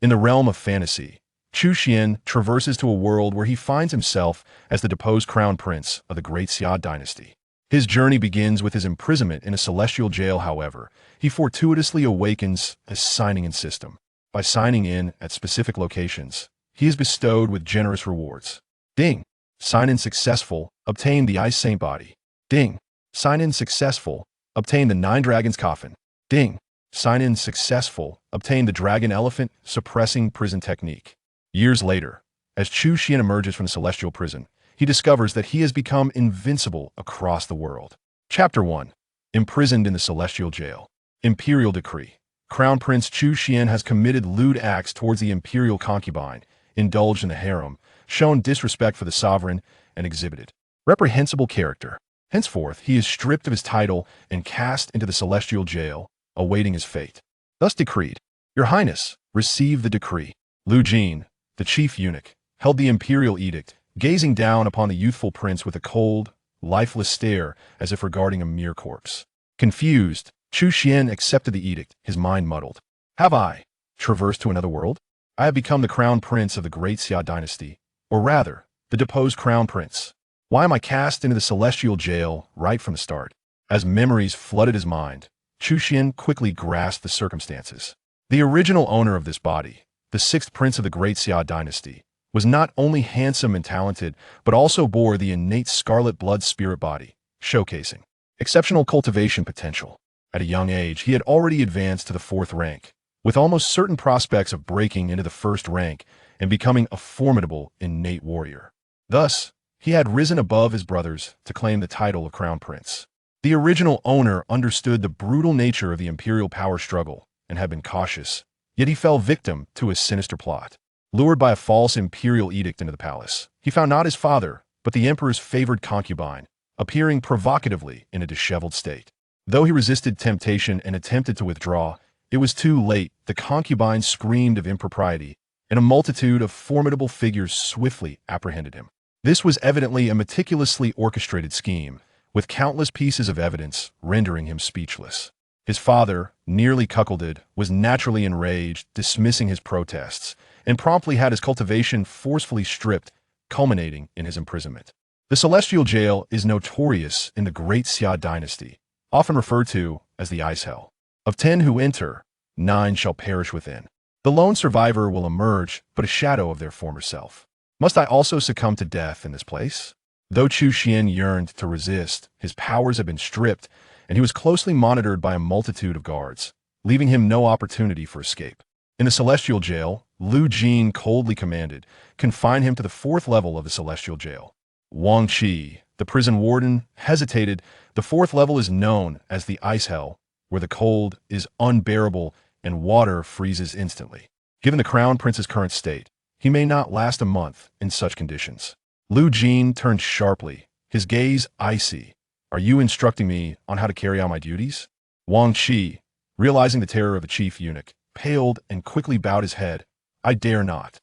In the realm of fantasy, Chu Xuan traverses to a world where he finds himself as the deposed crown prince of the Great Xia Dynasty. His journey begins with his imprisonment in a celestial jail. However, he fortuitously awakens a signing-in system. By signing in at specific locations, he is bestowed with generous rewards. Ding! Sign-in successful, obtain the Ice Saint body. Ding! Sign-in successful, obtain the 9 Dragons Coffin. Ding! Sign-in successful, obtain the Dragon Elephant Suppressing Prison Technique. Years later, as Chu Xuan emerges from the celestial prison, he discovers that he has become invincible across the world. Chapter 1. Imprisoned in the Celestial Jail. Imperial Decree. Crown Prince Chu Xuan has committed lewd acts towards the imperial concubine, indulged in the harem, shown disrespect for the sovereign, and exhibited reprehensible character. Henceforth, he is stripped of his title and cast into the celestial jail, awaiting his fate. Thus decreed, Your Highness, receive the decree. Lu Jin, the chief eunuch, held the imperial edict, gazing down upon the youthful prince with a cold, lifeless stare as if regarding a mere corpse. Confused, Chu Xuan accepted the edict, his mind muddled. Have I traversed to another world? I have become the crown prince of the Great Xia Dynasty, or rather, the deposed crown prince. Why am I cast into the celestial jail right from the start? As memories flooded his mind, Chu Xuan quickly grasped the circumstances. The original owner of this body, the 6th prince of the Great Xia Dynasty, was not only handsome and talented, but also bore the innate scarlet blood spirit body, showcasing exceptional cultivation potential. At a young age, he had already advanced to the 4th rank, with almost certain prospects of breaking into the 1st rank and becoming a formidable innate warrior. Thus, he had risen above his brothers to claim the title of crown prince. The original owner understood the brutal nature of the imperial power struggle and had been cautious, yet he fell victim to a sinister plot. Lured by a false imperial edict into the palace, he found not his father, but the emperor's favored concubine, appearing provocatively in a disheveled state. Though he resisted temptation and attempted to withdraw, it was too late. The concubine screamed of impropriety, and a multitude of formidable figures swiftly apprehended him. This was evidently a meticulously orchestrated scheme, with countless pieces of evidence rendering him speechless. His father, nearly cuckolded, was naturally enraged, dismissing his protests, and promptly had his cultivation forcefully stripped, culminating in his imprisonment. The celestial jail is notorious in the Great Xia Dynasty, often referred to as the Ice Hell. Of 10 who enter, 9 shall perish within. The lone survivor will emerge, but a shadow of their former self. Must I also succumb to death in this place? Though Chu Xuan yearned to resist, his powers had been stripped, and he was closely monitored by a multitude of guards, leaving him no opportunity for escape. In the celestial jail, Lu Jin coldly commanded, confine him to the 4th level of the celestial jail. Wang Qi, the prison warden, hesitated. The 4th level is known as the Ice Hell, where the cold is unbearable and water freezes instantly. Given the crown prince's current state, he may not last a month in such conditions. Lu Jin turned sharply, his gaze icy. Are you instructing me on how to carry out my duties? Wang Qi, realizing the terror of the chief eunuch, paled and quickly bowed his head. I dare not.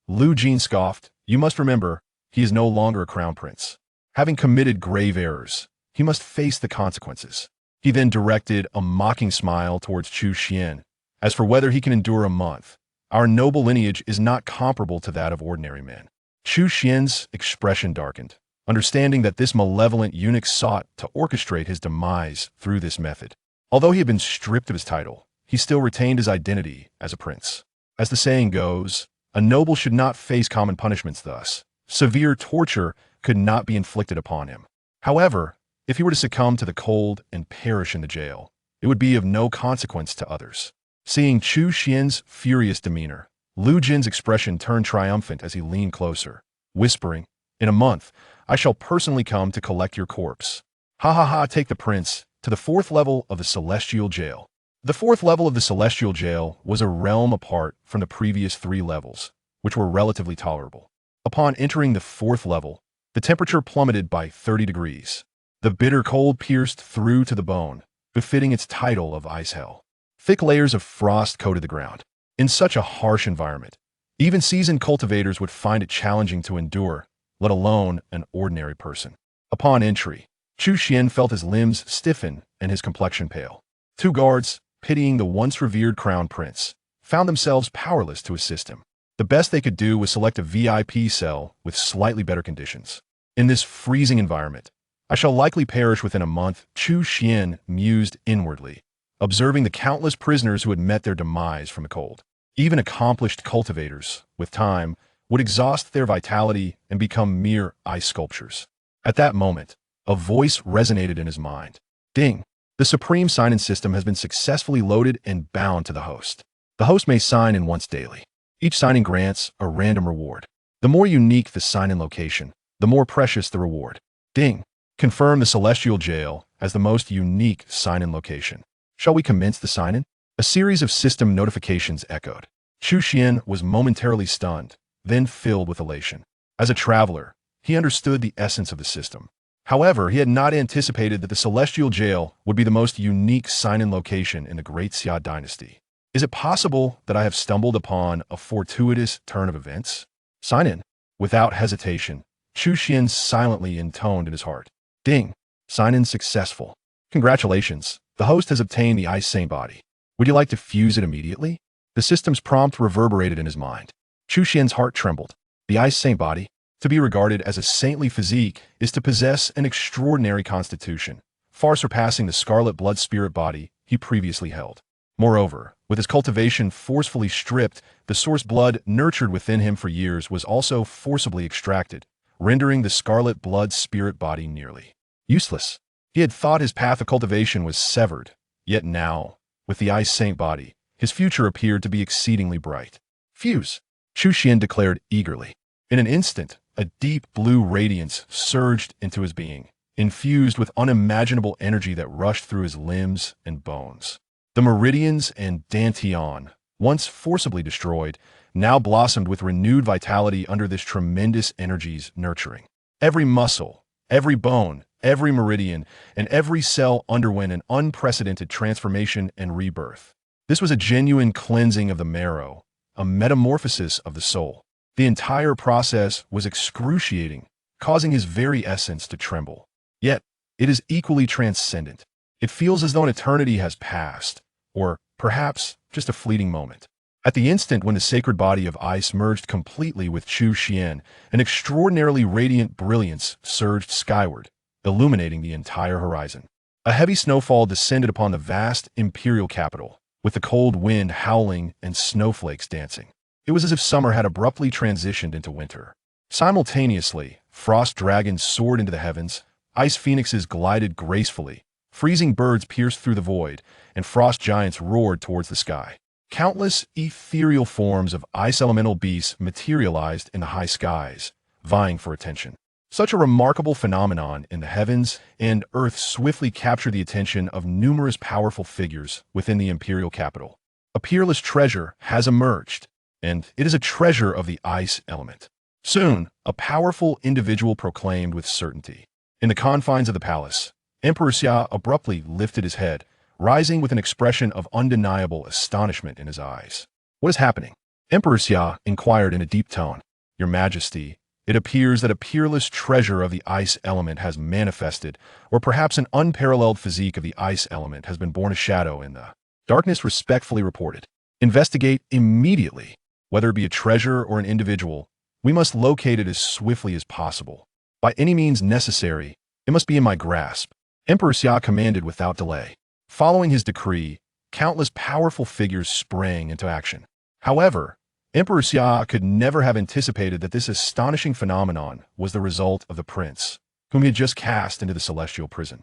Lu Jin scoffed. You must remember, he is no longer a crown prince. Having committed grave errors, he must face the consequences. He then directed a mocking smile towards Chu Xuan. As for whether he can endure a month, our noble lineage is not comparable to that of ordinary men. Chu Xuan's expression darkened, understanding that this malevolent eunuch sought to orchestrate his demise through this method. Although he had been stripped of his title, he still retained his identity as a prince. As the saying goes, a noble should not face common punishments. Thus, severe torture could not be inflicted upon him. However, if he were to succumb to the cold and perish in the jail, it would be of no consequence to others. Seeing Chu Xuan's furious demeanor, Lu Jin's expression turned triumphant as he leaned closer, whispering, In a month, I shall personally come to collect your corpse. Ha ha ha, take the prince to the 4th level of the celestial jail. The 4th level of the celestial jail was a realm apart from the previous 3 levels, which were relatively tolerable. Upon entering the 4th level, the temperature plummeted by 30 degrees. The bitter cold pierced through to the bone, befitting its title of Ice Hell. Thick layers of frost coated the ground. In such a harsh environment, even seasoned cultivators would find it challenging to endure, let alone an ordinary person. Upon entry, Chu Xuan felt his limbs stiffen and his complexion pale. 2 guards, pitying the once revered crown prince, found themselves powerless to assist him. The best they could do was select a VIP cell with slightly better conditions. In this freezing environment, I shall likely perish within a month, Chu Xuan mused inwardly, observing the countless prisoners who had met their demise from the cold. Even accomplished cultivators, with time, would exhaust their vitality and become mere ice sculptures. At that moment, a voice resonated in his mind. Ding! The Supreme Sign-In system has been successfully loaded and bound to the host. The host may sign in once daily. Each sign-in grants a random reward. The more unique the sign-in location, the more precious the reward. Ding! Confirm the Celestial Jail as the most unique sign-in location. Shall we commence the sign-in? A series of system notifications echoed. Chu Xuan was momentarily stunned, then filled with elation. As a traveler, he understood the essence of the system. However, he had not anticipated that the Celestial Jail would be the most unique sign-in location in the Great Xia Dynasty. Is it possible that I have stumbled upon a fortuitous turn of events? Sign in. Without hesitation, Chu Xuan silently intoned in his heart. Ding! Sign-in successful. Congratulations. The host has obtained the Ice Saint body. Would you like to fuse it immediately? The system's prompt reverberated in his mind. Chu Xuan's heart trembled. The Ice Saint body, to be regarded as a saintly physique, is to possess an extraordinary constitution, far surpassing the scarlet blood spirit body he previously held. Moreover, with his cultivation forcefully stripped, the source blood nurtured within him for years was also forcibly extracted, rendering the scarlet blood spirit body nearly useless. He had thought his path of cultivation was severed, yet now, with the Ice Saint body, his future appeared to be exceedingly bright. Fuse! Chu Xuan declared eagerly. In an instant, a deep blue radiance surged into his being, infused with unimaginable energy that rushed through his limbs and bones. The meridians and dantian, once forcibly destroyed, now blossomed with renewed vitality under this tremendous energy's nurturing. Every muscle, every bone, every meridian, and every cell underwent an unprecedented transformation and rebirth. This was a genuine cleansing of the marrow, a metamorphosis of the soul. The entire process was excruciating, causing his very essence to tremble. Yet, it is equally transcendent. It feels as though an eternity has passed, or perhaps just a fleeting moment. At the instant when the sacred body of ice merged completely with Chu Xuan, an extraordinarily radiant brilliance surged skyward, illuminating the entire horizon. A heavy snowfall descended upon the vast imperial capital, with the cold wind howling and snowflakes dancing. It was as if summer had abruptly transitioned into winter. Simultaneously, frost dragons soared into the heavens, ice phoenixes glided gracefully, freezing birds pierced through the void, and frost giants roared towards the sky. Countless ethereal forms of ice elemental beasts materialized in the high skies, vying for attention. Such a remarkable phenomenon in the heavens and earth swiftly captured the attention of numerous powerful figures within the imperial capital. A peerless treasure has emerged, and it is a treasure of the ice element. Soon, a powerful individual proclaimed with certainty. In the confines of the palace, Emperor Xia abruptly lifted his head, rising with an expression of undeniable astonishment in his eyes. What is happening? Emperor Xia inquired in a deep tone. Your Majesty, it appears that a peerless treasure of the ice element has manifested, or perhaps an unparalleled physique of the ice element has been born a shadow in the darkness respectfully reported. Investigate immediately. Whether it be a treasure or an individual, we must locate it as swiftly as possible. By any means necessary, it must be in my grasp. Emperor Xia commanded without delay. Following his decree, countless powerful figures sprang into action. However, Emperor Xia could never have anticipated that this astonishing phenomenon was the result of the prince, whom he had just cast into the celestial prison.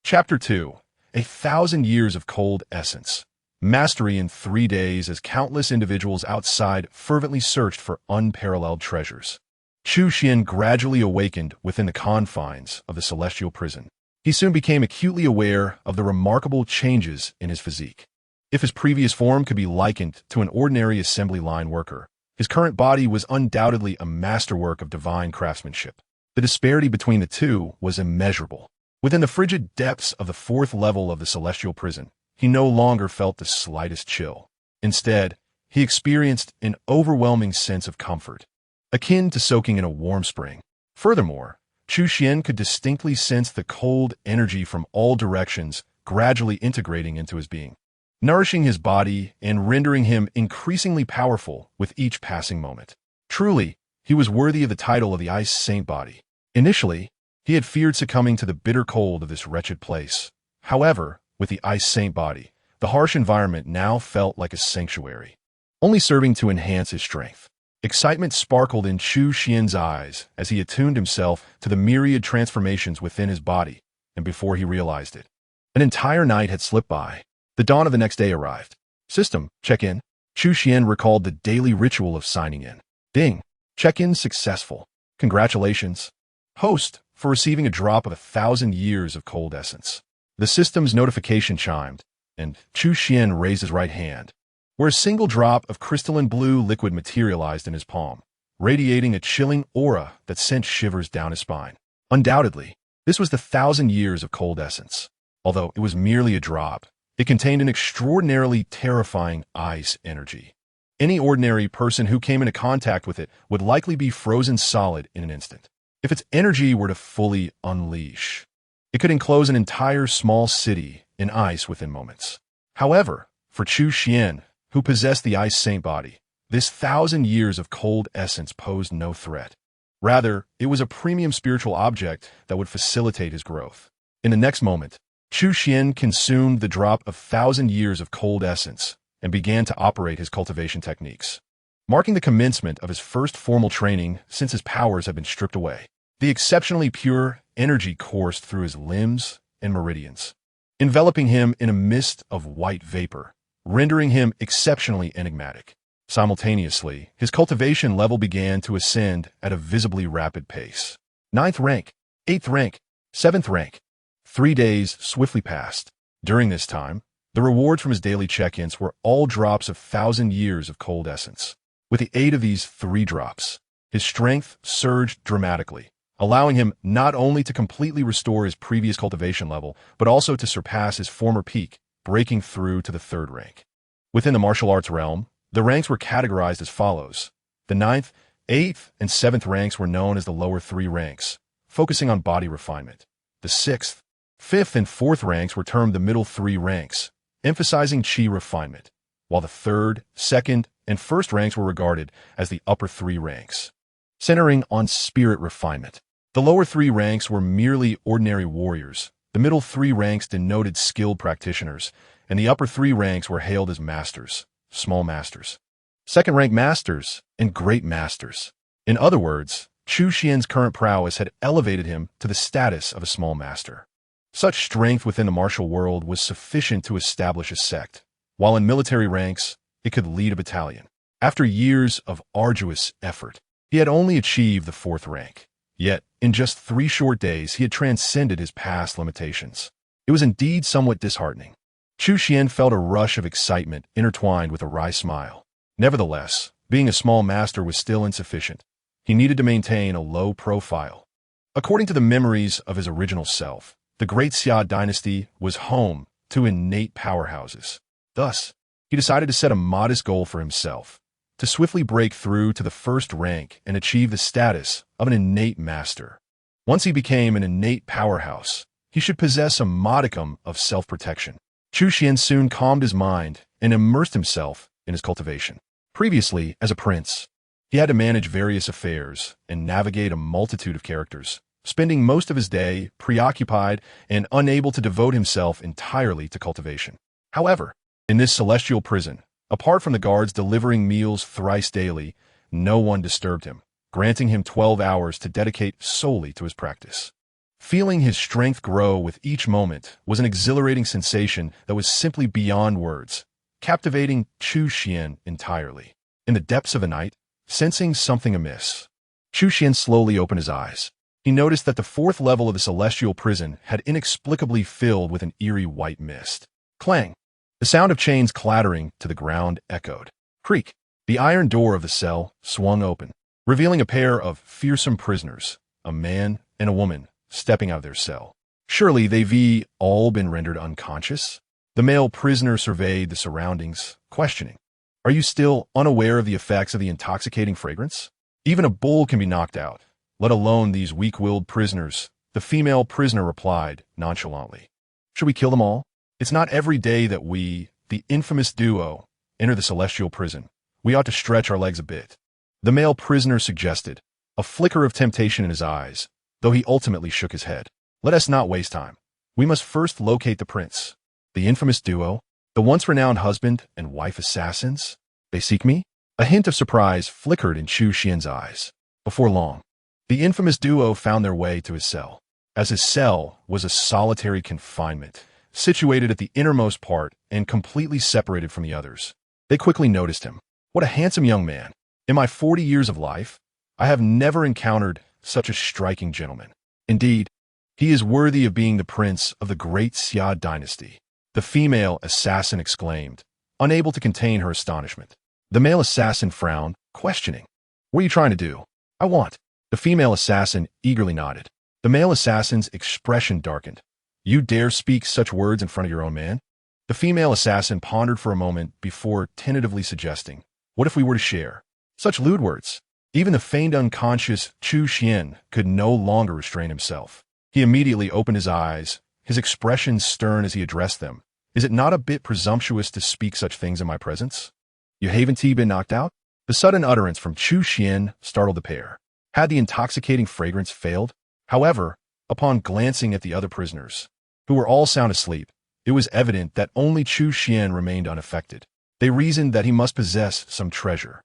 Chapter 2. 1,000 Years of Cold Essence. Mastery in 3 days as countless individuals outside fervently searched for unparalleled treasures. Chu Xuan gradually awakened within the confines of the celestial prison. He soon became acutely aware of the remarkable changes in his physique. If his previous form could be likened to an ordinary assembly line worker, his current body was undoubtedly a masterwork of divine craftsmanship. The disparity between the two was immeasurable. Within the frigid depths of the 4th level of the celestial prison, he no longer felt the slightest chill. Instead, he experienced an overwhelming sense of comfort, akin to soaking in a warm spring. Furthermore, Chu Xuan could distinctly sense the cold energy from all directions gradually integrating into his being. nourishing his body and rendering him increasingly powerful with each passing moment. Truly, he was worthy of the title of the Ice Saint body. Initially, he had feared succumbing to the bitter cold of this wretched place. However, with the Ice Saint body, the harsh environment now felt like a sanctuary, only serving to enhance his strength. Excitement sparkled in Chu Xuan's eyes as he attuned himself to the myriad transformations within his body, and before he realized it, an entire night had slipped by. The dawn of the next day arrived. System, check-in. Chu Xuan recalled the daily ritual of signing in. Ding. Check-in successful. Congratulations, host, for receiving a drop of 1,000 years of cold essence. The system's notification chimed, and Chu Xuan raised his right hand, where a single drop of crystalline blue liquid materialized in his palm, radiating a chilling aura that sent shivers down his spine. Undoubtedly, this was the 1,000 years of cold essence. Although it was merely a drop, it contained an extraordinarily terrifying ice energy. Any ordinary person who came into contact with it would likely be frozen solid in an instant. If its energy were to fully unleash, it could enclose an entire small city in ice within moments. However, for Chu Xuan, who possessed the Ice Saint body, this 1,000 years of cold essence posed no threat. Rather, it was a premium spiritual object that would facilitate his growth. In the next moment, Chu Xuan consumed the drop of 1,000 years of cold essence and began to operate his cultivation techniques, marking the commencement of his first formal training since his powers had been stripped away. The exceptionally pure energy coursed through his limbs and meridians, enveloping him in a mist of white vapor, rendering him exceptionally enigmatic. Simultaneously, his cultivation level began to ascend at a visibly rapid pace. 9th rank, 8th rank, 7th rank. 3 days swiftly passed. During this time, the rewards from his daily check-ins were all drops of 1,000 years of cold essence. With the aid of these 3 drops, his strength surged dramatically, allowing him not only to completely restore his previous cultivation level, but also to surpass his former peak, breaking through to the 3rd rank. Within the martial arts realm, the ranks were categorized as follows. The 9th, 8th, and 7th ranks were known as the lower 3 ranks, focusing on body refinement. The 6th, 5th, and 4th ranks were termed the middle 3 ranks, emphasizing chi refinement, while the 3rd, 2nd, and 1st ranks were regarded as the upper 3 ranks, centering on spirit refinement. The lower 3 ranks were merely ordinary warriors, the middle 3 ranks denoted skilled practitioners, and the upper 3 ranks were hailed as masters, small masters, 2nd rank masters, and great masters. In other words, Chu Xuan's current prowess had elevated him to the status of a small master. Such strength within the martial world was sufficient to establish a sect, while in military ranks, it could lead a battalion. After years of arduous effort, he had only achieved the 4th rank. Yet, in just 3 short days, he had transcended his past limitations. It was indeed somewhat disheartening. Chu Xuan felt a rush of excitement intertwined with a wry smile. Nevertheless, being a small master was still insufficient. He needed to maintain a low profile. According to the memories of his original self, the Great Xia Dynasty was home to innate powerhouses. Thus, he decided to set a modest goal for himself, to swiftly break through to the 1st rank and achieve the status of an innate master. Once he became an innate powerhouse, he should possess a modicum of self-protection. Chu Xuan soon calmed his mind and immersed himself in his cultivation. Previously, as a prince, he had to manage various affairs and navigate a multitude of characters, spending most of his day preoccupied and unable to devote himself entirely to cultivation. However, in this celestial prison, apart from the guards delivering meals thrice daily, no one disturbed him, granting him 12 hours to dedicate solely to his practice. Feeling his strength grow with each moment was an exhilarating sensation that was simply beyond words, captivating Chu Xuan entirely. In the depths of the night, sensing something amiss, Chu Xuan slowly opened his eyes. He noticed that the 4th level of the celestial prison had inexplicably filled with an eerie white mist. Clang! The sound of chains clattering to the ground echoed. Creak! The iron door of the cell swung open, revealing a pair of fearsome prisoners, a man and a woman, stepping out of their cell. Surely they've all been rendered unconscious? The male prisoner surveyed the surroundings, questioning. Are you still unaware of the effects of the intoxicating fragrance? Even a bull can be knocked out, let alone these weak-willed prisoners, the female prisoner replied nonchalantly. Should we kill them all? It's not every day that we, the infamous duo, enter the celestial prison. We ought to stretch our legs a bit. The male prisoner suggested, a flicker of temptation in his eyes, though he ultimately shook his head. Let us not waste time. We must first locate the prince. The infamous duo, the once renowned husband and wife assassins? They seek me? A hint of surprise flickered in Chu Xuan's eyes. Before long, the infamous duo found their way to his cell. As his cell was a solitary confinement, situated at the innermost part and completely separated from the others. They quickly noticed him. What a handsome young man. In my 40 years of life, I have never encountered such a striking gentleman. Indeed, he is worthy of being the prince of the Great Xia Dynasty. The female assassin exclaimed, unable to contain her astonishment. The male assassin frowned, questioning. What are you trying to do? I want. The female assassin eagerly nodded. The male assassin's expression darkened. You dare speak such words in front of your own man? The female assassin pondered for a moment before tentatively suggesting, what if we were to share? Such lewd words. Even the feigned unconscious Chu Xuan could no longer restrain himself. He immediately opened his eyes, his expression stern as he addressed them. Is it not a bit presumptuous to speak such things in my presence? You haven't been knocked out? The sudden utterance from Chu Xuan startled the pair. Had the intoxicating fragrance failed? However, upon glancing at the other prisoners, who were all sound asleep, it was evident that only Chu Xuan remained unaffected. They reasoned that he must possess some treasure,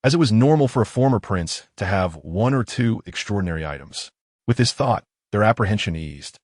as it was normal for a former prince to have one or two extraordinary items. With this thought, their apprehension eased.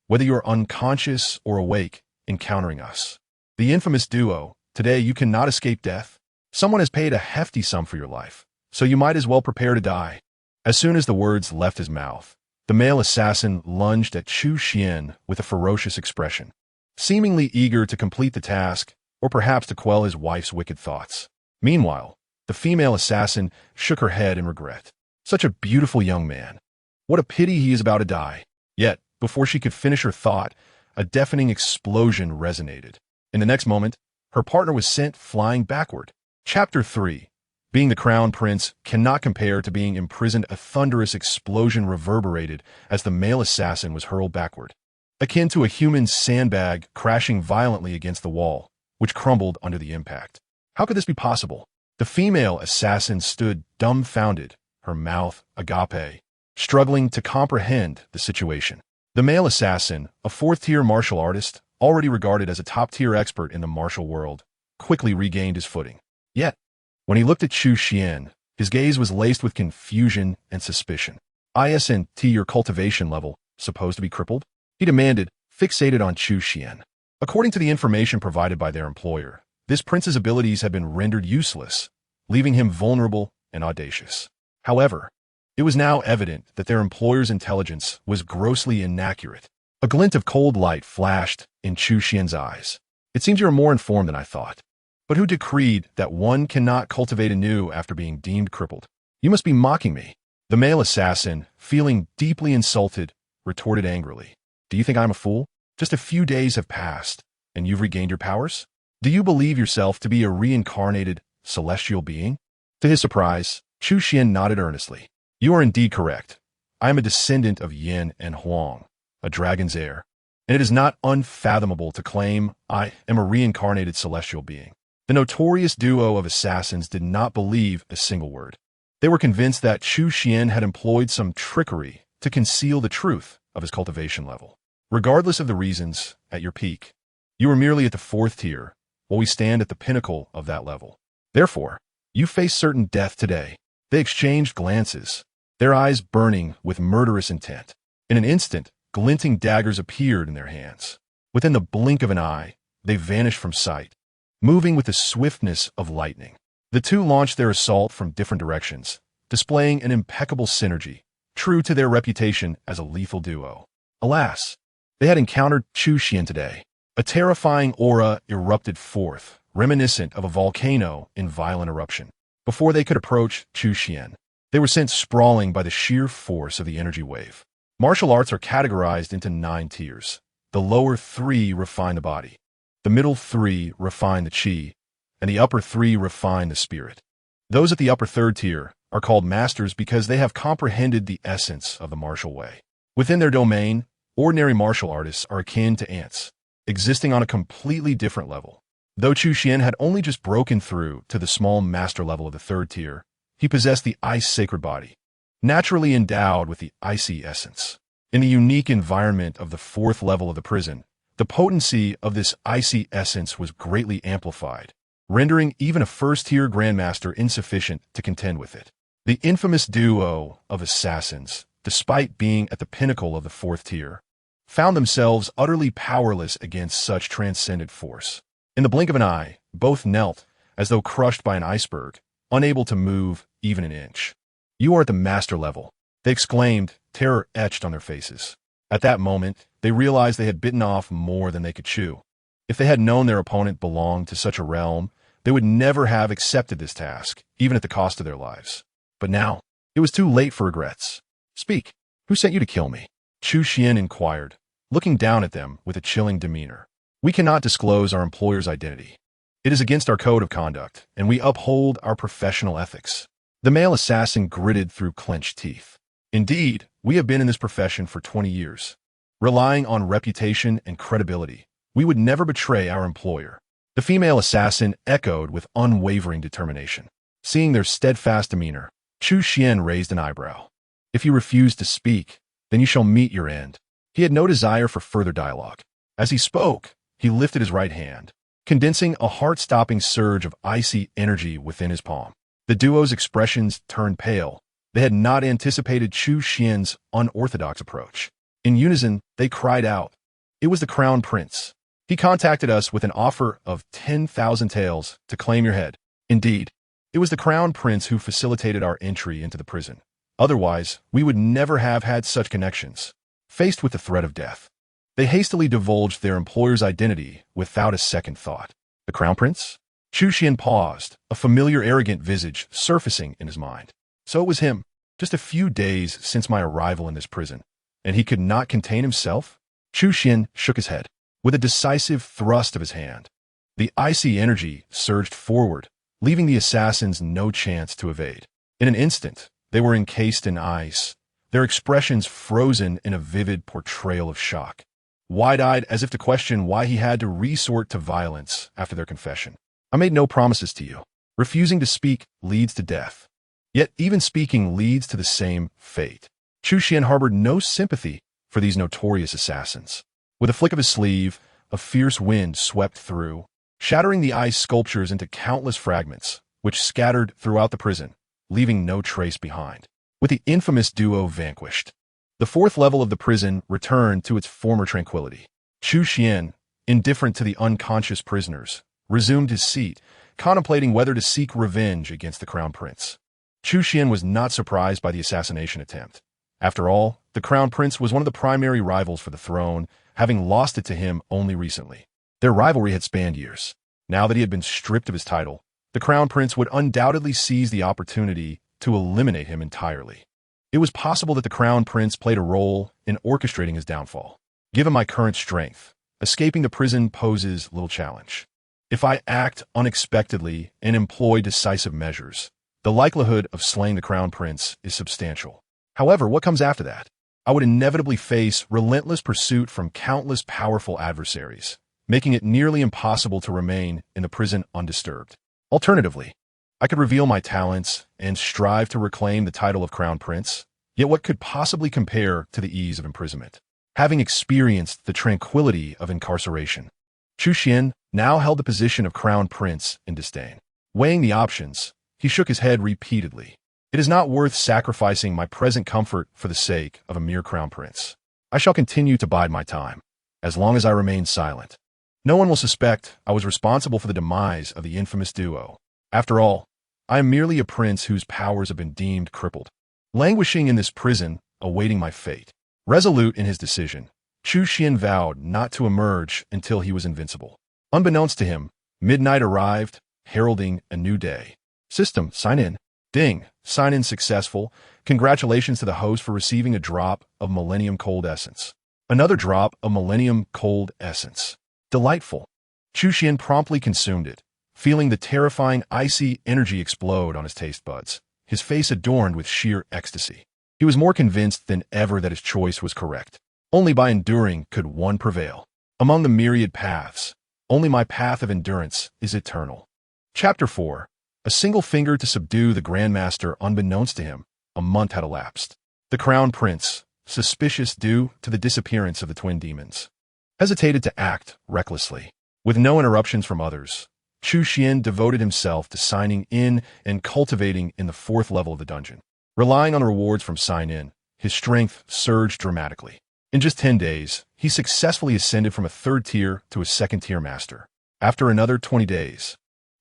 Whether you are unconscious or awake, encountering us. The infamous duo, today you cannot escape death. Someone has paid a hefty sum for your life, so you might as well prepare to die. As soon as the words left his mouth, the male assassin lunged at Chu Xuan with a ferocious expression, seemingly eager to complete the task, or perhaps to quell his wife's wicked thoughts. Meanwhile, the female assassin shook her head in regret. Such a beautiful young man. What a pity he is about to die. Yet, before she could finish her thought, a deafening explosion resonated. In the next moment, her partner was sent flying backward. Chapter 3. Being the crown prince cannot compare to being imprisoned. A thunderous explosion reverberated as the male assassin was hurled backward, akin to a human sandbag crashing violently against the wall, which crumbled under the impact. How could this be possible? The female assassin stood dumbfounded, her mouth agape, struggling to comprehend the situation. The male assassin, a fourth-tier martial artist, already regarded as a top-tier expert in the martial world, quickly regained his footing. Yet, when he looked at Chu Xuan, his gaze was laced with confusion and suspicion. Isn't your cultivation level supposed to be crippled? He demanded, fixated on Chu Xuan. According to the information provided by their employer, this prince's abilities had been rendered useless, leaving him vulnerable and audacious. However, it was now evident that their employer's intelligence was grossly inaccurate. A glint of cold light flashed in Chu Xuan's eyes. It seems you are more informed than I thought. But who decreed that one cannot cultivate anew after being deemed crippled? You must be mocking me. The male assassin, feeling deeply insulted, retorted angrily. Do you think I'm a fool? Just a few days have passed, and you've regained your powers? Do you believe yourself to be a reincarnated celestial being? To his surprise, Chu Xuan nodded earnestly. You are indeed correct. I am a descendant of Yin and Huang, a dragon's heir, and it is not unfathomable to claim I am a reincarnated celestial being. The notorious duo of assassins did not believe a single word. They were convinced that Chu Xuan had employed some trickery to conceal the truth of his cultivation level. Regardless of the reasons, at your peak, you are merely at the fourth tier, while we stand at the pinnacle of that level. Therefore, you face certain death today. They exchanged glances, their eyes burning with murderous intent. In an instant, glinting daggers appeared in their hands. Within the blink of an eye, they vanished from sight, moving with the swiftness of lightning. The two launched their assault from different directions, displaying an impeccable synergy, true to their reputation as a lethal duo. Alas, they had encountered Chu Xuan today. A terrifying aura erupted forth, reminiscent of a volcano in violent eruption. Before they could approach Chu Xuan, they were sent sprawling by the sheer force of the energy wave. Martial arts are categorized into 9 tiers. The lower 3 refine the body, the middle 3 refine the chi, and the upper 3 refine the spirit. Those at the upper 3rd tier are called masters because they have comprehended the essence of the martial way. Within their domain, ordinary martial artists are akin to ants, existing on a completely different level. Though Chu Xuan had only just broken through to the small master level of the third tier, he possessed the ice sacred body, naturally endowed with the icy essence. In the unique environment of the fourth level of the prison, the potency of this icy essence was greatly amplified, rendering even a first-tier grandmaster insufficient to contend with it. The infamous duo of assassins, despite being at the pinnacle of the fourth tier, found themselves utterly powerless against such transcendent force. In the blink of an eye, both knelt, as though crushed by an iceberg, unable to move even an inch. "You are at the master level," they exclaimed, terror etched on their faces. At that moment, they realized they had bitten off more than they could chew. If they had known their opponent belonged to such a realm, they would never have accepted this task, even at the cost of their lives. But now, it was too late for regrets. "Speak. Who sent you to kill me?" Chu Xuan inquired, looking down at them with a chilling demeanor. "We cannot disclose our employer's identity. It is against our code of conduct, and we uphold our professional ethics." The male assassin gritted through clenched teeth. "Indeed, we have been in this profession for 20 years. Relying on reputation and credibility, we would never betray our employer." The female assassin echoed with unwavering determination. Seeing their steadfast demeanor, Chu Xuan raised an eyebrow. "If you refuse to speak, then you shall meet your end." He had no desire for further dialogue. As he spoke, he lifted his right hand, condensing a heart-stopping surge of icy energy within his palm. The duo's expressions turned pale. They had not anticipated Chu Xuan's unorthodox approach. In unison, they cried out, "It was the Crown Prince. He contacted us with an offer of 10,000 taels to claim your head." Indeed, it was the Crown Prince who facilitated our entry into the prison. Otherwise, we would never have had such connections. Faced with the threat of death, they hastily divulged their employer's identity without a second thought. The Crown Prince? Chu Xuan paused, a familiar arrogant visage surfacing in his mind. So it was him, just a few days since my arrival in this prison, and he could not contain himself? Chu Xuan shook his head. With a decisive thrust of his hand, the icy energy surged forward, leaving the assassins no chance to evade. In an instant, they were encased in ice, their expressions frozen in a vivid portrayal of shock, wide-eyed as if to question why he had to resort to violence after their confession. "I made no promises to you. Refusing to speak leads to death. Yet even speaking leads to the same fate." Chu Xuan harbored no sympathy for these notorious assassins. With a flick of his sleeve, a fierce wind swept through, shattering the ice sculptures into countless fragments, which scattered throughout the prison, leaving no trace behind. With the infamous duo vanquished, the fourth level of the prison returned to its former tranquility. Chu Xuan, indifferent to the unconscious prisoners, resumed his seat, contemplating whether to seek revenge against the Crown Prince. Chu Xuan was not surprised by the assassination attempt. After all, the Crown Prince was one of the primary rivals for the throne, having lost it to him only recently. Their rivalry had spanned years. Now that he had been stripped of his title, the Crown Prince would undoubtedly seize the opportunity to eliminate him entirely. It was possible that the Crown Prince played a role in orchestrating his downfall. Given my current strength, escaping the prison poses little challenge. If I act unexpectedly and employ decisive measures, the likelihood of slaying the Crown Prince is substantial. However, what comes after that? I would inevitably face relentless pursuit from countless powerful adversaries, making it nearly impossible to remain in the prison undisturbed. Alternatively, I could reveal my talents and strive to reclaim the title of Crown Prince, yet what could possibly compare to the ease of imprisonment? Having experienced the tranquility of incarceration, Chu Xuan now held the position of Crown Prince in disdain. Weighing the options, he shook his head repeatedly. It is not worth sacrificing my present comfort for the sake of a mere Crown Prince. I shall continue to bide my time, as long as I remain silent. No one will suspect I was responsible for the demise of the infamous duo. After all, I am merely a prince whose powers have been deemed crippled, languishing in this prison, awaiting my fate. Resolute in his decision, Chu Xuan vowed not to emerge until he was invincible. Unbeknownst to him, midnight arrived, heralding a new day. System, sign in. Ding, sign in successful. Congratulations to the host for receiving a drop of Millennium Cold Essence. Another drop of Millennium Cold Essence. Delightful. Chu Xuan promptly consumed it, feeling the terrifying icy energy explode on his taste buds, his face adorned with sheer ecstasy. He was more convinced than ever that his choice was correct. Only by enduring could one prevail. Among the myriad paths, Only my path of endurance is eternal. Chapter 4. A single finger to subdue the Grandmaster unbeknownst to him. A month had elapsed. The Crown Prince, suspicious due to the disappearance of the twin demons, hesitated to act recklessly. With no interruptions from others, Chu Xuan devoted himself to signing in and cultivating in the 4th level of the dungeon. Relying on the rewards from sign-in, his strength surged dramatically. In just 10 days, he successfully ascended from a 3rd tier to a 2nd tier master. After another 20 days,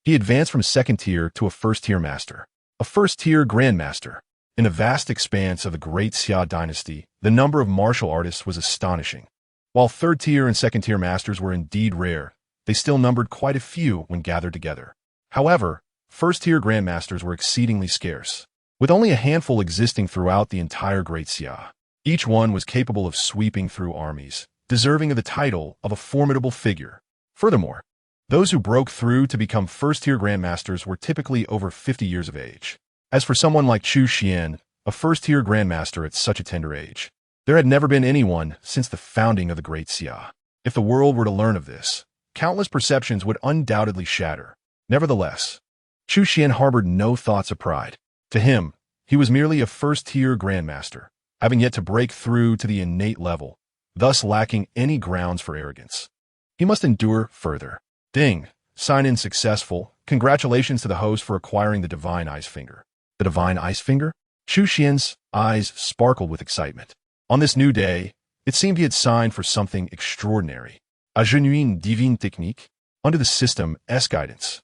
he advanced from a 2nd tier to a 1st tier master, a 1st tier grandmaster. In the vast expanse of the Great Xia Dynasty, the number of martial artists was astonishing. While 3rd tier and 2nd tier masters were indeed rare, they still numbered quite a few when gathered together. However, 1st tier grandmasters were exceedingly scarce, with only a handful existing throughout the entire Great Xia. Each one was capable of sweeping through armies, deserving of the title of a formidable figure. Furthermore, those who broke through to become 1st tier grandmasters were typically over 50 years of age. As for someone like Chu Xuan, a 1st tier grandmaster at such a tender age, there had never been anyone since the founding of the Great Xia. If the world were to learn of this, countless perceptions would undoubtedly shatter. Nevertheless, Chu Xuan harbored no thoughts of pride. To him, he was merely a 1st tier grandmaster, having yet to break through to the innate level, thus lacking any grounds for arrogance. He must endure further. Ding! Sign-in successful. Congratulations to the host for acquiring the Divine Ice Finger. The Divine Ice Finger? Chu Xuan's eyes sparkled with excitement. On this new day, it seemed he had signed for something extraordinary. A genuine divine technique? Under the system's guidance,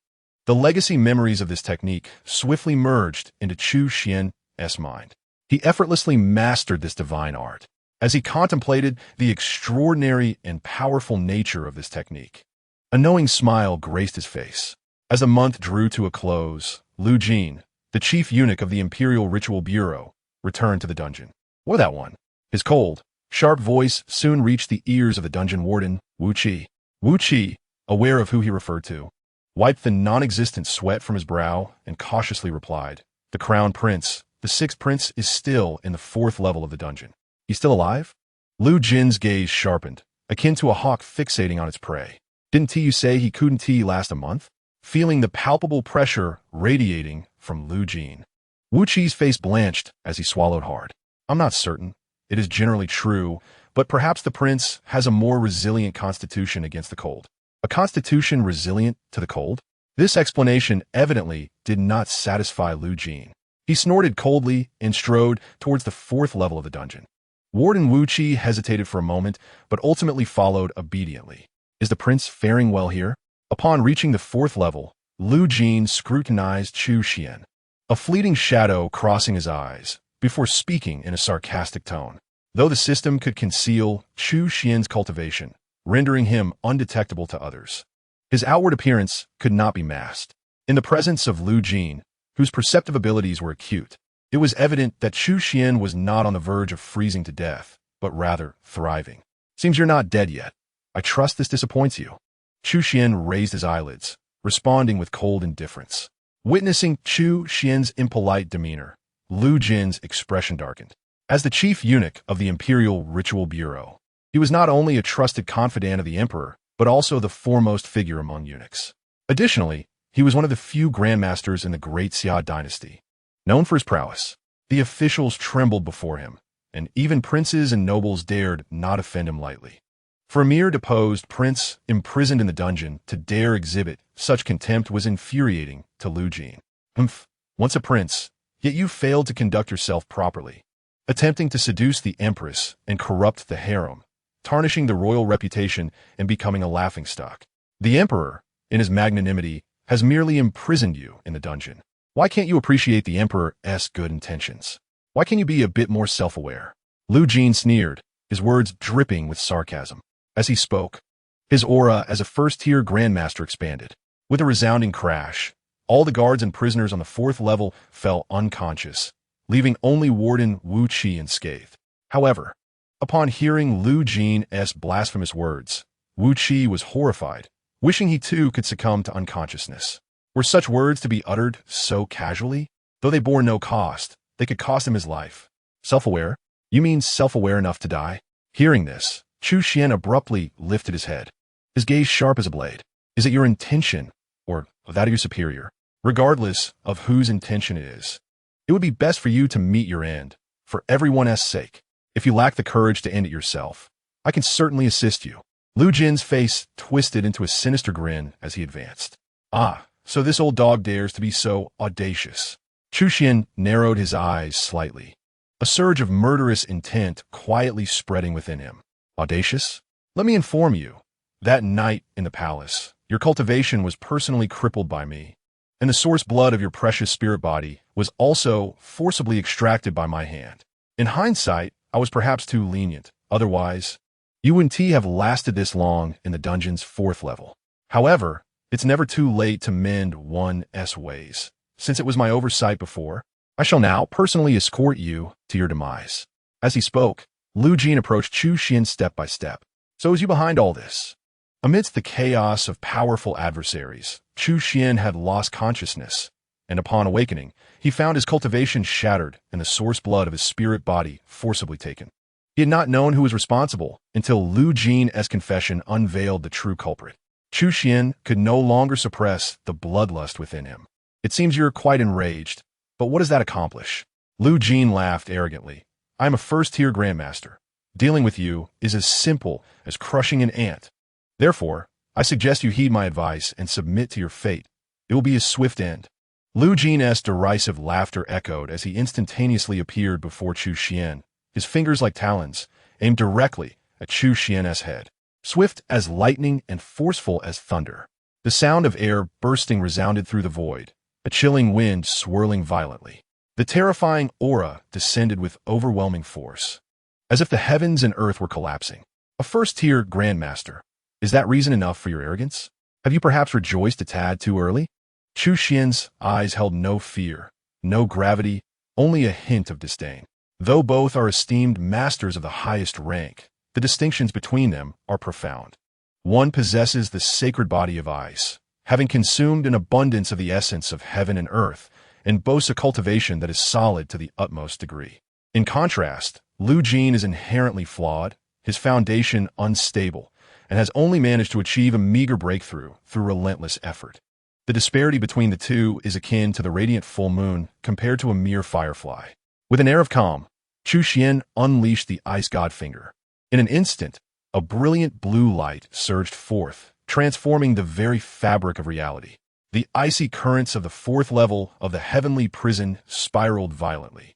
the legacy memories of this technique swiftly merged into Chu Xuan's mind. He effortlessly mastered this divine art. As he contemplated the extraordinary and powerful nature of this technique, a knowing smile graced his face. As the month drew to a close, Lu Jin, the chief eunuch of the Imperial Ritual Bureau, returned to the dungeon. What that one? His cold, sharp voice soon reached the ears of the dungeon warden, Wu Qi. Wu Qi, aware of who he referred to, wiped the non-existent sweat from his brow and cautiously replied, "The Crown Prince, the 6th Prince, is still in the 4th level of the dungeon." "He's still alive?" Lu Jin's gaze sharpened, akin to a hawk fixating on its prey. "Didn't you say he couldn't last a month?" Feeling the palpable pressure radiating from Lu Jin, Wu Qi's face blanched as he swallowed hard. "I'm not certain. It is generally true, but perhaps the prince has a more resilient constitution against the cold." A constitution resilient to the cold? This explanation evidently did not satisfy Lu Jin. He snorted coldly and strode towards the 4th level of the dungeon. Warden Wu Qi hesitated for a moment, but ultimately followed obediently. "Is the prince faring well here?" Upon reaching the 4th level, Lu Jin scrutinized Chu Xuan, a fleeting shadow crossing his eyes, before speaking in a sarcastic tone. Though the system could conceal Chu Xuan's cultivation, rendering him undetectable to others, his outward appearance could not be masked. In the presence of Lu Jin, whose perceptive abilities were acute, it was evident that Chu Xuan was not on the verge of freezing to death, but rather thriving. "Seems you're not dead yet. I trust this disappoints you." Chu Xuan raised his eyelids, responding with cold indifference. Witnessing Chu Xuan's impolite demeanor, Lu Jin's expression darkened. As the chief eunuch of the Imperial Ritual Bureau, he was not only a trusted confidant of the emperor, but also the foremost figure among eunuchs. Additionally, he was one of the few grandmasters in the Great Xia Dynasty, known for his prowess. The officials trembled before him, and even princes and nobles dared not offend him lightly. For a mere deposed prince imprisoned in the dungeon to dare exhibit such contempt was infuriating to Lu Jin. Once a prince, yet you failed to conduct yourself properly, attempting to seduce the empress and corrupt the harem, tarnishing the royal reputation and becoming a laughingstock. The emperor, in his magnanimity, has merely imprisoned you in the dungeon. Why can't you appreciate the emperor's good intentions? Why can't you be a bit more self-aware?" Lu Jin sneered, his words dripping with sarcasm. As he spoke, his aura as a 1st-tier grandmaster expanded. With a resounding crash, all the guards and prisoners on the 4th level fell unconscious, leaving only Warden Wu Qi unscathed. However, upon hearing Lu Jin's blasphemous words, Wu Qi was horrified, wishing he too could succumb to unconsciousness. Were such words to be uttered so casually? Though they bore no cost, they could cost him his life. "Self-aware? You mean self-aware enough to die?" Hearing this, Chu Xuan abruptly lifted his head, his gaze sharp as a blade. Is it your intention, or that of your superior? Regardless of whose intention it is, it would be best for you to meet your end, for everyone's sake. If you lack the courage to end it yourself, I can certainly assist you. Lu Jin's face twisted into a sinister grin as he advanced. Ah, so this old dog dares to be so audacious. Chu Xuan narrowed his eyes slightly, a surge of murderous intent quietly spreading within him. Audacious? Let me inform you, that night in the palace, your cultivation was personally crippled by me, and the source blood of your precious spirit body was also forcibly extracted by my hand. In hindsight, I was perhaps too lenient. Otherwise, you wouldn't have lasted this long in the dungeon's 4th level. However, it's never too late to mend one's ways. Since it was my oversight before, I shall now personally escort you to your demise. As he spoke, Lu Jin approached Chu Xuan step by step. So is you behind all this? Amidst the chaos of powerful adversaries, Chu Xuan had lost consciousness, and upon awakening, he found his cultivation shattered and the source blood of his spirit body forcibly taken. He had not known who was responsible until Lu Jin's confession unveiled the true culprit. Chu Xuan could no longer suppress the bloodlust within him. It seems you're quite enraged, but what does that accomplish? Lu Jin laughed arrogantly. I am a first-tier grandmaster. Dealing with you is as simple as crushing an ant. Therefore, I suggest you heed my advice and submit to your fate. It will be a swift end. Lu Jin's derisive laughter echoed as he instantaneously appeared before Chu Xuan, his fingers like talons, aimed directly at Chu Xuan's head. Swift as lightning and forceful as thunder. The sound of air bursting resounded through the void, a chilling wind swirling violently. The terrifying aura descended with overwhelming force, as if the heavens and earth were collapsing. A first-tier grandmaster. Is that reason enough for your arrogance? Have you perhaps rejoiced a tad too early? Chu Xuan's eyes held no fear, no gravity, only a hint of disdain. Though both are esteemed masters of the highest rank, the distinctions between them are profound. One possesses the sacred body of ice, having consumed an abundance of the essence of heaven and earth, and boasts a cultivation that is solid to the utmost degree. In contrast, Lu Jin is inherently flawed, his foundation unstable, and has only managed to achieve a meager breakthrough through relentless effort. The disparity between the two is akin to the radiant full moon compared to a mere firefly. With an air of calm, Chu Xuan unleashed the ice god finger. In an instant, a brilliant blue light surged forth, transforming the very fabric of reality. The icy currents of the 4th level of the heavenly prison spiraled violently.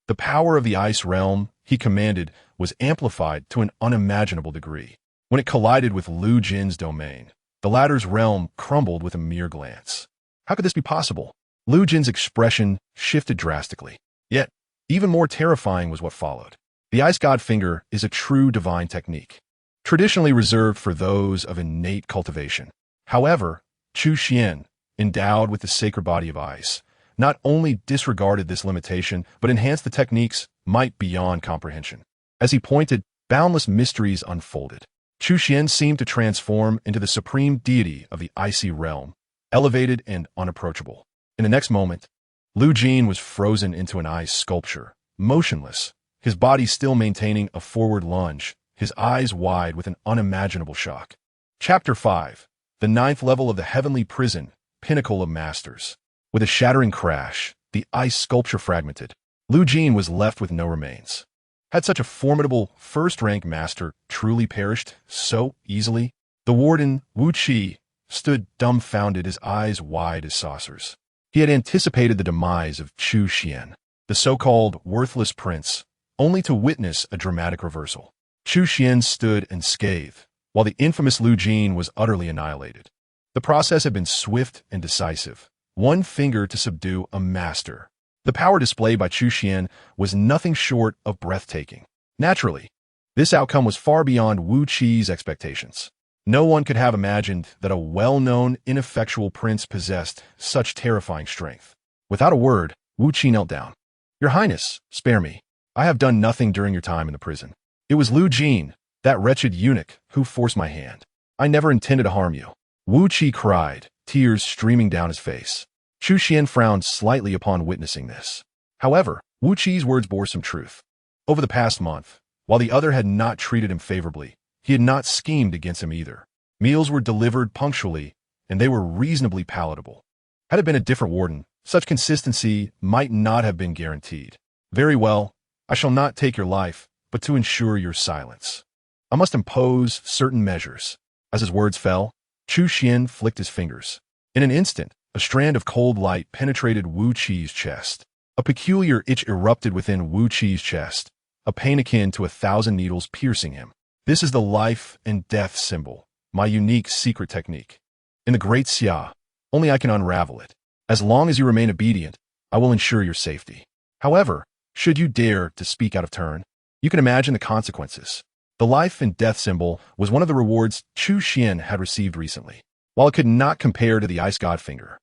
The power of the ice realm, he commanded, was amplified to an unimaginable degree. When it collided with Lu Jin's domain, the latter's realm crumbled with a mere glance. How could this be possible? Lu Jin's expression shifted drastically. Yet, even more terrifying was what followed. The ice god finger is a true divine technique, traditionally reserved for those of innate cultivation. However, Chu Xuan, endowed with the sacred body of ice, not only disregarded this limitation, but enhanced the technique's might beyond comprehension. As he pointed, boundless mysteries unfolded. Chu Xuan seemed to transform into the supreme deity of the icy realm, elevated and unapproachable. In the next moment, Lu Jin was frozen into an ice sculpture, motionless, his body still maintaining a forward lunge, his eyes wide with an unimaginable shock. Chapter 5. The 9th level of the heavenly prison, pinnacle of masters. With a shattering crash, the ice sculpture fragmented. Lu Jin was left with no remains. Had such a formidable first-rank master truly perished so easily? The warden, Wu Qi, stood dumbfounded, his eyes wide as saucers. He had anticipated the demise of Chu Xuan, the so-called worthless prince, only to witness a dramatic reversal. Chu Xuan stood unscathed, while the infamous Lu Jin was utterly annihilated. The process had been swift and decisive. One finger to subdue a master. The power displayed by Chu Xuan was nothing short of breathtaking. Naturally, this outcome was far beyond Wu Qi's expectations. No one could have imagined that a well-known, ineffectual prince possessed such terrifying strength. Without a word, Wu Qi knelt down. Your Highness, spare me. I have done nothing during your time in the prison. It was Lu Jin, that wretched eunuch, who forced my hand. I never intended to harm you. Wu Qi cried, tears streaming down his face. Chu Xuan frowned slightly upon witnessing this. However, Wu Qi's words bore some truth. Over the past month, while the other had not treated him favorably, he had not schemed against him either. Meals were delivered punctually, and they were reasonably palatable. Had it been a different warden, such consistency might not have been guaranteed. Very well, I shall not take your life, but to ensure your silence, I must impose certain measures. As his words fell, Chu Xuan flicked his fingers. In an instant, a strand of cold light penetrated Wu Qi's chest. A peculiar itch erupted within Wu Qi's chest, a pain akin to 1,000 needles piercing him. This is the life and death symbol, my unique secret technique. In the Great Xia, only I can unravel it. As long as you remain obedient, I will ensure your safety. However, should you dare to speak out of turn, you can imagine the consequences. The life and death symbol was one of the rewards Chu Xuan had received recently. While it could not compare to the Ice God Finger,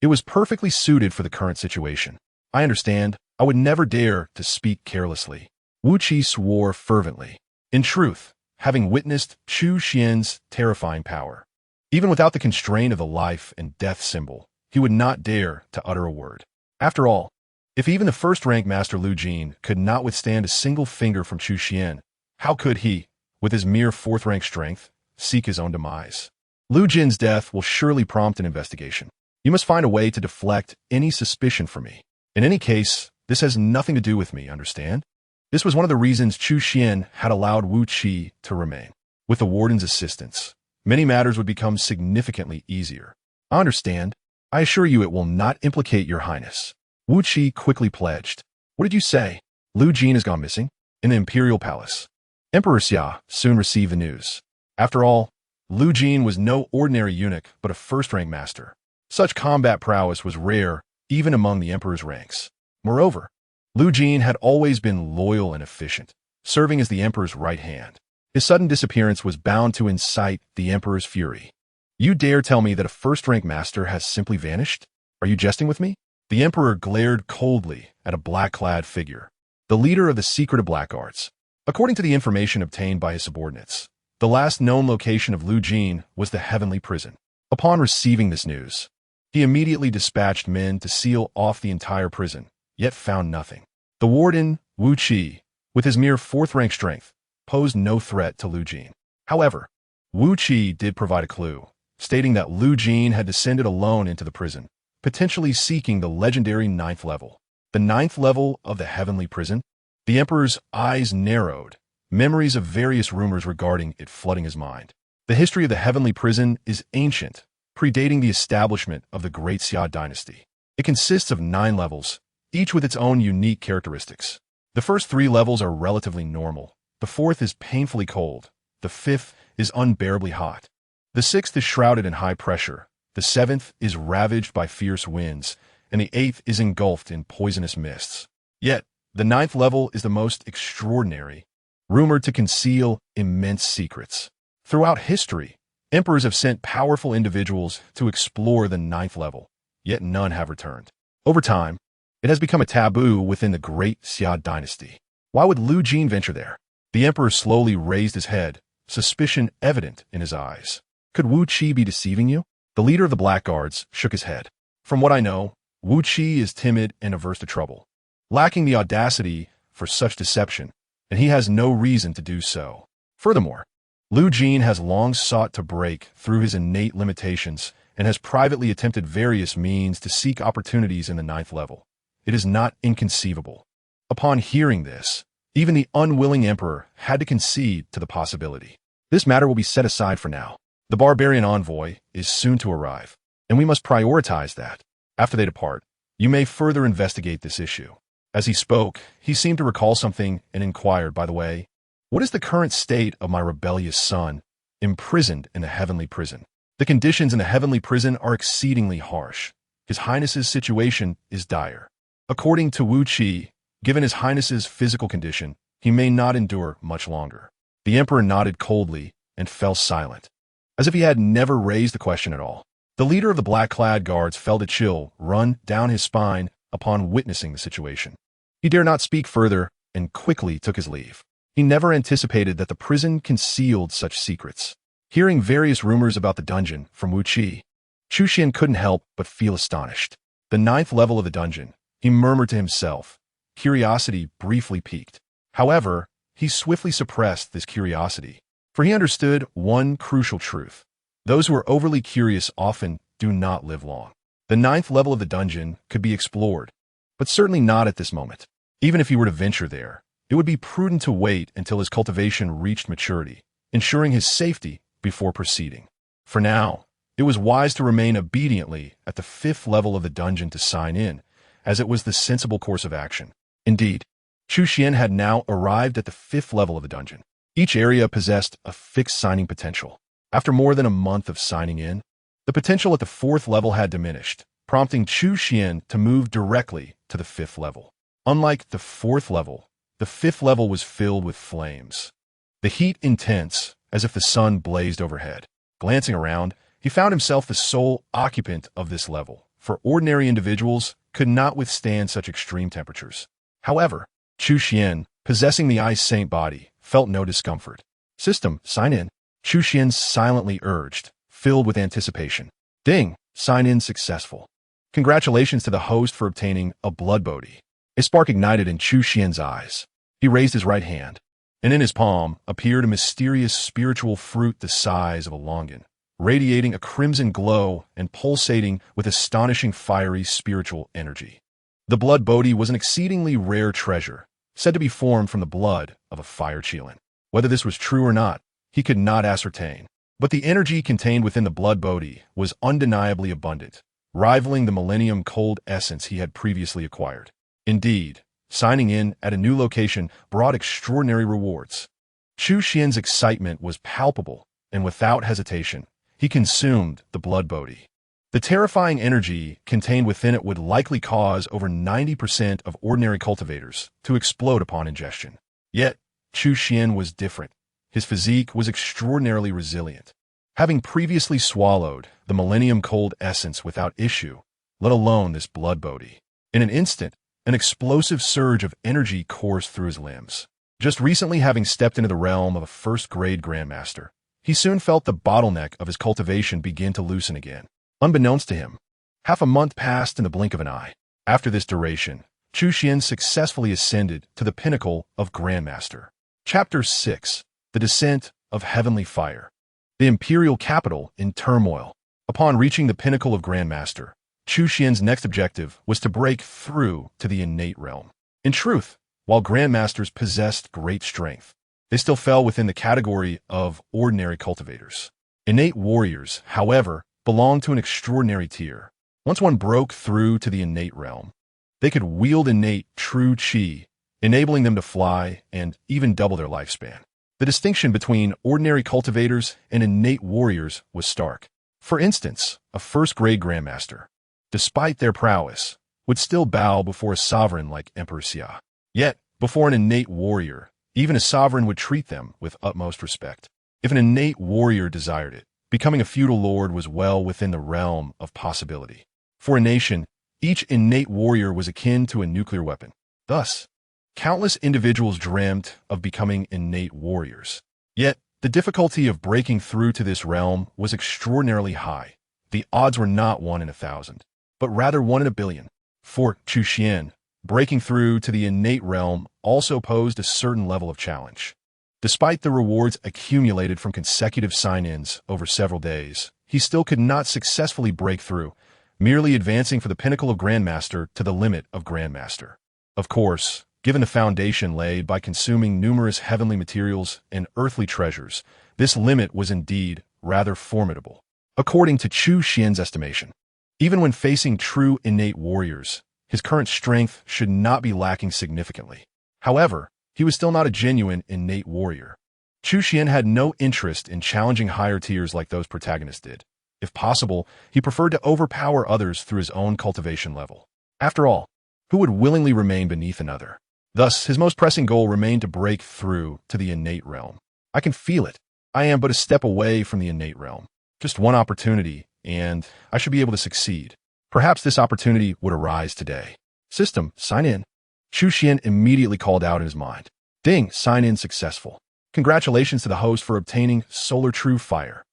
it was perfectly suited for the current situation. I understand. I would never dare to speak carelessly. Wu Qi swore fervently. In truth, having witnessed Chu Xuan's terrifying power, even without the constraint of the life and death symbol, he would not dare to utter a word. After all, if even the first-rank Master Lu Jin could not withstand a single finger from Chu Xuan, how could he, with his mere fourth-rank strength, seek his own demise? Lu Jin's death will surely prompt an investigation. You must find a way to deflect any suspicion from me. In any case, this has nothing to do with me, understand? This was one of the reasons Chu Xuan had allowed Wu Qi to remain. With the warden's assistance, many matters would become significantly easier. I understand. I assure you it will not implicate your highness. Wu Qi quickly pledged. What did you say? Lu Jin has gone missing? In the Imperial Palace. Emperor Xia soon received the news. After all, Lu Jin was no ordinary eunuch, but a first-rank master. Such combat prowess was rare even among the emperor's ranks. Moreover, Lu Jin had always been loyal and efficient, serving as the emperor's right hand. His sudden disappearance was bound to incite the emperor's fury. You dare tell me that a first-rank master has simply vanished? Are you jesting with me? The emperor glared coldly at a black-clad figure, the leader of the secret of black arts. According to the information obtained by his subordinates, the last known location of Lu Jin was the heavenly prison. Upon receiving this news, he immediately dispatched men to seal off the entire prison, yet found nothing. The warden, Wu Qi, with his mere fourth-rank strength, posed no threat to Lu Jin. However, Wu Qi did provide a clue, stating that Lu Jin had descended alone into the prison, potentially seeking the legendary 9th level. The 9th level of the heavenly prison? The emperor's eyes narrowed, memories of various rumors regarding it flooding his mind. The history of the heavenly prison is ancient, predating the establishment of the Great Xia Dynasty. It consists of 9 levels, each with its own unique characteristics. The first 3 levels are relatively normal. The 4th is painfully cold. The 5th is unbearably hot. The 6th is shrouded in high pressure. The 7th is ravaged by fierce winds, and the 8th is engulfed in poisonous mists. Yet, the 9th level is the most extraordinary, rumored to conceal immense secrets. Throughout history, emperors have sent powerful individuals to explore the 9th level, yet none have returned. Over time, it has become a taboo within the Great Xia Dynasty. Why would Lu Jin venture there? The emperor slowly raised his head, suspicion evident in his eyes. Could Wu Qi be deceiving you? The leader of the Black Guards shook his head. From what I know, Wu Qi is timid and averse to trouble, lacking the audacity for such deception, and he has no reason to do so. Furthermore, Lu Jin has long sought to break through his innate limitations and has privately attempted various means to seek opportunities in the 9th level. It is not inconceivable. Upon hearing this, even the unwilling emperor had to concede to the possibility. This matter will be set aside for now. The barbarian envoy is soon to arrive, and we must prioritize that. After they depart, you may further investigate this issue. As he spoke, he seemed to recall something and inquired, by the way, what is the current state of my rebellious son, imprisoned in the heavenly prison? The conditions in the heavenly prison are exceedingly harsh. His Highness's situation is dire. According to Wu Qi, given His Highness's physical condition, he may not endure much longer. The emperor nodded coldly and fell silent, as if he had never raised the question at all. The leader of the black-clad guards felt a chill run down his spine upon witnessing the situation. He dared not speak further and quickly took his leave. He never anticipated that the prison concealed such secrets. Hearing various rumors about the dungeon from Wu Qi, Chu Xuan couldn't help but feel astonished. The 9th level of the dungeon, he murmured to himself. Curiosity briefly piqued. However, he swiftly suppressed this curiosity, for he understood one crucial truth. Those who are overly curious often do not live long. The 9th level of the dungeon could be explored, but certainly not at this moment. Even if he were to venture there, it would be prudent to wait until his cultivation reached maturity, ensuring his safety before proceeding. For now, it was wise to remain obediently at the 5th level of the dungeon to sign in, as it was the sensible course of action. Indeed, Chu Xuan had now arrived at the 5th level of the dungeon. Each area possessed a fixed signing potential. After more than a month of signing in, the potential at the 4th level had diminished, prompting Chu Xuan to move directly to the 5th level. Unlike the 4th level, the 5th level was filled with flames. The heat intense, as if the sun blazed overhead. Glancing around, he found himself the sole occupant of this level, for ordinary individuals could not withstand such extreme temperatures. However, Chu Xuan, possessing the Ice Saint body, felt no discomfort. System, sign in. Chu Xuan silently urged, filled with anticipation. Ding, sign in successful. Congratulations to the host for obtaining a blood bodhi. A spark ignited in Chu Xuan's eyes. He raised his right hand, and in his palm appeared a mysterious spiritual fruit the size of a longan, radiating a crimson glow and pulsating with astonishing fiery spiritual energy. The blood bodhi was an exceedingly rare treasure, said to be formed from the blood of a fire Qilin. Whether this was true or not, he could not ascertain. But the energy contained within the blood bodhi was undeniably abundant, rivaling the millennium cold essence he had previously acquired. Indeed, signing in at a new location brought extraordinary rewards. Chu Xuan's excitement was palpable, and without hesitation, he consumed the blood bodhi. The terrifying energy contained within it would likely cause over 90% of ordinary cultivators to explode upon ingestion. Yet, Chu Xuan was different. His physique was extraordinarily resilient. Having previously swallowed the millennium cold essence without issue, let alone this blood bodhi. In an instant, an explosive surge of energy coursed through his limbs. Just recently having stepped into the realm of a first-grade grandmaster, he soon felt the bottleneck of his cultivation begin to loosen again. Unbeknownst to him, half a month passed in the blink of an eye. After this duration, Chu Xuan successfully ascended to the pinnacle of Grandmaster. Chapter 6. The Descent of Heavenly Fire. The Imperial Capital in turmoil. Upon reaching the pinnacle of Grandmaster, Chu Xuan's next objective was to break through to the innate realm. In truth, while Grandmasters possessed great strength, they still fell within the category of ordinary cultivators. Innate warriors, however, belonged to an extraordinary tier. Once one broke through to the innate realm, they could wield innate true qi, enabling them to fly and even double their lifespan. The distinction between ordinary cultivators and innate warriors was stark. For instance, a first-grade grandmaster, despite their prowess, would still bow before a sovereign like Emperor Xia. Yet, before an innate warrior, even a sovereign would treat them with utmost respect. If an innate warrior desired it, becoming a feudal lord was well within the realm of possibility. For a nation, each innate warrior was akin to a nuclear weapon. Thus, countless individuals dreamt of becoming innate warriors. Yet, the difficulty of breaking through to this realm was extraordinarily high. The odds were not 1 in 1,000, but rather 1 in a billion. For Chu Xuan, breaking through to the innate realm also posed a certain level of challenge. Despite the rewards accumulated from consecutive sign-ins over several days, he still could not successfully break through, merely advancing for the pinnacle of Grandmaster to the limit of Grandmaster. Of course, given the foundation laid by consuming numerous heavenly materials and earthly treasures, this limit was indeed rather formidable. According to Chu Xuan's estimation, even when facing true innate warriors, his current strength should not be lacking significantly. However, he was still not a genuine innate warrior. Chu Xuan had no interest in challenging higher tiers like those protagonists did. If possible, he preferred to overpower others through his own cultivation level. After all, who would willingly remain beneath another? Thus, his most pressing goal remained to break through to the innate realm. I can feel it. I am but a step away from the innate realm. Just one opportunity, and I should be able to succeed. Perhaps this opportunity would arise today. System, sign in. Chu Xuan immediately called out in his mind. Ding, sign in successful. Congratulations to the host for obtaining Solar True Fire.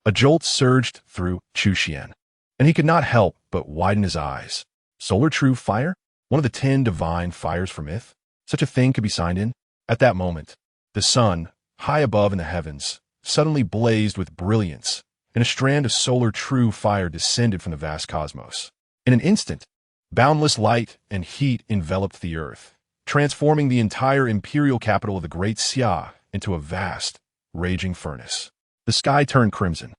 A jolt surged through Chu Xuan, and he could not help but widen his eyes. Solar True Fire? One of the 10 divine fires for myth? Such a thing could be signed in? At that moment, the sun, high above in the heavens, suddenly blazed with brilliance, and a strand of solar true fire descended from the vast cosmos. In an instant, boundless light and heat enveloped the earth, transforming the entire imperial capital of the Great Xia into a vast, raging furnace. The sky turned crimson,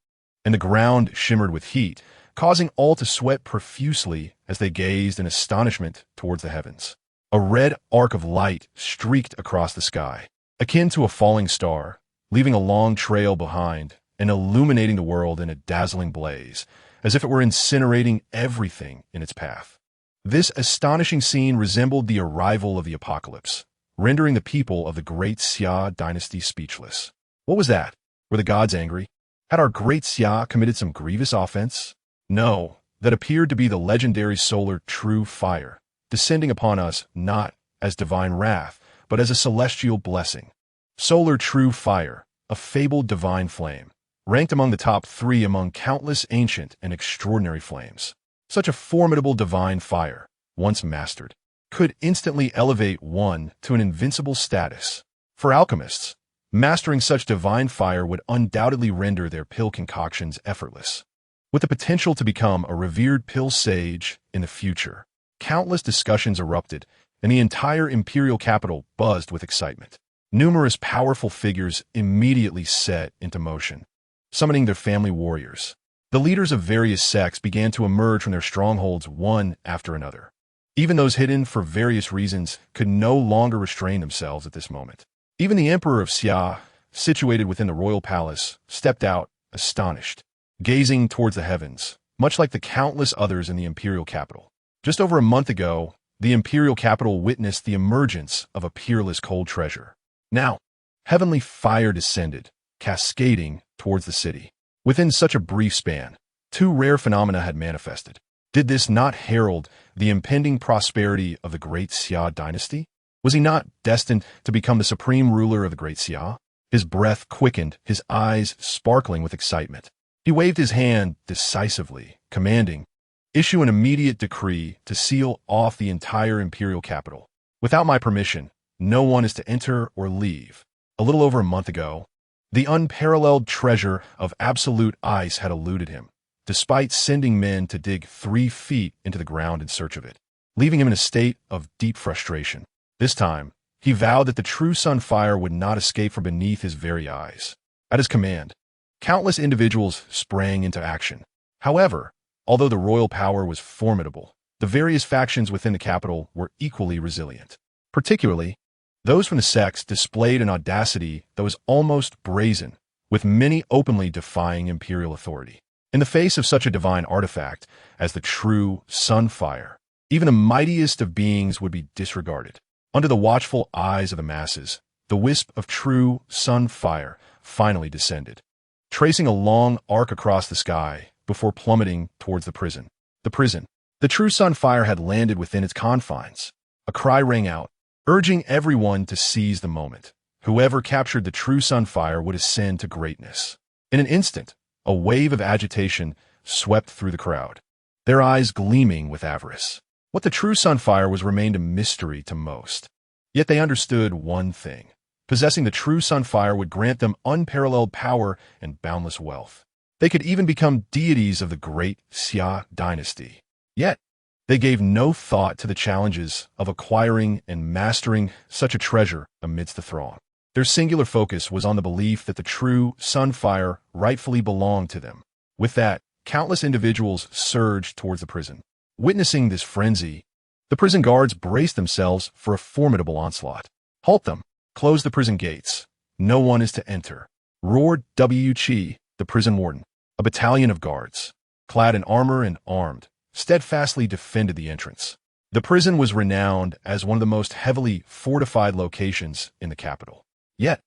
and the ground shimmered with heat, causing all to sweat profusely as they gazed in astonishment towards the heavens. A red arc of light streaked across the sky, akin to a falling star, leaving a long trail behind and illuminating the world in a dazzling blaze, as if it were incinerating everything in its path. This astonishing scene resembled the arrival of the apocalypse, rendering the people of the Great Xia Dynasty speechless. What was that? Were the gods angry? Had our Great Xia committed some grievous offense? No, that appeared to be the legendary solar true fire, descending upon us not as divine wrath, but as a celestial blessing. Solar true fire, a fabled divine flame, ranked among the top 3 among countless ancient and extraordinary flames. Such a formidable divine fire, once mastered, could instantly elevate one to an invincible status. For alchemists, mastering such divine fire would undoubtedly render their pill concoctions effortless. With the potential to become a revered pill sage in the future, countless discussions erupted, and the entire imperial capital buzzed with excitement. Numerous powerful figures immediately set into motion, summoning their family warriors. The leaders of various sects began to emerge from their strongholds one after another. Even those hidden for various reasons could no longer restrain themselves at this moment. Even the Emperor of Xia, situated within the royal palace, stepped out, astonished, gazing towards the heavens, much like the countless others in the imperial capital. Just over a month ago, the imperial capital witnessed the emergence of a peerless cold treasure. Now, heavenly fire descended, cascading towards the city. Within such a brief span, 2 rare phenomena had manifested. Did this not herald the impending prosperity of the Great Xia Dynasty? Was he not destined to become the supreme ruler of the Great Xia? His breath quickened, his eyes sparkling with excitement. He waved his hand decisively, commanding, "Issue an immediate decree to seal off the entire imperial capital. Without my permission, no one is to enter or leave." A little over a month ago, the unparalleled treasure of absolute ice had eluded him, despite sending men to dig 3 feet into the ground in search of it, leaving him in a state of deep frustration. This time, he vowed that the true sun fire would not escape from beneath his very eyes. At his command, countless individuals sprang into action. However, although the royal power was formidable, the various factions within the capital were equally resilient. Particularly, those from the sects displayed an audacity that was almost brazen, with many openly defying imperial authority. In the face of such a divine artifact as the true sun fire, even the mightiest of beings would be disregarded. Under the watchful eyes of the masses, the wisp of true sun fire finally descended, tracing a long arc across the sky before plummeting towards the prison. The true sun fire had landed within its confines. A cry rang out, urging everyone to seize the moment. Whoever captured the true sun fire would ascend to greatness. In an instant, a wave of agitation swept through the crowd, their eyes gleaming with avarice. What the true sun fire was remained a mystery to most. Yet they understood one thing. Possessing the true sun fire would grant them unparalleled power and boundless wealth. They could even become deities of the Great Xia Dynasty. Yet, they gave no thought to the challenges of acquiring and mastering such a treasure amidst the throng. Their singular focus was on the belief that the true sun fire rightfully belonged to them. With that, countless individuals surged towards the prison. Witnessing this frenzy, the prison guards braced themselves for a formidable onslaught. "Halt them! Close the prison gates. No one is to enter," roared Wu Qi, the prison warden. A battalion of guards, clad in armor and armed, steadfastly defended the entrance. The prison was renowned as one of the most heavily fortified locations in the capital. Yet,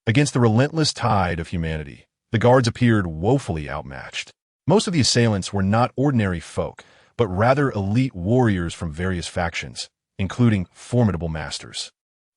against the relentless tide of humanity, the guards appeared woefully outmatched. Most of the assailants were not ordinary folk, but rather elite warriors from various factions, including formidable masters.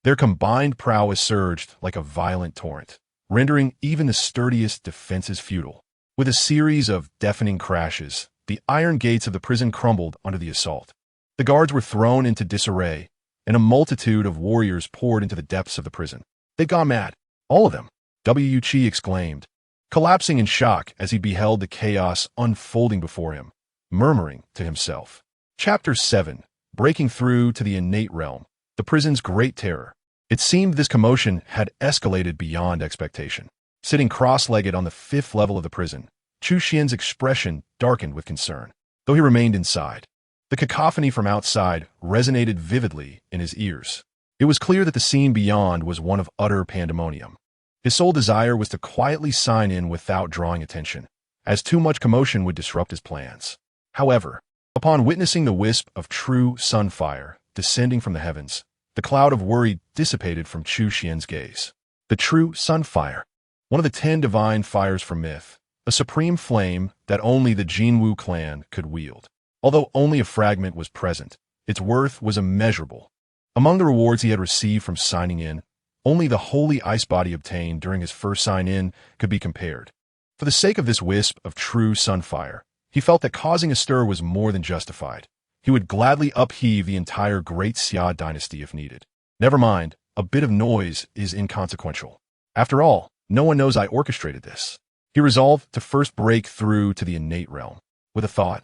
Their combined prowess surged like a violent torrent, rendering even the sturdiest defenses futile. With a series of deafening crashes, the iron gates of the prison crumbled under the assault. The guards were thrown into disarray, and a multitude of warriors poured into the depths of the prison. "They've gone mad. All of them," Wu Qi exclaimed. collapsing in shock as he beheld the chaos unfolding before him, murmuring to himself. Chapter 7. Breaking through to the innate realm, the prison's great terror. It seemed this commotion had escalated beyond expectation. Sitting cross-legged on the 5th level of the prison, Chu Xuan's expression darkened with concern, though he remained inside. The cacophony from outside resonated vividly in his ears. It was clear that the scene beyond was one of utter pandemonium. His sole desire was to quietly sign in without drawing attention, as too much commotion would disrupt his plans. However, upon witnessing the wisp of true sunfire descending from the heavens, the cloud of worry dissipated from Chu Xuan's gaze. The true sunfire, one of the 10 divine fires from myth, a supreme flame that only the Jinwu clan could wield. Although only a fragment was present, its worth was immeasurable. Among the rewards he had received from signing in, only the holy ice body obtained during his first sign-in could be compared. For the sake of this wisp of true sunfire, he felt that causing a stir was more than justified. He would gladly upheave the entire Great Xia Dynasty if needed. Never mind, a bit of noise is inconsequential. After all, no one knows I orchestrated this. He resolved to first break through to the innate realm. With a thought,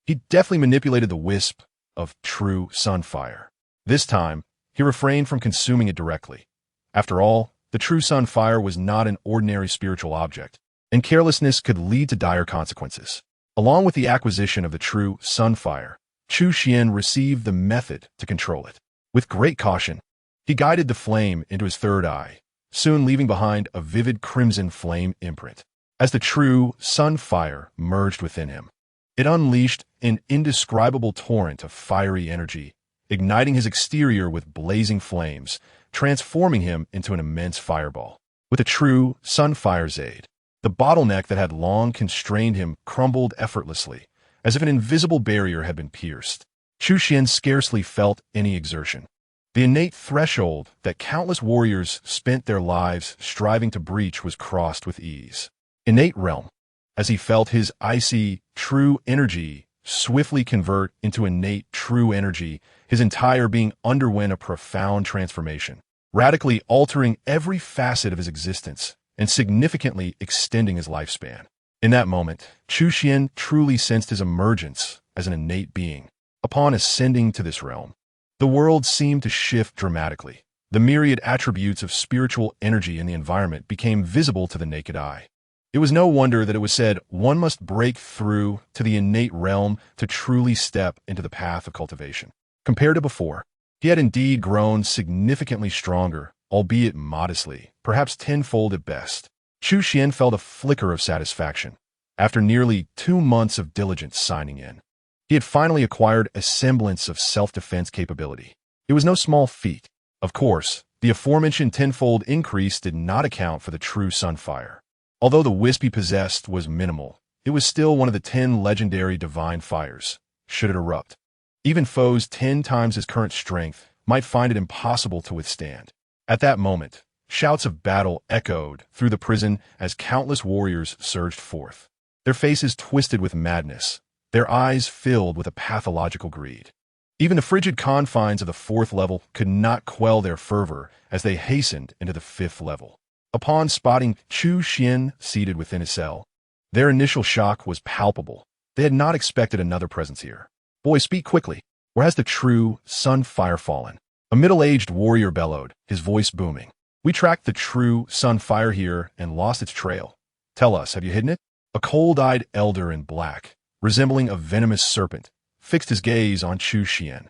he deftly manipulated the wisp of true sunfire. This time, he refrained from consuming it directly. After all, the true sunfire was not an ordinary spiritual object, and carelessness could lead to dire consequences. Along with the acquisition of the true sunfire, Chu Xuan received the method to control it. With great caution, he guided the flame into his third eye, soon leaving behind a vivid crimson flame imprint. As the true sunfire merged within him, it unleashed an indescribable torrent of fiery energy, igniting his exterior with blazing flames, transforming him into an immense fireball. With a true sunfire's aid, the bottleneck that had long constrained him crumbled effortlessly, as if an invisible barrier had been pierced. Chu Xuan scarcely felt any exertion. The innate threshold that countless warriors spent their lives striving to breach was crossed with ease. Innate realm, as he felt his icy, true energy swiftly convert into innate true energy, his entire being underwent a profound transformation, radically altering every facet of his existence and significantly extending his lifespan. In that moment, Chu Xuan truly sensed his emergence as an innate being. Upon ascending to this realm, the world seemed to shift dramatically. The myriad attributes of spiritual energy in the environment became visible to the naked eye. It was no wonder that it was said one must break through to the innate realm to truly step into the path of cultivation. Compared to before, he had indeed grown significantly stronger, albeit modestly, perhaps tenfold at best. Chu Xuan felt a flicker of satisfaction. After nearly 2 months of diligent signing in, he had finally acquired a semblance of self-defense capability. It was no small feat. Of course, the aforementioned tenfold increase did not account for the true sunfire. Although the wisp he possessed was minimal, it was still one of the 10 legendary divine fires, should it erupt. Even foes 10 times his current strength might find it impossible to withstand. At that moment, shouts of battle echoed through the prison as countless warriors surged forth. Their faces twisted with madness, their eyes filled with a pathological greed. Even the frigid confines of the 4th level could not quell their fervor as they hastened into the 5th level. Upon spotting Chu Xuan seated within his cell, their initial shock was palpable. They had not expected another presence here. "Boy, speak quickly. Where has the true sunfire fallen?" A middle-aged warrior bellowed, his voice booming. "We tracked the true sunfire here and lost its trail. Tell us, have you hidden it?" A cold-eyed elder in black, resembling a venomous serpent, fixed his gaze on Chu Xuan.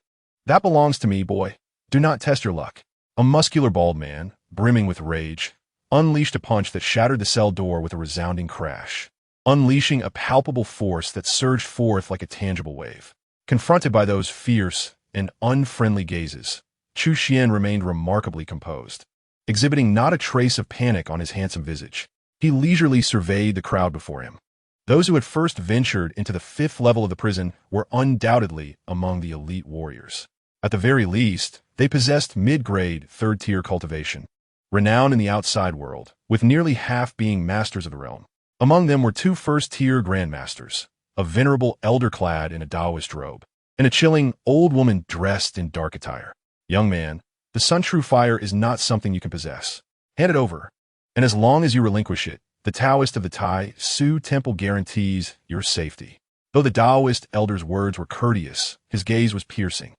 "That belongs to me, boy. Do not test your luck." A muscular bald man, brimming with rage, unleashed a punch that shattered the cell door with a resounding crash, unleashing a palpable force that surged forth like a tangible wave. Confronted by those fierce and unfriendly gazes, Chu Xuan remained remarkably composed. Exhibiting not a trace of panic on his handsome visage, he leisurely surveyed the crowd before him. Those who had first ventured into the 5th level of the prison were undoubtedly among the elite warriors. At the very least, they possessed mid-grade, 3rd-tier cultivation, renowned in the outside world, with nearly half being masters of the realm. Among them were 2 first-tier grandmasters, a venerable elder clad in a Taoist robe, and a chilling old woman dressed in dark attire. "Young man, the sun true fire is not something you can possess. Hand it over, and as long as you relinquish it, The Taoist of the Tai Su Temple guarantees your safety. Though the Taoist elder's words were courteous, his gaze was piercing.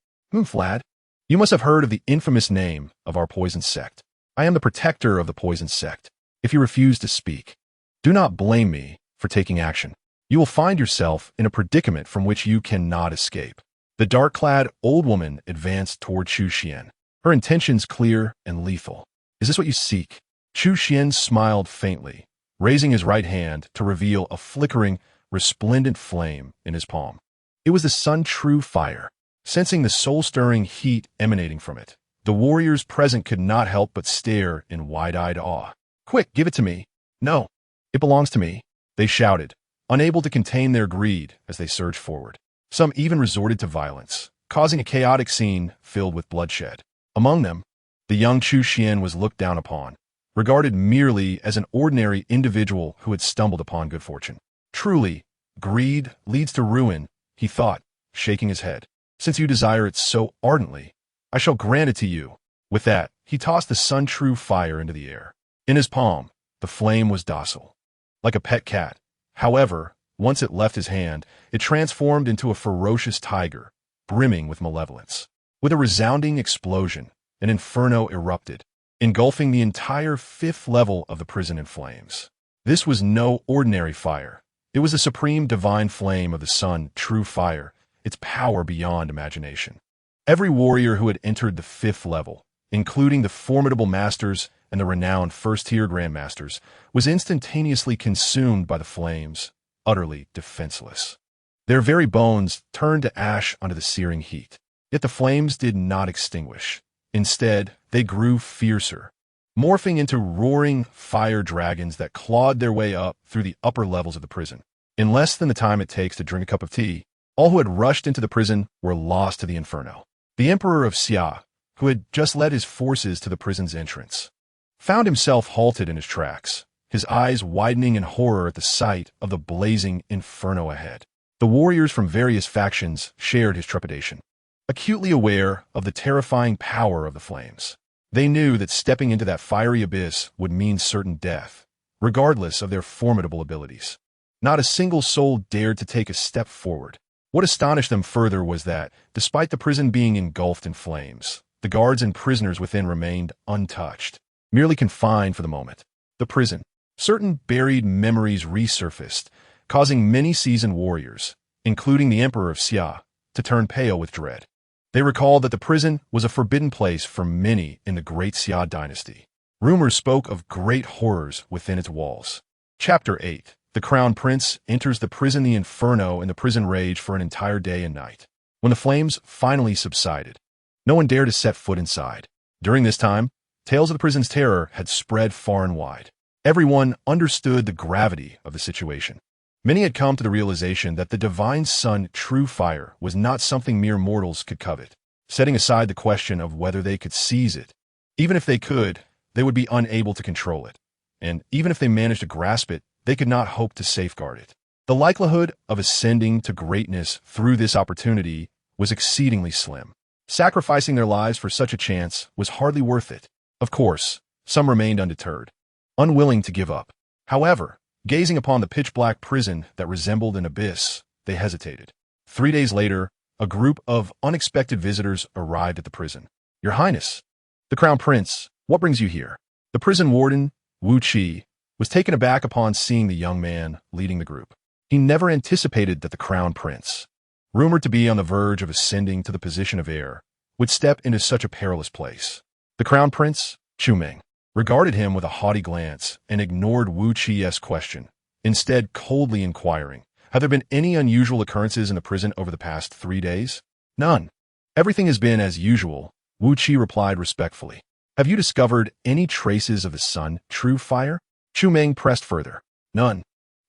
Lad, you must have heard of the infamous name of our poison sect. I am the protector of the poison sect. If you refuse to speak, do not blame me for taking action. You will find yourself in a predicament from which you cannot escape. The dark-clad old woman advanced toward Chu Xuan, her intentions clear and lethal. Is this what you seek? Chu Xuan smiled faintly, raising his right hand to reveal a flickering, resplendent flame in his palm. It was the Sun True Fire. Sensing the soul-stirring heat emanating from it, the warriors present could not help but stare in wide-eyed awe. Quick, give it to me. No, it belongs to me, they shouted, unable to contain their greed as they surged forward. Some even resorted to violence, causing a chaotic scene filled with bloodshed. Among them, the young Chu Xuan was looked down upon, regarded merely as an ordinary individual who had stumbled upon good fortune. Truly, greed leads to ruin, he thought, shaking his head. Since you desire it so ardently, I shall grant it to you. With that, he tossed the Sun True Fire into the air. In his palm, the flame was docile, like a pet cat. However, once it left his hand, it transformed into a ferocious tiger, brimming with malevolence. With a resounding explosion, an inferno erupted, engulfing the entire 5th level of the prison in flames. This was no ordinary fire. It was the supreme divine flame of the Sun True Fire, its power beyond imagination. Every warrior who had entered the 5th level, including the formidable masters and the renowned first-tier grandmasters, was instantaneously consumed by the flames, utterly defenseless. Their very bones turned to ash under the searing heat. Yet the flames did not extinguish. Instead, they grew fiercer, morphing into roaring fire dragons that clawed their way up through the upper levels of the prison. In less than the time it takes to drink a cup of tea, all who had rushed into the prison were lost to the inferno. The Emperor of Xia, who had just led his forces to the prison's entrance, found himself halted in his tracks, his eyes widening in horror at the sight of the blazing inferno ahead. The warriors from various factions shared his trepidation, acutely aware of the terrifying power of the flames. They knew that stepping into that fiery abyss would mean certain death, regardless of their formidable abilities. Not a single soul dared to take a step forward. What astonished them further was that, despite the prison being engulfed in flames, the guards and prisoners within remained untouched, merely confined for the moment. The prison. Certain buried memories resurfaced, causing many seasoned warriors, including the Emperor of Xia, to turn pale with dread. They recalled that the prison was a forbidden place for many in the Great Xia Dynasty. Rumors spoke of great horrors within its walls. Chapter 8. The Crown Prince enters the prison, the inferno, and the prison rage for an entire day and night. When the flames finally subsided, no one dared to set foot inside. During this time, tales of the prison's terror had spread far and wide. Everyone understood the gravity of the situation. Many had come to the realization that the divine Sun True Fire was not something mere mortals could covet, setting aside the question of whether they could seize it. Even if they could, they would be unable to control it. And even if they managed to grasp it, they could not hope to safeguard it. The likelihood of ascending to greatness through this opportunity was exceedingly slim. Sacrificing their lives for such a chance was hardly worth it. Of course, some remained undeterred, unwilling to give up. However, gazing upon the pitch-black prison that resembled an abyss, they hesitated. 3 days later, a group of unexpected visitors arrived at the prison. Your Highness, the Crown Prince, what brings you here? The prison warden, Wu Qi, was taken aback upon seeing the young man leading the group. He never anticipated that the Crown Prince, rumored to be on the verge of ascending to the position of heir, would step into such a perilous place. The Crown Prince, Chu Meng, regarded him with a haughty glance and ignored Wu Qi's question, instead coldly inquiring, have there been any unusual occurrences in the prison over the past 3 days? None. Everything has been as usual, Wu Qi replied respectfully. Have you discovered any traces of the Sun True Fire? Chu Meng pressed further. None.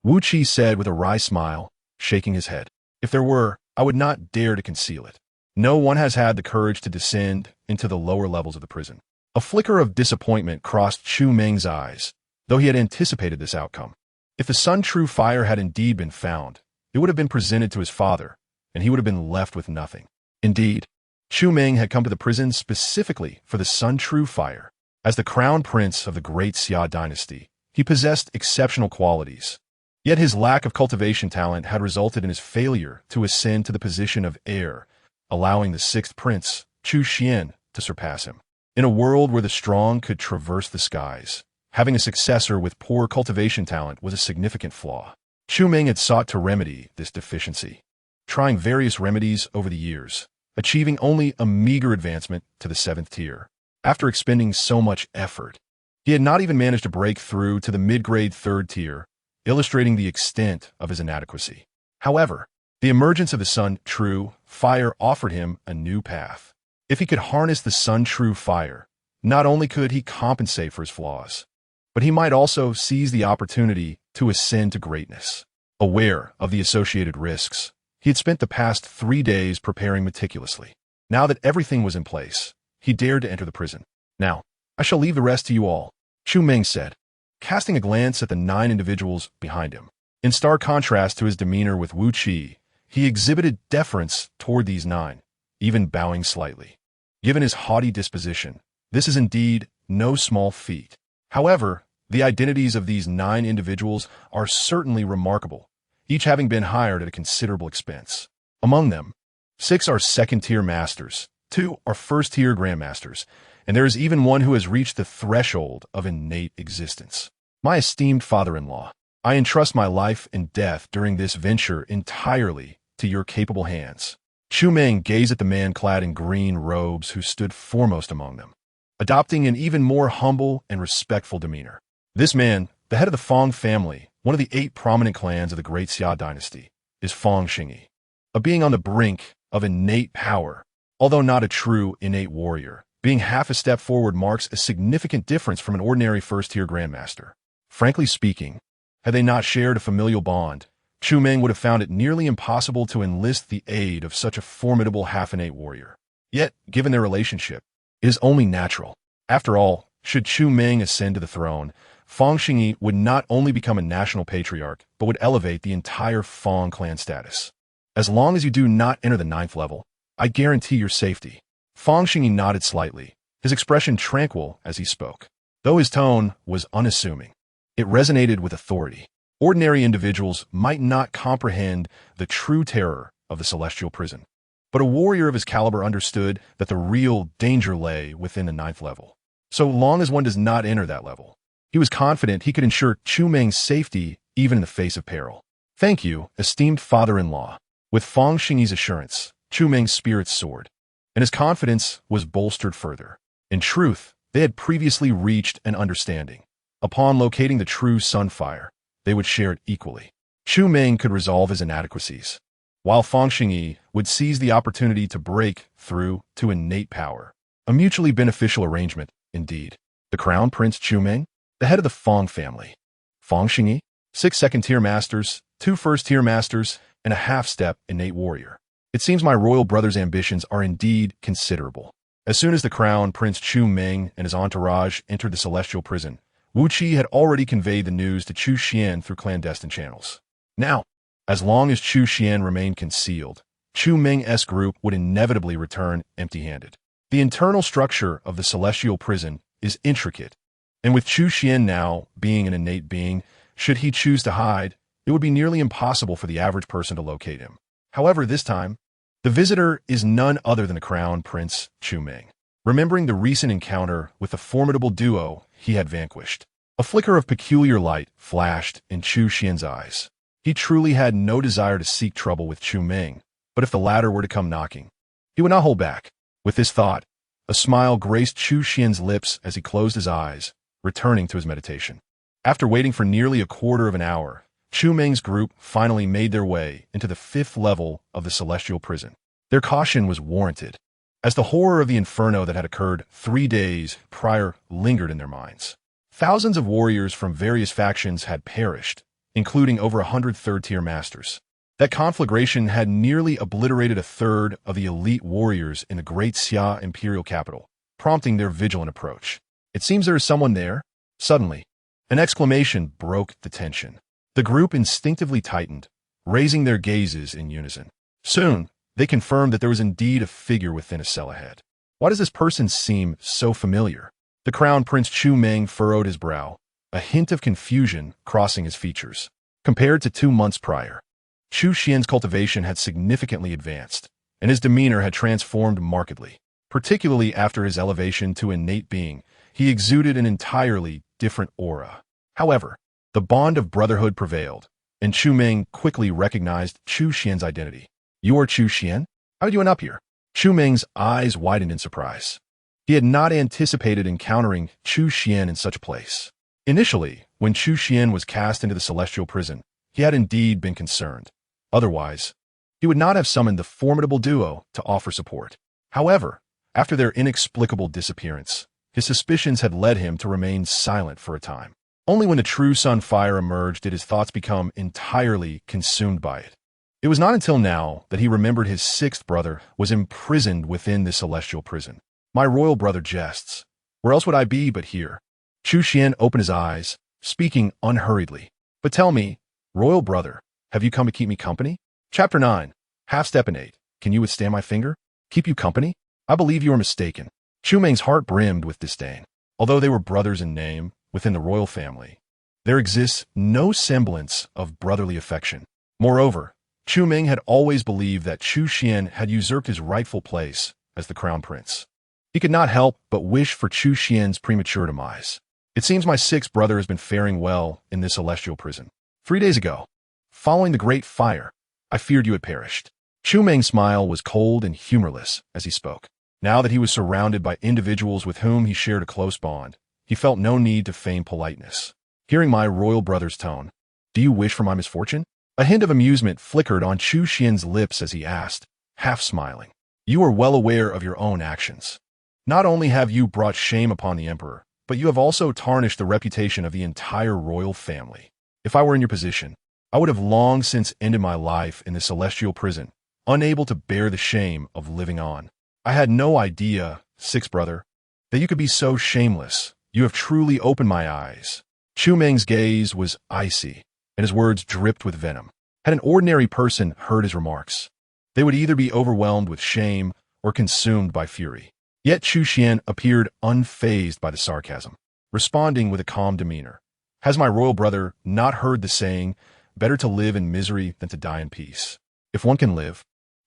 Wu Qi said with a wry smile, shaking his head. If there were, I would not dare to conceal it. No one has had the courage to descend into the lower levels of the prison. A flicker of disappointment crossed Chu Meng's eyes, though he had anticipated this outcome. If the Sun True Fire had indeed been found, it would have been presented to his father, and he would have been left with nothing. Indeed, Chu Meng had come to the prison specifically for the Sun True Fire. As the Crown Prince of the Great Xia Dynasty, He possessed exceptional qualities. Yet his lack of cultivation talent had resulted in his failure to ascend to the position of heir, allowing the sixth prince, Chu Xuan, to surpass him. In a world where the strong could traverse the skies, having a successor with poor cultivation talent was a significant flaw. Chu Meng had sought to remedy this deficiency, trying various remedies over the years, achieving only a meager advancement to the 7th tier. After expending so much effort, he had not even managed to break through to the mid-grade 3rd tier, illustrating the extent of his inadequacy. However, the emergence of the Sun True Fire offered him a new path. If he could harness the Sun True Fire, not only could he compensate for his flaws, but he might also seize the opportunity to ascend to greatness. Aware of the associated risks, he had spent the past 3 days preparing meticulously. Now that everything was in place, he dared to enter the prison. "Now, I shall leave the rest to you all," Chu Meng said, casting a glance at the 9 individuals behind him. In stark contrast to his demeanor with Wu Qi, he exhibited deference toward these 9, even bowing slightly. Given his haughty disposition, this is indeed no small feat. However, the identities of these 9 individuals are certainly remarkable, each having been hired at a considerable expense. Among them, 6 are 2nd-tier masters, 2 are 1st-tier grandmasters, and there is even one who has reached the threshold of innate existence. "My esteemed father-in-law, I entrust my life and death during this venture entirely to your capable hands." Chu Meng gazed at the man clad in green robes who stood foremost among them, adopting an even more humble and respectful demeanor. This man, the head of the Fong family, one of the 8 prominent clans of the Great Xia Dynasty, is Fong Xingyi, a being on the brink of innate power. Although not a true innate warrior, being half a step forward marks a significant difference from an ordinary 1st-tier grandmaster. Frankly speaking, had they not shared a familial bond, Chu Meng would have found it nearly impossible to enlist the aid of such a formidable half-innate warrior. Yet, given their relationship, it is only natural. After all, should Chu Meng ascend to the throne, Fong Xingyi would not only become a national patriarch, but would elevate the entire Fong clan status. "As long as you do not enter the 9th level, I guarantee your safety." Fong Xingyi nodded slightly, his expression tranquil as he spoke. Though his tone was unassuming, it resonated with authority. Ordinary individuals might not comprehend the true terror of the celestial prison, but a warrior of his caliber understood that the real danger lay within the 9th level. So long as one does not enter that level, he was confident he could ensure Chu Meng's safety even in the face of peril. "Thank you, esteemed father-in-law." With Fong Xingyi's assurance, Chu Meng's spirits soared, and his confidence was bolstered further. In truth, they had previously reached an understanding. Upon locating the true Sunfire, they would share it equally. Chu Meng could resolve his inadequacies, while Fong Xingyi would seize the opportunity to break through to innate power. A mutually beneficial arrangement, indeed. The Crown Prince Chu Meng, the head of the Fong family. Fong Xingyi, 6 2nd-tier masters, 2 1st-tier masters, and a half-step innate warrior. It seems my royal brother's ambitions are indeed considerable. As soon as the Crown Prince Chu Meng and his entourage entered the celestial prison, Wu Qi had already conveyed the news to Chu Xuan through clandestine channels. Now, as long as Chu Xuan remained concealed, Chu Meng's group would inevitably return empty-handed. The internal structure of the celestial prison is intricate, and with Chu Xuan now being an innate being, should he choose to hide, it would be nearly impossible for the average person to locate him. However, this time, the visitor is none other than the Crown Prince Chu Meng. Remembering the recent encounter with the formidable duo he had vanquished, a flicker of peculiar light flashed in Chu Xuan's eyes. He truly had no desire to seek trouble with Chu Meng, but if the latter were to come knocking, he would not hold back. With this thought, a smile graced Chu Xuan's lips as he closed his eyes, returning to his meditation. After waiting for nearly a quarter of an hour, Chu Meng's group finally made their way into the 5th level of the celestial prison. Their caution was warranted, as the horror of the inferno that had occurred 3 days prior lingered in their minds. Thousands of warriors from various factions had perished, including over 100 3rd-tier masters. That conflagration had nearly obliterated a third of the elite warriors in the Great Xia imperial capital, prompting their vigilant approach. "It seems there is someone there." Suddenly, an exclamation broke the tension. The group instinctively tightened, raising their gazes in unison. Soon, they confirmed that there was indeed a figure within a cell ahead. "Why does this person seem so familiar?" The Crown Prince Chu Meng furrowed his brow, a hint of confusion crossing his features. Compared to 2 months prior, Chu Xuan's cultivation had significantly advanced, and his demeanor had transformed markedly. Particularly after his elevation to innate being, he exuded an entirely different aura. However, the bond of brotherhood prevailed, and Chu Meng quickly recognized Chu Xuan's identity. "You are Chu Xuan? How did you end up here?" Chu Meng's eyes widened in surprise. He had not anticipated encountering Chu Xuan in such a place. Initially, when Chu Xuan was cast into the celestial prison, he had indeed been concerned. Otherwise, he would not have summoned the formidable duo to offer support. However, after their inexplicable disappearance, his suspicions had led him to remain silent for a time. Only when the true sunfire emerged did his thoughts become entirely consumed by it. It was not until now that he remembered his 6th brother was imprisoned within the celestial prison. "My royal brother jests. Where else would I be but here?" Chu Xuan opened his eyes, speaking unhurriedly. "But tell me, royal brother, have you come to keep me company?" Chapter 9. Half-step and 8. Can you withstand my finger? Keep you company? I believe you are mistaken. Chu Meng's heart brimmed with disdain. Although they were brothers in name, within the royal family, there exists no semblance of brotherly affection. Moreover, Chu Meng had always believed that Chu Xuan had usurped his rightful place as the crown prince. He could not help but wish for Chu Xuan's premature demise. "It seems my 6th brother has been faring well in this celestial prison. 3 days ago, following the great fire, I feared you had perished." Chu Meng's smile was cold and humorless as he spoke. Now that he was surrounded by individuals with whom he shared a close bond, he felt no need to feign politeness. Hearing my royal brother's tone, "Do you wish for my misfortune?" A hint of amusement flickered on Chu Xuan's lips as he asked, half smiling. "You are well aware of your own actions. Not only have you brought shame upon the emperor, but you have also tarnished the reputation of the entire royal family. If I were in your position, I would have long since ended my life in the celestial prison, unable to bear the shame of living on. I had no idea, 6th brother, that you could be so shameless. You have truly opened my eyes." Chu Meng's gaze was icy, and his words dripped with venom. Had an ordinary person heard his remarks, they would either be overwhelmed with shame or consumed by fury. Yet Chu Xuan appeared unfazed by the sarcasm, responding with a calm demeanor. "Has my royal brother not heard the saying, 'Better to live in misery than to die in peace'? If one can live,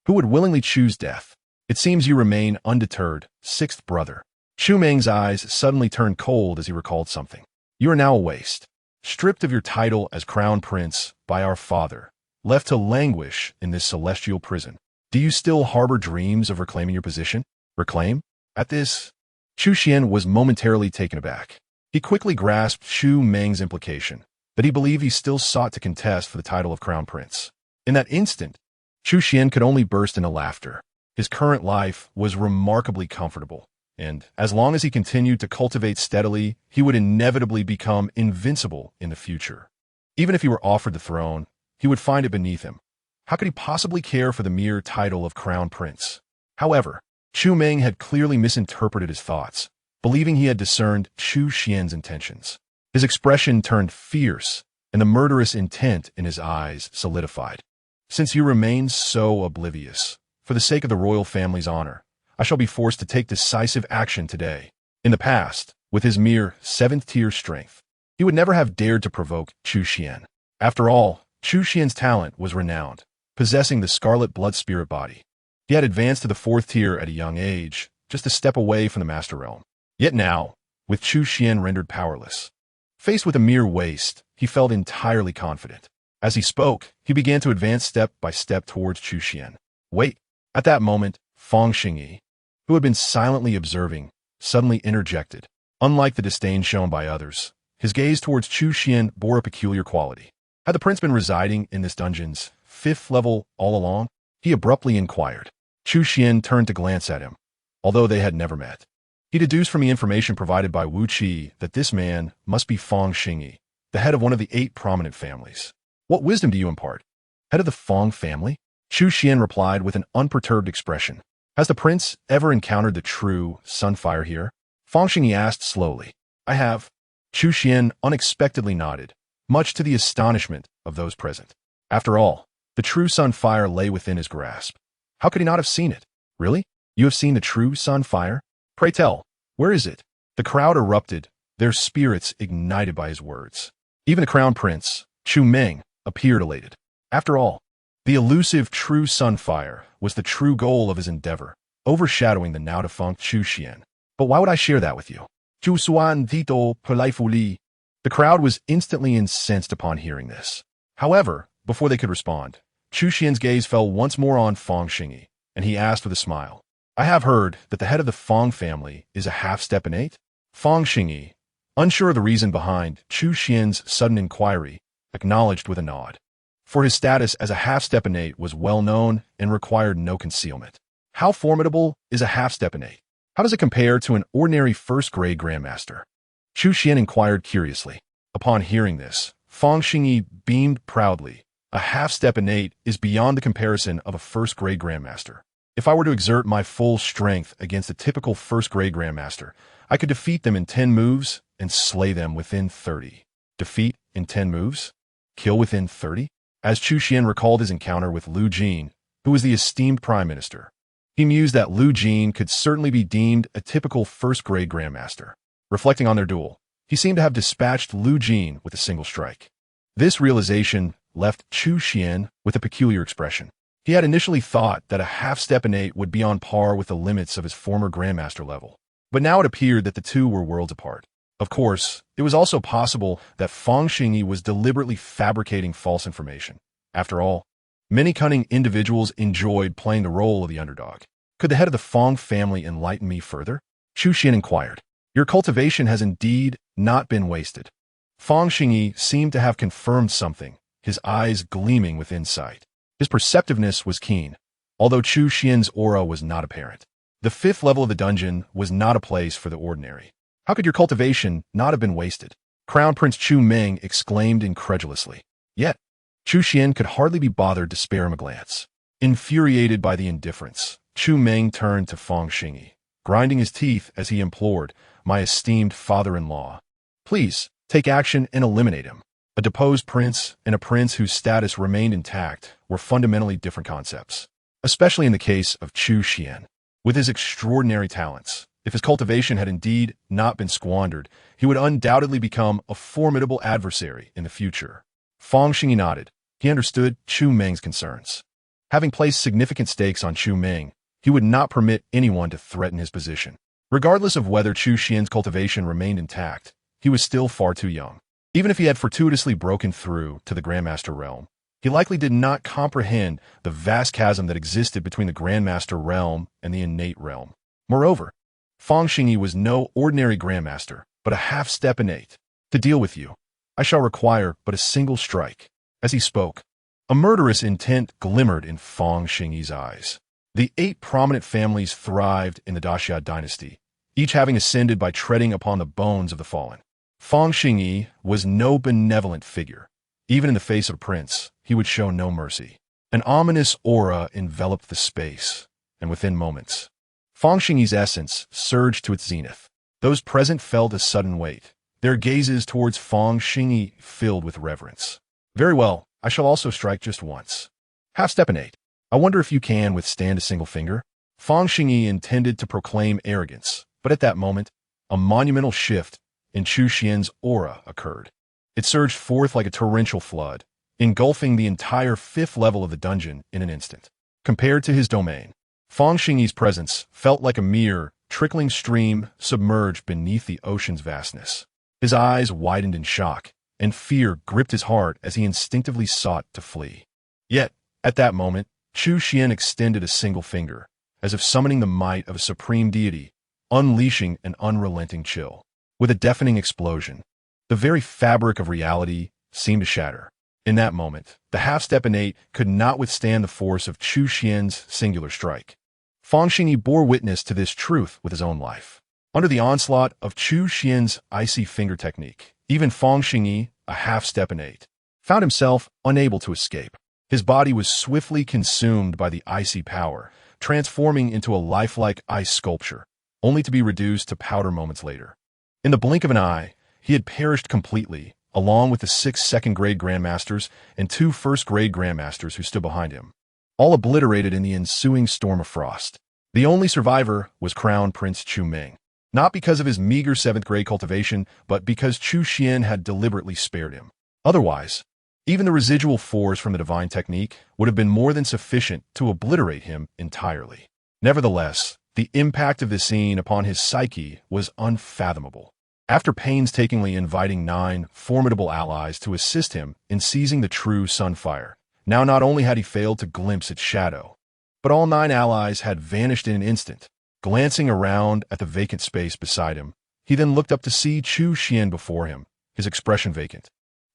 who would willingly choose death? It seems you remain undeterred, 6th brother." Chu Meng's eyes suddenly turned cold as he recalled something. "You are now a waste, stripped of your title as crown prince by our father, left to languish in this celestial prison. Do you still harbor dreams of reclaiming your position?" "Reclaim?" At this, Chu Xuan was momentarily taken aback. He quickly grasped Chu Meng's implication that he believed he still sought to contest for the title of crown prince. In that instant, Chu Xuan could only burst into laughter. His current life was remarkably comfortable, and as long as he continued to cultivate steadily, he would inevitably become invincible in the future. Even if he were offered the throne, he would find it beneath him. How could he possibly care for the mere title of crown prince? However, Chu Meng had clearly misinterpreted his thoughts, believing he had discerned Chu Xuan's intentions. His expression turned fierce, and the murderous intent in his eyes solidified. "Since you remain so oblivious, for the sake of the royal family's honor, I shall be forced to take decisive action today." In the past, with his mere 7th-tier strength, he would never have dared to provoke Chu Xuan. After all, Chu Xuan's talent was renowned, possessing the scarlet blood spirit body. He had advanced to the 4th tier at a young age, just a step away from the Master Realm. Yet now, with Chu Xuan rendered powerless, faced with a mere waste, he felt entirely confident. As he spoke, he began to advance step by step towards Chu Xuan. "Wait!" At that moment, Fang Xingyi, who had been silently observing, suddenly interjected. Unlike the disdain shown by others, his gaze towards Chu Xuan bore a peculiar quality. Had the prince been residing in this dungeon's 5th level all along? He abruptly inquired. Chu Xuan turned to glance at him, although they had never met. He deduced from the information provided by Wu Qi that this man must be Fang Xingyi, the head of one of the 8 prominent families. "What wisdom do you impart? Head of the Fang family?" Chu Xuan replied with an unperturbed expression. "Has the prince ever encountered the true sunfire here?" Fang Xingyi asked slowly. "I have." Chu Xuan unexpectedly nodded, much to the astonishment of those present. After all, the true sunfire lay within his grasp. How could he not have seen it? "Really? You have seen the true sunfire? Pray tell, where is it?" The crowd erupted, their spirits ignited by his words. Even the crown prince, Chu Meng, appeared elated. After all, the elusive true sunfire was the true goal of his endeavor, overshadowing the now-defunct Chu Xuan. But why would I share that with you? Chu Xuan Tito Palaifuli. The crowd was instantly incensed upon hearing this. However, before they could respond, Chu Xian's gaze fell once more on Fang Xingyi, and he asked with a smile, I have heard that the head of the Fang family is a half-step-in-8? Fang Xingyi, unsure of the reason behind Chu Xian's sudden inquiry, acknowledged with a nod. For his status as a half-step-in-8 was well known and required no concealment. How formidable is a half-step-in-8? How does it compare to an ordinary first-grade grandmaster? Chu Xian inquired curiously. Upon hearing this, Fang Xingyi beamed proudly. A half-step-in-8 is beyond the comparison of a first-grade grandmaster. If I were to exert my full strength against a typical first-grade grandmaster, I could defeat them in 10 moves and slay them within 30. Defeat in 10 moves? Kill within 30? As Chu Xian recalled his encounter with Lu Jin, who was the esteemed prime minister, he mused that Lu Jin could certainly be deemed a typical first-grade grandmaster. Reflecting on their duel, he seemed to have dispatched Lu Jin with a single strike. This realization left Chu Xian with a peculiar expression. He had initially thought that a half-step-in-8 would be on par with the limits of his former grandmaster level, but now it appeared that the two were worlds apart. Of course, it was also possible that Fang Xingyi was deliberately fabricating false information. After all, many cunning individuals enjoyed playing the role of the underdog. Could the head of the Fang family enlighten me further? Chu Xian inquired. Your cultivation has indeed not been wasted. Fang Xingyi seemed to have confirmed something, his eyes gleaming with insight. His perceptiveness was keen, although Chu Xian's aura was not apparent. The 5th level of the dungeon was not a place for the ordinary. How could your cultivation not have been wasted? Crown Prince Chu Meng exclaimed incredulously. Yet, Chu Xian could hardly be bothered to spare him a glance. Infuriated by the indifference, Chu Meng turned to Fang Xingyi, grinding his teeth as he implored, my esteemed father-in-law, please take action and eliminate him. A deposed prince and a prince whose status remained intact were fundamentally different concepts, especially in the case of Chu Xian. With his extraordinary talents, if his cultivation had indeed not been squandered, he would undoubtedly become a formidable adversary in the future. Fang Xingyi nodded. He understood Chu Meng's concerns. Having placed significant stakes on Chu Meng, he would not permit anyone to threaten his position. Regardless of whether Chu Xian's cultivation remained intact, he was still far too young. Even if he had fortuitously broken through to the Grandmaster realm, he likely did not comprehend the vast chasm that existed between the Grandmaster realm and the innate realm. Moreover, Fang Xingyi was no ordinary Grandmaster, but a half-step-in-8. To deal with you, I shall require but a single strike. As he spoke, a murderous intent glimmered in Fang Xingyi's eyes. The 8 prominent families thrived in the Xia Dynasty, each having ascended by treading upon the bones of the fallen. Fang Xingyi was no benevolent figure. Even in the face of a prince, he would show no mercy. An ominous aura enveloped the space, and within moments, Fang Xingyi's essence surged to its zenith. Those present felt a sudden weight, their gazes towards Fang Xingyi filled with reverence. Very well, I shall also strike just once. Half-step-in-8. I wonder if you can withstand a single finger? Fang Xingyi intended to proclaim arrogance, but at that moment, a monumental shift in Chu Xian's aura occurred. It surged forth like a torrential flood, engulfing the entire 5th level of the dungeon in an instant. Compared to his domain, Fang Xingyi's presence felt like a mere, trickling stream submerged beneath the ocean's vastness. His eyes widened in shock, and fear gripped his heart as he instinctively sought to flee. Yet, at that moment, Chu Xian extended a single finger, as if summoning the might of a supreme deity, unleashing an unrelenting chill. With a deafening explosion, the very fabric of reality seemed to shatter. In that moment, the half-step-in-8 could not withstand the force of Chu Xian's singular strike. Fang Xingyi bore witness to this truth with his own life. Under the onslaught of Chu Xian's icy finger technique, even Fang Xingyi, a half-step-in-8, found himself unable to escape. His body was swiftly consumed by the icy power, transforming into a lifelike ice sculpture, only to be reduced to powder moments later. In the blink of an eye, he had perished completely, along with the 6 second-grade grandmasters and 2 first-grade grandmasters who stood behind him, all obliterated in the ensuing storm of frost. The only survivor was Crown Prince Chu Meng. Not because of his meager 7th grade cultivation, but because Chu Xuan had deliberately spared him. Otherwise, even the residual force from the divine technique would have been more than sufficient to obliterate him entirely. Nevertheless, the impact of this scene upon his psyche was unfathomable. After painstakingly inviting 9 formidable allies to assist him in seizing the true sunfire, now not only had he failed to glimpse its shadow, but all 9 allies had vanished in an instant. Glancing around at the vacant space beside him, he then looked up to see Chu Xuan before him, his expression vacant,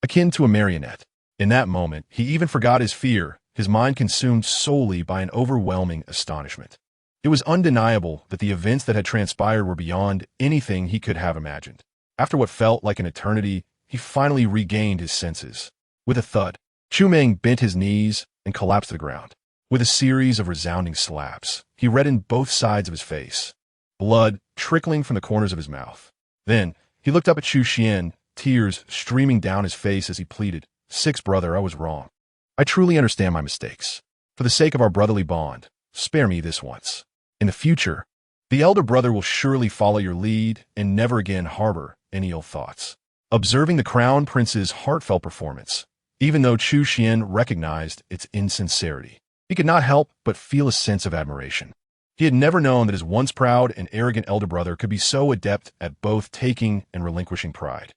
akin to a marionette. In that moment, he even forgot his fear, his mind consumed solely by an overwhelming astonishment. It was undeniable that the events that had transpired were beyond anything he could have imagined. After what felt like an eternity, he finally regained his senses. With a thud, Chu Meng bent his knees and collapsed to the ground. With a series of resounding slaps, he reddened both sides of his face, blood trickling from the corners of his mouth. Then, he looked up at Chu Xuan, tears streaming down his face as he pleaded, "Six, brother, I was wrong. I truly understand my mistakes. For the sake of our brotherly bond, spare me this once. In the future, the elder brother will surely follow your lead and never again harbor any ill thoughts." Observing the Crown Prince's heartfelt performance, even though Chu Xuan recognized its insincerity, he could not help but feel a sense of admiration. He had never known that his once proud and arrogant elder brother could be so adept at both taking and relinquishing pride.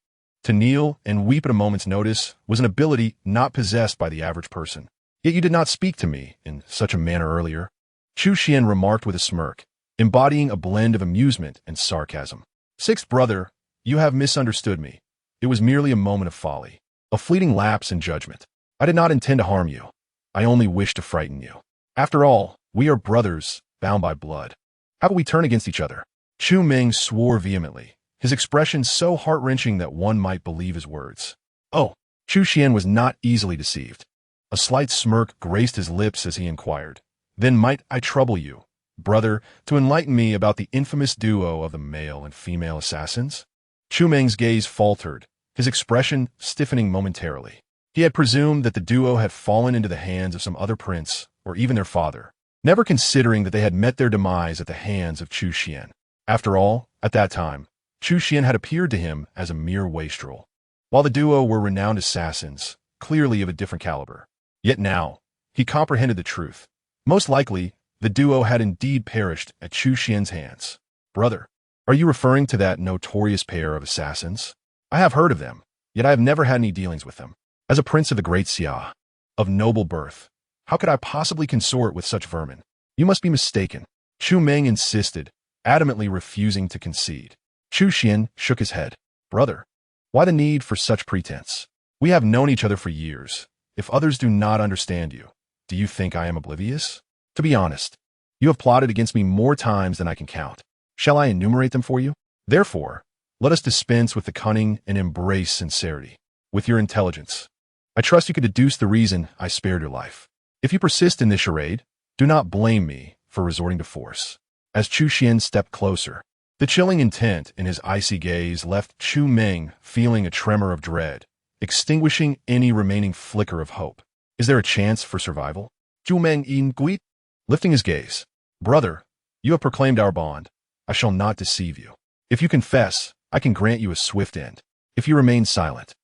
To kneel and weep at a moment's notice was an ability not possessed by the average person. "Yet you did not speak to me in such a manner earlier," Chu Xuan remarked with a smirk, embodying a blend of amusement and sarcasm. "Sixth brother, you have misunderstood me. It was merely a moment of folly, a fleeting lapse in judgment. I did not intend to harm you. I only wished to frighten you. After all, we are brothers, bound by blood. How about we turn against each other?" Chu Meng swore vehemently, his expression so heart-wrenching that one might believe his words. Oh, Chu Xuan was not easily deceived. A slight smirk graced his lips as he inquired, "Then might I trouble you, brother, to enlighten me about the infamous duo of the male and female assassins?" Chu Meng's gaze faltered, his expression stiffening momentarily. He had presumed that the duo had fallen into the hands of some other prince, or even their father, never considering that they had met their demise at the hands of Chu Xuan. After all, at that time, Chu Xuan had appeared to him as a mere wastrel, while the duo were renowned assassins, clearly of a different caliber. Yet now, he comprehended the truth. Most likely, the duo had indeed perished at Chu Xuan's hands. "Brother, are you referring to that notorious pair of assassins? I have heard of them, yet I have never had any dealings with them. As a prince of the Great Xia, of noble birth, how could I possibly consort with such vermin? You must be mistaken." Chu Meng insisted, adamantly refusing to concede. Chu Xuan shook his head. "Brother, why the need for such pretense? We have known each other for years. If others do not understand you, do you think I am oblivious? To be honest, you have plotted against me more times than I can count. Shall I enumerate them for you? Therefore, let us dispense with the cunning and embrace sincerity. With your intelligence, I trust you could deduce the reason I spared your life. If you persist in this charade, do not blame me for resorting to force." As Chu Xuan stepped closer, the chilling intent in his icy gaze left Chu Meng feeling a tremor of dread, extinguishing any remaining flicker of hope. Is there a chance for survival? Chu Meng in Gui, lifting his gaze. "Brother, you have proclaimed our bond. I shall not deceive you. If you confess, I can grant you a swift end. If you remain silent,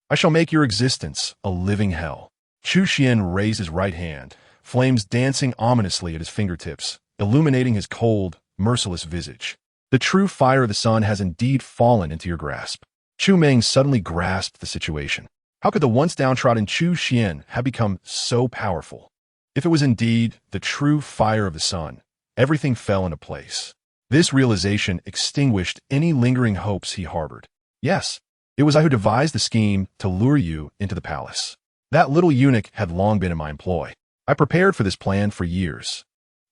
I shall make your existence a living hell." Chu Xuan raised his right hand, flames dancing ominously at his fingertips, illuminating his cold, merciless visage. "The true fire of the sun has indeed fallen into your grasp." Chu Meng suddenly grasped the situation. How could the once downtrodden Chu Xuan have become so powerful? If it was indeed the true fire of the sun, everything fell into place. This realization extinguished any lingering hopes he harbored. "Yes, it was I who devised the scheme to lure you into the palace. That little eunuch had long been in my employ. I prepared for this plan for years."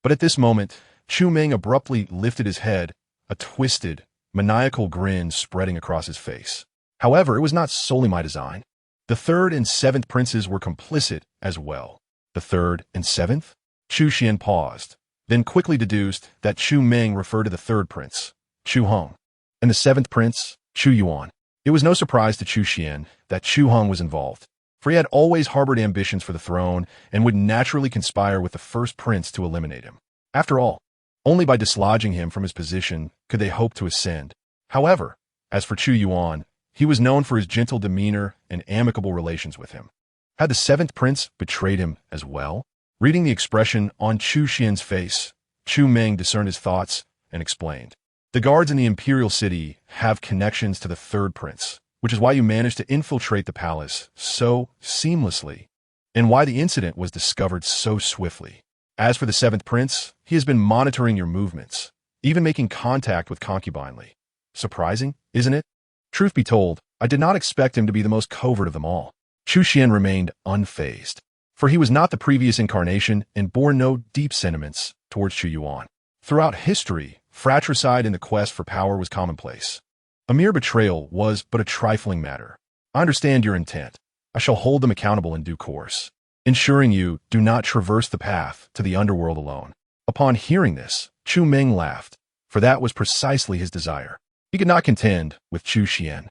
But at this moment, Chu Meng abruptly lifted his head, a twisted, maniacal grin spreading across his face. "However, it was not solely my design. The 3rd and 7th princes were complicit as well." "The 3rd and 7th? Chu Xuan paused, then quickly deduced that Chu Meng referred to the 3rd prince, Chu Hong, and the 7th prince, Chu Yuan. It was no surprise to Chu Xuan that Chu Hong was involved, for he had always harbored ambitions for the throne and would naturally conspire with the 1st prince to eliminate him. After all, Only by dislodging him from his position could they hope to ascend. However, as for Chu Xuan, he was known for his gentle demeanor and amicable relations with him. Had the seventh prince betrayed him as well? Reading the expression on Chu Xian's face, Chu Meng discerned his thoughts and explained. The guards in the Imperial City have connections to the third prince, which is why you managed to infiltrate the palace so seamlessly, and why the incident was discovered so swiftly. As for the seventh prince, he has been monitoring your movements, even making contact with concubinely. Surprising, isn't it? Truth be told, I did not expect him to be the most covert of them all. Chu Xuan remained unfazed, for he was not the previous incarnation and bore no deep sentiments towards Chu Xuan. Throughout history, fratricide in the quest for power was commonplace. A mere betrayal was but a trifling matter. I understand your intent. I shall hold them accountable in due course, ensuring you do not traverse the path to the underworld alone. Upon hearing this, Chu Meng laughed, for that was precisely his desire. He could not contend with Chu Xuan.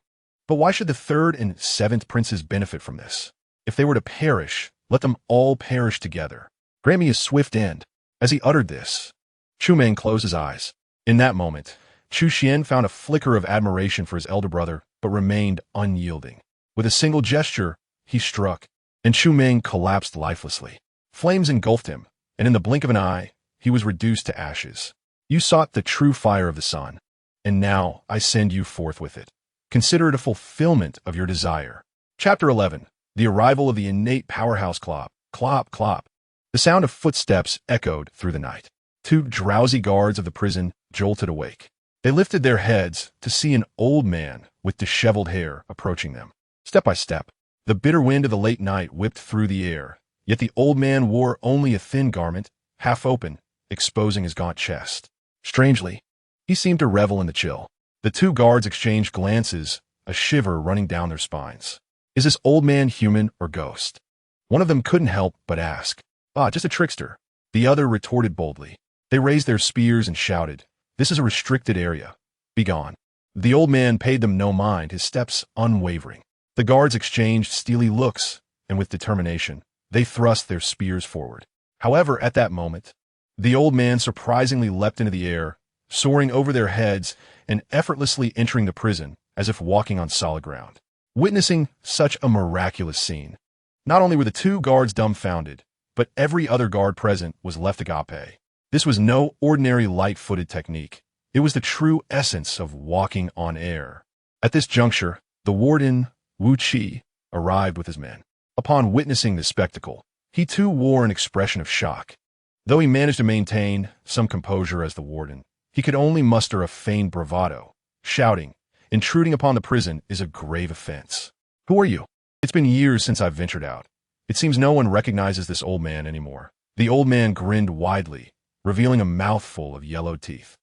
But why should the third and seventh princes benefit from this? If they were to perish, let them all perish together. Grant me a swift end. As he uttered this, Chu Meng closed his eyes. In that moment, Chu Xuan found a flicker of admiration for his elder brother, but remained unyielding. With a single gesture, he struck, and Chu Meng collapsed lifelessly. Flames engulfed him, and in the blink of an eye, he was reduced to ashes. You sought the true fire of the sun, and now I send you forth with it. Consider it a fulfillment of your desire. Chapter 11. The arrival of the innate powerhouse clop. Clop, clop. The sound of footsteps echoed through the night. Two drowsy guards of the prison jolted awake. They lifted their heads to see an old man with disheveled hair approaching them. Step by step, the bitter wind of the late night whipped through the air, yet the old man wore only a thin garment, half open, exposing his gaunt chest. Strangely, he seemed to revel in the chill. The two guards exchanged glances, a shiver running down their spines. Is this old man human or ghost? One of them couldn't help but ask. Just a trickster. The other retorted boldly. They raised their spears and shouted, This is a restricted area. Begone. The old man paid them no mind, his steps unwavering. The guards exchanged steely looks, and with determination, they thrust their spears forward. However, at that moment, the old man surprisingly leapt into the air, soaring over their heads and effortlessly entering the prison as if walking on solid ground. Witnessing such a miraculous scene, not only were the two guards dumbfounded, but every other guard present was left agape. This was no ordinary light-footed technique. It was the true essence of walking on air. At this juncture, the warden, Wu Qi, arrived with his men. Upon witnessing this spectacle, he too wore an expression of shock. Though he managed to maintain some composure as the warden, he could only muster a feigned bravado, shouting, Intruding upon the prison is a grave offense. Who are you? It's been years since I've ventured out. It seems no one recognizes this old man anymore. The old man grinned widely, revealing a mouthful of yellow teeth.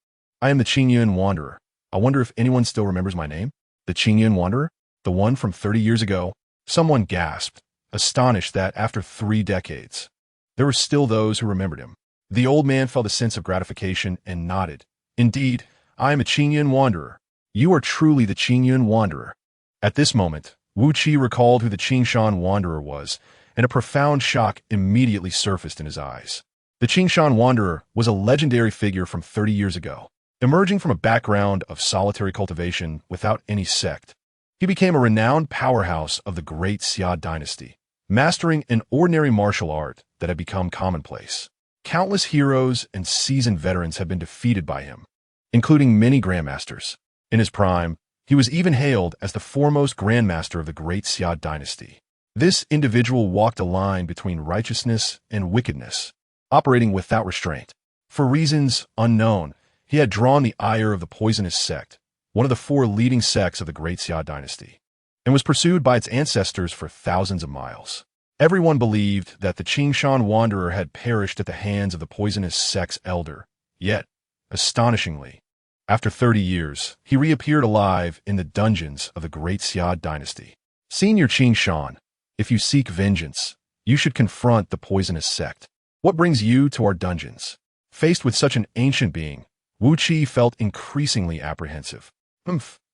I am the Qingyuan Wanderer. I wonder if anyone still remembers my name? The Qingyuan Wanderer? The one from 30 years ago? Someone gasped, astonished that after 3 decades, there were still those who remembered him. The old man felt a sense of gratification and nodded. Indeed, I am a Qingyuan Wanderer. You are truly the Qingyuan Wanderer. At this moment, Wu Qi recalled who the Qingshan Wanderer was, and a profound shock immediately surfaced in his eyes. The Qingshan Wanderer was a legendary figure from 30 years ago. Emerging from a background of solitary cultivation without any sect, he became a renowned powerhouse of the Great Xia Dynasty, mastering an ordinary martial art that had become commonplace. Countless heroes and seasoned veterans had been defeated by him, including many grandmasters. In his prime, he was even hailed as the foremost grandmaster of the Great Xia Dynasty. This individual walked a line between righteousness and wickedness, operating without restraint. For reasons unknown, he had drawn the ire of the poisonous sect, one of the 4 leading sects of the Great Xia Dynasty, and was pursued by its ancestors for thousands of miles. Everyone believed that the Qingshan Wanderer had perished at the hands of the poisonous sect's elder, yet, astonishingly, after 30 years, he reappeared alive in the dungeons of the Great Xia Dynasty. Senior Qingshan, if you seek vengeance, you should confront the poisonous sect. What brings you to our dungeons? Faced with such an ancient being, Wu Qi felt increasingly apprehensive.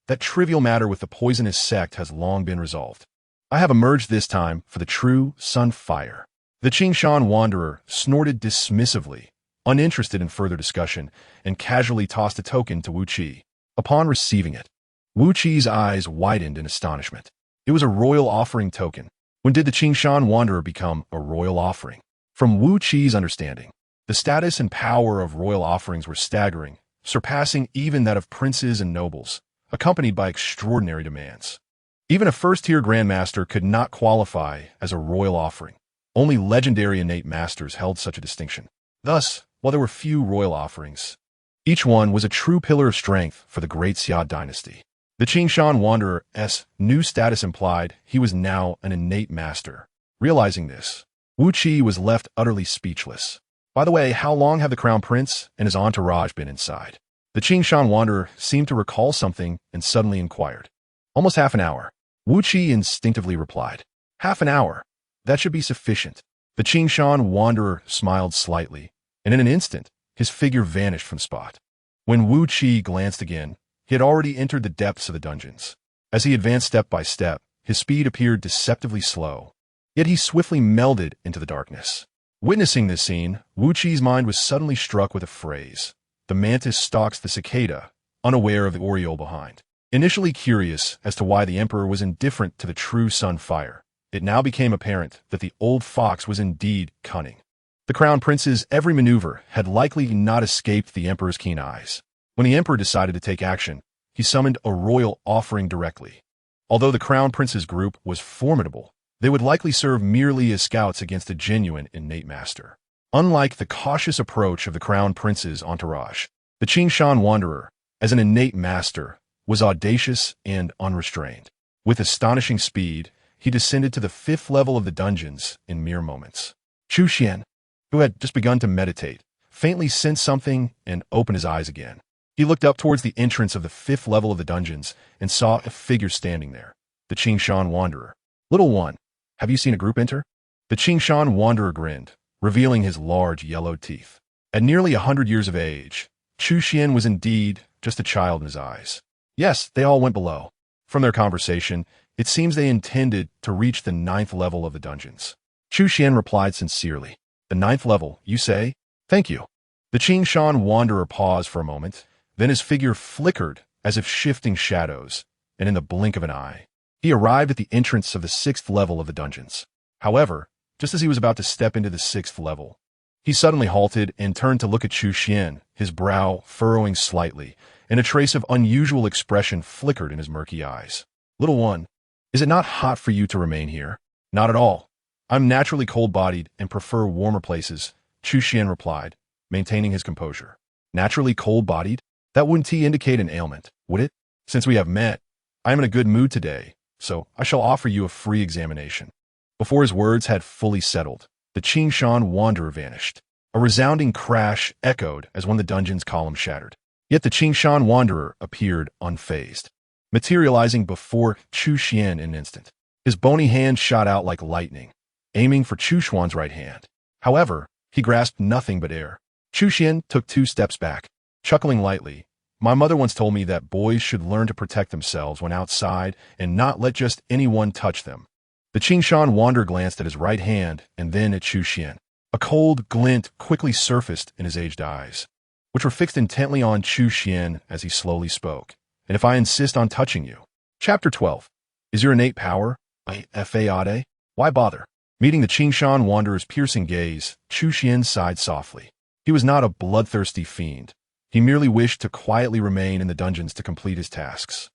That trivial matter with the poisonous sect has long been resolved. I have emerged this time for the true sun fire. The Qingshan Wanderer snorted dismissively, uninterested in further discussion, and casually tossed a token to Wu Qi. Upon receiving it, Wu Qi's eyes widened in astonishment. It was a royal offering token. When did the Qingshan Wanderer become a royal offering? From Wu Qi's understanding, the status and power of royal offerings were staggering, surpassing even that of princes and nobles, accompanied by extraordinary demands. Even a first-tier grandmaster could not qualify as a royal offering. Only legendary innate masters held such a distinction. Thus, while there were few royal offerings, each one was a true pillar of strength for the Great Xia Dynasty. The Qingshan Wanderer's new status implied he was now an innate master. Realizing this, Wu Qi was left utterly speechless. By the way, how long have the Crown Prince and his entourage been inside? The Qingshan Wanderer seemed to recall something and suddenly inquired. Almost half an hour. Wu Qi instinctively replied. Half an hour. That should be sufficient. The Qingshan Wanderer smiled slightly, and in an instant, his figure vanished from the spot. When Wu Qi glanced again, he had already entered the depths of the dungeons. As he advanced step by step, his speed appeared deceptively slow, yet he swiftly melded into the darkness. Witnessing this scene, Wu Qi's mind was suddenly struck with a phrase. The mantis stalks the cicada, unaware of the oriole behind. Initially curious as to why the emperor was indifferent to the true sun fire, it now became apparent that the old fox was indeed cunning. The crown prince's every maneuver had likely not escaped the emperor's keen eyes. When the emperor decided to take action, he summoned a royal offering directly. Although the crown prince's group was formidable, they would likely serve merely as scouts against a genuine innate master. Unlike the cautious approach of the crown prince's entourage, the Qingshan Wanderer, as an innate master, was audacious and unrestrained. With astonishing speed, he descended to the 5th level of the dungeons in mere moments. Chu Xuan, who had just begun to meditate, faintly sensed something and opened his eyes again. He looked up towards the entrance of the 5th level of the dungeons and saw a figure standing there, the Qingshan Wanderer. Little one, have you seen a group enter? The Qingshan Wanderer grinned, revealing his large yellow teeth. At nearly 100 years of age, Chu Xuan was indeed just a child in his eyes. Yes, they all went below. From their conversation, it seems they intended to reach the 9th level of the dungeons. Chu Xuan replied sincerely. The 9th level, you say? Thank you. The Qingshan Wanderer paused for a moment, then his figure flickered as if shifting shadows, and in the blink of an eye, he arrived at the entrance of the 6th level of the dungeons. However, just as he was about to step into the 6th level, he suddenly halted and turned to look at Chu Xuan, his brow furrowing slightly, and a trace of unusual expression flickered in his murky eyes. Little one, is it not hot for you to remain here? Not at all. I'm naturally cold-bodied and prefer warmer places, Chu Xuan replied, maintaining his composure. Naturally cold-bodied? That wouldn't indicate an ailment, would it? Since we have met, I am in a good mood today, so I shall offer you a free examination. Before his words had fully settled, the Qingshan Wanderer vanished. A resounding crash echoed as one of the dungeon's columns shattered. Yet the Qingshan Wanderer appeared unfazed, materializing before Chu Xuan in an instant. His bony hand shot out like lightning, aiming for Chu Xuan's right hand. However, he grasped nothing but air. Chu Xuan took 2 steps back, chuckling lightly. My mother once told me that boys should learn to protect themselves when outside and not let just anyone touch them. The Qingshan Wanderer glanced at his right hand and then at Chu Xuan. A cold glint quickly surfaced in his aged eyes, which were fixed intently on Chu Xuan as he slowly spoke. And if I insist on touching you? Chapter 12. Is your innate power a fade? Why bother? Meeting the Qingshan Wanderer's piercing gaze, Chu Xuan sighed softly. He was not a bloodthirsty fiend. He merely wished to quietly remain in the dungeons to complete his tasks.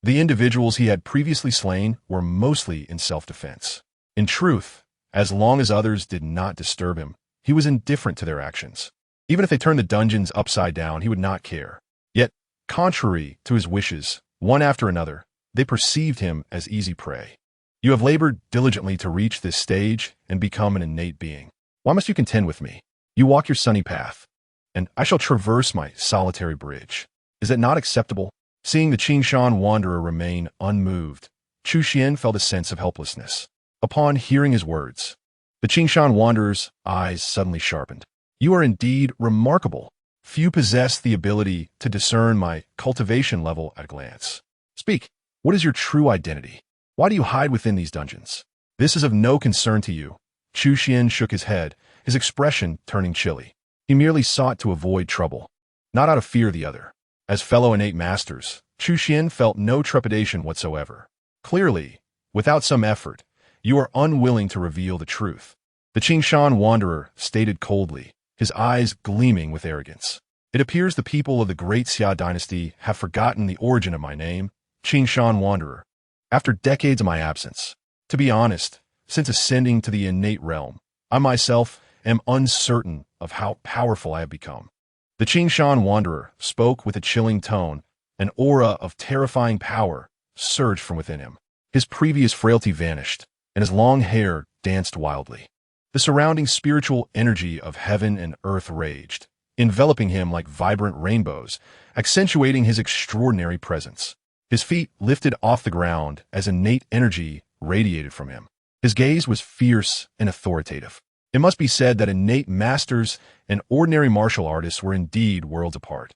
The individuals he had previously slain were mostly in self-defense. In truth, as long as others did not disturb him, he was indifferent to their actions. Even if they turned the dungeons upside down, he would not care. Yet, contrary to his wishes, one after another, they perceived him as easy prey. You have labored diligently to reach this stage and become an innate being. Why must you contend with me? You walk your sunny path, and I shall traverse my solitary bridge. Is that not acceptable? Seeing the Qingshan Wanderer remain unmoved, Chu Xuan felt a sense of helplessness. Upon hearing his words, the Qingshan Wanderer's eyes suddenly sharpened. You are indeed remarkable. Few possess the ability to discern my cultivation level at a glance. Speak, what is your true identity? Why do you hide within these dungeons? This is of no concern to you. Chu Xuan shook his head, his expression turning chilly. He merely sought to avoid trouble, not out of fear of the other. As fellow innate masters, Chu Xuan felt no trepidation whatsoever. Clearly, without some effort, you are unwilling to reveal the truth. The Qingshan wanderer stated coldly, his eyes gleaming with arrogance. It appears the people of the Great Xia Dynasty have forgotten the origin of my name, Qingshan Wanderer, after decades of my absence. To be honest, since ascending to the innate realm, I myself am uncertain of how powerful I have become. The Qingshan Wanderer spoke with a chilling tone. An aura of terrifying power surged from within him. His previous frailty vanished, and his long hair danced wildly. The surrounding spiritual energy of heaven and earth raged, enveloping him like vibrant rainbows, accentuating his extraordinary presence. His feet lifted off the ground as innate energy radiated from him. His gaze was fierce and authoritative. It must be said that innate masters and ordinary martial artists were indeed worlds apart.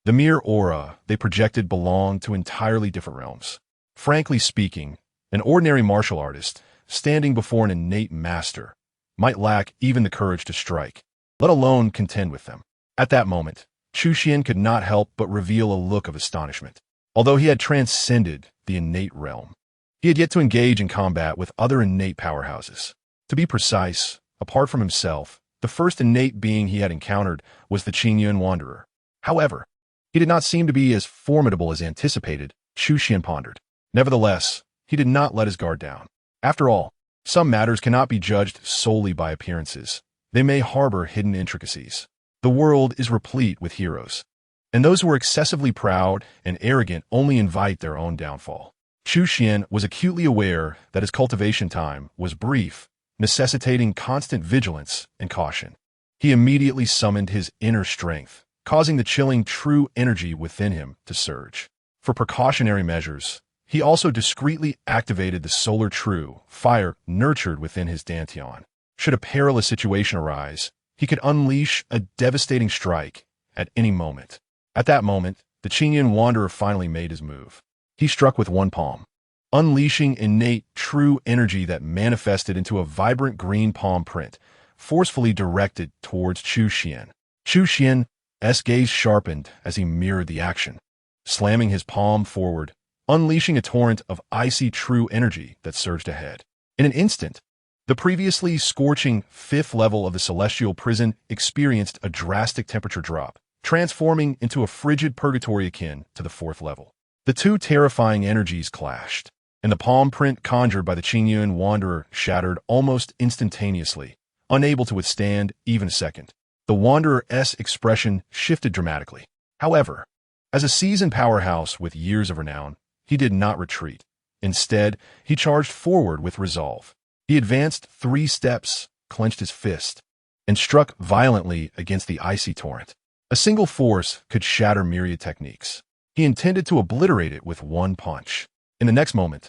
The mere aura they projected belonged to entirely different realms. Frankly speaking, an ordinary martial artist, standing before an innate master, might lack even the courage to strike, let alone contend with them. At that moment, Chu Xuan could not help but reveal a look of astonishment. Although he had transcended the innate realm, he had yet to engage in combat with other innate powerhouses. To be precise, apart from himself, the first innate being he had encountered was the Qingshan Wanderer. However, he did not seem to be as formidable as anticipated, Chu Xuan pondered. Nevertheless, he did not let his guard down. After all, some matters cannot be judged solely by appearances. They may harbor hidden intricacies. The world is replete with heroes, and those who are excessively proud and arrogant only invite their own downfall. Chu Xuan was acutely aware that his cultivation time was brief, necessitating constant vigilance and caution. He immediately summoned his inner strength, causing the chilling true energy within him to surge. For precautionary measures, he also discreetly activated the solar true fire nurtured within his dantian. Should a perilous situation arise, he could unleash a devastating strike at any moment. At that moment, the Qingshan Wanderer finally made his move. He struck with one palm, unleashing innate true energy that manifested into a vibrant green palm print, forcefully directed towards Chu Xuan. Chu Xuan's gaze sharpened as he mirrored the action, slamming his palm forward, unleashing a torrent of icy true energy that surged ahead. In an instant, the previously scorching fifth level of the celestial prison experienced a drastic temperature drop, transforming into a frigid purgatory akin to the fourth level. The two terrifying energies clashed, and the palm print conjured by the Qingshan Wanderer shattered almost instantaneously, unable to withstand even a second. The Wanderer's expression shifted dramatically. However, as a seasoned powerhouse with years of renown, he did not retreat. Instead, he charged forward with resolve. He advanced 3 steps, clenched his fist, and struck violently against the icy torrent. A single force could shatter myriad techniques. He intended to obliterate it with one punch. In the next moment,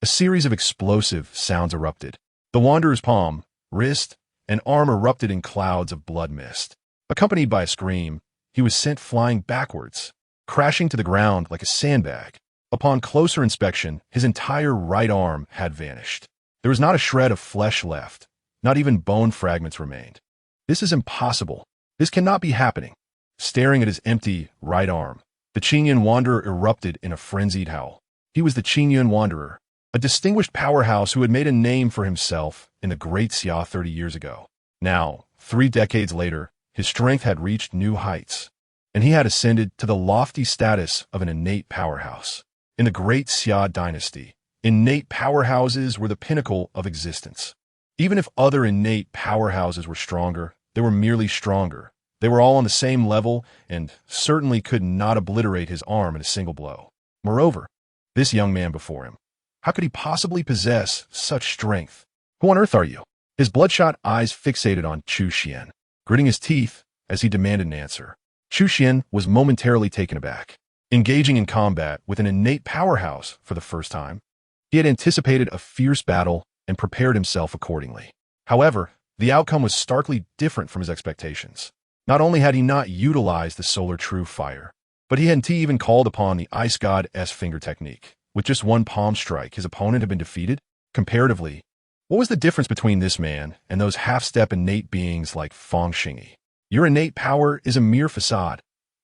a series of explosive sounds erupted. The Wanderer's palm, wrist, and arm erupted in clouds of blood mist. Accompanied by a scream, he was sent flying backwards, crashing to the ground like a sandbag. Upon closer inspection, his entire right arm had vanished. There was not a shred of flesh left. Not even bone fragments remained. This is impossible. This cannot be happening. Staring at his empty right arm, the Qingshan Wanderer erupted in a frenzied howl. He was the Qingshan Wanderer, a distinguished powerhouse who had made a name for himself in the Great Xia 30 years ago. Now, 3 decades later, his strength had reached new heights, and he had ascended to the lofty status of an innate powerhouse. In the Great Xia Dynasty, innate powerhouses were the pinnacle of existence. Even if other innate powerhouses were stronger, they were merely stronger. They were all on the same level and certainly could not obliterate his arm in a single blow. Moreover, this young man before him, how could he possibly possess such strength? Who on earth are you? His bloodshot eyes fixated on Chu Xuan, gritting his teeth as he demanded an answer. Chu Xuan was momentarily taken aback. Engaging in combat with an innate powerhouse for the first time, he had anticipated a fierce battle and prepared himself accordingly. However, the outcome was starkly different from his expectations. Not only had he not utilized the solar true fire, but he hadn't even called upon the ice god's finger technique. With just one palm strike, his opponent had been defeated. Comparatively, what was the difference between this man and those half-step innate beings like Feng Xingyi? Your innate power is a mere facade.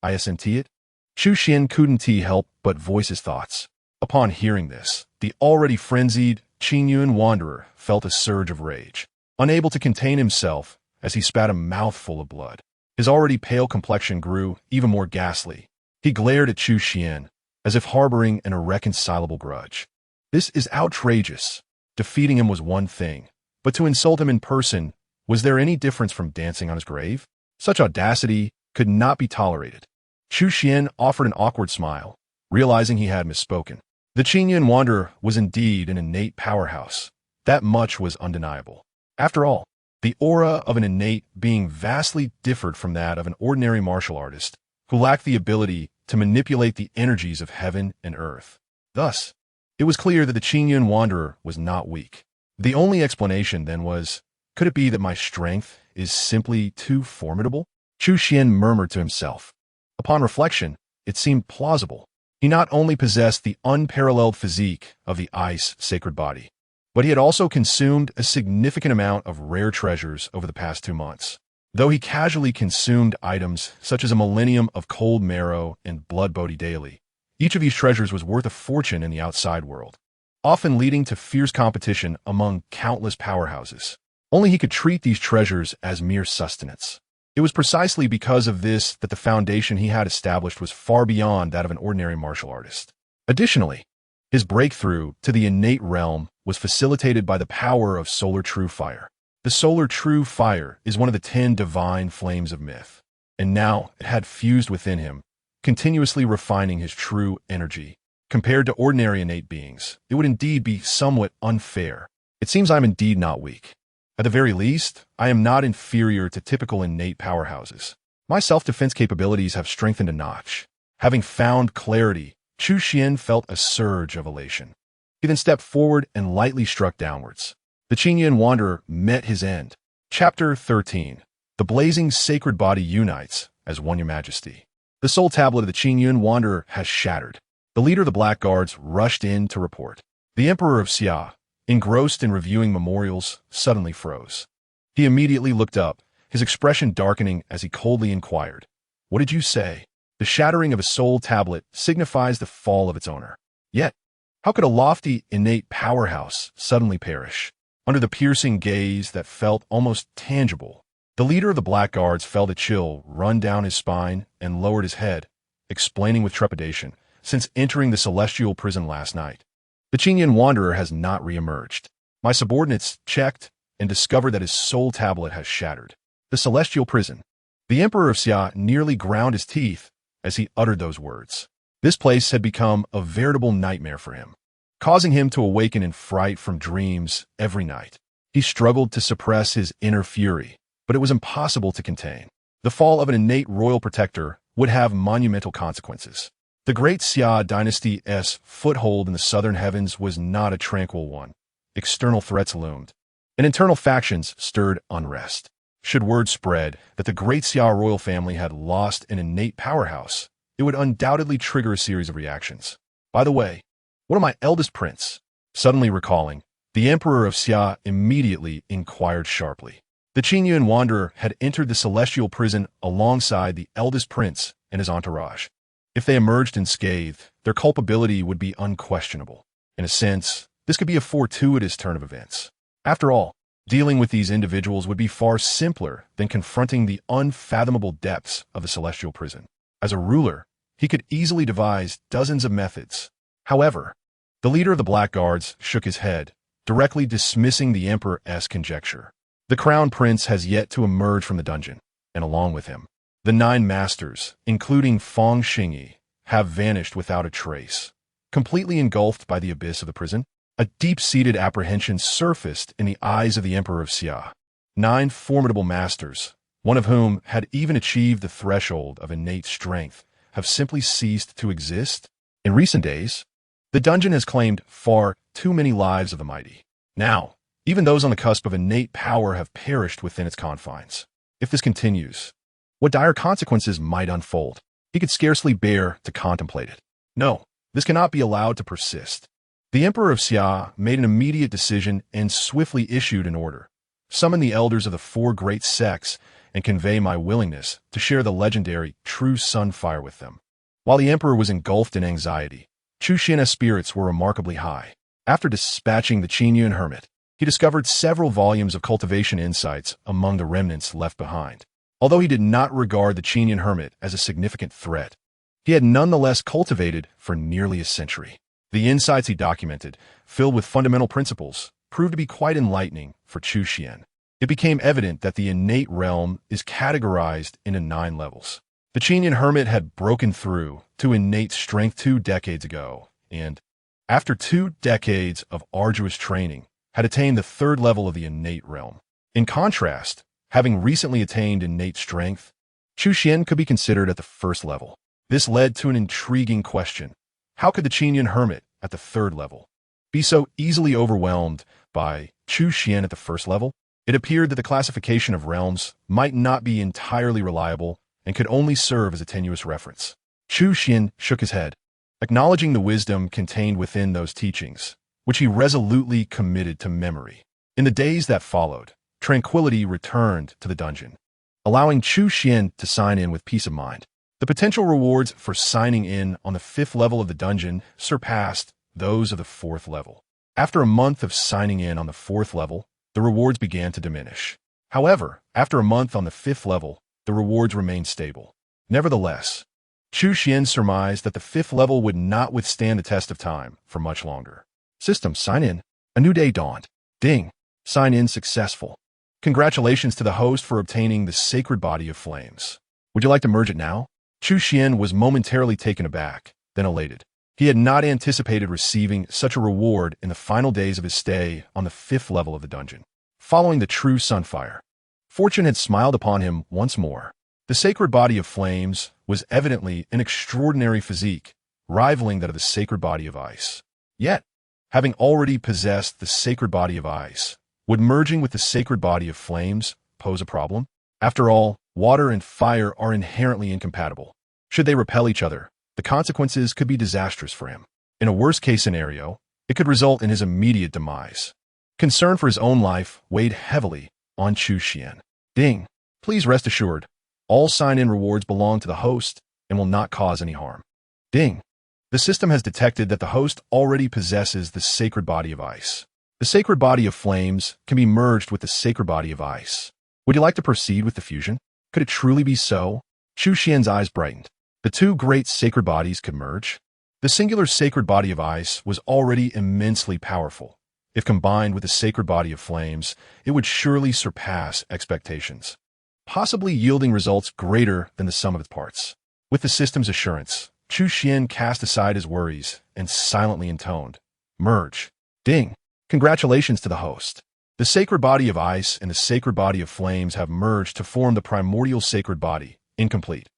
Isn't it? Chu Xuan couldn't help but voice his thoughts. Upon hearing this, the already frenzied Qingyuan wanderer felt a surge of rage, unable to contain himself as he spat a mouthful of blood. His already pale complexion grew even more ghastly. He glared at Chu Xuan, as if harboring an irreconcilable grudge. This is outrageous. Defeating him was one thing, but to insult him in person, was there any difference from dancing on his grave? Such audacity could not be tolerated. Chu Xuan offered an awkward smile, realizing he had misspoken. The Qingyuan wanderer was indeed an innate powerhouse. That much was undeniable. After all, the aura of an innate being vastly differed from that of an ordinary martial artist, who lacked the ability to manipulate the energies of heaven and earth. Thus, it was clear that the Qingyuan wanderer was not weak. The only explanation then was, could it be that my strength is simply too formidable? Chu Xuan murmured to himself. Upon reflection, it seemed plausible. He not only possessed the unparalleled physique of the ice sacred body, but he had also consumed a significant amount of rare treasures over the past 2 months. Though he casually consumed items such as a millennium of cold marrow and blood bodhi daily, each of these treasures was worth a fortune in the outside world, often leading to fierce competition among countless powerhouses. Only he could treat these treasures as mere sustenance. It was precisely because of this that the foundation he had established was far beyond that of an ordinary martial artist. Additionally, his breakthrough to the innate realm was facilitated by the power of solar true fire. The solar true fire is one of the 10 divine flames of myth, and now it had fused within him, continuously refining his true energy. Compared to ordinary innate beings, it would indeed be somewhat unfair. It seems I am indeed not weak. At the very least, I am not inferior to typical innate powerhouses. My self-defense capabilities have strengthened a notch. Having found clarity, Chu Xuan felt a surge of elation. He then stepped forward and lightly struck downwards. The Qingyuan wanderer met his end. Chapter 13. The blazing sacred body unites as one your majesty. The soul tablet of the Qingyuan wanderer has shattered. The leader of the Black Guards rushed in to report. The Emperor of Xia, engrossed in reviewing memorials, suddenly froze. He immediately looked up, his expression darkening as he coldly inquired, "What did you say?" The shattering of a soul tablet signifies the fall of its owner. Yet, how could a lofty, innate powerhouse suddenly perish? Under the piercing gaze that felt almost tangible, the leader of the Black Guards felt a chill run down his spine and lowered his head, explaining with trepidation, since entering the celestial prison last night, the Qingyuan wanderer has not reemerged. My subordinates checked and discovered that his soul tablet has shattered. The celestial prison. The Emperor of Xia nearly ground his teeth as he uttered those words. This place had become a veritable nightmare for him, causing him to awaken in fright from dreams every night. He struggled to suppress his inner fury, but it was impossible to contain. The fall of an innate royal protector would have monumental consequences. The Great Xia Dynasty's foothold in the southern heavens was not a tranquil one. External threats loomed, and internal factions stirred unrest. Should word spread that the Great Xia royal family had lost an innate powerhouse, it would undoubtedly trigger a series of reactions. By the way, what of my eldest prince? Suddenly recalling, the Emperor of Xia immediately inquired sharply. The Qingyuan wanderer had entered the celestial prison alongside the eldest prince and his entourage. If they emerged unscathed, their culpability would be unquestionable. In a sense, this could be a fortuitous turn of events. After all, dealing with these individuals would be far simpler than confronting the unfathomable depths of the celestial prison. As a ruler, he could easily devise dozens of methods. However, the leader of the Black Guards shook his head, directly dismissing the Emperor's conjecture. The Crown Prince has yet to emerge from the dungeon, and along with him, the 9 masters, including Feng Xingyi, have vanished without a trace. Completely engulfed by the abyss of the prison, a deep-seated apprehension surfaced in the eyes of the Emperor of Xia. 9 formidable masters, one of whom had even achieved the threshold of innate strength, have simply ceased to exist. In recent days, the dungeon has claimed far too many lives of the mighty. Now, even those on the cusp of innate power have perished within its confines. If this continues, what dire consequences might unfold? He could scarcely bear to contemplate it. No, this cannot be allowed to persist. The Emperor of Xia made an immediate decision and swiftly issued an order. Summon the elders of the 4 great sects and convey my willingness to share the legendary True Sun fire with them. While the Emperor was engulfed in anxiety, Chu Xuan's spirits were remarkably high. After dispatching the Qingyun hermit, he discovered several volumes of cultivation insights among the remnants left behind. Although he did not regard the Qingyun hermit as a significant threat, he had nonetheless cultivated for nearly a century. The insights he documented, filled with fundamental principles, proved to be quite enlightening for Chu Xuan. It became evident that the innate realm is categorized into 9 levels. The Qingyun hermit had broken through to innate strength 2 decades ago, and, after 2 decades of arduous training, had attained the 3rd level of the innate realm. In contrast, having recently attained innate strength, Chu Xuan could be considered at the 1st level. This led to an intriguing question. How could the Qingyun hermit at the 3rd level be so easily overwhelmed by Chu Xuan at the 1st level? It appeared that the classification of realms might not be entirely reliable and could only serve as a tenuous reference. Chu Xuan shook his head, acknowledging the wisdom contained within those teachings, which he resolutely committed to memory. In the days that followed, tranquility returned to the dungeon, allowing Chu Xuan to sign in with peace of mind. The potential rewards for signing in on the 5th level of the dungeon surpassed those of the 4th level. After a month of signing in on the 4th level, the rewards began to diminish. However, after a month on the 5th level, the rewards remained stable. Nevertheless, Chu Xuan surmised that the 5th level would not withstand the test of time for much longer. System, sign in. A new day dawned. Ding. Sign in successful. Congratulations to the host for obtaining the sacred body of flames. Would you like to merge it now? Chu Xuan was momentarily taken aback, then elated. He had not anticipated receiving such a reward in the final days of his stay on the 5th level of the dungeon. Following the True Sun fire, fortune had smiled upon him once more. The sacred body of flames was evidently an extraordinary physique, rivaling that of the sacred body of ice. Yet, having already possessed the sacred body of ice, would merging with the sacred body of flames pose a problem? After all, water and fire are inherently incompatible. Should they repel each other, the consequences could be disastrous for him. In a worst-case scenario, it could result in his immediate demise. Concern for his own life weighed heavily on Chu Xuan. Ding. Please rest assured, all sign-in rewards belong to the host and will not cause any harm. Ding. The system has detected that the host already possesses the sacred body of ice. The sacred body of flames can be merged with the sacred body of ice. Would you like to proceed with the fusion? Could it truly be so? Chu Xuan's eyes brightened. The 2 great sacred bodies could merge. The singular sacred body of ice was already immensely powerful. If combined with the sacred body of flames, it would surely surpass expectations, possibly yielding results greater than the sum of its parts. With the system's assurance, Chu Xuan cast aside his worries and silently intoned, "Merge." Ding. Congratulations to the host. The sacred body of ice and the sacred body of flames have merged to form the primordial sacred body, incomplete.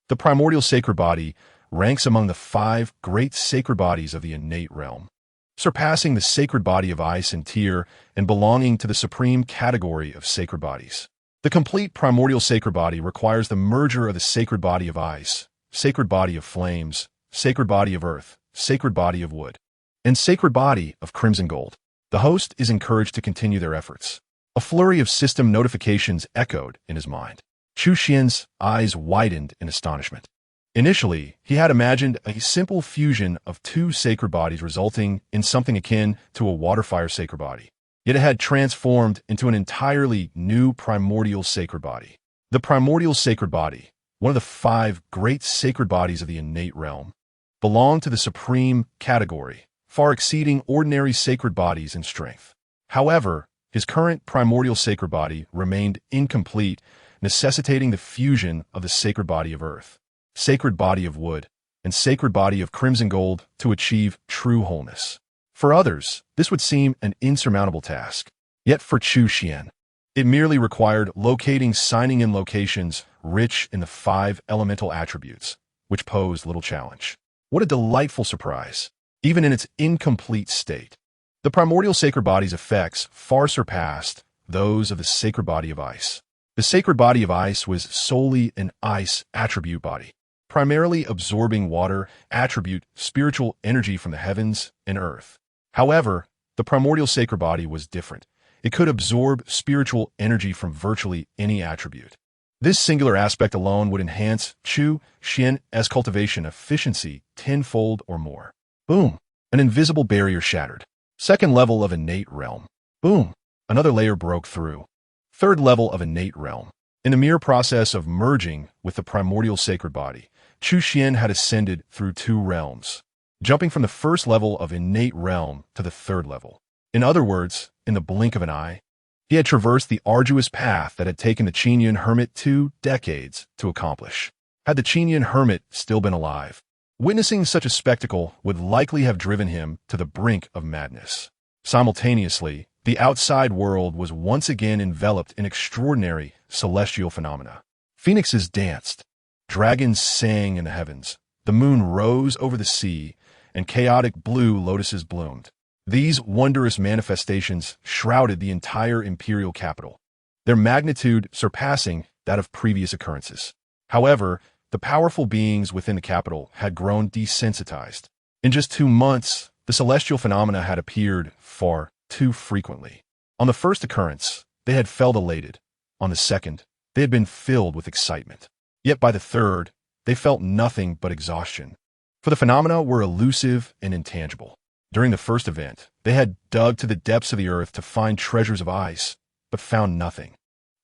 The primordial sacred body ranks among the 5 great sacred bodies of the innate realm, surpassing the sacred body of ice in tier and belonging to the supreme category of sacred bodies. The complete primordial sacred body requires the merger of the sacred body of ice, sacred body of flames, sacred body of earth, sacred body of wood, and sacred body of crimson gold. The host is encouraged to continue their efforts. A flurry of system notifications echoed in his mind. Chu Xuan's eyes widened in astonishment. Initially, he had imagined a simple fusion of 2 sacred bodies resulting in something akin to a water-fire sacred body. Yet it had transformed into an entirely new primordial sacred body. The primordial sacred body, one of the 5 great sacred bodies of the innate realm, belonged to the supreme category, far exceeding ordinary sacred bodies in strength. However, his current primordial sacred body remained incomplete, necessitating the fusion of the sacred body of earth, sacred body of wood, and sacred body of crimson gold to achieve true wholeness. For others, this would seem an insurmountable task. Yet for Chu Xuan, it merely required locating signing-in locations rich in the 5 elemental attributes, which posed little challenge. What a delightful surprise! Even in its incomplete state, the primordial sacred body's effects far surpassed those of the sacred body of ice. The sacred body of ice was solely an ice attribute body, primarily absorbing water attribute spiritual energy from the heavens and earth. However, the primordial sacred body was different. It could absorb spiritual energy from virtually any attribute. This singular aspect alone would enhance Chu Xuan's cultivation efficiency tenfold or more. Boom! An invisible barrier shattered. Second level of innate realm. Boom! Another layer broke through. Third level of innate realm. In the mere process of merging with the primordial sacred body, Chu Xuan had ascended through 2 realms, jumping from the first level of innate realm to the third level. In other words, in the blink of an eye, he had traversed the arduous path that had taken the Qinyan hermit 2 decades to accomplish. Had the Qinyan hermit still been alive, witnessing such a spectacle would likely have driven him to the brink of madness. Simultaneously, the outside world was once again enveloped in extraordinary celestial phenomena. Phoenixes danced, dragons sang in the heavens, the moon rose over the sea, and chaotic blue lotuses bloomed. These wondrous manifestations shrouded the entire imperial capital, their magnitude surpassing that of previous occurrences. However, the powerful beings within the capital had grown desensitized. In just 2 months, the celestial phenomena had appeared far too frequently. On the first occurrence, they had felt elated. On the second, they had been filled with excitement. Yet by the third, they felt nothing but exhaustion. For the phenomena were elusive and intangible. During the first event, they had dug to the depths of the earth to find treasures of ice, but found nothing.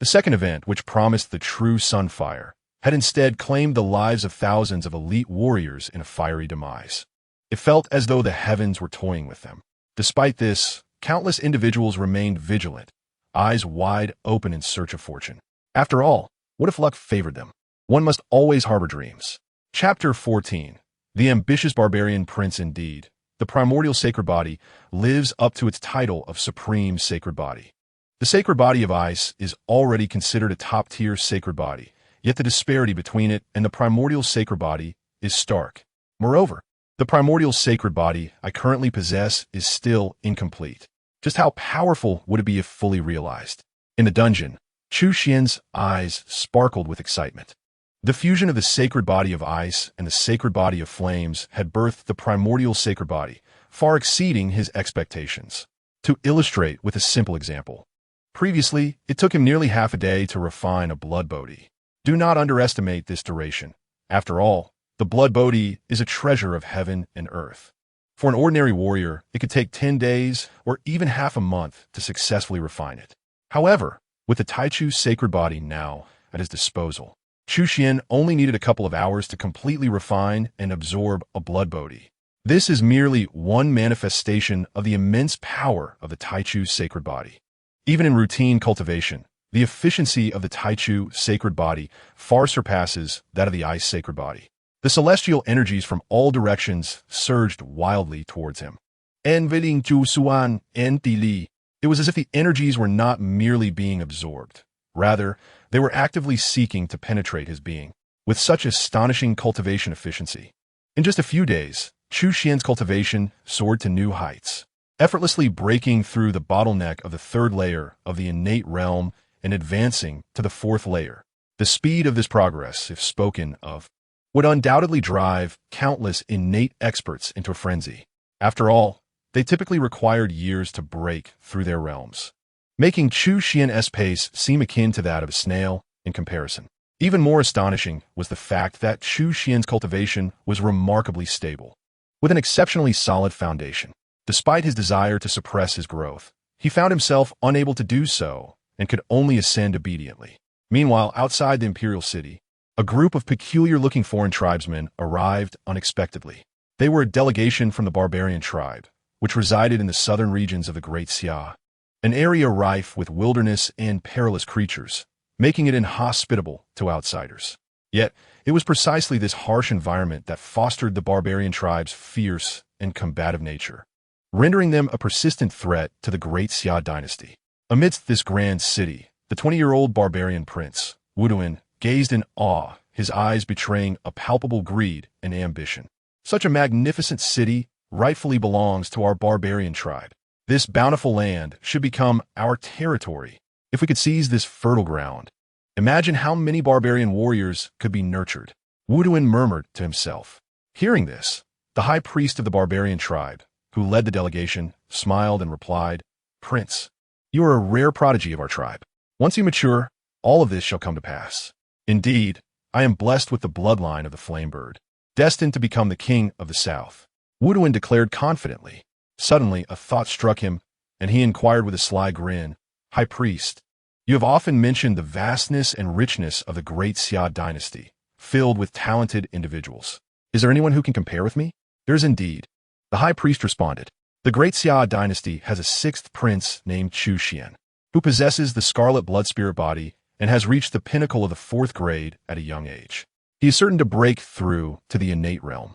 The second event, which promised the true sunfire, had instead claimed the lives of thousands of elite warriors in a fiery demise. It felt as though the heavens were toying with them. Despite this, countless individuals remained vigilant, eyes wide open in search of fortune. After all, what if luck favored them? One must always harbor dreams. Chapter 14. The ambitious barbarian prince indeed. The primordial sacred body lives up to its title of supreme sacred body. The sacred body of ice is already considered a top-tier sacred body, yet the disparity between it and the primordial sacred body is stark. Moreover, the primordial sacred body I currently possess is still incomplete. Just how powerful would it be if fully realized? In the dungeon, Chu Xuan's eyes sparkled with excitement. The fusion of the sacred body of ice and the sacred body of flames had birthed the primordial sacred body, far exceeding his expectations. To illustrate with a simple example, previously, it took him nearly half a day to refine a blood bodhi. Do not underestimate this duration. After all, the blood bodhi is a treasure of heaven and earth. For an ordinary warrior, it could take 10 days or even half a month to successfully refine it. However, with the Taichu sacred body now at his disposal, Chu Xuan only needed a couple of hours to completely refine and absorb a blood bodhi. This is merely one manifestation of the immense power of the Taichu sacred body. Even in routine cultivation, the efficiency of the Taichu sacred body far surpasses that of the ice sacred body. The celestial energies from all directions surged wildly towards him. Envying Chu Xuan and Li, it was as if the energies were not merely being absorbed. Rather, they were actively seeking to penetrate his being. With such astonishing cultivation efficiency, in just a few days, Chu Xuan's cultivation soared to new heights, effortlessly breaking through the bottleneck of the third layer of the innate realm and advancing to the fourth layer. The speed of this progress, if spoken of, would undoubtedly drive countless innate experts into a frenzy. After all, they typically required years to break through their realms, making Chu Xuan's pace seem akin to that of a snail in comparison. Even more astonishing was the fact that Chu Xuan's cultivation was remarkably stable, with an exceptionally solid foundation. Despite his desire to suppress his growth, he found himself unable to do so and could only ascend obediently. Meanwhile, outside the imperial city, a group of peculiar-looking foreign tribesmen arrived unexpectedly. They were a delegation from the barbarian tribe, which resided in the southern regions of the Great Xia, an area rife with wilderness and perilous creatures, making it inhospitable to outsiders. Yet, it was precisely this harsh environment that fostered the barbarian tribe's fierce and combative nature, rendering them a persistent threat to the Great Xia Dynasty. Amidst this grand city, the 20-year-old barbarian prince, Wuduin, gazed in awe, his eyes betraying a palpable greed and ambition. Such a magnificent city rightfully belongs to our barbarian tribe. This bountiful land should become our territory. If we could seize this fertile ground, imagine how many barbarian warriors could be nurtured. Wuduin murmured to himself. Hearing this, the high priest of the barbarian tribe, who led the delegation, smiled and replied, "Prince, you are a rare prodigy of our tribe. Once you mature, all of this shall come to pass." Indeed, I am blessed with the bloodline of the Flamebird, destined to become the king of the South. Wuduin declared confidently. Suddenly, a thought struck him, and he inquired with a sly grin, "High Priest, you have often mentioned the vastness and richness of the Great Xia Dynasty, filled with talented individuals. Is there anyone who can compare with me?" "There is indeed," the High Priest responded. "The Great Xia Dynasty has a sixth prince named Chu Xuan, who possesses the Scarlet Blood Spirit body and has reached the pinnacle of the fourth grade at a young age. He is certain to break through to the innate realm."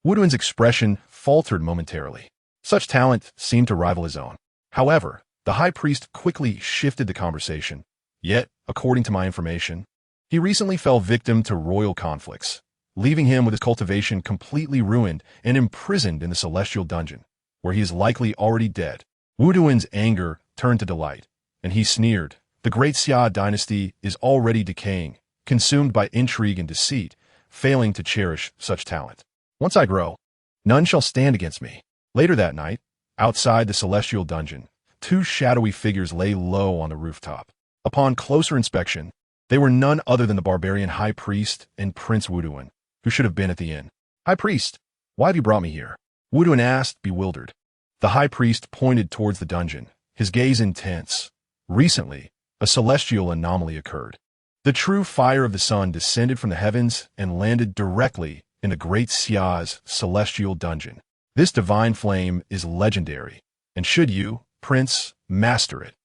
Wuduin's expression faltered momentarily. Such talent seemed to rival his own. However, the High Priest quickly shifted the conversation. "Yet, according to my information, he recently fell victim to royal conflicts, leaving him with his cultivation completely ruined and imprisoned in the Celestial Dungeon, where he is likely already dead." Wuduin's anger turned to delight, and he sneered. "The Great Xia Dynasty is already decaying, consumed by intrigue and deceit, failing to cherish such talent. Once I grow, none shall stand against me." Later that night, outside the Celestial Dungeon, two shadowy figures lay low on the rooftop. Upon closer inspection, they were none other than the barbarian High Priest and Prince Wuduin, who should have been at the inn. "High Priest, why have you brought me here?" Wuduin asked, bewildered. The High Priest pointed towards the dungeon, his gaze intense. "Recently, a celestial anomaly occurred. The true fire of the sun descended from the heavens and landed directly in the Great Xia's Celestial Dungeon. This divine flame is legendary, and should you, Prince, master it,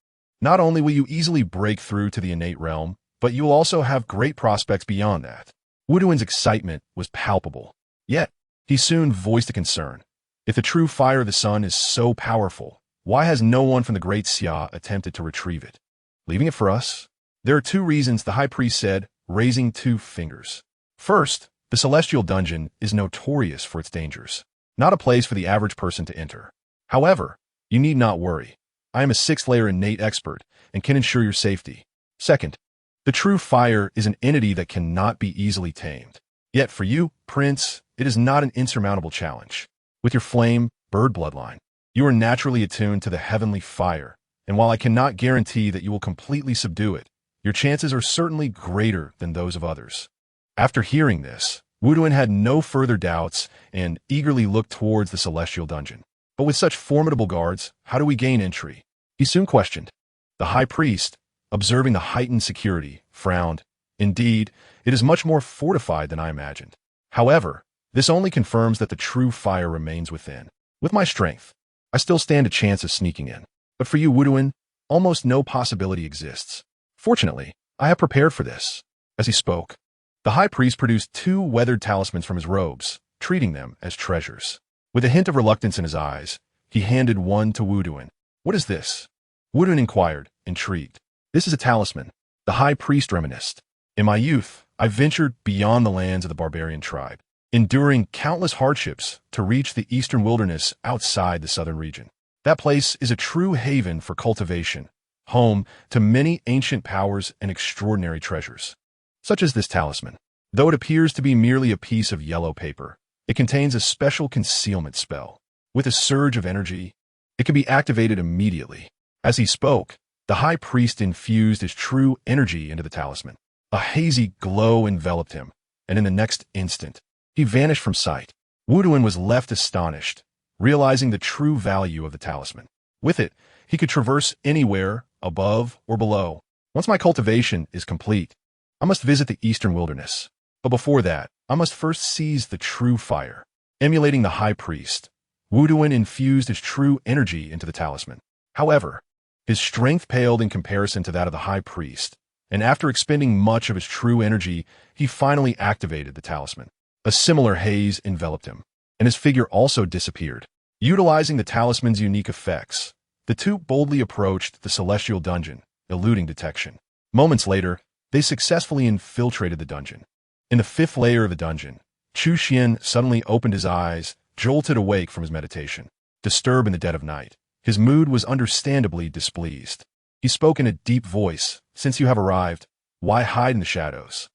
not only will you easily break through to the innate realm, but you will also have great prospects beyond that." Wuduin's excitement was palpable. Yet, he soon voiced a concern. If the true fire of the sun is so powerful, why has no one from the Great Xia attempted to retrieve it? "Leaving it for us?" "There are two reasons," the High Priest said, raising two fingers. "First, the Celestial Dungeon is notorious for its dangers, not a place for the average person to enter. However, you need not worry. I am a sixth-layer innate expert and can ensure your safety. Second, the true fire is an entity that cannot be easily tamed. Yet for you, Prince, it is not an insurmountable challenge. With your flame, bird bloodline, you are naturally attuned to the heavenly fire, and while I cannot guarantee that you will completely subdue it, your chances are certainly greater than those of others." After hearing this, Wuduin had no further doubts and eagerly looked towards the Celestial Dungeon. "But with such formidable guards, how do we gain entry?" he soon questioned. The High Priest, observing the heightened security, frowned. "Indeed, it is much more fortified than I imagined. However, this only confirms that the true fire remains within. With my strength, I still stand a chance of sneaking in. But for you, Wuduin, almost no possibility exists. Fortunately, I have prepared for this." As he spoke, the High Priest produced two weathered talismans from his robes, treating them as treasures. With a hint of reluctance in his eyes, he handed one to Wuduin. "What is this?" Wuduin inquired, intrigued. "This is a talisman," the High Priest reminisced. "In my youth, I ventured beyond the lands of the barbarian tribe, enduring countless hardships to reach the eastern wilderness outside the southern region. That place is a true haven for cultivation, home to many ancient powers and extraordinary treasures. Such as this talisman. Though it appears to be merely a piece of yellow paper, it contains a special concealment spell. With a surge of energy, it can be activated immediately." As he spoke, the High Priest infused his true energy into the talisman. A hazy glow enveloped him, and in the next instant, he vanished from sight. Wuduin was left astonished, realizing the true value of the talisman. With it, he could traverse anywhere, above or below. "Once my cultivation is complete, I must visit the eastern wilderness. But before that, I must first seize the true fire." Emulating the High Priest, Wuduin infused his true energy into the talisman. However, his strength paled in comparison to that of the High Priest, and after expending much of his true energy, he finally activated the talisman. A similar haze enveloped him, and his figure also disappeared. Utilizing the talisman's unique effects, the two boldly approached the Celestial Dungeon, eluding detection. Moments later, they successfully infiltrated the dungeon. In the fifth layer of the dungeon, Chu Xuan suddenly opened his eyes, jolted awake from his meditation. Disturbed in the dead of night, his mood was understandably displeased. He spoke in a deep voice, "Since you have arrived, why hide in the shadows?"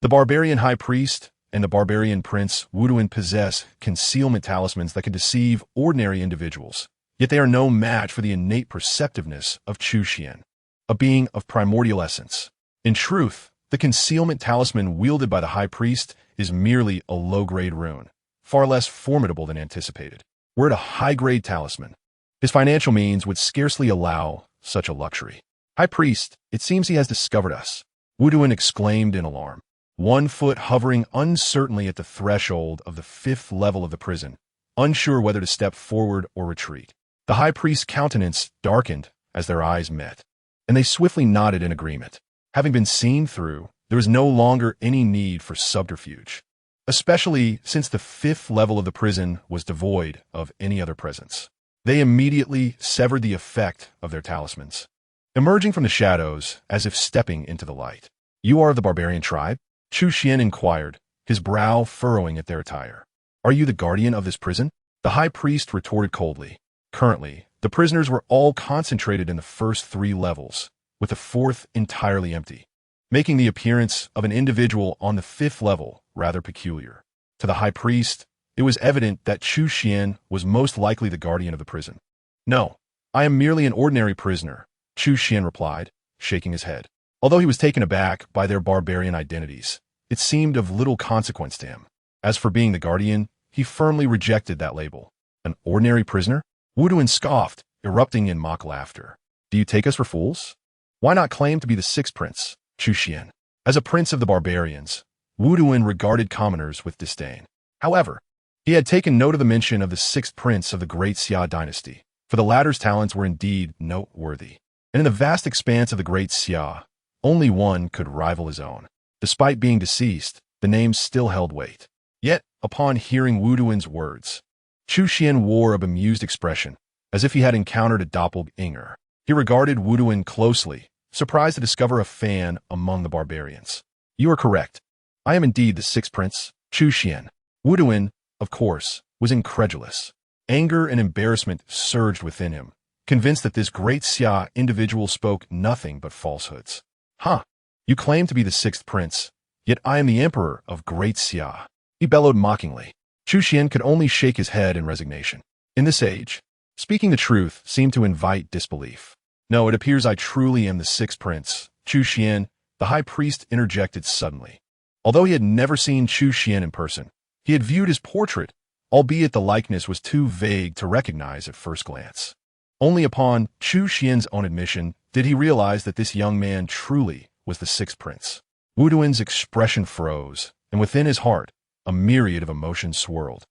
The barbarian High Priest and the barbarian Prince Wuduin possess concealment talismans that can deceive ordinary individuals, yet they are no match for the innate perceptiveness of Chu Xuan, a being of primordial essence. In truth, The concealment talisman wielded by the high priest is merely a low-grade rune, far less formidable than anticipated. Were it a high-grade talisman, his financial means would scarcely allow such a luxury. High priest, it seems he has discovered us, Wuduin exclaimed in alarm. 1 foot hovering uncertainly at the threshold of the 5th level of the prison, unsure whether to step forward or retreat. The high priest's countenance darkened as their eyes met, and they swiftly nodded in agreement. Having been seen through, there was no longer any need for subterfuge, especially since the 5th level of the prison was devoid of any other presence. They immediately severed the effect of their talismans, emerging from the shadows as if stepping into the light. "You are of the barbarian tribe?" Chu Xuan inquired, his brow furrowing at their attire. "Are you the guardian of this prison?" The high priest retorted coldly. Currently, the prisoners were all concentrated in the first 3 levels, with the 4th entirely empty, making the appearance of an individual on the 5th level rather peculiar. To the high priest, it was evident that Chu Xuan was most likely the guardian of the prison. "No, I am merely an ordinary prisoner," Chu Xuan replied, shaking his head. Although he was taken aback by their barbarian identities, it seemed of little consequence to him. As for being the guardian, he firmly rejected that label. "An ordinary prisoner?" Wuduin scoffed, erupting in mock laughter. "Do you take us for fools? Why not claim to be the 6th prince, Chu Xuan?" As a prince of the barbarians, Wuduin regarded commoners with disdain. However, he had taken note of the mention of the 6th prince of the Great Xia Dynasty, for the latter's talents were indeed noteworthy. And in the vast expanse of the Great Xia, only one could rival his own. Despite being deceased, the name still held weight. Yet, upon hearing Wuduin's words, Chu Xuan wore a bemused expression, as if he had encountered a doppelganger. He regarded Wuduin closely, surprised to discover a fan among the barbarians. "You are correct. I am indeed the 6th prince, Chu Xuan." Wuduin, of course, was incredulous. Anger and embarrassment surged within him, convinced that this Great Xia individual spoke nothing but falsehoods. "Huh, you claim to be the 6th prince, yet I am the emperor of Great Xia," he bellowed mockingly. Chu Xuan could only shake his head in resignation. In this age, speaking the truth seemed to invite disbelief. "No, it appears I truly am the 6th prince, Chu Xuan," the high priest interjected suddenly. Although he had never seen Chu Xuan in person, he had viewed his portrait, albeit the likeness was too vague to recognize at first glance. Only upon Chu Xuan's own admission did he realize that this young man truly was the 6th prince. Wuduin's expression froze, and within his heart, a myriad of emotions swirled.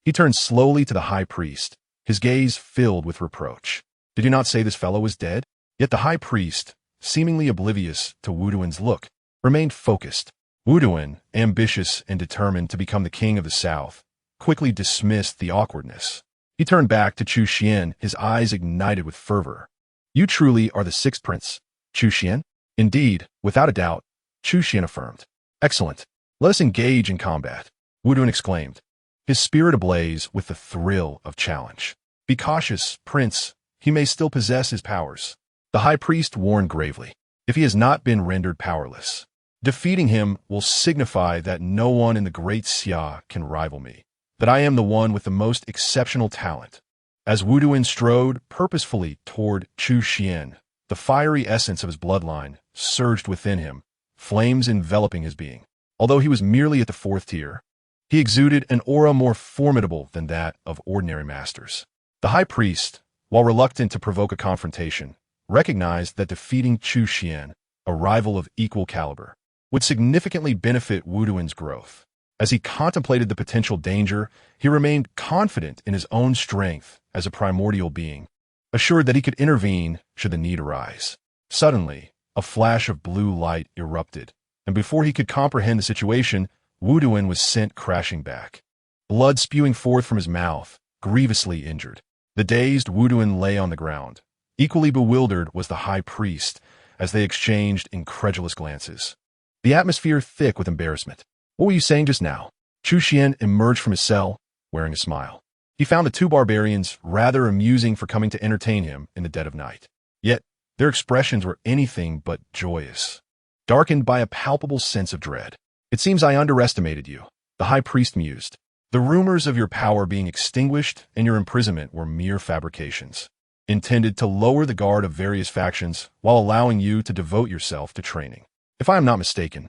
He turned slowly to the high priest, his gaze filled with reproach. "Did you not say this fellow was dead?" Yet the high priest, seemingly oblivious to Wuduin's look, remained focused. Wuduin, ambitious and determined to become the king of the south, quickly dismissed the awkwardness. He turned back to Chu Xuan, his eyes ignited with fervor. "You truly are the 6th prince, Chu Xuan?" "Indeed, without a doubt," Chu Xuan affirmed. "Excellent. Let us engage in combat," Wuduin exclaimed, his spirit ablaze with the thrill of challenge. "Be cautious, prince. He may still possess his powers," the high priest warned gravely. "If he has not been rendered powerless, defeating him will signify that no one in the Great Xia can rival me, that I am the one with the most exceptional talent." As Wuduin strode purposefully toward Chu Xuan, the fiery essence of his bloodline surged within him, flames enveloping his being. Although he was merely at the 4th tier, he exuded an aura more formidable than that of ordinary masters. The high priest, while reluctant to provoke a confrontation, recognized that defeating Chu Xuan, a rival of equal caliber, would significantly benefit Wuduin's growth. As he contemplated the potential danger, he remained confident in his own strength as a primordial being, assured that he could intervene should the need arise. Suddenly, a flash of blue light erupted, and before he could comprehend the situation, Wuduin was sent crashing back, blood spewing forth from his mouth, grievously injured. The dazed Wuduin lay on the ground. Equally bewildered was the high priest as they exchanged incredulous glances, the atmosphere thick with embarrassment. "What were you saying just now?" Chu Xuan emerged from his cell, wearing a smile. He found the 2 barbarians rather amusing for coming to entertain him in the dead of night. Yet, their expressions were anything but joyous, darkened by a palpable sense of dread. "It seems I underestimated you," the high priest mused. "The rumors of your power being extinguished and your imprisonment were mere fabrications, intended to lower the guard of various factions while allowing you to devote yourself to training." If I am not mistaken,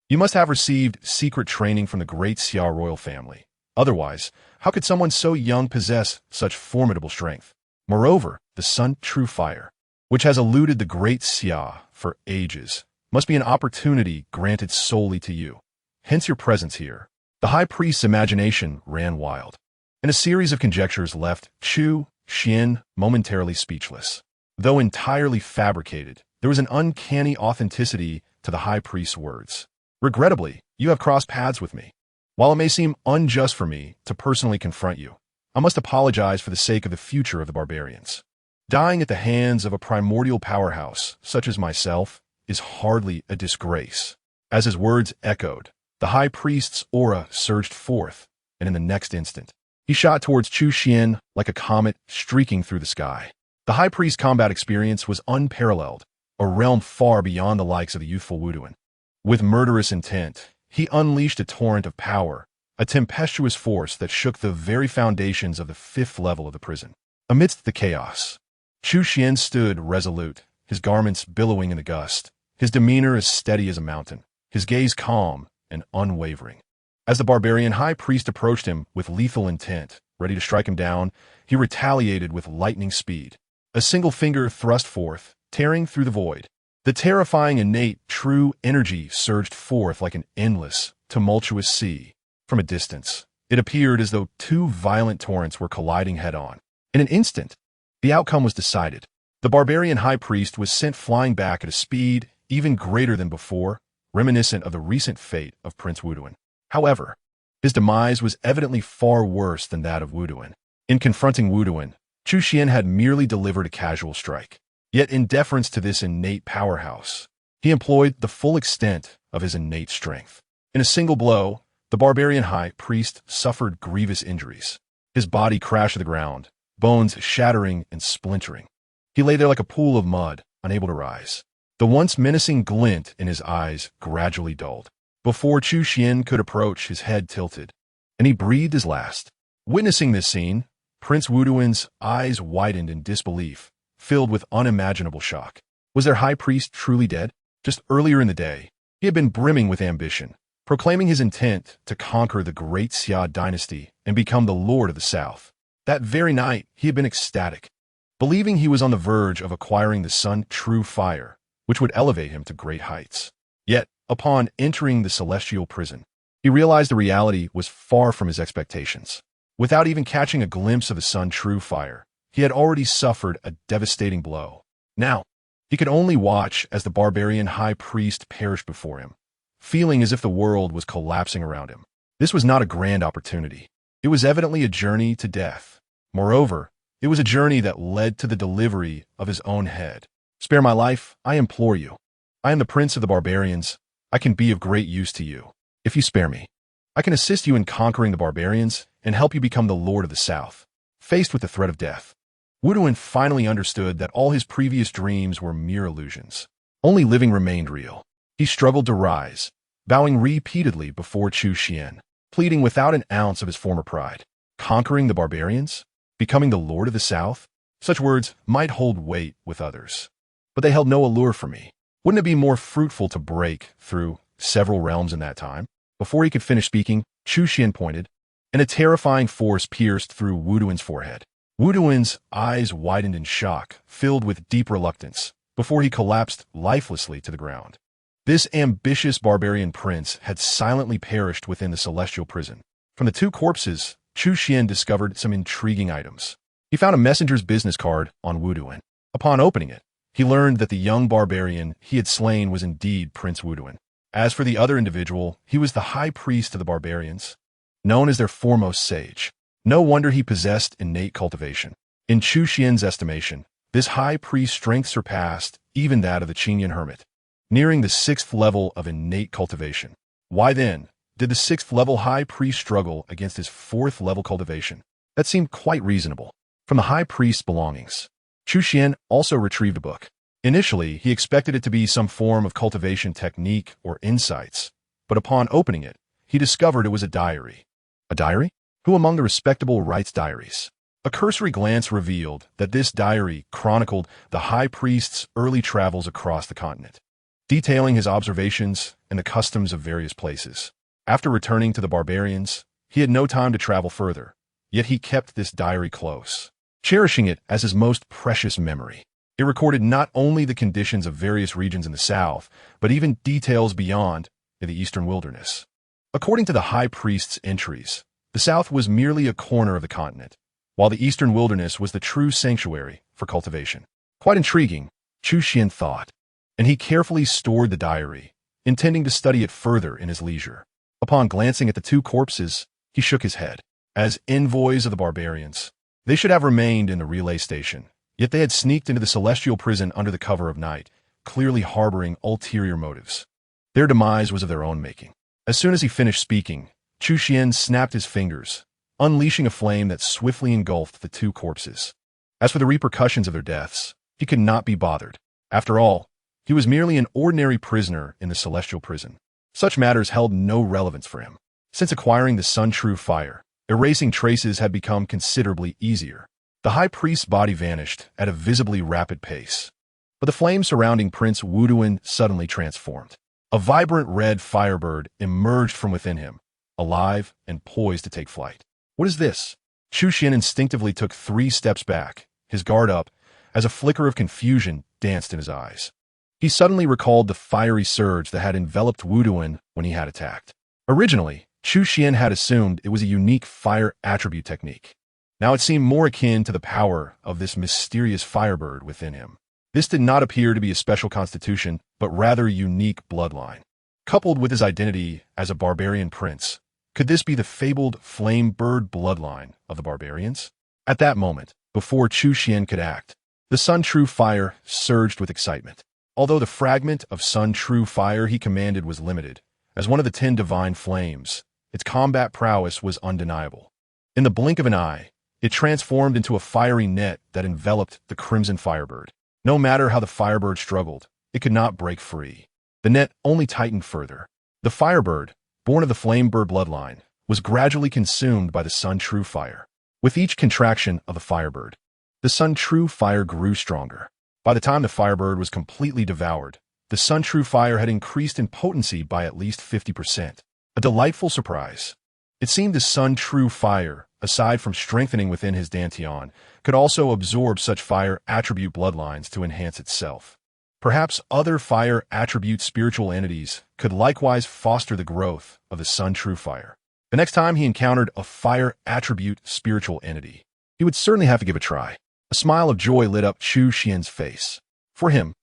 you must have received secret training from the Great Xia royal family. Otherwise, how could someone so young possess such formidable strength? Moreover, the sun true fire, which has eluded the Great Xia for ages, must be an opportunity granted solely to you. Hence your presence here. The high priest's imagination ran wild, and a series of conjectures left Chu Xuan momentarily speechless. Though entirely fabricated, there was an uncanny authenticity to the high priest's words. Regrettably, you have crossed paths with me. While it may seem unjust for me to personally confront you, I must apologize for the sake of the future of the barbarians. Dying at the hands of a primordial powerhouse, such as myself, is hardly a disgrace. As his words echoed, the high priest's aura surged forth, and in the next instant, he shot towards Chu Xuan like a comet streaking through the sky. The high priest's combat experience was unparalleled, a realm far beyond the likes of the youthful Wuduan. With murderous intent, he unleashed a torrent of power, a tempestuous force that shook the very foundations of the 5th level of the prison. Amidst the chaos, Chu Xuan stood resolute, his garments billowing in the gust, his demeanor as steady as a mountain, his gaze calm and unwavering. As the barbarian high priest approached him with lethal intent, ready to strike him down, he retaliated with lightning speed. A single finger thrust forth, tearing through the void. The terrifying innate true energy surged forth like an endless, tumultuous sea. From a distance, it appeared as though two violent torrents were colliding head-on. In an instant, the outcome was decided. The barbarian high priest was sent flying back at a speed even greater than before, reminiscent of the recent fate of Prince Wuduan. However, his demise was evidently far worse than that of Wuduan. In confronting Wuduan, Chu Xuan had merely delivered a casual strike. Yet in deference to this innate powerhouse, he employed the full extent of his innate strength. In a single blow, the barbarian high priest suffered grievous injuries. His body crashed to the ground, bones shattering and splintering. He lay there like a pool of mud, unable to rise. The once menacing glint in his eyes gradually dulled. Before Chu Xuan could approach, his head tilted, and he breathed his last. Witnessing this scene, Prince Wuduan's eyes widened in disbelief, filled with unimaginable shock. Was their high priest truly dead? Just earlier in the day, he had been brimming with ambition, proclaiming his intent to conquer the Great Xia Dynasty and become the Lord of the South. That very night, he had been ecstatic, believing he was on the verge of acquiring the sun true fire, which would elevate him to great heights. Yet, upon entering the celestial prison, he realized the reality was far from his expectations. Without even catching a glimpse of the sun true fire, he had already suffered a devastating blow. Now, he could only watch as the barbarian high priest perished before him, feeling as if the world was collapsing around him. This was not a grand opportunity. It was evidently a journey to death. Moreover, it was a journey that led to the delivery of his own head. Spare my life, I implore you. I am the prince of the barbarians. I can be of great use to you. If you spare me, I can assist you in conquering the barbarians and help you become the Lord of the South. Faced with the threat of death, Wuduan finally understood that all his previous dreams were mere illusions. Only living remained real. He struggled to rise, bowing repeatedly before Chu Xuan, pleading without an ounce of his former pride. Conquering the barbarians? Becoming the Lord of the South? Such words might hold weight with others, but they held no allure for me. Wouldn't it be more fruitful to break through several realms in that time? Before he could finish speaking, Chu Xuan pointed, and a terrifying force pierced through Wuduan's forehead. Wuduan's eyes widened in shock, filled with deep reluctance, before he collapsed lifelessly to the ground. This ambitious barbarian prince had silently perished within the celestial prison. From the two corpses, Chu Xuan discovered some intriguing items. He found a messenger's business card on Wuduan. Upon opening it, he learned that the young barbarian he had slain was indeed Prince Wuduan. As for the other individual, he was the high priest of the barbarians, known as their foremost sage. No wonder he possessed innate cultivation. In Chu Xuan's estimation, this high priest's strength surpassed even that of the Qingyan hermit, nearing the 6th level of innate cultivation. Why then did the 6th level high priest struggle against his 4th level cultivation? That seemed quite reasonable. From the high priest's belongings, Chu Xuan also retrieved a book. Initially, he expected it to be some form of cultivation technique or insights, but upon opening it, he discovered it was a diary. A diary? Who among the respectable writes diaries? A cursory glance revealed that this diary chronicled the high priest's early travels across the continent. detailing his observations and the customs of various places. After returning to the barbarians, he had no time to travel further, yet he kept this diary close, cherishing it as his most precious memory. It recorded not only the conditions of various regions in the south, but even details beyond in the eastern wilderness. According to the high priest's entries, the south was merely a corner of the continent, while the eastern wilderness was the true sanctuary for cultivation. Quite intriguing, Chu Xuan thought, and he carefully stored the diary, intending to study it further in his leisure. Upon glancing at the two corpses, he shook his head. As envoys of the barbarians, they should have remained in the relay station, yet they had sneaked into the celestial prison under the cover of night, clearly harboring ulterior motives. Their demise was of their own making. As soon as he finished speaking, Chu Xuan snapped his fingers, unleashing a flame that swiftly engulfed the two corpses. As for the repercussions of their deaths, he could not be bothered. After all, he was merely an ordinary prisoner in the celestial prison. Such matters held no relevance for him. Since acquiring the Sun True Fire, erasing traces had become considerably easier. The high priest's body vanished at a visibly rapid pace, but the flame surrounding Prince Wuduan suddenly transformed. A vibrant red firebird emerged from within him, alive and poised to take flight. What is this? Chu Xuan instinctively took 3 steps back, his guard up, as a flicker of confusion danced in his eyes. He suddenly recalled the fiery surge that had enveloped Wuduan when he had attacked. Originally, Chu Xuan had assumed it was a unique fire attribute technique. Now it seemed more akin to the power of this mysterious firebird within him. This did not appear to be a special constitution, but rather a unique bloodline. Coupled with his identity as a barbarian prince, could this be the fabled flame bird bloodline of the barbarians? At that moment, before Chu Xuan could act, the Sun True Fire surged with excitement. Although the fragment of Sun True Fire he commanded was limited, as one of the 10 divine flames, its combat prowess was undeniable. In the blink of an eye, it transformed into a fiery net that enveloped the crimson firebird. No matter how the firebird struggled, it could not break free. The net only tightened further. The firebird, born of the flame bird bloodline, was gradually consumed by the Sun True Fire. With each contraction of the firebird, the Sun True Fire grew stronger. By the time the firebird was completely devoured, the Sun True Fire had increased in potency by at least 50%. A delightful surprise. It seemed the Sun True Fire, aside from strengthening within his Dantian, could also absorb such fire attribute bloodlines to enhance itself. Perhaps other fire attribute spiritual entities could likewise foster the growth of the Sun True Fire. The next time he encountered a fire attribute spiritual entity, he would certainly have to give a try. A smile of joy lit up Chu Xuan's face. For him,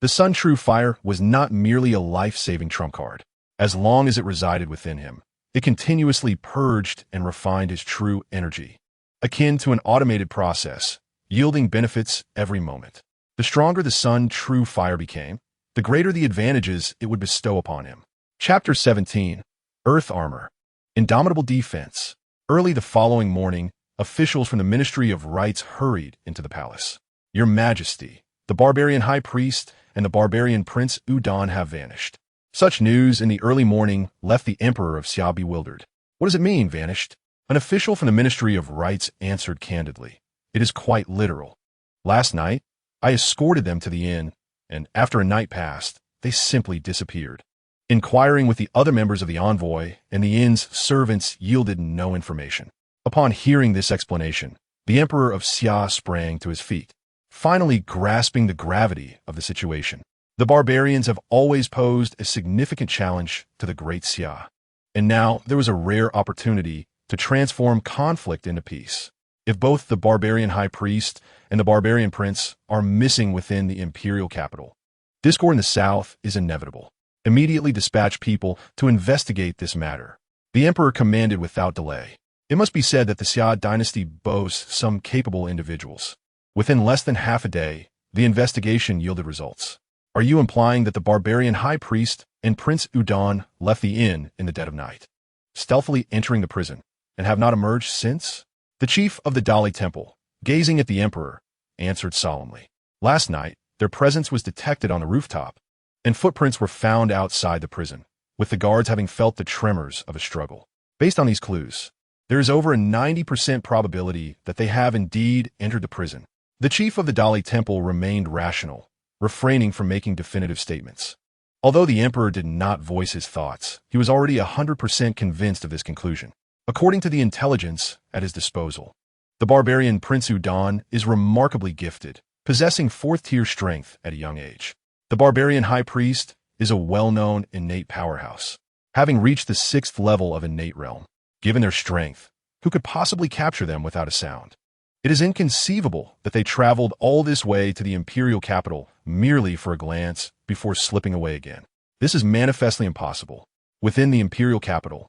the Sun True Fire was not merely a life-saving trump card. As long as it resided within him, it continuously purged and refined his true energy, akin to an automated process, yielding benefits every moment. The stronger the Sun True Fire became, the greater the advantages it would bestow upon him. Chapter 17. Earth Armor. Indomitable Defense. Early the following morning, officials from the Ministry of Rites hurried into the palace. Your Majesty, the barbarian high priest and the barbarian Prince Udan have vanished. Such news in the early morning left the Emperor of Xia bewildered. What does it mean, vanished? An official from the Ministry of Rites answered candidly. It is quite literal. Last night, I escorted them to the inn, and after a night passed, they simply disappeared. Inquiring with the other members of the envoy and the inn's servants yielded no information. Upon hearing this explanation, the Emperor of Xia sprang to his feet, finally grasping the gravity of the situation. The barbarians have always posed a significant challenge to the Great Xia, and now there was a rare opportunity to transform conflict into peace. If both the barbarian high priest and the barbarian prince are missing within the imperial capital, discord in the south is inevitable. Immediately dispatch people to investigate this matter. The emperor commanded without delay. It must be said that the Xia Dynasty boasts some capable individuals. Within less than half a day, the investigation yielded results. Are you implying that the barbarian high priest and Prince Udan left the inn in the dead of night, stealthily entering the prison, and have not emerged since? The chief of the Dali Temple, gazing at the emperor, answered solemnly. Last night, their presence was detected on the rooftop, and footprints were found outside the prison, with the guards having felt the tremors of a struggle. Based on these clues, there is over a 90% probability that they have indeed entered the prison. The chief of the Dali Temple remained rational, refraining from making definitive statements. Although the emperor did not voice his thoughts, he was already 100% convinced of this conclusion. According to the intelligence at his disposal, the barbarian Prince Udan is remarkably gifted, possessing 4th-tier strength at a young age. The barbarian high priest is a well-known innate powerhouse, having reached the 6th level of innate realm. Given their strength, who could possibly capture them without a sound? It is inconceivable that they traveled all this way to the imperial capital merely for a glance before slipping away again. This is manifestly impossible. Within the imperial capital,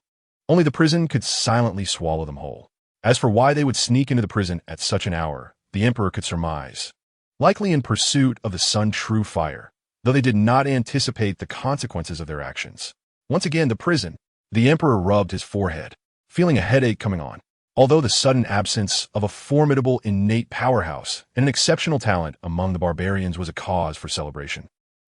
only the prison could silently swallow them whole. As for why they would sneak into the prison at such an hour, the emperor could surmise. Likely in pursuit of the sun's true fire, though they did not anticipate the consequences of their actions. Once again, the prison. The emperor rubbed his forehead, feeling a headache coming on. Although the sudden absence of a formidable innate powerhouse and an exceptional talent among the barbarians was a cause for celebration,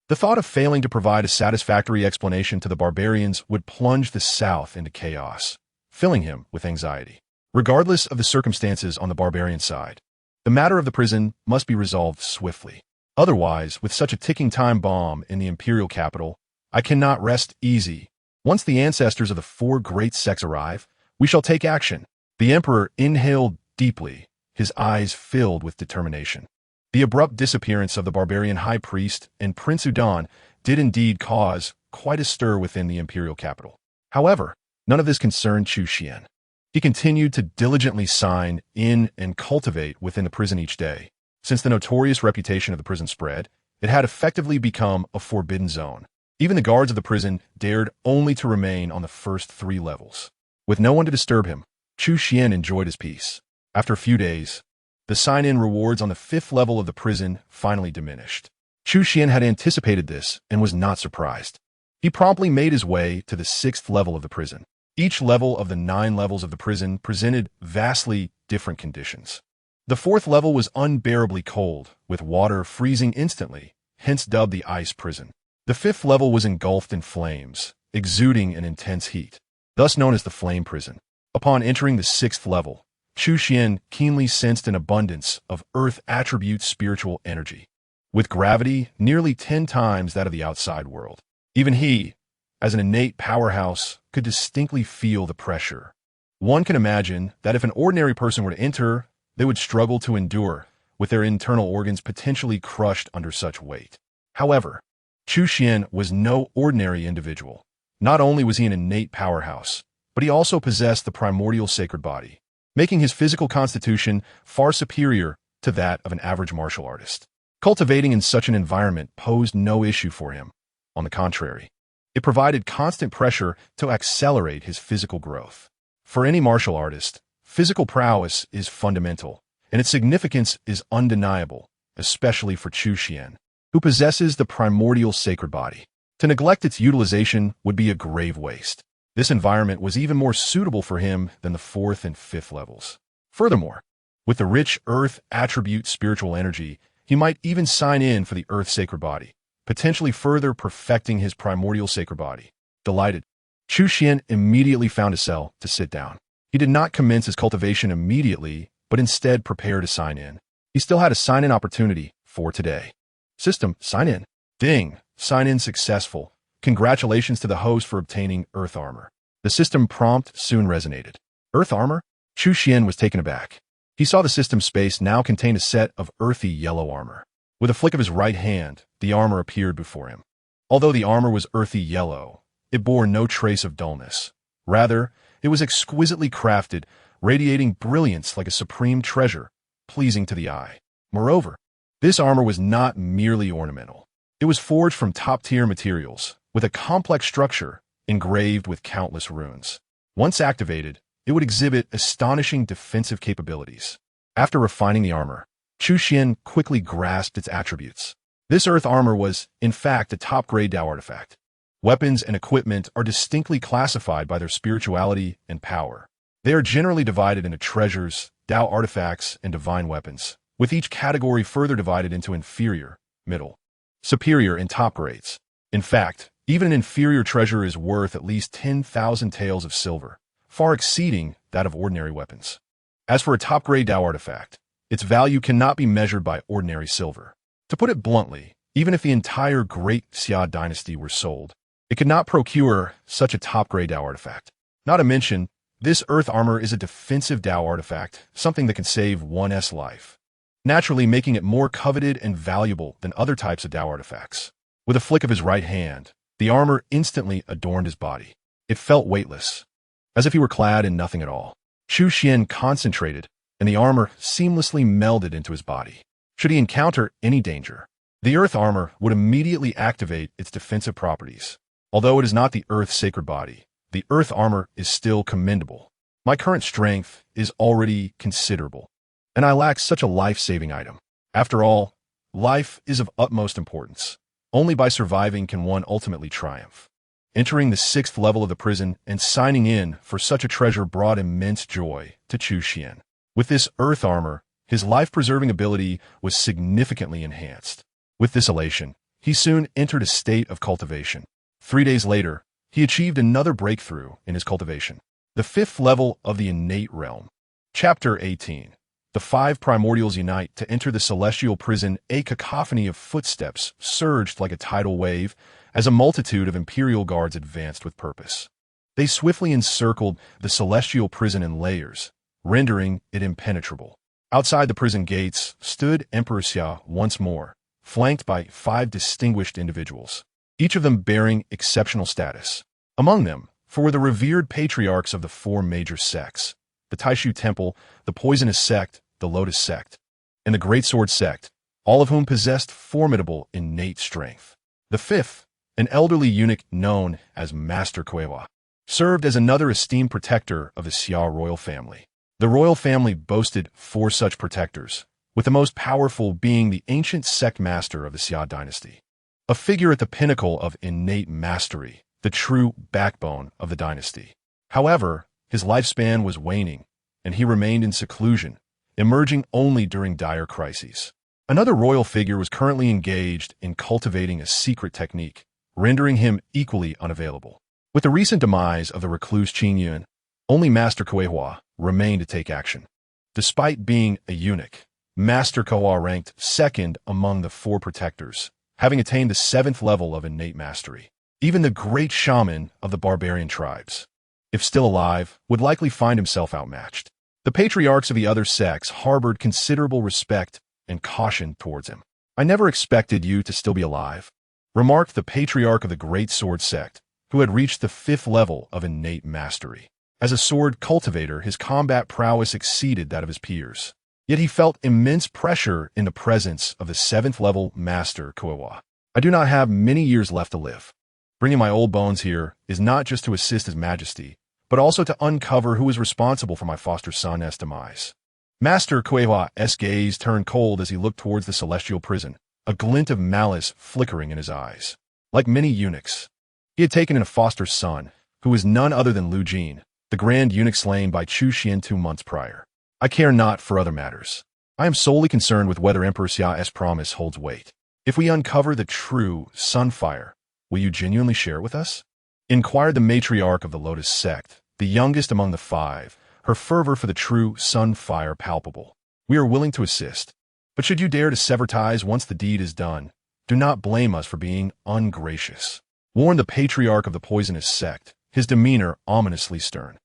the thought of failing to provide a satisfactory explanation to the barbarians would plunge the South into chaos, filling him with anxiety. Regardless of the circumstances on the barbarian side, the matter of the prison must be resolved swiftly. Otherwise, with such a ticking time bomb in the imperial capital, I cannot rest easy. Once the ancestors of the 4 great sects arrive, we shall take action. The emperor inhaled deeply, his eyes filled with determination. The abrupt disappearance of the barbarian high priest and Prince Udan did indeed cause quite a stir within the imperial capital. However, none of this concerned Chu Xuan. He continued to diligently sign in and cultivate within the prison each day. Since the notorious reputation of the prison spread, it had effectively become a forbidden zone. Even the guards of the prison dared only to remain on the first 3 levels. With no one to disturb him, Chu Xuan enjoyed his peace. After a few days, the sign-in rewards on the 5th level of the prison finally diminished. Chu Xuan had anticipated this and was not surprised. He promptly made his way to the 6th level of the prison. Each level of the 9 levels of the prison presented vastly different conditions. The 4th level was unbearably cold, with water freezing instantly, hence dubbed the ice prison. The 5th level was engulfed in flames, exuding an intense heat, thus known as the flame prison. Upon entering the 6th level, Chu Xuan keenly sensed an abundance of earth attribute spiritual energy, with gravity nearly 10 times that of the outside world. Even he, as an innate powerhouse, could distinctly feel the pressure. One can imagine that if an ordinary person were to enter, they would struggle to endure, with their internal organs potentially crushed under such weight. However, Chu Xuan was no ordinary individual. Not only was he an innate powerhouse, but he also possessed the primordial sacred body, making his physical constitution far superior to that of an average martial artist. Cultivating in such an environment posed no issue for him. On the contrary, it provided constant pressure to accelerate his physical growth. For any martial artist, physical prowess is fundamental, and its significance is undeniable, especially for Chu Xuan, who possesses the primordial sacred body. To neglect its utilization would be a grave waste. This environment was even more suitable for him than the 4th and 5th levels. Furthermore, with the rich earth attribute spiritual energy, he might even sign in for the earth sacred body, potentially further perfecting his primordial sacred body. Delighted, Chu Xuan immediately found a cell to sit down. He did not commence his cultivation immediately, but instead prepared to sign in. He still had a sign-in opportunity for today. System, sign in. Ding, sign in successful. Congratulations to the host for obtaining Earth Armor. The system prompt soon resonated. Earth Armor? Chu Xuan was taken aback. He saw the system space now contained a set of earthy yellow armor. With a flick of his right hand, the armor appeared before him. Although the armor was earthy yellow, it bore no trace of dullness. Rather, it was exquisitely crafted, radiating brilliance like a supreme treasure, pleasing to the eye. Moreover, this armor was not merely ornamental. It was forged from top-tier materials, with a complex structure engraved with countless runes. Once activated, it would exhibit astonishing defensive capabilities. After refining the armor, Chu Xuan quickly grasped its attributes. This earth armor was, in fact, a top-grade Dao artifact. Weapons and equipment are distinctly classified by their spirituality and power. They are generally divided into treasures, Dao artifacts, and divine weapons, with each category further divided into inferior, middle, superior, and top grades. In fact, even an inferior treasure is worth at least 10,000 taels of silver, far exceeding that of ordinary weapons. As for a top-grade Dao artifact, its value cannot be measured by ordinary silver. To put it bluntly, Even if the entire Great Xia Dynasty were sold, it could not procure such a top-grade Dao artifact. Not to mention, this earth armor is a defensive Dao artifact, something that can save one's life, naturally making it more coveted and valuable than other types of Dao artifacts. With a flick of his right hand, the armor instantly adorned his body. It felt weightless, as if he were clad in nothing at all. Chu Xuan concentrated, and the armor seamlessly melded into his body. Should he encounter any danger, the earth armor would immediately activate its defensive properties. Although it is not the earth's sacred body, the earth armor is still commendable. My current strength is already considerable, and I lack such a life-saving item. After all, life is of utmost importance. Only by surviving can one ultimately triumph. Entering the 6th level of the prison and signing in for such a treasure brought immense joy to Chu Xuan. With this earth armor, his life-preserving ability was significantly enhanced. With this elation, he soon entered a state of cultivation. 3 days later, he achieved another breakthrough in his cultivation. The 5th level of the innate realm. Chapter 18. The 5 primordials unite to enter the celestial prison. A cacophony of footsteps surged like a tidal wave as a multitude of Imperial guards advanced with purpose. They swiftly encircled the celestial prison in layers, rendering it impenetrable. Outside the prison gates stood Emperor Xia once more, flanked by 5 distinguished individuals, each of them bearing exceptional status. Among them, were the revered patriarchs of the 4 major sects, the Taishu Temple, the Poisonous Sect, the Lotus Sect, and the Great Sword Sect, all of whom possessed formidable innate strength. The 5th, an elderly eunuch known as Master Kuewa, served as another esteemed protector of the Xia royal family. The royal family boasted 4 such protectors, with the most powerful being the ancient sect master of the Xia dynasty, a figure at the pinnacle of innate mastery, the true backbone of the dynasty. However, his lifespan was waning, and he remained in seclusion, emerging only during dire crises. Another royal figure was currently engaged in cultivating a secret technique, rendering him equally unavailable. With the recent demise of the recluse Qing Yuan, only Master Kuehua remained to take action. Despite being a eunuch, Master Kuehua ranked 2nd among the 4 protectors, having attained the 7th level of innate mastery. Even the great shaman of the barbarian tribes, if still alive, would likely find himself outmatched. The patriarchs of the other sects harbored considerable respect and caution towards him. "I never expected you to still be alive," remarked the patriarch of the Great Sword Sect, who had reached the 5th level of innate mastery. As a sword cultivator, his combat prowess exceeded that of his peers. Yet he felt immense pressure in the presence of the 7th level Master Kuehua. "I do not have many years left to live. Bringing my old bones here is not just to assist His Majesty, but also to uncover who is responsible for my foster son's demise." Master Kuehua's gaze turned cold as he looked towards the celestial prison, a glint of malice flickering in his eyes. Like many eunuchs, he had taken in a foster son, who was none other than Lu Jin, the grand eunuch slain by Chu Xuan 2 months prior. "I care not for other matters. I am solely concerned with whether Emperor Xia's promise holds weight. If we uncover the true Sunfire, will you genuinely share it with us?" inquired the matriarch of the Lotus Sect, the youngest among the 5, her fervor for the true Sunfire palpable. "We are willing to assist, but should you dare to sever ties once the deed is done, do not blame us for being ungracious," warned the patriarch of the Poisonous Sect, his demeanor ominously stern.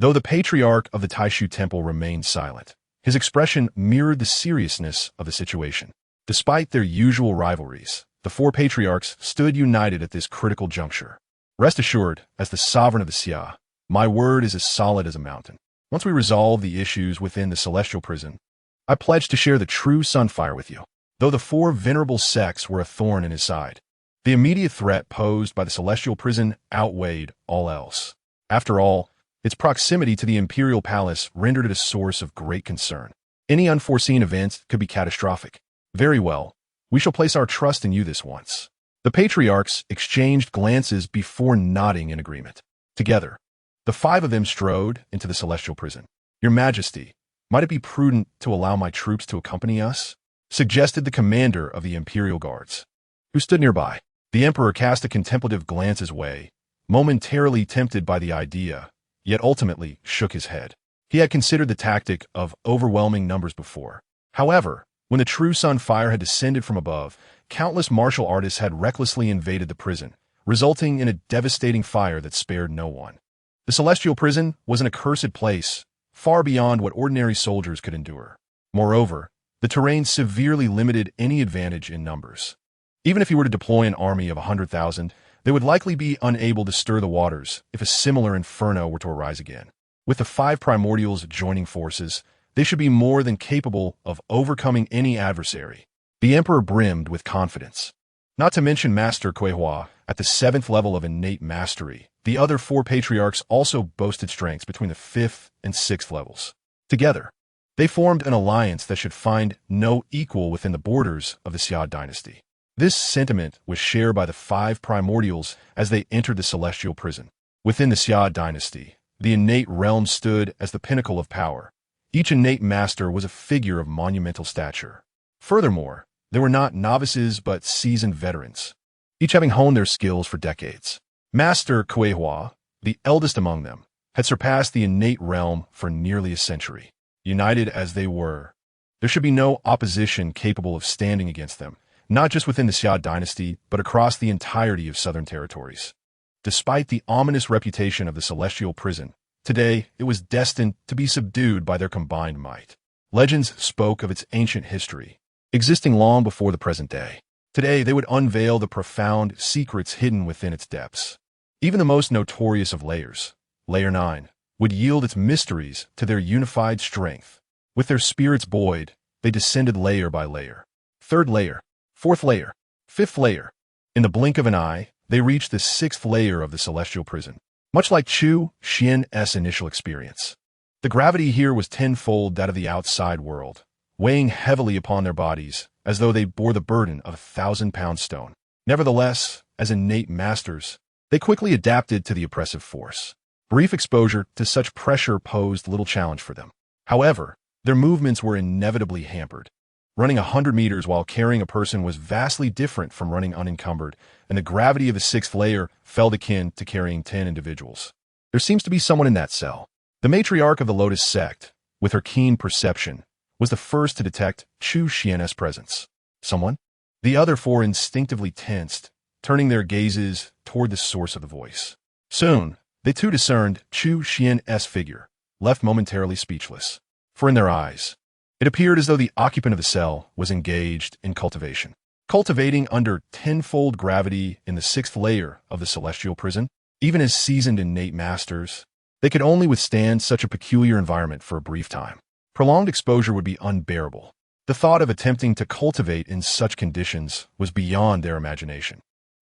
Though the patriarch of the Taishu Temple remained silent, his expression mirrored the seriousness of the situation. Despite their usual rivalries, the 4 patriarchs stood united at this critical juncture. "Rest assured, as the sovereign of the Xia, my word is as solid as a mountain. Once we resolve the issues within the celestial prison, I pledge to share the true Sunfire with you." Though the 4 venerable sects were a thorn in his side, the immediate threat posed by the celestial prison outweighed all else. After all, its proximity to the imperial palace rendered it a source of great concern. Any unforeseen event could be catastrophic. "Very well, we shall place our trust in you this once." The patriarchs exchanged glances before nodding in agreement. Together, the 5 of them strode into the celestial prison. "Your Majesty, might it be prudent to allow my troops to accompany us?" suggested the commander of the Imperial Guards, who stood nearby. The emperor cast a contemplative glance his way, momentarily tempted by the idea, yet ultimately shook his head. He had considered the tactic of overwhelming numbers before. However, When the True Sun fire had descended from above, countless martial artists had recklessly invaded the prison, resulting in a devastating fire that spared no one. The Celestial Prison was an accursed place, far beyond what ordinary soldiers could endure. Moreover, the terrain severely limited any advantage in numbers. Even if he were to deploy an army of 100,000, they would likely be unable to stir the waters if a similar inferno were to arise again. With the 5 primordials joining forces, they should be more than capable of overcoming any adversary. The Emperor brimmed with confidence. Not to mention Master Kuehua at the 7th level of innate mastery. The other 4 patriarchs also boasted strengths between the 5th and 6th levels. Together, they formed an alliance that should find no equal within the borders of the Xia Dynasty. This sentiment was shared by the 5 primordials as they entered the Celestial Prison. Within the Xia Dynasty, the innate realm stood as the pinnacle of power. Each innate master was a figure of monumental stature. Furthermore, they were not novices but seasoned veterans, each having honed their skills for decades. Master Kuehua, the eldest among them, had surpassed the innate realm for nearly a century. United as they were, there should be no opposition capable of standing against them, not just within the Xia Dynasty, but across the entirety of southern territories. Despite the ominous reputation of the Celestial Prison, today it was destined to be subdued by their combined might. Legends spoke of its ancient history, existing long before the present day. Today they would unveil the profound secrets hidden within its depths. Even the most notorious of layers, Layer 9, would yield its mysteries to their unified strength. With their spirits buoyed, they descended layer by layer. 3rd layer, 4th layer, 5th layer. In the blink of an eye, they reached the 6th layer of the Celestial Prison. Much like Chu Xuan's initial experience, the gravity here was tenfold that of the outside world, weighing heavily upon their bodies as though they bore the burden of a 1,000-pound stone. Nevertheless, as innate masters, they quickly adapted to the oppressive force. Brief exposure to such pressure posed little challenge for them. However, their movements were inevitably hampered. Running 100 meters while carrying a person was vastly different from running unencumbered, and the gravity of the 6th layer felt akin to carrying 10 individuals. There seems to be someone in that cell. The matriarch of the Lotus sect, with her keen perception, was the first to detect Chu Xuan's presence. Someone? The other 4 instinctively tensed, turning their gazes toward the source of the voice. Soon, they too discerned Chu Xuan's figure, left momentarily speechless. For in their eyes, it appeared as though the occupant of the cell was engaged in cultivation. Cultivating under tenfold gravity in the 6th layer of the Celestial Prison, even as seasoned innate masters, they could only withstand such a peculiar environment for a brief time. Prolonged exposure would be unbearable. The thought of attempting to cultivate in such conditions was beyond their imagination.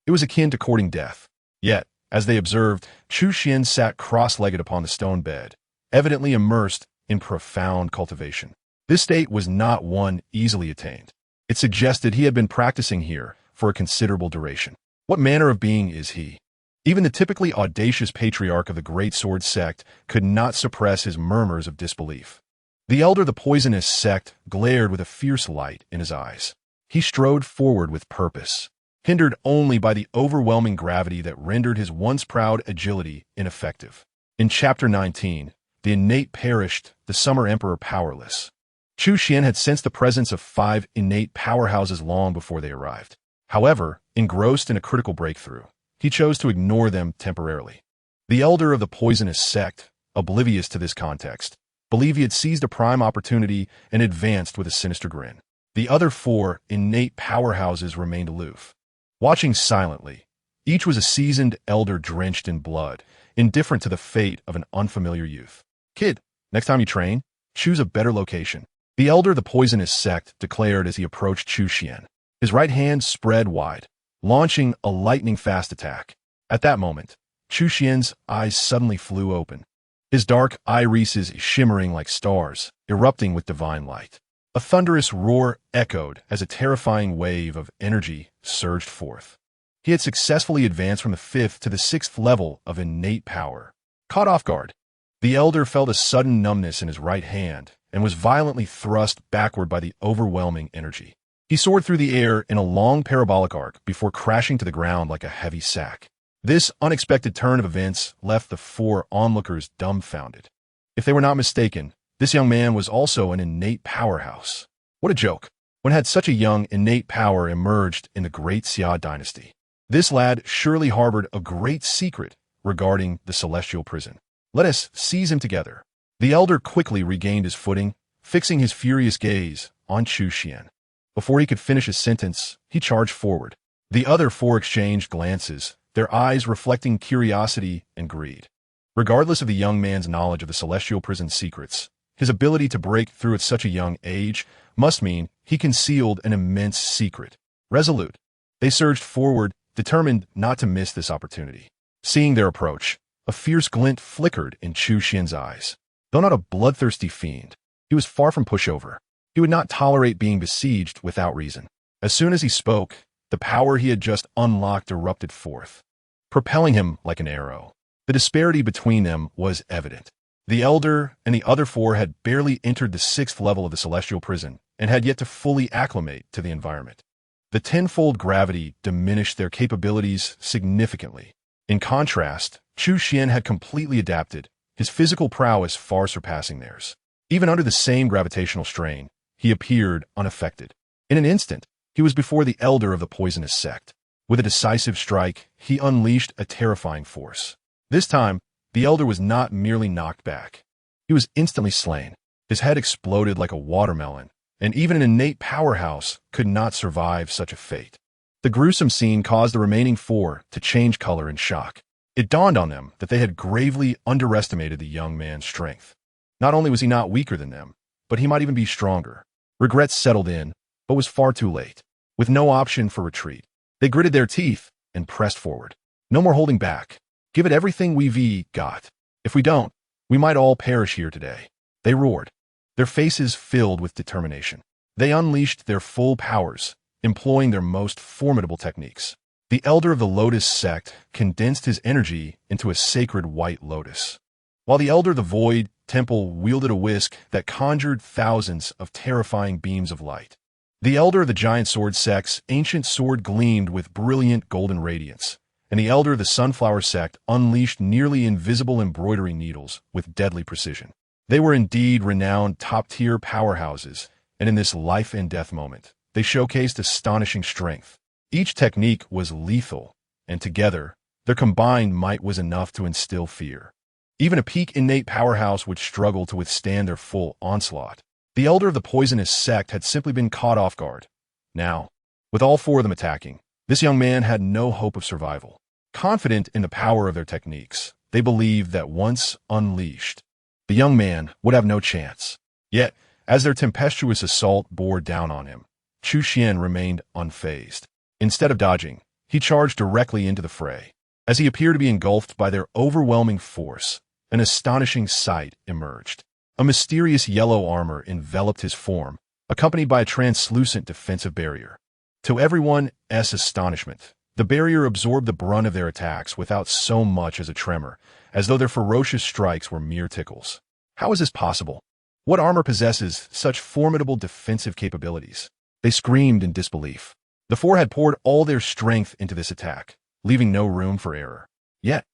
It was akin to courting death. Yet, as they observed, Chu Xuan sat cross-legged upon the stone bed, evidently immersed in profound cultivation. This state was not one easily attained. It suggested he had been practicing here for a considerable duration. What manner of being is he? Even the typically audacious patriarch of the Great Sword sect could not suppress his murmurs of disbelief. The elder of the poisonous sect glared with a fierce light in his eyes. He strode forward with purpose, hindered only by the overwhelming gravity that rendered his once proud agility ineffective. In Chapter 19, the innate perished, the Summer Emperor powerless. Chu Xuan had sensed the presence of 5 innate powerhouses long before they arrived. However, engrossed in a critical breakthrough, he chose to ignore them temporarily. The elder of the poisonous sect, oblivious to this context, believed he had seized a prime opportunity and advanced with a sinister grin. The other 4 innate powerhouses remained aloof, watching silently. Each was a seasoned elder drenched in blood, indifferent to the fate of an unfamiliar youth. "Kid, next time you train, choose a better location," the elder of the poisonous sect declared as he approached Chu Xuan. His right hand spread wide, launching a lightning-fast attack. At that moment, Chu Xuan's eyes suddenly flew open, his dark irises shimmering like stars, erupting with divine light. A thunderous roar echoed as a terrifying wave of energy surged forth. He had successfully advanced from the 5th to the 6th level of innate power. Caught off guard, the elder felt a sudden numbness in his right hand and was violently thrust backward by the overwhelming energy. He soared through the air in a long parabolic arc before crashing to the ground like a heavy sack. This unexpected turn of events left the 4 onlookers dumbfounded. If they were not mistaken, this young man was also an innate powerhouse. What a joke! When had such a young, innate power emerged in the Great Xia Dynasty? This lad surely harbored a great secret regarding the celestial prison. Let us seize him together. The elder quickly regained his footing, fixing his furious gaze on Chu Xuan. Before he could finish his sentence, he charged forward. The other four exchanged glances, their eyes reflecting curiosity and greed. Regardless of the young man's knowledge of the celestial prison's secrets, his ability to break through at such a young age must mean he concealed an immense secret. Resolute, they surged forward, determined not to miss this opportunity. Seeing their approach, a fierce glint flickered in Chu Xuan's eyes. Though not a bloodthirsty fiend, he was far from pushover. He would not tolerate being besieged without reason. As soon as he spoke, the power he had just unlocked erupted forth, propelling him like an arrow. The disparity between them was evident. The elder and the other four had barely entered the 6th level of the celestial prison and had yet to fully acclimate to the environment. The tenfold gravity diminished their capabilities significantly. In contrast, Chu Xuan had completely adapted, his physical prowess far surpassing theirs. Even under the same gravitational strain, he appeared unaffected. In an instant, he was before the elder of the poisonous sect. With a decisive strike, he unleashed a terrifying force. This time, the elder was not merely knocked back. He was instantly slain. His head exploded like a watermelon, and even an innate powerhouse could not survive such a fate. The gruesome scene caused the remaining four to change color in shock. It dawned on them that they had gravely underestimated the young man's strength. Not only was he not weaker than them, but he might even be stronger. Regret settled in, but was far too late. With no option for retreat, they gritted their teeth and pressed forward. No more holding back. Give it everything we've got. If we don't, we might all perish here today. They roared, their faces filled with determination. They unleashed their full powers, employing their most formidable techniques. The elder of the Lotus sect condensed his energy into a sacred white lotus, while the elder of the Void Temple wielded a whisk that conjured thousands of terrifying beams of light. The elder of the Giant Sword sect's ancient sword gleamed with brilliant golden radiance, and the elder of the Sunflower sect unleashed nearly invisible embroidery needles with deadly precision. They were indeed renowned top-tier powerhouses, and in this life-and-death moment, they showcased astonishing strength. Each technique was lethal, and together, their combined might was enough to instill fear. Even a peak innate powerhouse would struggle to withstand their full onslaught. The elder of the poisonous sect had simply been caught off guard. Now, with all four of them attacking, this young man had no hope of survival. Confident in the power of their techniques, they believed that once unleashed, the young man would have no chance. Yet, as their tempestuous assault bore down on him, Chu Xuan remained unfazed. Instead of dodging, he charged directly into the fray. As he appeared to be engulfed by their overwhelming force, an astonishing sight emerged. A mysterious yellow armor enveloped his form, accompanied by a translucent defensive barrier. To everyone's astonishment, the barrier absorbed the brunt of their attacks without so much as a tremor, as though their ferocious strikes were mere tickles. How is this possible? What armor possesses such formidable defensive capabilities? They screamed in disbelief. The four had poured all their strength into this attack, leaving no room for error. Yet,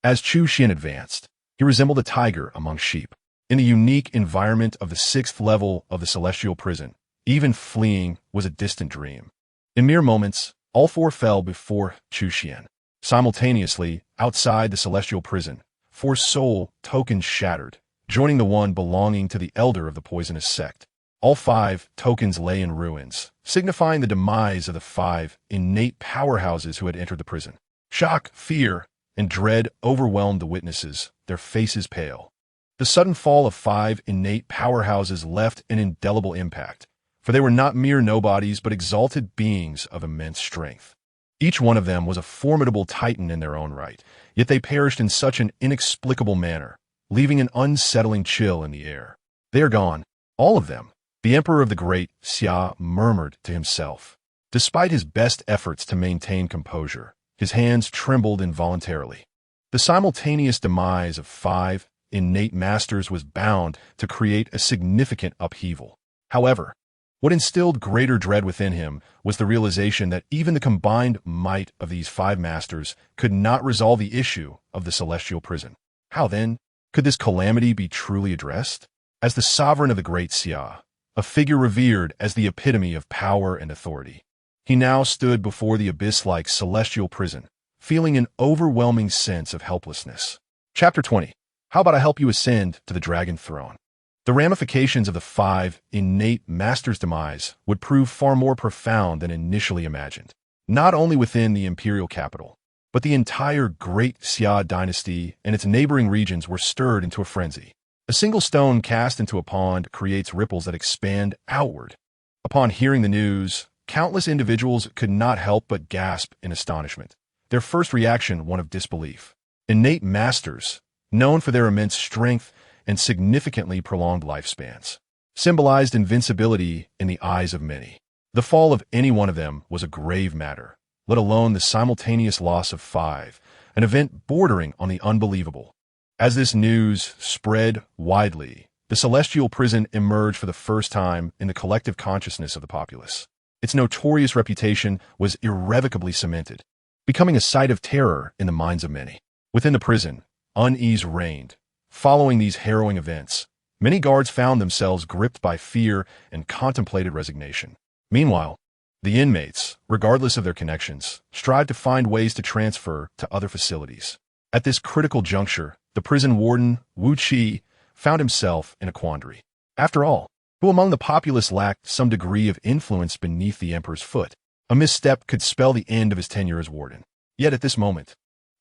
as Chu Xuan advanced, he resembled a tiger among sheep. In the unique environment of the 6th level of the celestial prison, even fleeing was a distant dream. In mere moments, all four fell before Chu Xuan. Simultaneously, outside the celestial prison, 4 soul tokens shattered, joining the one belonging to the elder of the poisonous sect. All 5 tokens lay in ruins, signifying the demise of the 5 innate powerhouses who had entered the prison. Shock, fear, and dread overwhelmed the witnesses, their faces pale. The sudden fall of 5 innate powerhouses left an indelible impact, for they were not mere nobodies but exalted beings of immense strength. Each one of them was a formidable titan in their own right, yet they perished in such an inexplicable manner, leaving an unsettling chill in the air. They are gone, all of them, the Emperor of the Great Xia murmured to himself. Despite his best efforts to maintain composure, his hands trembled involuntarily. The simultaneous demise of 5 innate masters was bound to create a significant upheaval. However, what instilled greater dread within him was the realization that even the combined might of these 5 masters could not resolve the issue of the celestial prison. How then could this calamity be truly addressed? As the sovereign of the Great Xia, a figure revered as the epitome of power and authority. He now stood before the abyss-like celestial prison, feeling an overwhelming sense of helplessness. Chapter 20. How about I help you ascend to the dragon throne? The ramifications of the 5 innate masters' demise would prove far more profound than initially imagined. Not only within the imperial capital, but the entire Great Xia Dynasty and its neighboring regions were stirred into a frenzy. A single stone cast into a pond creates ripples that expand outward. Upon hearing the news, countless individuals could not help but gasp in astonishment, their first reaction one of disbelief. Innate masters, known for their immense strength and significantly prolonged lifespans, symbolized invincibility in the eyes of many. The fall of any one of them was a grave matter, let alone the simultaneous loss of 5, an event bordering on the unbelievable. As this news spread widely, the celestial prison emerged for the first time in the collective consciousness of the populace. Its notorious reputation was irrevocably cemented, becoming a site of terror in the minds of many. Within the prison, unease reigned. Following these harrowing events, many guards found themselves gripped by fear and contemplated resignation. Meanwhile, the inmates, regardless of their connections, strived to find ways to transfer to other facilities. At this critical juncture, the prison warden, Wu Qi, found himself in a quandary. After all, who among the populace lacked some degree of influence beneath the emperor's foot? A misstep could spell the end of his tenure as warden. Yet at this moment,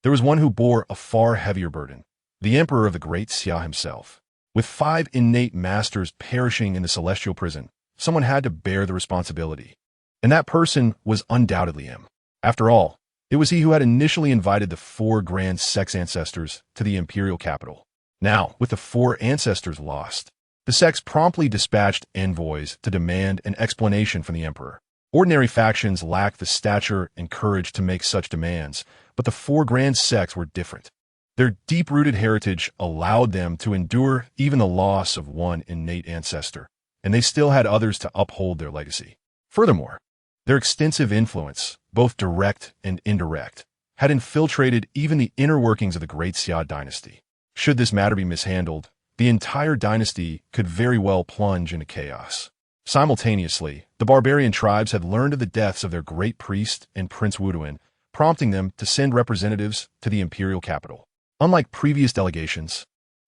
there was one who bore a far heavier burden, the emperor of the Great Xia himself. With 5 innate masters perishing in the celestial prison, someone had to bear the responsibility. And that person was undoubtedly him. After all, it was he who had initially invited the 4 grand sex ancestors to the imperial capital. Now, with the 4 ancestors lost, the sects promptly dispatched envoys to demand an explanation from the emperor. Ordinary factions lacked the stature and courage to make such demands, but the 4 grand sects were different. Their deep-rooted heritage allowed them to endure even the loss of one innate ancestor, and they still had others to uphold their legacy. Furthermore, their extensive influence, both direct and indirect, had infiltrated even the inner workings of the Great Xia Dynasty. Should this matter be mishandled, the entire dynasty could very well plunge into chaos. Simultaneously, the barbarian tribes had learned of the deaths of their great priest and Prince Wuduan, prompting them to send representatives to the imperial capital. Unlike previous delegations,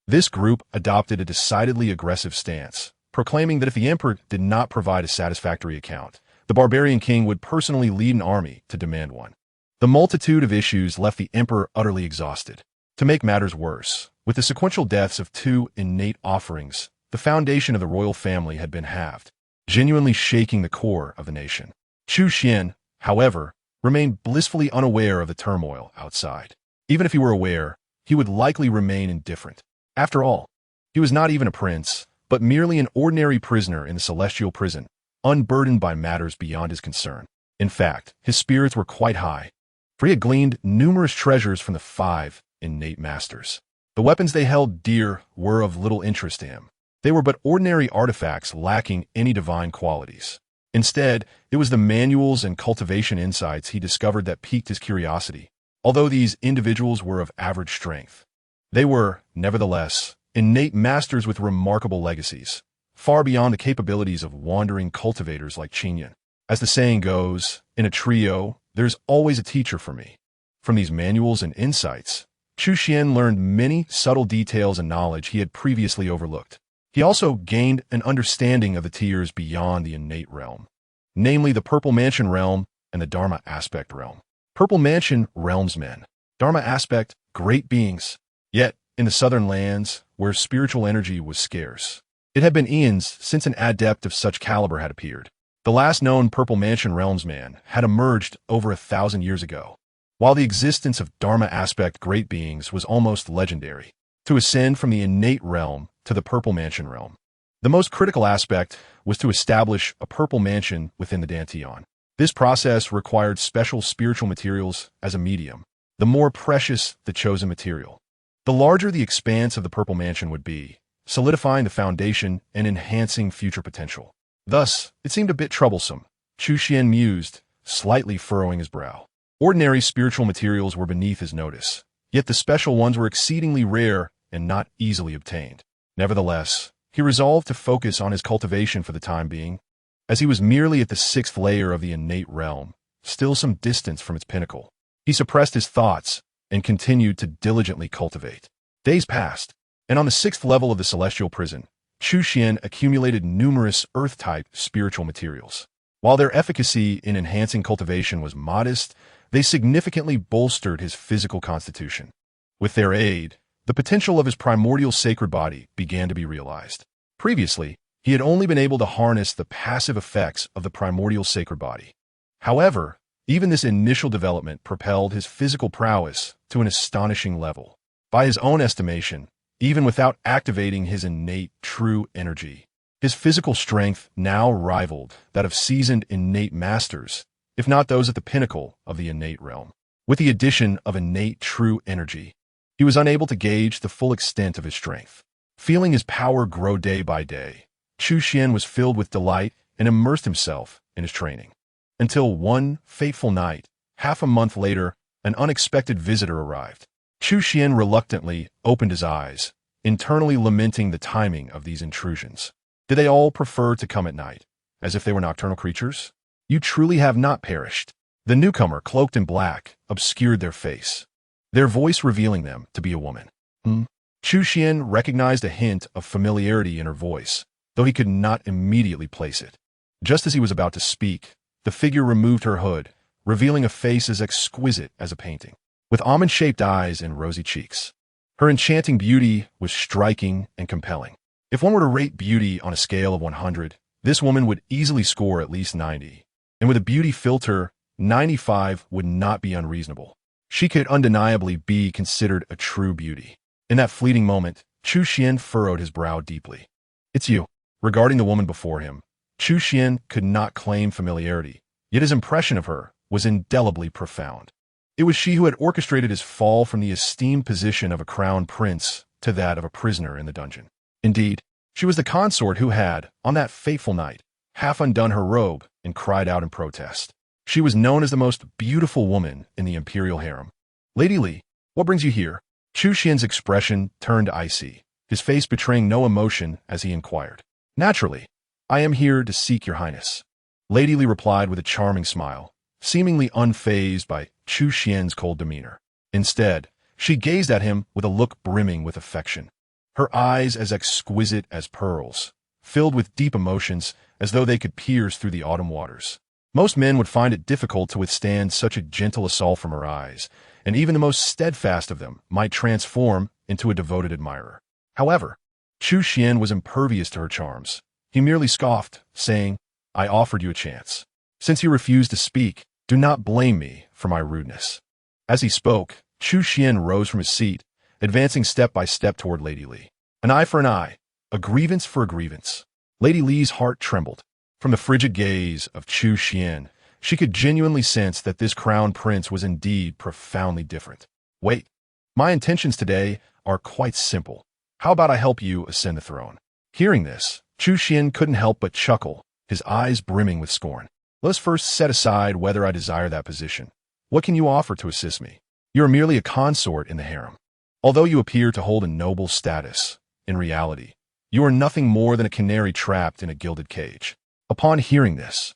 this group adopted a decidedly aggressive stance, proclaiming that if the emperor did not provide a satisfactory account, the barbarian king would personally lead an army to demand one. The multitude of issues left the emperor utterly exhausted. To make matters worse, with the sequential deaths of 2 innate offerings, the foundation of the royal family had been halved, genuinely shaking the core of the nation. Chu Xuan, however, remained blissfully unaware of the turmoil outside. Even if he were aware, he would likely remain indifferent. After all, he was not even a prince, but merely an ordinary prisoner in the celestial prison, unburdened by matters beyond his concern. In fact, his spirits were quite high, for he had gleaned numerous treasures from the 5 innate masters. The weapons they held dear were of little interest to him. They were but ordinary artifacts lacking any divine qualities. Instead, it was the manuals and cultivation insights he discovered that piqued his curiosity. Although these individuals were of average strength, they were, nevertheless, innate masters with remarkable legacies, far beyond the capabilities of wandering cultivators like Qinyan. As the saying goes, in a trio, there's always a teacher for me. From these manuals and insights, Chu Xuan learned many subtle details and knowledge he had previously overlooked. He also gained an understanding of the tiers beyond the innate realm, namely the Purple Mansion realm and the Dharma Aspect realm. Purple Mansion realms men, Dharma Aspect great beings. Yet, in the southern lands, where spiritual energy was scarce, it had been eons since an adept of such caliber had appeared. The last known Purple Mansion realms man had emerged over 1,000 years ago, while the existence of Dharma Aspect great beings was almost legendary. To ascend from the innate realm to the Purple Mansion realm, the most critical aspect was to establish a Purple Mansion within the Dantian. This process required special spiritual materials as a medium, the more precious the chosen material, the larger the expanse of the Purple Mansion would be, solidifying the foundation and enhancing future potential. Thus, it seemed a bit troublesome, Chu Xuan mused, slightly furrowing his brow. Ordinary spiritual materials were beneath his notice, yet the special ones were exceedingly rare and not easily obtained. Nevertheless, he resolved to focus on his cultivation for the time being, as he was merely at the 6th layer of the innate realm, still some distance from its pinnacle. He suppressed his thoughts and continued to diligently cultivate. Days passed, and on the 6th level of the celestial prison, Chu Xuan accumulated numerous earth-type spiritual materials. While their efficacy in enhancing cultivation was modest, they significantly bolstered his physical constitution. With their aid, the potential of his primordial sacred body began to be realized. Previously, he had only been able to harness the passive effects of the primordial sacred body. However, even this initial development propelled his physical prowess to an astonishing level. By his own estimation, even without activating his innate true energy, his physical strength now rivaled that of seasoned innate masters, if not those at the pinnacle of the innate realm. With the addition of innate true energy, he was unable to gauge the full extent of his strength. Feeling his power grow day by day, Chu Xuan was filled with delight and immersed himself in his training. Until one fateful night, half a month later, an unexpected visitor arrived. Chu Xuan reluctantly opened his eyes, internally lamenting the timing of these intrusions. Did they all prefer to come at night, as if they were nocturnal creatures? You truly have not perished. The newcomer, cloaked in black, obscured their face, their voice revealing them to be a woman. Chu Xuan recognized a hint of familiarity in her voice, though he could not immediately place it. Just as he was about to speak, the figure removed her hood, revealing a face as exquisite as a painting, with almond-shaped eyes and rosy cheeks. Her enchanting beauty was striking and compelling. If one were to rate beauty on a scale of 100, this woman would easily score at least 90. And with a beauty filter, 95 would not be unreasonable. She could undeniably be considered a true beauty. In that fleeting moment, Chu Xuan furrowed his brow deeply. It's you. Regarding the woman before him, Chu Xuan could not claim familiarity, yet his impression of her was indelibly profound. It was she who had orchestrated his fall from the esteemed position of a crown prince to that of a prisoner in the dungeon. Indeed, she was the consort who had, on that fateful night, half undone her robe and cried out in protest. She was known as the most beautiful woman in the imperial harem. Lady Li, what brings you here? Chu Xuan's expression turned icy, his face betraying no emotion as he inquired. Naturally, I am here to seek your highness. Lady Li replied with a charming smile, seemingly unfazed by Chu Xuan's cold demeanor. Instead, she gazed at him with a look brimming with affection, her eyes as exquisite as pearls, filled with deep emotions as though they could pierce through the autumn waters. Most men would find it difficult to withstand such a gentle assault from her eyes, and even the most steadfast of them might transform into a devoted admirer. However, Chu Xuan was impervious to her charms. He merely scoffed, saying, I offered you a chance. Since you refused to speak, do not blame me for my rudeness. As he spoke, Chu Xuan rose from his seat, advancing step by step toward Lady Li. An eye for an eye, a grievance for a grievance. Lady Li's heart trembled. From the frigid gaze of Chu Xuan, she could genuinely sense that this crown prince was indeed profoundly different. Wait, my intentions today are quite simple. How about I help you ascend the throne? Hearing this, Chu Xuan couldn't help but chuckle, his eyes brimming with scorn. Let us first set aside whether I desire that position. What can you offer to assist me? You are merely a consort in the harem. Although you appear to hold a noble status, in reality, you are nothing more than a canary trapped in a gilded cage. Upon hearing this,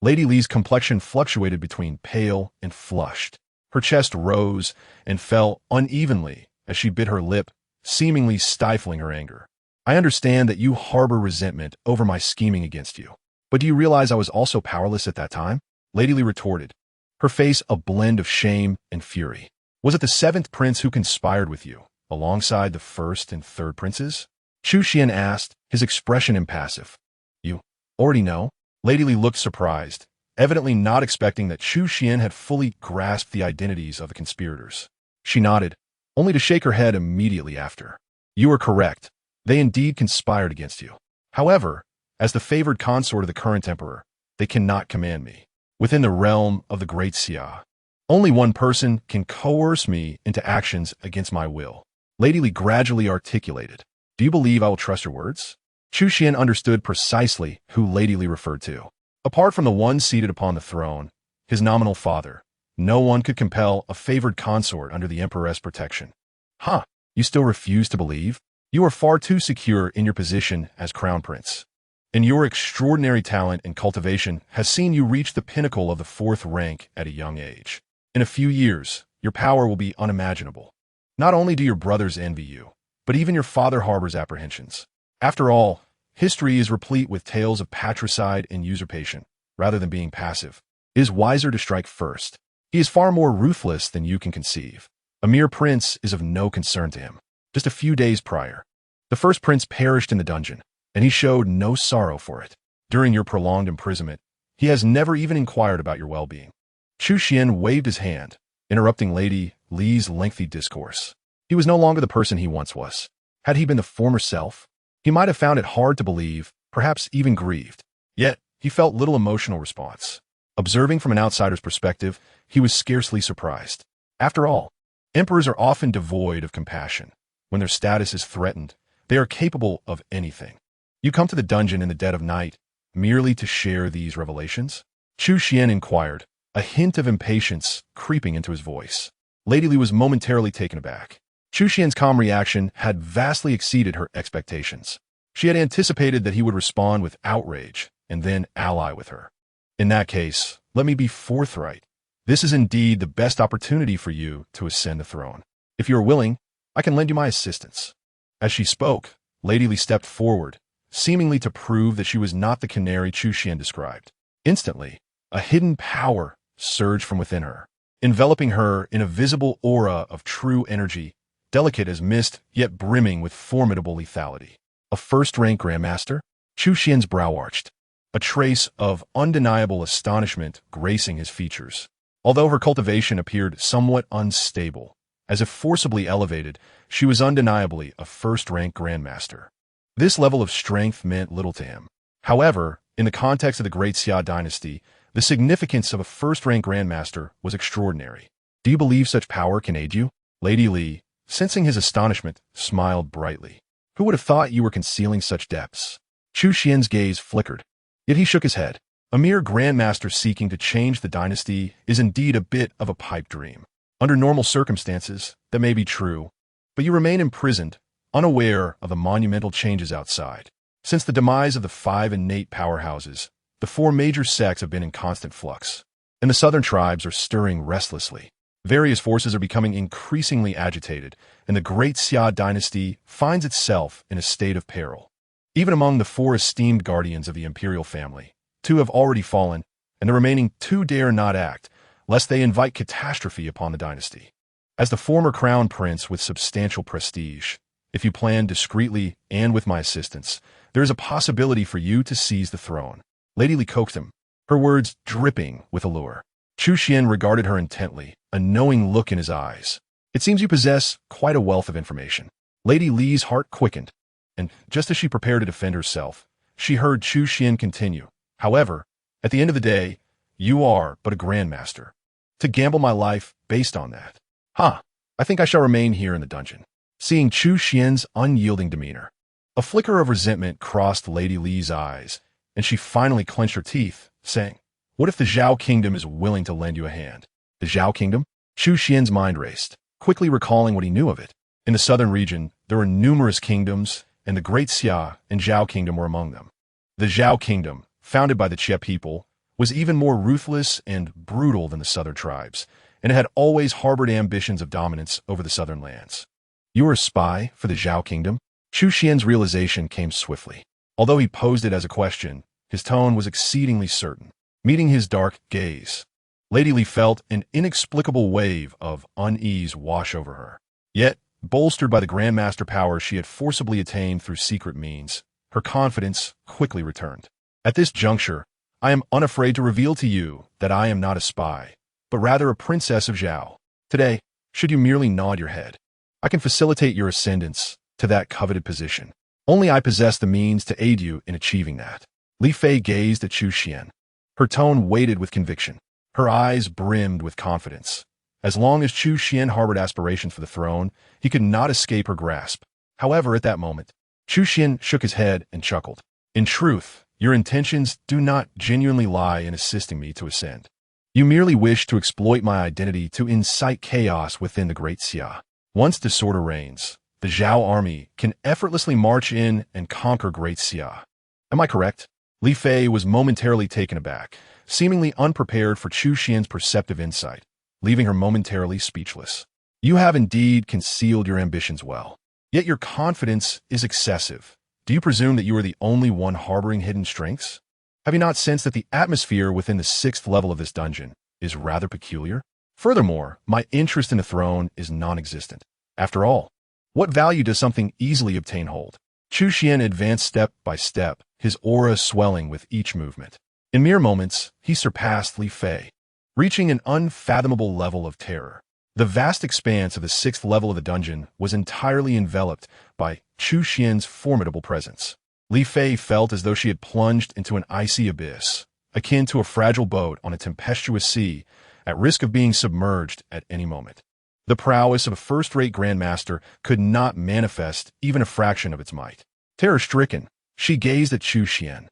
Lady Li's complexion fluctuated between pale and flushed. Her chest rose and fell unevenly as she bit her lip, seemingly stifling her anger. I understand that you harbor resentment over my scheming against you. But do you realize I was also powerless at that time? Lady Li retorted, her face a blend of shame and fury. Was it the 7th prince who conspired with you, alongside the 1st and 3rd princes? Chu Xuan asked, his expression impassive. You already know? Lady Li looked surprised, evidently not expecting that Chu Xuan had fully grasped the identities of the conspirators. She nodded, only to shake her head immediately after. You are correct. They indeed conspired against you. However, as the favored consort of the current emperor, they cannot command me. Within the realm of the Great Xia, only one person can coerce me into actions against my will. Lady Li gradually articulated. Do you believe I will trust your words? Chu Xuan understood precisely who Lady Li referred to. Apart from the one seated upon the throne, his nominal father, no one could compel a favored consort under the emperor's protection. Huh, you still refuse to believe? You are far too secure in your position as crown prince. And your extraordinary talent and cultivation has seen you reach the pinnacle of the 4th rank at a young age. In a few years, your power will be unimaginable. Not only do your brothers envy you, but even your father harbors apprehensions. After all, history is replete with tales of patricide and usurpation. Rather than being passive, it is wiser to strike first. He is far more ruthless than you can conceive. A mere prince is of no concern to him. Just a few days prior, the first prince perished in the dungeon, and he showed no sorrow for it. During your prolonged imprisonment, he has never even inquired about your well-being. Chu Xuan waved his hand, interrupting Lady Li's lengthy discourse. He was no longer the person he once was. Had he been the former self, he might have found it hard to believe, perhaps even grieved. Yet, he felt little emotional response. Observing from an outsider's perspective, he was scarcely surprised. After all, emperors are often devoid of compassion. When their status is threatened, they are capable of anything. You come to the dungeon in the dead of night, merely to share these revelations? Chu Xuan inquired, a hint of impatience creeping into his voice. Lady Li was momentarily taken aback. Chu Xuan's calm reaction had vastly exceeded her expectations. She had anticipated that he would respond with outrage and then ally with her. In that case, let me be forthright. This is indeed the best opportunity for you to ascend the throne. If you are willing, I can lend you my assistance. As she spoke, Lady Li stepped forward, seemingly to prove that she was not the canary Chu Xuan described. Instantly, a hidden power surged from within her, enveloping her in a visible aura of true energy, delicate as mist, yet brimming with formidable lethality. A first-rank grandmaster? Chu Xuan's brow arched, a trace of undeniable astonishment gracing his features. Although her cultivation appeared somewhat unstable, as if forcibly elevated, she was undeniably a first-rank grandmaster. This level of strength meant little to him. However, in the context of the Great Xia Dynasty, the significance of a first-rank grandmaster was extraordinary. Do you believe such power can aid you? Lady Li, sensing his astonishment, smiled brightly. Who would have thought you were concealing such depths? Chu Xuan's gaze flickered, yet he shook his head. A mere grandmaster seeking to change the dynasty is indeed a bit of a pipe dream. Under normal circumstances, that may be true, but you remain imprisoned, unaware of the monumental changes outside. Since the demise of the 5 innate powerhouses, the 4 major sects have been in constant flux, and the southern tribes are stirring restlessly. Various forces are becoming increasingly agitated, and the Great Xia Dynasty finds itself in a state of peril. Even among the 4 esteemed guardians of the imperial family, 2 have already fallen, and the remaining 2 dare not act, lest they invite catastrophe upon the dynasty. As the former crown prince with substantial prestige, if you plan discreetly and with my assistance, there is a possibility for you to seize the throne. Lady Li coaxed him, her words dripping with allure. Chu Xuan regarded her intently, a knowing look in his eyes. It seems you possess quite a wealth of information. Lady Li's heart quickened, and just as she prepared to defend herself, she heard Chu Xuan continue. However, at the end of the day, you are but a grandmaster. To gamble my life based on that. I think I shall remain here in the dungeon. Seeing Chu Xuan's unyielding demeanor, a flicker of resentment crossed Lady Li's eyes, and she finally clenched her teeth, saying, "What if the Zhao Kingdom is willing to lend you a hand?" The Zhao Kingdom? Chu Xuan's mind raced, quickly recalling what he knew of it. In the southern region, there were numerous kingdoms, and the Great Xia and Zhao Kingdom were among them. The Zhao Kingdom, founded by the Xia people, was even more ruthless and brutal than the southern tribes, and it had always harbored ambitions of dominance over the southern lands. You were a spy for the Zhao Kingdom? Chu Xuan's realization came swiftly. Although he posed it as a question, his tone was exceedingly certain. Meeting his dark gaze, Lady Li felt an inexplicable wave of unease wash over her. Yet, bolstered by the grandmaster power she had forcibly attained through secret means, her confidence quickly returned. At this juncture, I am unafraid to reveal to you that I am not a spy, but rather a princess of Zhao. Today, should you merely nod your head, I can facilitate your ascendance to that coveted position. Only I possess the means to aid you in achieving that. Li Fei gazed at Chu Xuan. Her tone weighted with conviction. Her eyes brimmed with confidence. As long as Chu Xuan harbored aspirations for the throne, he could not escape her grasp. However, at that moment, Chu Xuan shook his head and chuckled. In truth, your intentions do not genuinely lie in assisting me to ascend. You merely wish to exploit my identity to incite chaos within the Great Xia. Once disorder reigns, the Zhao army can effortlessly march in and conquer Great Xia. Am I correct? Li Fei was momentarily taken aback, seemingly unprepared for Chu Xuan's perceptive insight, leaving her momentarily speechless. You have indeed concealed your ambitions well. Yet your confidence is excessive. Do you presume that you are the only one harboring hidden strengths? Have you not sensed that the atmosphere within the 6th level of this dungeon is rather peculiar? Furthermore, my interest in the throne is non-existent. After all, what value does something easily obtain hold? Chu Xuan advanced step by step, his aura swelling with each movement. In mere moments, he surpassed Li Fei, reaching an unfathomable level of terror. The vast expanse of the 6th level of the dungeon was entirely enveloped by Chu Xuan's formidable presence. Li Fei felt as though she had plunged into an icy abyss, akin to a fragile boat on a tempestuous sea, at risk of being submerged at any moment. The prowess of a first-rate grandmaster could not manifest even a fraction of its might. Terror-stricken, she gazed at Chu Xuan,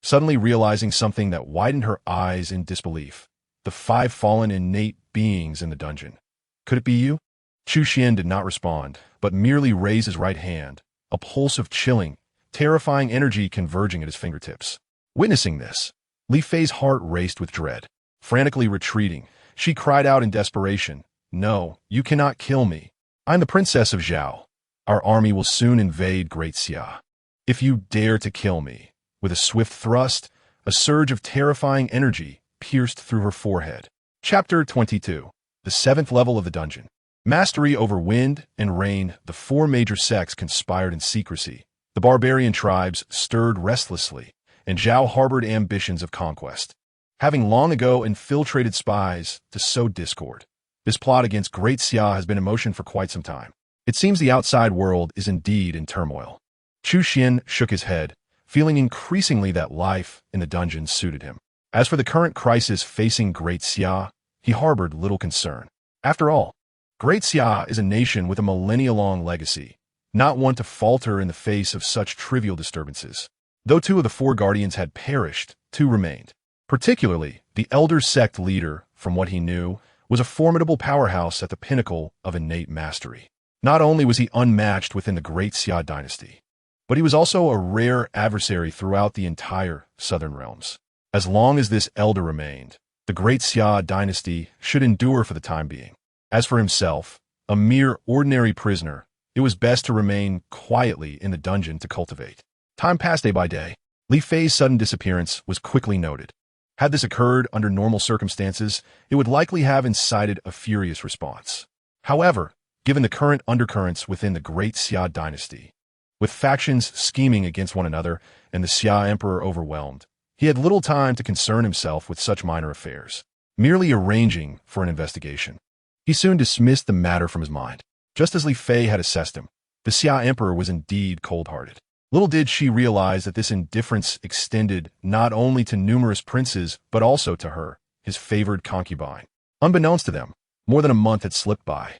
suddenly realizing something that widened her eyes in disbelief. The 5 fallen innate beings in the dungeon. Could it be you? Chu Xuan did not respond, but merely raised his right hand, a pulse of chilling, terrifying energy converging at his fingertips. Witnessing this, Li Fei's heart raced with dread. Frantically retreating, she cried out in desperation, "No, you cannot kill me. I'm the Princess of Zhao. Our army will soon invade Great Xia. If you dare to kill me." With a swift thrust, a surge of terrifying energy pierced through her forehead. Chapter 22. The 7th level of the dungeon. Mastery over wind and rain, the 4 major sects conspired in secrecy. The barbarian tribes stirred restlessly, and Zhao harbored ambitions of conquest, having long ago infiltrated spies to sow discord. This plot against Great Xia has been in motion for quite some time. It seems the outside world is indeed in turmoil. Chu Xuan shook his head, feeling increasingly that life in the dungeon suited him. As for the current crisis facing Great Xia, he harbored little concern. After all, Great Xia is a nation with a millennia-long legacy, not one to falter in the face of such trivial disturbances. Though 2 of the 4 guardians had perished, 2 remained. Particularly, the elder sect leader, from what he knew, was a formidable powerhouse at the pinnacle of innate mastery. Not only was he unmatched within the Great Xia Dynasty, but he was also a rare adversary throughout the entire southern realms. As long as this elder remained, the Great Xia Dynasty should endure for the time being. As for himself, a mere ordinary prisoner, it was best to remain quietly in the dungeon to cultivate. Time passed day by day. Li Fei's sudden disappearance was quickly noted. Had this occurred under normal circumstances, it would likely have incited a furious response. However, given the current undercurrents within the Great Xia Dynasty, with factions scheming against one another and the Xia Emperor overwhelmed, he had little time to concern himself with such minor affairs, merely arranging for an investigation. He soon dismissed the matter from his mind. Just as Li Fei had assessed him, the Xia Emperor was indeed cold-hearted. Little did she realize that this indifference extended not only to numerous princes, but also to her, his favored concubine. Unbeknownst to them, more than a month had slipped by.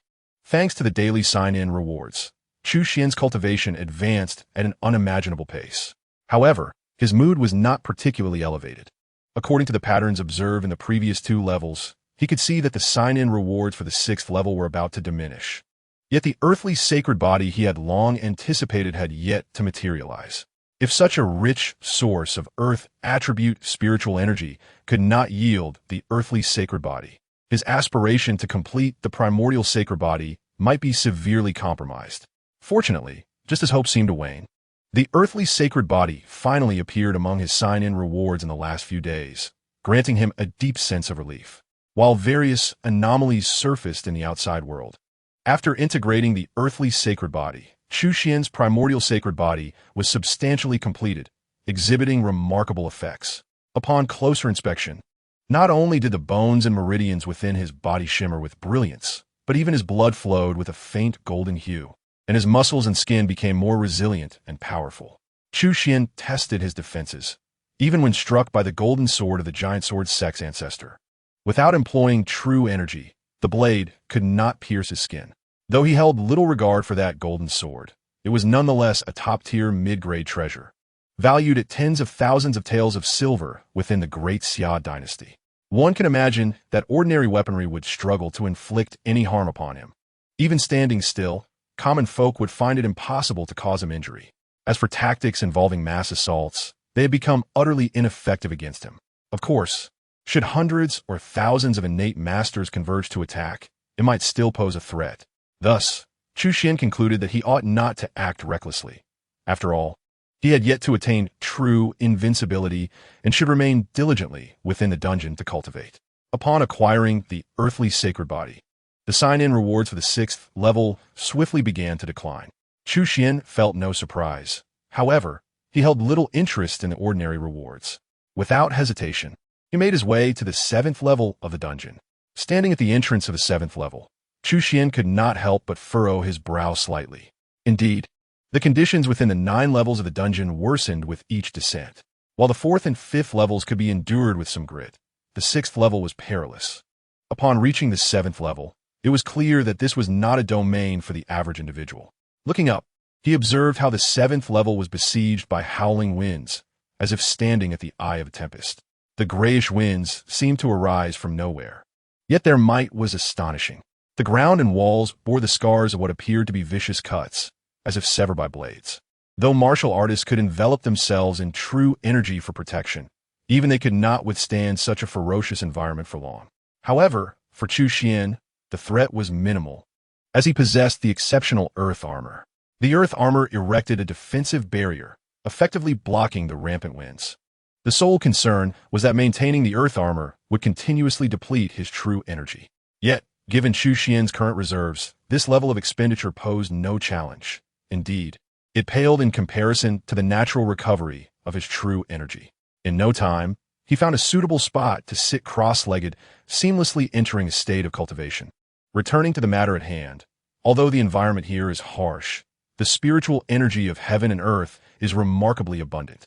Thanks to the daily sign-in rewards, Chu Xuan's cultivation advanced at an unimaginable pace. However, his mood was not particularly elevated. According to the patterns observed in the previous 2 levels, he could see that the sign-in rewards for the 6th level were about to diminish. Yet the earthly sacred body he had long anticipated had yet to materialize. If such a rich source of earth attribute spiritual energy could not yield the earthly sacred body, his aspiration to complete the primordial sacred body might be severely compromised. Fortunately, just as hope seemed to wane, the earthly sacred body finally appeared among his sign-in rewards in the last few days, granting him a deep sense of relief. While various anomalies surfaced in the outside world, after integrating the earthly sacred body, Chu Xuan's primordial sacred body was substantially completed, exhibiting remarkable effects. Upon closer inspection, not only did the bones and meridians within his body shimmer with brilliance, but even his blood flowed with a faint golden hue, and his muscles and skin became more resilient and powerful. Chu Xuan tested his defenses, even when struck by the golden sword of the giant sword sex ancestor. Without employing true energy, the blade could not pierce his skin. Though he held little regard for that golden sword, it was nonetheless a top-tier mid-grade treasure, valued at tens of thousands of taels of silver within the Great Xia Dynasty. One can imagine that ordinary weaponry would struggle to inflict any harm upon him. Even standing still, common folk would find it impossible to cause him injury. As for tactics involving mass assaults, they had become utterly ineffective against him. Of course, should hundreds or thousands of innate masters converge to attack, it might still pose a threat. Thus, Chu Xuan concluded that he ought not to act recklessly. After all, he had yet to attain true invincibility and should remain diligently within the dungeon to cultivate. Upon acquiring the earthly sacred body, the sign-in rewards for the 6th level swiftly began to decline. Chu Xuan felt no surprise. However, he held little interest in the ordinary rewards. Without hesitation, he made his way to the 7th level of the dungeon. Standing at the entrance of the 7th level, Chu Xuan could not help but furrow his brow slightly. Indeed, the conditions within the 9 levels of the dungeon worsened with each descent. While the 4th and 5th levels could be endured with some grit, the 6th level was perilous. Upon reaching the 7th level, it was clear that this was not a domain for the average individual. Looking up, he observed how the 7th level was besieged by howling winds, as if standing at the eye of a tempest. The grayish winds seemed to arise from nowhere. Yet their might was astonishing. The ground and walls bore the scars of what appeared to be vicious cuts, as if severed by blades. Though martial artists could envelop themselves in true energy for protection, even they could not withstand such a ferocious environment for long. However, for Chu Xuan, the threat was minimal, as he possessed the exceptional earth armor. The earth armor erected a defensive barrier, effectively blocking the rampant winds. The sole concern was that maintaining the earth armor would continuously deplete his true energy. Yet, given Chu Xuan's current reserves, this level of expenditure posed no challenge. Indeed, it paled in comparison to the natural recovery of his true energy. In no time, he found a suitable spot to sit cross-legged, seamlessly entering a state of cultivation. Returning to the matter at hand, although the environment here is harsh, the spiritual energy of heaven and earth is remarkably abundant.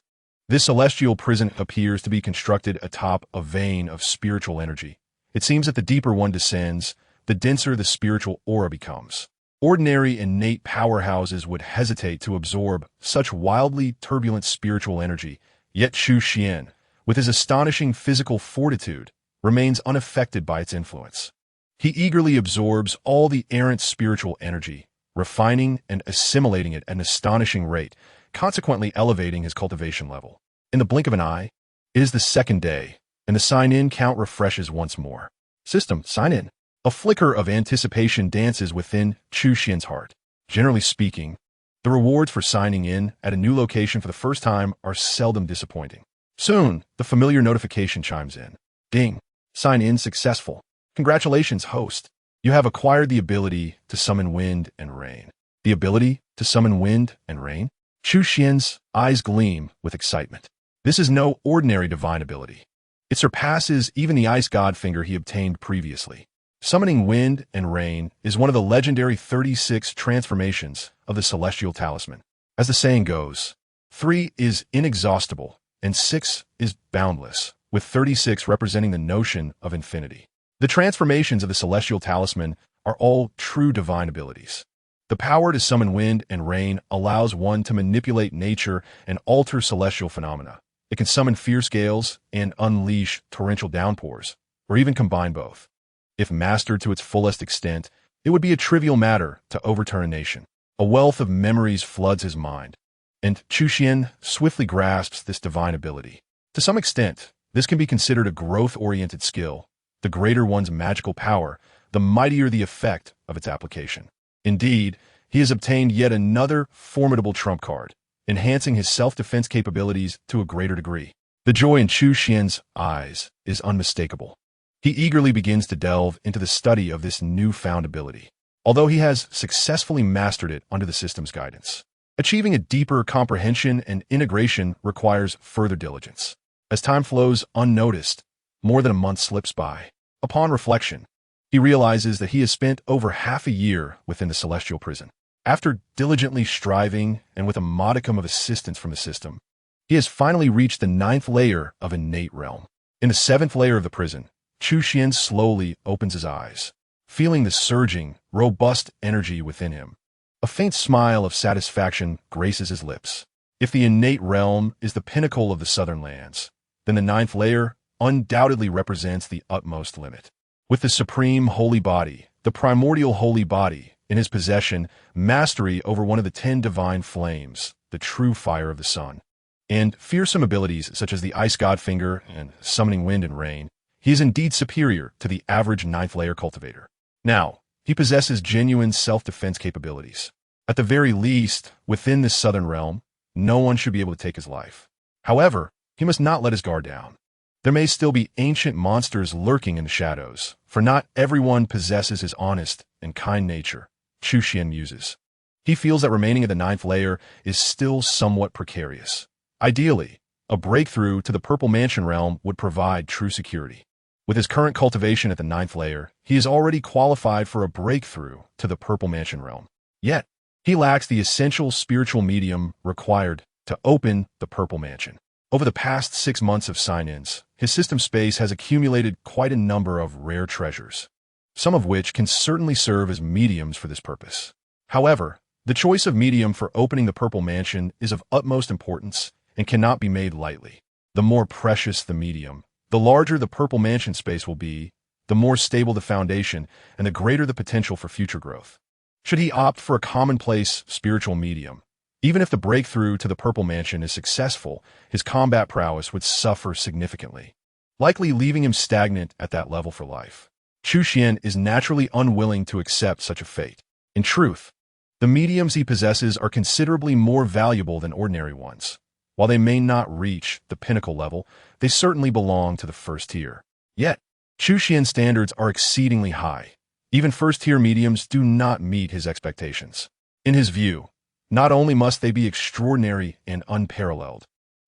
This celestial prison appears to be constructed atop a vein of spiritual energy. It seems that the deeper one descends, the denser the spiritual aura becomes. Ordinary innate powerhouses would hesitate to absorb such wildly turbulent spiritual energy, yet Chu Xuan, with his astonishing physical fortitude, remains unaffected by its influence. He eagerly absorbs all the errant spiritual energy, refining and assimilating it at an astonishing rate, consequently elevating his cultivation level. In the blink of an eye, it is the 2nd day, and the sign-in count refreshes once more. System, sign in. A flicker of anticipation dances within Chu Xuan's heart. Generally speaking, the rewards for signing in at a new location for the first time are seldom disappointing. Soon, the familiar notification chimes in. Ding. Sign in successful. Congratulations, host. You have acquired the ability to summon wind and rain. The ability to summon wind and rain? Chu Xuan's eyes gleam with excitement. This is no ordinary divine ability. It surpasses even the ice god finger he obtained previously. Summoning wind and rain is one of the legendary 36 transformations of the celestial talisman. As the saying goes, 3 is inexhaustible and 6 is boundless, with 36 representing the notion of infinity. The transformations of the celestial talisman are all true divine abilities. The power to summon wind and rain allows one to manipulate nature and alter celestial phenomena. It can summon fierce gales and unleash torrential downpours, or even combine both. If mastered to its fullest extent, it would be a trivial matter to overturn a nation. A wealth of memories floods his mind, and Chu Xuan swiftly grasps this divine ability. To some extent, this can be considered a growth-oriented skill. The greater one's magical power, the mightier the effect of its application. Indeed, he has obtained yet another formidable trump card, enhancing his self-defense capabilities to a greater degree. The joy in Chu Xuan's eyes is unmistakable. He eagerly begins to delve into the study of this newfound ability, although he has successfully mastered it under the system's guidance. Achieving a deeper comprehension and integration requires further diligence. As time flows unnoticed, more than a month slips by. Upon reflection, he realizes that he has spent over half a year within the celestial prison. After diligently striving and with a modicum of assistance from the system, he has finally reached the 9th layer of innate realm. In the 7th layer of the prison, Chu Xuan slowly opens his eyes, feeling the surging, robust energy within him. A faint smile of satisfaction graces his lips. If the innate realm is the pinnacle of the southern lands, then the 9th layer undoubtedly represents the utmost limit. With the supreme holy body, the primordial holy body, in his possession mastery over one of the 10 divine flames, the true fire of the sun, and fearsome abilities such as the Ice God Finger and summoning wind and rain. He is indeed superior to the average 9th layer cultivator. Now, he possesses genuine self-defense capabilities. At the very least, within this southern realm, no one should be able to take his life. However, he must not let his guard down. There may still be ancient monsters lurking in the shadows, for not everyone possesses his honest and kind nature, Chu Xuan muses. He feels that remaining at the 9th layer is still somewhat precarious. Ideally, a breakthrough to the Purple Mansion realm would provide true security. With his current cultivation at the 9th layer, he is already qualified for a breakthrough to the Purple Mansion realm. Yet, he lacks the essential spiritual medium required to open the Purple Mansion. Over the past 6 months of sign-ins, his system space has accumulated quite a number of rare treasures, some of which can certainly serve as mediums for this purpose. However, the choice of medium for opening the Purple Mansion is of utmost importance and cannot be made lightly. The more precious the medium, the larger the Purple Mansion space will be, the more stable the foundation, and the greater the potential for future growth. Should he opt for a commonplace spiritual medium, even if the breakthrough to the Purple Mansion is successful, his combat prowess would suffer significantly, likely leaving him stagnant at that level for life. Chu Xuan is naturally unwilling to accept such a fate. In truth, the mediums he possesses are considerably more valuable than ordinary ones. While they may not reach the pinnacle level, they certainly belong to the first tier. Yet, Chu Xuan's standards are exceedingly high. Even first-tier mediums do not meet his expectations. In his view, not only must they be extraordinary and unparalleled,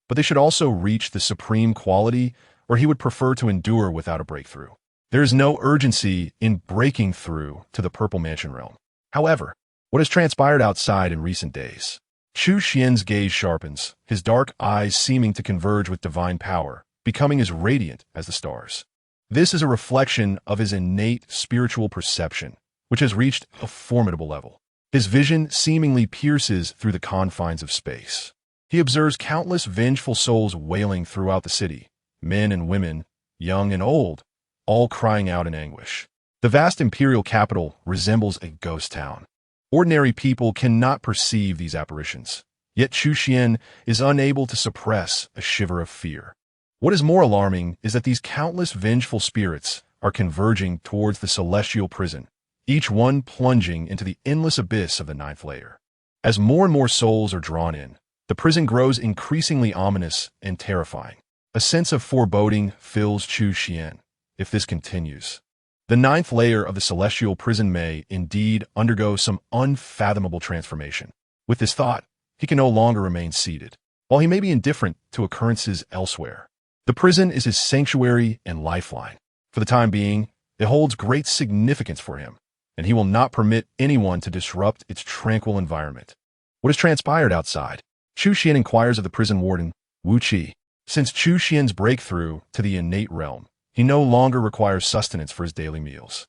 but they should also reach the supreme quality, or he would prefer to endure without a breakthrough. There is no urgency in breaking through to the Purple Mansion realm. However, what has transpired outside in recent days? Chu Xuan's gaze sharpens, his dark eyes seeming to converge with divine power, becoming as radiant as the stars. This is a reflection of his innate spiritual perception, which has reached a formidable level. His vision seemingly pierces through the confines of space. He observes countless vengeful souls wailing throughout the city, men and women, young and old, all crying out in anguish. The vast imperial capital resembles a ghost town. Ordinary people cannot perceive these apparitions, yet Chu Xuan is unable to suppress a shiver of fear. What is more alarming is that these countless vengeful spirits are converging towards the celestial prison, each one plunging into the endless abyss of the 9th layer. As more and more souls are drawn in, the prison grows increasingly ominous and terrifying. A sense of foreboding fills Chu Xuan. If this continues, the 9th layer of the celestial prison may, indeed, undergo some unfathomable transformation. With this thought, he can no longer remain seated. While he may be indifferent to occurrences elsewhere, the prison is his sanctuary and lifeline. For the time being, it holds great significance for him, and he will not permit anyone to disrupt its tranquil environment. What has transpired outside? Chu Xuan inquires of the prison warden, Wu Qi. Since Chu Xuan's breakthrough to the innate realm, he no longer requires sustenance for his daily meals.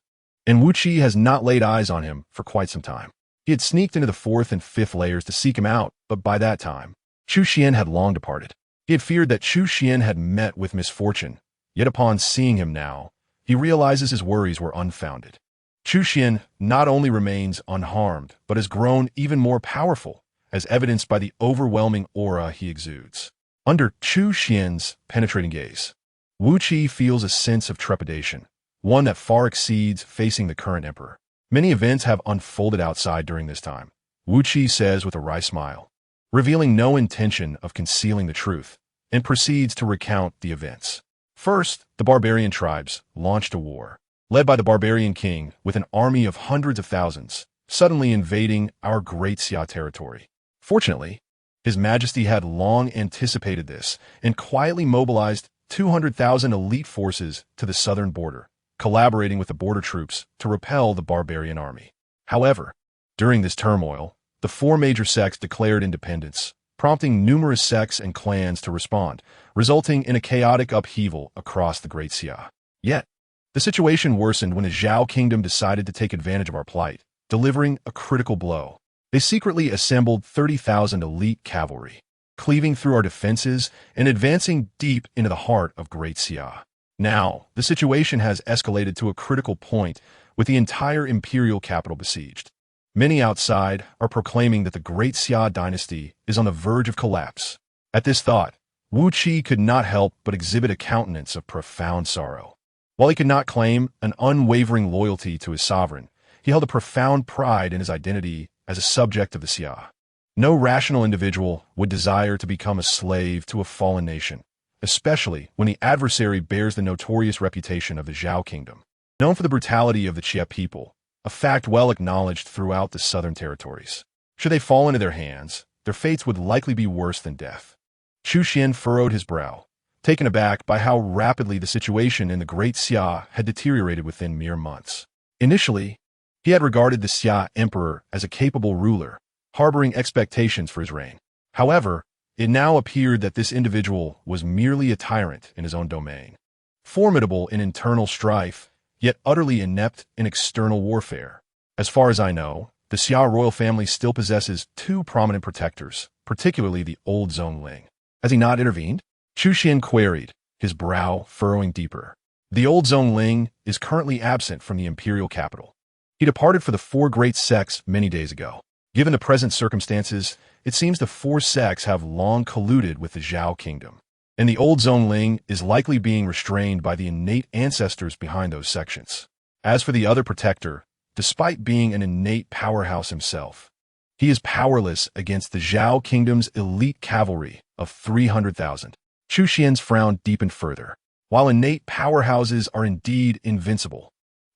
And Wu Qi has not laid eyes on him for quite some time. He had sneaked into the 4th and 5th layers to seek him out, but by that time, Chu Xuan had long departed. He had feared that Chu Xuan had met with misfortune, yet upon seeing him now, he realizes his worries were unfounded. Chu Xuan not only remains unharmed, but has grown even more powerful, as evidenced by the overwhelming aura he exudes. Under Chu Xuan's penetrating gaze, Wu Qi feels a sense of trepidation, one that far exceeds facing the current emperor. Many events have unfolded outside during this time, Wu Qi says with a wry smile, revealing no intention of concealing the truth, and proceeds to recount the events. First, the barbarian tribes launched a war, led by the barbarian king with an army of hundreds of thousands, suddenly invading our Great Xia territory. Fortunately, His Majesty had long anticipated this and quietly mobilized 200,000 elite forces to the southern border, collaborating with the border troops to repel the barbarian army. However, during this turmoil, the 4 major sects declared independence, prompting numerous sects and clans to respond, resulting in a chaotic upheaval across the Great Xia. Yet, the situation worsened when the Zhao kingdom decided to take advantage of our plight, delivering a critical blow. They secretly assembled 30,000 elite cavalry, cleaving through our defenses and advancing deep into the heart of Great Xia. Now, the situation has escalated to a critical point with the entire imperial capital besieged. Many outside are proclaiming that the Great Xia Dynasty is on the verge of collapse. At this thought, Wu Qi could not help but exhibit a countenance of profound sorrow. While he could not claim an unwavering loyalty to his sovereign, he held a profound pride in his identity as a subject of the Xia. No rational individual would desire to become a slave to a fallen nation, especially when the adversary bears the notorious reputation of the Zhao kingdom, known for the brutality of the Xia people, a fact well acknowledged throughout the southern territories. Should they fall into their hands, their fates would likely be worse than death. Chu Xuan furrowed his brow, taken aback by how rapidly the situation in the Great Xia had deteriorated within mere months. Initially, he had regarded the Xia emperor as a capable ruler, harboring expectations for his reign. However, it now appeared that this individual was merely a tyrant in his own domain, formidable in internal strife, yet utterly inept in external warfare. As far as I know, the Xia royal family still possesses two prominent protectors, particularly the old Zhongling. Has he not intervened? Chu Xuan queried, his brow furrowing deeper. The old Zhongling is currently absent from the imperial capital. He departed for the four great sects many days ago. Given the present circumstances, it seems the four sects have long colluded with the Zhao kingdom, and the old Zhongling is likely being restrained by the innate ancestors behind those sections. As for the other protector, despite being an innate powerhouse himself, he is powerless against the Zhao kingdom's elite cavalry of 300,000. Chu Xuan's frown deepened further. While innate powerhouses are indeed invincible,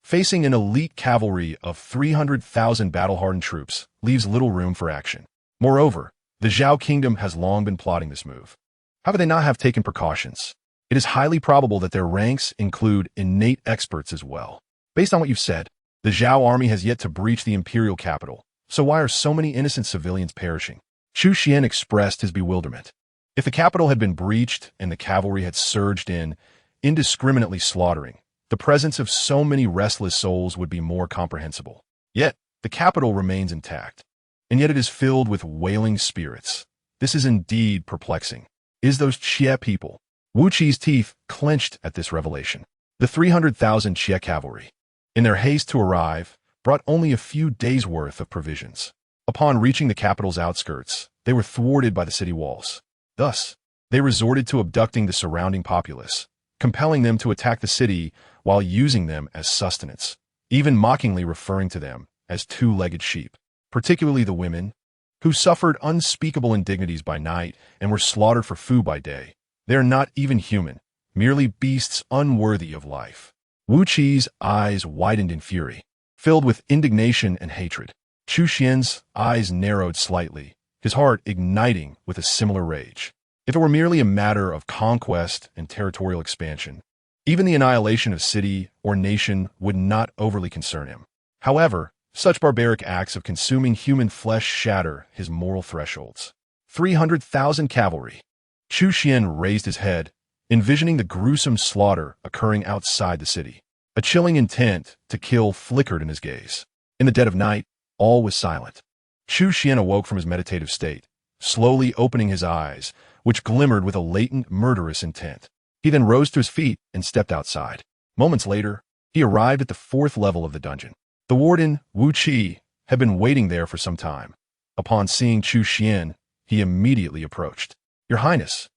facing an elite cavalry of 300,000 battle-hardened troops leaves little room for action. Moreover, the Zhao kingdom has long been plotting this move. How could they not have taken precautions? It is highly probable that their ranks include innate experts as well. Based on what you've said, the Zhao army has yet to breach the imperial capital, so why are so many innocent civilians perishing? Chu Xuan expressed his bewilderment. If the capital had been breached and the cavalry had surged in, indiscriminately slaughtering, the presence of so many restless souls would be more comprehensible. Yet, the capital remains intact, and yet it is filled with wailing spirits. This is indeed perplexing. Is those Xia people? Wu Qi's teeth clenched at this revelation. The 300,000 Xia cavalry, in their haste to arrive, brought only a few days' worth of provisions. Upon reaching the capital's outskirts, they were thwarted by the city walls. Thus, they resorted to abducting the surrounding populace, compelling them to attack the city while using them as sustenance, even mockingly referring to them as two-legged sheep, particularly the women, who suffered unspeakable indignities by night and were slaughtered for food by day. They are not even human, merely beasts unworthy of life. Wu Qi's eyes widened in fury, filled with indignation and hatred. Chu Xuan's eyes narrowed slightly, his heart igniting with a similar rage. If it were merely a matter of conquest and territorial expansion, even the annihilation of city or nation would not overly concern him. However, such barbaric acts of consuming human flesh shatter his moral thresholds. 300,000 cavalry. Chu Xuan raised his head, envisioning the gruesome slaughter occurring outside the city. A chilling intent to kill flickered in his gaze. In the dead of night, all was silent. Chu Xuan awoke from his meditative state, slowly opening his eyes, which glimmered with a latent murderous intent. He then rose to his feet and stepped outside. Moments later, he arrived at the 4th level of the dungeon. The warden, Wu Qi, had been waiting there for some time. Upon seeing Chu Xuan, he immediately approached. "Your Highness,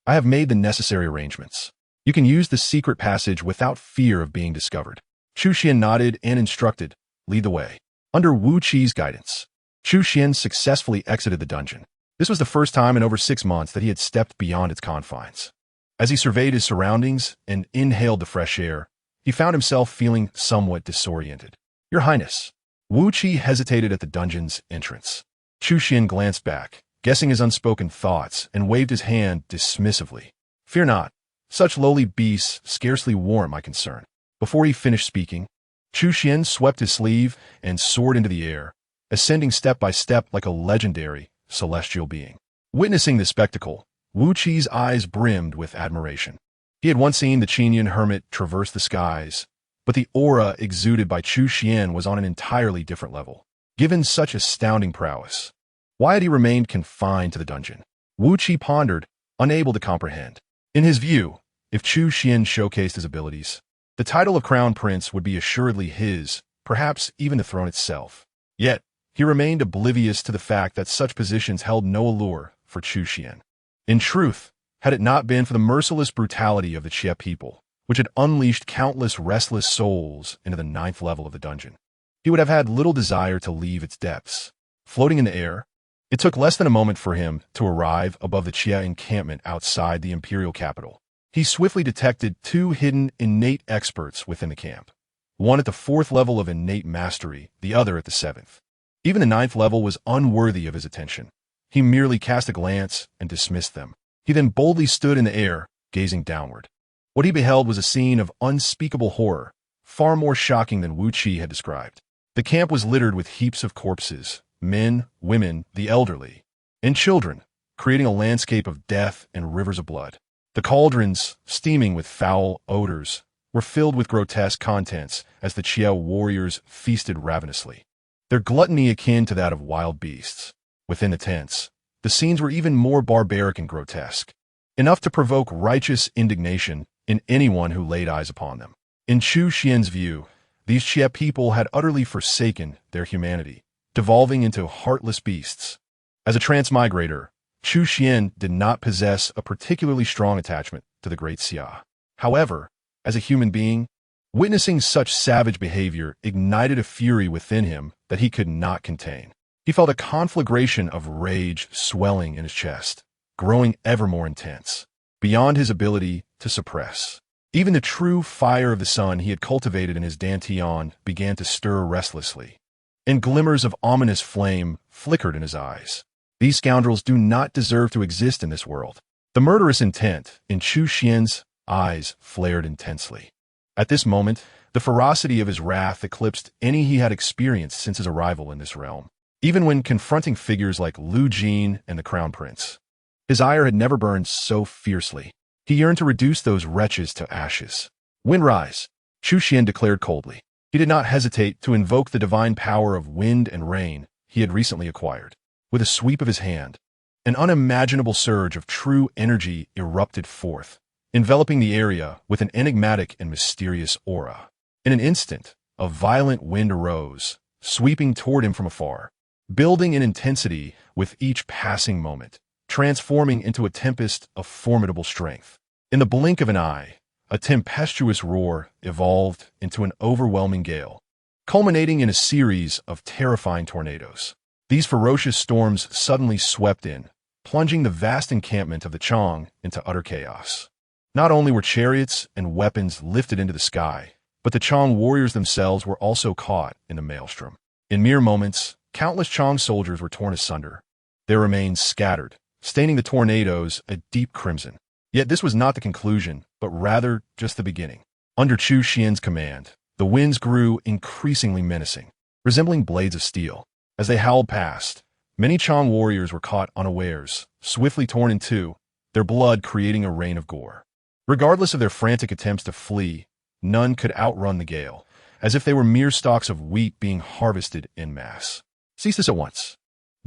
I have made the necessary arrangements. You can use the secret passage without fear of being discovered." Chu Xuan nodded and instructed, "Lead the way." Under Wu Qi's guidance, Chu Xuan successfully exited the dungeon. This was the first time in over 6 months that he had stepped beyond its confines. As he surveyed his surroundings and inhaled the fresh air, he found himself feeling somewhat disoriented. "Your Highness." Wu Qi hesitated at the dungeon's entrance. Chu Xuan glanced back, guessing his unspoken thoughts, and waved his hand dismissively. "Fear not. Such lowly beasts scarcely warrant my concern." Before he finished speaking, Chu Xuan swept his sleeve and soared into the air, ascending step by step like a legendary, celestial being. Witnessing this spectacle, Wu Qi's eyes brimmed with admiration. He had once seen the Qinyan hermit traverse the skies, but the aura exuded by Chu Xuan was on an entirely different level. Given such astounding prowess, why had he remained confined to the dungeon? Wu Qi pondered, unable to comprehend. In his view, if Chu Xuan showcased his abilities, the title of Crown Prince would be assuredly his, perhaps even the throne itself. Yet, He remained oblivious to the fact that such positions held no allure for Chu Xuan. In truth, had it not been for the merciless brutality of the Xia people, which had unleashed countless restless souls into the 9th level of the dungeon, he would have had little desire to leave its depths. Floating in the air, it took less than a moment for him to arrive above the Xia encampment outside the imperial capital. He swiftly detected 2 hidden innate experts within the camp, one at the 4th level of innate mastery, the other at the 7th. Even the 9th level was unworthy of his attention. He merely cast a glance and dismissed them. He then boldly stood in the air, gazing downward. What he beheld was a scene of unspeakable horror, far more shocking than Wu Qi had described. The camp was littered with heaps of corpses, men, women, the elderly, and children, creating a landscape of death and rivers of blood. The cauldrons, steaming with foul odors, were filled with grotesque contents as the Xia warriors feasted ravenously, their gluttony akin to that of wild beasts. Within the tents, the scenes were even more barbaric and grotesque, enough to provoke righteous indignation in anyone who laid eyes upon them. In Chu Xuan's view, these Xia people had utterly forsaken their humanity, devolving into heartless beasts. As a transmigrator, Chu Xuan did not possess a particularly strong attachment to the Great Xia. However, as a human being, witnessing such savage behavior ignited a fury within him that he could not contain. He felt a conflagration of rage swelling in his chest, growing ever more intense, beyond his ability to suppress. Even the true fire of the sun he had cultivated in his dantian began to stir restlessly, and glimmers of ominous flame flickered in his eyes. These scoundrels do not deserve to exist in this world. The murderous intent in Chu Xuan's eyes flared intensely. At this moment, the ferocity of his wrath eclipsed any he had experienced since his arrival in this realm. Even when confronting figures like Lu Jin and the Crown Prince, his ire had never burned so fiercely. He yearned to reduce those wretches to ashes. Wind rise, Chu Xuan declared coldly. He did not hesitate to invoke the divine power of wind and rain he had recently acquired. With a sweep of his hand, an unimaginable surge of true energy erupted forth, enveloping the area with an enigmatic and mysterious aura. In an instant, a violent wind arose, sweeping toward him from afar, building in intensity with each passing moment, transforming into a tempest of formidable strength. In the blink of an eye, a tempestuous roar evolved into an overwhelming gale, culminating in a series of terrifying tornadoes. These ferocious storms suddenly swept in, plunging the vast encampment of the Chang into utter chaos. Not only were chariots and weapons lifted into the sky, but the Chang warriors themselves were also caught in the maelstrom. In mere moments, countless Chang soldiers were torn asunder, their remains scattered, staining the tornadoes a deep crimson. Yet this was not the conclusion, but rather just the beginning. Under Chu Xuan's command, the winds grew increasingly menacing, resembling blades of steel. As they howled past, many Chang warriors were caught unawares, swiftly torn in two, their blood creating a rain of gore. Regardless of their frantic attempts to flee, none could outrun the gale, as if they were mere stalks of wheat being harvested en masse. Cease this at once.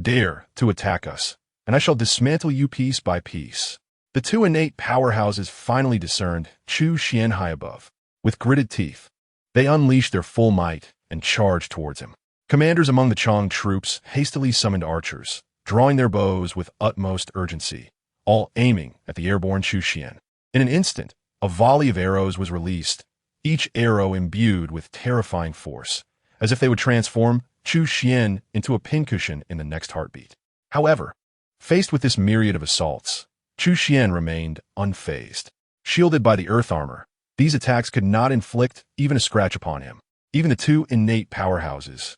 Dare to attack us, and I shall dismantle you piece by piece. The 2 innate powerhouses finally discerned Chu Xuan high above. With gritted teeth, they unleashed their full might and charged towards him. Commanders among the Chang troops hastily summoned archers, drawing their bows with utmost urgency, all aiming at the airborne Chu Xuan. In an instant, a volley of arrows was released, each arrow imbued with terrifying force, as if they would transform Chu Xuan into a pincushion in the next heartbeat. However, faced with this myriad of assaults, Chu Xuan remained unfazed. Shielded by the earth armor, these attacks could not inflict even a scratch upon him. Even the 2 innate powerhouses,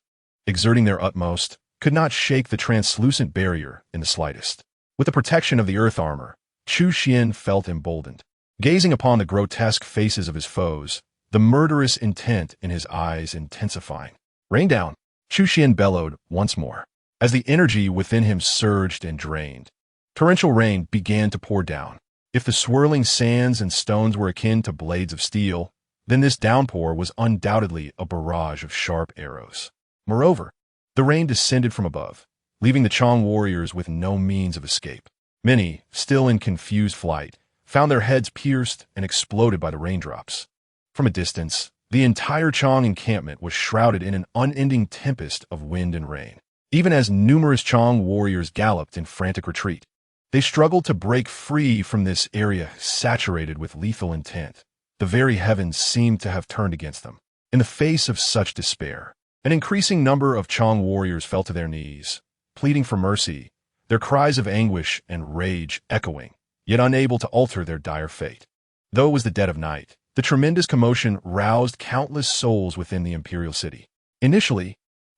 exerting their utmost, could not shake the translucent barrier in the slightest. With the protection of the earth armor, Chu Xuan felt emboldened. Gazing upon the grotesque faces of his foes, the murderous intent in his eyes intensifying. Rain down, Chu Xuan bellowed once more. As the energy within him surged and drained, torrential rain began to pour down. If the swirling sands and stones were akin to blades of steel, then this downpour was undoubtedly a barrage of sharp arrows. Moreover, the rain descended from above, leaving the Chang warriors with no means of escape. Many, still in confused flight, found their heads pierced and exploded by the raindrops. From a distance, the entire Chang encampment was shrouded in an unending tempest of wind and rain. even as numerous Chong warriors galloped in frantic retreat. They struggled to break free from this area saturated with lethal intent. The very heavens seemed to have turned against them. In the face of such despair, an increasing number of Chong warriors fell to their knees, pleading for mercy, their cries of anguish and rage echoing, yet unable to alter their dire fate. Though it was the dead of night, the tremendous commotion roused countless souls within the imperial city. Initially,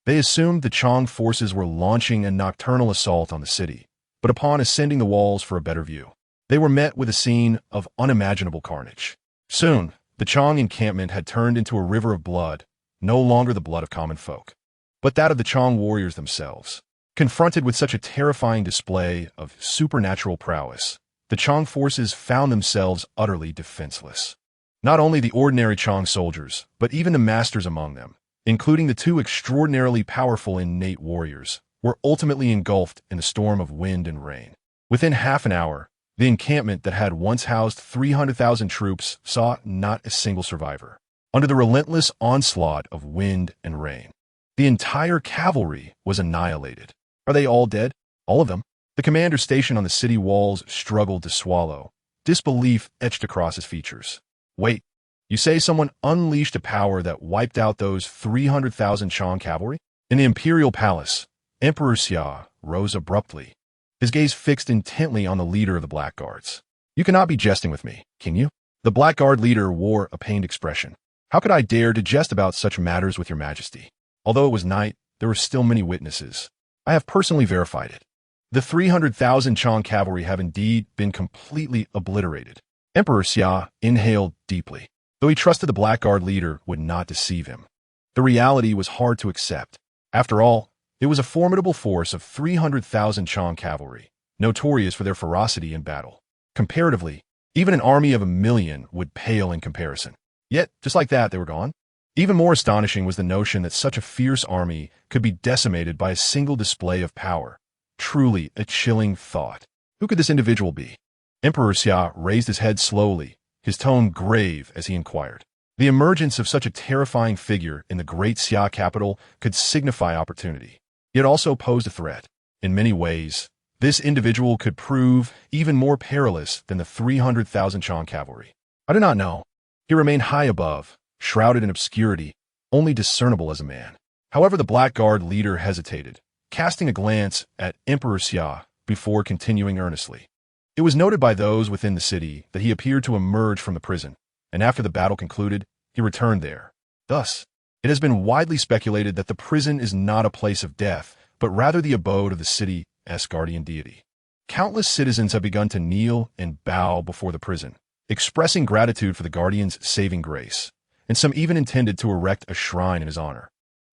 they assumed the Chong forces were launching a nocturnal assault on the city, but upon ascending the walls for a better view, they were met with a scene of unimaginable carnage. Soon, the Chong encampment had turned into a river of blood, no longer the blood of common folk, but that of the Chong warriors themselves. Confronted with such a terrifying display of supernatural prowess, the Chong forces found themselves utterly defenseless. Not only the ordinary Chong soldiers, but even the masters among them, including the two extraordinarily powerful innate warriors, were ultimately engulfed in a storm of wind and rain. Within half an hour, the encampment that had once housed 300,000 troops saw not a single survivor. Under the relentless onslaught of wind and rain, the entire cavalry was annihilated. Are they all dead? All of them? The commander stationed on the city walls struggled to swallow. Disbelief etched across his features. Wait, you say someone unleashed a power that wiped out those 300,000 Chong cavalry? In the imperial palace, Emperor Xia rose abruptly, his gaze fixed intently on the leader of the Black Guards. You cannot be jesting with me, can you? The Black Guard leader wore a pained expression. How could I dare to jest about such matters with your majesty? Although it was night, there were still many witnesses. I have personally verified it. The 300,000 Chong cavalry have indeed been completely obliterated. Emperor Xia inhaled deeply, though he trusted the Black Guard leader would not deceive him. The reality was hard to accept. After all, it was a formidable force of 300,000 Chong cavalry, notorious for their ferocity in battle. Comparatively, even an army of 1,000,000 would pale in comparison. Yet, just like that, they were gone. Even more astonishing was the notion that such a fierce army could be decimated by a single display of power. Truly a chilling thought. Who could this individual be? Emperor Xia raised his head slowly, his tone grave as he inquired. The emergence of such a terrifying figure in the Great Xia capital could signify opportunity, yet also posed a threat. In many ways, this individual could prove even more perilous than the 300,000 Chong cavalry. I do not know. He remained high above, shrouded in obscurity, only discernible as a man. However, the Black Guard leader hesitated, casting a glance at Emperor Xia before continuing earnestly. It was noted by those within the city that he appeared to emerge from the prison, and after the battle concluded, he returned there. Thus, it has been widely speculated that the prison is not a place of death, but rather the abode of the city's guardian deity. Countless citizens have begun to kneel and bow before the prison, expressing gratitude for the guardian's saving grace, and some even intended to erect a shrine in his honor,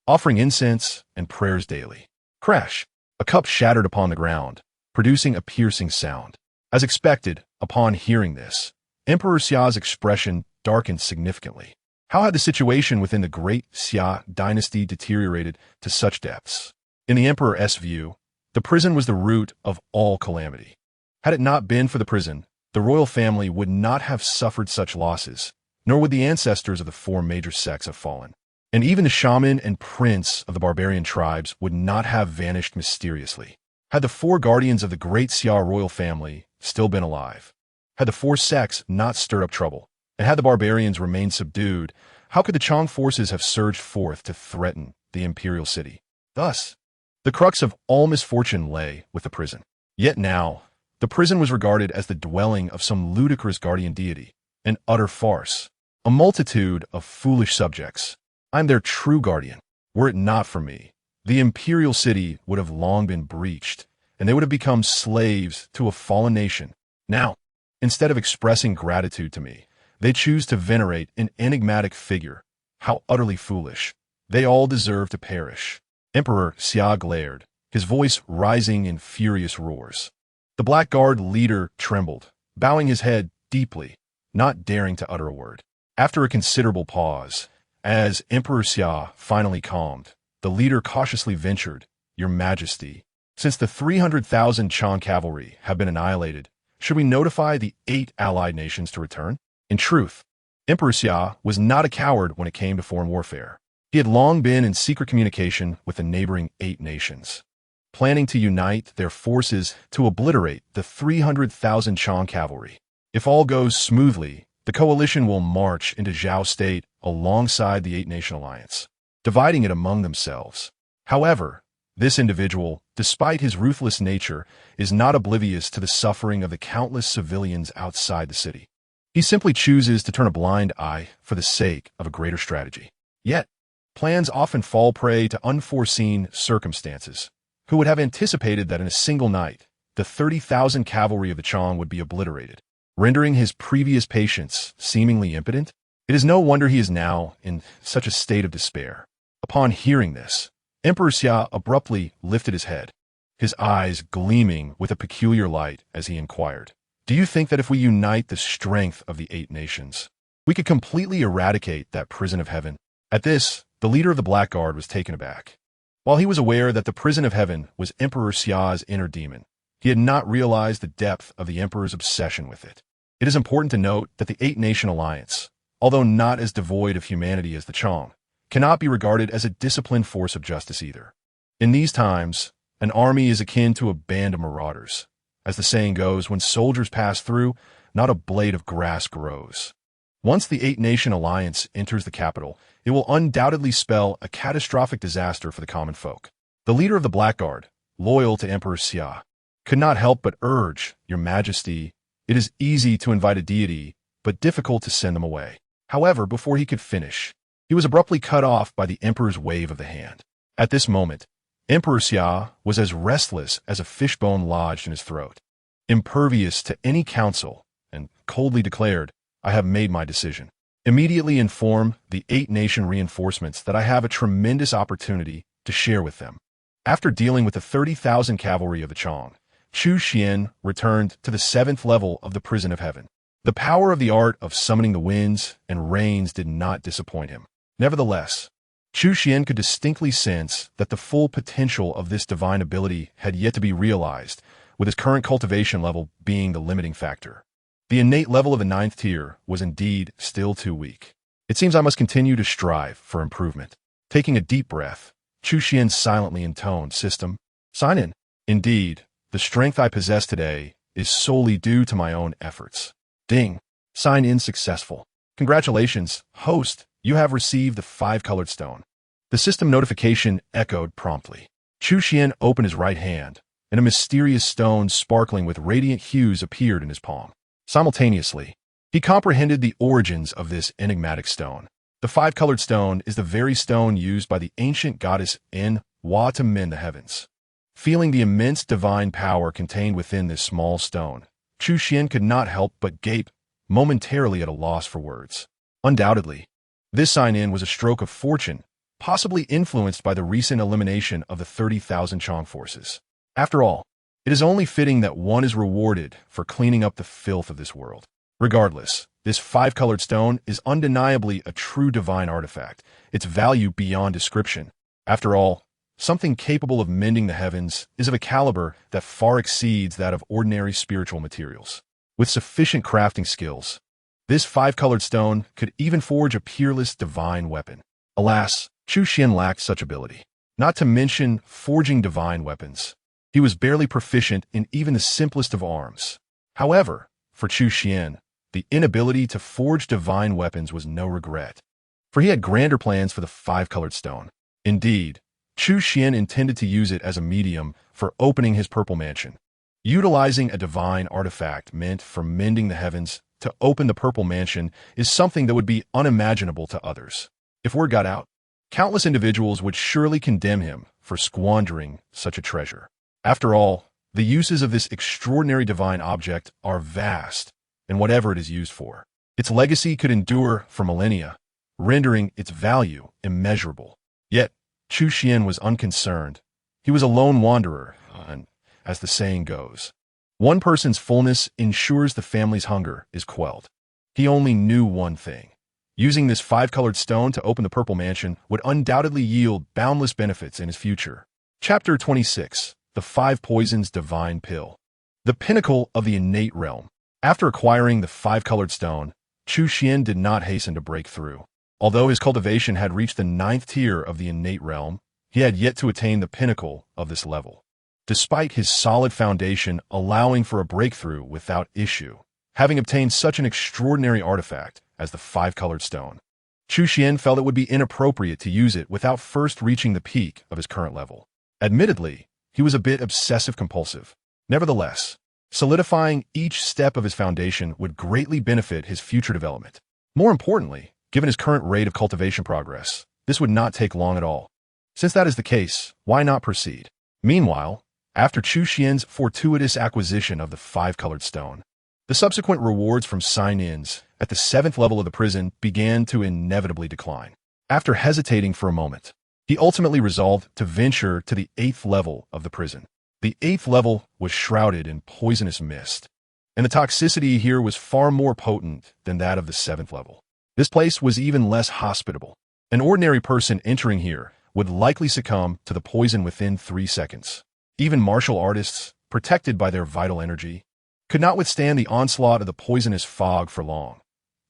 offering incense and prayers daily. Crash! A cup shattered upon the ground, producing a piercing sound. As expected, upon hearing this, Emperor Xia's expression darkened significantly. How had the situation within the Great Xia Dynasty deteriorated to such depths? In the Emperor's view, the prison was the root of all calamity. Had it not been for the prison, the royal family would not have suffered such losses, nor would the ancestors of the four major sects have fallen. And even the shaman and prince of the barbarian tribes would not have vanished mysteriously. Had the four guardians of the Great Xia royal family still been alive, had the four sects not stirred up trouble, and had the barbarians remained subdued, how could the Chong forces have surged forth to threaten the imperial city? Thus, the crux of all misfortune lay with the prison. Yet now, the prison was regarded as the dwelling of some ludicrous guardian deity, an utter farce, a multitude of foolish subjects. I'm their true guardian. Were it not for me, the imperial city would have long been breached, and they would have become slaves to a fallen nation. Now, instead of expressing gratitude to me, they choose to venerate an enigmatic figure. How utterly foolish. They all deserve to perish. Emperor Xia glared, his voice rising in furious roars. The Black Guard leader trembled, bowing his head deeply, not daring to utter a word. After a considerable pause, as Emperor Xia finally calmed, the leader cautiously ventured, Your Majesty, since the 300,000 Chong cavalry have been annihilated, should we notify the 8 allied nations to return? In truth, Emperor Xia was not a coward when it came to foreign warfare. He had long been in secret communication with the neighboring 8 nations. planning to unite their forces to obliterate the 300,000 Chong cavalry. If all goes smoothly, the coalition will march into Zhao State alongside the Eight-Nation Alliance, dividing it among themselves. However, this individual, despite his ruthless nature, is not oblivious to the suffering of the countless civilians outside the city. He simply chooses to turn a blind eye for the sake of a greater strategy. Yet, plans often fall prey to unforeseen circumstances. Who would have anticipated that in a single night, the 30,000 cavalry of the Chong would be obliterated, rendering his previous patience seemingly impotent? It is no wonder he is now in such a state of despair. Upon hearing this, Emperor Xia abruptly lifted his head, his eyes gleaming with a peculiar light as he inquired, "Do you think that if we unite the strength of the 8 nations, we could completely eradicate that prison of heaven?" At this, the leader of the Black Guard was taken aback. While he was aware that the prison of heaven was Emperor Xia's inner demon, he had not realized the depth of the Emperor's obsession with it. It is important to note that the 8-Nation Alliance, although not as devoid of humanity as the Chong, cannot be regarded as a disciplined force of justice either. In these times, an army is akin to a band of marauders. As the saying goes, when soldiers pass through, not a blade of grass grows. Once the 8-Nation Alliance enters the capital, it will undoubtedly spell a catastrophic disaster for the common folk. The leader of the Black Guard, loyal to Emperor Xia, could not help but urge, "Your Majesty, it is easy to invite a deity, but difficult to send them away." However, before he could finish, he was abruptly cut off by the Emperor's wave of the hand. At this moment, Emperor Xia was as restless as a fishbone lodged in his throat, impervious to any counsel, and coldly declared, "I have made my decision. Immediately inform the 8-Nation reinforcements that I have a tremendous opportunity to share with them." After dealing with the 30,000 cavalry of the Chong, Chu Xuan returned to the 7th level of the Prison of Heaven. The power of the art of summoning the winds and rains did not disappoint him. Nevertheless, Chu Xuan could distinctly sense that the full potential of this divine ability had yet to be realized, with his current cultivation level being the limiting factor. The innate level of the 9th tier was indeed still too weak. It seems I must continue to strive for improvement. Taking a deep breath, Chu Xuan silently intoned, "System, sign in." Indeed, the strength I possess today is solely due to my own efforts. Ding. Sign in successful. Congratulations, host. You have received the 5-colored stone. The system notification echoed promptly. Chu Xuan opened his right hand, and a mysterious stone sparkling with radiant hues appeared in his palm. Simultaneously, he comprehended the origins of this enigmatic stone. The 5-colored stone is the very stone used by the ancient goddess En-Hua to mend the heavens. Feeling the immense divine power contained within this small stone, Chu Xuan could not help but gape, momentarily at a loss for words. Undoubtedly, this sign-in was a stroke of fortune, possibly influenced by the recent elimination of the 30,000 Chong forces. After all, it is only fitting that one is rewarded for cleaning up the filth of this world. Regardless, this 5-colored stone is undeniably a true divine artifact, its value beyond description. After all, something capable of mending the heavens is of a caliber that far exceeds that of ordinary spiritual materials. With sufficient crafting skills, this 5-colored stone could even forge a peerless divine weapon. Alas, Chu Xuan lacked such ability. Not to mention forging divine weapons. He was barely proficient in even the simplest of arms. However, for Chu Xuan, the inability to forge divine weapons was no regret, for he had grander plans for the 5-colored stone. Indeed, Chu Xuan intended to use it as a medium for opening his purple mansion. Utilizing a divine artifact meant for mending the heavens to open the purple mansion is something that would be unimaginable to others. If word got out, countless individuals would surely condemn him for squandering such a treasure. After all, the uses of this extraordinary divine object are vast, and whatever it is used for, its legacy could endure for millennia, rendering its value immeasurable. Yet, Chu Xuan was unconcerned. He was a lone wanderer, and, as the saying goes, one person's fullness ensures the family's hunger is quelled. He only knew one thing. Using this 5-colored stone to open the purple mansion would undoubtedly yield boundless benefits in his future. Chapter 26. The 5 Poisons Divine Pill. The pinnacle of the innate realm. After acquiring the 5-colored stone, Chu Xuan did not hasten to break through. Although his cultivation had reached the 9th tier of the innate realm, he had yet to attain the pinnacle of this level. despite his solid foundation allowing for a breakthrough without issue, having obtained such an extraordinary artifact as the five-colored stone. Chu Xuan felt it would be inappropriate to use it without first reaching the peak of his current level. Admittedly, he was a bit obsessive-compulsive. Nevertheless, solidifying each step of his foundation would greatly benefit his future development. More importantly, given his current rate of cultivation progress, this would not take long at all. Since that is the case, why not proceed? Meanwhile, after Chu Xuan's fortuitous acquisition of the five-colored stone, the subsequent rewards from sign-ins at the 7th level of the prison began to inevitably decline. After hesitating for a moment, he ultimately resolved to venture to the 8th level of the prison. The 8th level was shrouded in poisonous mist, and the toxicity here was far more potent than that of the 7th level. This place was even less hospitable. An ordinary person entering here would likely succumb to the poison within 3 seconds. Even martial artists, protected by their vital energy, could not withstand the onslaught of the poisonous fog for long.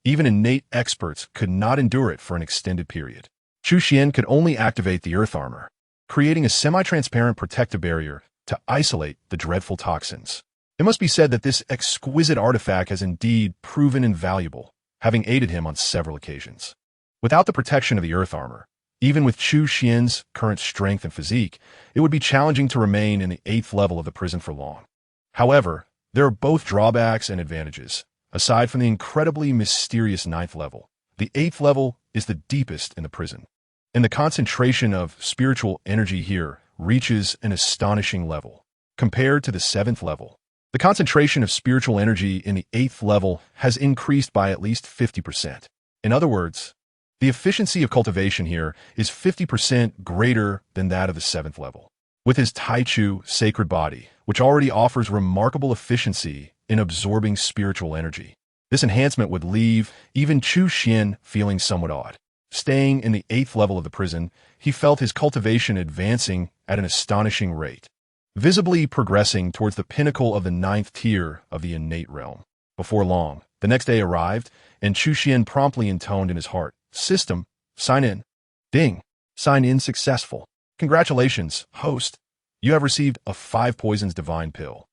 Even innate experts could not endure it for an extended period. Chu Xuan could only activate the earth armor, creating a semi-transparent protective barrier to isolate the dreadful toxins. It must be said that this exquisite artifact has indeed proven invaluable, having aided him on several occasions. Without the protection of the earth armor, even with Chu Xuan's current strength and physique, it would be challenging to remain in the 8th level of the prison for long. However, there are both drawbacks and advantages. Aside from the incredibly mysterious 9th level, the 8th level is the deepest in the prison, and the concentration of spiritual energy here reaches an astonishing level. Compared to the 7th level, the concentration of spiritual energy in the 8th level has increased by at least 50%. In other words, the efficiency of cultivation here is 50% greater than that of the 7th level. With his Taichu sacred body, which already offers remarkable efficiency in absorbing spiritual energy, this enhancement would leave even Chu Xuan feeling somewhat odd. Staying in the 8th level of the prison, he felt his cultivation advancing at an astonishing rate, visibly progressing towards the pinnacle of the 9th tier of the innate realm. Before long, the next day arrived, and Chu Xuan promptly intoned in his heart, "System, sign in." Ding. Sign in successful. Congratulations, host. You have received a 5 Poisons Divine Pill.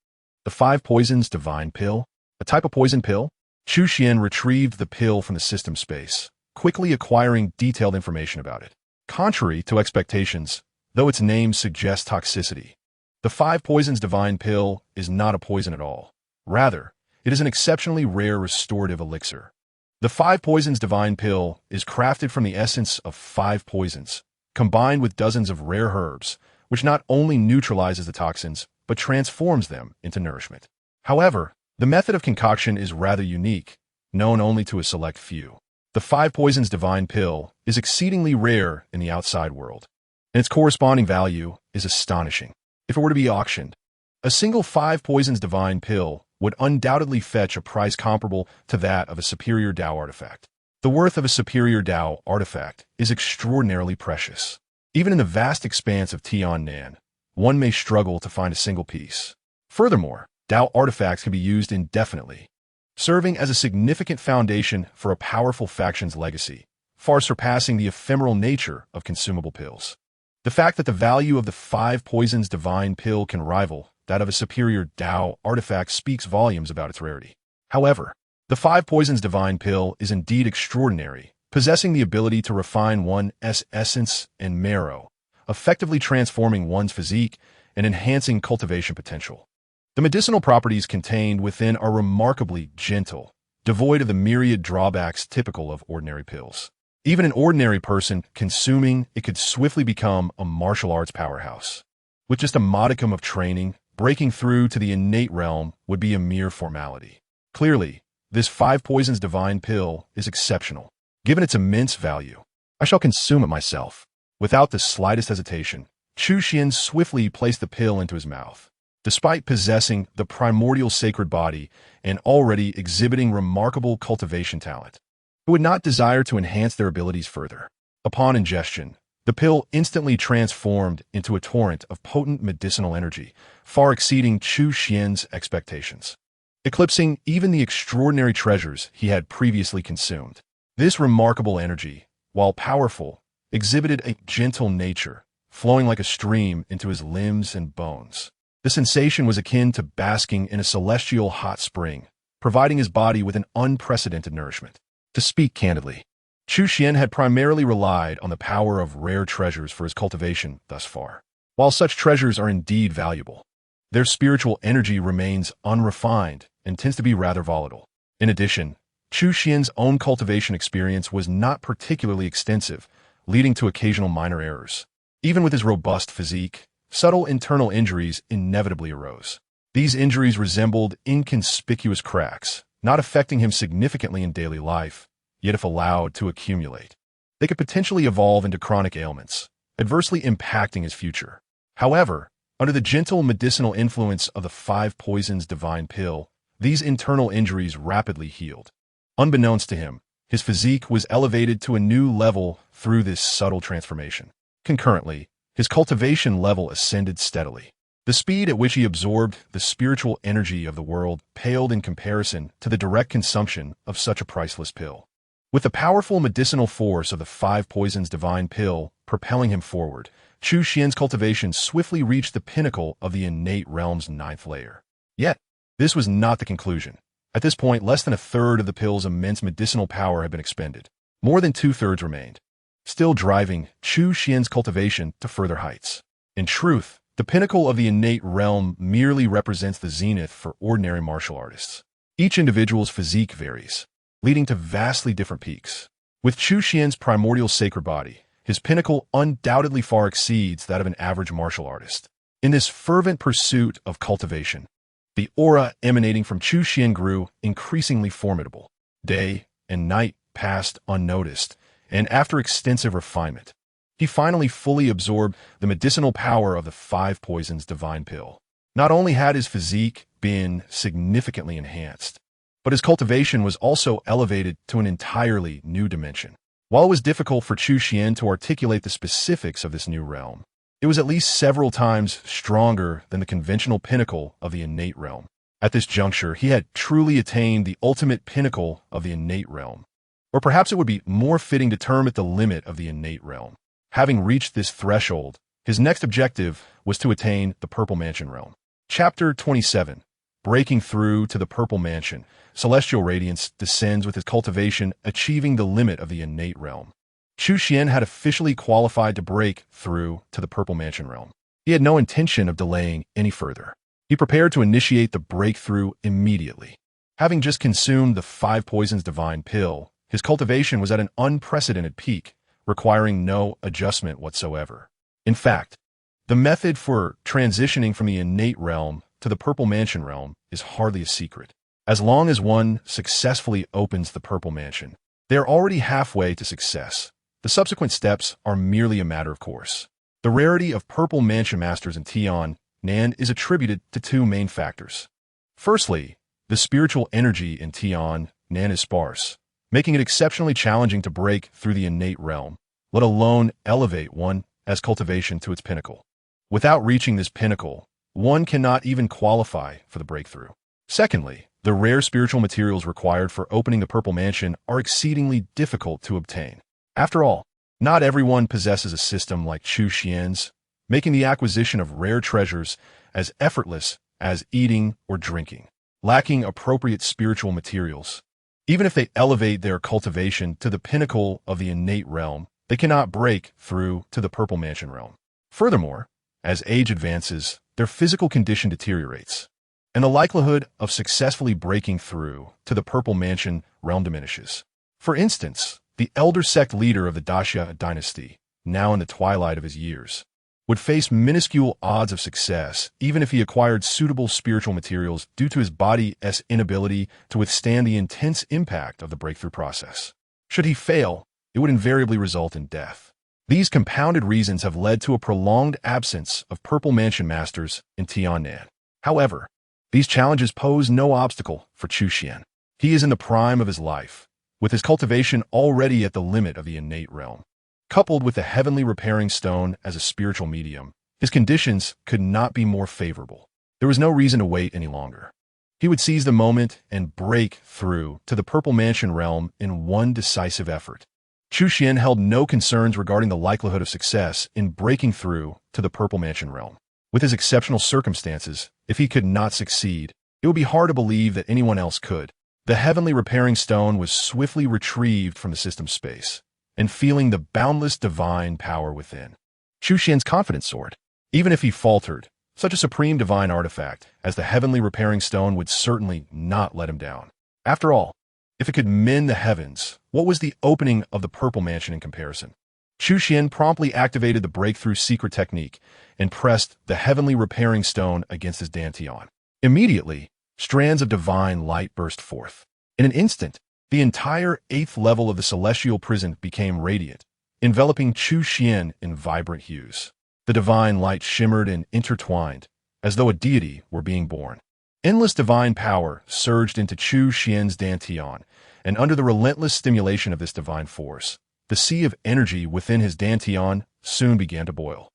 The 5 Poisons Divine Pill? A type of poison pill? Chu Xuan retrieved the pill from the system space, quickly acquiring detailed information about it. Contrary to expectations, though its name suggests toxicity, the 5 Poisons Divine Pill is not a poison at all. Rather, it is an exceptionally rare restorative elixir. The 5 Poisons Divine Pill is crafted from the essence of 5 poisons, combined with dozens of rare herbs, which not only neutralizes the toxins, but transforms them into nourishment. However, the method of concoction is rather unique, known only to a select few. The 5 Poisons Divine Pill is exceedingly rare in the outside world, and its corresponding value is astonishing. If it were to be auctioned, a single 5 Poisons Divine Pill would undoubtedly fetch a price comparable to that of a superior Dao artifact. The worth of a superior Dao artifact is extraordinarily precious. Even in the vast expanse of Tiannan, one may struggle to find a single piece. Furthermore, Dao artifacts can be used indefinitely, serving as a significant foundation for a powerful faction's legacy, far surpassing the ephemeral nature of consumable pills. The fact that the value of the 5 Poisons Divine Pill can rival that of a superior Dao artifact speaks volumes about its rarity. However, the 5 Poisons Divine Pill is indeed extraordinary, possessing the ability to refine one's essence and marrow, effectively transforming one's physique and enhancing cultivation potential. The medicinal properties contained within are remarkably gentle, devoid of the myriad drawbacks typical of ordinary pills. Even an ordinary person consuming it could swiftly become a martial arts powerhouse. With just a modicum of training, breaking through to the innate realm would be a mere formality. Clearly, this 5 Poisons Divine Pill is exceptional. Given its immense value, I shall consume it myself. Without the slightest hesitation, Chu Xuan swiftly placed the pill into his mouth. Despite possessing the primordial sacred body and already exhibiting remarkable cultivation talent, who would not desire to enhance their abilities further. Upon ingestion, the pill instantly transformed into a torrent of potent medicinal energy, far exceeding Chu Xuan's expectations, eclipsing even the extraordinary treasures he had previously consumed. This remarkable energy, while powerful, exhibited a gentle nature, flowing like a stream into his limbs and bones. The sensation was akin to basking in a celestial hot spring, providing his body with an unprecedented nourishment. To speak candidly, Chu Xuan had primarily relied on the power of rare treasures for his cultivation thus far. While such treasures are indeed valuable, their spiritual energy remains unrefined and tends to be rather volatile. In addition, Chu Xuan's own cultivation experience was not particularly extensive, leading to occasional minor errors. Even with his robust physique, subtle internal injuries inevitably arose. These injuries resembled inconspicuous cracks, not affecting him significantly in daily life, yet if allowed to accumulate, they could potentially evolve into chronic ailments, adversely impacting his future. However, under the gentle medicinal influence of the 5 Poisons Divine Pill, these internal injuries rapidly healed. Unbeknownst to him, his physique was elevated to a new level through this subtle transformation. Concurrently, his cultivation level ascended steadily. The speed at which he absorbed the spiritual energy of the world paled in comparison to the direct consumption of such a priceless pill. With the powerful medicinal force of the 5 Poisons Divine Pill propelling him forward, Chu Xuan's cultivation swiftly reached the pinnacle of the innate realm's 9th layer. Yet, this was not the conclusion. At this point, less than a third of the pill's immense medicinal power had been expended. More than 2/3 remained, still driving Chu Xuan's cultivation to further heights. In truth, the pinnacle of the innate realm merely represents the zenith for ordinary martial artists. Each individual's physique varies, leading to vastly different peaks. With Chu Xuan's primordial sacred body, his pinnacle undoubtedly far exceeds that of an average martial artist. In this fervent pursuit of cultivation, the aura emanating from Chu Xuan grew increasingly formidable. Day and night passed unnoticed, and after extensive refinement, he finally fully absorbed the medicinal power of the 5 Poisons Divine Pill. Not only had his physique been significantly enhanced, but his cultivation was also elevated to an entirely new dimension. While it was difficult for Chu Xuan to articulate the specifics of this new realm, it was at least several times stronger than the conventional pinnacle of the innate realm. At this juncture, he had truly attained the ultimate pinnacle of the innate realm. Or perhaps it would be more fitting to term it the limit of the innate realm. Having reached this threshold, his next objective was to attain the Purple Mansion realm. Chapter 27. Breaking through to the Purple Mansion, celestial radiance descends with his cultivation achieving the limit of the innate realm. Chu Xuan had officially qualified to break through to the Purple Mansion realm. He had no intention of delaying any further. He prepared to initiate the breakthrough immediately. Having just consumed the 5 Poisons Divine Pill, his cultivation was at an unprecedented peak, requiring no adjustment whatsoever. In fact, the method for transitioning from the innate realm to the Purple Mansion realm is hardly a secret. As long as one successfully opens the Purple Mansion, they are already halfway to success. The subsequent steps are merely a matter of course. The rarity of Purple Mansion Masters in Tian-Nan is attributed to 2 main factors. Firstly, the spiritual energy in Tian-Nan is sparse, making it exceptionally challenging to break through the innate realm, let alone elevate one as cultivation to its pinnacle. Without reaching this pinnacle, one cannot even qualify for the breakthrough. Secondly, the rare spiritual materials required for opening the Purple Mansion are exceedingly difficult to obtain. After all, not everyone possesses a system like Chu Xuan's, making the acquisition of rare treasures as effortless as eating or drinking. Lacking appropriate spiritual materials, even if they elevate their cultivation to the pinnacle of the innate realm, they cannot break through to the Purple Mansion realm. Furthermore, as age advances, their physical condition deteriorates, and the likelihood of successfully breaking through to the Purple Mansion realm diminishes. For instance, the elder sect leader of the Great Xia Dynasty, now in the twilight of his years, would face minuscule odds of success even if he acquired suitable spiritual materials due to his body's inability to withstand the intense impact of the breakthrough process. Should he fail, it would invariably result in death. These compounded reasons have led to a prolonged absence of Purple Mansion Masters in Tian-Nan. However, these challenges pose no obstacle for Chu Xuan. He is in the prime of his life, with his cultivation already at the limit of the innate realm. Coupled with the heavenly repairing stone as a spiritual medium, his conditions could not be more favorable. There was no reason to wait any longer. He would seize the moment and break through to the Purple Mansion realm in one decisive effort. Chu Xuan held no concerns regarding the likelihood of success in breaking through to the Purple Mansion realm. With his exceptional circumstances, if he could not succeed, it would be hard to believe that anyone else could. The heavenly repairing stone was swiftly retrieved from the system space, and feeling the boundless divine power within. Chu Xuan's confidence soared. Even if he faltered, such a supreme divine artifact as the heavenly repairing stone would certainly not let him down. After all, if it could mend the heavens, what was the opening of the Purple Mansion in comparison? Chu Xuan promptly activated the breakthrough secret technique and pressed the heavenly repairing stone against his dantian. Immediately, strands of divine light burst forth. In an instant, the entire 8th level of the celestial prison became radiant, enveloping Chu Xuan in vibrant hues. The divine light shimmered and intertwined, as though a deity were being born. Endless divine power surged into Chu Xuan's dantian, and under the relentless stimulation of this divine force, the sea of energy within his dantian soon began to boil.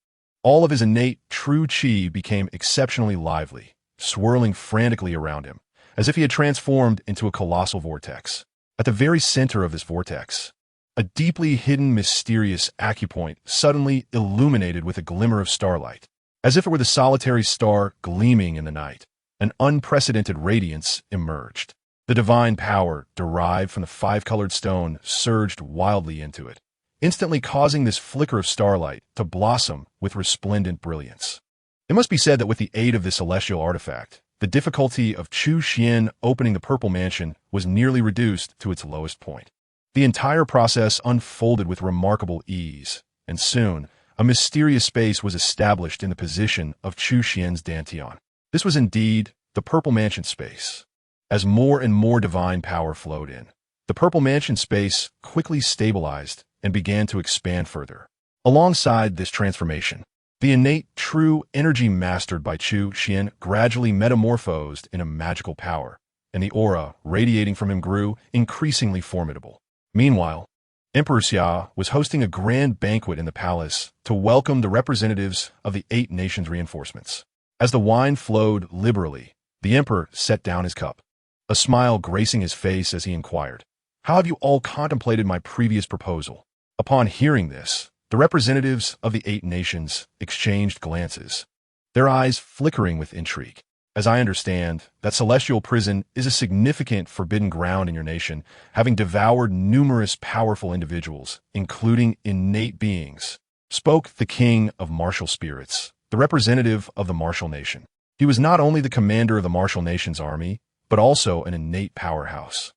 All of his innate true chi became exceptionally lively, swirling frantically around him, as if he had transformed into a colossal vortex. At the very center of this vortex, a deeply hidden, mysterious acupoint suddenly illuminated with a glimmer of starlight. As if it were the solitary star gleaming in the night, an unprecedented radiance emerged. The divine power derived from the 5-colored stone surged wildly into it, instantly causing this flicker of starlight to blossom with resplendent brilliance. It must be said that with the aid of this celestial artifact, the difficulty of Chu Xuan opening the Purple Mansion was nearly reduced to its lowest point. The entire process unfolded with remarkable ease, and soon, a mysterious space was established in the position of Chu Xuan's dantian. This was indeed the Purple Mansion space. As more and more divine power flowed in, the Purple Mansion space quickly stabilized and began to expand further. Alongside this transformation, the innate true energy mastered by Chu Xuan gradually metamorphosed in a magical power, and the aura radiating from him grew increasingly formidable. Meanwhile, Emperor Xia was hosting a grand banquet in the palace to welcome the representatives of the 8 nations' reinforcements. As the wine flowed liberally, the emperor set down his cup, a smile gracing his face as he inquired, "How have you all contemplated my previous proposal?" Upon hearing this, the representatives of the 8 nations exchanged glances, their eyes flickering with intrigue. As I understand, that celestial prison is a significant forbidden ground in your nation, having devoured numerous powerful individuals, including innate beings, spoke the king of martial spirits, the representative of the martial nation. He was not only the commander of the martial nation's army, but also an innate powerhouse,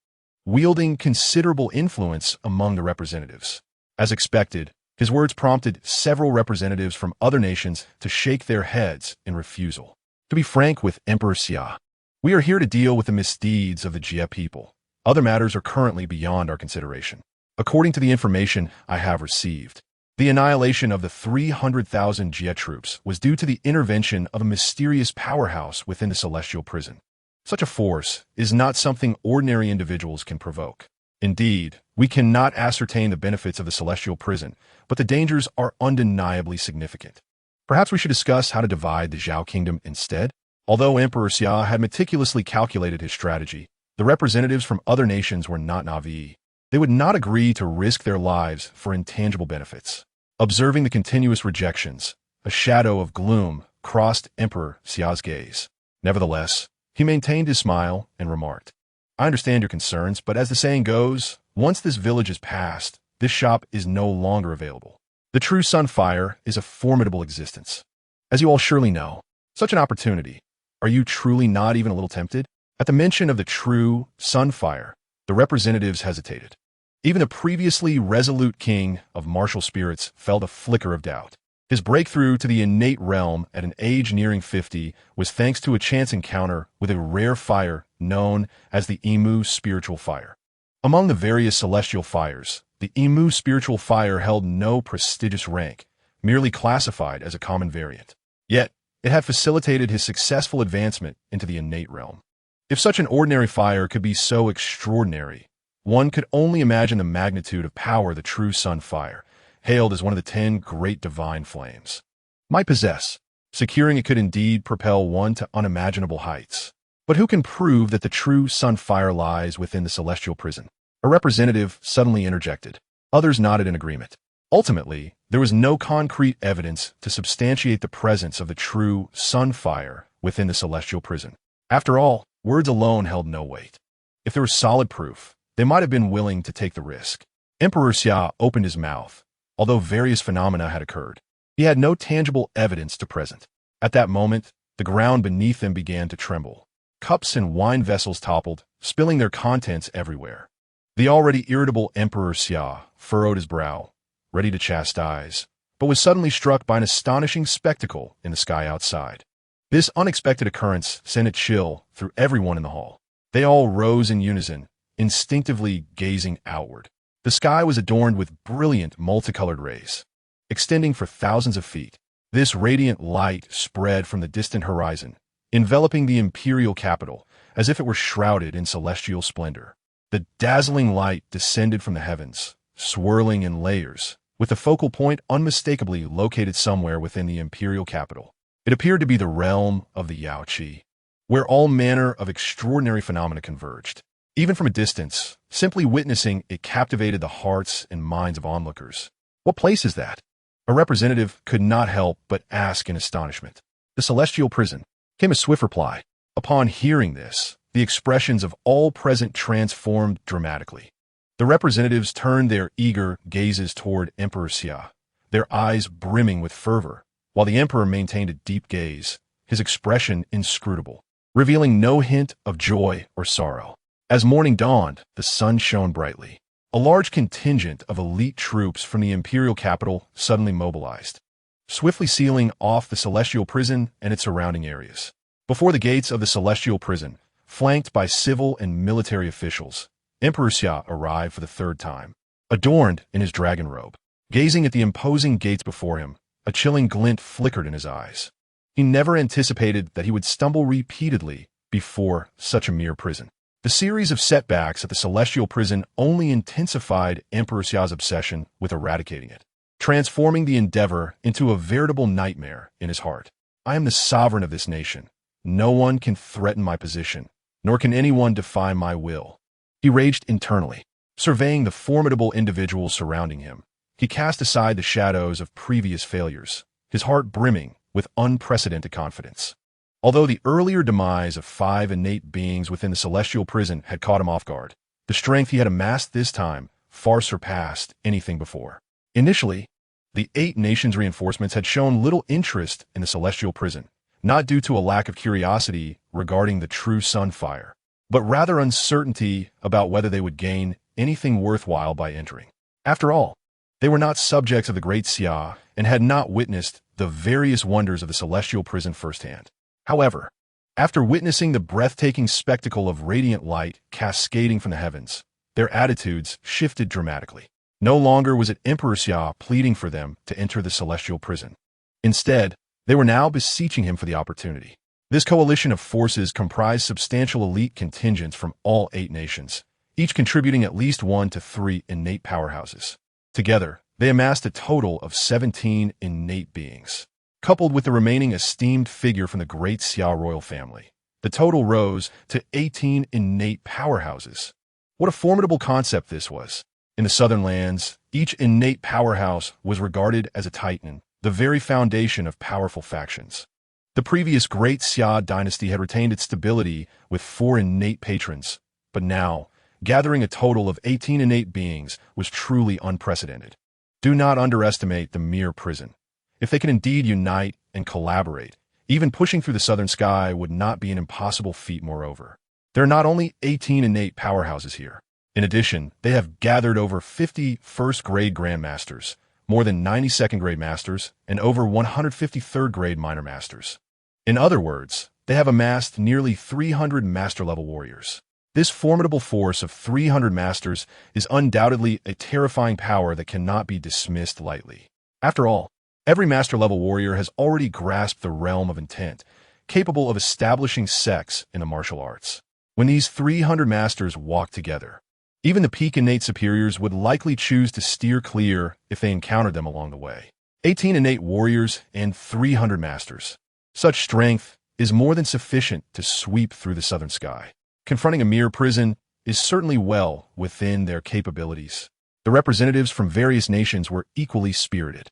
wielding considerable influence among the representatives. As expected, his words prompted several representatives from other nations to shake their heads in refusal. To be frank with Emperor Xia, we are here to deal with the misdeeds of the Jia people. Other matters are currently beyond our consideration. According to the information I have received, the annihilation of the 300,000 Jia troops was due to the intervention of a mysterious powerhouse within the celestial prison. Such a force is not something ordinary individuals can provoke. Indeed, we cannot ascertain the benefits of the celestial prison, but the dangers are undeniably significant. Perhaps we should discuss how to divide the Zhao kingdom instead? Although Emperor Xia had meticulously calculated his strategy, the representatives from other nations were not naive. They would not agree to risk their lives for intangible benefits. Observing the continuous rejections, a shadow of gloom crossed Emperor Xia's gaze. Nevertheless, he maintained his smile and remarked, "I understand your concerns, but as the saying goes, once this village is passed, this shop is no longer available. The true Sunfire is a formidable existence. As you all surely know, such an opportunity. Are you truly not even a little tempted?" At the mention of the true Sunfire, the representatives hesitated. Even the previously resolute king of martial spirits felt a flicker of doubt. His breakthrough to the innate realm at an age nearing 50 was thanks to a chance encounter with a rare fire known as the Emu spiritual fire. Among the various celestial fires, the Emu spiritual fire held no prestigious rank, merely classified as a common variant. Yet, it had facilitated his successful advancement into the innate realm. If such an ordinary fire could be so extraordinary, one could only imagine the magnitude of power the true Sunfire, hailed as one of the 10 great divine flames, might possess. Securing it could indeed propel one to unimaginable heights. But who can prove that the true Sunfire lies within the celestial prison? A representative suddenly interjected. Others nodded in agreement. Ultimately, there was no concrete evidence to substantiate the presence of the true Sunfire within the celestial prison. After all, words alone held no weight. If there was solid proof, they might have been willing to take the risk. Emperor Xia opened his mouth, although various phenomena had occurred. He had no tangible evidence to present. At that moment, the ground beneath him began to tremble. Cups and wine vessels toppled, spilling their contents everywhere. The already irritable Emperor Xia furrowed his brow, ready to chastise, but was suddenly struck by an astonishing spectacle in the sky outside. This unexpected occurrence sent a chill through everyone in the hall. They all rose in unison, instinctively gazing outward. The sky was adorned with brilliant multicolored rays, extending for thousands of feet. This radiant light spread from the distant horizon, enveloping the imperial capital as if it were shrouded in celestial splendor. The dazzling light descended from the heavens, swirling in layers, with the focal point unmistakably located somewhere within the imperial capital. It appeared to be the realm of the Yaoqi, where all manner of extraordinary phenomena converged. Even from a distance, simply witnessing it captivated the hearts and minds of onlookers. What place is that? A representative could not help but ask in astonishment. The celestial prison, came a swift reply. Upon hearing this, the expressions of all present transformed dramatically. The representatives turned their eager gazes toward Emperor Xia, their eyes brimming with fervor, while the emperor maintained a deep gaze, his expression inscrutable, revealing no hint of joy or sorrow. As morning dawned, the sun shone brightly. A large contingent of elite troops from the imperial capital suddenly mobilized, swiftly sealing off the celestial prison and its surrounding areas. Before the gates of the celestial prison, flanked by civil and military officials, Emperor Xia arrived for the third time, adorned in his dragon robe. Gazing at the imposing gates before him, a chilling glint flickered in his eyes. He never anticipated that he would stumble repeatedly before such a mere prison. The series of setbacks at the celestial prison only intensified Emperor Xia's obsession with eradicating it, transforming the endeavor into a veritable nightmare in his heart. I am the sovereign of this nation. No one can threaten my position, nor can anyone defy my will. He raged internally, surveying the formidable individuals surrounding him. He cast aside the shadows of previous failures, his heart brimming with unprecedented confidence. Although the earlier demise of 5 innate beings within the celestial prison had caught him off guard, the strength he had amassed this time far surpassed anything before. Initially, the 8 nations' reinforcements had shown little interest in the celestial prison, not due to a lack of curiosity regarding the true Sunfire, but rather uncertainty about whether they would gain anything worthwhile by entering. After all, they were not subjects of the Great Xia and had not witnessed the various wonders of the celestial prison firsthand. However, after witnessing the breathtaking spectacle of radiant light cascading from the heavens, their attitudes shifted dramatically. No longer was it Emperor Xia pleading for them to enter the celestial prison. Instead, they were now beseeching him for the opportunity. This coalition of forces comprised substantial elite contingents from all 8 nations, each contributing at least 1 to 3 innate powerhouses. Together, they amassed a total of 17 innate beings. Coupled with the remaining esteemed figure from the Great Xia royal family, the total rose to 18 innate powerhouses. What a formidable concept this was. In the southern lands, each innate powerhouse was regarded as a titan, the very foundation of powerful factions. The previous Great Xia Dynasty had retained its stability with 4 innate patrons, but now, gathering a total of 18 innate beings was truly unprecedented. Do not underestimate the mere prison. If they can indeed unite and collaborate, even pushing through the southern sky would not be an impossible feat moreover. There are not only 18 innate powerhouses here. In addition, they have gathered over 50 first-grade grandmasters, more than 90 second-grade masters, and over 150 third-grade minor masters. In other words, they have amassed nearly 300 master-level warriors. This formidable force of 300 masters is undoubtedly a terrifying power that cannot be dismissed lightly. After all, every master-level warrior has already grasped the realm of intent, capable of establishing sects in the martial arts. When these 300 masters walk together, even the peak innate superiors would likely choose to steer clear if they encountered them along the way. 18 innate warriors and 300 masters. Such strength is more than sufficient to sweep through the southern sky. Confronting a mere prison is certainly well within their capabilities. The The representatives from various nations were equally spirited.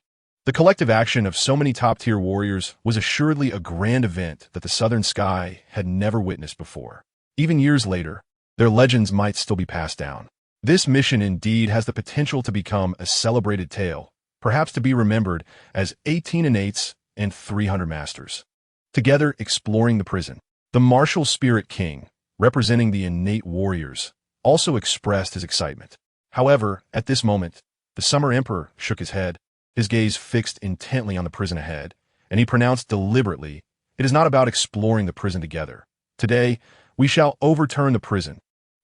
The collective action of so many top-tier warriors was assuredly a grand event that the southern sky had never witnessed before. Even years later, their legends might still be passed down. This mission indeed has the potential to become a celebrated tale, perhaps to be remembered as 18 Innates and 300 Masters, together exploring the prison. The martial spirit king, representing the innate warriors, also expressed his excitement. However, at this moment, the Summer Emperor shook his head, his gaze fixed intently on the prison ahead, and he pronounced deliberately, "It is not about exploring the prison together. Today, we shall overturn the prison."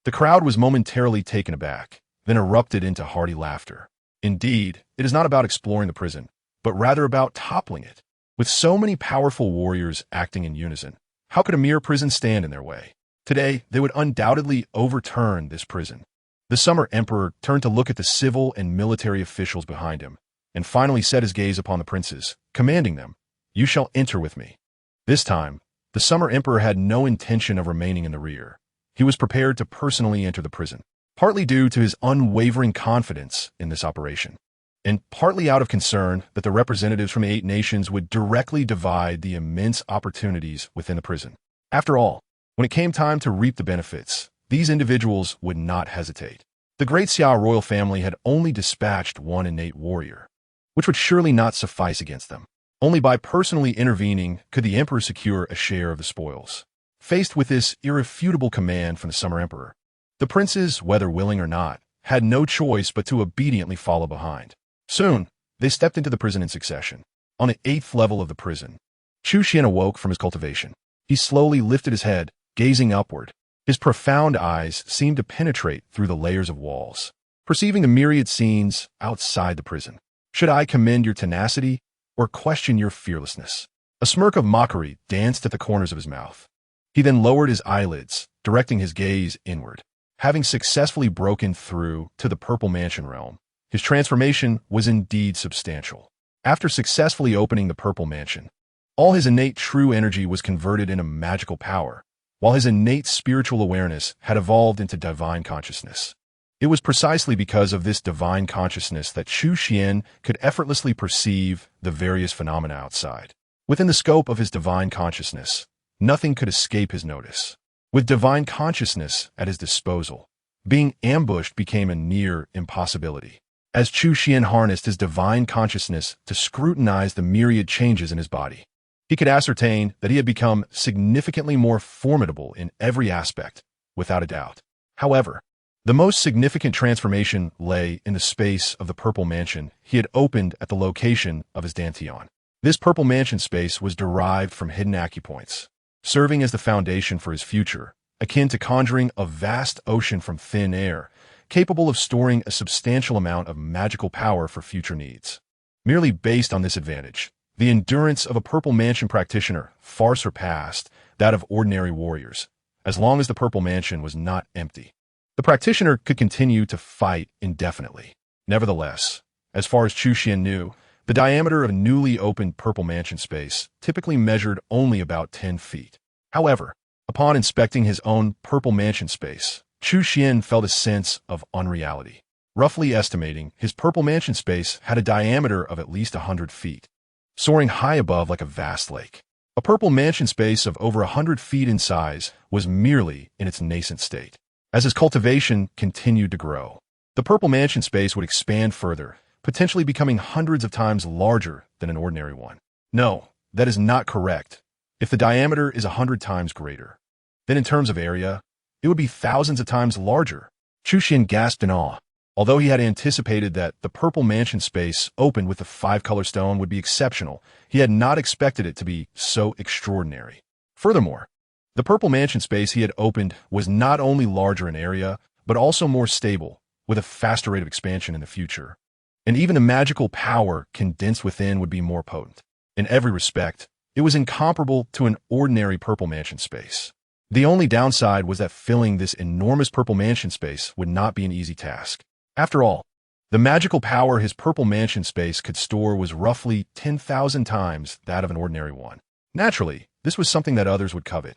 The crowd was momentarily taken aback, then erupted into hearty laughter. Indeed, it is not about exploring the prison, but rather about toppling it. With so many powerful warriors acting in unison, how could a mere prison stand in their way? Today, they would undoubtedly overturn this prison. The Summer Emperor turned to look at the civil and military officials behind him, and finally set his gaze upon the princes, commanding them, "You shall enter with me." This time, the Summer Emperor had no intention of remaining in the rear. He was prepared to personally enter the prison, partly due to his unwavering confidence in this operation, and partly out of concern that the representatives from the 8 nations would directly divide the immense opportunities within the prison. After all, when it came time to reap the benefits, these individuals would not hesitate. The Great Xia royal family had only dispatched one innate warrior, which would surely not suffice against them. Only by personally intervening could the emperor secure a share of the spoils. Faced with this irrefutable command from the Summer Emperor, the princes, whether willing or not, had no choice but to obediently follow behind. Soon, they stepped into the prison in succession. On the 8th level of the prison, Chu Xuan awoke from his cultivation. He slowly lifted his head, gazing upward. His profound eyes seemed to penetrate through the layers of walls, perceiving the myriad scenes outside the prison. "Should I commend your tenacity or question your fearlessness?" A smirk of mockery danced at the corners of his mouth. He then lowered his eyelids, directing his gaze inward. Having successfully broken through to the Purple Mansion realm, his transformation was indeed substantial. After successfully opening the Purple Mansion, all his innate true energy was converted into magical power, while his innate spiritual awareness had evolved into divine consciousness. It was precisely because of this divine consciousness that Chu Xuan could effortlessly perceive the various phenomena outside. Within the scope of his divine consciousness, nothing could escape his notice. With divine consciousness at his disposal, being ambushed became a near impossibility. As Chu Xuan harnessed his divine consciousness to scrutinize the myriad changes in his body, he could ascertain that he had become significantly more formidable in every aspect, without a doubt. However, the most significant transformation lay in the space of the Purple Mansion he had opened at the location of his Dantian. This Purple Mansion space was derived from hidden acupoints, serving as the foundation for his future, akin to conjuring a vast ocean from thin air, capable of storing a substantial amount of magical power for future needs. Merely based on this advantage, the endurance of a Purple Mansion practitioner far surpassed that of ordinary warriors, as long as the Purple Mansion was not empty. The practitioner could continue to fight indefinitely. Nevertheless, as far as Chu Xuan knew, the diameter of a newly opened Purple Mansion space typically measured only about 10 feet. However, upon inspecting his own Purple Mansion space, Chu Xuan felt a sense of unreality. Roughly estimating, his Purple Mansion space had a diameter of at least 100 feet, soaring high above like a vast lake. A Purple Mansion space of over 100 feet in size was merely in its nascent state. As his cultivation continued to grow, the Purple Mansion space would expand further, potentially becoming hundreds of times larger than an ordinary one. No, that is not correct. If the diameter is 100 times greater, then in terms of area, it would be thousands of times larger. Chu Xuan gasped in awe. Although he had anticipated that the Purple Mansion space opened with the 5-color stone would be exceptional, he had not expected it to be so extraordinary. Furthermore, the Purple Mansion space he had opened was not only larger in area, but also more stable, with a faster rate of expansion in the future. And even the magical power condensed within would be more potent. In every respect, it was incomparable to an ordinary Purple Mansion space. The only downside was that filling this enormous Purple Mansion space would not be an easy task. After all, the magical power his Purple Mansion space could store was roughly 10,000 times that of an ordinary one. Naturally, this was something that others would covet.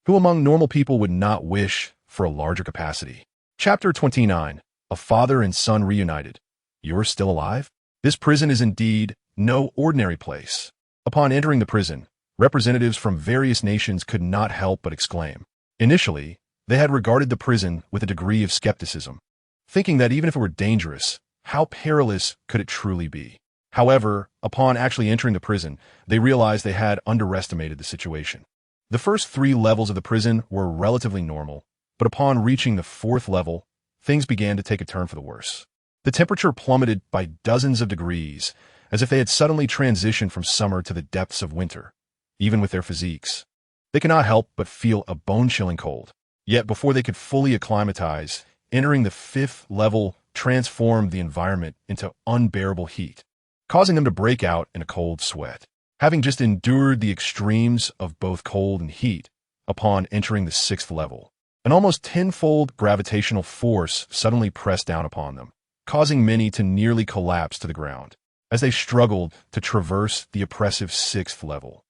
Who among normal people would not wish for a larger capacity? Chapter 29. a father and son reunited. You're still alive? This prison is indeed no ordinary place. Upon entering the prison, representatives from various nations could not help but exclaim. Initially, they had regarded the prison with a degree of skepticism, thinking that even if it were dangerous, how perilous could it truly be? However, upon actually entering the prison, they realized they had underestimated the situation. The first 3 levels of the prison were relatively normal, but upon reaching the 4th level, things began to take a turn for the worse. The temperature plummeted by dozens of degrees, as if they had suddenly transitioned from summer to the depths of winter. Even with their physiques, they could not help but feel a bone-chilling cold. Yet before they could fully acclimatize, entering the 5th level transformed the environment into unbearable heat, causing them to break out in a cold sweat. Having just endured the extremes of both cold and heat, upon entering the 6th level, an almost tenfold gravitational force suddenly pressed down upon them, causing many to nearly collapse to the ground as they struggled to traverse the oppressive 6th level.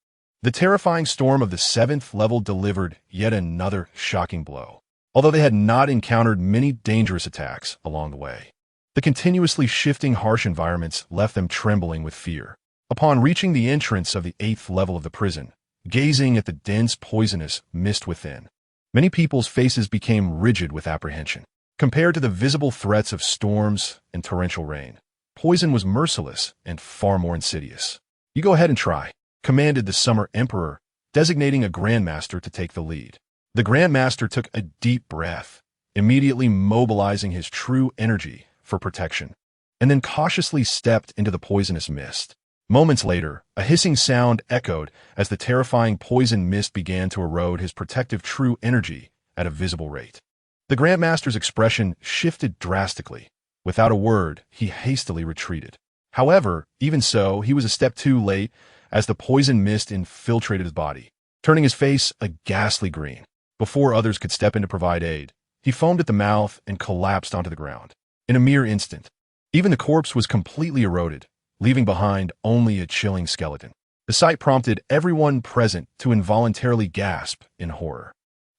The terrifying storm of the 7th level delivered yet another shocking blow, although they had not encountered many dangerous attacks along the way. The continuously shifting harsh environments left them trembling with fear. Upon reaching the entrance of the 8th level of the prison, gazing at the dense poisonous mist within, many people's faces became rigid with apprehension. Compared to the visible threats of storms and torrential rain, poison was merciless and far more insidious. You go ahead and try, commanded the Summer Emperor, designating a Grandmaster to take the lead. The Grandmaster took a deep breath, immediately mobilizing his true energy for protection, and then cautiously stepped into the poisonous mist. Moments later, a hissing sound echoed as the terrifying poison mist began to erode his protective true energy at a visible rate. The Grandmaster's expression shifted drastically. Without a word, he hastily retreated. However, even so, he was a step too late as the poison mist infiltrated his body, turning his face a ghastly green. Before others could step in to provide aid, he foamed at the mouth and collapsed onto the ground. In a mere instant, even the corpse was completely eroded, leaving behind only a chilling skeleton. The sight prompted everyone present to involuntarily gasp in horror.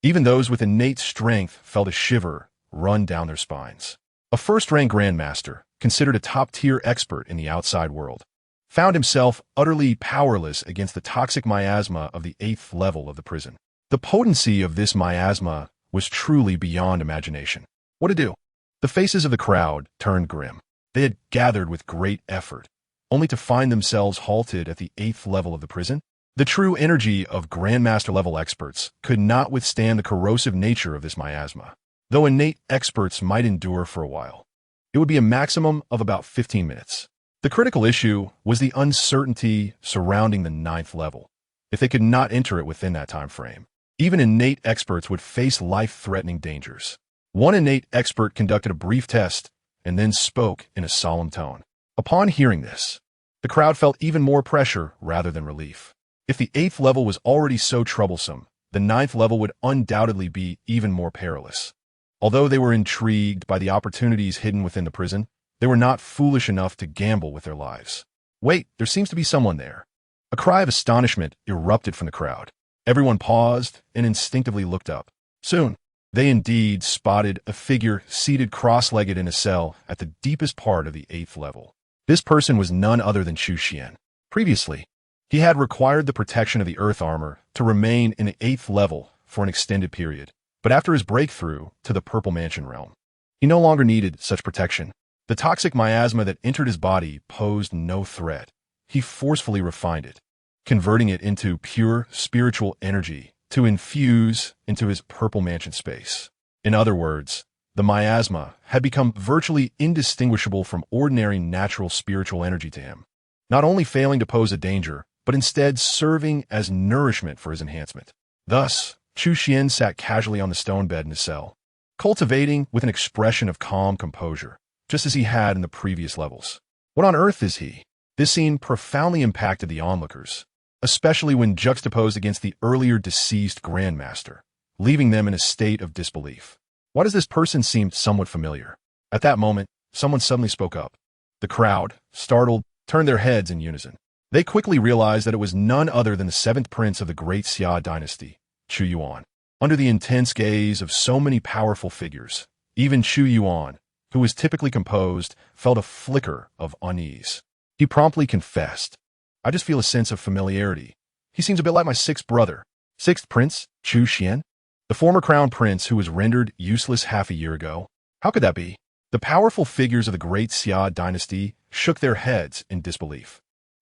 Even those with innate strength felt a shiver run down their spines. A first-rank Grandmaster, considered a top-tier expert in the outside world, found himself utterly powerless against the toxic miasma of the 8th level of the prison. The potency of this miasma was truly beyond imagination. What to do? The faces of the crowd turned grim. They had gathered with great effort, only to find themselves halted at the 8th level of the prison. The true energy of Grandmaster-level experts could not withstand the corrosive nature of this miasma. Though innate experts might endure for a while, it would be a maximum of about 15 minutes. The critical issue was the uncertainty surrounding the 9th level. If they could not enter it within that time frame, even innate experts would face life-threatening dangers. One innate expert conducted a brief test and then spoke in a solemn tone. Upon hearing this, the crowd felt even more pressure rather than relief. If the 8th level was already so troublesome, the 9th level would undoubtedly be even more perilous. Although they were intrigued by the opportunities hidden within the prison, they were not foolish enough to gamble with their lives. Wait, there seems to be someone there. A cry of astonishment erupted from the crowd. Everyone paused and instinctively looked up. Soon, they indeed spotted a figure seated cross-legged in a cell at the deepest part of the 8th level. This person was none other than Chu Xuan. Previously, he had required the protection of the earth armor to remain in the 8th level for an extended period. But after his breakthrough to the Purple Mansion realm, he no longer needed such protection. The toxic miasma that entered his body posed no threat. He forcefully refined it, converting it into pure spiritual energy to infuse into his Purple Mansion space. In other words, the miasma had become virtually indistinguishable from ordinary natural spiritual energy to him, not only failing to pose a danger, but instead serving as nourishment for his enhancement. Thus, Chu Xuan sat casually on the stone bed in his cell, cultivating with an expression of calm composure, just as he had in the previous levels. What on earth is he? This scene profoundly impacted the onlookers, especially when juxtaposed against the earlier deceased Grandmaster, leaving them in a state of disbelief. Why does this person seem somewhat familiar? At that moment, someone suddenly spoke up. The crowd, startled, turned their heads in unison. They quickly realized that it was none other than the 7th prince of the Great Xia Dynasty, Chu Xuan. Under the intense gaze of so many powerful figures, even Chu Xuan who was typically composed, felt a flicker of unease. He promptly confessed, "I just feel a sense of familiarity. He seems a bit like my sixth brother." Sixth Prince, Chu Xuan? The former crown prince who was rendered useless half a year ago? How could that be? The powerful figures of the Great Xia Dynasty shook their heads in disbelief.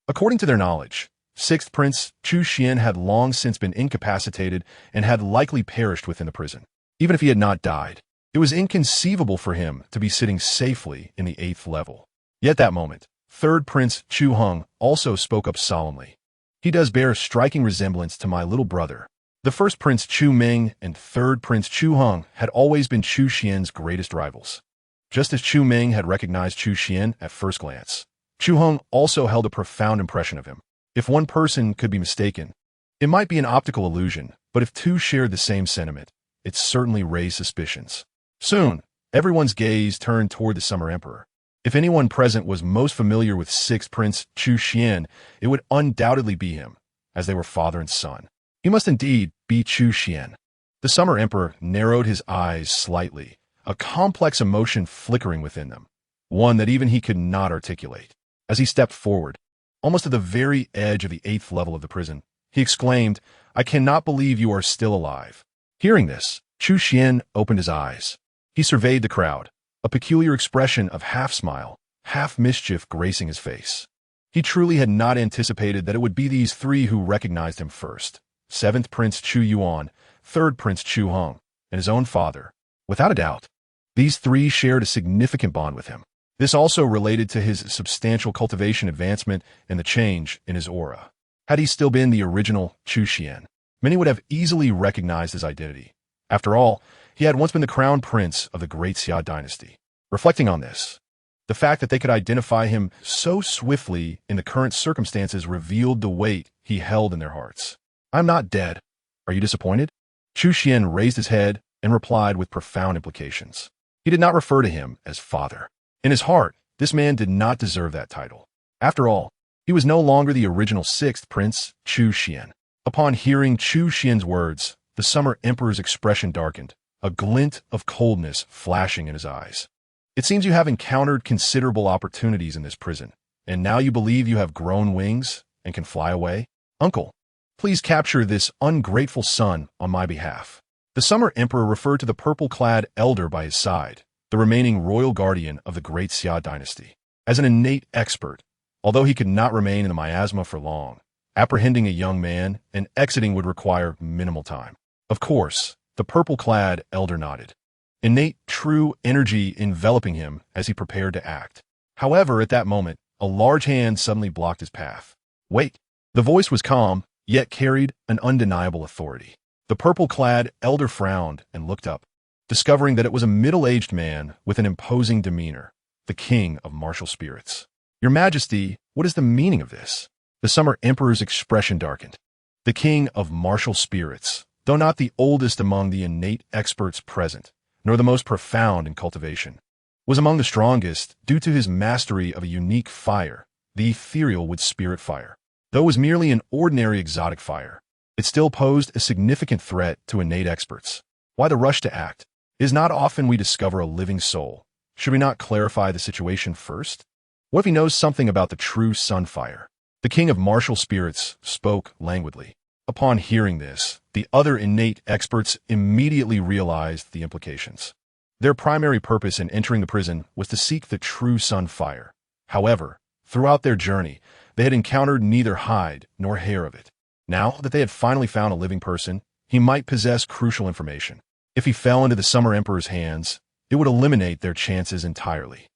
According to their knowledge, Sixth Prince Chu Xuan had long since been incapacitated and had likely perished within the prison. Even if he had not died, it was inconceivable for him to be sitting safely in the 8th level. Yet that moment, Third Prince Chu Hung also spoke up solemnly. "He does bear a striking resemblance to my little brother." The first Prince Chu Ming and third Prince Chu Hung had always been Chu Xian's greatest rivals. Just as Chu Ming had recognized Chu Xuan at first glance, Chu Hung also held a profound impression of him. If one person could be mistaken, it might be an optical illusion, but if two shared the same sentiment, it certainly raised suspicions. Soon, everyone's gaze turned toward the Summer Emperor. If anyone present was most familiar with Sixth Prince Chu Xuan, it would undoubtedly be him, as they were father and son. He must indeed be Chu Xuan. The Summer Emperor narrowed his eyes slightly, a complex emotion flickering within them, one that even he could not articulate. As he stepped forward, almost at the very edge of the 8th level of the prison, he exclaimed, "I cannot believe you are still alive." Hearing this, Chu Xuan opened his eyes. He surveyed the crowd, a peculiar expression of half-smile, half-mischief gracing his face. He truly had not anticipated that it would be these three who recognized him first. 7th Prince Chu Yuan, 3rd Prince Chu Hung, and his own father. Without a doubt, these three shared a significant bond with him. This also related to his substantial cultivation advancement and the change in his aura. Had he still been the original Chu Xuan, many would have easily recognized his identity. After all, he had once been the crown prince of the Great Xia Dynasty. Reflecting on this, the fact that they could identify him so swiftly in the current circumstances revealed the weight he held in their hearts. "I'm not dead. Are you disappointed?" Chu Xuan raised his head and replied with profound implications. He did not refer to him as father. In his heart, this man did not deserve that title. After all, he was no longer the original 6th Prince Chu Xuan. Upon hearing Chu Xuan's words, the Summer Emperor's expression darkened, a glint of coldness flashing in his eyes. "It seems you have encountered considerable opportunities in this prison, and now you believe you have grown wings and can fly away? Uncle, please capture this ungrateful son on my behalf." The Summer Emperor referred to the purple-clad elder by his side, the remaining royal guardian of the Great Xia Dynasty, as an innate expert. Although he could not remain in the miasma for long, apprehending a young man and exiting would require minimal time. Of course, the purple-clad elder nodded, innate true energy enveloping him as he prepared to act. However, at that moment, a large hand suddenly blocked his path. "Wait." The voice was calm, yet carried an undeniable authority. The purple-clad elder frowned and looked up, discovering that it was a middle-aged man with an imposing demeanor, the king of martial spirits. "Your Majesty, what is the meaning of this?" The Summer Emperor's expression darkened. The king of martial spirits, though not the oldest among the innate experts present, nor the most profound in cultivation, was among the strongest due to his mastery of a unique fire, the ethereal wood spirit fire. Though it was merely an ordinary exotic fire, it still posed a significant threat to innate experts. Why the rush to act? It is not often we discover a living soul. Should we not clarify the situation first? What if he knows something about the true sunfire? The king of martial spirits spoke languidly. Upon hearing this, the other innate experts immediately realized the implications. Their primary purpose in entering the prison was to seek the true sunfire. However, throughout their journey, they had encountered neither hide nor hair of it. Now that they had finally found a living person, he might possess crucial information. If he fell into the Summer Emperor's hands, it would eliminate their chances entirely.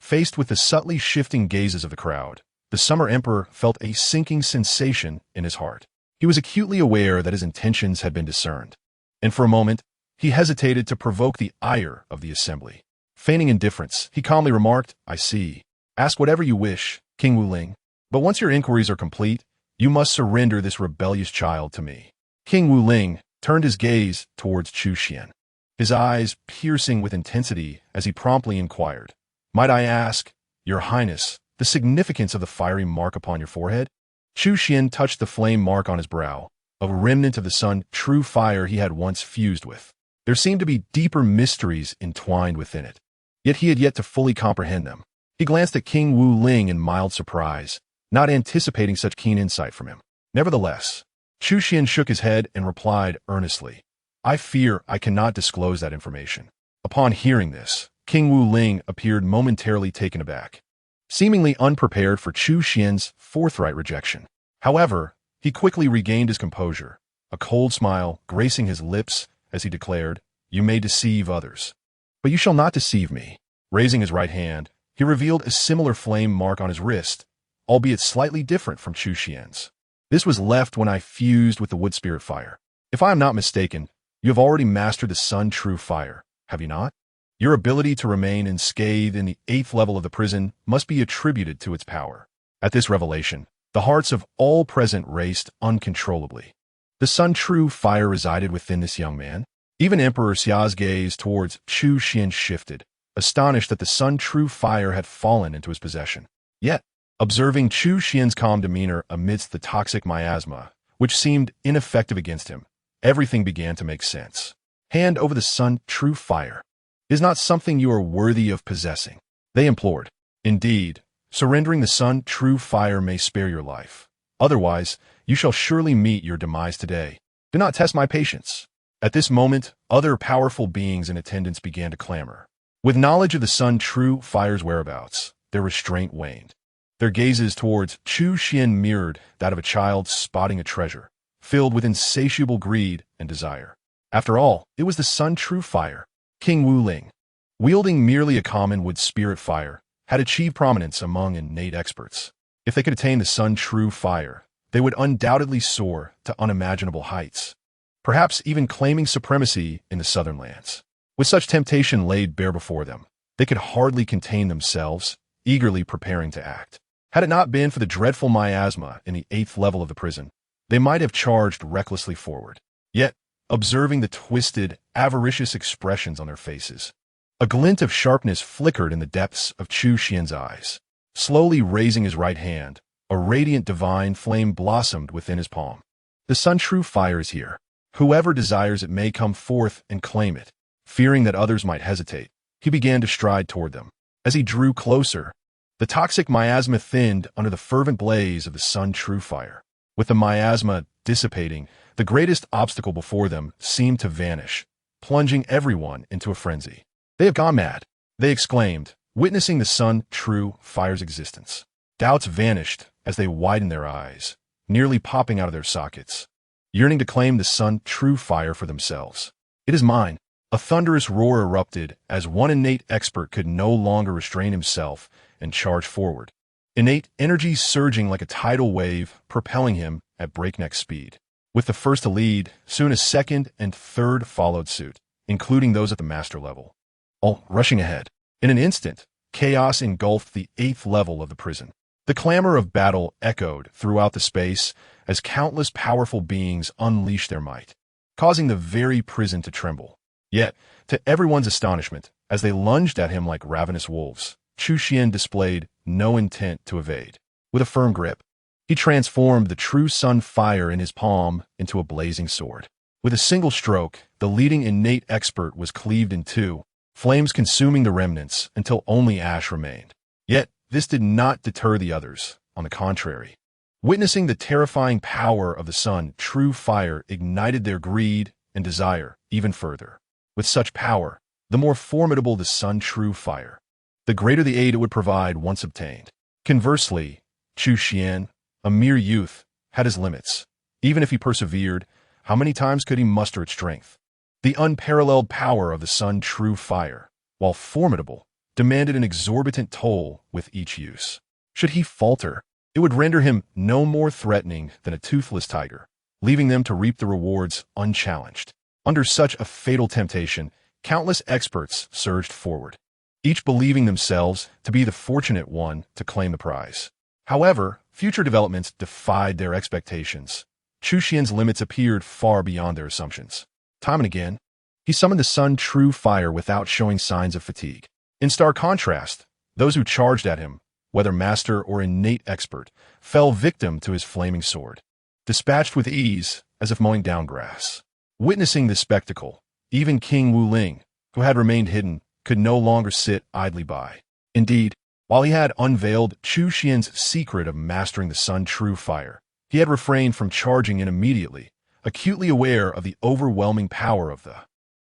Faced with the subtly shifting gazes of the crowd, the Summer Emperor felt a sinking sensation in his heart. He was acutely aware that his intentions had been discerned, and for a moment, he hesitated to provoke the ire of the assembly. Feigning indifference, he calmly remarked, "I see. Ask whatever you wish, King Wuling. But once your inquiries are complete, you must surrender this rebellious child to me." King Wuling turned his gaze towards Chu Xuan, his eyes piercing with intensity as he promptly inquired, "Might I ask, Your Highness, the significance of the fiery mark upon your forehead?" Chu Xuan touched the flame mark on his brow, a remnant of the sun true fire he had once fused with. There seemed to be deeper mysteries entwined within it. yet he had yet to fully comprehend them. He glanced at King Wu Ling in mild surprise, not anticipating such keen insight from him. Nevertheless, Chu Xuan shook his head and replied earnestly, "I fear I cannot disclose that information." Upon hearing this, King Wu Ling appeared momentarily taken aback, seemingly unprepared for Chu Xuan's forthright rejection. However, he quickly regained his composure, a cold smile gracing his lips as he declared, "You may deceive others, but you shall not deceive me." Raising his right hand, he revealed a similar flame mark on his wrist, albeit slightly different from Chu Xuan's. "This was left when I fused with the wood spirit fire. If I am not mistaken, you have already mastered the Sun True Fire, have you not? Your ability to remain unscathed in the 8th level of the prison must be attributed to its power." At this revelation, the hearts of all present raced uncontrollably. The Sun True Fire resided within this young man. Even Emperor Xia's gaze towards Chu Xuan shifted, astonished that the Sun True Fire had fallen into his possession. Yet, observing Chu Xuan's calm demeanor amidst the toxic miasma, which seemed ineffective against him, everything began to make sense. "Hand over the Sun True Fire. Is not something you are worthy of possessing," they implored. "Indeed, surrendering the Sun True Fire may spare your life. Otherwise, you shall surely meet your demise today. Do not test my patience." At this moment, other powerful beings in attendance began to clamor. With knowledge of the Sun True Fire's whereabouts, their restraint waned. Their gazes towards Chu Xuan mirrored that of a child spotting a treasure, filled with insatiable greed and desire. After all, it was the Sun True Fire. King Wu Ling, wielding merely a common wood spirit fire, had achieved prominence among innate experts. If they could attain the Sun True Fire, they would undoubtedly soar to unimaginable heights, perhaps even claiming supremacy in the southern lands. With such temptation laid bare before them, they could hardly contain themselves, eagerly preparing to act. Had it not been for the dreadful miasma in the 8th level of the prison, they might have charged recklessly forward. Yet, observing the twisted, avaricious expressions on their faces, a glint of sharpness flickered in the depths of Chu Xuan's eyes. Slowly raising his right hand, a radiant divine flame blossomed within his palm. "The Sun True Fire is here. Whoever desires it may come forth and claim it." Fearing that others might hesitate, he began to stride toward them. As he drew closer, the toxic miasma thinned under the fervent blaze of the Sun True Fire. With the miasma dissipating, the greatest obstacle before them seemed to vanish, plunging everyone into a frenzy. "They have gone mad," they exclaimed, witnessing the Sun True Fire's existence. Doubts vanished as they widened their eyes, nearly popping out of their sockets, yearning to claim the Sun True Fire for themselves. "It is mine." A thunderous roar erupted as one innate expert could no longer restrain himself and charged forward, innate energy surging like a tidal wave, propelling him at breakneck speed. With the first to lead, soon a second and third followed suit, including those at the master level, all rushing ahead. In an instant, chaos engulfed the 8th level of the prison. The clamor of battle echoed throughout the space as countless powerful beings unleashed their might, causing the very prison to tremble. Yet, to everyone's astonishment, as they lunged at him like ravenous wolves, Chu Xuan displayed no intent to evade. With a firm grip, he transformed the true sun fire in his palm into a blazing sword. With a single stroke, the leading innate expert was cleaved in two, flames consuming the remnants until only ash remained. Yet, this did not deter the others. On the contrary, witnessing the terrifying power of the sun, true fire ignited their greed and desire even further. With such power, the more formidable the sun true fire, the greater the aid it would provide once obtained. Conversely, Chu Xuan, a mere youth, had his limits. Even if he persevered, how many times could he muster its strength? The unparalleled power of the sun true fire, while formidable, demanded an exorbitant toll with each use. Should he falter, it would render him no more threatening than a toothless tiger, leaving them to reap the rewards unchallenged. Under such a fatal temptation, countless experts surged forward, each believing themselves to be the fortunate one to claim the prize. However, future developments defied their expectations. Chu Xuan's limits appeared far beyond their assumptions. Time and again, he summoned the sun true fire without showing signs of fatigue. In stark contrast, those who charged at him, whether master or innate expert, fell victim to his flaming sword, dispatched with ease as if mowing down grass. Witnessing this spectacle, even King Wu Ling, who had remained hidden, could no longer sit idly by. Indeed, while he had unveiled Chu Xuan's secret of mastering the Sun True Fire, he had refrained from charging in immediately, acutely aware of the overwhelming power of the.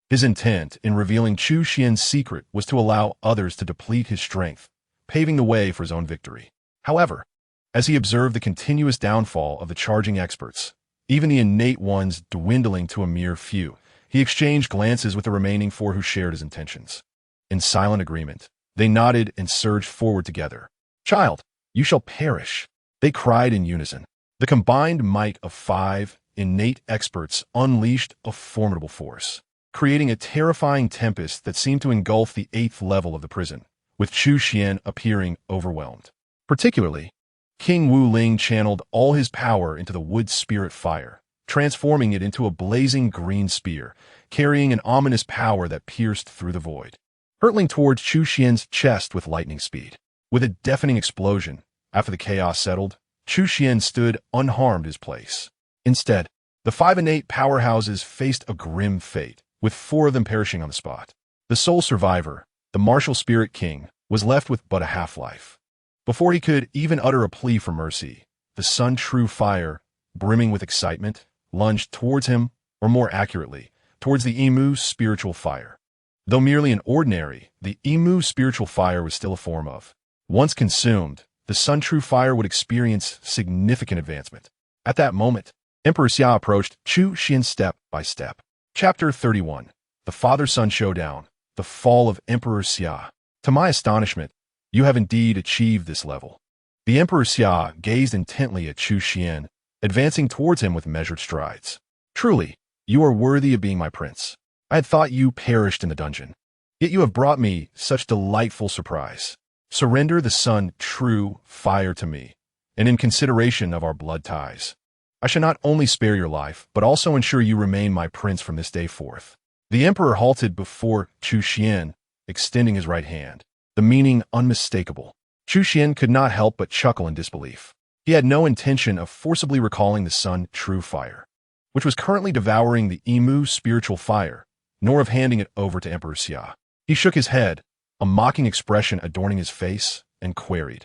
His intent in revealing Chu Xuan's secret was to allow others to deplete his strength, paving the way for his own victory. However, as he observed the continuous downfall of the charging experts, even the innate ones dwindling to a mere few, he exchanged glances with the remaining four who shared his intentions. In silent agreement, they nodded and surged forward together. "Child, you shall perish," they cried in unison. The combined might of 5 innate experts unleashed a formidable force, creating a terrifying tempest that seemed to engulf the 8th level of the prison, with Chu Xuan appearing overwhelmed. Particularly, King Wu Ling channeled all his power into the wood spirit fire, transforming it into a blazing green spear, carrying an ominous power that pierced through the void, hurtling towards Chu Xuan's chest with lightning speed. With a deafening explosion, after the chaos settled, Chu Xuan stood unharmed his place. Instead, the 5 innate powerhouses faced a grim fate, with 4 of them perishing on the spot. The sole survivor, the martial spirit king, was left with but a half-life. Before he could even utter a plea for mercy, the Sun True Fire, brimming with excitement, lunged towards him, or more accurately, towards the Imu spiritual fire. Though merely an ordinary, the Imu spiritual fire was still a form of. Once consumed, the Sun True Fire would experience significant advancement. At that moment, Emperor Xia approached Chu Xuan step by step. Chapter 31. The Father-Son Showdown. The Fall of Emperor Xia. To my astonishment, you have indeed achieved this level. The Emperor Xia gazed intently at Chu Xuan, advancing towards him with measured strides. Truly, you are worthy of being my prince. I had thought you perished in the dungeon. Yet you have brought me such delightful surprise. Surrender the Sun True Fire to me, and in consideration of our blood ties, I shall not only spare your life, but also ensure you remain my prince from this day forth. The emperor halted before Chu Xuan, extending his right hand, the meaning unmistakable. Chu Xuan could not help but chuckle in disbelief. He had no intention of forcibly recalling the Sun True Fire, which was currently devouring the Imu spiritual fire, nor of handing it over to Emperor Xia. He shook his head, a mocking expression adorning his face, and queried,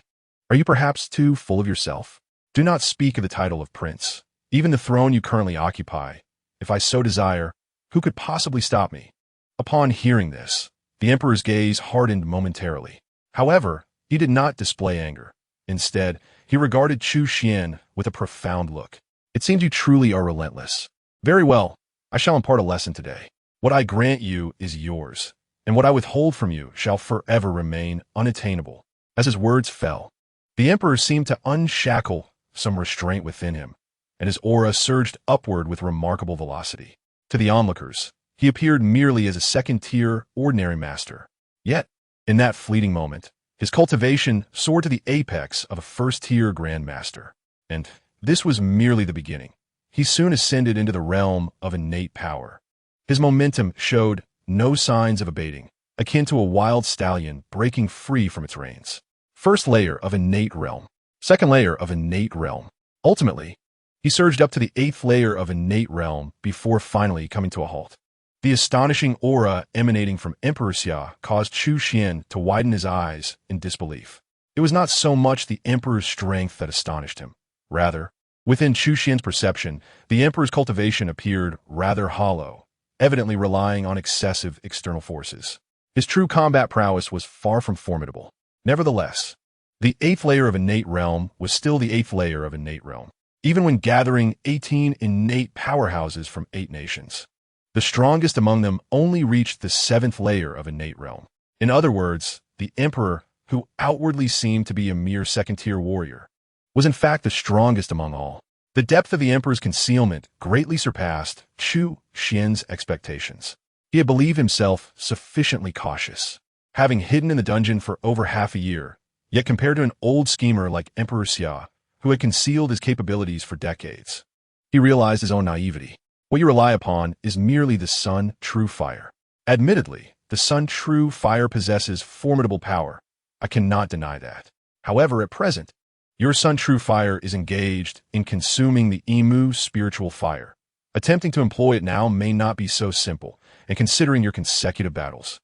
"Are you perhaps too full of yourself? Do not speak of the title of prince, even the throne you currently occupy. If I so desire, who could possibly stop me?" Upon hearing this, the emperor's gaze hardened momentarily. However, he did not display anger. Instead, he regarded Chu Xuan with a profound look. "It seems you truly are relentless. Very well, I shall impart a lesson today. What I grant you is yours, and what I withhold from you shall forever remain unattainable." As his words fell, the emperor seemed to unshackle some restraint within him, and his aura surged upward with remarkable velocity. To the onlookers, he appeared merely as a second-tier, ordinary master. Yet, in that fleeting moment, his cultivation soared to the apex of a first-tier grandmaster. And this was merely the beginning. He soon ascended into the realm of innate power. His momentum showed no signs of abating, akin to a wild stallion breaking free from its reins. First layer of innate realm. Second layer of innate realm. Ultimately, he surged up to the 8th layer of innate realm before finally coming to a halt. The astonishing aura emanating from Emperor Xia caused Chu Xuan to widen his eyes in disbelief. It was not so much the emperor's strength that astonished him. Rather, within Chu Xuan's perception, the emperor's cultivation appeared rather hollow, evidently relying on excessive external forces. His true combat prowess was far from formidable. Nevertheless, the 8th layer of innate realm was still the 8th layer of innate realm, even when gathering 18 innate powerhouses from 8 nations. The strongest among them only reached the 7th layer of innate realm. In other words, the emperor, who outwardly seemed to be a mere second-tier warrior, was in fact the strongest among all. The depth of the emperor's concealment greatly surpassed Chu Xuan's expectations. He had believed himself sufficiently cautious, having hidden in the dungeon for over half a year, yet compared to an old schemer like Emperor Xia, who had concealed his capabilities for decades, he realized his own naivety. What you rely upon is merely the Sun True Fire. Admittedly, the Sun True Fire possesses formidable power. I cannot deny that. However, at present, your Sun True Fire is engaged in consuming the Imu spiritual fire. Attempting to employ it now may not be so simple, and considering your consecutive battles,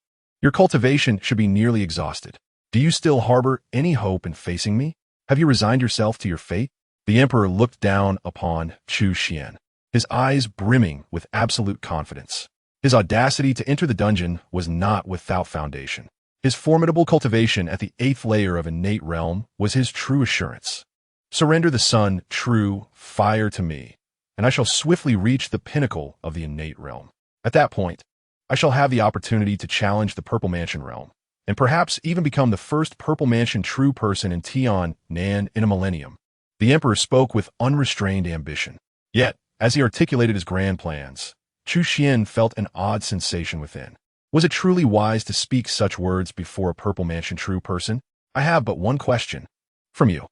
Your cultivation should be nearly exhausted. Do you still harbor any hope in facing me? Have you resigned yourself to your fate? The emperor looked down upon Chu Xuan, his eyes brimming with absolute confidence. His audacity to enter the dungeon was not without foundation. His formidable cultivation at the 8th layer of innate realm was his true assurance. Surrender the sun, true fire to me, and I shall swiftly reach the pinnacle of the innate realm. At that point, I shall have the opportunity to challenge the Purple Mansion realm, and perhaps even become the first Purple Mansion true person in Tian Nan in a millennium. The emperor spoke with unrestrained ambition. Yet, as he articulated his grand plans, Chu Xuan felt an odd sensation within. Was it truly wise to speak such words before a Purple Mansion true person? I have but one question. From you.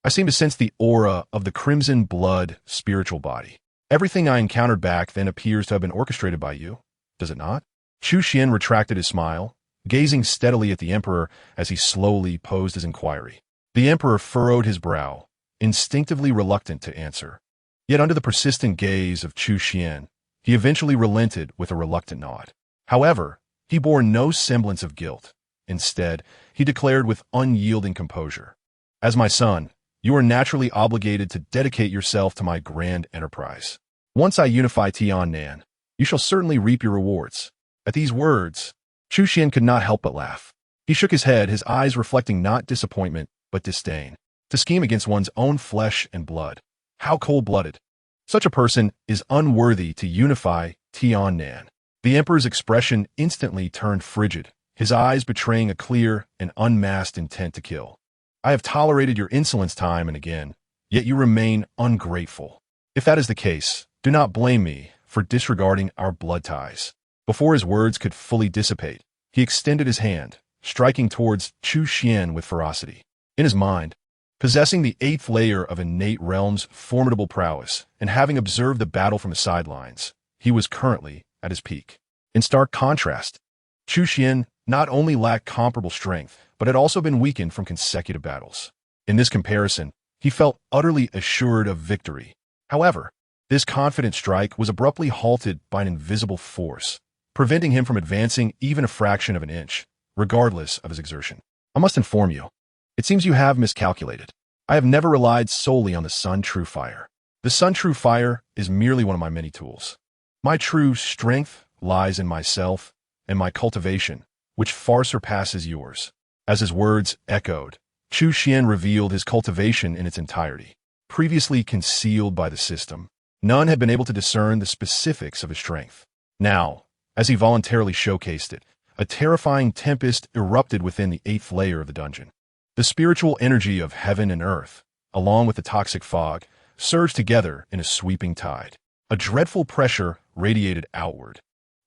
I seem to sense the aura of the crimson blood spiritual body. Everything I encountered back then appears to have been orchestrated by you, does it not? Chu Xuan retracted his smile, gazing steadily at the emperor as he slowly posed his inquiry. The emperor furrowed his brow, instinctively reluctant to answer. Yet under the persistent gaze of Chu Xuan, he eventually relented with a reluctant nod. However, he bore no semblance of guilt. Instead, he declared with unyielding composure, "As my son, you are naturally obligated to dedicate yourself to my grand enterprise. Once I unify Tian Nan, you shall certainly reap your rewards." At these words, Chu Xuan could not help but laugh. He shook his head, his eyes reflecting not disappointment, but disdain. To scheme against one's own flesh and blood. How cold-blooded. Such a person is unworthy to unify Tian Nan. The emperor's expression instantly turned frigid, his eyes betraying a clear and unmasked intent to kill. I have tolerated your insolence time and again, yet you remain ungrateful. If that is the case, do not blame me for disregarding our blood ties. Before his words could fully dissipate, he extended his hand, striking towards Chu Xuan with ferocity. In his mind, possessing the 8th layer of innate realm's formidable prowess and having observed the battle from the sidelines, he was currently at his peak. In stark contrast, Chu Xuan not only lacked comparable strength, but had also been weakened from consecutive battles. In this comparison, he felt utterly assured of victory. However, this confident strike was abruptly halted by an invisible force, preventing him from advancing even a fraction of an inch, regardless of his exertion. I must inform you, it seems you have miscalculated. I have never relied solely on the Sun True Fire. The Sun True Fire is merely one of my many tools. My true strength lies in myself and my cultivation, which far surpasses yours. As his words echoed, Chu Xuan revealed his cultivation in its entirety. Previously concealed by the system, none had been able to discern the specifics of his strength. Now, as he voluntarily showcased it, a terrifying tempest erupted within the 8th layer of the dungeon. The spiritual energy of heaven and earth, along with the toxic fog, surged together in a sweeping tide. A dreadful pressure radiated outward,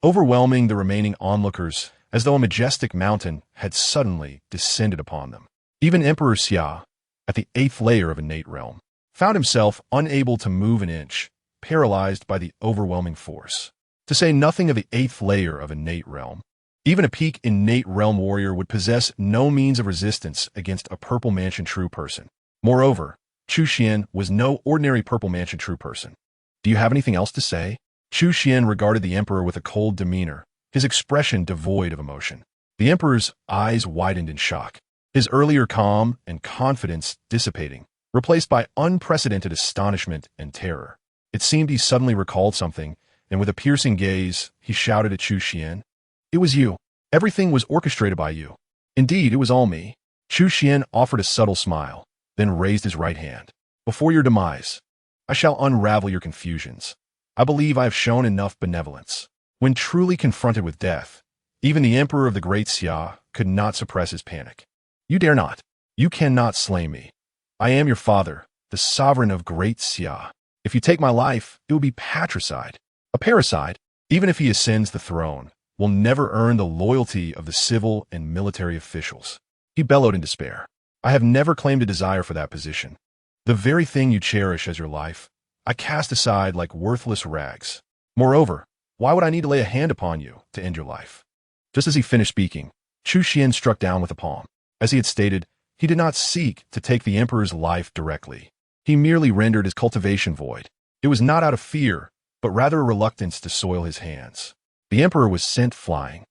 overwhelming the remaining onlookers as though a majestic mountain had suddenly descended upon them. Even Emperor Xia, at the 8th layer of innate realm, found himself unable to move an inch, paralyzed by the overwhelming force. To say nothing of the 8th layer of innate realm, even a peak innate realm warrior would possess no means of resistance against a Purple Mansion true person. Moreover, Chu Xuan was no ordinary Purple Mansion true person. Do you have anything else to say? Chu Xuan regarded the emperor with a cold demeanor, his expression devoid of emotion. The emperor's eyes widened in shock, his earlier calm and confidence dissipating, replaced by unprecedented astonishment and terror. It seemed he suddenly recalled something, and with a piercing gaze, he shouted at Chu Xuan, "It was you. Everything was orchestrated by you. Indeed, it was all me." Chu Xuan offered a subtle smile, then raised his right hand. "Before your demise, I shall unravel your confusions. I believe I have shown enough benevolence." When truly confronted with death, even the emperor of the Great Xia could not suppress his panic. "You dare not. You cannot slay me. I am your father, the sovereign of Great Xia. If you take my life, it will be patricide. A parricide, even if he ascends the throne, will never earn the loyalty of the civil and military officials." He bellowed in despair. "I have never claimed a desire for that position. The very thing you cherish as your life, I cast aside like worthless rags. Moreover, why would I need to lay a hand upon you to end your life?" Just as he finished speaking, Chu Xuan struck down with a palm. As he had stated, he did not seek to take the emperor's life directly. He merely rendered his cultivation void. It was not out of fear, but rather a reluctance to soil his hands. The emperor was sent flying.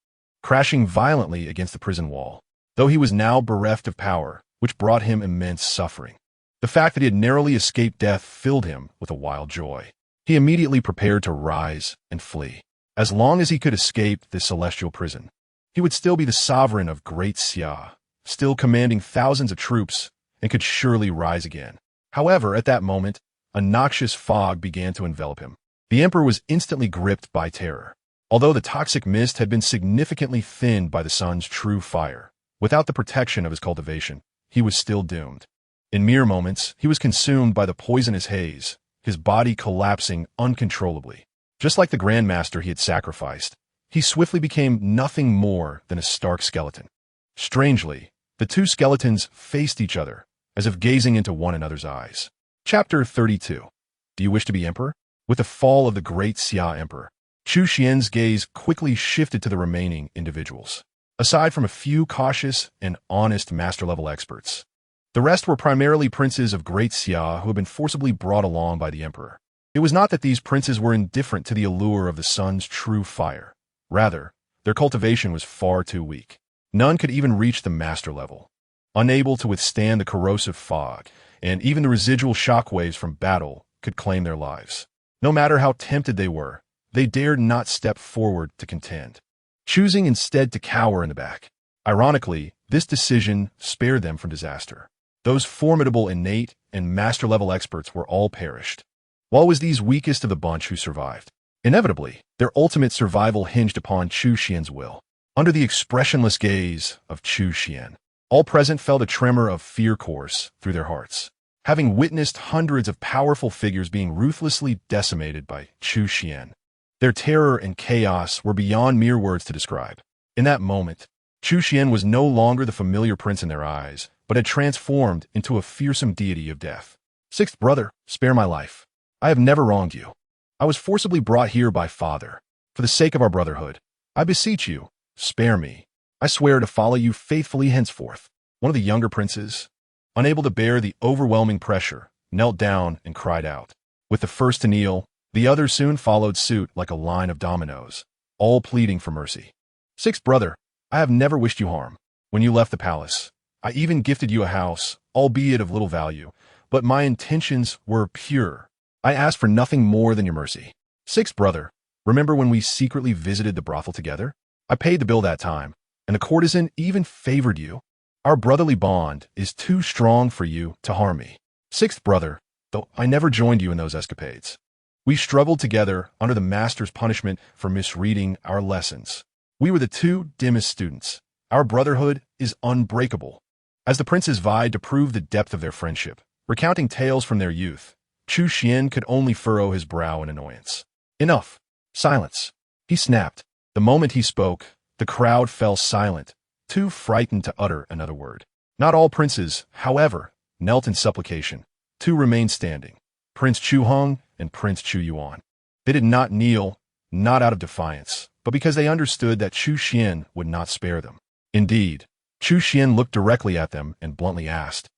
crashing violently against the prison wall. Though he was now bereft of power, which brought him immense suffering. The fact that he had narrowly escaped death filled him with a wild joy. He immediately prepared to rise and flee. As long as he could escape this celestial prison, he would still be the sovereign of Great Xia, still commanding thousands of troops, and could surely rise again. However, at that moment, a noxious fog began to envelop him. The emperor was instantly gripped by terror. Although the toxic mist had been significantly thinned by the sun's true fire, without the protection of his cultivation, he was still doomed. In mere moments, he was consumed by the poisonous haze, his body collapsing uncontrollably. Just like the Grandmaster he had sacrificed, he swiftly became nothing more than a stark skeleton. Strangely, the two skeletons faced each other, as if gazing into one another's eyes. Chapter 32. Do you wish to be emperor? With the fall of the Great Xia Emperor, Chu Xuan's gaze quickly shifted to the remaining individuals. Aside from a few cautious and honest master-level experts, the rest were primarily princes of Great Xia who had been forcibly brought along by the emperor. It was not that these princes were indifferent to the allure of the sun's true fire. Rather, their cultivation was far too weak. None could even reach the master level. Unable to withstand the corrosive fog, and even the residual shockwaves from battle could claim their lives. No matter how tempted they were, they dared not step forward to contend, choosing instead to cower in the back. Ironically, this decision spared them from disaster. Those formidable innate and master-level experts were all perished. While it was these weakest of the bunch who survived, inevitably, their ultimate survival hinged upon Chu Xuan's will. Under the expressionless gaze of Chu Xuan, all present felt a tremor of fear course through their hearts. Having witnessed hundreds of powerful figures being ruthlessly decimated by Chu Xuan, their terror and chaos were beyond mere words to describe. In that moment, Chu Xuan was no longer the familiar prince in their eyes, but had transformed into a fearsome deity of death. Sixth brother, spare my life. I have never wronged you. I was forcibly brought here by father. For the sake of our brotherhood, I beseech you, spare me. I swear to follow you faithfully henceforth. One of the younger princes, unable to bear the overwhelming pressure, knelt down and cried out. With the first to kneel, the others soon followed suit like a line of dominoes, all pleading for mercy. Sixth brother, I have never wished you harm. When you left the palace, I even gifted you a house, albeit of little value, but my intentions were pure. I asked for nothing more than your mercy. Sixth brother, remember when we secretly visited the brothel together? I paid the bill that time, and the courtesan even favored you. Our brotherly bond is too strong for you to harm me. Sixth brother, though I never joined you in those escapades. We struggled together under the master's punishment for misreading our lessons. We were the two dimmest students. Our brotherhood is unbreakable. As the princes vied to prove the depth of their friendship, recounting tales from their youth, Chu Xuan could only furrow his brow in annoyance. Enough. Silence. He snapped. The moment he spoke, the crowd fell silent, too frightened to utter another word. Not all princes, however, knelt in supplication. Two remained standing, Prince Chu Hong and Prince Chu Yuan. They did not kneel, not out of defiance, but because they understood that Chu Xuan would not spare them. Indeed, Chu Xuan looked directly at them and bluntly asked,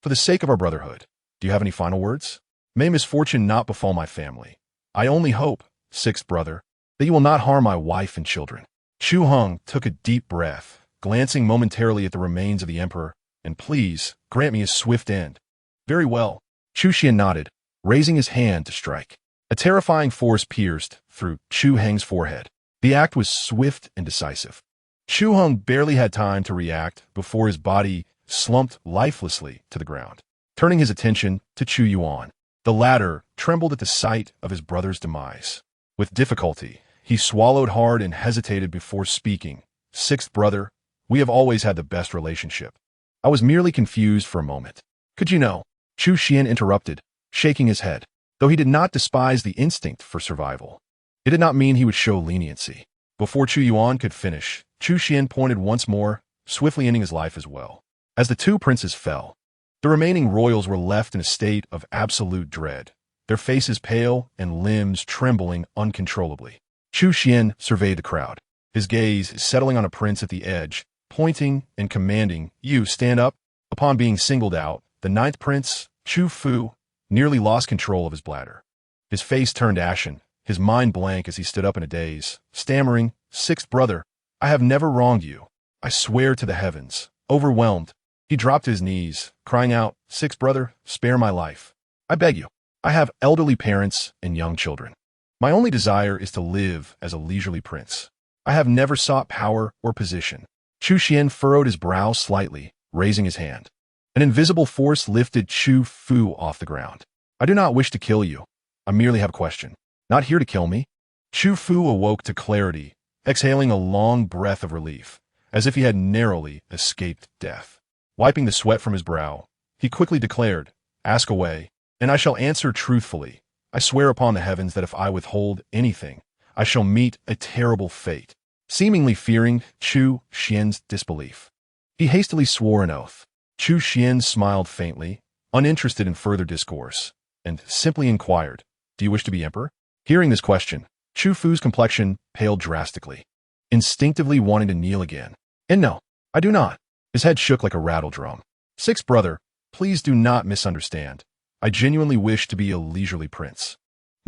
"For the sake of our brotherhood, do you have any final words? May misfortune not befall my family. I only hope, sixth brother, that you will not harm my wife and children." Chu Hong took a deep breath, glancing momentarily at the remains of the emperor, and please, grant me a swift end. Very well. Chu Xuan nodded, raising his hand to strike. A terrifying force pierced through Chu Heng's forehead. The act was swift and decisive. Chu Hong barely had time to react before his body slumped lifelessly to the ground. Turning his attention to Chu Yuan, the latter trembled at the sight of his brother's demise. With difficulty, he swallowed hard and hesitated before speaking. Sixth brother, we have always had the best relationship. I was merely confused for a moment. Could you know? Chu Xuan interrupted, shaking his head. Though he did not despise the instinct for survival, it did not mean he would show leniency. Before Chu Yuan could finish, Chu Xuan pointed once more, swiftly ending his life as well. As the two princes fell, the remaining royals were left in a state of absolute dread, their faces pale and limbs trembling uncontrollably. Chu Xuan surveyed the crowd, his gaze settling on a prince at the edge, pointing and commanding, "You stand up." Upon being singled out, the ninth prince, Chu Fu, nearly lost control of his bladder. His face turned ashen, his mind blank as he stood up in a daze, stammering, "Sixth brother, I have never wronged you. I swear to the heavens. Overwhelmed, he dropped to his knees, crying out, "Sixth brother, spare my life. I beg you. I have elderly parents and young children. My only desire is to live as a leisurely prince. I have never sought power or position." Chu Xuan furrowed his brow slightly, raising his hand. An invisible force lifted Chu Fu off the ground. "I do not wish to kill you. I merely have a question. Not here to kill me." Chu Fu awoke to clarity, exhaling a long breath of relief, as if he had narrowly escaped death. Wiping the sweat from his brow, he quickly declared, "Ask away, and I shall answer truthfully. I swear upon the heavens that if I withhold anything, I shall meet a terrible fate." Seemingly fearing Chu Xuan's disbelief, he hastily swore an oath. Chu Xuan smiled faintly, uninterested in further discourse, and simply inquired, "Do you wish to be emperor?" Hearing this question, Chu Fu's complexion paled drastically, instinctively wanting to kneel again. "And no, I do not." His head shook like a rattle drum. "Sixth brother, please do not misunderstand. I genuinely wish to be a leisurely prince.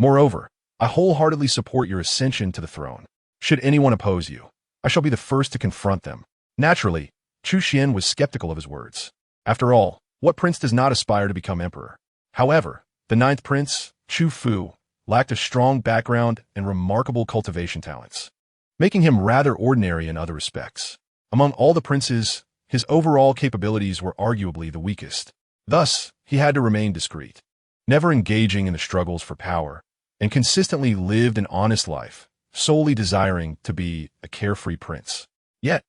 Moreover, I wholeheartedly support your ascension to the throne. Should anyone oppose you, I shall be the first to confront them." Naturally, Chu Xuan was skeptical of his words. After all, what prince does not aspire to become emperor? However, the ninth prince, Chu Fu, lacked a strong background and remarkable cultivation talents, making him rather ordinary in other respects. Among all the princes, his overall capabilities were arguably the weakest. Thus, he had to remain discreet, never engaging in the struggles for power, and consistently lived an honest life, solely desiring to be a carefree prince. Yet,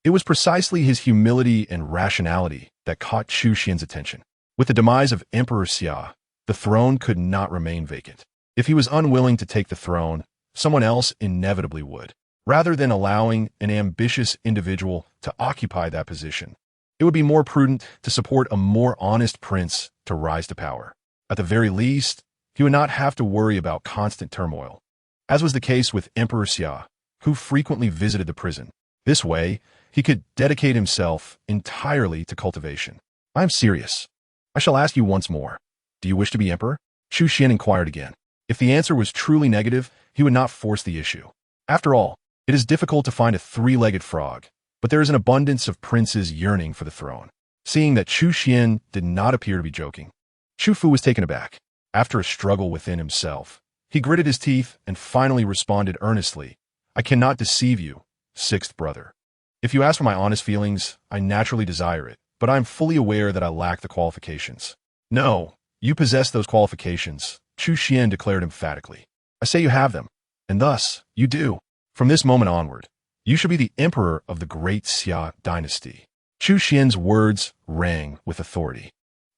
it was precisely his humility and rationality that caught Chu Xuan's attention. With the demise of Emperor Xia, the throne could not remain vacant. If he was unwilling to take the throne, someone else inevitably would. Rather than allowing an ambitious individual to occupy that position, it would be more prudent to support a more honest prince to rise to power. At the very least, he would not have to worry about constant turmoil, as was the case with Emperor Xia, who frequently visited the prison. This way, he could dedicate himself entirely to cultivation. "I am serious. I shall ask you once more. Do you wish to be emperor?" Chu Xuan inquired again. If the answer was truly negative, he would not force the issue. After all, it is difficult to find a three-legged frog, but there is an abundance of princes yearning for the throne. Seeing that Chu Xuan did not appear to be joking, Chu Fu was taken aback. After a struggle within himself, he gritted his teeth and finally responded earnestly, "I cannot deceive you, sixth brother. If you ask for my honest feelings, I naturally desire it, but I am fully aware that I lack the qualifications." "No, you possess those qualifications," Chu Xuan declared emphatically. "I say you have them, and thus, you do. From this moment onward, you shall be the emperor of the Great Xia Dynasty." Chu Xuan's words rang with authority.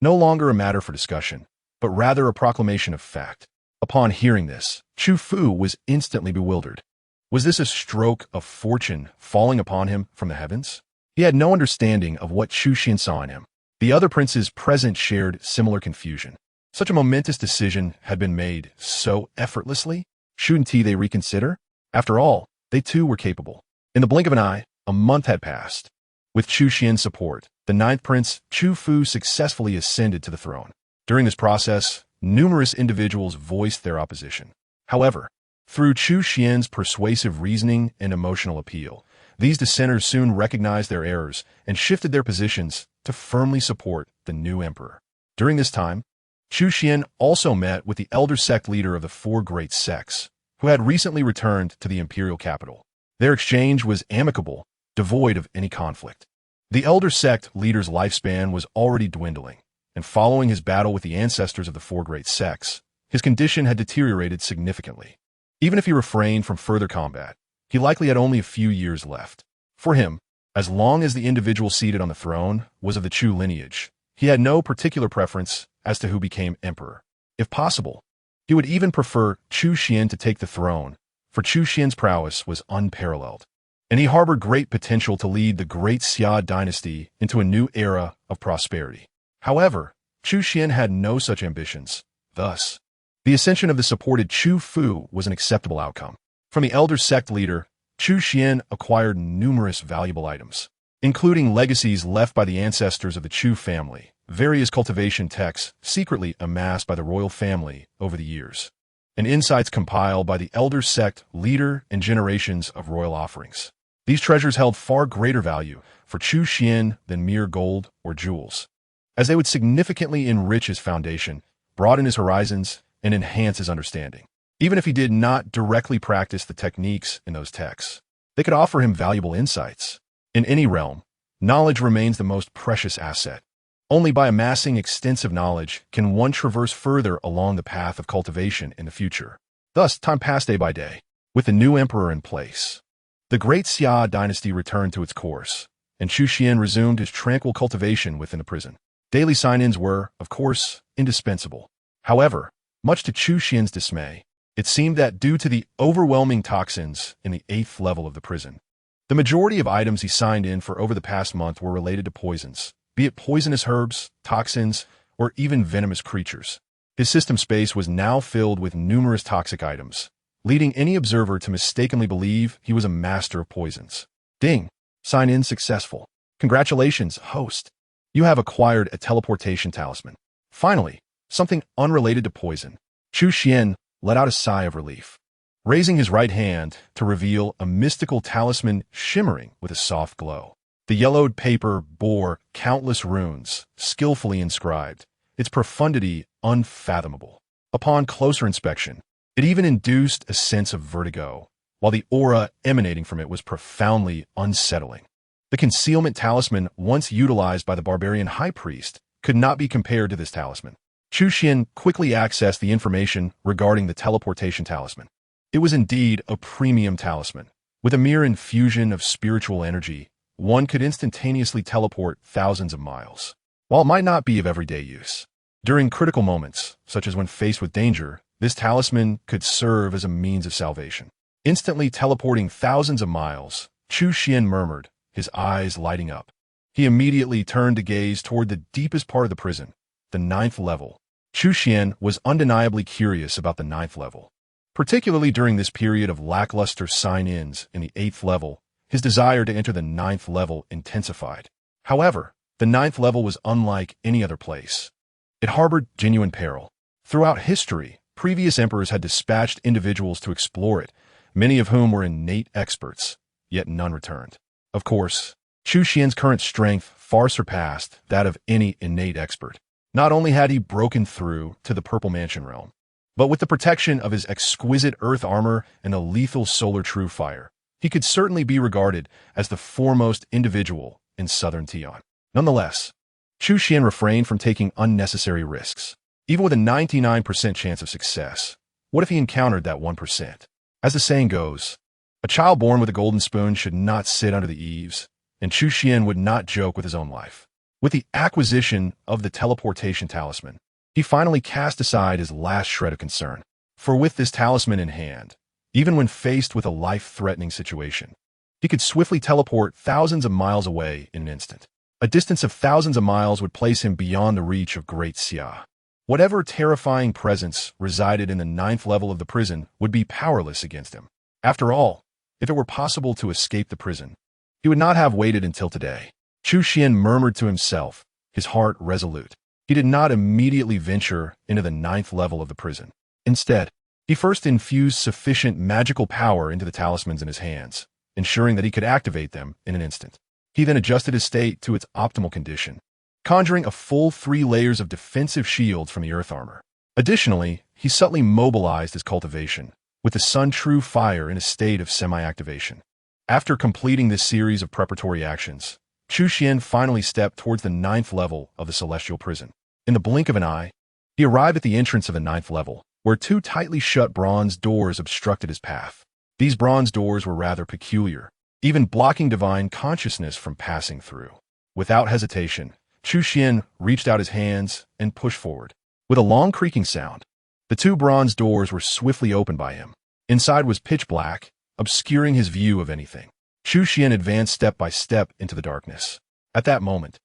No longer a matter for discussion, but rather a proclamation of fact. Upon hearing this, Chu Fu was instantly bewildered. Was this a stroke of fortune falling upon him from the heavens? He had no understanding of what Chu Xuan saw in him. The other princes present shared similar confusion. Such a momentous decision had been made so effortlessly. Shouldn't they reconsider? After all, they too were capable. In the blink of an eye, a month had passed. With Chu Xuan's support, the ninth prince, Chu Fu, successfully ascended to the throne. During this process, numerous individuals voiced their opposition. However, through Chu Xuan's persuasive reasoning and emotional appeal, these dissenters soon recognized their errors and shifted their positions to firmly support the new emperor. During this time, Chu Xuan also met with the elder sect leader of the four great sects, who had recently returned to the imperial capital. Their exchange was amicable, devoid of any conflict. The elder sect leader's lifespan was already dwindling, and following his battle with the ancestors of the four great sects, his condition had deteriorated significantly. Even if he refrained from further combat, he likely had only a few years left. For him, as long as the individual seated on the throne was of the Chu lineage, he had no particular preference as to who became emperor. If possible, he would even prefer Chu Xuan to take the throne, for Chu Xuan's prowess was unparalleled, and he harbored great potential to lead the Great Xia Dynasty into a new era of prosperity. However, Chu Xuan had no such ambitions. Thus, the ascension of the supported Chu Fu was an acceptable outcome. From the elder sect leader, Chu Xuan acquired numerous valuable items, including legacies left by the ancestors of the Chu family, various cultivation texts secretly amassed by the royal family over the years, and insights compiled by the elder sect leader and generations of royal offerings. These treasures held far greater value for Chu Xuan than mere gold or jewels, as they would significantly enrich his foundation, broaden his horizons, and enhance his understanding. Even if he did not directly practice the techniques in those texts, they could offer him valuable insights. In any realm, knowledge remains the most precious asset. Only by amassing extensive knowledge can one traverse further along the path of cultivation in the future. Thus, time passed day by day, with the new emperor in place. The Great Xia Dynasty returned to its course, and Chu Xuan resumed his tranquil cultivation within the prison. Daily sign-ins were, of course, indispensable. However, much to Chu Xuan's dismay, it seemed that due to the overwhelming toxins in the 8th level of the prison, the majority of items he signed in for over the past month were related to poisons, be it poisonous herbs, toxins, or even venomous creatures. His system space was now filled with numerous toxic items, leading any observer to mistakenly believe he was a master of poisons. Ding! Sign-in successful. Congratulations, host. You have acquired a teleportation talisman. Finally, something unrelated to poison. Chu Xuan let out a sigh of relief, raising his right hand to reveal a mystical talisman shimmering with a soft glow. The yellowed paper bore countless runes, skillfully inscribed, its profundity unfathomable. Upon closer inspection, it even induced a sense of vertigo, while the aura emanating from it was profoundly unsettling. The concealment talisman once utilized by the barbarian high priest could not be compared to this talisman. Chu Xuan quickly accessed the information regarding the teleportation talisman. It was indeed a premium talisman. With a mere infusion of spiritual energy, one could instantaneously teleport thousands of miles. While it might not be of everyday use, during critical moments, such as when faced with danger, this talisman could serve as a means of salvation. Instantly teleporting thousands of miles, Chu Xuan murmured, his eyes lighting up. He immediately turned to gaze toward the deepest part of the prison, the 9th level. Chu Xuan was undeniably curious about the 9th level. Particularly during this period of lackluster sign-ins in the 8th level, his desire to enter the 9th level intensified. However, the 9th level was unlike any other place. It harbored genuine peril. Throughout history, previous emperors had dispatched individuals to explore it, many of whom were innate experts, yet none returned. Of course, Chu Xuan's current strength far surpassed that of any innate expert. Not only had he broken through to the Purple Mansion realm, but with the protection of his exquisite earth armor and a lethal solar true fire, he could certainly be regarded as the foremost individual in southern Tian. Nonetheless, Chu Xuan refrained from taking unnecessary risks. Even with a 99% chance of success, what if he encountered that 1%? As the saying goes, a child born with a golden spoon should not sit under the eaves, and Chu Xuan would not joke with his own life. With the acquisition of the teleportation talisman, he finally cast aside his last shred of concern. For with this talisman in hand, even when faced with a life-threatening situation, he could swiftly teleport thousands of miles away in an instant. A distance of thousands of miles would place him beyond the reach of Great Xia. Whatever terrifying presence resided in the 9th level of the prison would be powerless against him. After all, if it were possible to escape the prison, he would not have waited until today. Chu Xuan murmured to himself, his heart resolute. He did not immediately venture into the 9th level of the prison. Instead, he first infused sufficient magical power into the talismans in his hands, ensuring that he could activate them in an instant. He then adjusted his state to its optimal condition, conjuring a full 3 layers of defensive shields from the earth armor. Additionally, he subtly mobilized his cultivation, with the Sun True Fire in a state of semi-activation. After completing this series of preparatory actions, Chu Xuan finally stepped towards the 9th level of the celestial prison. In the blink of an eye, he arrived at the entrance of the 9th level, where 2 tightly shut bronze doors obstructed his path. These bronze doors were rather peculiar, even blocking divine consciousness from passing through. Without hesitation, Chu Xuan reached out his hands and pushed forward. With a long creaking sound, the 2 bronze doors were swiftly opened by him. Inside was pitch black, obscuring his view of anything. Chu Xuan advanced step by step into the darkness. At that moment,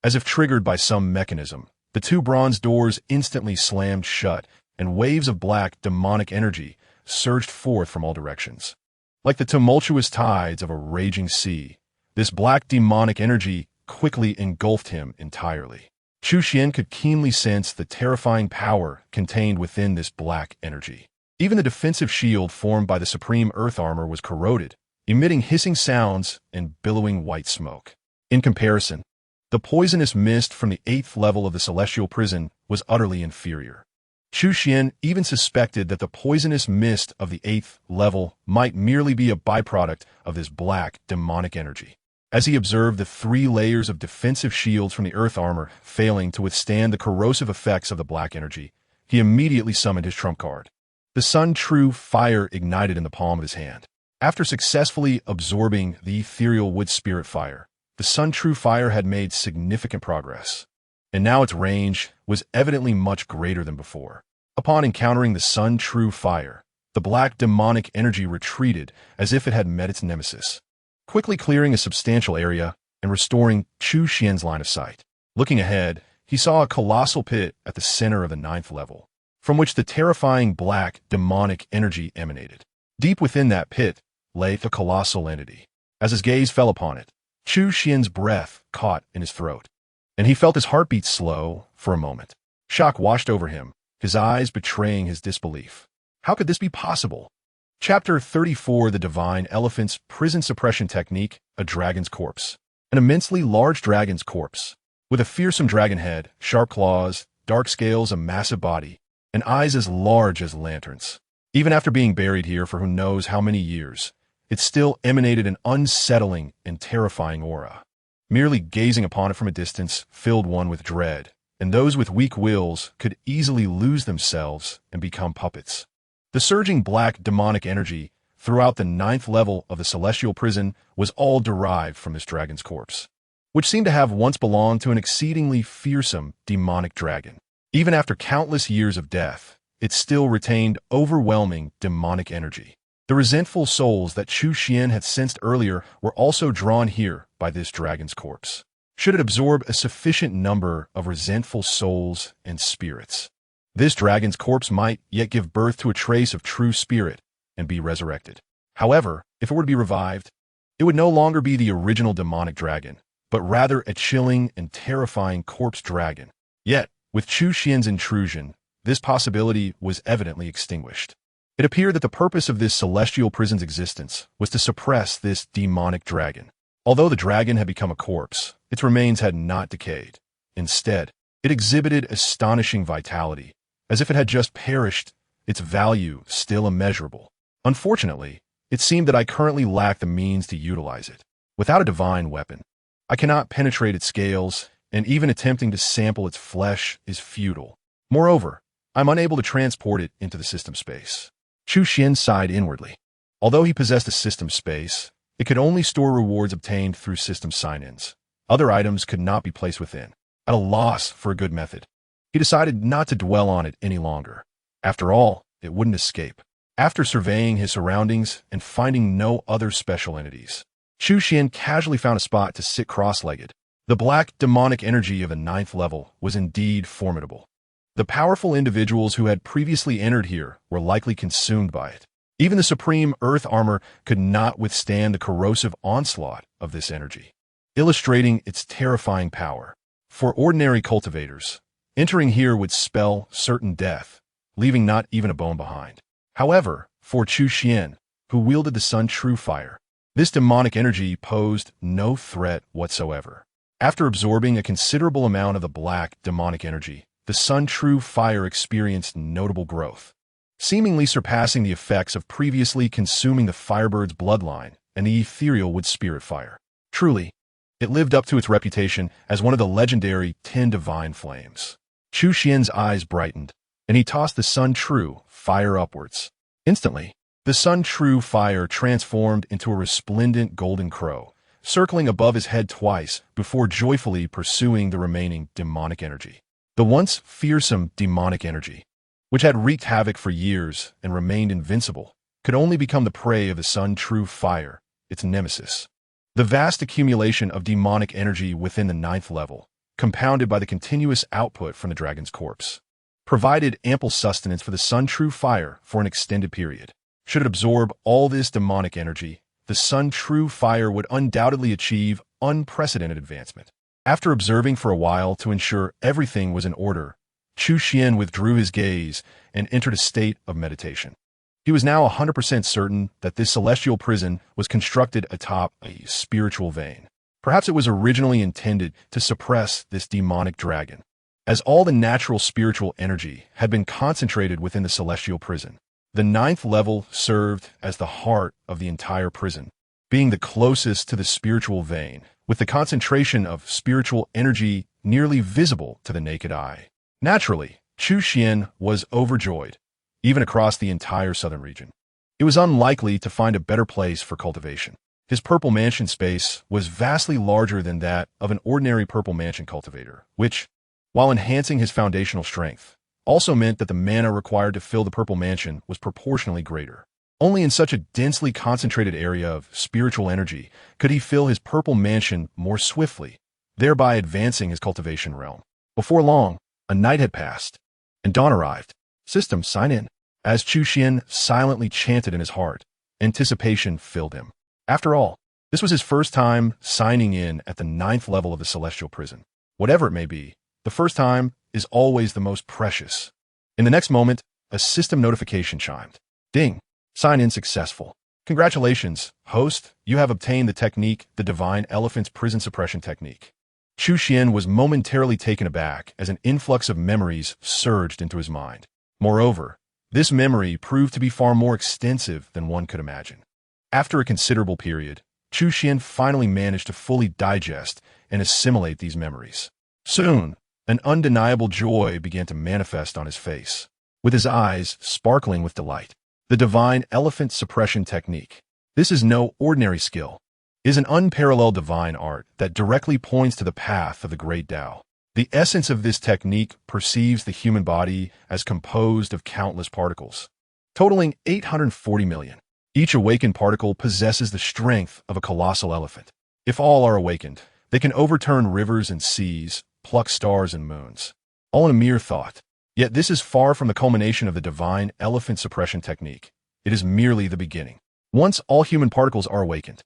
as if triggered by some mechanism, the 2 bronze doors instantly slammed shut, and waves of black, demonic energy surged forth from all directions. Like the tumultuous tides of a raging sea, this black demonic energy quickly engulfed him entirely. Chu Xuan could keenly sense the terrifying power contained within this black energy. Even the defensive shield formed by the supreme earth armor was corroded, emitting hissing sounds and billowing white smoke. In comparison, the poisonous mist from the 8th level of the celestial prison was utterly inferior. Chu Xuan even suspected that the poisonous mist of the 8th level might merely be a byproduct of this black, demonic energy. As he observed the 3 layers of defensive shields from the earth armor failing to withstand the corrosive effects of the black energy, he immediately summoned his trump card. The Sun True Fire ignited in the palm of his hand. After successfully absorbing the ethereal wood spirit fire, the Sun True Fire had made significant progress, and now its range was evidently much greater than before. Upon encountering the Sun True Fire, the black demonic energy retreated as if it had met its nemesis, quickly clearing a substantial area and restoring Chu Xuan's line of sight. Looking ahead, he saw a colossal pit at the center of the 9th level, from which the terrifying black demonic energy emanated. Deep within that pit lay the colossal entity. As his gaze fell upon it, Chu Xuan's breath caught in his throat, and he felt his heartbeat slow for a moment. Shock washed over him, his eyes betraying his disbelief. How could this be possible? Chapter 34, The Divine Elephant's Prison Suppression Technique, a Dragon's Corpse. An immensely large dragon's corpse, with a fearsome dragon head, sharp claws, dark scales, a massive body, and eyes as large as lanterns. Even after being buried here for who knows how many years, it still emanated an unsettling and terrifying aura. Merely gazing upon it from a distance filled one with dread, and those with weak wills could easily lose themselves and become puppets. The surging black demonic energy throughout the 9th level of the celestial prison was all derived from this dragon's corpse, which seemed to have once belonged to an exceedingly fearsome demonic dragon. Even after countless years of death, it still retained overwhelming demonic energy. The resentful souls that Chu Xuan had sensed earlier were also drawn here by this dragon's corpse. Should it absorb a sufficient number of resentful souls and spirits, this dragon's corpse might yet give birth to a trace of true spirit and be resurrected. However, if it were to be revived, it would no longer be the original demonic dragon, but rather a chilling and terrifying corpse dragon. Yet, with Chu Xuan's intrusion, this possibility was evidently extinguished. It appeared that the purpose of this celestial prison's existence was to suppress this demonic dragon. Although the dragon had become a corpse, its remains had not decayed. Instead, it exhibited astonishing vitality, as if it had just perished, its value still immeasurable. Unfortunately, it seemed that I currently lack the means to utilize it. Without a divine weapon, I cannot penetrate its scales, and even attempting to sample its flesh is futile. Moreover, I'm unable to transport it into the system space. Chu Xuan sighed inwardly. Although he possessed a system space, it could only store rewards obtained through system sign-ins. Other items could not be placed within. At a loss for a good method, he decided not to dwell on it any longer. After all, it wouldn't escape. After surveying his surroundings and finding no other special entities, Chu Xuan casually found a spot to sit cross-legged. The black demonic energy of the 9th level was indeed formidable. The powerful individuals who had previously entered here were likely consumed by it. Even the supreme earth armor could not withstand the corrosive onslaught of this energy, illustrating its terrifying power. For ordinary cultivators, entering here would spell certain death, leaving not even a bone behind. However, for Chu Xuan, who wielded the Sun True Fire, this demonic energy posed no threat whatsoever. After absorbing a considerable amount of the black demonic energy, the Sun True Fire experienced notable growth, seemingly surpassing the effects of previously consuming the Firebird's bloodline and the ethereal wood spirit fire. Truly, it lived up to its reputation as one of the legendary 10 divine flames. Chu Xuan's eyes brightened, and he tossed the Sun True Fire upwards. Instantly, the Sun True Fire transformed into a resplendent golden crow, circling above his head twice before joyfully pursuing the remaining demonic energy. The once fearsome demonic energy, which had wreaked havoc for years and remained invincible, could only become the prey of the Sun True Fire, its nemesis. The vast accumulation of demonic energy within the 9th level, compounded by the continuous output from the dragon's corpse, provided ample sustenance for the Sun True Fire for an extended period. Should it absorb all this demonic energy, the Sun True Fire would undoubtedly achieve unprecedented advancement. After observing for a while to ensure everything was in order, Chu Xuan withdrew his gaze and entered a state of meditation. He was now 100% certain that this celestial prison was constructed atop a spiritual vein. Perhaps it was originally intended to suppress this demonic dragon, as all the natural spiritual energy had been concentrated within the celestial prison. The 9th level served as the heart of the entire prison, being the closest to the spiritual vein, with the concentration of spiritual energy nearly visible to the naked eye. Naturally, Chu Xuan was overjoyed, even across the entire southern region. It was unlikely to find a better place for cultivation. His purple mansion space was vastly larger than that of an ordinary purple mansion cultivator, which, while enhancing his foundational strength, also meant that the mana required to fill the purple mansion was proportionally greater. Only in such a densely concentrated area of spiritual energy could he fill his purple mansion more swiftly, thereby advancing his cultivation realm. Before long, a night had passed, and dawn arrived. System, sign in. As Chu Xuan silently chanted in his heart, anticipation filled him. After all, this was his first time signing in at the 9th level of the celestial prison. Whatever it may be, the first time is always the most precious. In the next moment, a system notification chimed. Ding! Sign in successful. Congratulations, host, you have obtained the technique, the Divine Elephant's Prison Suppression Technique. Chu Xuan was momentarily taken aback as an influx of memories surged into his mind. Moreover, this memory proved to be far more extensive than one could imagine. After a considerable period, Chu Xuan finally managed to fully digest and assimilate these memories. Soon, an undeniable joy began to manifest on his face, with his eyes sparkling with delight. The Divine Elephant Suppression Technique. This is no ordinary skill. It is an unparalleled divine art that directly points to the path of the Great Tao. The essence of this technique perceives the human body as composed of countless particles, totaling 840 million. Each awakened particle possesses the strength of a colossal elephant. If all are awakened, they can overturn rivers and seas, pluck stars and moons, all in a mere thought. Yet this is far from the culmination of the Divine Elephant Suppression Technique. It is merely the beginning. Once all human particles are awakened,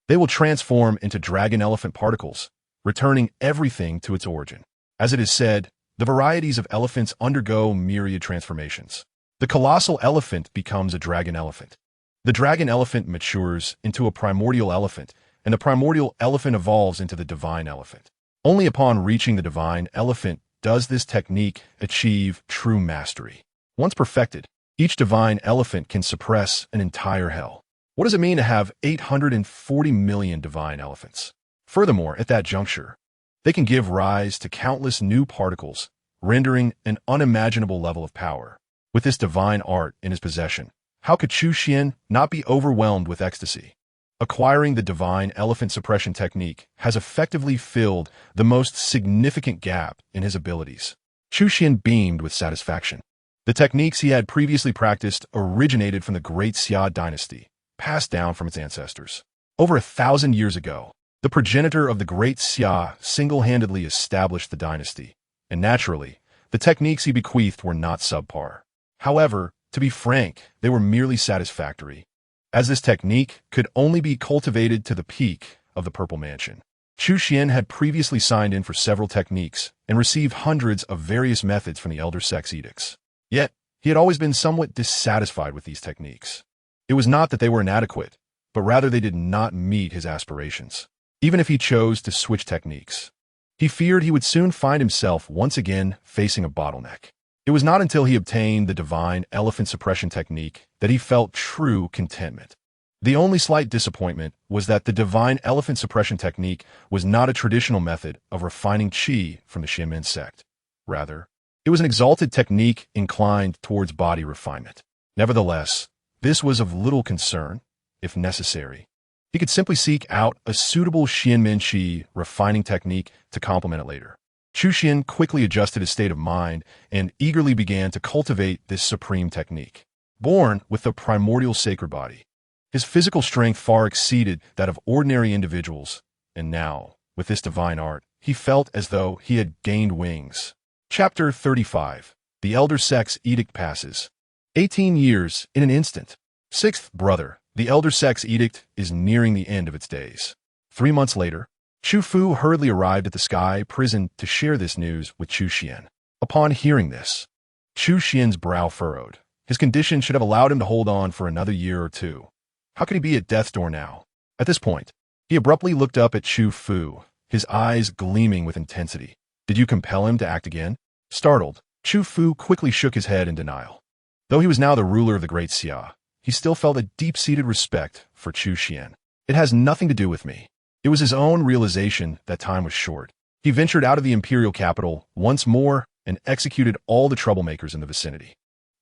they will transform into dragon elephant particles, returning everything to its origin. As it is said, the varieties of elephants undergo myriad transformations. The colossal elephant becomes a dragon elephant. The dragon elephant matures into a primordial elephant, and the primordial elephant evolves into the divine elephant. Only upon reaching the divine elephant does this technique achieve true mastery. Once perfected, each divine elephant can suppress an entire hell. What does it mean to have 840 million divine elephants? Furthermore, at that juncture, they can give rise to countless new particles, rendering an unimaginable level of power. With this divine art in his possession, how could Chu Xuan not be overwhelmed with ecstasy? Acquiring the Divine Elephant Suppression Technique has effectively filled the most significant gap in his abilities. Chu Xuan beamed with satisfaction. The techniques he had previously practiced originated from the Great Xia Dynasty, passed down from its ancestors. Over 1,000 years ago, the progenitor of the Great Xia single-handedly established the dynasty, and naturally, the techniques he bequeathed were not subpar. However, to be frank, they were merely satisfactory, as this technique could only be cultivated to the peak of the Purple Mansion. Chu Xuan had previously signed in for several techniques and received hundreds of various methods from the Elder Sect's edicts. Yet, he had always been somewhat dissatisfied with these techniques. It was not that they were inadequate, but rather they did not meet his aspirations. Even if he chose to switch techniques, he feared he would soon find himself once again facing a bottleneck. It was not until he obtained the Divine Elephant Suppression Technique that he felt true contentment. The only slight disappointment was that the Divine Elephant Suppression Technique was not a traditional method of refining qi from the Xianmen sect. Rather, it was an exalted technique inclined towards body refinement. Nevertheless, this was of little concern, if necessary. He could simply seek out a suitable Xianmen qi refining technique to complement it later. Chu Xuan quickly adjusted his state of mind and eagerly began to cultivate this supreme technique. Born with the primordial sacred body, his physical strength far exceeded that of ordinary individuals, and now, with this divine art, he felt as though he had gained wings. Chapter 35. The Elder Sect's Edict passes. 18 years in an instant. Sixth brother, the Elder Sect's Edict is nearing the end of its days. 3 months later, Chu Fu hurriedly arrived at the Sky Prison to share this news with Chu Xuan. Upon hearing this, Chu Xian's brow furrowed, His condition should have allowed him to hold on for another year or two. How could he be at death's door now? At this point, he abruptly looked up at Chu Fu, his eyes gleaming with intensity. Did you compel him to act again? Startled, Chu Fu quickly shook his head in denial. Though he was now the ruler of the Great Xia, he still felt a deep-seated respect for Chu Xuan. It has nothing to do with me. It was his own realization that time was short. He ventured out of the imperial capital once more and executed all the troublemakers in the vicinity.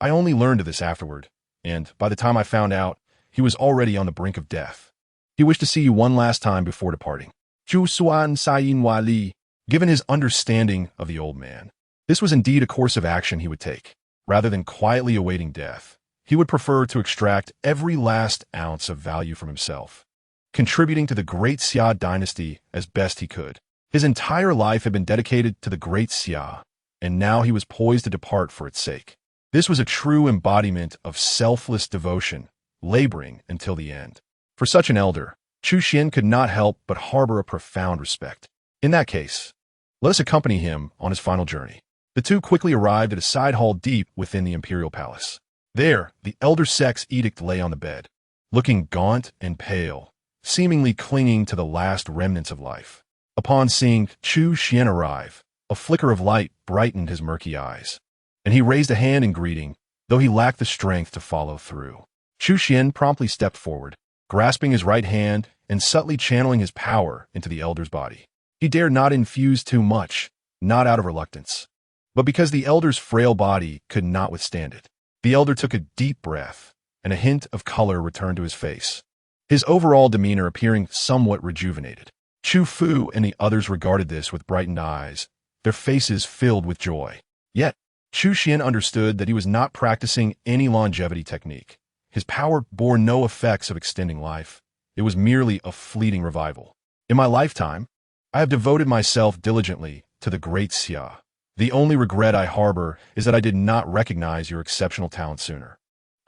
I only learned of this afterward, and by the time I found out, he was already on the brink of death. He wished to see you one last time before departing. Chu Xuan Sayin Wali, given his understanding of the old man. This was indeed a course of action he would take. Rather than quietly awaiting death, he would prefer to extract every last ounce of value from himself, contributing to the Great Xia Dynasty as best he could. His entire life had been dedicated to the Great Xia, and now he was poised to depart for its sake. This was a true embodiment of selfless devotion, laboring until the end. For such an elder, Chu Xuan could not help but harbor a profound respect. In that case, let us accompany him on his final journey. The two quickly arrived at a side hall deep within the imperial palace. There, the elder sex edict lay on the bed, looking gaunt and pale, seemingly clinging to the last remnants of life. Upon seeing Chu Xuan arrive, a flicker of light brightened his murky eyes, and he raised a hand in greeting, though he lacked the strength to follow through. Chu Xuan promptly stepped forward, grasping his right hand and subtly channeling his power into the elder's body. He dared not infuse too much, not out of reluctance, but because the elder's frail body could not withstand it. The elder took a deep breath, and a hint of color returned to his face, his overall demeanor appearing somewhat rejuvenated. Chu Fu and the others regarded this with brightened eyes, their faces filled with joy. Yet, Chu Xuan understood that he was not practicing any longevity technique. His power bore no effects of extending life. It was merely a fleeting revival. In my lifetime, I have devoted myself diligently to the Great Xia. The only regret I harbor is that I did not recognize your exceptional talent sooner.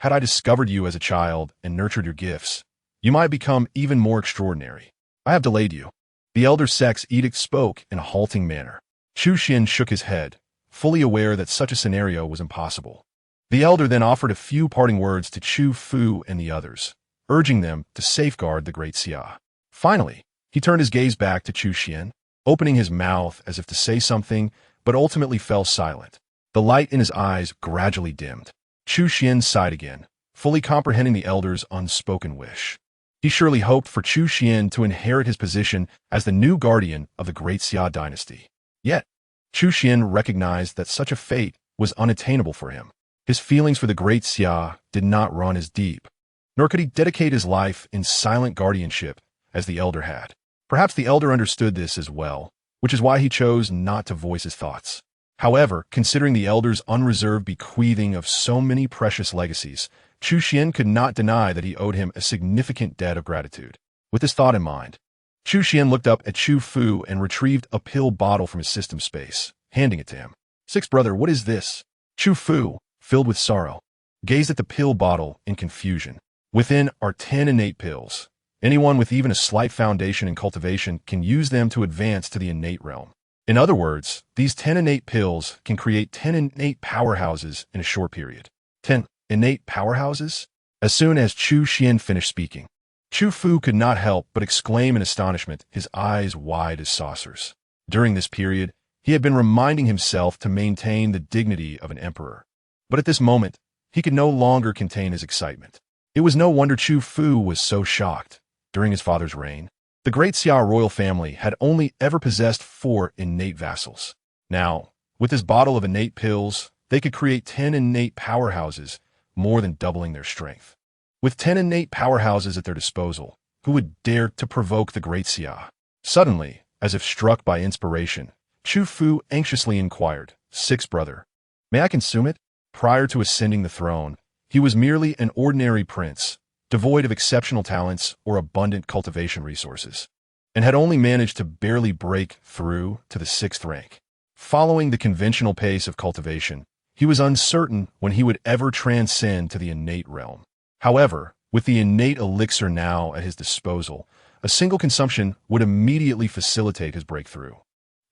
Had I discovered you as a child and nurtured your gifts, you might become even more extraordinary. I have delayed you. The elder sex edict spoke in a halting manner. Chu Xuan shook his head, fully aware that such a scenario was impossible. The elder then offered a few parting words to Chu Fu and the others, urging them to safeguard the Great Xia. Finally, he turned his gaze back to Chu Xuan, opening his mouth as if to say something, but ultimately fell silent. The light in his eyes gradually dimmed. Chu Xuan sighed again, fully comprehending the elder's unspoken wish. He surely hoped for Chu Xuan to inherit his position as the new guardian of the Great Xia Dynasty. Yet, Chu Xuan recognized that such a fate was unattainable for him. His feelings for the Great Xia did not run as deep, nor could he dedicate his life in silent guardianship as the elder had. Perhaps the elder understood this as well, which is why he chose not to voice his thoughts. However, considering the elder's unreserved bequeathing of so many precious legacies, Chu Xuan could not deny that he owed him a significant debt of gratitude. With this thought in mind, Chu Xuan looked up at Chu Fu and retrieved a pill bottle from his system space, handing it to him. "Sixth brother, what is this?" Chu Fu, filled with sorrow, gazed at the pill bottle in confusion. Within are 10 innate pills. Anyone with even a slight foundation in cultivation can use them to advance to the innate realm. In other words, these 10 innate pills can create 10 innate powerhouses in a short period. 10 innate powerhouses? As soon as Chu Xuan finished speaking, Chu Fu could not help but exclaim in astonishment, his eyes wide as saucers. During this period, he had been reminding himself to maintain the dignity of an emperor. But at this moment, he could no longer contain his excitement. It was no wonder Chu Fu was so shocked. During his father's reign, the Great Xia royal family had only ever possessed 4 innate vassals. Now, with this bottle of innate pills, they could create 10 innate powerhouses, more than doubling their strength. With 10 innate powerhouses at their disposal, who would dare to provoke the Great Xia? Suddenly, as if struck by inspiration, Chu Fu anxiously inquired, "Sixth brother, may I consume it?" Prior to ascending the throne, he was merely an ordinary prince, devoid of exceptional talents or abundant cultivation resources, and had only managed to barely break through to the 6th rank. Following the conventional pace of cultivation, he was uncertain when he would ever transcend to the innate realm. However, with the innate elixir now at his disposal, a single consumption would immediately facilitate his breakthrough.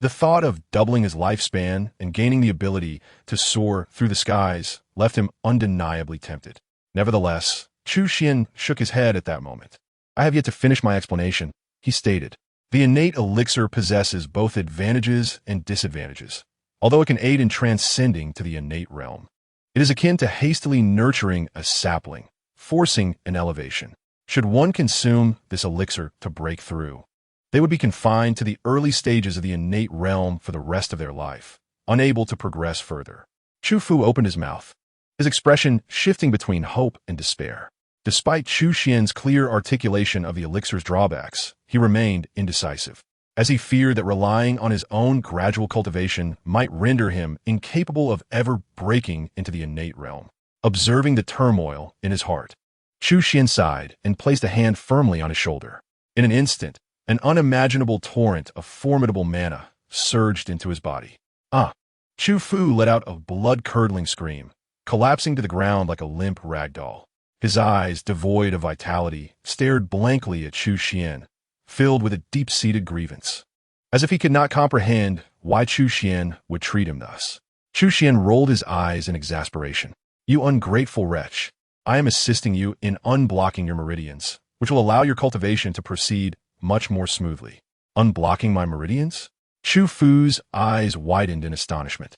The thought of doubling his lifespan and gaining the ability to soar through the skies left him undeniably tempted. Nevertheless, Chu Xuan shook his head at that moment. "I have yet to finish my explanation," he stated. "The innate elixir possesses both advantages and disadvantages, although it can aid in transcending to the innate realm. It is akin to hastily nurturing a sapling, forcing an elevation. Should one consume this elixir to break through, they would be confined to the early stages of the innate realm for the rest of their life, unable to progress further." Chu Fu opened his mouth, his expression shifting between hope and despair. Despite Chu Xuan's clear articulation of the elixir's drawbacks, he remained indecisive, as he feared that relying on his own gradual cultivation might render him incapable of ever breaking into the innate realm. Observing the turmoil in his heart, Chu Xuan sighed and placed a hand firmly on his shoulder. In an instant, an unimaginable torrent of formidable mana surged into his body. "Ah!" Chu Fu let out a blood-curdling scream, collapsing to the ground like a limp rag doll. His eyes, devoid of vitality, stared blankly at Chu Xuan, filled with a deep-seated grievance, as if he could not comprehend why Chu Xuan would treat him thus. Chu Xuan rolled his eyes in exasperation. "You ungrateful wretch! I am assisting you in unblocking your meridians, which will allow your cultivation to proceed much more smoothly." "Unblocking my meridians?" Chu Fu's eyes widened in astonishment,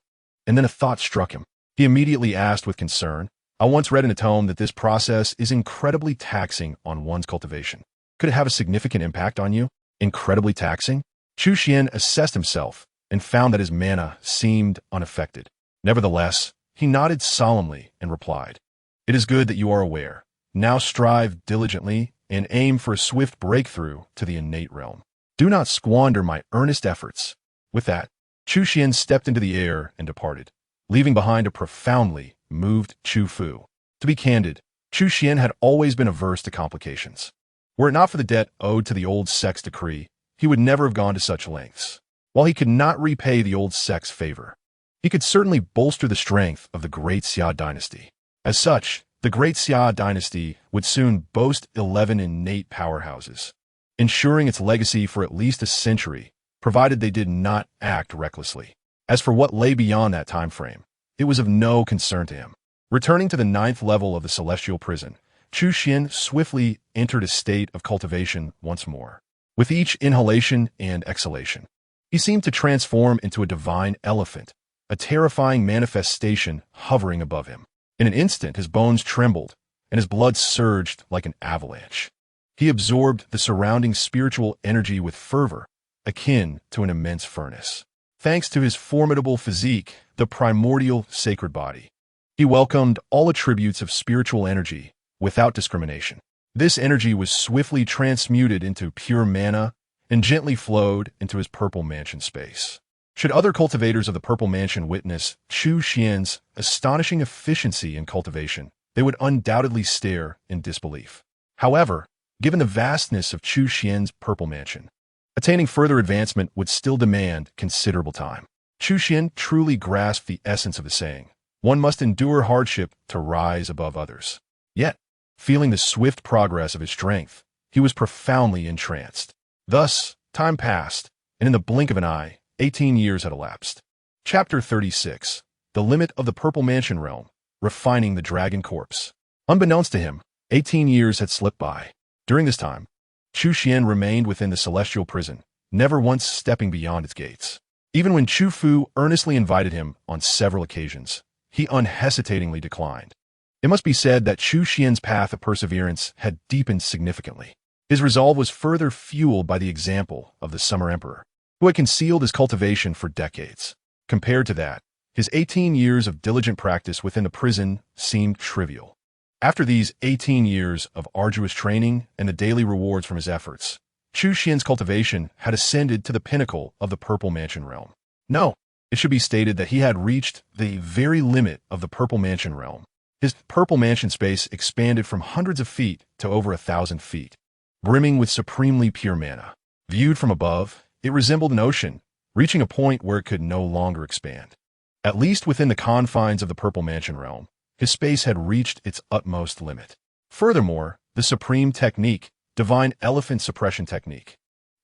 and then a thought struck him. He immediately asked with concern, "I once read in a tome that this process is incredibly taxing on one's cultivation. Could it have a significant impact on you?" "Incredibly taxing?" Chu Xuan assessed himself and found that his mana seemed unaffected. Nevertheless, he nodded solemnly and replied, "It is good that you are aware. Now strive diligently and aim for a swift breakthrough to the innate realm. Do not squander my earnest efforts." With that, Chu Xuan stepped into the air and departed, leaving behind a profoundly moved Chu Fu. To be candid, Chu Xuan had always been averse to complications. Were it not for the debt owed to the old sect's decree, he would never have gone to such lengths. While he could not repay the old sect's favor, he could certainly bolster the strength of the Great Xia Dynasty. As such, the Great Xia Dynasty would soon boast 11 innate powerhouses, ensuring its legacy for at least a century, provided they did not act recklessly. As for what lay beyond that time frame, it was of no concern to him. Returning to the 9th level of the celestial prison, Chu Xuan swiftly entered a state of cultivation once more. With each inhalation and exhalation, he seemed to transform into a divine elephant, a terrifying manifestation hovering above him. In an instant, his bones trembled, and his blood surged like an avalanche. He absorbed the surrounding spiritual energy with fervor, akin to an immense furnace. Thanks to his formidable physique, the primordial sacred body, he welcomed all attributes of spiritual energy without discrimination. This energy was swiftly transmuted into pure mana and gently flowed into his purple mansion space. Should other cultivators of the Purple Mansion witness Chu Xuan's astonishing efficiency in cultivation, they would undoubtedly stare in disbelief. However, given the vastness of Chu Xuan's Purple Mansion, attaining further advancement would still demand considerable time. Chu Xuan truly grasped the essence of the saying, "One must endure hardship to rise above others." Yet, feeling the swift progress of his strength, he was profoundly entranced. Thus, time passed, and in the blink of an eye, 18 years had elapsed. Chapter 36. The Limit of the Purple Mansion Realm, Refining the Dragon Corpse. Unbeknownst to him, 18 years had slipped by. During this time, Chu Xuan remained within the celestial prison, never once stepping beyond its gates. Even when Chu Fu earnestly invited him on several occasions, he unhesitatingly declined. It must be said that Chu Xuan's path of perseverance had deepened significantly. His resolve was further fueled by the example of the Summer Emperor, who had concealed his cultivation for decades. Compared to that, his 18 years of diligent practice within the prison seemed trivial. After these 18 years of arduous training and the daily rewards from his efforts, Chu Xuan's cultivation had ascended to the pinnacle of the Purple Mansion realm. No, it should be stated that he had reached the very limit of the Purple Mansion realm. His Purple Mansion space expanded from hundreds of feet to over 1,000 feet, brimming with supremely pure mana. Viewed from above, it resembled an ocean, reaching a point where it could no longer expand. At least within the confines of the Purple Mansion realm, his space had reached its utmost limit. Furthermore, the supreme technique, Divine Elephant Suppression Technique,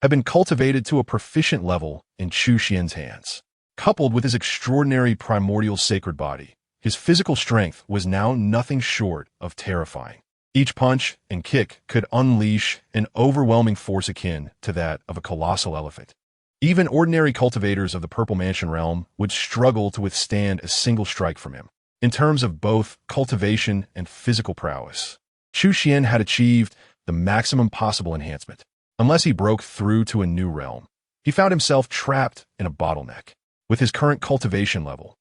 had been cultivated to a proficient level in Chu Xuan's hands. Coupled with his extraordinary primordial sacred body, His physical strength was now nothing short of terrifying. Each punch and kick could unleash an overwhelming force akin to that of a colossal elephant. Even ordinary cultivators of the Purple Mansion realm would struggle to withstand a single strike from him. In terms of both cultivation and physical prowess, Chu Xuan had achieved the maximum possible enhancement. Unless he broke through to a new realm, he found himself trapped in a bottleneck. With his current cultivation level,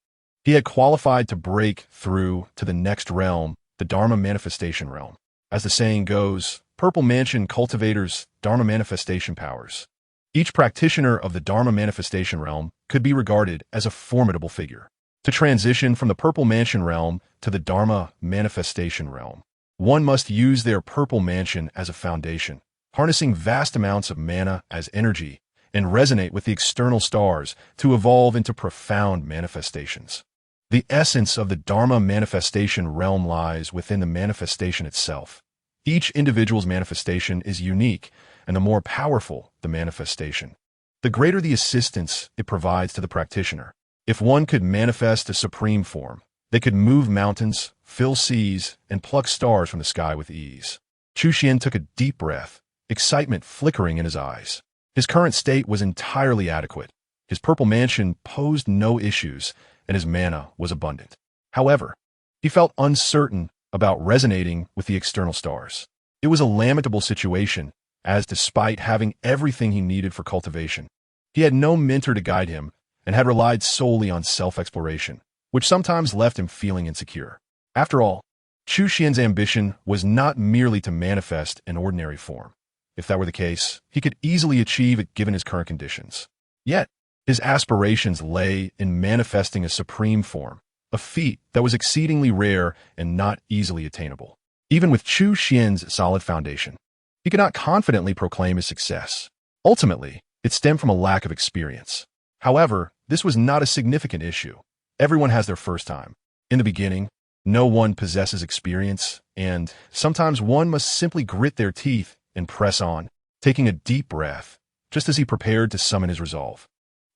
he had qualified to break through to the next realm, the Dharma Manifestation realm. As the saying goes, Purple Mansion cultivators Dharma Manifestation powers. Each practitioner of the Dharma Manifestation realm could be regarded as a formidable figure. To transition from the Purple Mansion realm to the Dharma Manifestation realm, one must use their Purple Mansion as a foundation, harnessing vast amounts of mana as energy, and resonate with the external stars to evolve into profound manifestations. The essence of the Dharma Manifestation realm lies within the manifestation itself. Each individual's manifestation is unique, and the more powerful the manifestation, the greater the assistance it provides to the practitioner. If one could manifest a supreme form, they could move mountains, fill seas, and pluck stars from the sky with ease. Chu Xuan took a deep breath, excitement flickering in his eyes. His current state was entirely adequate. His Purple Mansion posed no issues, and his mana was abundant. However, he felt uncertain about resonating with the external stars. It was a lamentable situation, as despite having everything he needed for cultivation, he had no mentor to guide him and had relied solely on self-exploration, which sometimes left him feeling insecure. After all, Chu Xuan's ambition was not merely to manifest an ordinary form. If that were the case, he could easily achieve it given his current conditions. Yet, his aspirations lay in manifesting a supreme form, a feat that was exceedingly rare and not easily attainable. Even with Chu Xuan's solid foundation, he could not confidently proclaim his success. Ultimately, it stemmed from a lack of experience. However, this was not a significant issue. Everyone has their first time. In the beginning, no one possesses experience, and sometimes one must simply grit their teeth and press on, taking a deep breath, just as he prepared to summon his resolve.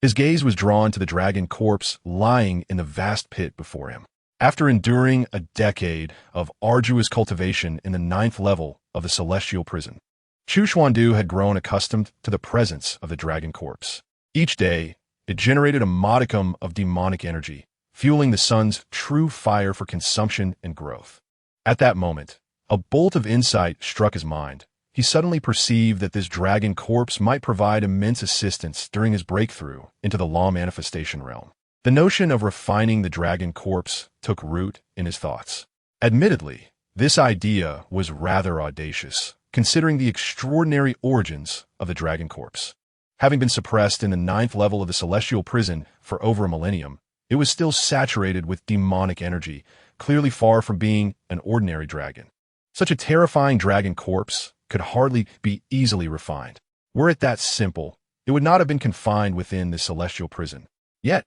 His gaze was drawn to the dragon corpse lying in the vast pit before him. After enduring a decade of arduous cultivation in the 9th level of the celestial prison, Chu Xuan had grown accustomed to the presence of the dragon corpse. Each day, it generated a modicum of demonic energy, fueling the sun's true fire for consumption and growth. At that moment, a bolt of insight struck his mind. He suddenly perceived that this dragon corpse might provide immense assistance during his breakthrough into the law manifestation realm. The notion of refining the dragon corpse took root in his thoughts. Admittedly, this idea was rather audacious, considering the extraordinary origins of the dragon corpse. Having been suppressed in the 9th level of the celestial prison for over a millennium, it was still saturated with demonic energy, clearly far from being an ordinary dragon. Such a terrifying dragon corpse could hardly be easily refined. Were it that simple, it would not have been confined within the celestial prison. Yet,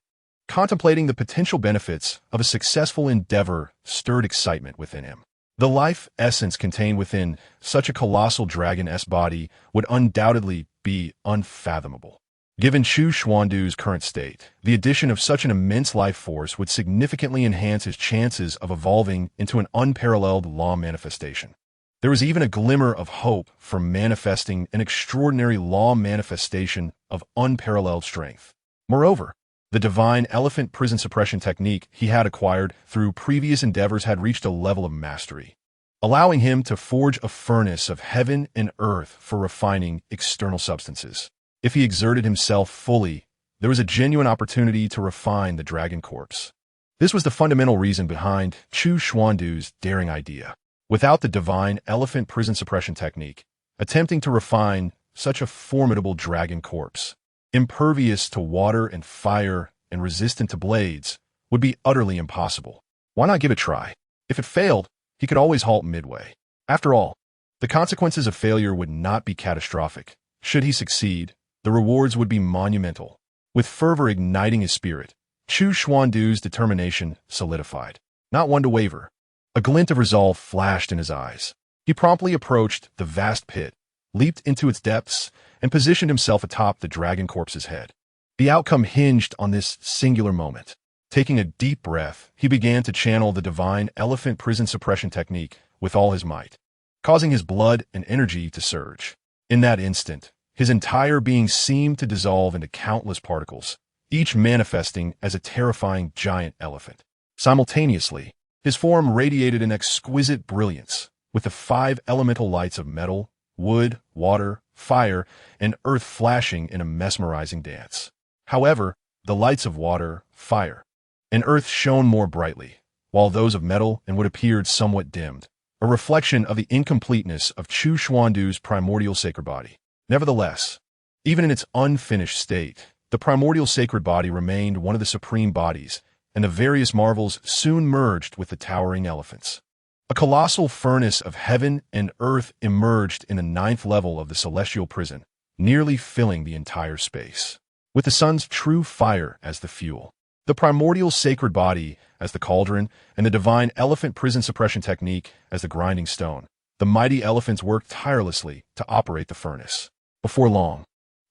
contemplating the potential benefits of a successful endeavor stirred excitement within him. The life essence contained within such a colossal dragon-esque body would undoubtedly be unfathomable. Given Chu Xuan's current state, the addition of such an immense life force would significantly enhance his chances of evolving into an unparalleled law manifestation. There was even a glimmer of hope for manifesting an extraordinary law manifestation of unparalleled strength. Moreover, the divine elephant prison suppression technique he had acquired through previous endeavors had reached a level of mastery, allowing him to forge a furnace of heaven and earth for refining external substances. If he exerted himself fully, there was a genuine opportunity to refine the dragon corpse. This was the fundamental reason behind Chu Xuan's daring idea. Without the divine elephant prison suppression technique, attempting to refine such a formidable dragon corpse, impervious to water and fire and resistant to blades, would be utterly impossible. Why not give it a try? If it failed, he could always halt midway. After all, the consequences of failure would not be catastrophic. Should he succeed, the rewards would be monumental. With fervor igniting his spirit, Chu Xuan's determination solidified. Not one to waver. A glint of resolve flashed in his eyes. He promptly approached the vast pit, leaped into its depths, and positioned himself atop the dragon corpse's head. The outcome hinged on this singular moment. Taking a deep breath, he began to channel the divine elephant prison suppression technique with all his might, causing his blood and energy to surge. In that instant, his entire being seemed to dissolve into countless particles, each manifesting as a terrifying giant elephant. Simultaneously, his form radiated an exquisite brilliance, with the 5 elemental lights of metal, wood, water, fire, and earth flashing in a mesmerizing dance. However, the lights of water, fire, and earth shone more brightly, while those of metal and wood appeared somewhat dimmed, a reflection of the incompleteness of Chu Xuandu's primordial sacred body. Nevertheless, even in its unfinished state, the primordial sacred body remained one of the supreme bodies, and the various marvels soon merged with the towering elephants. A colossal furnace of heaven and earth emerged in the 9th level of the celestial prison, nearly filling the entire space, with the sun's true fire as the fuel. The primordial sacred body as the cauldron, and the divine elephant prison suppression technique as the grinding stone. The mighty elephants worked tirelessly to operate the furnace. Before long,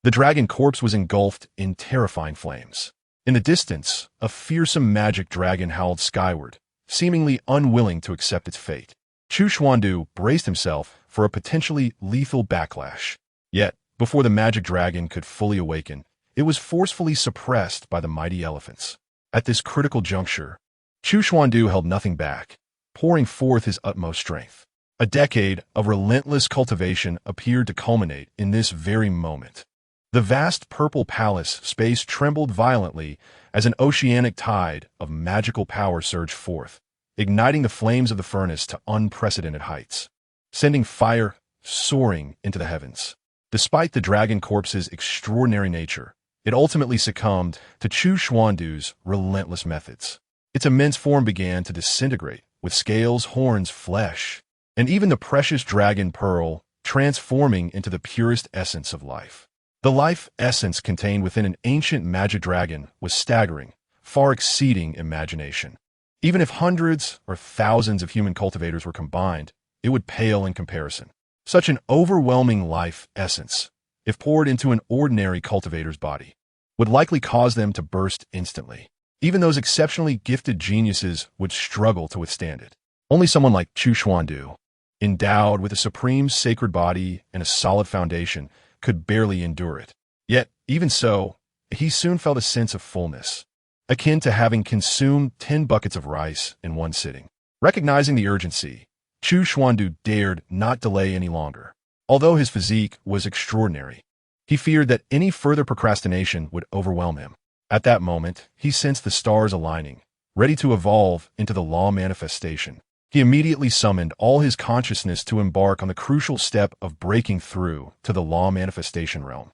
the dragon corpse was engulfed in terrifying flames. In the distance, a fearsome magic dragon howled skyward, seemingly unwilling to accept its fate. Chu Xuandu braced himself for a potentially lethal backlash. Yet, before the magic dragon could fully awaken, it was forcefully suppressed by the mighty elephants. At this critical juncture, Chu Xuandu held nothing back, pouring forth his utmost strength. A decade of relentless cultivation appeared to culminate in this very moment. The vast purple palace space trembled violently as an oceanic tide of magical power surged forth, igniting the flames of the furnace to unprecedented heights, sending fire soaring into the heavens. Despite the dragon corpse's extraordinary nature, it ultimately succumbed to Chu Xuandu's relentless methods. Its immense form began to disintegrate, with scales, horns, flesh, and even the precious dragon pearl transforming into the purest essence of life. The life essence contained within an ancient magic dragon was staggering, far exceeding imagination. Even if hundreds or thousands of human cultivators were combined, it would pale in comparison. Such an overwhelming life essence, if poured into an ordinary cultivator's body, would likely cause them to burst instantly. Even those exceptionally gifted geniuses would struggle to withstand it. Only someone like Chu Xuandu, endowed with a supreme sacred body and a solid foundation, could barely endure it. Yet, even so, he soon felt a sense of fullness, akin to having consumed 10 buckets of rice in one sitting. Recognizing the urgency, Chu Xuandu dared not delay any longer. Although his physique was extraordinary, he feared that any further procrastination would overwhelm him. At that moment, he sensed the stars aligning, ready to evolve into the law manifestation. He immediately summoned all his consciousness to embark on the crucial step of breaking through to the law manifestation realm.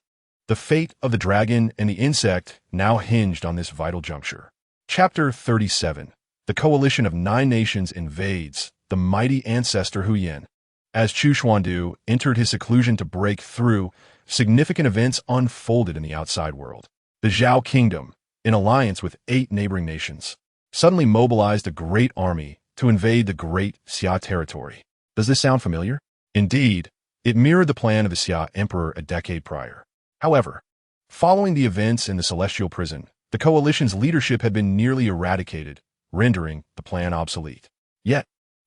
The fate of the dragon and the insect now hinged on this vital juncture. Chapter 37. The coalition of 9 nations invades the mighty ancestor Huyan. As Chu Xuandu entered his seclusion to break through, significant events unfolded in the outside world. The Zhao Kingdom, in alliance with 8 neighboring nations, suddenly mobilized a great army to invade the Great Xia territory. Does this sound familiar? Indeed, it mirrored the plan of the Xia Emperor a decade prior. However, following the events in the Celestial Prison, the coalition's leadership had been nearly eradicated, rendering the plan obsolete. Yet,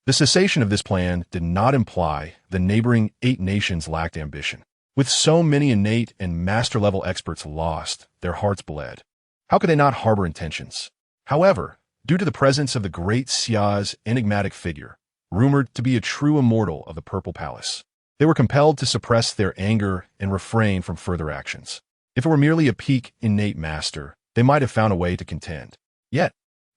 the cessation of this plan did not imply the neighboring 8 nations lacked ambition. With so many innate and master-level experts lost, their hearts bled. How could they not harbor intentions? However, due to the presence of the Great Xia's enigmatic figure, rumored to be a true immortal of the Purple Palace, they were compelled to suppress their anger and refrain from further actions. If it were merely a peak innate master, they might have found a way to contend. Yet,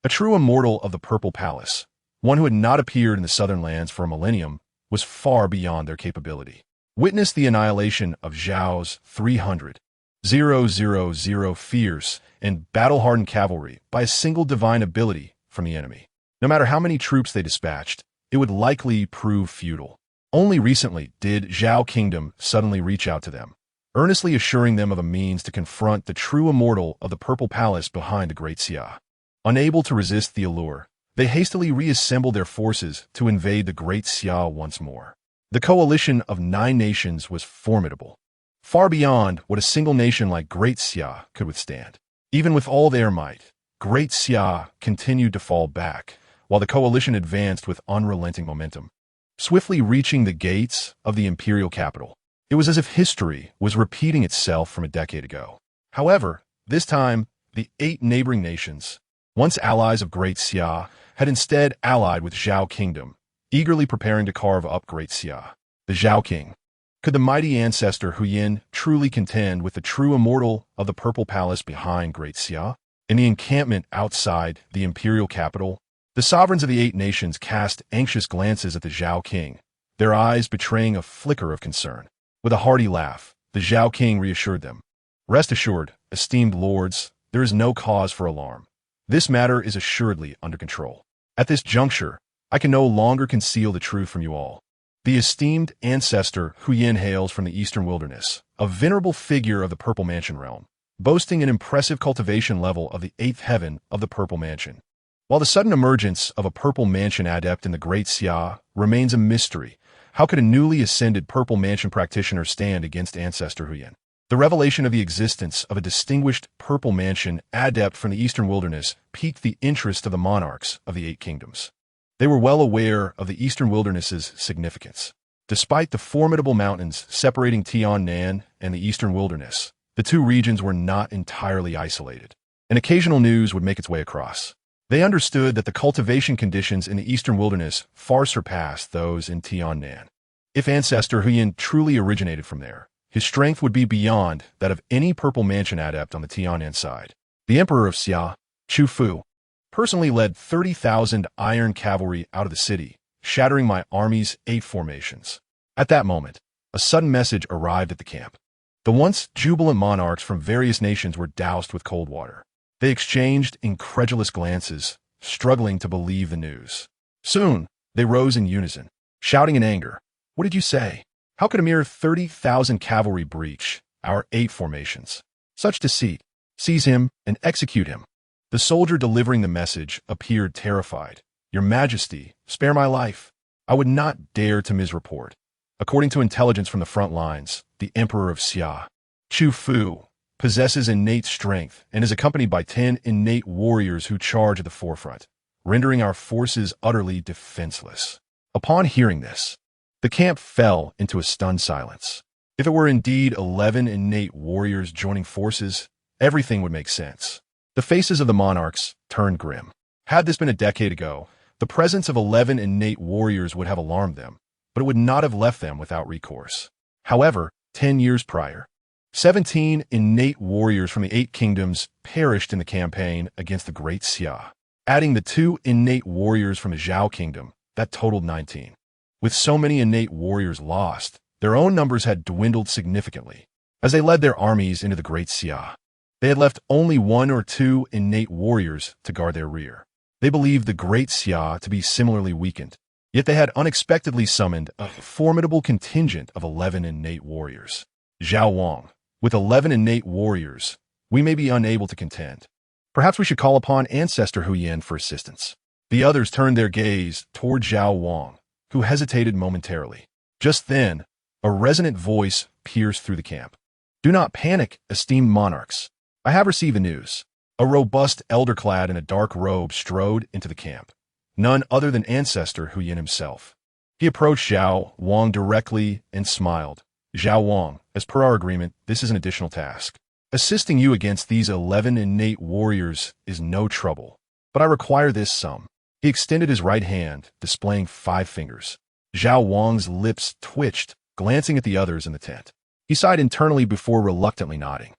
a true immortal of the Purple Palace, one who had not appeared in the southern lands for a millennium, was far beyond their capability. Witness the annihilation of Zhao's 300,000 fierce and battle-hardened cavalry by a single divine ability from the enemy. No matter how many troops they dispatched, it would likely prove futile. Only recently did Zhao Kingdom suddenly reach out to them, earnestly assuring them of a means to confront the true immortal of the Purple Palace behind the Great Xia. Unable to resist the allure, they hastily reassembled their forces to invade the Great Xia once more. The coalition of 9 nations was formidable, far beyond what a single nation like Great Xia could withstand. Even with all their might, Great Xia continued to fall back, while the coalition advanced with unrelenting momentum, swiftly reaching the gates of the imperial capital. It was as if history was repeating itself from a decade ago. However, this time, the 8 neighboring nations, once allies of Great Xia, had instead allied with Zhao Kingdom, eagerly preparing to carve up Great Xia. The Zhao King. Could the mighty ancestor Huyin truly contend with the true immortal of the Purple Palace behind Great Xia? In the encampment outside the imperial capital, the sovereigns of the 8 nations cast anxious glances at the Zhao King, their eyes betraying a flicker of concern. With a hearty laugh, the Zhao King reassured them. Rest assured, esteemed lords, there is no cause for alarm. This matter is assuredly under control. At this juncture, I can no longer conceal the truth from you all. The esteemed ancestor Huyin hails from the eastern wilderness, a venerable figure of the Purple Mansion realm, boasting an impressive cultivation level of the 8th heaven of the Purple Mansion. While the sudden emergence of a Purple Mansion adept in the Great Xia remains a mystery, how could a newly ascended Purple Mansion practitioner stand against ancestor Huyin? The revelation of the existence of a distinguished Purple Mansion adept from the eastern wilderness piqued the interest of the monarchs of the 8 kingdoms. They were well aware of the eastern wilderness's significance. Despite the formidable mountains separating Tiannan and the eastern wilderness, the 2 regions were not entirely isolated. An occasional news would make its way across. They understood that the cultivation conditions in the eastern wilderness far surpassed those in Tiannan. If ancestor Huyin truly originated from there, his strength would be beyond that of any Purple Mansion adept on the Tiannan side. The Emperor of Xia, Chu Fu, personally led 30,000 iron cavalry out of the city, shattering my army's 8 formations. At that moment, a sudden message arrived at the camp. The once jubilant monarchs from various nations were doused with cold water. They exchanged incredulous glances, struggling to believe the news. Soon, they rose in unison, shouting in anger, "What did you say? How could a mere 30,000 cavalry breach our 8 formations? Such deceit! Seize him and execute him." The soldier delivering the message appeared terrified. "Your Majesty, spare my life. I would not dare to misreport." According to intelligence from the front lines, the Emperor of Xia, Chu Fu, possesses innate strength and is accompanied by 10 innate warriors who charge at the forefront, rendering our forces utterly defenseless. Upon hearing this, the camp fell into a stunned silence. If it were indeed 11 innate warriors joining forces, everything would make sense. The faces of the monarchs turned grim. Had this been a decade ago, the presence of 11 innate warriors would have alarmed them, but it would not have left them without recourse. However, 10 years prior, 17 innate warriors from the 8 kingdoms perished in the campaign against the Great Xia. Adding the 2 innate warriors from the Zhao Kingdom, that totaled 19. With so many innate warriors lost, their own numbers had dwindled significantly. As they led their armies into the Great Xia, they had left only 1 or 2 innate warriors to guard their rear. They believed the Great Xia to be similarly weakened, yet they had unexpectedly summoned a formidable contingent of 11 innate warriors. Zhao Wang, with 11 innate warriors, we may be unable to contend. Perhaps we should call upon ancestor Huyin for assistance. The others turned their gaze toward Zhao Wang, who hesitated momentarily. Just then, a resonant voice pierced through the camp. "Do not panic, esteemed monarchs. I have received the news." A robust elder clad in a dark robe strode into the camp, none other than ancestor Huyin himself. He approached Zhao Wang directly and smiled. "Zhao Wang, as per our agreement, this is an additional task. Assisting you against these 11 innate warriors is no trouble, but I require this sum." He extended his right hand, displaying 5 fingers. Zhao Wang's lips twitched, glancing at the others in the tent. He sighed internally before reluctantly nodding.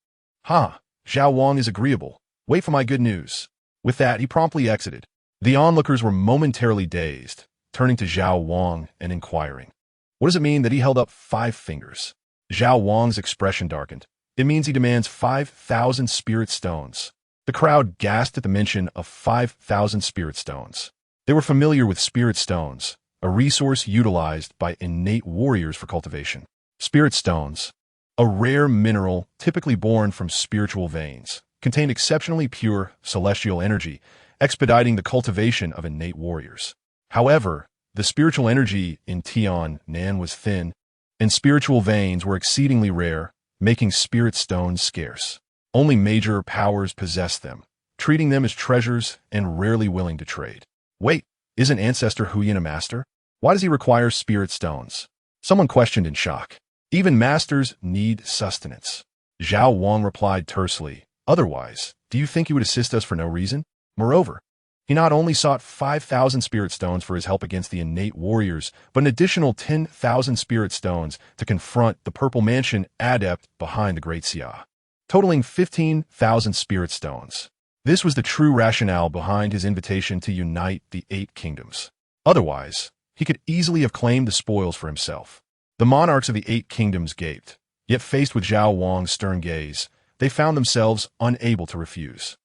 Zhao Wang is agreeable. Wait for my good news." With that, he promptly exited. The onlookers were momentarily dazed, turning to Zhao Wang and inquiring, "What does it mean that he held up 5 fingers?" Zhao Wang's expression darkened. "It means he demands 5,000 spirit stones." The crowd gasped at the mention of 5,000 spirit stones. They were familiar with spirit stones, a resource utilized by innate warriors for cultivation. Spirit stones, a rare mineral typically born from spiritual veins, contained exceptionally pure celestial energy, expediting the cultivation of innate warriors. However, the spiritual energy in Tiannan was thin, and spiritual veins were exceedingly rare, making spirit stones scarce. Only major powers possessed them, treating them as treasures and rarely willing to trade. Wait, isn't Ancestor Huyin a master? Why does he require spirit stones? Someone questioned in shock. Even masters need sustenance. Zhao Wang replied tersely, otherwise, do you think he would assist us for no reason? Moreover, he not only sought 5,000 spirit stones for his help against the innate warriors, but an additional 10,000 spirit stones to confront the Purple Mansion adept behind the Great Xia, totaling 15,000 spirit stones. This was the true rationale behind his invitation to unite the 8 kingdoms. Otherwise, he could easily have claimed the spoils for himself. The monarchs of the 8 kingdoms gaped, yet faced with Zhao Wang's stern gaze, they found themselves unable to refuse.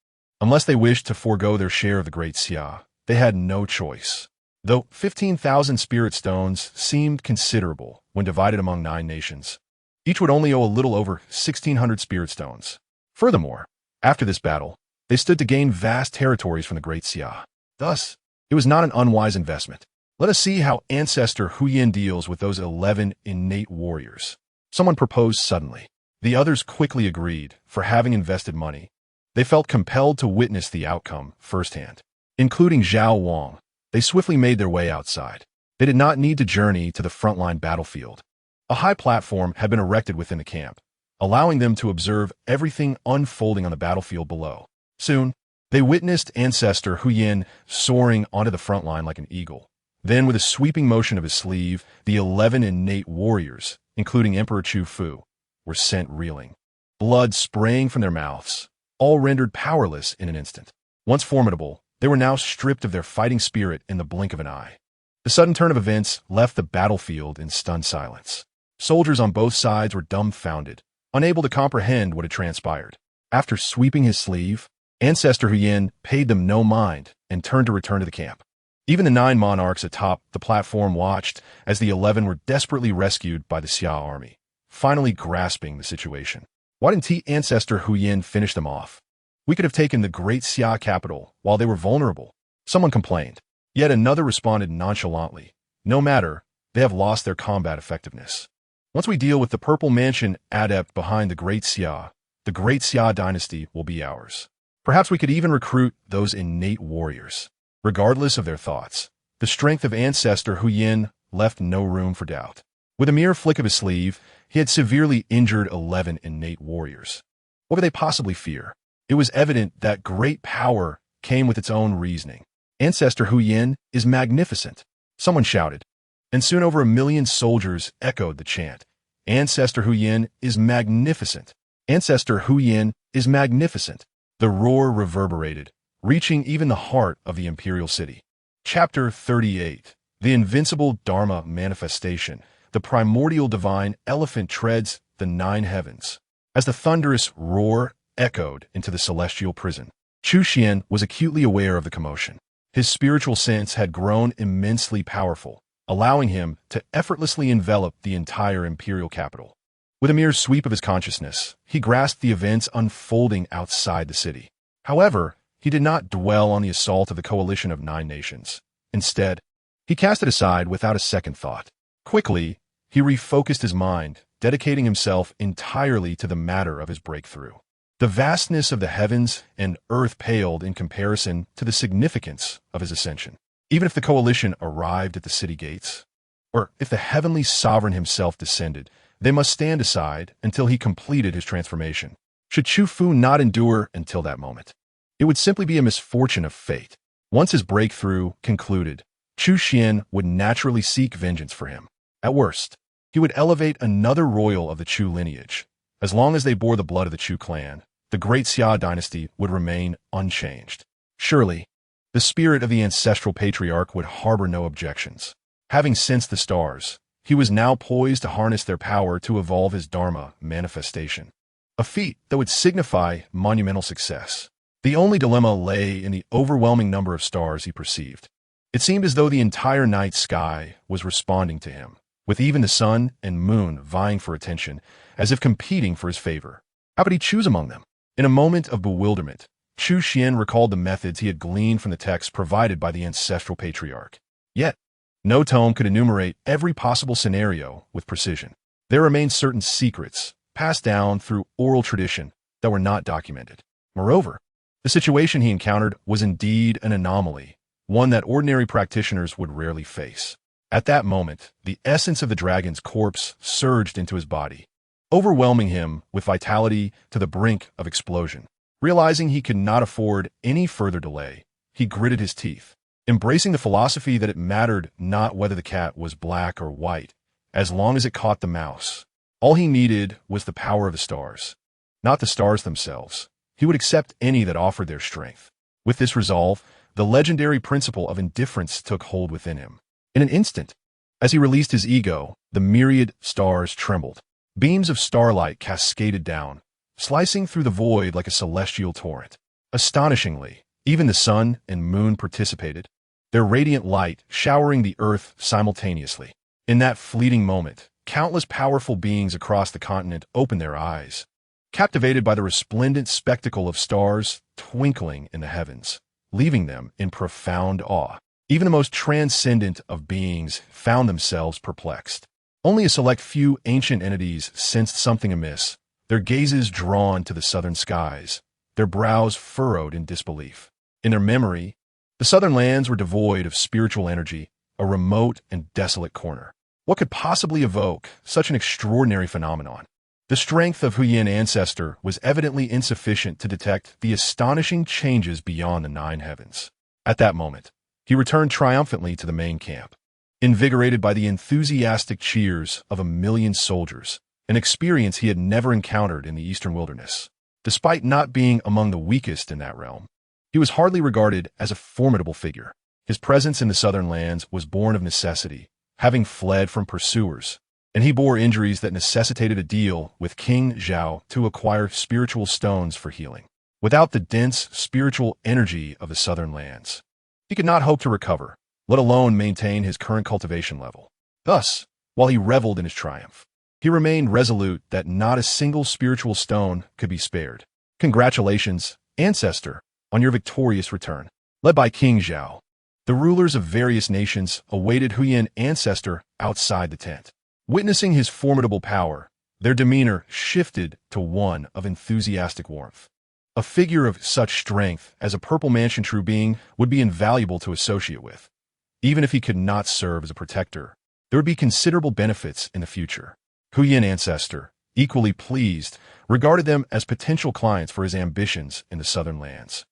Unless they wished to forego their share of the Great Xia, they had no choice. Though 15,000 spirit stones seemed considerable when divided among 9 nations, each would only owe a little over 1,600 spirit stones. Furthermore, after this battle, they stood to gain vast territories from the Great Xia. Thus, it was not an unwise investment. Let us see how Ancestor Huyin deals with those 11 innate warriors. Someone proposed suddenly. The others quickly agreed, for having invested money. They felt compelled to witness the outcome firsthand. Including Zhao Wang, they swiftly made their way outside. They did not need to journey to the frontline battlefield. A high platform had been erected within the camp, allowing them to observe everything unfolding on the battlefield below. Soon, they witnessed Ancestor Huyin soaring onto the front line like an eagle. Then, with a sweeping motion of his sleeve, the 11 innate warriors, including Emperor Chu Fu, were sent reeling, blood spraying from their mouths, all rendered powerless in an instant. Once formidable, they were now stripped of their fighting spirit in the blink of an eye. The sudden turn of events left the battlefield in stunned silence. Soldiers on both sides were dumbfounded, unable to comprehend what had transpired. After sweeping his sleeve, Ancestor Huyin paid them no mind and turned to return to the camp. Even the 9 monarchs atop the platform watched as the 11 were desperately rescued by the Xia army, finally grasping the situation. Why didn't Ancestor Huyin finish them off? We could have taken the Great Xia capital while they were vulnerable. Someone complained. Yet another responded nonchalantly. No matter, they have lost their combat effectiveness. Once we deal with the Purple Mansion adept behind the Great Xia Dynasty will be ours. Perhaps we could even recruit those innate warriors. Regardless of their thoughts, the strength of Ancestor Huyin left no room for doubt. With a mere flick of his sleeve, he had severely injured 11 innate warriors. What could they possibly fear? It was evident that great power came with its own reasoning. Ancestor Huyin is magnificent, someone shouted, and soon over 1 million soldiers echoed the chant. Ancestor Huyin is magnificent. Ancestor Huyin is magnificent. The roar reverberated, reaching even the heart of the imperial city. Chapter 38. The Invincible Dharma Manifestation. The primordial divine elephant treads the 9 heavens. As the thunderous roar echoed into the celestial prison, Chu Xuan was acutely aware of the commotion. His spiritual sense had grown immensely powerful, allowing him to effortlessly envelop the entire imperial capital. With a mere sweep of his consciousness, he grasped the events unfolding outside the city. However, he did not dwell on the assault of the coalition of 9 nations. Instead, he cast it aside without a second thought. Quickly, he refocused his mind, dedicating himself entirely to the matter of his breakthrough. The vastness of the heavens and earth paled in comparison to the significance of his ascension. Even if the coalition arrived at the city gates, or if the heavenly sovereign himself descended, they must stand aside until he completed his transformation. Should Chu Fu not endure until that moment, it would simply be a misfortune of fate. Once his breakthrough concluded, Chu Xuan would naturally seek vengeance for him. At worst, he would elevate another royal of the Chu lineage. As long as they bore the blood of the Chu clan, the Great Xia Dynasty would remain unchanged. Surely, the spirit of the ancestral patriarch would harbor no objections. Having sensed the stars, he was now poised to harness their power to evolve his Dharma manifestation. A feat that would signify monumental success. The only dilemma lay in the overwhelming number of stars he perceived. It seemed as though the entire night sky was responding to him, with even the sun and moon vying for attention, as if competing for his favor. How could he choose among them? In a moment of bewilderment, Chu Xuan recalled the methods he had gleaned from the texts provided by the ancestral patriarch. Yet, no tome could enumerate every possible scenario with precision. There remained certain secrets, passed down through oral tradition, that were not documented. Moreover, The situation he encountered was indeed an anomaly, one that ordinary practitioners would rarely face. At that moment, the essence of the dragon's corpse surged into his body, overwhelming him with vitality to the brink of explosion. Realizing he could not afford any further delay, he gritted his teeth, embracing the philosophy that it mattered not whether the cat was black or white, as long as it caught the mouse. All he needed was the power of the stars, not the stars themselves. He would accept any that offered their strength. With this resolve, the legendary principle of indifference took hold within him. In an instant, as he released his ego, the myriad stars trembled. Beams of starlight cascaded down, slicing through the void like a celestial torrent. Astonishingly, even the sun and moon participated, their radiant light showering the earth simultaneously. In that fleeting moment, countless powerful beings across the continent opened their eyes, captivated by the resplendent spectacle of stars twinkling in the heavens, leaving them in profound awe. Even the most transcendent of beings found themselves perplexed. Only a select few ancient entities sensed something amiss, their gazes drawn to the southern skies, their brows furrowed in disbelief. In their memory, the southern lands were devoid of spiritual energy, a remote and desolate corner. What could possibly evoke such an extraordinary phenomenon? The strength of Huyan ancestor was evidently insufficient to detect the astonishing changes beyond the nine heavens. At that moment, he returned triumphantly to the main camp, invigorated by the enthusiastic cheers of 1,000,000 soldiers, an experience he had never encountered in the eastern wilderness. Despite not being among the weakest in that realm, he was hardly regarded as a formidable figure. His presence in the southern lands was born of necessity, having fled from pursuers, and he bore injuries that necessitated a deal with King Zhao to acquire spiritual stones for healing. Without the dense spiritual energy of the southern lands, he could not hope to recover, let alone maintain his current cultivation level. Thus, while he reveled in his triumph, he remained resolute that not a single spiritual stone could be spared. Congratulations, ancestor, on your victorious return. Led by King Zhao, the rulers of various nations awaited Huyan ancestor outside the tent. Witnessing his formidable power, their demeanor shifted to one of enthusiastic warmth. A figure of such strength as a Purple Mansion true being would be invaluable to associate with. Even if he could not serve as a protector, there would be considerable benefits in the future. Huyan ancestor, equally pleased, regarded them as potential clients for his ambitions in the southern lands,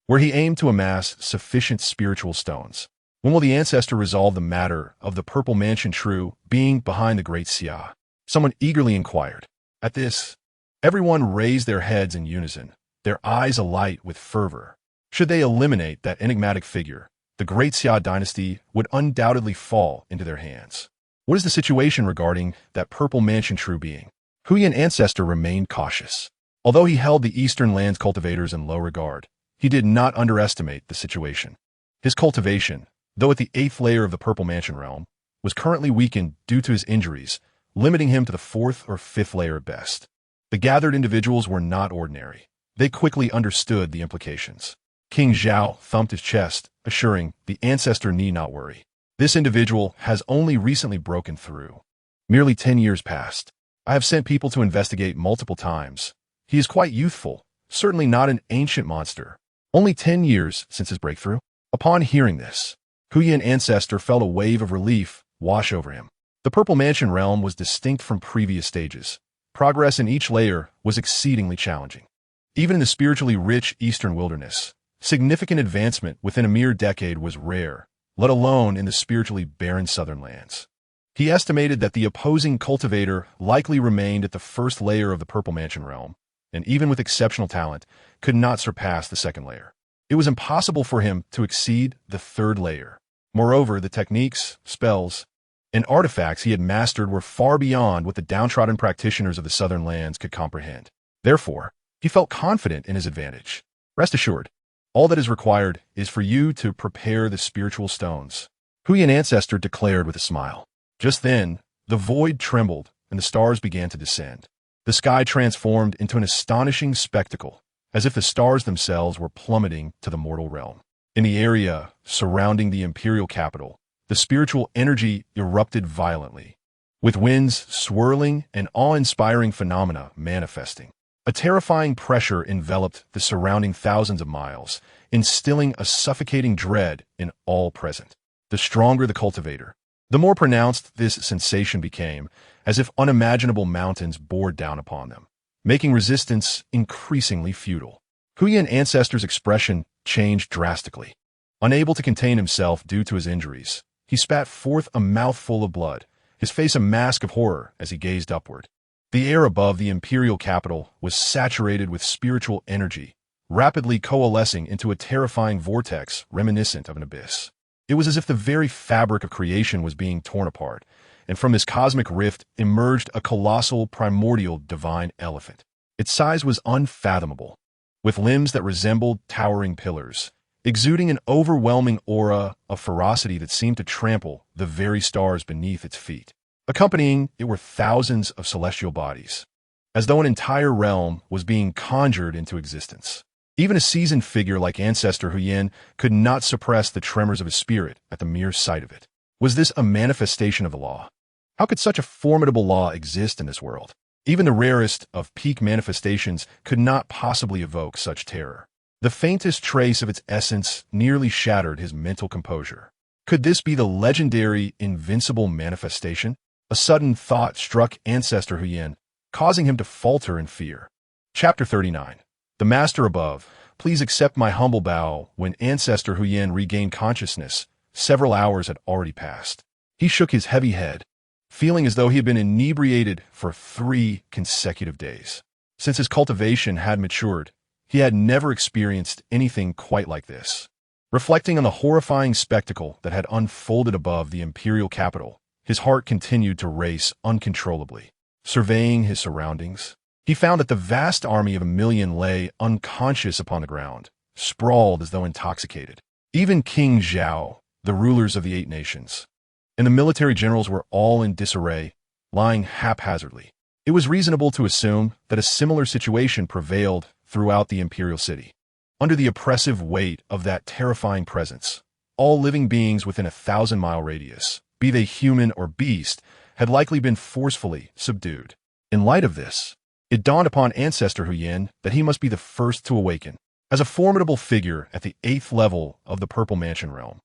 where he aimed to amass sufficient spiritual stones. When will the ancestor resolve the matter of the Purple Mansion true being behind the Great Xia? Someone eagerly inquired. At this, everyone raised their heads in unison, their eyes alight with fervor. Should they eliminate that enigmatic figure, the Great Xia Dynasty would undoubtedly fall into their hands. What is the situation regarding that Purple Mansion true being? Huyan ancestor remained cautious. Although he held the eastern lands cultivators in low regard, he did not underestimate the situation. His cultivation, though at the 8th layer of the Purple Mansion realm, was currently weakened due to his injuries, limiting him to the 4th or 5th layer at best. The gathered individuals were not ordinary. They quickly understood the implications. King Zhao thumped his chest, assuring the ancestor need not worry. This individual has only recently broken through. Merely 10 years passed. I have sent people to investigate multiple times. He is quite youthful, certainly not an ancient monster. Only 10 years since his breakthrough. Upon hearing this, Huyan ancestor felt a wave of relief wash over him. The Purple Mansion realm was distinct from previous stages. Progress in each layer was exceedingly challenging. Even in the spiritually rich eastern wilderness, significant advancement within a mere decade was rare, let alone in the spiritually barren southern lands. He estimated that the opposing cultivator likely remained at the 1st layer of the Purple Mansion realm, and even with exceptional talent, could not surpass the 2nd layer. It was impossible for him to exceed the 3rd layer. Moreover, the techniques, spells, and artifacts he had mastered were far beyond what the downtrodden practitioners of the southern lands could comprehend. Therefore, he felt confident in his advantage. Rest assured, all that is required is for you to prepare the spiritual stones, Huyan ancestor declared with a smile. Just then, the void trembled and the stars began to descend. The sky transformed into an astonishing spectacle, as if the stars themselves were plummeting to the mortal realm. In the area surrounding the imperial capital, the spiritual energy erupted violently, with winds swirling and awe-inspiring phenomena manifesting. A terrifying pressure enveloped the surrounding thousands of miles, instilling a suffocating dread in all present. The stronger the cultivator, the more pronounced this sensation became, as if unimaginable mountains bore down upon them, making resistance increasingly futile. Huyan Ancestor's expression changed drastically. Unable to contain himself due to his injuries, he spat forth a mouthful of blood, his face a mask of horror as he gazed upward. The air above the imperial capital was saturated with spiritual energy, rapidly coalescing into a terrifying vortex reminiscent of an abyss. It was as if the very fabric of creation was being torn apart, and from this cosmic rift emerged a colossal, primordial divine elephant. Its size was unfathomable, with limbs that resembled towering pillars, exuding an overwhelming aura of ferocity that seemed to trample the very stars beneath its feet. Accompanying it were thousands of celestial bodies, as though an entire realm was being conjured into existence. Even a seasoned figure like Ancestor Huyan could not suppress the tremors of his spirit at the mere sight of it. Was this a manifestation of the law? How could such a formidable law exist in this world? Even the rarest of peak manifestations could not possibly evoke such terror. The faintest trace of its essence nearly shattered his mental composure. Could this be the legendary Invincible manifestation? A sudden thought struck Ancestor Huyan, causing him to falter in fear. Chapter 39. The Master above, please accept my humble bow. When Ancestor Huyan regained consciousness, several hours had already passed. He shook his heavy head, feeling as though he had been inebriated for 3 consecutive days. Since his cultivation had matured, he had never experienced anything quite like this. Reflecting on the horrifying spectacle that had unfolded above the imperial capital, his heart continued to race uncontrollably. Surveying his surroundings, he found that the vast army of 1,000,000 lay unconscious upon the ground, sprawled as though intoxicated. Even King Zhao, the rulers of the 8 nations, and the military generals were all in disarray, lying haphazardly. It was reasonable to assume that a similar situation prevailed throughout the imperial city. Under the oppressive weight of that terrifying presence, all living beings within a 1,000-mile radius, be they human or beast, had likely been forcefully subdued. In light of this, it dawned upon Ancestor Huyan that he must be the first to awaken. As a formidable figure at the 8th level of the Purple Mansion realm,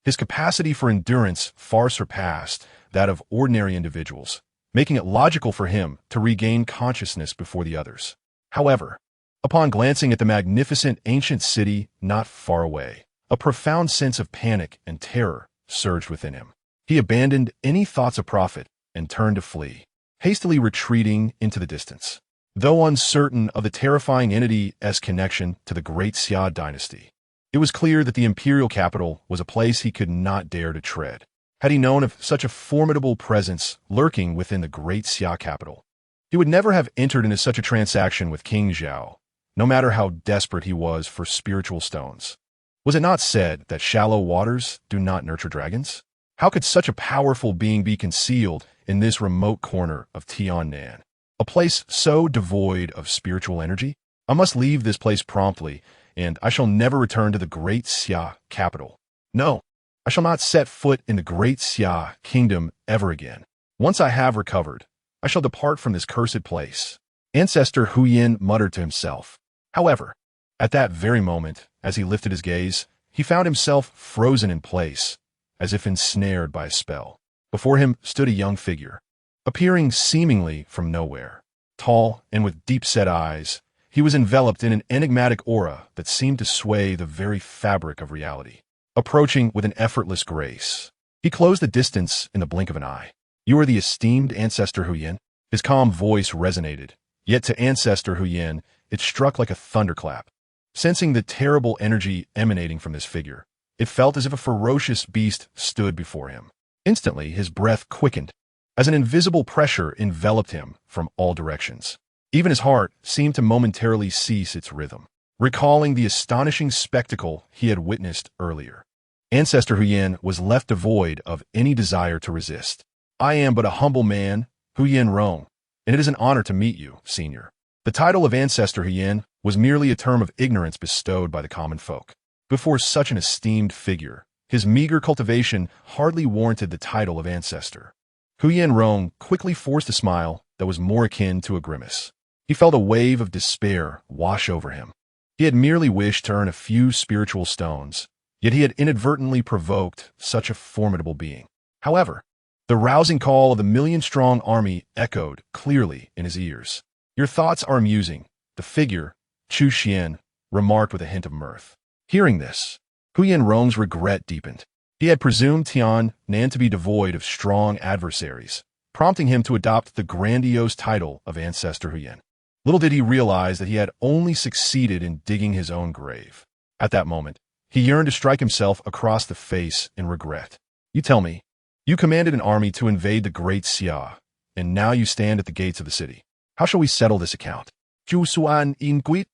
his capacity for endurance far surpassed that of ordinary individuals, making it logical for him to regain consciousness before the others. However, upon glancing at the magnificent ancient city not far away, a profound sense of panic and terror surged within him. He abandoned any thoughts of profit and turned to flee, hastily retreating into the distance. Though uncertain of the terrifying entity's connection to the Great Xia Dynasty, it was clear that the imperial capital was a place he could not dare to tread. Had he known of such a formidable presence lurking within the Great Xia capital, he would never have entered into such a transaction with King Zhao, no matter how desperate he was for spiritual stones. Was it not said that shallow waters do not nurture dragons? How could such a powerful being be concealed in this remote corner of Tiannan, a place so devoid of spiritual energy? I must leave this place promptly, and I shall never return to the Great Xia capital. No, I shall not set foot in the Great Xia kingdom ever again. Once I have recovered, I shall depart from this cursed place. Ancestor Huyan muttered to himself. However, at that very moment, as he lifted his gaze, he found himself frozen in place, as if ensnared by a spell. Before him stood a young figure, appearing seemingly from nowhere. Tall and with deep-set eyes, he was enveloped in an enigmatic aura that seemed to sway the very fabric of reality. Approaching with an effortless grace, he closed the distance in the blink of an eye. "You are the esteemed Ancestor Huyan?" His calm voice resonated, yet to Ancestor Huyan it struck like a thunderclap. Sensing the terrible energy emanating from this figure, it felt as if a ferocious beast stood before him. Instantly, his breath quickened, as an invisible pressure enveloped him from all directions. Even his heart seemed to momentarily cease its rhythm, recalling the astonishing spectacle he had witnessed earlier. Ancestor Huyan was left devoid of any desire to resist. "I am but a humble man, Huyan Rong, and it is an honor to meet you, senior." The title of Ancestor Huyan was merely a term of ignorance bestowed by the common folk. Before such an esteemed figure, his meager cultivation hardly warranted the title of ancestor. Huyan Rong quickly forced a smile that was more akin to a grimace. He felt a wave of despair wash over him. He had merely wished to earn a few spiritual stones, yet he had inadvertently provoked such a formidable being. However, the rousing call of the million-strong army echoed clearly in his ears. "Your thoughts are amusing," the figure, Chu Xuan, remarked with a hint of mirth. Hearing this, Hu Yanrong's regret deepened. He had presumed Tian Nan to be devoid of strong adversaries, prompting him to adopt the grandiose title of Ancestor Huyan. Little did he realize that he had only succeeded in digging his own grave. At that moment, he yearned to strike himself across the face in regret. "You tell me, you commanded an army to invade the Great Xia, and now you stand at the gates of the city. How shall we settle this account?" Chu Xuan inquired,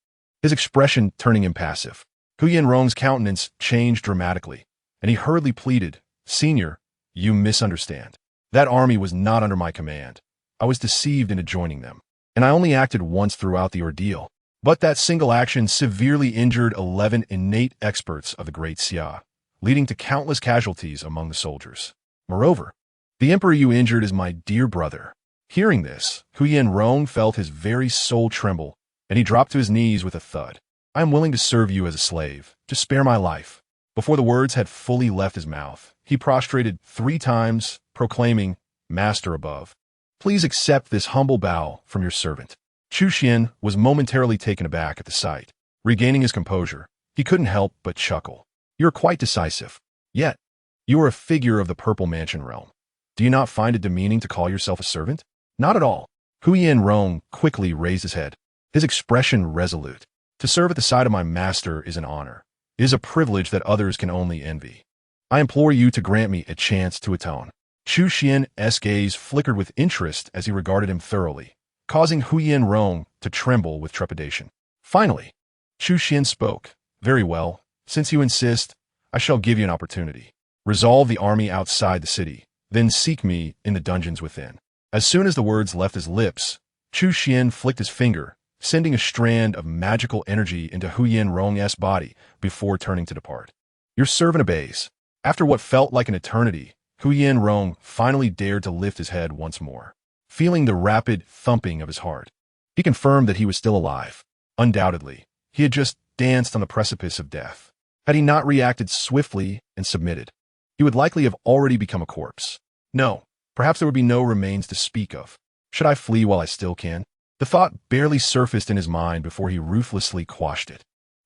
his expression turning impassive. Hu Yanrong's countenance changed dramatically, and he hurriedly pleaded, "Senior, you misunderstand. That army was not under my command. I was deceived into joining them, and I only acted once throughout the ordeal. But that single action severely injured 11 innate experts of the Great Xia, leading to countless casualties among the soldiers. Moreover, the emperor you injured is my dear brother." Hearing this, Hu Yanrong felt his very soul tremble, and he dropped to his knees with a thud. "I am willing to serve you as a slave. Just spare my life." Before the words had fully left his mouth, he prostrated 3 times, proclaiming, "Master above, please accept this humble bow from your servant." Chu Xuan was momentarily taken aback at the sight. Regaining his composure, he couldn't help but chuckle. "You're quite decisive. Yet, you are a figure of the Purple Mansion realm. Do you not find it demeaning to call yourself a servant?" "Not at all." Hu Yanrong quickly raised his head, his expression resolute. "To serve at the side of my master is an honor. It is a privilege that others can only envy. I implore you to grant me a chance to atone." Chu Xuan's gaze flickered with interest as he regarded him thoroughly, causing Hu Yanrong to tremble with trepidation. Finally, Chu Xuan spoke. "Very well. Since you insist, I shall give you an opportunity. Resolve the army outside the city, then seek me in the dungeons within." As soon as the words left his lips, Chu Xuan flicked his finger, sending a strand of magical energy into Hu Yanrong's body before turning to depart. "Your servant obeys." After what felt like an eternity, Hu Yanrong finally dared to lift his head once more. Feeling the rapid thumping of his heart, he confirmed that he was still alive. Undoubtedly, he had just danced on the precipice of death. Had he not reacted swiftly and submitted, he would likely have already become a corpse. No, perhaps there would be no remains to speak of. Should I flee while I still can? The thought barely surfaced in his mind before he ruthlessly quashed it.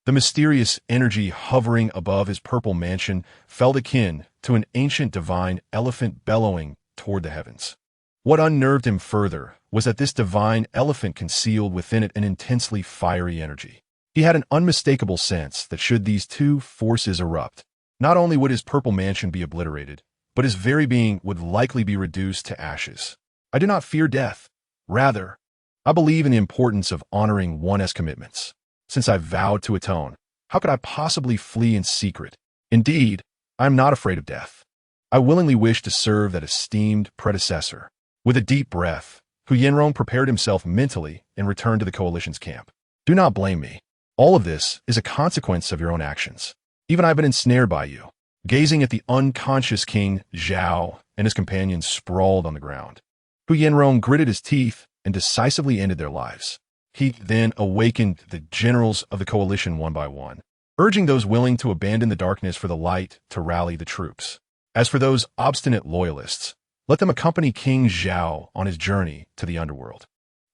The mysterious energy hovering above his purple mansion felt akin to an ancient divine elephant bellowing toward the heavens. What unnerved him further was that this divine elephant concealed within it an intensely fiery energy. He had an unmistakable sense that should these two forces erupt, not only would his purple mansion be obliterated, but his very being would likely be reduced to ashes. "I do not fear death. Rather, I believe in the importance of honoring one's commitments. Since I vowed to atone, how could I possibly flee in secret? Indeed, I am not afraid of death. I willingly wish to serve that esteemed predecessor." With a deep breath, Hu Yanrong prepared himself mentally and returned to the coalition's camp. "Do not blame me. All of this is a consequence of your own actions. Even I have been ensnared by you." Gazing at the unconscious King Zhao and his companions sprawled on the ground, Hu Yanrong gritted his teeth and decisively ended their lives. He then awakened the generals of the coalition one by one, urging those willing to abandon the darkness for the light to rally the troops. As for those obstinate loyalists, let them accompany King Zhao on his journey to the underworld.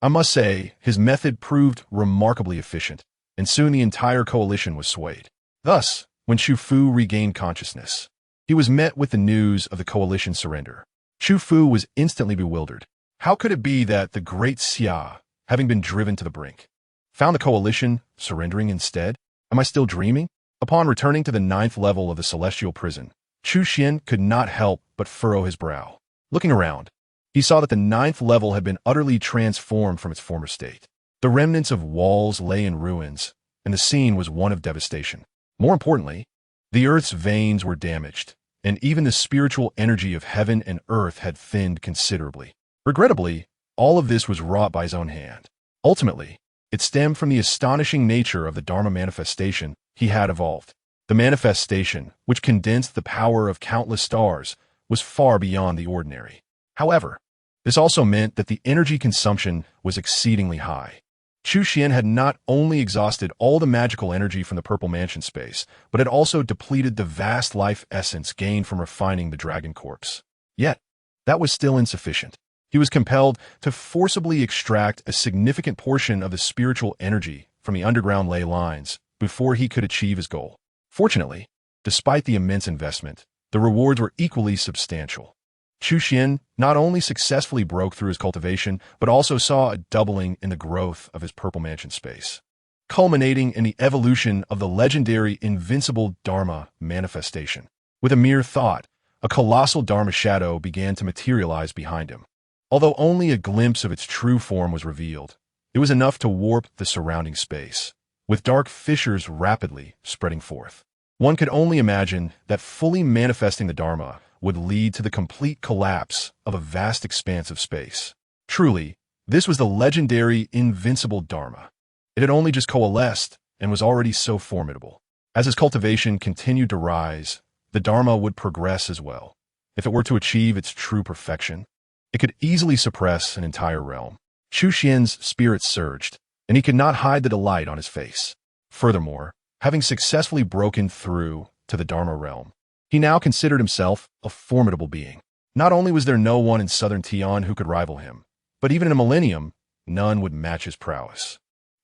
I must say, his method proved remarkably efficient, and soon the entire coalition was swayed. Thus, when Chu Fu regained consciousness, he was met with the news of the coalition's surrender. Chu Fu was instantly bewildered. How could it be that the Great Xia, having been driven to the brink, found the coalition surrendering instead? Am I still dreaming? Upon returning to the 9th level of the celestial prison, Chu Xuan could not help but furrow his brow. Looking around, he saw that the 9th level had been utterly transformed from its former state. The remnants of walls lay in ruins, and the scene was one of devastation. More importantly, the earth's veins were damaged, and even the spiritual energy of heaven and earth had thinned considerably. Regrettably, all of this was wrought by his own hand. Ultimately, it stemmed from the astonishing nature of the Dharma manifestation he had evolved. The manifestation, which condensed the power of countless stars, was far beyond the ordinary. However, this also meant that the energy consumption was exceedingly high. Chu Xuan had not only exhausted all the magical energy from the Purple Mansion space, but had also depleted the vast life essence gained from refining the dragon corpse. Yet, that was still insufficient. He was compelled to forcibly extract a significant portion of the spiritual energy from the underground ley lines before he could achieve his goal. Fortunately, despite the immense investment, the rewards were equally substantial. Chu Xuan not only successfully broke through his cultivation, but also saw a doubling in the growth of his Purple Mansion space, culminating in the evolution of the legendary Invincible Dharma manifestation. With a mere thought, a colossal Dharma shadow began to materialize behind him. Although only a glimpse of its true form was revealed, it was enough to warp the surrounding space, with dark fissures rapidly spreading forth. One could only imagine that fully manifesting the Dharma would lead to the complete collapse of a vast expanse of space. Truly, this was the legendary Invincible Dharma. It had only just coalesced and was already so formidable. As his cultivation continued to rise, the Dharma would progress as well. If it were to achieve its true perfection, it could easily suppress an entire realm. Chu Xuan's spirit surged, and he could not hide the delight on his face. Furthermore, having successfully broken through to the Dharma realm, he now considered himself a formidable being. Not only was there no one in southern Tian who could rival him, but even in a millennium, none would match his prowess.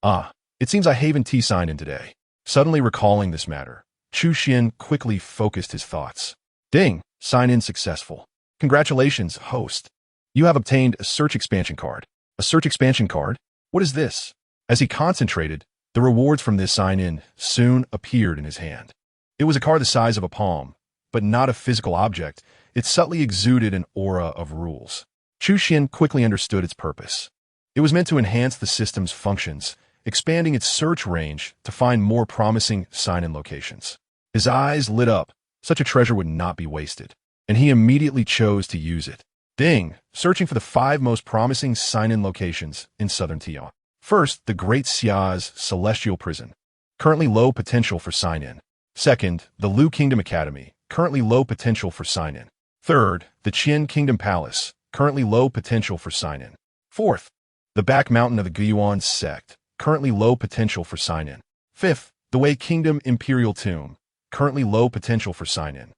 It seems I haven't signed in today. Suddenly recalling this matter, Chu Xuan quickly focused his thoughts. Ding! Sign-in successful. Congratulations, host. You have obtained a search expansion card. A search expansion card? What is this? As he concentrated, the rewards from this sign-in soon appeared in his hand. It was a card the size of a palm, but not a physical object. It subtly exuded an aura of rules. Chu Xuan quickly understood its purpose. It was meant to enhance the system's functions, expanding its search range to find more promising sign-in locations. His eyes lit up. Such a treasure would not be wasted, and he immediately chose to use it. Ding! Searching for the 5 most promising sign-in locations in southern Tian. First, the Great Xia's Celestial Prison, currently low potential for sign-in. Second, the Lu Kingdom Academy, currently low potential for sign-in. Third, the Qian Kingdom Palace, currently low potential for sign-in. Fourth, the Back Mountain of the Guiyuan Sect, currently low potential for sign-in. Fifth, the Wei Kingdom Imperial Tomb, currently low potential for sign-in.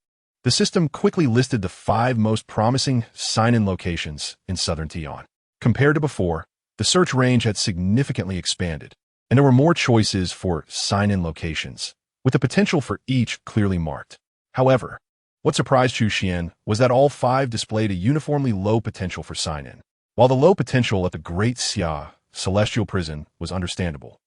The system quickly listed the 5 most promising sign-in locations in southern Tian. Compared to before, the search range had significantly expanded, and there were more choices for sign-in locations, with the potential for each clearly marked. However, what surprised Chu Xuan was that all 5 displayed a uniformly low potential for sign-in. While the low potential at the Great Xia Celestial Prison was understandable,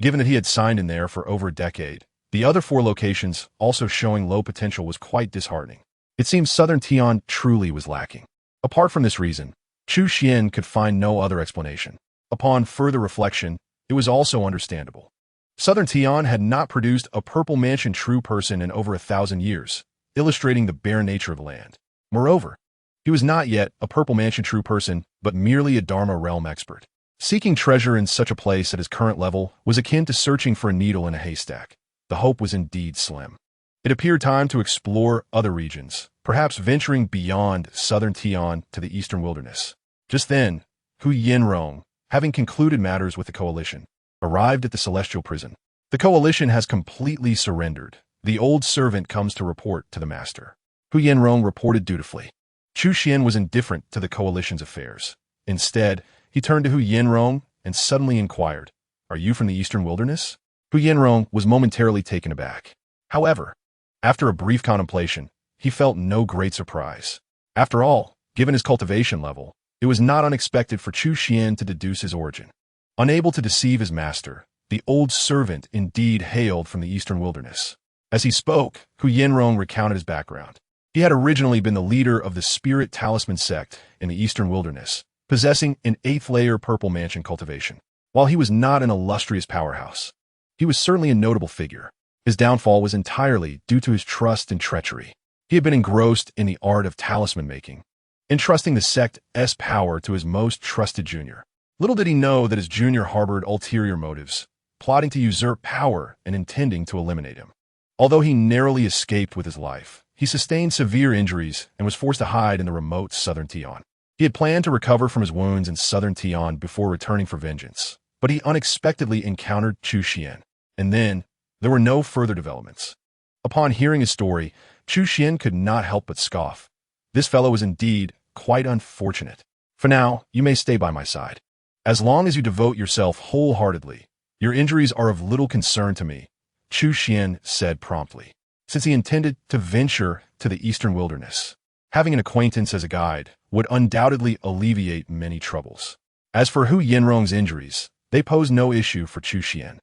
given that he had signed in there for over a decade, the other 4 locations also showing low potential was quite disheartening. It seems southern Tian truly was lacking. Apart from this reason, Chu Xuan could find no other explanation. Upon further reflection, it was also understandable. Southern Tian had not produced a Purple Mansion true person in over 1,000 years, illustrating the bare nature of the land. Moreover, he was not yet a Purple Mansion true person, but merely a Dharma realm expert. Seeking treasure in such a place at his current level was akin to searching for a needle in a haystack. The hope was indeed slim. It appeared time to explore other regions, perhaps venturing beyond southern Tian to the eastern wilderness. Just then, Hu Yinrong, having concluded matters with the coalition, arrived at the Celestial Prison. The coalition has completely surrendered. The old servant comes to report to the master. Hu Yinrong reported dutifully. Chu Xuan was indifferent to the coalition's affairs. Instead, he turned to Hu Yinrong and suddenly inquired, "Are you from the eastern wilderness?" Hu Yinrong was momentarily taken aback. However, after a brief contemplation, he felt no great surprise. After all, given his cultivation level, it was not unexpected for Chu Xuan to deduce his origin. Unable to deceive his master, the old servant indeed hailed from the eastern wilderness. As he spoke, Hu Yinrong recounted his background. He had originally been the leader of the Spirit Talisman sect in the eastern wilderness, possessing an 8th-layer Purple Mansion cultivation. While he was not an illustrious powerhouse, he was certainly a notable figure. His downfall was entirely due to his trust and treachery. He had been engrossed in the art of talisman making, entrusting the sect's power to his most trusted junior. Little did he know that his junior harbored ulterior motives, plotting to usurp power and intending to eliminate him. Although he narrowly escaped with his life, he sustained severe injuries and was forced to hide in the remote southern Tian. He had planned to recover from his wounds in southern Tian before returning for vengeance, but he unexpectedly encountered Chu Xuan. And then, there were no further developments. Upon hearing his story, Chu Xuan could not help but scoff. This fellow was indeed quite unfortunate. For now, you may stay by my side. As long as you devote yourself wholeheartedly, your injuries are of little concern to me, Chu Xuan said promptly, since he intended to venture to the eastern wilderness. Having an acquaintance as a guide would undoubtedly alleviate many troubles. As for Hu Yanrong's injuries, they posed no issue for Chu Xuan,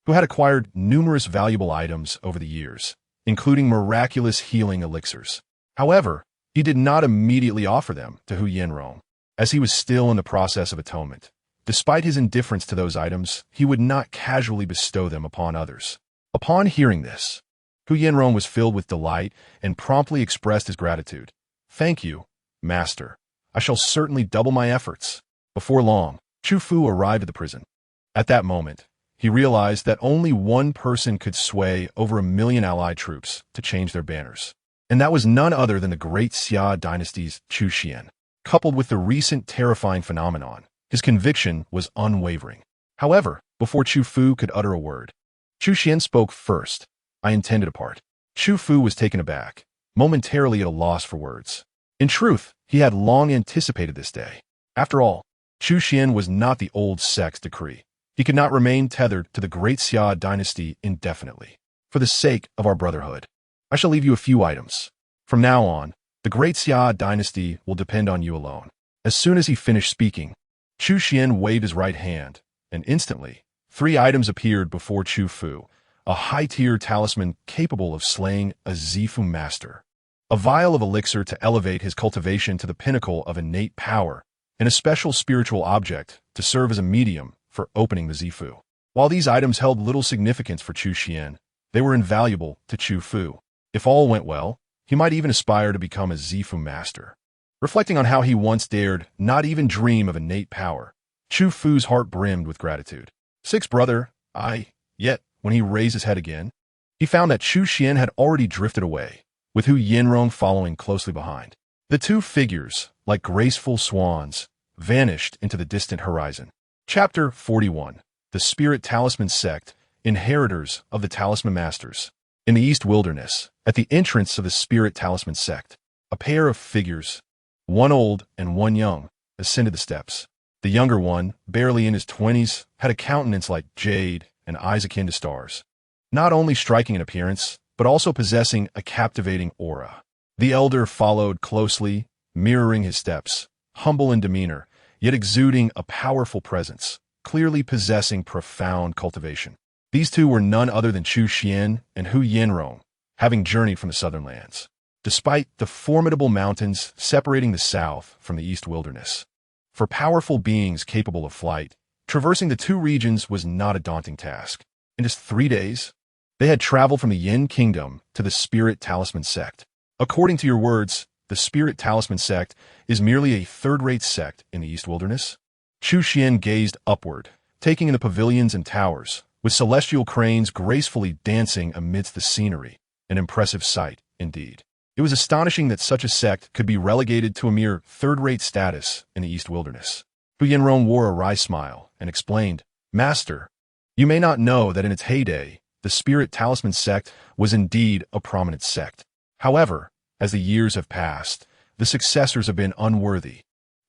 who had acquired numerous valuable items over the years, including miraculous healing elixirs. However, he did not immediately offer them to Hu Yanrong, as he was still in the process of atonement. Despite his indifference to those items, he would not casually bestow them upon others. Upon hearing this, Hu Yanrong was filled with delight and promptly expressed his gratitude. "Thank you, Master. I shall certainly double my efforts." Before long, Chu Fu arrived at the prison. At that moment, he realized that only one person could sway over 1,000,000 allied troops to change their banners. And that was none other than the Great Xia Dynasty's Chu Xuan. Coupled with the recent terrifying phenomenon, his conviction was unwavering. However, before Chu Fu could utter a word, Chu Xuan spoke first. "I intend to depart." Chu Fu was taken aback, momentarily at a loss for words. In truth, he had long anticipated this day. After all, Chu Xuan was not the old sect's decree. He could not remain tethered to the Great Xia Dynasty indefinitely. "For the sake of our brotherhood, I shall leave you a few items. From now on, the Great Xia Dynasty will depend on you alone." As soon as he finished speaking, Chu Xuan waved his right hand, and instantly, 3 items appeared before Chu Fu: a high-tier talisman capable of slaying a Zifu master, a vial of elixir to elevate his cultivation to the pinnacle of innate power, and a special spiritual object to serve as a medium for opening the Zifu. While these items held little significance for Chu Xuan, they were invaluable to Chu Fu. If all went well, he might even aspire to become a Zifu master. Reflecting on how he once dared not even dream of innate power, Chu Fu's heart brimmed with gratitude. "Six, brother, Yet, when he raised his head again, he found that Chu Xuan had already drifted away, with Hu Yanrong following closely behind. The two figures, like graceful swans, vanished into the distant horizon. Chapter 41. The Spirit Talisman Sect, Inheritors of the Talisman Masters. In the East Wilderness, at the entrance of the Spirit Talisman Sect, a pair of figures, one old and one young, ascended the steps. The younger one, barely in his 20s, had a countenance like jade and eyes akin to stars, not only striking in appearance, but also possessing a captivating aura. The elder followed closely, mirroring his steps, humble in demeanor, yet exuding a powerful presence, clearly possessing profound cultivation. These two were none other than Chu Xuan and Hu Yanrong, having journeyed from the southern lands. Despite the formidable mountains separating the south from the east wilderness, for powerful beings capable of flight, traversing the two regions was not a daunting task. In just 3 days, they had traveled from the Yin Kingdom to the Spirit Talisman Sect. According to your words, the Spirit Talisman Sect is merely a third-rate sect in the East Wilderness? Chu Xuan gazed upward, taking in the pavilions and towers, with celestial cranes gracefully dancing amidst the scenery. An impressive sight, indeed. It was astonishing that such a sect could be relegated to a mere third-rate status in the East Wilderness. Hu Yanrong wore a wry smile and explained, "Master, you may not know that in its heyday, the Spirit Talisman Sect was indeed a prominent sect. However, as the years have passed, the successors have been unworthy,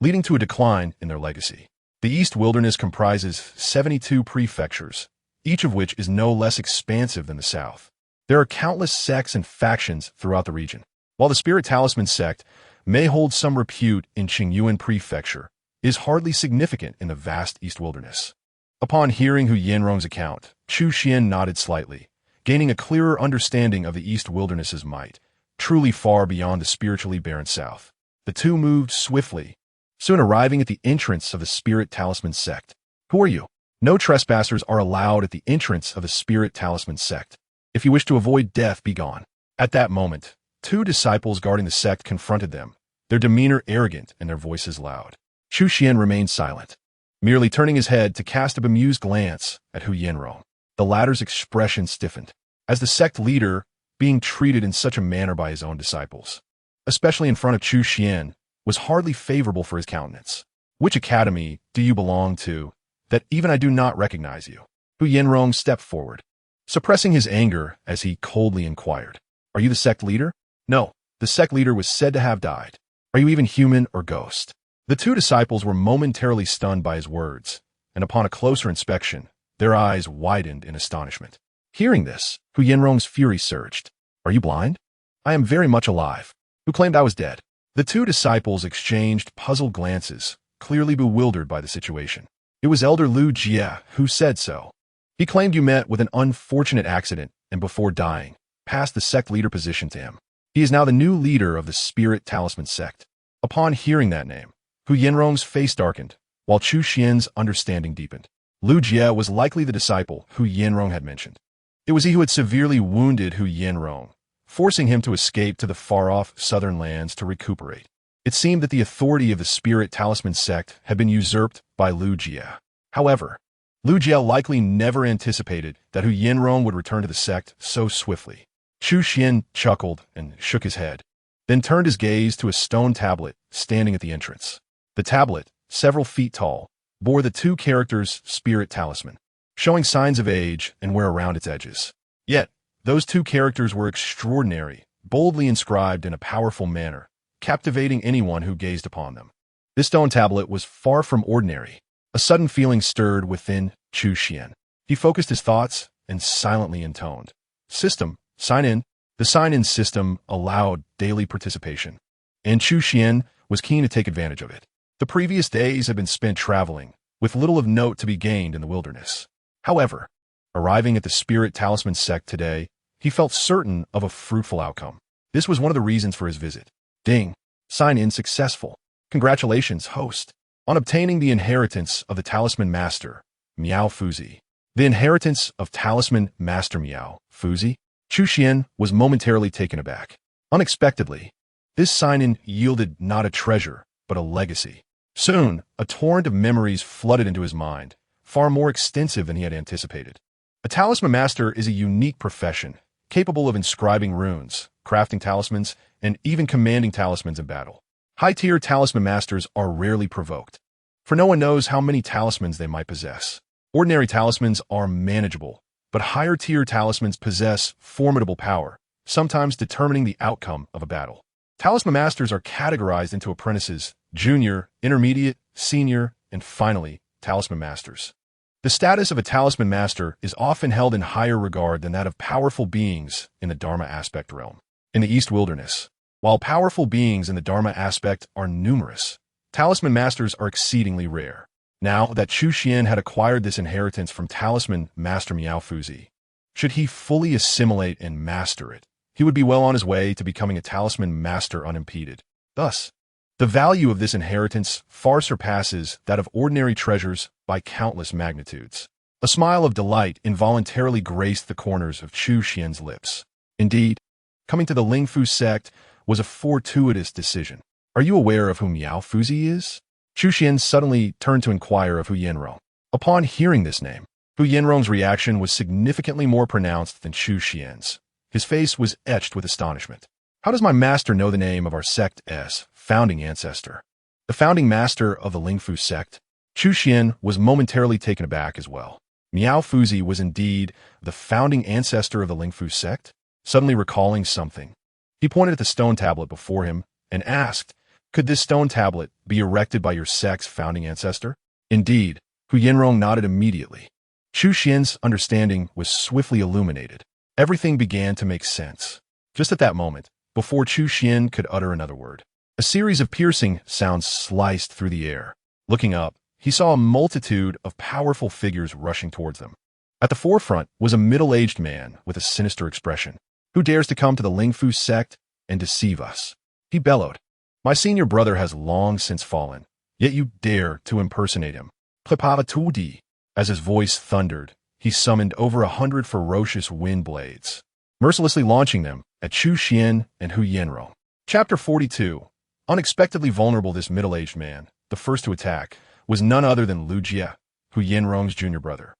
leading to a decline in their legacy. The East Wilderness comprises 72 prefectures, each of which is no less expansive than the South. There are countless sects and factions throughout the region. While the Spirit Talisman Sect may hold some repute in Qingyuan Prefecture, it is hardly significant in the vast East Wilderness." Upon hearing Hu Yanrong's account, Chu Xuan nodded slightly, gaining a clearer understanding of the East Wilderness's might, truly far beyond the spiritually barren South. The two moved swiftly, soon arriving at the entrance of the Spirit Talisman Sect. "Who are you?" "No trespassers are allowed at the entrance of the Spirit Talisman Sect. If you wish to avoid death, be gone." At that moment, 2 disciples guarding the sect confronted them, their demeanor arrogant and their voices loud. Chu Xuan remained silent, merely turning his head to cast a bemused glance at Hu Yanrong. The latter's expression stiffened. As the sect leader, being treated in such a manner by his own disciples, especially in front of Chu Xuan, was hardly favorable for his countenance. "Which academy do you belong to?" that even I do not recognize you." Hu Yanrong stepped forward, suppressing his anger as he coldly inquired, "Are you the sect leader?" "No, the sect leader was said to have died." "Are you even human or ghost?" The two disciples were momentarily stunned by his words, and upon a closer inspection, their eyes widened in astonishment. Hearing this, Hu Yanrong's fury surged. "Are you blind?" "I am very much alive." "Who claimed I was dead?" The two disciples exchanged puzzled glances, clearly bewildered by the situation. "It was Elder Lu Jie who said so. He claimed you met with an unfortunate accident and before dying, passed the sect leader position to him. He is now the new leader of the Spirit Talisman sect." Upon hearing that name, Hu Yanrong's face darkened, while Chu Xuan's understanding deepened. Lu Jie was likely the disciple Hu Yanrong had mentioned. It was he who had severely wounded Hu Yanrong, forcing him to escape to the far-off southern lands to recuperate. It seemed that the authority of the Spirit Talisman sect had been usurped by Lu Jie. However, Lu Jie likely never anticipated that Hu Yanrong would return to the sect so swiftly. Chu Xuan chuckled and shook his head, then turned his gaze to a stone tablet standing at the entrance. The tablet, several feet tall, bore the two characters Spirit Talisman, showing signs of age and wear around its edges. Yet, those two characters were extraordinary, boldly inscribed in a powerful manner, captivating anyone who gazed upon them. This stone tablet was far from ordinary. A sudden feeling stirred within Chu Xuan. He focused his thoughts and silently intoned, "System, sign in." The sign-in system allowed daily participation, and Chu Xuan was keen to take advantage of it. The previous days had been spent traveling, with little of note to be gained in the wilderness. However, arriving at the Spirit Talisman sect today, he felt certain of a fruitful outcome. This was one of the reasons for his visit. Ding. Sign-in successful. Congratulations, host, on obtaining the inheritance of the Talisman Master, Miao Fuzi. The inheritance of Talisman Master Miao Fuzi? Chu Xuan was momentarily taken aback. Unexpectedly, this sign-in yielded not a treasure, but a legacy. Soon, a torrent of memories flooded into his mind, far more extensive than he had anticipated. A Talisman Master is a unique profession, capable of inscribing runes, crafting talismans, and even commanding talismans in battle. High-tier Talisman Masters are rarely provoked, for no one knows how many talismans they might possess. Ordinary talismans are manageable, but higher-tier talismans possess formidable power, sometimes determining the outcome of a battle. Talisman Masters are categorized into apprentices, junior, intermediate, senior, and finally, Talisman Masters. The status of a Talisman Master is often held in higher regard than that of powerful beings in the Dharma aspect realm. In the East Wilderness, while powerful beings in the Dharma aspect are numerous, Talisman Masters are exceedingly rare. Now that Chu Xuan had acquired this inheritance from Talisman Master Miao Fuzi, should he fully assimilate and master it, he would be well on his way to becoming a Talisman Master unimpeded. Thus, the value of this inheritance far surpasses that of ordinary treasures by countless magnitudes. A smile of delight involuntarily graced the corners of Chu Xuan's lips. Indeed, coming to the Lingfu sect was a fortuitous decision. "Are you aware of who Miao Fuzi is?" Chu Xuan suddenly turned to inquire of Hu Yanrong. Upon hearing this name, Hu Yanrong's reaction was significantly more pronounced than Chu Xuan's. His face was etched with astonishment. "How does my master know the name of our sect's founding ancestor?" The founding master of the Lingfu sect? Chu Xuan was momentarily taken aback as well. Miao Fuzi was indeed the founding ancestor of the Lingfu sect? Suddenly recalling something, he pointed at the stone tablet before him and asked, "Could this stone tablet be erected by your sect's founding ancestor?" Indeed, Hu Yanrong nodded immediately. Chu Xuan's understanding was swiftly illuminated. Everything began to make sense. Just at that moment, before Chu Xuan could utter another word, a series of piercing sounds sliced through the air. Looking up, he saw a multitude of powerful figures rushing towards them. At the forefront was a middle-aged man with a sinister expression. "Who dares to come to the Lingfu sect and deceive us?" he bellowed. "My senior brother has long since fallen, yet you dare to impersonate him. Prepare tout." As his voice thundered, he summoned over 100 ferocious wind blades, mercilessly launching them at Chu Xuan and Hu Yanrong. Chapter 42. Unexpectedly vulnerable, this middle-aged man, the first to attack, was none other than Lu Jie, Hu Yanrong's junior brother.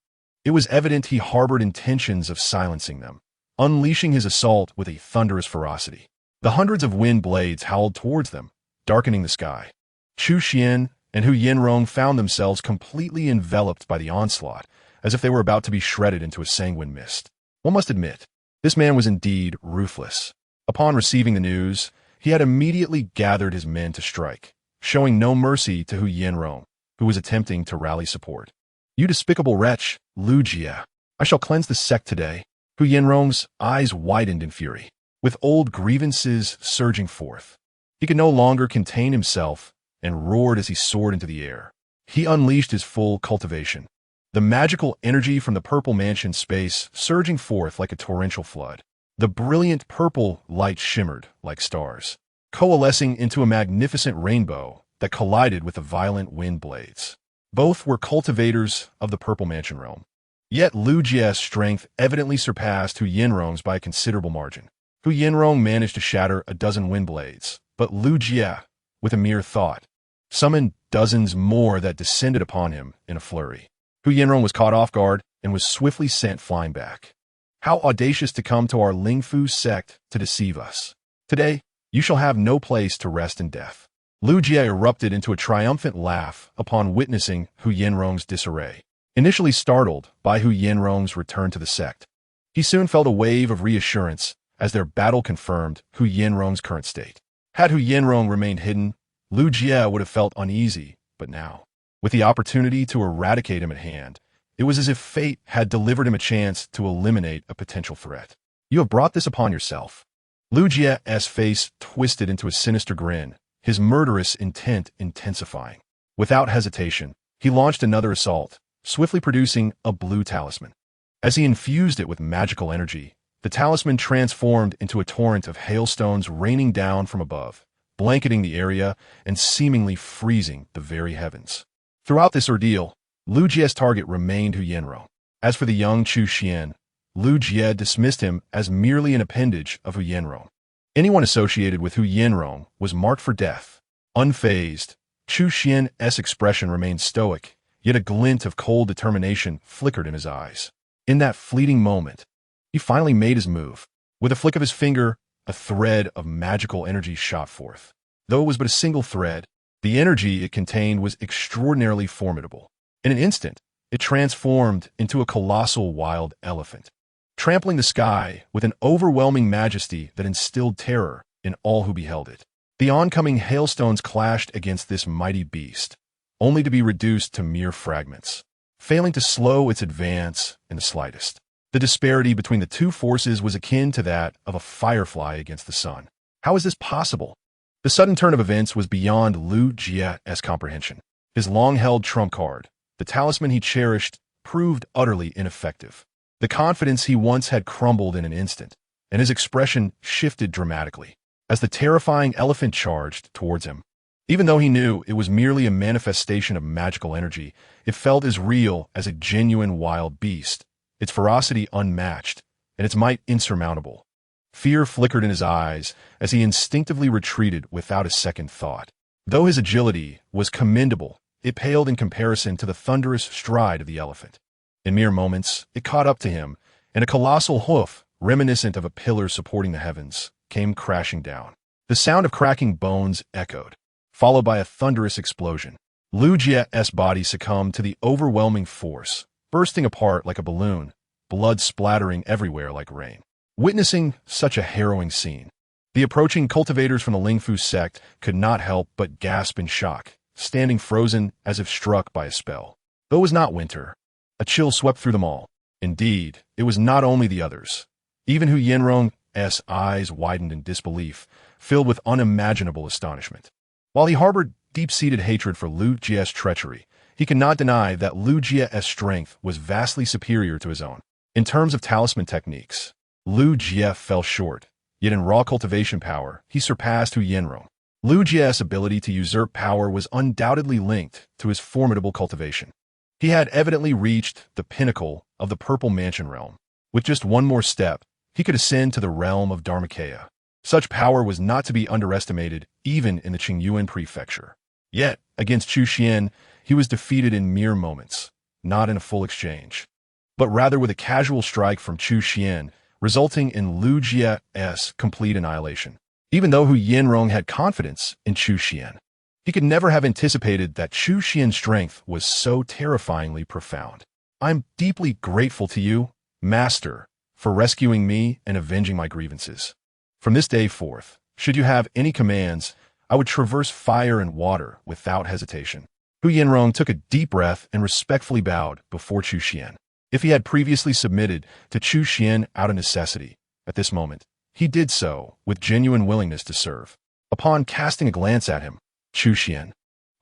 It was evident he harbored intentions of silencing them, unleashing his assault with a thunderous ferocity. The hundreds of wind blades howled towards them, darkening the sky. Chu Xuan and Hu Yinrong found themselves completely enveloped by the onslaught, as if they were about to be shredded into a sanguine mist. One must admit, this man was indeed ruthless. Upon receiving the news, he had immediately gathered his men to strike, showing no mercy to Hu Yinrong, who was attempting to rally support. "You despicable wretch, Lu Jie, I shall cleanse the sect today." Hu Yinrong's eyes widened in fury, with old grievances surging forth. He could no longer contain himself and roared as he soared into the air. He unleashed his full cultivation, the magical energy from the purple mansion space surging forth like a torrential flood. The brilliant purple light shimmered like stars, coalescing into a magnificent rainbow that collided with the violent wind blades. Both were cultivators of the purple mansion realm. Yet Lu Jie's strength evidently surpassed Hu Yinrong's by a considerable margin. Hu Yinrong managed to shatter a dozen wind blades, but Lu Jie, with a mere thought, summoned dozens more that descended upon him in a flurry. Hu Yinrong was caught off guard and was swiftly sent flying back. "How audacious to come to our Lingfu sect to deceive us. Today, you shall have no place to rest in death." Lu Jie erupted into a triumphant laugh upon witnessing Hu Yinrong's disarray. Initially startled by Hu Yinrong's return to the sect, he soon felt a wave of reassurance as their battle confirmed Hu Yinrong's current state. Had Hu Yinrong remained hidden, Lu Jie would have felt uneasy, but now, with the opportunity to eradicate him at hand, it was as if fate had delivered him a chance to eliminate a potential threat. "You have brought this upon yourself." Lu Jie's face twisted into a sinister grin, his murderous intent intensifying. Without hesitation, he launched another assault, swiftly producing a blue talisman. As he infused it with magical energy, the talisman transformed into a torrent of hailstones raining down from above, blanketing the area and seemingly freezing the very heavens. Throughout this ordeal, Lu Jie's target remained Hu Yinrong. As for the young Chu Xuan, Lu Jie dismissed him as merely an appendage of Hu Yinrong. Anyone associated with Hu Yinrong was marked for death. Unfazed, Chu Xuan's expression remained stoic, yet a glint of cold determination flickered in his eyes. In that fleeting moment, he finally made his move. With a flick of his finger, a thread of magical energy shot forth. Though it was but a single thread, the energy it contained was extraordinarily formidable. In an instant, it transformed into a colossal wild elephant, trampling the sky with an overwhelming majesty that instilled terror in all who beheld it. The oncoming hailstones clashed against this mighty beast, only to be reduced to mere fragments, failing to slow its advance in the slightest. The disparity between the two forces was akin to that of a firefly against the sun. How is this possible? The sudden turn of events was beyond Lu Jie's comprehension. His long-held trump card, the talisman he cherished, proved utterly ineffective. The confidence he once had crumbled in an instant, and his expression shifted dramatically as the terrifying elephant charged towards him. Even though he knew it was merely a manifestation of magical energy, it felt as real as a genuine wild beast, its ferocity unmatched, and its might insurmountable. Fear flickered in his eyes as he instinctively retreated without a second thought. Though his agility was commendable, it paled in comparison to the thunderous stride of the elephant. In mere moments, it caught up to him, and a colossal hoof, reminiscent of a pillar supporting the heavens, came crashing down. The sound of cracking bones echoed, followed by a thunderous explosion. Lu Jie's body succumbed to the overwhelming force, bursting apart like a balloon, blood splattering everywhere like rain. Witnessing such a harrowing scene, the approaching cultivators from the Lingfu sect could not help but gasp in shock, standing frozen as if struck by a spell. Though it was not winter, a chill swept through them all. Indeed, it was not only the others. Even Hu Yinrong's eyes widened in disbelief, filled with unimaginable astonishment. While he harbored deep-seated hatred for Lu Jie's treachery, he could not deny that Lu Jie's strength was vastly superior to his own. In terms of talisman techniques, Lu Jie fell short, yet in raw cultivation power, he surpassed Hu Yinrong. Lu Jie's ability to usurp power was undoubtedly linked to his formidable cultivation. He had evidently reached the pinnacle of the Purple Mansion realm. With just one more step, he could ascend to the realm of Dharmakaya. Such power was not to be underestimated even in the Qingyuan prefecture. Yet, against Chu Xuan, he was defeated in mere moments, not in a full exchange, but rather with a casual strike from Chu Xuan, resulting in Lu Jie's complete annihilation. Even though Hu Yinrong had confidence in Chu Xuan, He could never have anticipated that Chu Xuan's strength was so terrifyingly profound. "I'm deeply grateful to you, Master, for rescuing me and avenging my grievances. From this day forth, should you have any commands, I would traverse fire and water without hesitation." Hu Yanrong took a deep breath and respectfully bowed before Chu Xuan. If he had previously submitted to Chu Xuan out of necessity, at this moment, he did so with genuine willingness to serve. Upon casting a glance at him, Chu Xuan,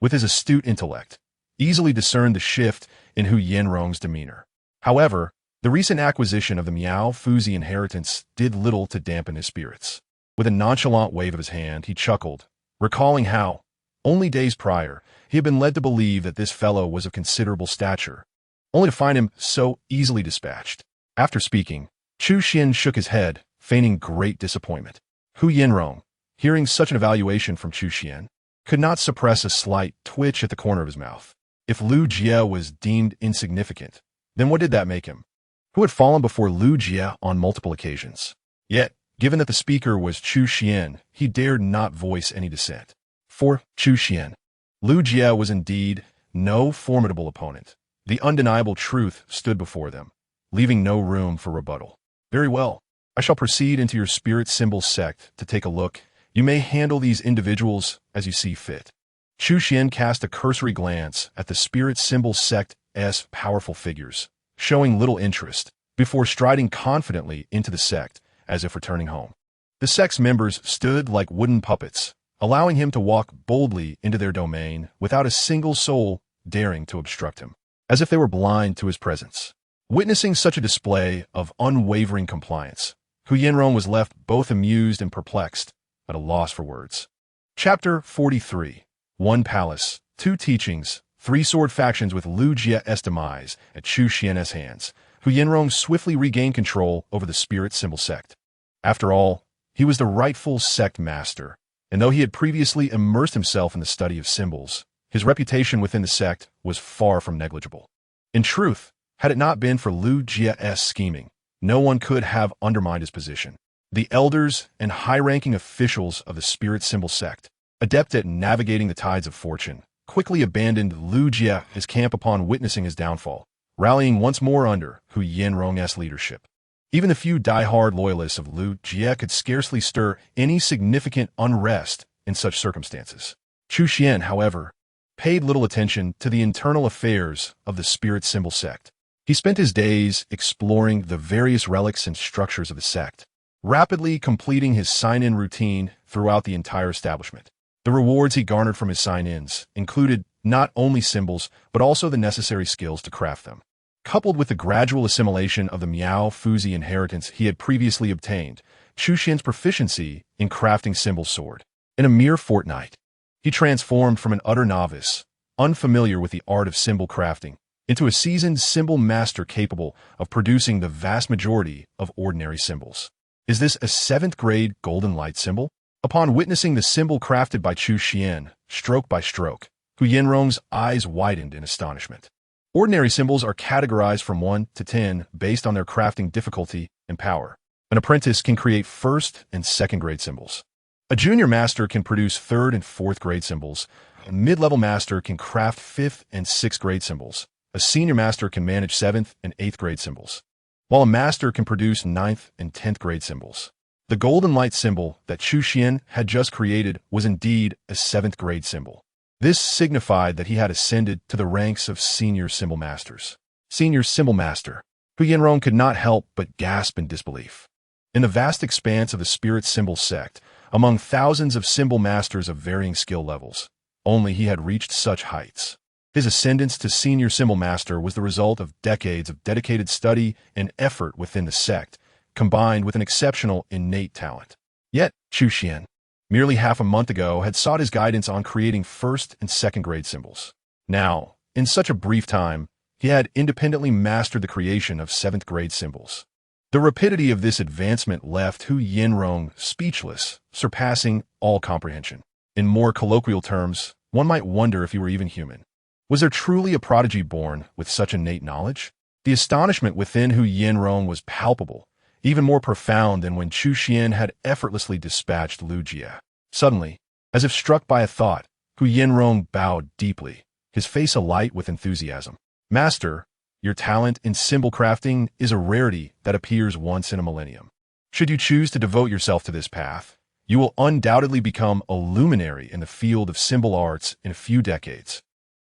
with his astute intellect, easily discerned the shift in Hu Yanrong's demeanor. However, the recent acquisition of the Miao Fuzi inheritance did little to dampen his spirits. With a nonchalant wave of his hand, he chuckled, recalling how, only days prior, he had been led to believe that this fellow was of considerable stature, only to find him so easily dispatched. After speaking, Chu Xuan shook his head, feigning great disappointment. Hu Yanrong, hearing such an evaluation from Chu Xuan, could not suppress a slight twitch at the corner of his mouth. If Lu Jie was deemed insignificant, then what did that make him? Who had fallen before Lu Jie on multiple occasions? Yet, given that the speaker was Chu Xuan, he dared not voice any dissent. For Chu Xuan, Lu Jie was indeed no formidable opponent. The undeniable truth stood before them, leaving no room for rebuttal. "Very well. I shall proceed into your spirit symbol sect to take a look. You may handle these individuals as you see fit." Chu Xuan cast a cursory glance at the spirit symbol sect's powerful figures, showing little interest, before striding confidently into the sect, as if returning home. The sect's members stood like wooden puppets, allowing him to walk boldly into their domain without a single soul daring to obstruct him, as if they were blind to his presence. Witnessing such a display of unwavering compliance, Hu Yanrong was left both amused and perplexed, at a loss for words. Chapter 43. One Palace, Two Teachings, Three Sword Factions with Lu Jie's demise at Chu Xuan's hands. Hu Yanrong swiftly regained control over the spirit symbol sect. After all, he was the rightful sect master, and though he had previously immersed himself in the study of symbols, his reputation within the sect was far from negligible. In truth, had it not been for Lu Jie's scheming, no one could have undermined his position. The elders and high-ranking officials of the spirit symbol sect, adept at navigating the tides of fortune, quickly abandoned Lu Jie's camp upon witnessing his downfall, rallying once more under Hu Yanrong's leadership. Even the few die-hard loyalists of Lu Jie could scarcely stir any significant unrest in such circumstances. Chu Xuan, however, paid little attention to the internal affairs of the spirit symbol sect. He spent his days exploring the various relics and structures of the sect, rapidly completing his sign-in routine throughout the entire establishment. The rewards he garnered from his sign-ins included not only symbols, but also the necessary skills to craft them. Coupled with the gradual assimilation of the Miao Fuzi inheritance he had previously obtained, Chu Xuan's proficiency in crafting symbol soared. In a mere fortnight, he transformed from an utter novice, unfamiliar with the art of symbol crafting, into a seasoned symbol master capable of producing the vast majority of ordinary symbols. Is this a 7th grade golden light symbol? Upon witnessing the symbol crafted by Chu Xuan, stroke by stroke, Hu Yanrong's eyes widened in astonishment. Ordinary symbols are categorized from 1 to 10 based on their crafting difficulty and power. An apprentice can create 1st and 2nd grade symbols. A junior master can produce 3rd and 4th grade symbols. A mid-level master can craft 5th and 6th grade symbols. A senior master can manage 7th and 8th grade symbols, while a master can produce 9th and 10th grade symbols. The golden light symbol that Chu Xuan had just created was indeed a 7th grade symbol. This signified that he had ascended to the ranks of senior symbol masters. Senior symbol master. Hu Yanrong could not help but gasp in disbelief. In the vast expanse of the spirit symbol sect, among thousands of symbol masters of varying skill levels, only he had reached such heights. His ascendance to senior symbol master was the result of decades of dedicated study and effort within the sect, combined with an exceptional innate talent. Yet, Chu Xuan, merely half a month ago, had sought his guidance on creating 1st and 2nd grade symbols. Now, in such a brief time, he had independently mastered the creation of 7th grade symbols. The rapidity of this advancement left Hu Yanrong speechless, surpassing all comprehension. In more colloquial terms, one might wonder if he were even human. Was there truly a prodigy born with such innate knowledge? The astonishment within Hu Yanrong was palpable, even more profound than when Chu Xuan had effortlessly dispatched Lu Jie. Suddenly, as if struck by a thought, Hu Hu Yanrong bowed deeply, his face alight with enthusiasm. Master, your talent in symbol crafting is a rarity that appears once in a millennium. Should you choose to devote yourself to this path, you will undoubtedly become a luminary in the field of symbol arts in a few decades.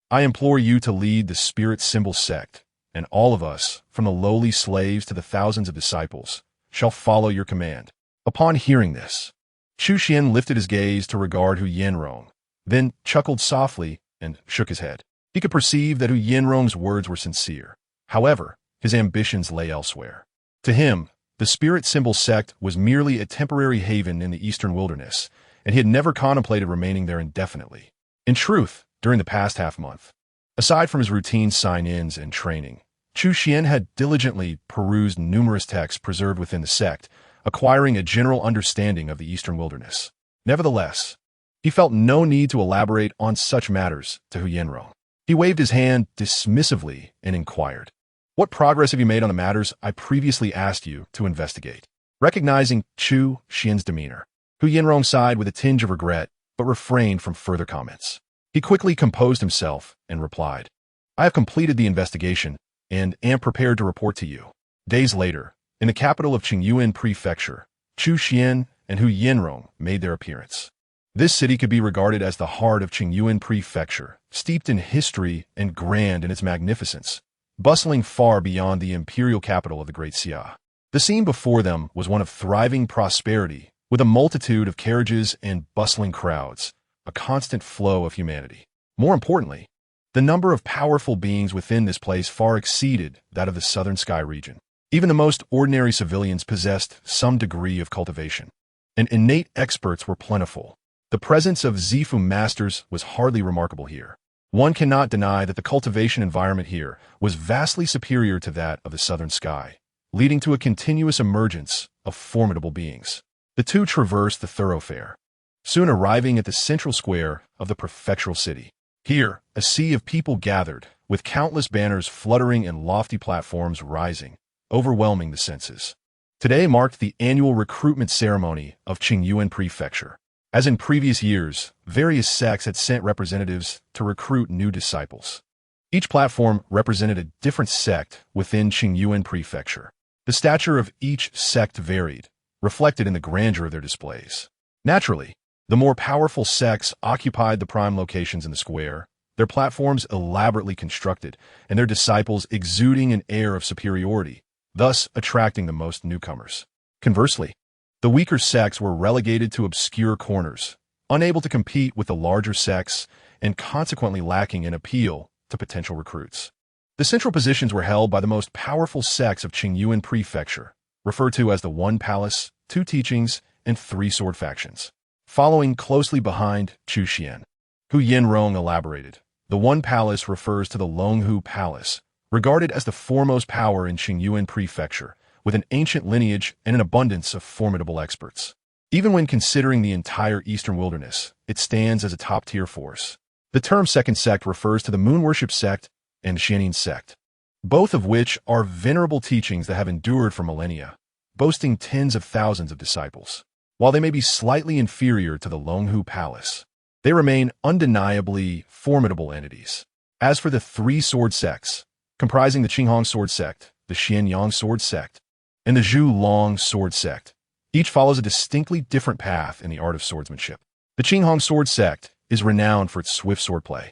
I implore you to lead the Spirit Symbol sect, and all of us, from the lowly slaves to the thousands of disciples, shall follow your command. Upon hearing this, Chu Xuan lifted his gaze to regard Hu Yanrong, then chuckled softly and shook his head. He could perceive that Hu Yanrong's words were sincere. However, his ambitions lay elsewhere. To him, the Spirit Symbol sect was merely a temporary haven in the eastern wilderness, and he had never contemplated remaining there indefinitely. In truth, during the past half-month, aside from his routine sign-ins and training, Chu Xuan had diligently perused numerous texts preserved within the sect, acquiring a general understanding of the eastern wilderness. Nevertheless, he felt no need to elaborate on such matters to Hu Yanrong. He waved his hand dismissively and inquired, "What progress have you made on the matters I previously asked you to investigate?" Recognizing Chu Xuan's demeanor, Hu Yanrong sighed with a tinge of regret, but refrained from further comments. He quickly composed himself and replied, "I have completed the investigation and am prepared to report to you." Days later, in the capital of Qingyuan Prefecture, Chu Xuan and Hu Yanrong made their appearance. This city could be regarded as the heart of Qingyuan Prefecture, steeped in history and grand in its magnificence, bustling far beyond the imperial capital of the Great Xia. The scene before them was one of thriving prosperity, with a multitude of carriages and bustling crowds, a constant flow of humanity. More importantly, the number of powerful beings within this place far exceeded that of the southern sky region. Even the most ordinary civilians possessed some degree of cultivation, and innate experts were plentiful. The presence of Zifu masters was hardly remarkable here. One cannot deny that the cultivation environment here was vastly superior to that of the southern sky, leading to a continuous emergence of formidable beings. The two traversed the thoroughfare, soon arriving at the central square of the prefectural city. Here, a sea of people gathered, with countless banners fluttering and lofty platforms rising, overwhelming the senses. Today marked the annual recruitment ceremony of Qingyuan Prefecture. As in previous years, various sects had sent representatives to recruit new disciples. Each platform represented a different sect within Qingyuan Prefecture. The stature of each sect varied, reflected in the grandeur of their displays. Naturally, the more powerful sects occupied the prime locations in the square, their platforms elaborately constructed, and their disciples exuding an air of superiority, thus attracting the most newcomers. Conversely, the weaker sects were relegated to obscure corners, unable to compete with the larger sects, and consequently lacking in appeal to potential recruits. The central positions were held by the most powerful sects of Qingyuan Prefecture, referred to as the One Palace, Two Teachings, and Three Sword factions. Following closely behind Chu Xuan, Hu Yanrong elaborated. The One Palace refers to the Longhu Palace, regarded as the foremost power in Qingyuan Prefecture, with an ancient lineage and an abundance of formidable experts. Even when considering the entire eastern wilderness, it stands as a top-tier force. The term Second Sect refers to the Moon Worship Sect and the Xianin Sect, both of which are venerable teachings that have endured for millennia, boasting tens of thousands of disciples. While they may be slightly inferior to the Longhu Palace, they remain undeniably formidable entities. As for the Three Sword sects, comprising the Qinghong Sword Sect, the Xianyang Sword Sect, and the Zhu Long Sword Sect, each follows a distinctly different path in the art of swordsmanship. The Qinghong Sword Sect is renowned for its swift swordplay,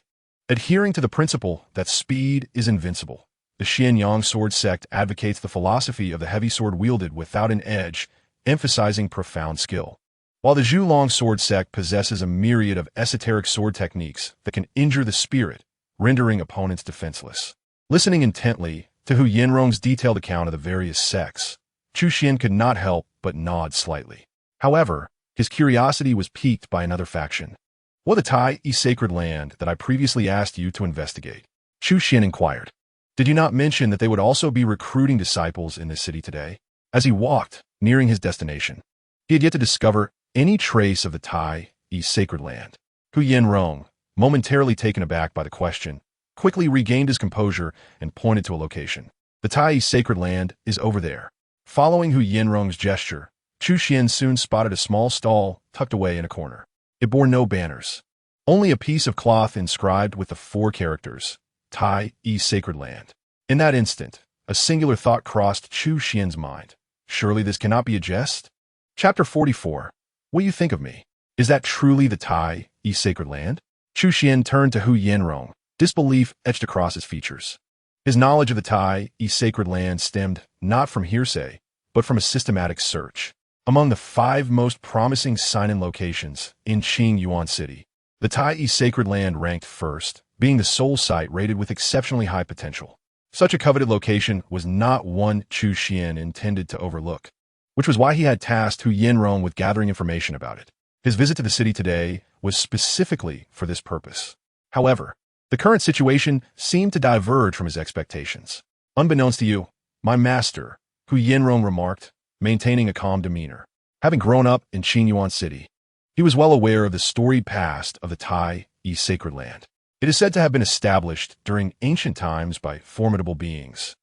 adhering to the principle that speed is invincible. The Xianyang Sword Sect advocates the philosophy of the heavy sword wielded without an edge, emphasizing profound skill. While the Zhu Long Sword Sect possesses a myriad of esoteric sword techniques that can injure the spirit, rendering opponents defenseless. Listening intently to Hu Yanrong's detailed account of the various sects, Chu Xuan could not help but nod slightly. However, his curiosity was piqued by another faction. "What the Tai sacred land that I previously asked you to investigate?" Chu Xuan inquired. "Did you not mention that they would also be recruiting disciples in this city today?" As he walked, nearing his destination, he had yet to discover any trace of the Tai sacred land. Hu Yanrong, momentarily taken aback by the question, quickly regained his composure and pointed to a location. "The Tai sacred land is over there." Following Hu Yanrong's gesture, Chu Xuan soon spotted a small stall tucked away in a corner. It bore no banners, only a piece of cloth inscribed with the 4 characters, Tai E Sacred Land. In that instant, a singular thought crossed Chu Xuan's mind. Surely this cannot be a jest? Chapter 44. What do you think of me? Is that truly the Tai E Sacred Land? Chu Xuan turned to Hu Yanrong, disbelief etched across his features. His knowledge of the Tai E Sacred Land stemmed not from hearsay, but from a systematic search. Among the 5 most promising sign-in locations in Qingyuan City, the Tai E Sacred Land ranked first, being the sole site rated with exceptionally high potential. Such a coveted location was not one Chu Xuan intended to overlook, which was why he had tasked Hu Yanrong with gathering information about it. His visit to the city today was specifically for this purpose. However, the current situation seemed to diverge from his expectations. Unbeknownst to you, my master, Hu Yanrong remarked, maintaining a calm demeanor. Having grown up in Qingyuan City, he was well aware of the storied past of the Tai E Sacred Land. It is said to have been established during ancient times by formidable beings,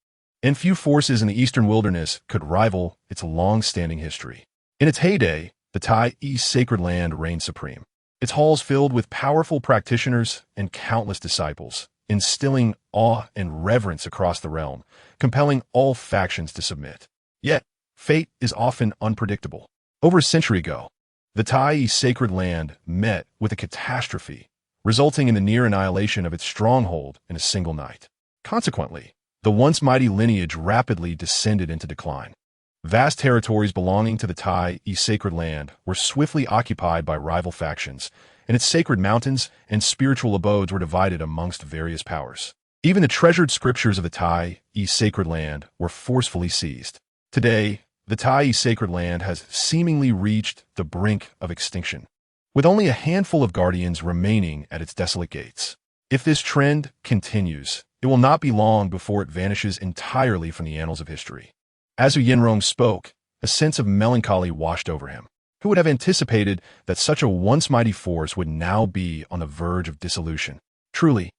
and few forces in the eastern wilderness could rival its long-standing history. In its heyday, the Tai E Sacred Land reigned supreme, its halls filled with powerful practitioners and countless disciples, instilling awe and reverence across the realm, compelling all factions to submit. Yet, fate is often unpredictable. Over a century ago, the Tai E Sacred Land met with a catastrophe, resulting in the near annihilation of its stronghold in a single night. Consequently, the once mighty lineage rapidly descended into decline. Vast territories belonging to the Tai E Sacred Land were swiftly occupied by rival factions, and its sacred mountains and spiritual abodes were divided amongst various powers. Even the treasured scriptures of the Tai E Sacred Land were forcefully seized. Today, the Tai E Sacred Land has seemingly reached the brink of extinction, with only a handful of guardians remaining at its desolate gates. If this trend continues, it will not be long before it vanishes entirely from the annals of history. As Hu Yanrong spoke, a sense of melancholy washed over him. Who would have anticipated that such a once mighty force would now be on the verge of dissolution? Truly,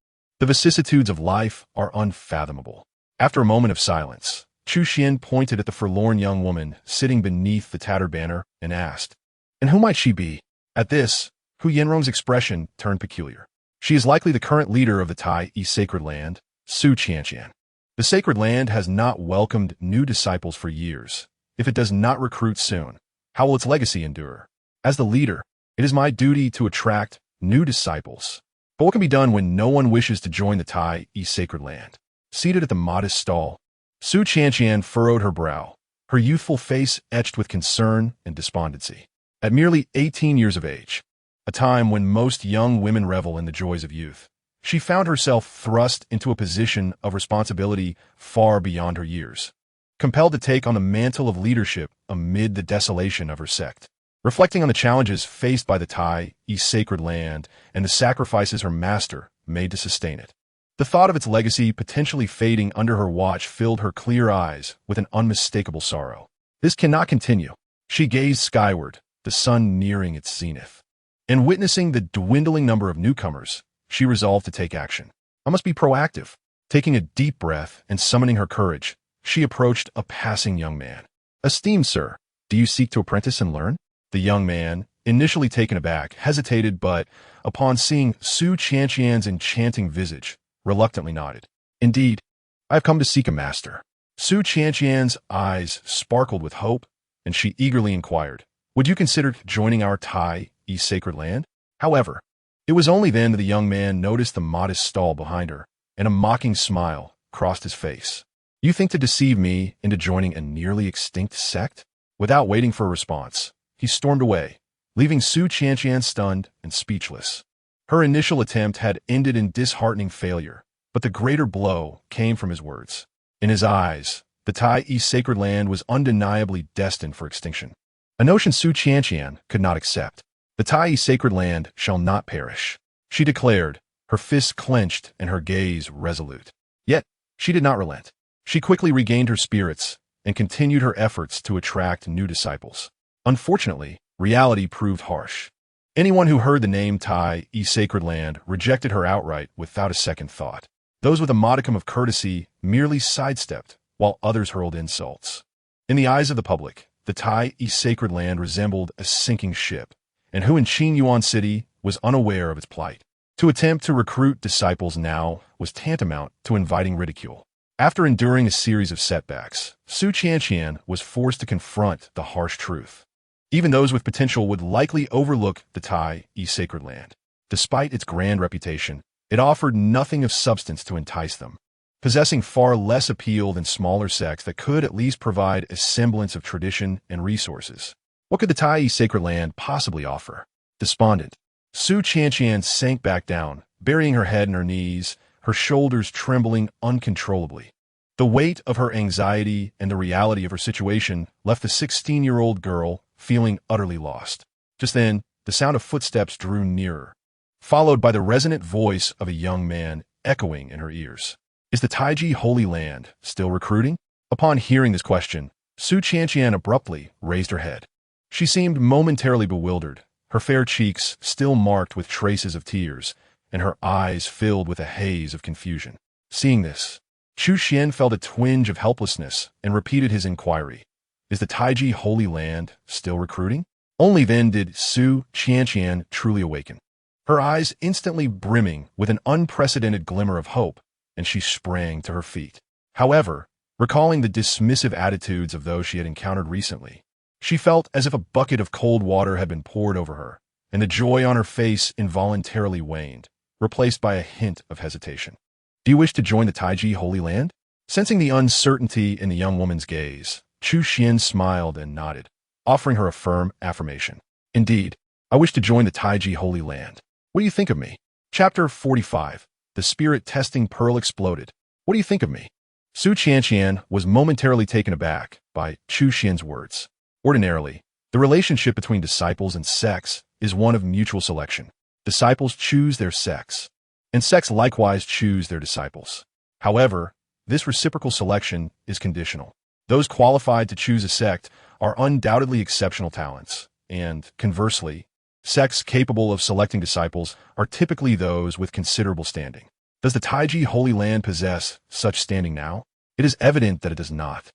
the vicissitudes of life are unfathomable. After a moment of silence, Chu Xuan pointed at the forlorn young woman sitting beneath the tattered banner and asked, "And who might she be?" At this, Hu Yanrong's expression turned peculiar. "She is likely the current leader of the Tai E Sacred Land, Su Qianqian. The Sacred Land has not welcomed new disciples for years. If it does not recruit soon, how will its legacy endure? As the leader, it is my duty to attract new disciples. But what can be done when no one wishes to join the Tai E Sacred Land?" Seated at the modest stall, Su Qianqian furrowed her brow, her youthful face etched with concern and despondency. At merely 18 years of age, a time when most young women revel in the joys of youth, she found herself thrust into a position of responsibility far beyond her years, compelled to take on the mantle of leadership amid the desolation of her sect. Reflecting on the challenges faced by the Tai E Sacred Land and the sacrifices her master made to sustain it, the thought of its legacy potentially fading under her watch filled her clear eyes with an unmistakable sorrow. This cannot continue. She gazed skyward, the sun nearing its zenith, and witnessing the dwindling number of newcomers, she resolved to take action. I must be proactive. Taking a deep breath and summoning her courage, she approached a passing young man. "Esteemed sir, do you seek to apprentice and learn?" The young man, initially taken aback, hesitated, but upon seeing Su Qianqian's enchanting visage, reluctantly nodded. "Indeed, I have come to seek a master." Su Qianqian's eyes sparkled with hope, and she eagerly inquired, "Would you consider joining our Tai E Sacred Land?" However, it was only then that the young man noticed the modest stall behind her, and a mocking smile crossed his face. "You think to deceive me into joining a nearly extinct sect?" Without waiting for a response, he stormed away, leaving Su Qianqian stunned and speechless. Her initial attempt had ended in disheartening failure, but the greater blow came from his words. In his eyes, the Tai E Sacred Land was undeniably destined for extinction, a notion Su Qianqian could not accept. "The Tai E Sacred Land shall not perish," she declared, her fists clenched and her gaze resolute. Yet, she did not relent. She quickly regained her spirits and continued her efforts to attract new disciples. Unfortunately, reality proved harsh. Anyone who heard the name Tai E Sacred Land rejected her outright without a second thought. Those with a modicum of courtesy merely sidestepped, while others hurled insults. In the eyes of the public, the Tai E Sacred Land resembled a sinking ship, and who in Qingyuan City was unaware of its plight. To attempt to recruit disciples now was tantamount to inviting ridicule. After enduring a series of setbacks, Su Qianqian was forced to confront the harsh truth. Even those with potential would likely overlook the Tai Yi sacred land. Despite its grand reputation, it offered nothing of substance to entice them, possessing far less appeal than smaller sects that could at least provide a semblance of tradition and resources. What could the Tai Yi sacred land possibly offer? Despondent, Su Qianqian sank back down, burying her head in her knees, her shoulders trembling uncontrollably. The weight of her anxiety and the reality of her situation left the 16-year-old girl feeling utterly lost. Just then, the sound of footsteps drew nearer, followed by the resonant voice of a young man echoing in her ears. Is the Taiji Holy Land still recruiting? Upon hearing this question, Su Qianqian abruptly raised her head. She seemed momentarily bewildered, her fair cheeks still marked with traces of tears, and her eyes filled with a haze of confusion. Seeing this, Chu Xuan felt a twinge of helplessness and repeated his inquiry. Is the Taiji Holy Land still recruiting? Only then did Su Qianqian truly awaken, her eyes instantly brimming with an unprecedented glimmer of hope, and she sprang to her feet. However, recalling the dismissive attitudes of those she had encountered recently, she felt as if a bucket of cold water had been poured over her, and the joy on her face involuntarily waned, replaced by a hint of hesitation. Do you wish to join the Taiji Holy Land? Sensing the uncertainty in the young woman's gaze, Chu Xuan smiled and nodded, offering her a firm affirmation. Indeed, I wish to join the Taiji Holy Land. What do you think of me? Chapter 45. The Spirit Testing Pearl Exploded. What do you think of me? Su Qianqian was momentarily taken aback by Chu Xuan's words. Ordinarily, the relationship between disciples and sects is one of mutual selection. Disciples choose their sects, and sects likewise choose their disciples. However, this reciprocal selection is conditional. Those qualified to choose a sect are undoubtedly exceptional talents, and conversely, sects capable of selecting disciples are typically those with considerable standing. Does the Taiji Holy Land possess such standing now? It is evident that it does not.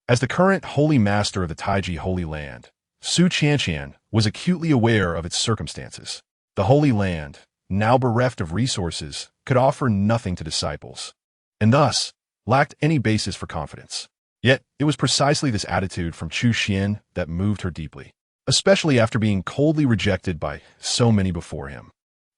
As the current Holy Master of the Taiji Holy Land, Su Qianqian was acutely aware of its circumstances. The Holy Land, now bereft of resources, could offer nothing to disciples, and thus lacked any basis for confidence. Yet, it was precisely this attitude from Chu Xuan that moved her deeply, especially after being coldly rejected by so many before him.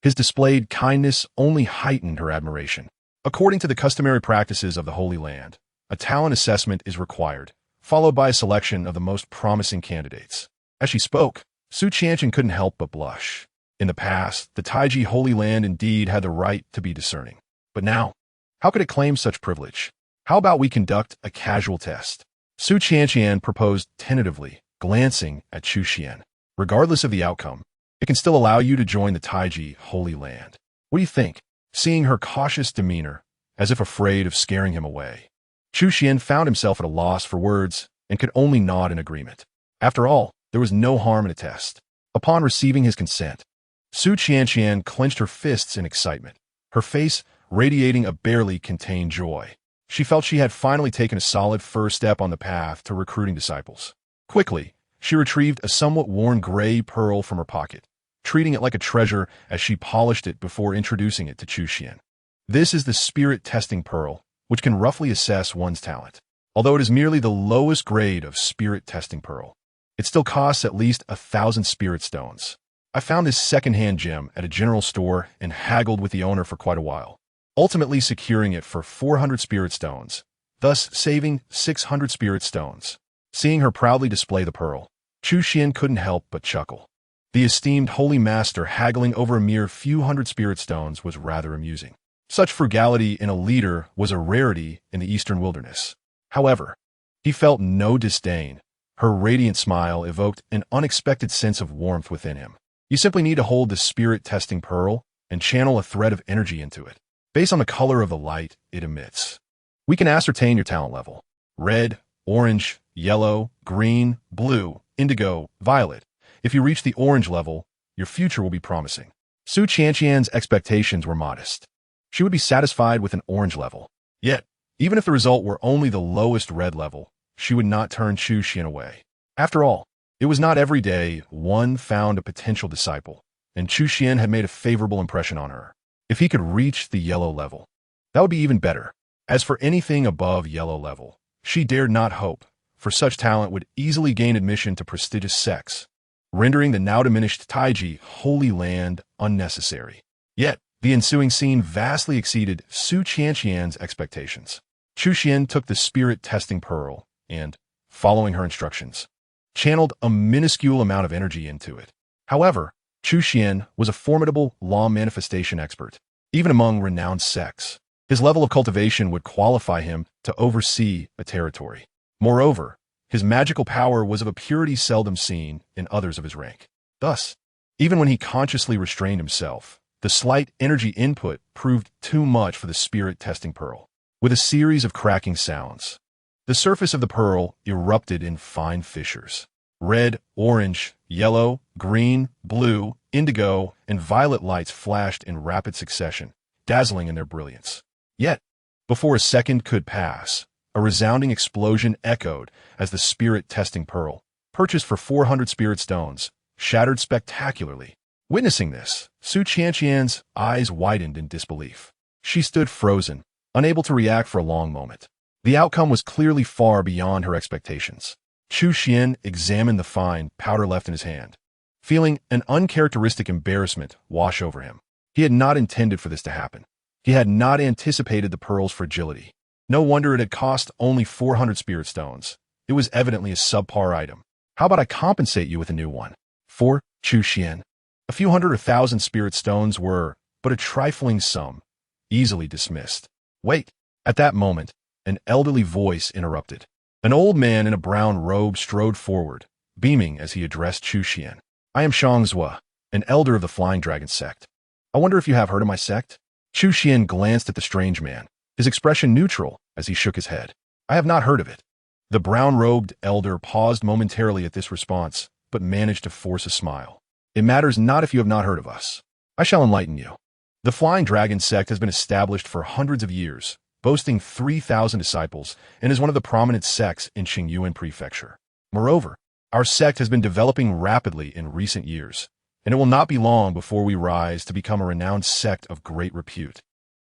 His displayed kindness only heightened her admiration. According to the customary practices of the Holy Land, a talent assessment is required, followed by a selection of the most promising candidates. As she spoke, Su Qianqian couldn't help but blush. In the past, the Taiji Holy Land indeed had the right to be discerning. But now, how could it claim such privilege? How about we conduct a casual test? Su Qianqian proposed tentatively, glancing at Chu Xuan. Regardless of the outcome, it can still allow you to join the Taiji Holy Land. What do you think? Seeing her cautious demeanor, as if afraid of scaring him away, Chu Xuan found himself at a loss for words and could only nod in agreement. After all, there was no harm in a test. Upon receiving his consent, Su Qianqian clenched her fists in excitement, her face radiating a barely contained joy. She felt she had finally taken a solid first step on the path to recruiting disciples. Quickly, she retrieved a somewhat worn gray pearl from her pocket, treating it like a treasure as she polished it before introducing it to Chu Xuan. This is the Spirit Testing Pearl, which can roughly assess one's talent. Although it is merely the lowest grade of Spirit Testing Pearl, it still costs at least 1,000 spirit stones. I found this second-hand gem at a general store and haggled with the owner for quite a while, ultimately securing it for 400 spirit stones, thus saving 600 spirit stones. Seeing her proudly display the pearl, Chu Xuan couldn't help but chuckle. The esteemed Holy Master haggling over a mere few hundred spirit stones was rather amusing. Such frugality in a leader was a rarity in the eastern wilderness. However, he felt no disdain. Her radiant smile evoked an unexpected sense of warmth within him. You simply need to hold the spirit-testing pearl and channel a thread of energy into it, based on the color of the light it emits. We can ascertain your talent level: red, orange, yellow, green, blue, indigo, violet. If you reach the orange level, your future will be promising. Su Qianqian's expectations were modest. She would be satisfied with an orange level. Yet, even if the result were only the lowest red level, she would not turn Chu Xuan away. After all, it was not every day one found a potential disciple, and Chu Xuan had made a favorable impression on her. If he could reach the yellow level, that would be even better. As for anything above yellow level, she dared not hope, for such talent would easily gain admission to prestigious sects, rendering the now diminished Taiji Holy Land unnecessary. Yet, the ensuing scene vastly exceeded Su Qianqian's expectations. Chu Xuan took the spirit-testing pearl and, following her instructions, channeled a minuscule amount of energy into it. However, Chu Xuan was a formidable law manifestation expert, even among renowned sects. His level of cultivation would qualify him to oversee a territory. Moreover, his magical power was of a purity seldom seen in others of his rank. Thus, even when he consciously restrained himself, the slight energy input proved too much for the spirit-testing pearl. With a series of cracking sounds, the surface of the pearl erupted in fine fissures. Red, orange, yellow, green, blue, indigo, and violet lights flashed in rapid succession, dazzling in their brilliance. Yet, before a second could pass, a resounding explosion echoed as the spirit-testing pearl, purchased for 400 spirit stones, shattered spectacularly. Witnessing this, Su Qianqian's eyes widened in disbelief. She stood frozen, unable to react for a long moment. The outcome was clearly far beyond her expectations. Chu Xuan examined the fine powder left in his hand, feeling an uncharacteristic embarrassment wash over him. He had not intended for this to happen. He had not anticipated the pearl's fragility. No wonder it had cost only 400 spirit stones. It was evidently a subpar item. How about I compensate you with a new one? For Chu Xuan, a few hundred or thousand spirit stones were but a trifling sum, easily dismissed. Wait! At that moment, an elderly voice interrupted. An old man in a brown robe strode forward, beaming as he addressed Chu Xuan. I am Zhuangzhua, an elder of the Flying Dragon sect. I wonder if you have heard of my sect? Chu Xuan glanced at the strange man, his expression neutral as he shook his head. I have not heard of it. The brown-robed elder paused momentarily at this response, but managed to force a smile. It matters not if you have not heard of us. I shall enlighten you. The Flying Dragon sect has been established for hundreds of years, boasting 3,000 disciples, and is one of the prominent sects in Qingyuan Prefecture. Moreover, our sect has been developing rapidly in recent years, and it will not be long before we rise to become a renowned sect of great repute,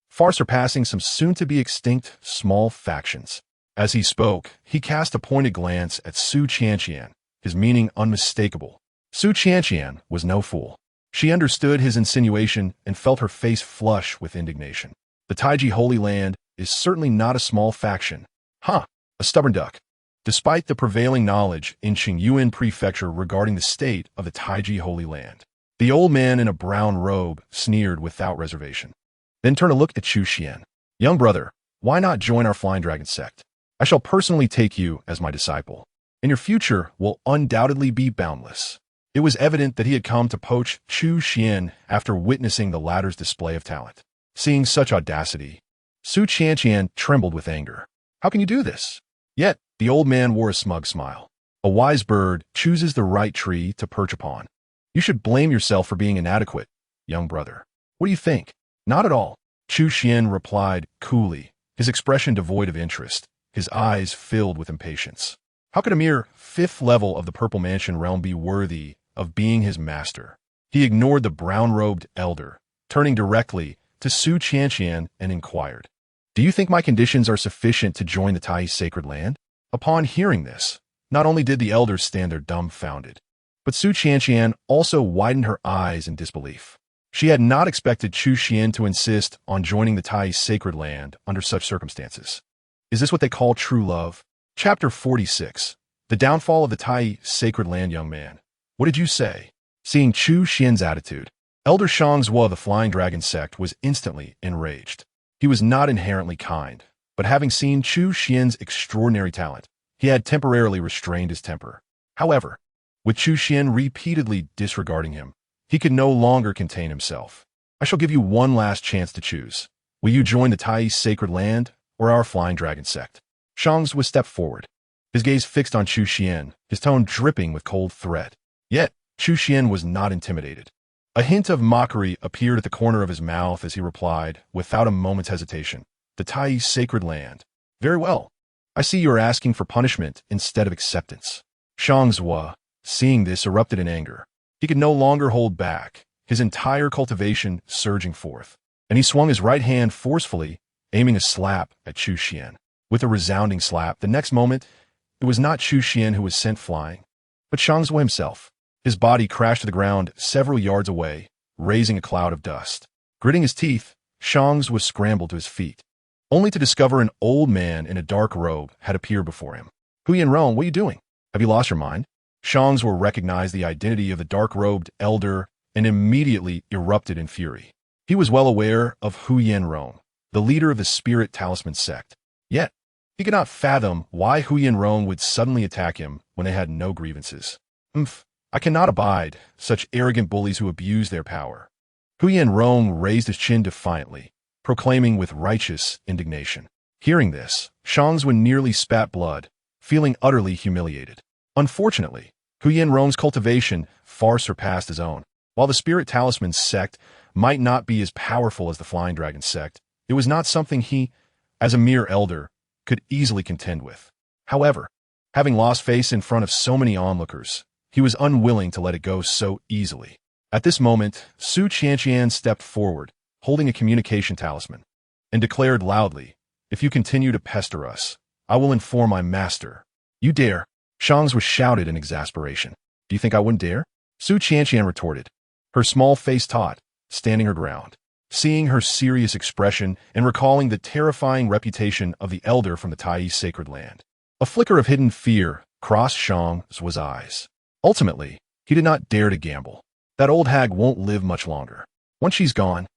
far surpassing some soon-to-be-extinct small factions. As he spoke, he cast a pointed glance at Su Qianqian, his meaning unmistakable. Su Qianqian was no fool. She understood his insinuation and felt her face flush with indignation. The Taiji Holy Land is certainly not a small faction. A stubborn duck. Despite the prevailing knowledge in Qingyuan Prefecture regarding the state of the Taiji Holy Land, the old man in a brown robe sneered without reservation. Then turned to look at Chu Xuan. Young brother, why not join our Flying Dragon sect? I shall personally take you as my disciple, and your future will undoubtedly be boundless. It was evident that he had come to poach Chu Xuan after witnessing the latter's display of talent. Seeing such audacity, Su Qianqian trembled with anger. How can you do this? Yet, the old man wore a smug smile. A wise bird chooses the right tree to perch upon. You should blame yourself for being inadequate, young brother. What do you think? Not at all, Chu Xuan replied coolly, his expression devoid of interest, his eyes filled with impatience. How could a mere 5th level of the Purple Mansion realm be worthy of being his master? He ignored the brown-robed elder, turning directly to Su Qianqian and inquired, Do you think my conditions are sufficient to join the Tai Sacred Land? Upon hearing this, not only did the elders stand there dumbfounded, but Su Qianqian also widened her eyes in disbelief. She had not expected Chu Xuan to insist on joining the Tai Sacred Land under such circumstances. Is this what they call true love? Chapter 46. The Downfall of the Tai Sacred Land. Young man, what did you say? Seeing Chu Xuan's attitude, Elder Zhuangzhua of the Flying Dragon sect was instantly enraged. He was not inherently kind, but having seen Chu Xuan's extraordinary talent, he had temporarily restrained his temper. However, with Chu Xuan repeatedly disregarding him, he could no longer contain himself. I shall give you one last chance to choose. Will you join the Tai Sacred Land or our Flying Dragon sect? Zhuangzhua stepped forward, his gaze fixed on Chu Xuan, his tone dripping with cold threat. Yet, Chu Xuan was not intimidated. A hint of mockery appeared at the corner of his mouth as he replied, without a moment's hesitation, The Tai Sacred Land. Very well. I see you are asking for punishment instead of acceptance. Zhuangzhua, seeing this, erupted in anger. He could no longer hold back. his entire cultivation surging forth. And he swung his right hand forcefully, aiming a slap at Chu Xuan. With a resounding slap, the next moment, it was not Chu Xuan who was sent flying, but Xiangzhou himself. His body crashed to the ground several yards away, raising a cloud of dust. Gritting his teeth, Xiangzhou scrambled to his feet, only to discover an old man in a dark robe had appeared before him. Hu Yanrong, what are you doing? Have you lost your mind? Xiangzhou recognized the identity of the dark-robed elder and immediately erupted in fury. He was well aware of Hu Yanrong, the leader of the Spirit Talisman sect. Yet, he could not fathom why Hu Yanrong would suddenly attack him when they had no grievances. I cannot abide such arrogant bullies who abuse their power. Hu Yanrong raised his chin defiantly, proclaiming with righteous indignation. Hearing this, Xiangzhou nearly spat blood, feeling utterly humiliated. Unfortunately, Hu Yanrong's cultivation far surpassed his own. While the Spirit Talisman sect might not be as powerful as the Flying Dragon sect, it was not something he, as a mere elder, could easily contend with. However, having lost face in front of so many onlookers, he was unwilling to let it go so easily. At this moment, Su Qianqian stepped forward, holding a communication talisman, and declared loudly, "If you continue to pester us, I will inform my master." "You dare?" Xiangzhou shouted in exasperation. "Do you think I wouldn't dare?" Su Qianqian retorted, her small face taut, standing her ground. Seeing her serious expression and recalling the terrifying reputation of the elder from the Tai sacred land, a flicker of hidden fear crossed Xiangzhu's eyes. Ultimately, he did not dare to gamble. That old hag won't live much longer. Once she's gone,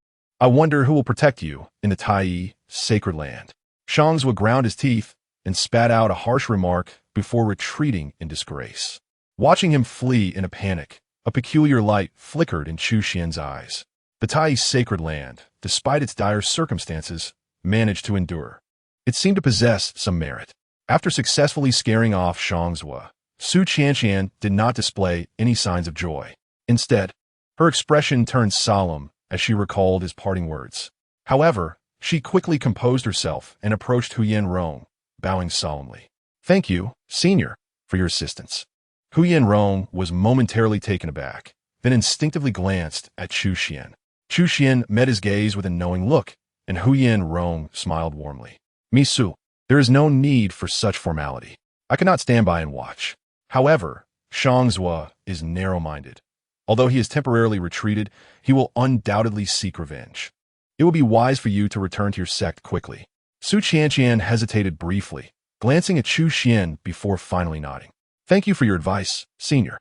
I wonder who will protect you in the Tai sacred land. Xiangzhou ground his teeth and spat out a harsh remark before retreating in disgrace. Watching him flee in a panic, a peculiar light flickered in Chu Xuan's eyes. The Tai sacred land, despite its dire circumstances, managed to endure. It seemed to possess some merit. After successfully scaring off Xiangzhou, Su Qianqian did not display any signs of joy. Instead, her expression turned solemn as she recalled his parting words. However, she quickly composed herself and approached Hu Yanrong, bowing solemnly. "Thank you, Senior, for your assistance." Hu Yanrong was momentarily taken aback, then instinctively glanced at Chu Xuan. Chu Xuan met his gaze with a knowing look, and Hu Yanrong smiled warmly. "Misu, there is no need for such formality. I cannot stand by and watch." However, Xiangzhou is narrow-minded. Although he has temporarily retreated, he will undoubtedly seek revenge. It would be wise for you to return to your sect quickly. Su Qianqian hesitated briefly, glancing at Chu Xuan before finally nodding. "Thank you for your advice, Senior.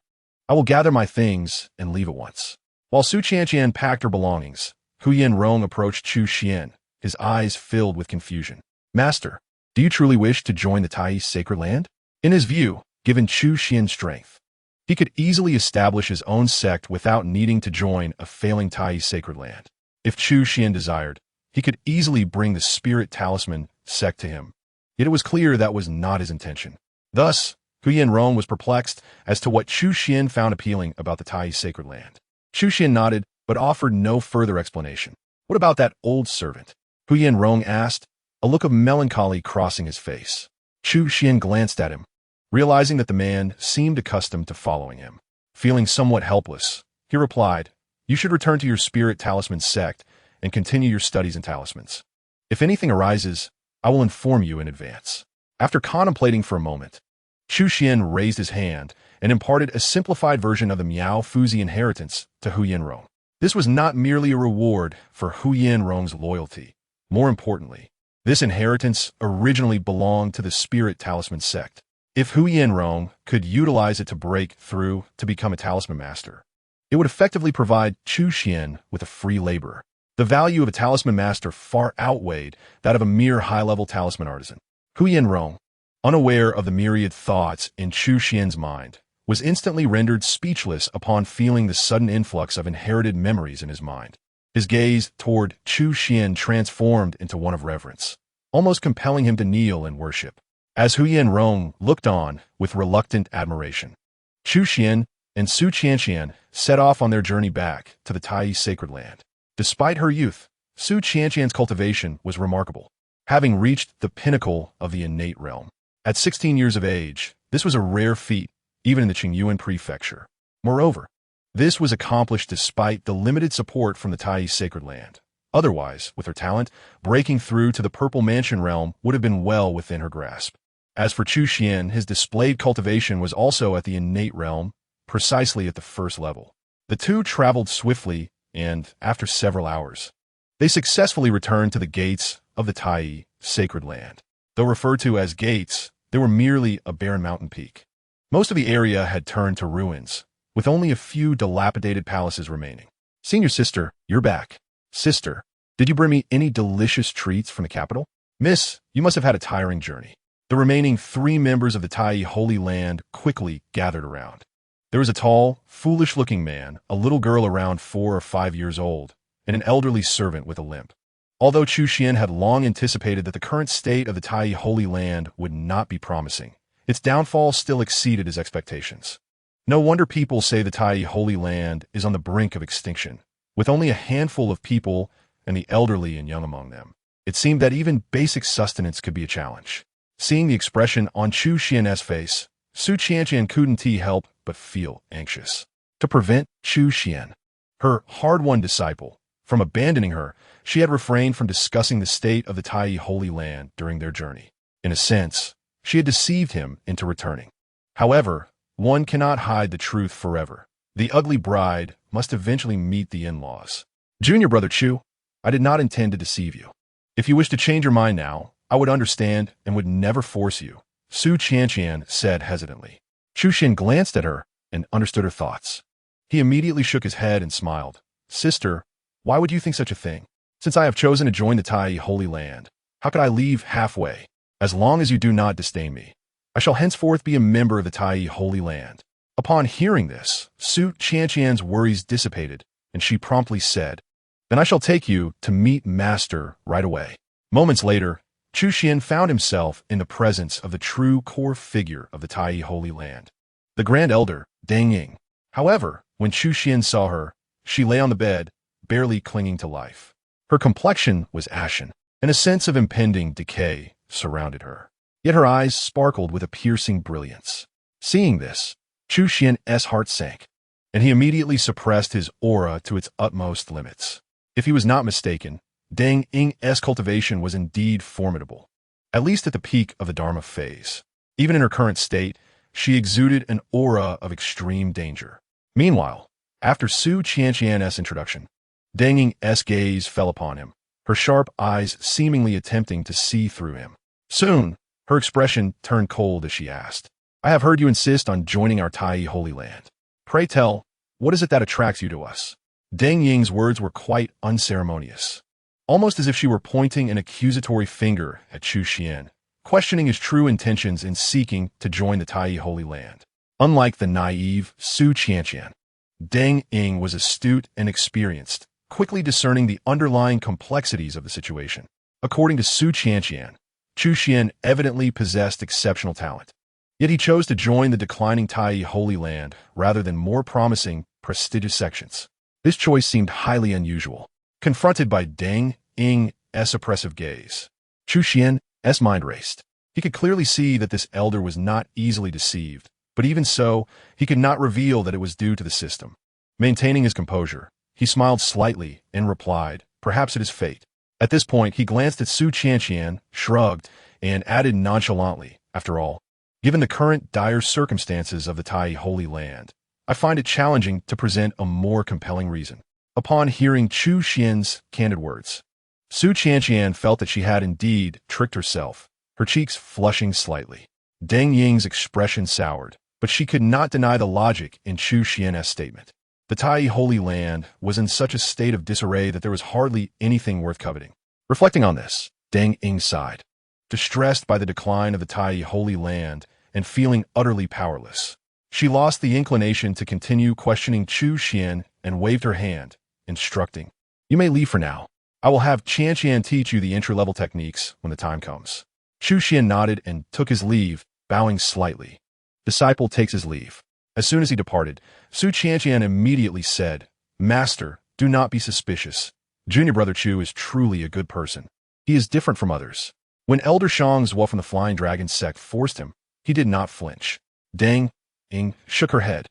I will gather my things and leave at once." While Su Qianqian packed her belongings, Hu Yanrong approached Chu Xuan, his eyes filled with confusion. "Master, do you truly wish to join the Tai sacred land?" In his view, given Chu Xuan's strength, he could easily establish his own sect without needing to join a failing Tai sacred land. If Chu Xuan desired, he could easily bring the Spirit Talisman sect to him. Yet it was clear that was not his intention. Thus, Hu Yanrong was perplexed as to what Chu Xuan found appealing about the Tai sacred land. Chu Xuan nodded, but offered no further explanation. "What about that old servant?" Hu Yanrong asked, a look of melancholy crossing his face. Chu Xuan glanced at him, realizing that the man seemed accustomed to following him. Feeling somewhat helpless, he replied, "You should return to your Spirit Talisman sect and continue your studies in talismans. If anything arises, I will inform you in advance." After contemplating for a moment, Chu Xuan raised his hand and imparted a simplified version of the Miao Fuzi inheritance to Hu Yanrong. This was not merely a reward for Hu Yanrong's loyalty. More importantly, this inheritance originally belonged to the Spirit Talisman sect. If Hu Yanrong could utilize it to break through to become a talisman master, it would effectively provide Chu Xuan with a free laborer. The value of a talisman master far outweighed that of a mere high-level talisman artisan. Hu Yanrong, unaware of the myriad thoughts in Chu Xuan's mind, was instantly rendered speechless upon feeling the sudden influx of inherited memories in his mind. His gaze toward Chu Xuan transformed into one of reverence, almost compelling him to kneel and worship. As Hu Yanrong looked on with reluctant admiration, Chu Xuan and Su Qianqian set off on their journey back to the Tai sacred land. Despite her youth, Su Qianqian's cultivation was remarkable, having reached the pinnacle of the innate realm. At 16 years of age, this was a rare feat, even in the Qingyuan prefecture. Moreover, This was accomplished despite the limited support from the Tai's sacred land. Otherwise, with her talent, breaking through to the Purple Mansion realm would have been well within her grasp. As for Chu Xuan, his displayed cultivation was also at the innate realm, precisely at the first level. The two traveled swiftly, and, after several hours, they successfully returned to the gates of the Tai sacred land. Though referred to as gates, they were merely a barren mountain peak. Most of the area had turned to ruins, with only a few dilapidated palaces remaining. "Senior sister, you're back. Sister, did you bring me any delicious treats from the capital?" "Miss, you must have had a tiring journey." The remaining 3 members of the Tai Holy Land quickly gathered around. There was a tall, foolish-looking man, a little girl around 4 or 5 years old, and an elderly servant with a limp. Although Chu Xuan had long anticipated that the current state of the Tai Holy Land would not be promising, its downfall still exceeded his expectations. No wonder people say the Tai Holy Land is on the brink of extinction, with only a handful of people and the elderly and young among them. It seemed that even basic sustenance could be a challenge. Seeing the expression on Chu Xuan's face, Su Qianqian couldn't help but feel anxious. To prevent Chu Xuan, her hard-won disciple, from abandoning her, she had refrained from discussing the state of the Tai Holy Land during their journey. In a sense, she had deceived him into returning. However, one cannot hide the truth forever. The ugly bride must eventually meet the in-laws. "Junior brother Chu, I did not intend to deceive you. If you wish to change your mind now, I would understand and would never force you," Su Qianqian said hesitantly. Chu Xuan glanced at her and understood her thoughts. He immediately shook his head and smiled. "Sister, why would you think such a thing? Since I have chosen to join the Tai Holy Land, how could I leave halfway? As long as you do not disdain me, I shall henceforth be a member of the Tai Holy Land." Upon hearing this, Su Qianqian's worries dissipated, and she promptly said, "Then I shall take you to meet Master right away." Moments later, Chu Xuan found himself in the presence of the true core figure of the Tai Holy Land, the Grand Elder, Deng Ying. However, when Chu Xuan saw her, she lay on the bed, barely clinging to life. Her complexion was ashen, and a sense of impending decay surrounded her. Yet her eyes sparkled with a piercing brilliance. Seeing this, Chu Xuan's heart sank, and he immediately suppressed his aura to its utmost limits. If he was not mistaken, Deng Ying's cultivation was indeed formidable, at least at the peak of the Dharma phase. Even in her current state, she exuded an aura of extreme danger. Meanwhile, after Su Qianqian's introduction, Deng Ying's gaze fell upon him, her sharp eyes seemingly attempting to see through him. Soon, her expression turned cold as she asked, "I have heard you insist on joining our Tai Holy Land. Pray tell, what is it that attracts you to us?" Deng Ying's words were quite unceremonious, almost as if she were pointing an accusatory finger at Chu Xuan, questioning his true intentions in seeking to join the Tai Holy Land. Unlike the naive Su Qianqian, Deng Ying was astute and experienced, quickly discerning the underlying complexities of the situation. According to Su Qianqian, Chu Xuan evidently possessed exceptional talent. Yet he chose to join the declining Tai Holy Land rather than more promising, prestigious sections. This choice seemed highly unusual. Confronted by Deng Ying's oppressive gaze, Chu Xuan's mind raced. He could clearly see that this elder was not easily deceived, but even so, he could not reveal that it was due to the system. Maintaining his composure, he smiled slightly and replied, "Perhaps it is fate." At this point, he glanced at Su Qianqian, shrugged, and added nonchalantly, "After all, given the current dire circumstances of the Tai Holy Land, I find it challenging to present a more compelling reason." Upon hearing Chu Xuan's candid words, Su Qianqian felt that she had indeed tricked herself, her cheeks flushing slightly. Deng Ying's expression soured, but she could not deny the logic in Chu Xuan's statement. The Tai Holy Land was in such a state of disarray that there was hardly anything worth coveting. Reflecting on this, Deng Ying sighed, distressed by the decline of the Tai Holy Land and feeling utterly powerless. She lost the inclination to continue questioning Chu Xuan and waved her hand, instructing, "You may leave for now. I will have Qianqian teach you the entry-level techniques when the time comes." Chu Xuan nodded and took his leave, bowing slightly. Disciple takes his leave. As soon as he departed, Su Qianqian immediately said, "Master, do not be suspicious. Junior brother Chu is truly a good person. He is different from others." When Elder Shang's wolf from the Flying Dragon sect forced him, he did not flinch. Deng Ying shook her head.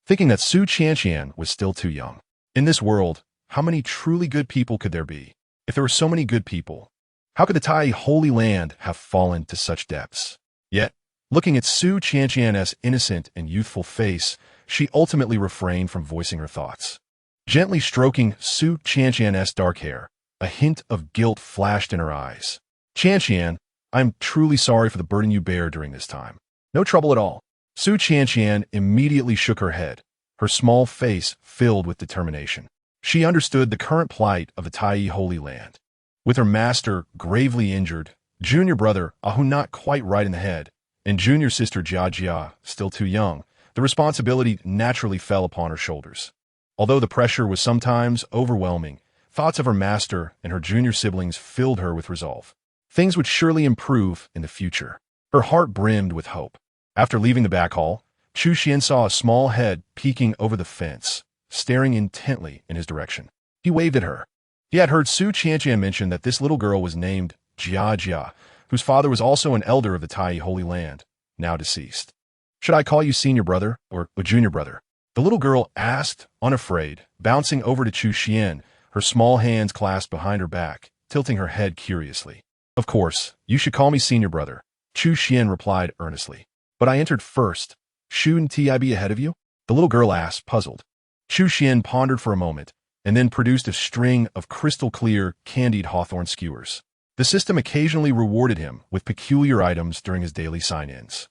thinking that Su Qianqian was still too young. In this world, how many truly good people could there be? If there were so many good people, how could the Tai Holy Land have fallen to such depths? Yet, looking at Su Qianqian's innocent and youthful face, she ultimately refrained from voicing her thoughts. Gently stroking Su Qianqian's dark hair, a hint of guilt flashed in her eyes. Qianqian, I am truly sorry for the burden you bear during this time. No trouble at all. Su Qianqian immediately shook her head, her small face filled with determination. She understood the current plight of the Tai Holy Land. With her master gravely injured, junior brother Ahu not quite right in the head, and junior sister Jia still too young, the responsibility naturally fell upon her shoulders. Although the pressure was sometimes overwhelming, thoughts of her master and her junior siblings filled her with resolve. Things would surely improve in the future. Her heart brimmed with hope. After leaving the back hall, Chu Xuan saw a small head peeking over the fence, staring intently in his direction. He waved at her. He had heard Su Qianqian mention that this little girl was named Jia, whose father was also an elder of the Tai Holy Land, now deceased. Should I call you senior brother or junior brother? The little girl asked, unafraid, bouncing over to Chu Xuan, her small hands clasped behind her back, tilting her head curiously. Of course, you should call me senior brother, Chu Xuan replied earnestly. But I entered first. Shouldn't I be ahead of you? The little girl asked, puzzled. Chu Xuan pondered for a moment, and then produced a string of crystal-clear, candied hawthorn skewers. The system occasionally rewarded him with peculiar items during his daily sign-ins.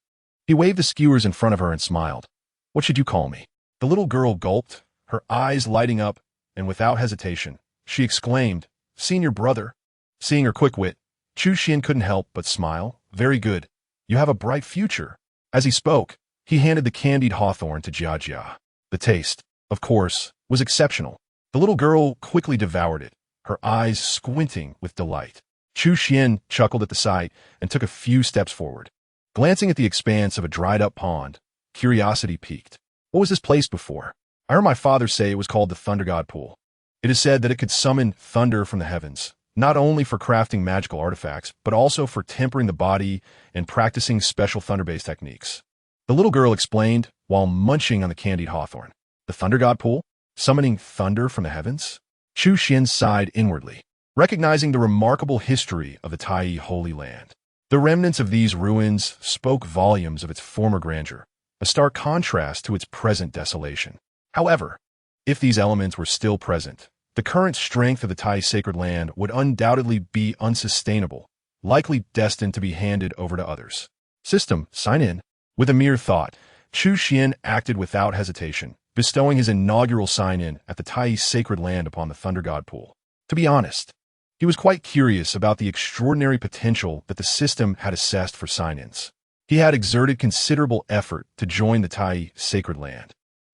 He waved the skewers in front of her and smiled. What should you call me? The little girl gulped, her eyes lighting up, and without hesitation, she exclaimed, Senior brother. Seeing her quick wit, Chu Xuan couldn't help but smile. Very good. You have a bright future. As he spoke, he handed the candied hawthorn to Jia. The taste, of course, was exceptional. The little girl quickly devoured it, her eyes squinting with delight. Chu Xuan chuckled at the sight and took a few steps forward. Glancing at the expanse of a dried-up pond, curiosity piqued. What was this place before? I heard my father say it was called the Thunder God Pool. It is said that it could summon thunder from the heavens, not only for crafting magical artifacts, but also for tempering the body and practicing special thunder-based techniques. The little girl explained while munching on the candied hawthorn. The Thunder God Pool? Summoning thunder from the heavens? Chu Xuan sighed inwardly, recognizing the remarkable history of the Tai Holy Land. The remnants of these ruins spoke volumes of its former grandeur, a stark contrast to its present desolation. However, if these elements were still present, the current strength of the Tai sacred land would undoubtedly be unsustainable, likely destined to be handed over to others. System, sign in. With a mere thought, Chu Xuan acted without hesitation, bestowing his inaugural sign-in at the Tai sacred land upon the Thunder God Pool. To be honest, he was quite curious about the extraordinary potential that the system had assessed for sign-ins. He had exerted considerable effort to join the Tai sacred land,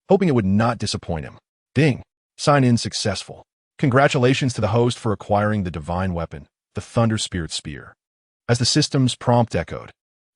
hoping it would not disappoint him. Ding! Sign-in successful. Congratulations to the host for acquiring the divine weapon, the Thunder Spirit Spear. As the system's prompt echoed,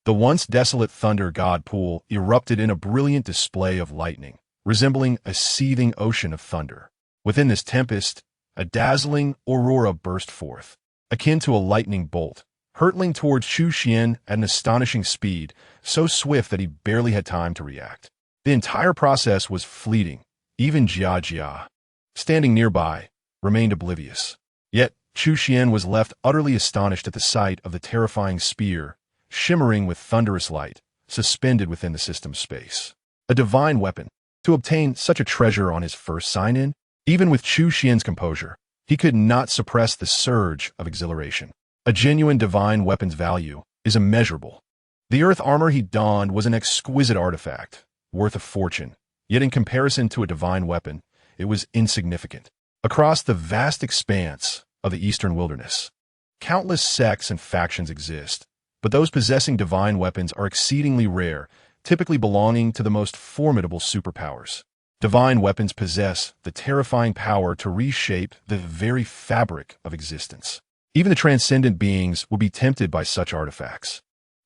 the once desolate Thunder God Pool erupted in a brilliant display of lightning, resembling a seething ocean of thunder. Within this tempest, a dazzling aurora burst forth, akin to a lightning bolt, hurtling towards Chu Xuan at an astonishing speed, so swift that he barely had time to react. The entire process was fleeting. Even Jia, standing nearby, remained oblivious. Yet, Chu Xuan was left utterly astonished at the sight of the terrifying spear, shimmering with thunderous light, suspended within the system's space. A divine weapon. To obtain such a treasure on his first sign-in, even with Chu Xuan's composure, he could not suppress the surge of exhilaration. A genuine divine weapon's value is immeasurable. The earth armor he donned was an exquisite artifact, worth a fortune, yet in comparison to a divine weapon, it was insignificant. Across the vast expanse of the eastern wilderness, countless sects and factions exist, but those possessing divine weapons are exceedingly rare, typically belonging to the most formidable superpowers. Divine weapons possess the terrifying power to reshape the very fabric of existence. Even the transcendent beings will be tempted by such artifacts.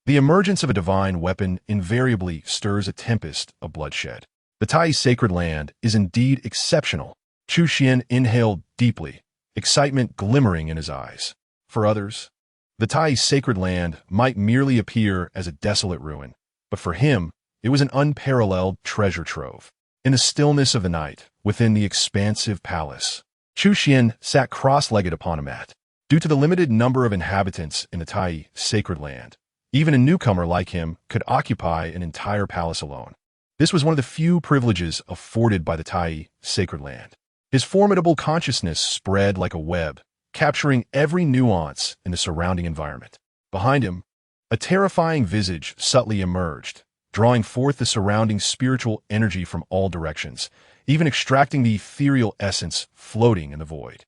The emergence of a divine weapon invariably stirs a tempest of bloodshed. The Tai sacred land is indeed exceptional. Chu Xuan inhaled deeply, excitement glimmering in his eyes. For others, the Tai sacred land might merely appear as a desolate ruin, but for him, it was an unparalleled treasure trove. In the stillness of the night, within the expansive palace, Chu Xuan sat cross-legged upon a mat. Due to the limited number of inhabitants in the Tai sacred land, even a newcomer like him could occupy an entire palace alone. This was one of the few privileges afforded by the Tai sacred land. His formidable consciousness spread like a web, capturing every nuance in the surrounding environment. Behind him, a terrifying visage subtly emerged, drawing forth the surrounding spiritual energy from all directions, even extracting the ethereal essence floating in the void.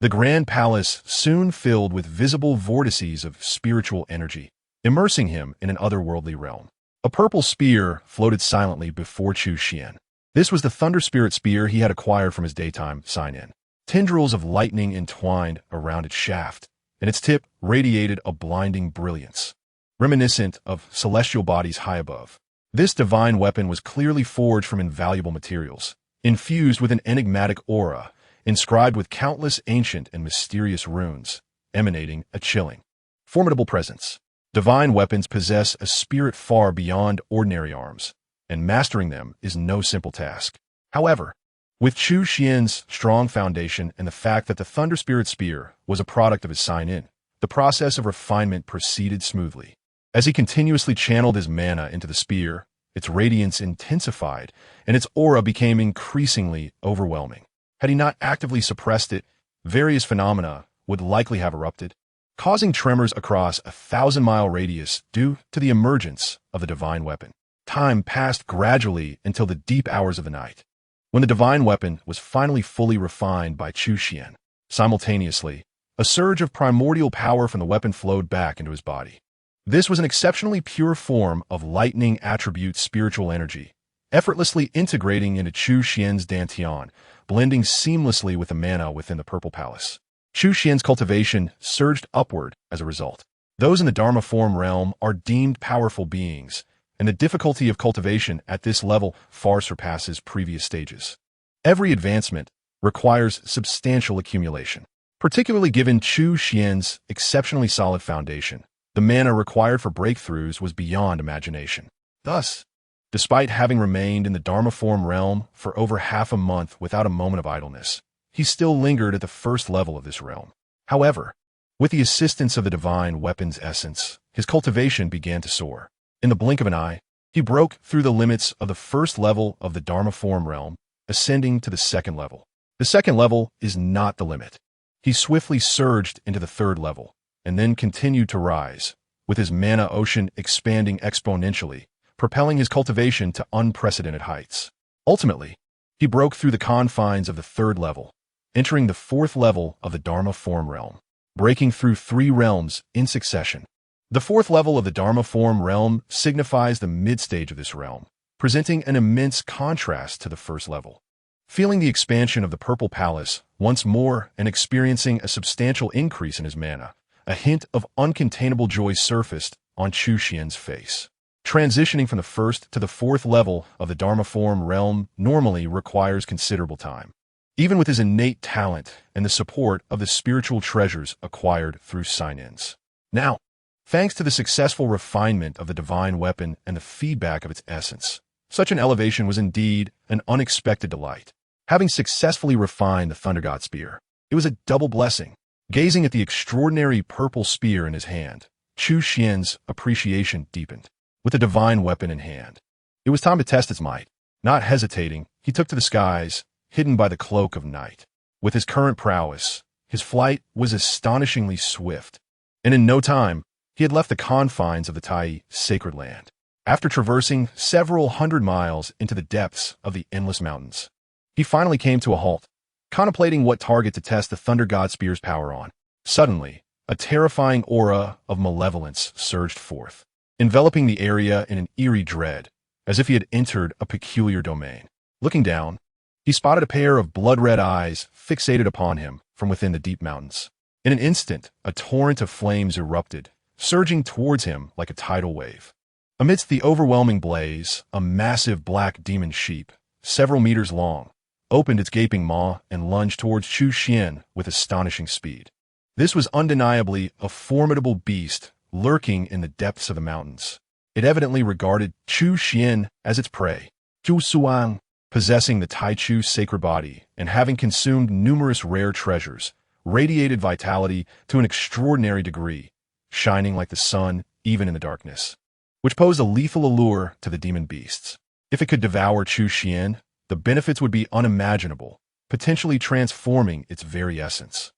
The grand palace soon filled with visible vortices of spiritual energy, immersing him in an otherworldly realm. A purple spear floated silently before Chu Xuan. This was the Thunder Spirit spear he had acquired from his daytime sign-in. Tendrils of lightning entwined around its shaft, and its tip radiated a blinding brilliance, reminiscent of celestial bodies high above. This divine weapon was clearly forged from invaluable materials, infused with an enigmatic aura, inscribed with countless ancient and mysterious runes, emanating a chilling, formidable presence. Divine weapons possess a spirit far beyond ordinary arms, and mastering them is no simple task. However, with Chu Xuan's strong foundation and the fact that the Thunder Spirit Spear was a product of his sign-in, the process of refinement proceeded smoothly. As he continuously channeled his mana into the spear, its radiance intensified, and its aura became increasingly overwhelming. Had he not actively suppressed it, various phenomena would likely have erupted, causing tremors across a 1,000-mile radius due to the emergence of the divine weapon. Time passed gradually until the deep hours of the night, when the divine weapon was finally fully refined by Chu Xuan. Simultaneously, a surge of primordial power from the weapon flowed back into his body. This was an exceptionally pure form of lightning attribute spiritual energy, effortlessly integrating into Chu Xuan's dantian, blending seamlessly with the mana within the Purple Palace. Chu Xuan's cultivation surged upward as a result. Those in the Dharma form realm are deemed powerful beings, and the difficulty of cultivation at this level far surpasses previous stages. Every advancement requires substantial accumulation, particularly given Chu Xuan's exceptionally solid foundation. The mana required for breakthroughs was beyond imagination. Thus, despite having remained in the Dharma form realm for over half a month without a moment of idleness, he still lingered at the first level of this realm. However, with the assistance of the divine weapon's essence, his cultivation began to soar. In the blink of an eye, he broke through the limits of the first level of the Dharma form realm, ascending to the second level. The second level is not the limit. He swiftly surged into the third level, and then continued to rise, with his mana ocean expanding exponentially, propelling his cultivation to unprecedented heights. Ultimately, he broke through the confines of the third level, entering the fourth level of the Dharma form realm, breaking through 3 realms in succession. The fourth level of the Dharma form realm signifies the mid-stage of this realm, presenting an immense contrast to the first level. Feeling the expansion of the Purple Palace once more and experiencing a substantial increase in his mana, a hint of uncontainable joy surfaced on Chu Xuan's face. Transitioning from the first to the fourth level of the Dharma form realm normally requires considerable time. Even with his innate talent and the support of the spiritual treasures acquired through sign-ins. Now, thanks to the successful refinement of the divine weapon and the feedback of its essence, such an elevation was indeed an unexpected delight. Having successfully refined the Thunder God Spear, it was a double blessing. Gazing at the extraordinary purple spear in his hand, Chu Xuan's appreciation deepened. With the divine weapon in hand, it was time to test its might. Not hesitating, he took to the skies, hidden by the cloak of night. With his current prowess, his flight was astonishingly swift, and in no time, he had left the confines of the Tai sacred land. After traversing several hundred miles into the depths of the endless mountains, he finally came to a halt, contemplating what target to test the Thunder God Spear's power on. Suddenly, a terrifying aura of malevolence surged forth, enveloping the area in an eerie dread, as if he had entered a peculiar domain. Looking down, he spotted a pair of blood-red eyes fixated upon him from within the deep mountains. In an instant, a torrent of flames erupted, surging towards him like a tidal wave. Amidst the overwhelming blaze, a massive black demon sheep, several meters long, opened its gaping maw and lunged towards Chu Xuan with astonishing speed. This was undeniably a formidable beast lurking in the depths of the mountains. It evidently regarded Chu Xuan as its prey. Chu Xuan, possessing the Taichu's sacred body and having consumed numerous rare treasures, radiated vitality to an extraordinary degree, shining like the sun even in the darkness, which posed a lethal allure to the demon beasts. If it could devour Chu Xuan, the benefits would be unimaginable, potentially transforming its very essence.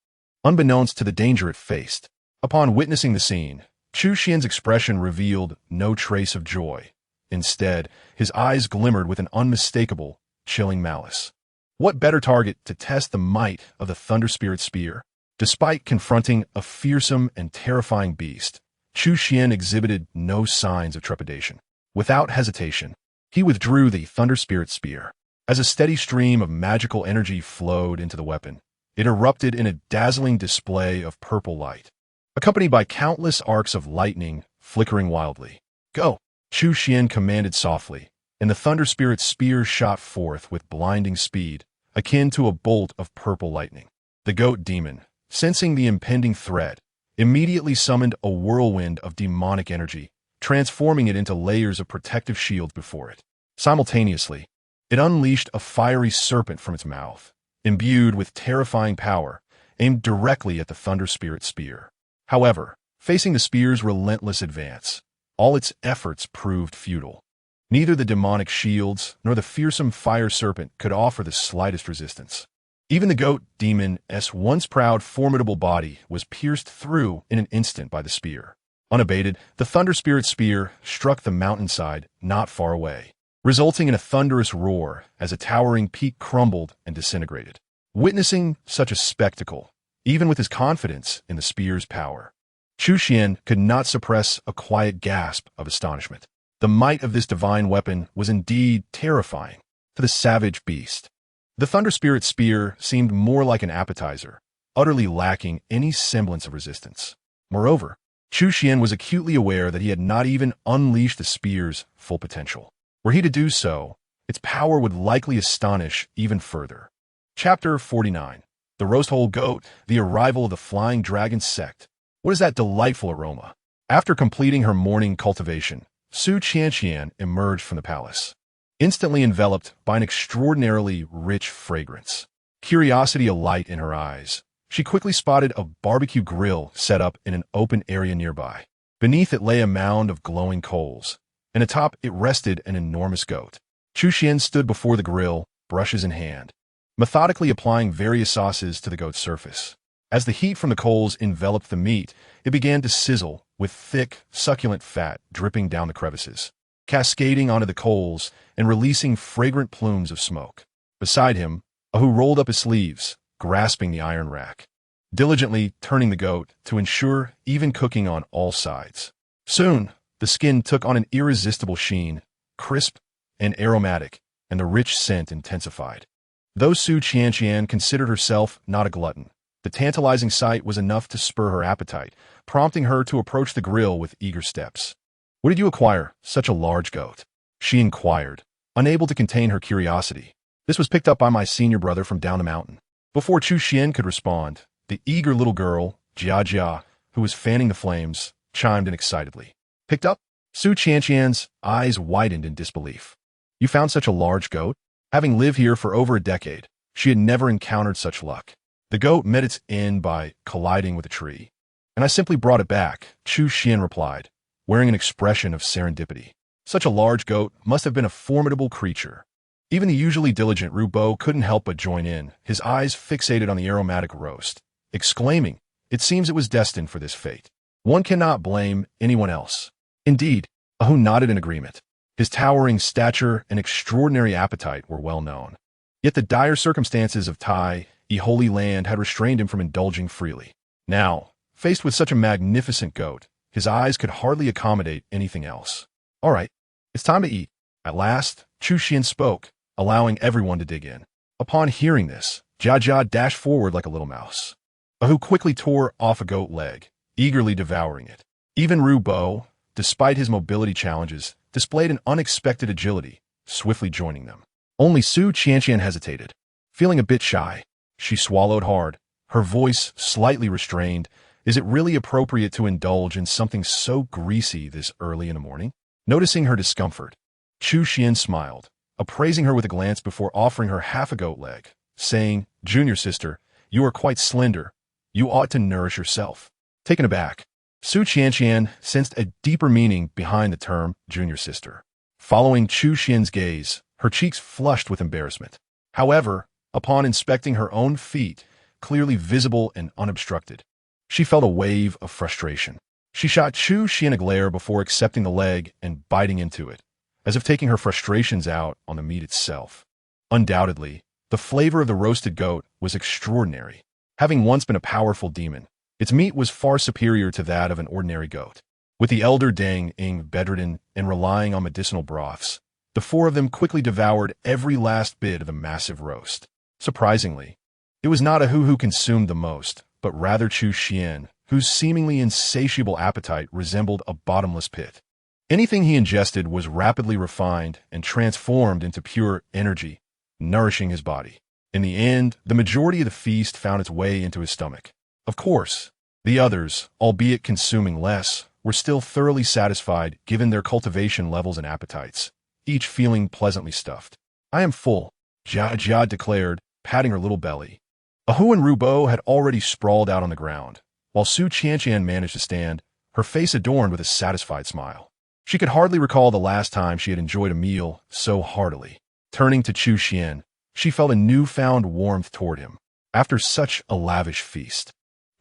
Unbeknownst to the danger it faced, upon witnessing the scene, Chu Xuan's expression revealed no trace of joy. Instead, his eyes glimmered with an unmistakable, chilling malice. What better target to test the might of the Thunder Spirit Spear? Despite confronting a fearsome and terrifying beast, Chu Xuan exhibited no signs of trepidation. Without hesitation, he withdrew the Thunder Spirit Spear. As a steady stream of magical energy flowed into the weapon, it erupted in a dazzling display of purple light, accompanied by countless arcs of lightning flickering wildly. "Go!" Chu Xuan commanded softly, and the Thunder Spirit Spear shot forth with blinding speed, akin to a bolt of purple lightning. The goat demon, sensing the impending threat, immediately summoned a whirlwind of demonic energy, transforming it into layers of protective shields before it. Simultaneously, it unleashed a fiery serpent from its mouth, imbued with terrifying power, aimed directly at the Thunder Spirit Spear. However, facing the spear's relentless advance, all its efforts proved futile. Neither the demonic shields nor the fearsome fire serpent could offer the slightest resistance. Even the goat demon's once proud, formidable body was pierced through in an instant by the spear. Unabated, the Thunder Spirit Spear struck the mountainside not far away, resulting in a thunderous roar as a towering peak crumbled and disintegrated. Witnessing such a spectacle, even with his confidence in the spear's power, Chu Xuan could not suppress a quiet gasp of astonishment. The might of this divine weapon was indeed terrifying to the savage beast. The Thunder Spirit Spear seemed more like an appetizer, utterly lacking any semblance of resistance. Moreover, Chu Xuan was acutely aware that he had not even unleashed the spear's full potential. Were he to do so, its power would likely astonish even further. Chapter 49. The Roast-Whole Goat, the arrival of the Flying Dragon Sect. What is that delightful aroma? After completing her morning cultivation, Su Qianqian emerged from the palace, instantly enveloped by an extraordinarily rich fragrance. Curiosity alight in her eyes, she quickly spotted a barbecue grill set up in an open area nearby. Beneath it lay a mound of glowing coals, and atop it rested an enormous goat. Chu Xuan stood before the grill, brushes in hand, methodically applying various sauces to the goat's surface. As the heat from the coals enveloped the meat, it began to sizzle, with thick, succulent fat dripping down the crevices, cascading onto the coals and releasing fragrant plumes of smoke. Beside him, Ahu rolled up his sleeves, grasping the iron rack, diligently turning the goat to ensure even cooking on all sides. Soon, the skin took on an irresistible sheen, crisp and aromatic, and the rich scent intensified. Though Su Qianqian considered herself not a glutton, the tantalizing sight was enough to spur her appetite, prompting her to approach the grill with eager steps. "Where did you acquire such a large goat?" she inquired, unable to contain her curiosity. "This was picked up by my senior brother from down the mountain." Before Chu Xuan could respond, the eager little girl, Jia, who was fanning the flames, chimed in excitedly. "Picked up?" Su Qianqian's eyes widened in disbelief. "You found such a large goat?" Having lived here for over a decade, she had never encountered such luck. "The goat met its end by colliding with a tree, and I simply brought it back," Chu Xuan replied, wearing an expression of serendipity. Such a large goat must have been a formidable creature. Even the usually diligent Rubo couldn't help but join in, his eyes fixated on the aromatic roast, exclaiming, "It seems it was destined for this fate." One cannot blame anyone else. Indeed, Ahu nodded in agreement. His towering stature and extraordinary appetite were well known. Yet the dire circumstances of Tai, Holy Land, had restrained him from indulging freely. Now, faced with such a magnificent goat, his eyes could hardly accommodate anything else. "All right, it's time to eat." At last, Chu Xuan spoke, allowing everyone to dig in. Upon hearing this, Jia dashed forward like a little mouse. Ahu quickly tore off a goat leg, eagerly devouring it. Even Rubo, despite his mobility challenges, displayed an unexpected agility, swiftly joining them. Only Su Qianqian hesitated. Feeling a bit shy, she swallowed hard, her voice slightly restrained. Is it really appropriate to indulge in something so greasy this early in the morning? Noticing her discomfort, Chu Xuan smiled, appraising her with a glance before offering her half a goat leg, saying, "Junior sister, you are quite slender. You ought to nourish yourself." Taken aback, Su Qianqian sensed a deeper meaning behind the term junior sister. Following Chu Xian's gaze, her cheeks flushed with embarrassment. However, upon inspecting her own feet, clearly visible and unobstructed, she felt a wave of frustration. She shot Chu Xian a glare before accepting the leg and biting into it, as if taking her frustrations out on the meat itself. Undoubtedly, the flavor of the roasted goat was extraordinary. Having once been a powerful demon, its meat was far superior to that of an ordinary goat. With the elder Deng Ying bedridden and relying on medicinal broths, the four of them quickly devoured every last bit of the massive roast. Surprisingly, it was not Ahu who consumed the most, but rather Chu Xian, whose seemingly insatiable appetite resembled a bottomless pit. Anything he ingested was rapidly refined and transformed into pure energy, nourishing his body. In the end, the majority of the feast found its way into his stomach. Of course, the others, albeit consuming less, were still thoroughly satisfied given their cultivation levels and appetites, each feeling pleasantly stuffed. "I am full," Jia declared, patting her little belly. Ahu and Rubo had already sprawled out on the ground, while Su Qianqian managed to stand, her face adorned with a satisfied smile. She could hardly recall the last time she had enjoyed a meal so heartily. Turning to Chu Xian, she felt a newfound warmth toward him, after such a lavish feast.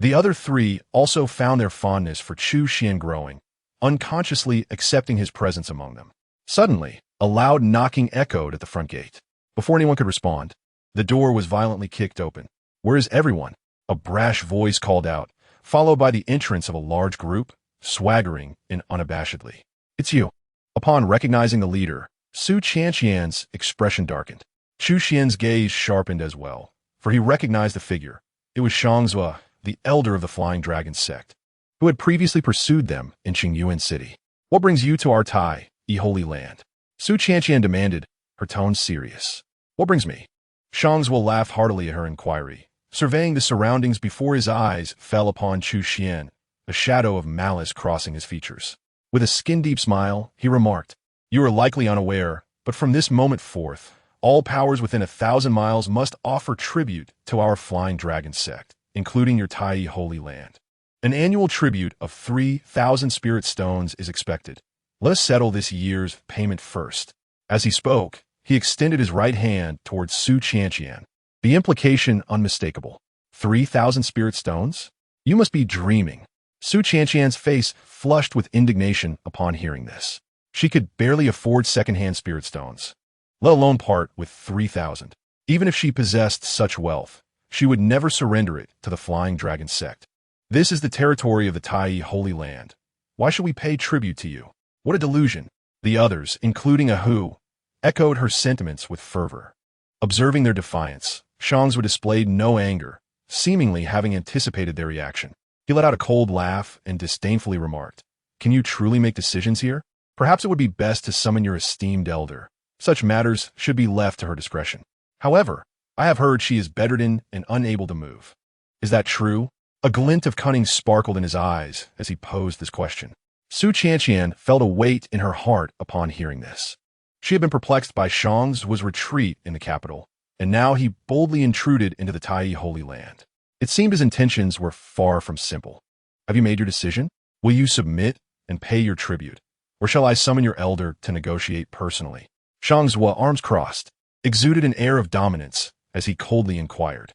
The other three also found their fondness for Chu Xian growing, unconsciously accepting his presence among them. Suddenly, a loud knocking echoed at the front gate. Before anyone could respond, the door was violently kicked open. "Where is everyone?" a brash voice called out, followed by the entrance of a large group, swaggering and unabashedly. "It's you." Upon recognizing the leader, Su Qianqian's expression darkened. Chu Xian's gaze sharpened as well, for he recognized the figure. It was Shangzua, the elder of the Flying Dragon sect, who had previously pursued them in Qingyuan City. "What brings you to our Tai, Holy Land?" Su Qianqian demanded, her tone serious. "What brings me?" Shangzua laughed heartily at her inquiry, surveying the surroundings before his eyes fell upon Chu Xian, a shadow of malice crossing his features. With a skin-deep smile, he remarked, "You are likely unaware, but from this moment forth, all powers within 1,000 miles must offer tribute to our Flying Dragon sect, including your Tai Holy Land. An annual tribute of 3,000 spirit stones is expected. Let us settle this year's payment first." As he spoke, he extended his right hand towards Su Qianqian, the implication unmistakable. 3,000 spirit stones? You must be dreaming. Su Qianqian's face flushed with indignation upon hearing this. She could barely afford second-hand spirit stones, let alone part with 3,000. Even if she possessed such wealth, she would never surrender it to the Flying Dragon sect. "This is the territory of the Tai Holy Land. Why should we pay tribute to you?" What a delusion! The others, including Ahu, echoed her sentiments with fervor. Observing their defiance, Shangzua displayed no anger, seemingly having anticipated their reaction. He let out a cold laugh and disdainfully remarked, "Can you truly make decisions here? Perhaps it would be best to summon your esteemed elder. Such matters should be left to her discretion. However, I have heard she is bedridden and unable to move. Is that true?" A glint of cunning sparkled in his eyes as he posed this question. Su Qianqian felt a weight in her heart upon hearing this. She had been perplexed by Shangzua's retreat in the capital, and now he boldly intruded into the Tai Holy Land. It seemed his intentions were far from simple. "Have you made your decision? Will you submit and pay your tribute, or shall I summon your elder to negotiate personally?" Shangzua, arms crossed, exuded an air of dominance as he coldly inquired.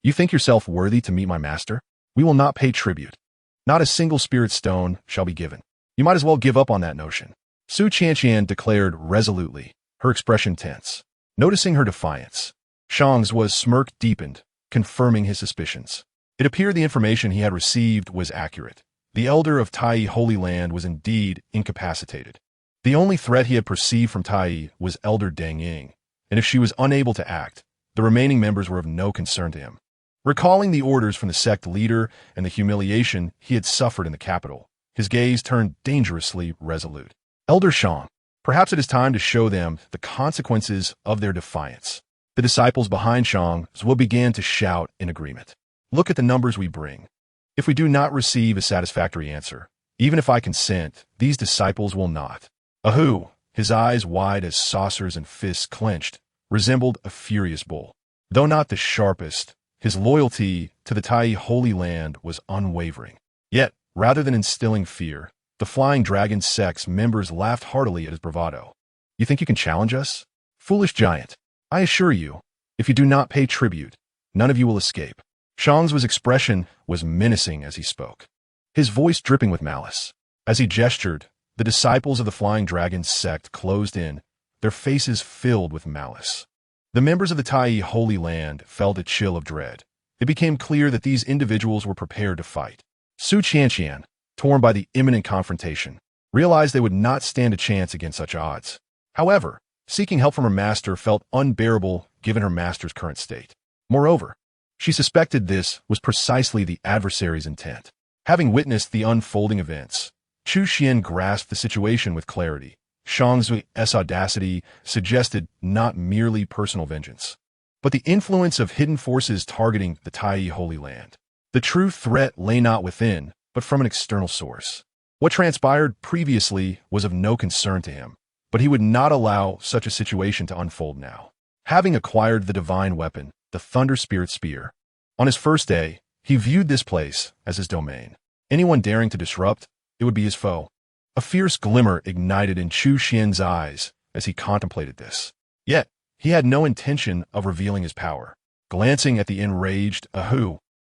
You think yourself worthy to meet my master? We will not pay tribute. Not a single spirit stone shall be given. You might as well give up on that notion." Su Qianqian declared resolutely, her expression tense. Noticing her defiance, Shangzua's smirk deepened, confirming his suspicions. It appeared the information he had received was accurate. The elder of Tai Holy Land was indeed incapacitated. The only threat he had perceived from Tai was Elder Deng Ying, and if she was unable to act, the remaining members were of no concern to him. Recalling the orders from the sect leader and the humiliation he had suffered in the capital, his gaze turned dangerously resolute. "Elder Shang, perhaps it is time to show them the consequences of their defiance." The disciples behind Shangzua began to shout in agreement. "Look at the numbers we bring. If we do not receive a satisfactory answer, even if I consent, these disciples will not." Ahu, his eyes wide as saucers and fists clenched, resembled a furious bull. Though not the sharpest, his loyalty to the Tai Holy Land was unwavering. Yet, rather than instilling fear, the Flying Dragon sect's members laughed heartily at his bravado. "You think you can challenge us? Foolish giant. I assure you, if you do not pay tribute, none of you will escape." Shang's expression was menacing as he spoke, his voice dripping with malice. As he gestured, the disciples of the Flying Dragon sect closed in, their faces filled with malice. The members of the Tai Holy Land felt a chill of dread. It became clear that these individuals were prepared to fight. Chu Xuan, torn by the imminent confrontation, realized they would not stand a chance against such odds. However, seeking help from her master felt unbearable given her master's current state. Moreover, she suspected this was precisely the adversary's intent. Having witnessed the unfolding events, Chu Xuan grasped the situation with clarity. Shang's audacity suggested not merely personal vengeance, but the influence of hidden forces targeting the Tai Holy Land. The true threat lay not within, but from an external source. What transpired previously was of no concern to him, but he would not allow such a situation to unfold now. Having acquired the divine weapon, the Thunder Spirit Spear, on his first day, he viewed this place as his domain. Anyone daring to disrupt, it would be his foe. A fierce glimmer ignited in Chu Xuan's eyes as he contemplated this. Yet, he had no intention of revealing his power. Glancing at the enraged Ahu,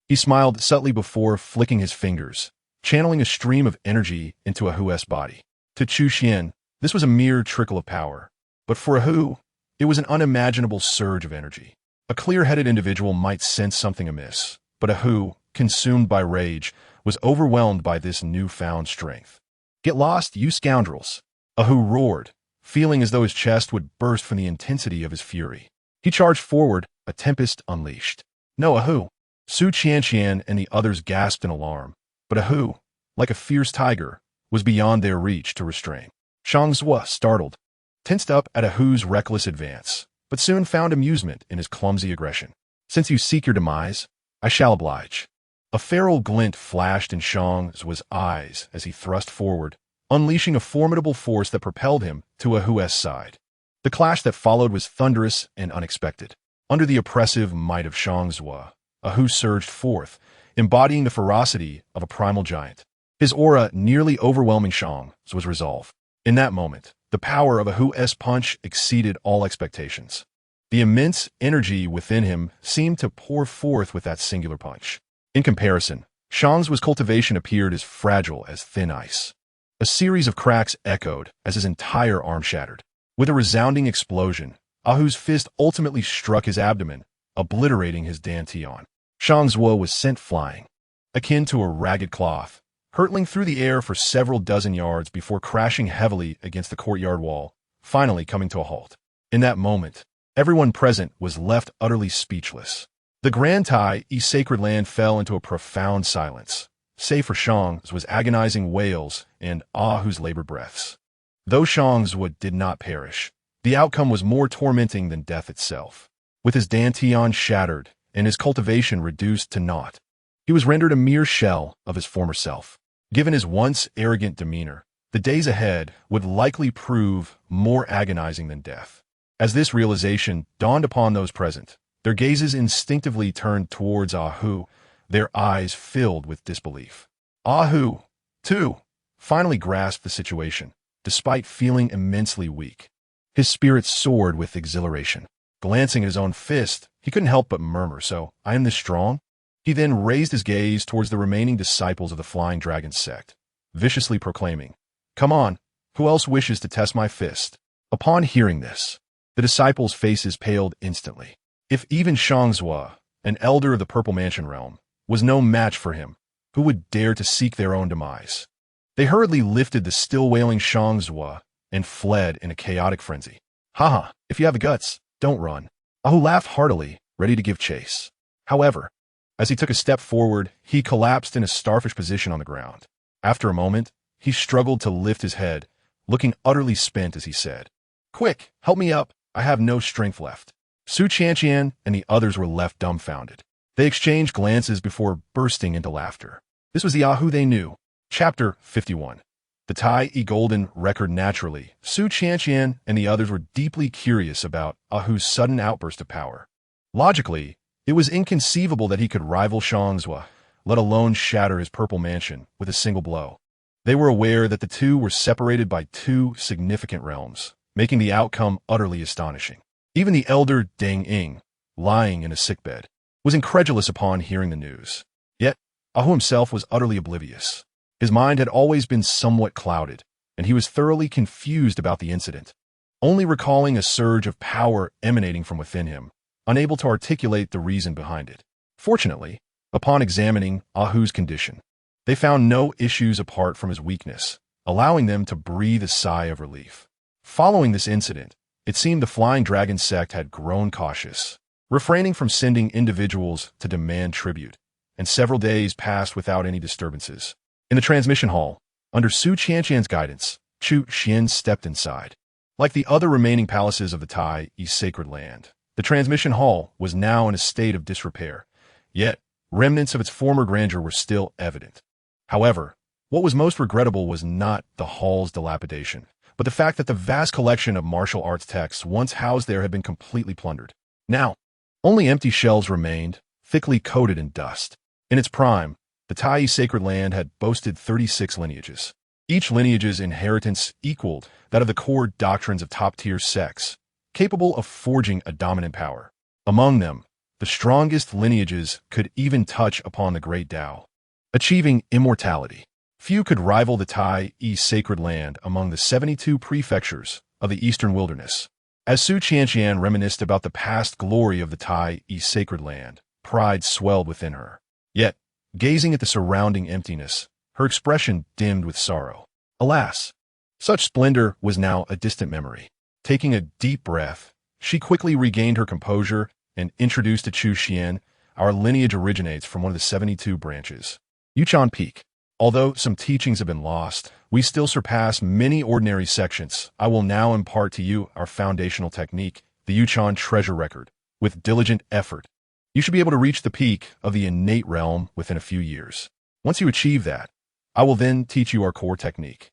he smiled subtly before flicking his fingers, channeling a stream of energy into Ahu's body. To Chu Xuan, this was a mere trickle of power, but for Ahu, it was an unimaginable surge of energy. A clear-headed individual might sense something amiss, but Ahu, consumed by rage, was overwhelmed by this newfound strength. "Get lost, you scoundrels!" Ahu roared, feeling as though his chest would burst from the intensity of his fury. He charged forward, a tempest unleashed. "No, Ahu!" Chu Xuan and the others gasped in alarm, but Ahu, like a fierce tiger, was beyond their reach to restrain. Shang Zhua, startled, tensed up at Ahu's reckless advance, but soon found amusement in his clumsy aggression. "Since you seek your demise, I shall oblige." A feral glint flashed in Shang Zhua's eyes as he thrust forward, unleashing a formidable force that propelled him to Ahu's side. The clash that followed was thunderous and unexpected. Under the oppressive might of Shang Zhua, Ahu surged forth, embodying the ferocity of a primal giant. His aura nearly overwhelming Shang Zhua's resolve. In that moment, the power of Ahu's punch exceeded all expectations. The immense energy within him seemed to pour forth with that singular punch. In comparison, Shang Zhua's cultivation appeared as fragile as thin ice. A series of cracks echoed as his entire arm shattered. With a resounding explosion, Ahu's fist ultimately struck his abdomen, obliterating his dantian. Shang Zhua was sent flying, akin to a ragged cloth, hurtling through the air for several dozen yards before crashing heavily against the courtyard wall, finally coming to a halt. In that moment, everyone present was left utterly speechless. The Grand Tai Sacred Land fell into a profound silence, save for Shang Zhua's agonizing wails and Ahu's labored breaths. Though Shang Zhua did not perish, the outcome was more tormenting than death itself. With his dantian shattered and his cultivation reduced to naught, he was rendered a mere shell of his former self. Given his once arrogant demeanor, the days ahead would likely prove more agonizing than death. As this realization dawned upon those present, their gazes instinctively turned towards Ahu, their eyes filled with disbelief. Ahu, too, finally grasped the situation, despite feeling immensely weak. His spirit soared with exhilaration. Glancing at his own fist, he couldn't help but murmur, "So, I am this strong?" He then raised his gaze towards the remaining disciples of the Flying Dragon sect, viciously proclaiming, "Come on, who else wishes to test my fist?" Upon hearing this, the disciples' faces paled instantly. If even Shang Zhua, an elder of the Purple Mansion realm, was no match for him, who would dare to seek their own demise? They hurriedly lifted the still wailing Shang Zhua and fled in a chaotic frenzy. "Haha, if you have the guts, don't run." Ahu laughed heartily, ready to give chase. However, as he took a step forward, he collapsed in a starfish position on the ground. After a moment, he struggled to lift his head, looking utterly spent as he said, "Quick, help me up, I have no strength left." Chu Xuan and the others were left dumbfounded. They exchanged glances before bursting into laughter. This was the Ahu they knew. Chapter 51. The Tai Golden record naturally. Su Qianqian and the others were deeply curious about Ahu's sudden outburst of power. Logically, it was inconceivable that he could rival Shangzhua, let alone shatter his purple mansion with a single blow. They were aware that the two were separated by two significant realms, making the outcome utterly astonishing. Even the elder Deng Ying, lying in a sickbed, was incredulous upon hearing the news. Yet, Ahu himself was utterly oblivious. His mind had always been somewhat clouded, and he was thoroughly confused about the incident, only recalling a surge of power emanating from within him, unable to articulate the reason behind it. Fortunately, upon examining Ahu's condition, they found no issues apart from his weakness, allowing them to breathe a sigh of relief. Following this incident, it seemed the Flying Dragon sect had grown cautious, refraining from sending individuals to demand tribute, and several days passed without any disturbances. In the transmission hall, under Su Qianqian's guidance, Chu Xuan stepped inside. Like the other remaining palaces of the Tai sacred land, the transmission hall was now in a state of disrepair, yet remnants of its former grandeur were still evident. However, what was most regrettable was not the hall's dilapidation, but the fact that the vast collection of martial arts texts once housed there had been completely plundered. Now, only empty shelves remained, thickly coated in dust. In its prime, the Tai sacred land had boasted 36 lineages. Each lineage's inheritance equaled that of the core doctrines of top-tier sects, capable of forging a dominant power. Among them, the strongest lineages could even touch upon the Great Tao, achieving immortality. Few could rival the Tai sacred land among the 72 prefectures of the Eastern Wilderness. As Su Qianqian reminisced about the past glory of the Tai sacred land, pride swelled within her. Yet, gazing at the surrounding emptiness, her expression dimmed with sorrow. Alas, such splendor was now a distant memory. Taking a deep breath, she quickly regained her composure and introduced to Chu Xuan, "Our lineage originates from one of the 72 branches, Yuchan Peak. Although some teachings have been lost, we still surpass many ordinary sections. I will now impart to you our foundational technique, the Yuchan treasure record. With diligent effort, you should be able to reach the peak of the innate realm within a few years. Once you achieve that, I will then teach you our core technique,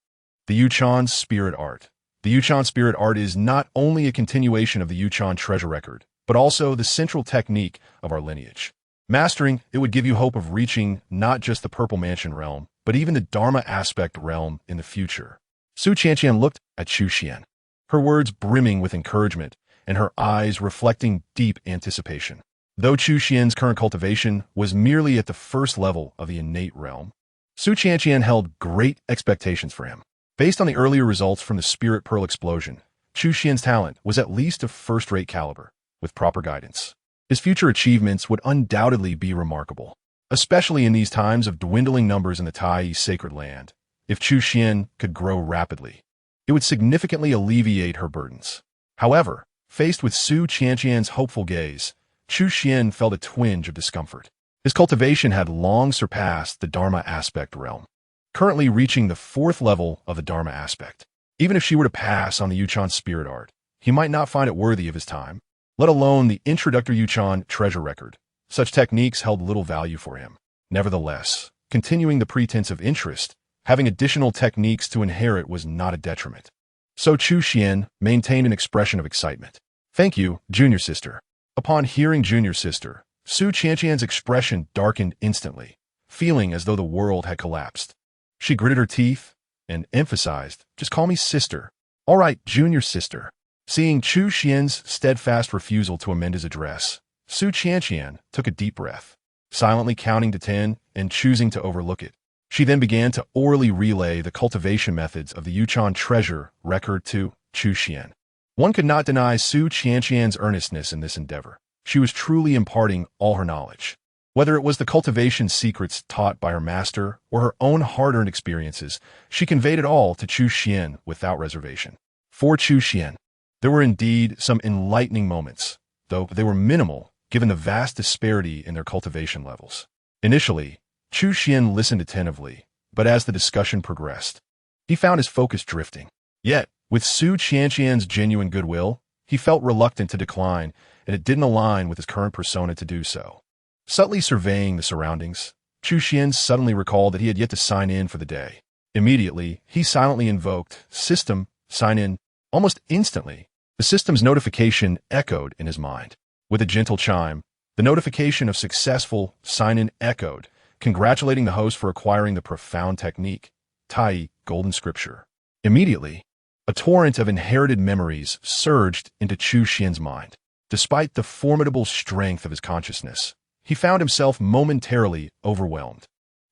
the Yuchan spirit art. The Yuchan spirit art is not only a continuation of the Yuchan treasure record, but also the central technique of our lineage. Mastering it would give you hope of reaching not just the Purple Mansion realm, but even the Dharma aspect realm in the future." Su Qianqian looked at Chu Xuan, her words brimming with encouragement and her eyes reflecting deep anticipation. Though Chu Xuan's current cultivation was merely at the first level of the innate realm, Su Qianqian held great expectations for him. Based on the earlier results from the Spirit Pearl explosion, Chu Xuan's talent was at least of first-rate caliber, with proper guidance. His future achievements would undoubtedly be remarkable, especially in these times of dwindling numbers in the Tai sacred land. If Chu Xuan could grow rapidly, it would significantly alleviate her burdens. However, faced with Su Qianqian's hopeful gaze, Chu Xuan felt a twinge of discomfort. His cultivation had long surpassed the Dharma aspect realm, currently reaching the 4th level of the Dharma aspect. Even if she were to pass on the Yuchan spirit art, he might not find it worthy of his time, let alone the introductory Yuchan treasure record. Such techniques held little value for him. Nevertheless, continuing the pretense of interest, having additional techniques to inherit was not a detriment. So Chu Xuan maintained an expression of excitement. "Thank you, junior sister." Upon hearing junior sister, Su Qianqian's expression darkened instantly, feeling as though the world had collapsed. She gritted her teeth and emphasized, "Just call me sister." "All right, junior sister." Seeing Chu Xuan's steadfast refusal to amend his address, Su Qianqian took a deep breath, silently counting to 10 and choosing to overlook it. She then began to orally relay the cultivation methods of the Yuchan treasure record to Chu Xuan. One could not deny Su Qianqian's earnestness in this endeavor. She was truly imparting all her knowledge. Whether it was the cultivation secrets taught by her master or her own hard-earned experiences, she conveyed it all to Chu Xuan without reservation. For Chu Xuan, there were indeed some enlightening moments, though they were minimal given the vast disparity in their cultivation levels. Initially, Chu Xuan listened attentively, but as the discussion progressed, he found his focus drifting. Yet, with Su Qianqian's genuine goodwill, he felt reluctant to decline, and it didn't align with his current persona to do so. Subtly surveying the surroundings, Chu Xuan suddenly recalled that he had yet to sign in for the day. Immediately, he silently invoked System, sign in. Almost instantly, the system's notification echoed in his mind. With a gentle chime, the notification of successful sign-in echoed, congratulating the host for acquiring the profound technique, Tai Golden Scripture. Immediately, a torrent of inherited memories surged into Chu Xuan's mind. Despite the formidable strength of his consciousness, he found himself momentarily overwhelmed.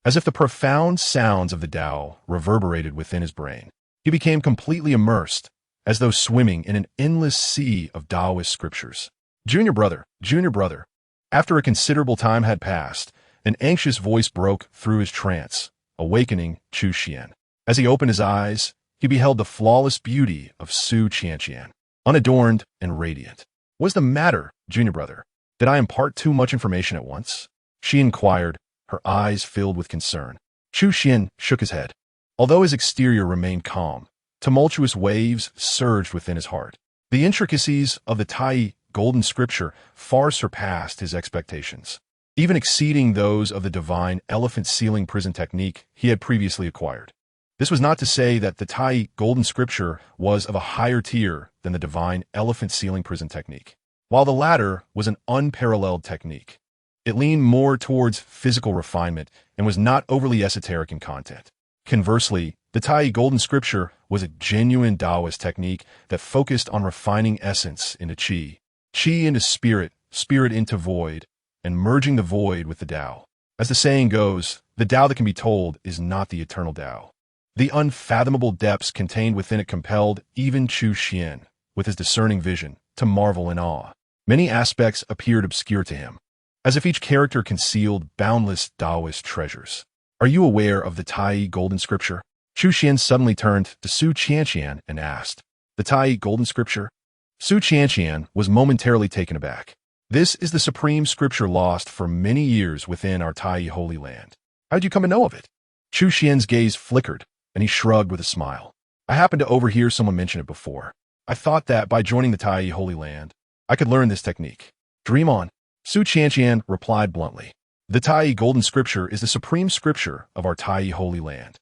As if the profound sounds of the Tao reverberated within his brain, he became completely immersed, as though swimming in an endless sea of Taoist scriptures. Junior brother. After a considerable time had passed, an anxious voice broke through his trance, awakening Chu Xuan. As he opened his eyes, he beheld the flawless beauty of Su Qianqian, unadorned and radiant. "What's the matter, junior brother? Did I impart too much information at once?" she inquired, her eyes filled with concern. Chu Xuan shook his head. Although his exterior remained calm, tumultuous waves surged within his heart. The intricacies of the Tai Golden Scripture far surpassed his expectations, even exceeding those of the divine elephant sealing prison technique he had previously acquired. This was not to say that the Tai Golden Scripture was of a higher tier than the divine elephant sealing prison technique. While the latter was an unparalleled technique, it leaned more towards physical refinement and was not overly esoteric in content. Conversely, the Tai Golden Scripture was a genuine Taoist technique that focused on refining essence into Qi, Qi into spirit, spirit into void, and merging the void with the Tao. As the saying goes, the Tao that can be told is not the eternal Tao. The unfathomable depths contained within it compelled even Chu Xuan, with his discerning vision, to marvel in awe. Many aspects appeared obscure to him, as if each character concealed boundless Taoist treasures. "Are you aware of the Tai Golden Scripture?" Chu Xuan suddenly turned to Su Qianqian and asked. "The Tai Golden Scripture?" Su Qianqian was momentarily taken aback. "This is the supreme scripture lost for many years within our Tai Holy Land. How did you come to know of it?" Chu Xuan's gaze flickered, and he shrugged with a smile. "I happened to overhear someone mention it before. I thought that by joining the Tai Holy Land, I could learn this technique." "Dream on," Su Qianqian replied bluntly. "The Tai Golden Scripture is the supreme scripture of our Tai Holy Land,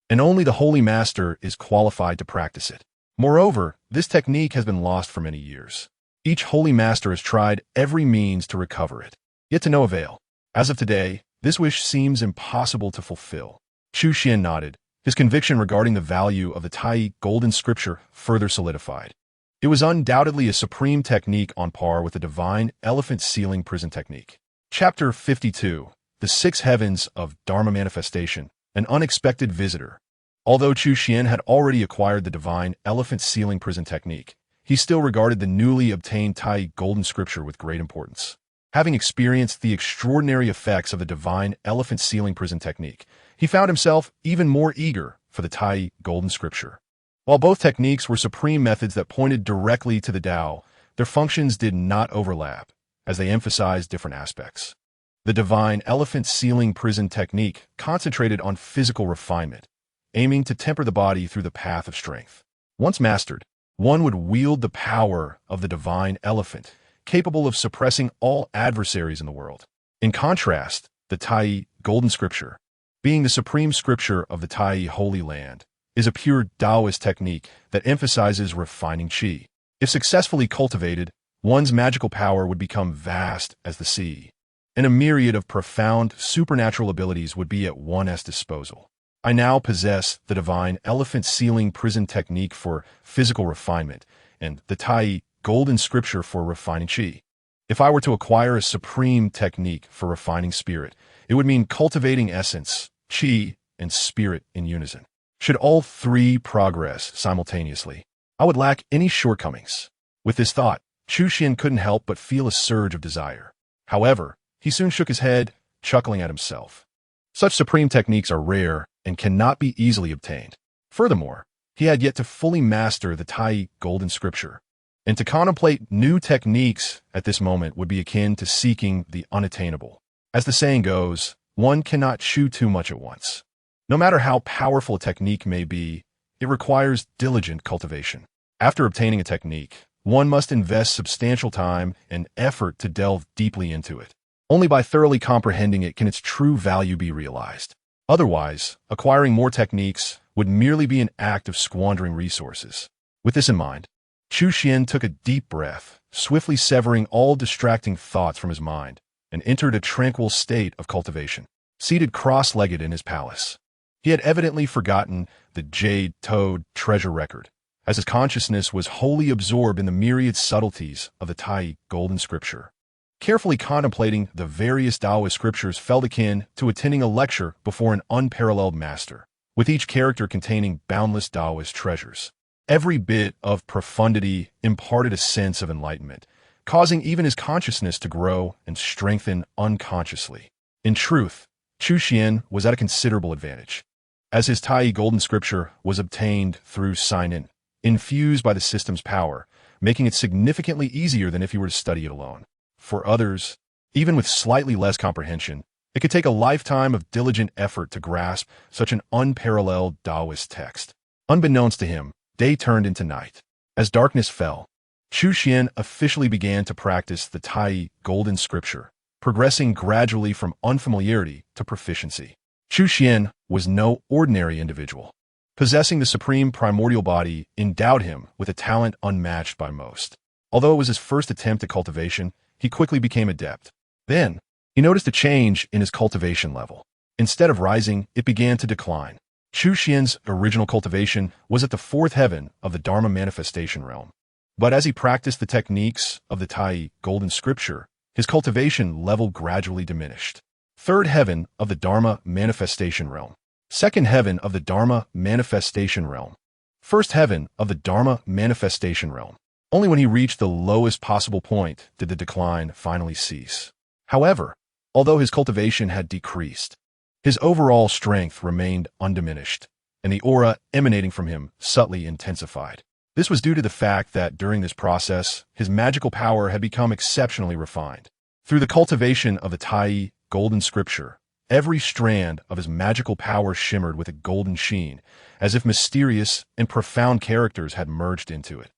and only the Holy Master is qualified to practice it. Moreover, this technique has been lost for many years. Each Holy Master has tried every means to recover it, yet to no avail. As of today, this wish seems impossible to fulfill." Chu Xuan nodded, his conviction regarding the value of the Tai Golden Scripture further solidified. It was undoubtedly a supreme technique on par with the divine elephant sealing prison technique. Chapter 52, The Six Heavens of Dharma Manifestation, An Unexpected Visitor. Although Chu Xuan had already acquired the divine elephant sealing prison technique, he still regarded the newly obtained Tai Golden Scripture with great importance. Having experienced the extraordinary effects of the divine elephant sealing prison technique, he found himself even more eager for the Tai Golden Scripture. While both techniques were supreme methods that pointed directly to the Tao, their functions did not overlap, as they emphasized different aspects. The divine elephant sealing prison technique concentrated on physical refinement, aiming to temper the body through the path of strength. Once mastered, one would wield the power of the divine elephant, capable of suppressing all adversaries in the world. In contrast, the Tai Golden Scripture, being the supreme scripture of the Tai Holy Land, is a pure Taoist technique that emphasizes refining Qi. If successfully cultivated, one's magical power would become vast as the sea, and a myriad of profound supernatural abilities would be at one's disposal. I now possess the divine elephant sealing prison technique for physical refinement and the Tai Golden Scripture for refining Qi. If I were to acquire a supreme technique for refining spirit, it would mean cultivating essence, Qi, and spirit in unison. Should all three progress simultaneously, I would lack any shortcomings. With this thought, Chu Xuan couldn't help but feel a surge of desire. However, he soon shook his head, chuckling at himself. Such supreme techniques are rare and cannot be easily obtained. Furthermore, he had yet to fully master the Tai Golden Scripture, and to contemplate new techniques at this moment would be akin to seeking the unattainable. As the saying goes, one cannot chew too much at once. No matter how powerful a technique may be, it requires diligent cultivation. After obtaining a technique, one must invest substantial time and effort to delve deeply into it. Only by thoroughly comprehending it can its true value be realized. Otherwise, acquiring more techniques would merely be an act of squandering resources. With this in mind, Chu Xuan took a deep breath, swiftly severing all distracting thoughts from his mind, and entered a tranquil state of cultivation. Seated cross-legged in his palace, he had evidently forgotten the jade-toed treasure record, as his consciousness was wholly absorbed in the myriad subtleties of the Tai Golden Scripture. Carefully contemplating the various Taoist scriptures felt akin to attending a lecture before an unparalleled master, with each character containing boundless Taoist treasures. Every bit of profundity imparted a sense of enlightenment, causing even his consciousness to grow and strengthen unconsciously. In truth, Chu Xuan was at a considerable advantage, as his Tai Golden Scripture was obtained through sign-in, infused by the system's power, making it significantly easier than if he were to study it alone. For others, even with slightly less comprehension, it could take a lifetime of diligent effort to grasp such an unparalleled Taoist text. Unbeknownst to him, day turned into night. As darkness fell, Chu Xuan officially began to practice the Tai Golden Scripture, progressing gradually from unfamiliarity to proficiency. Chu Xuan was no ordinary individual. Possessing the supreme primordial body endowed him with a talent unmatched by most. Although it was his first attempt at cultivation, he quickly became adept. Then, he noticed a change in his cultivation level. Instead of rising, it began to decline. Chu Xuan's original cultivation was at the fourth heaven of the Dharma manifestation realm. But as he practiced the techniques of the Tai Golden Scripture, his cultivation level gradually diminished. Third heaven of the Dharma manifestation realm. Second heaven of the Dharma manifestation realm. First heaven of the Dharma manifestation realm. Only when he reached the lowest possible point did the decline finally cease. However, although his cultivation had decreased, his overall strength remained undiminished, and the aura emanating from him subtly intensified. This was due to the fact that during this process, his magical power had become exceptionally refined. Through the cultivation of the Tai Golden Scripture, every strand of his magical power shimmered with a golden sheen, as if mysterious and profound characters had merged into it,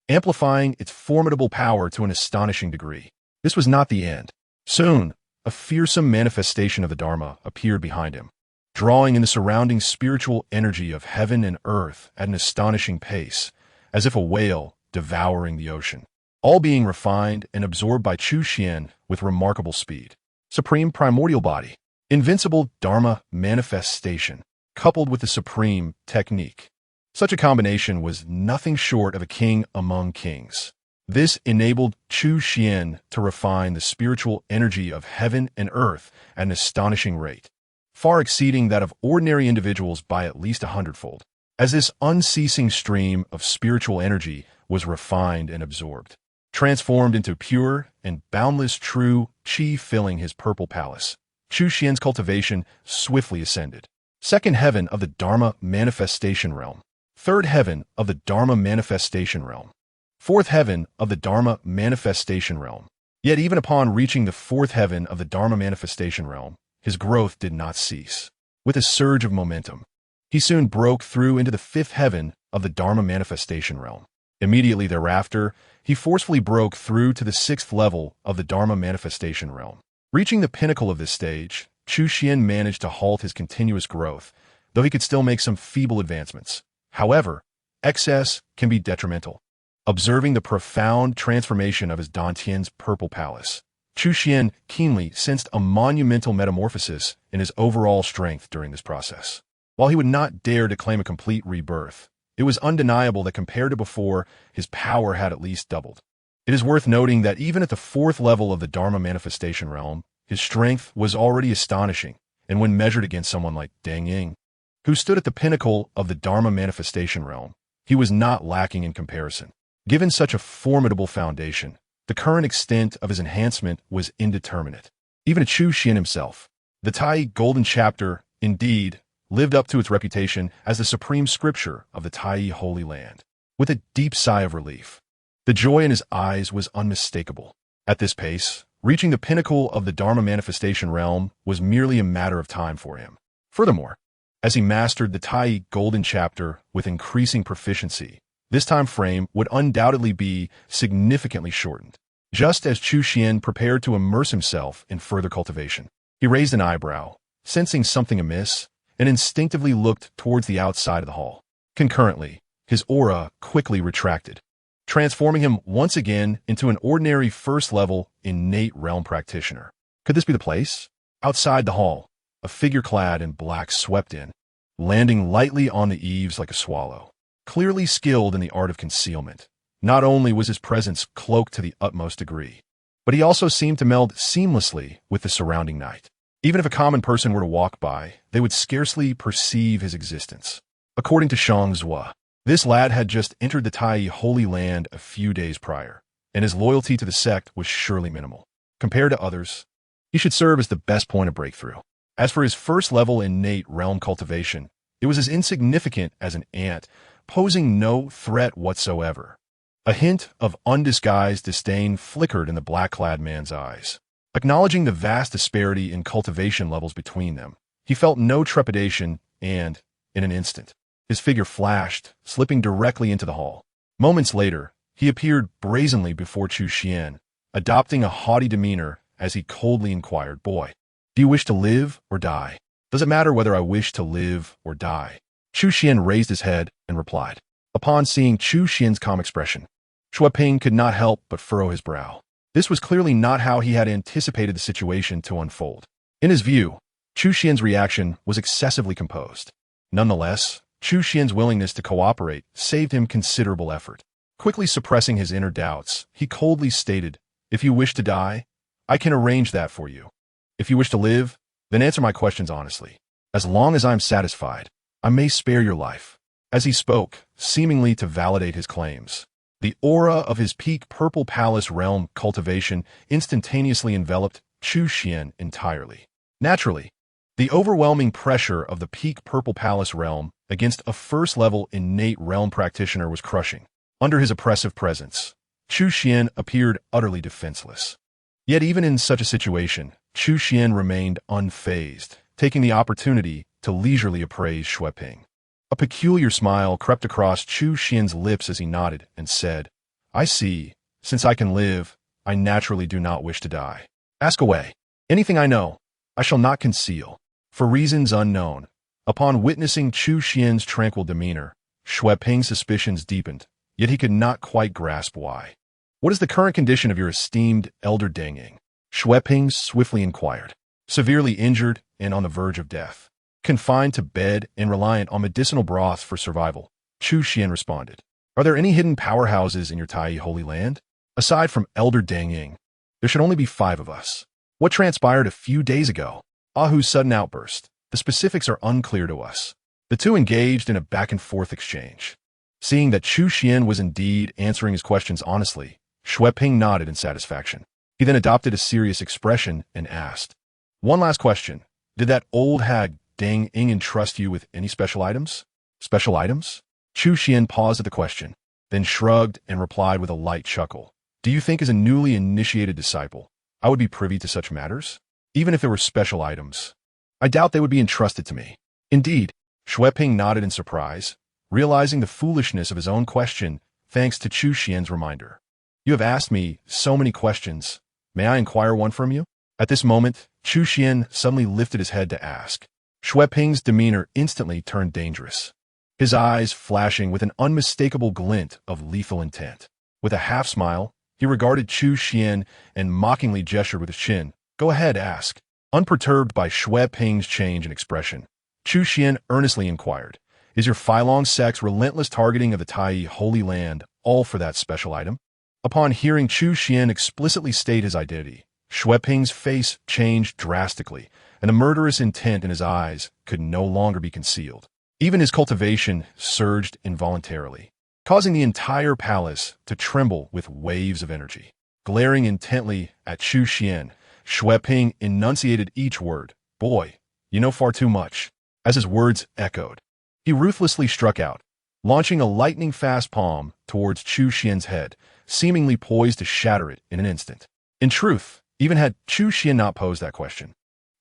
amplifying its formidable power to an astonishing degree. This was not the end. Soon, a fearsome manifestation of the Dharma appeared behind him, drawing in the surrounding spiritual energy of heaven and earth at an astonishing pace, as if a whale devouring the ocean, all being refined and absorbed by Chu Xuan with remarkable speed. Supreme Primordial Body, Invincible Dharma Manifestation, coupled with the Supreme Technique. Such a combination was nothing short of a king among kings. This enabled Chu Xuan to refine the spiritual energy of heaven and earth at an astonishing rate, far exceeding that of ordinary individuals by at least 100-fold, as this unceasing stream of spiritual energy was refined and absorbed, transformed into pure and boundless true qi filling his purple palace. Chu Xuan's cultivation swiftly ascended. Second heaven of the Dharma manifestation realm. Third heaven of the Dharma manifestation realm. Fourth heaven of the Dharma manifestation realm. Yet even upon reaching the fourth heaven of the Dharma manifestation realm, his growth did not cease. With a surge of momentum, he soon broke through into the fifth heaven of the Dharma manifestation realm. Immediately thereafter, he forcefully broke through to the sixth level of the Dharma manifestation realm. Reaching the pinnacle of this stage, Chu Xuan managed to halt his continuous growth, though he could still make some feeble advancements. However, excess can be detrimental. Observing the profound transformation of his Dantian's purple palace, Chu Xuan keenly sensed a monumental metamorphosis in his overall strength during this process. While he would not dare to claim a complete rebirth, it was undeniable that compared to before, his power had at least doubled. It is worth noting that even at the fourth level of the Dharma manifestation realm, his strength was already astonishing, and when measured against someone like Deng Ying, who stood at the pinnacle of the Dharma manifestation realm, he was not lacking in comparison. Given such a formidable foundation, the current extent of his enhancement was indeterminate. Even to Chu Xuan himself, the Tai Golden Chapter, indeed, lived up to its reputation as the supreme scripture of the Tai Holy Land. With a deep sigh of relief, the joy in his eyes was unmistakable. At this pace, reaching the pinnacle of the Dharma manifestation realm was merely a matter of time for him. Furthermore, as he mastered the Tai Golden Chapter with increasing proficiency, this time frame would undoubtedly be significantly shortened. Just as Chu Xuan prepared to immerse himself in further cultivation, he raised an eyebrow, sensing something amiss, and instinctively looked towards the outside of the hall. Concurrently, his aura quickly retracted, transforming him once again into an ordinary first-level innate realm practitioner. Could this be the place? Outside the hall, a figure clad in black swept in, landing lightly on the eaves like a swallow. Clearly skilled in the art of concealment, not only was his presence cloaked to the utmost degree, but he also seemed to meld seamlessly with the surrounding night. Even if a common person were to walk by, they would scarcely perceive his existence. According to Shang Zhua, this lad had just entered the Tai Holy Land a few days prior, and his loyalty to the sect was surely minimal. Compared to others, he should serve as the best point of breakthrough. As for his first-level innate realm cultivation, it was as insignificant as an ant, posing no threat whatsoever. A hint of undisguised disdain flickered in the black-clad man's eyes. Acknowledging the vast disparity in cultivation levels between them, he felt no trepidation and, in an instant, his figure flashed, slipping directly into the hall. Moments later, he appeared brazenly before Chu Xuan, adopting a haughty demeanor as he coldly inquired, "Boy, do you wish to live or die?" "Does it matter whether I wish to live or die?" Chu Xuan raised his head and replied. Upon seeing Chu Xuan's calm expression, Xue Ping could not help but furrow his brow. This was clearly not how he had anticipated the situation to unfold. In his view, Chu Xuan's reaction was excessively composed. Nonetheless, Chu Xuan's willingness to cooperate saved him considerable effort. Quickly suppressing his inner doubts, he coldly stated, "If you wish to die, I can arrange that for you. If you wish to live, then answer my questions honestly. As long as I am satisfied, I may spare your life." As he spoke, seemingly to validate his claims, the aura of his peak purple palace realm cultivation instantaneously enveloped Chu Xuan entirely. Naturally, the overwhelming pressure of the peak purple palace realm against a first-level innate realm practitioner was crushing. Under his oppressive presence, Chu Xuan appeared utterly defenseless. Yet even in such a situation, Chu Xuan remained unfazed, taking the opportunity to leisurely appraise Xue Ping. A peculiar smile crept across Chu Xuan's lips as he nodded and said, "I see. Since I can live, I naturally do not wish to die. Ask away. Anything I know, I shall not conceal." For reasons unknown, upon witnessing Chu Xuan's tranquil demeanor, Xue Ping's suspicions deepened, yet he could not quite grasp why. "What is the current condition of your esteemed elder Dengying?" Xue Ping swiftly inquired. "Severely injured and on the verge of death. Confined to bed and reliant on medicinal broths for survival," Chu Xuan responded. "Are there any hidden powerhouses in your Tai Holy Land? Aside from Elder Dengying, there should only be 5 of us. What transpired a few days ago? Ahu's sudden outburst. The specifics are unclear to us." The two engaged in a back-and-forth exchange. Seeing that Chu Xuan was indeed answering his questions honestly, Xue Ping nodded in satisfaction. He then adopted a serious expression and asked, "One last question. Did that old hag Deng Ying entrust you with any special items?" "Special items?" Chu Xuan paused at the question, then shrugged and replied with a light chuckle. "Do you think as a newly initiated disciple, I would be privy to such matters? Even if there were special items, I doubt they would be entrusted to me." "Indeed." Xue Ping nodded in surprise, realizing the foolishness of his own question thanks to Chu Xuan's reminder. "You have asked me so many questions. May I inquire one from you?" At this moment, Chu Xuan suddenly lifted his head to ask. Xue Ping's demeanor instantly turned dangerous, his eyes flashing with an unmistakable glint of lethal intent. With a half-smile, he regarded Chu Xuan and mockingly gestured with his chin. "Go ahead, ask." Unperturbed by Xue Ping's change in expression, Chu Xuan earnestly inquired, "Is your Filong sect's relentless targeting of the Tai Holy Land all for that special item?" Upon hearing Chu Xuan explicitly state his identity, Xue Ping's face changed drastically, and the murderous intent in his eyes could no longer be concealed. Even his cultivation surged involuntarily, causing the entire palace to tremble with waves of energy. Glaring intently at Chu Xuan, Xue Ping enunciated each word. "Boy, you know far too much." As his words echoed, he ruthlessly struck out, launching a lightning-fast palm towards Chu Xuan's head, seemingly poised to shatter it in an instant. In truth, even had Chu Xuan not posed that question,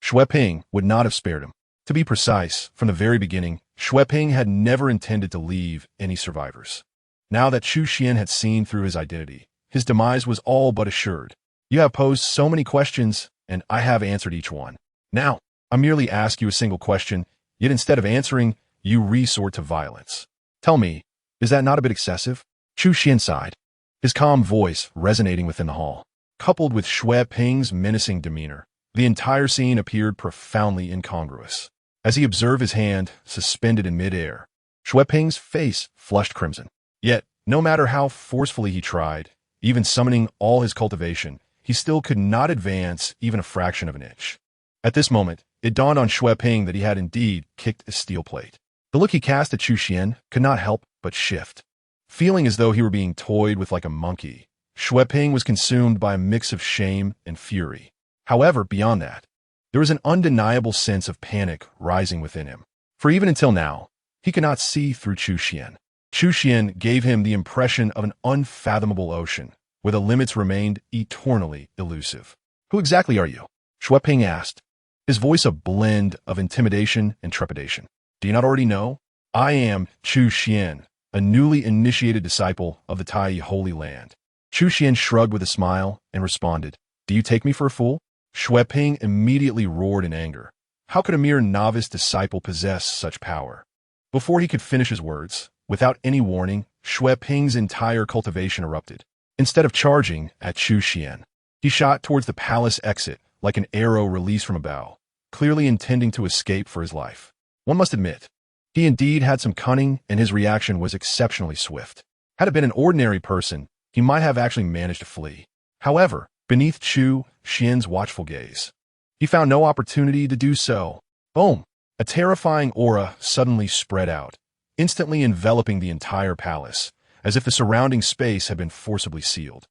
Xue Ping would not have spared him. To be precise, from the very beginning, Xue Ping had never intended to leave any survivors. Now that Chu Xuan had seen through his identity, his demise was all but assured. "You have posed so many questions, and I have answered each one. Now, I merely ask you a single question. Yet instead of answering, you resort to violence. Tell me, is that not a bit excessive? Chu Xuan sighed, his calm voice resonating within the hall. Coupled with Xue Ping's menacing demeanor, the entire scene appeared profoundly incongruous. As he observed his hand suspended in midair, Xue Ping's face flushed crimson. Yet, no matter how forcefully he tried, even summoning all his cultivation, he still could not advance even a fraction of an inch. At this moment, it dawned on Xue Ping that he had indeed kicked a steel plate. The look he cast at Chu Xuan could not help but shift. Feeling as though he were being toyed with like a monkey, Xue Ping was consumed by a mix of shame and fury. However, beyond that, there was an undeniable sense of panic rising within him. For even until now, he could not see through Chu Xuan. Chu Xuan gave him the impression of an unfathomable ocean, where the limits remained eternally elusive. Who exactly are you? Xue Ping asked, his voice a blend of intimidation and trepidation. Do you not already know? I am Chu Xuan, a newly initiated disciple of the Tai Holy Land. Chu Xuan shrugged with a smile and responded, Do you take me for a fool? Xue Ping immediately roared in anger. How could a mere novice disciple possess such power? Before he could finish his words, without any warning, Xue Ping's entire cultivation erupted. Instead of charging at Chu Xuan, he shot towards the palace exit like an arrow released from a bow, clearly intending to escape for his life. One must admit, he indeed had some cunning, and his reaction was exceptionally swift. Had it been an ordinary person, he might have actually managed to flee. However, beneath Chu Xuan's watchful gaze, he found no opportunity to do so. Boom! A terrifying aura suddenly spread out, instantly enveloping the entire palace, as if the surrounding space had been forcibly sealed.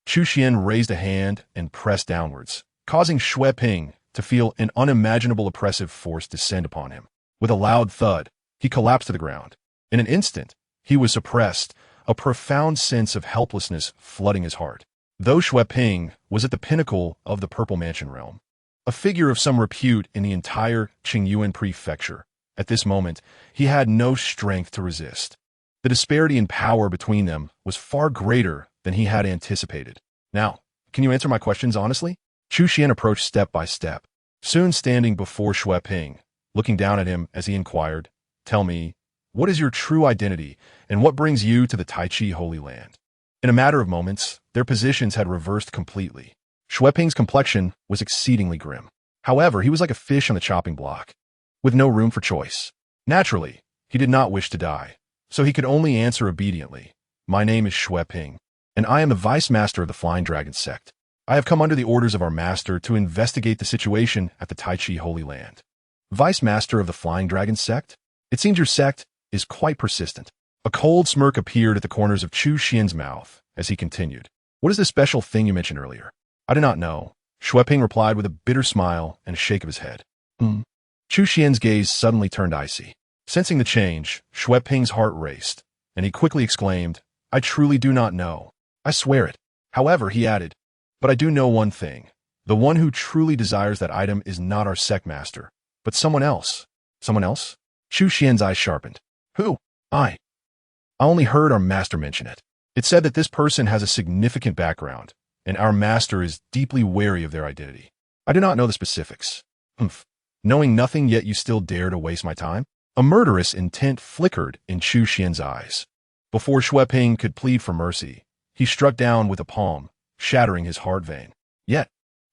Chu Xuan raised a hand and pressed downwards, causing Xue Ping to feel an unimaginable oppressive force descend upon him. With a loud thud, he collapsed to the ground. In an instant, he was suppressed, a profound sense of helplessness flooding his heart. Though Xue Ping was at the pinnacle of the Purple Mansion realm, a figure of some repute in the entire Qingyuan prefecture, at this moment, he had no strength to resist. The disparity in power between them was far greater than he had anticipated. Now, can you answer my questions honestly? Chu Xuan approached step by step, soon standing before Xue Ping, looking down at him as he inquired, Tell me, what is your true identity, and what brings you to the Tai Chi Holy Land? In a matter of moments, their positions had reversed completely. Xue Ping's complexion was exceedingly grim. However, he was like a fish on the chopping block, with no room for choice. Naturally, he did not wish to die, so he could only answer obediently, My name is Xue Ping, and I am the Vice Master of the Flying Dragon sect. I have come under the orders of our master to investigate the situation at the Tai Chi Holy Land. Vice Master of the Flying Dragon sect? It seems your sect is quite persistent. A cold smirk appeared at the corners of Chu Xuan's mouth as he continued. What is the special thing you mentioned earlier? I do not know. Xue Ping replied with a bitter smile and a shake of his head. Chu Xuan's gaze suddenly turned icy. Sensing the change, Xue Ping's heart raced, and he quickly exclaimed, I truly do not know. I swear it. However, he added, But I do know one thing. The one who truly desires that item is not our sect master, but someone else. Someone else? Chu Xuan's eyes sharpened. Who? I only heard our master mention it. It said that this person has a significant background, and our master is deeply wary of their identity. I do not know the specifics. Knowing nothing, yet you still dare to waste my time? A murderous intent flickered in Chu Xuan's eyes. Before Xue Ping could plead for mercy, he struck down with a palm, shattering his heart vein. Yet,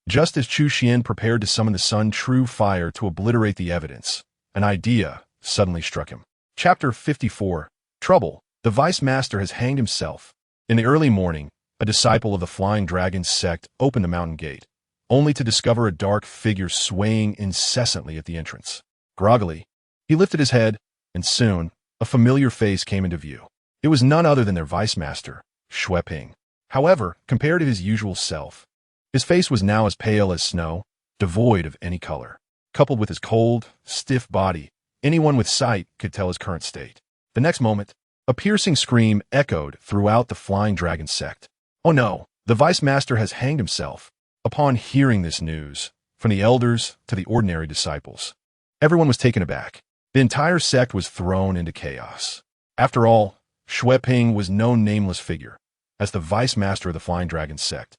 just as Chu Xuan prepared to summon the Sun True Fire to obliterate the evidence, an idea suddenly struck him. Chapter 54. Trouble. The Vice Master has hanged himself. In the early morning, a disciple of the Flying Dragon sect opened the mountain gate, only to discover a dark figure swaying incessantly at the entrance. Groggily, he lifted his head, and soon, a familiar face came into view. It was none other than their Vice Master, Xue Ping. However, compared to his usual self, his face was now as pale as snow, devoid of any color. Coupled with his cold, stiff body, anyone with sight could tell his current state. The next moment, a piercing scream echoed throughout the Flying Dragon sect. Oh no, the Vice Master has hanged himself. Upon hearing this news, from the elders to the ordinary disciples, everyone was taken aback. The entire sect was thrown into chaos. After all, Xue Ping was no nameless figure. As the Vice Master of the Flying Dragon sect,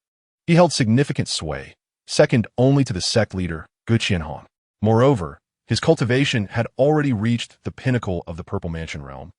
he held significant sway, second only to the sect leader, Gu Qianhong. Moreover, His cultivation had already reached the pinnacle of the Purple Mansion realm,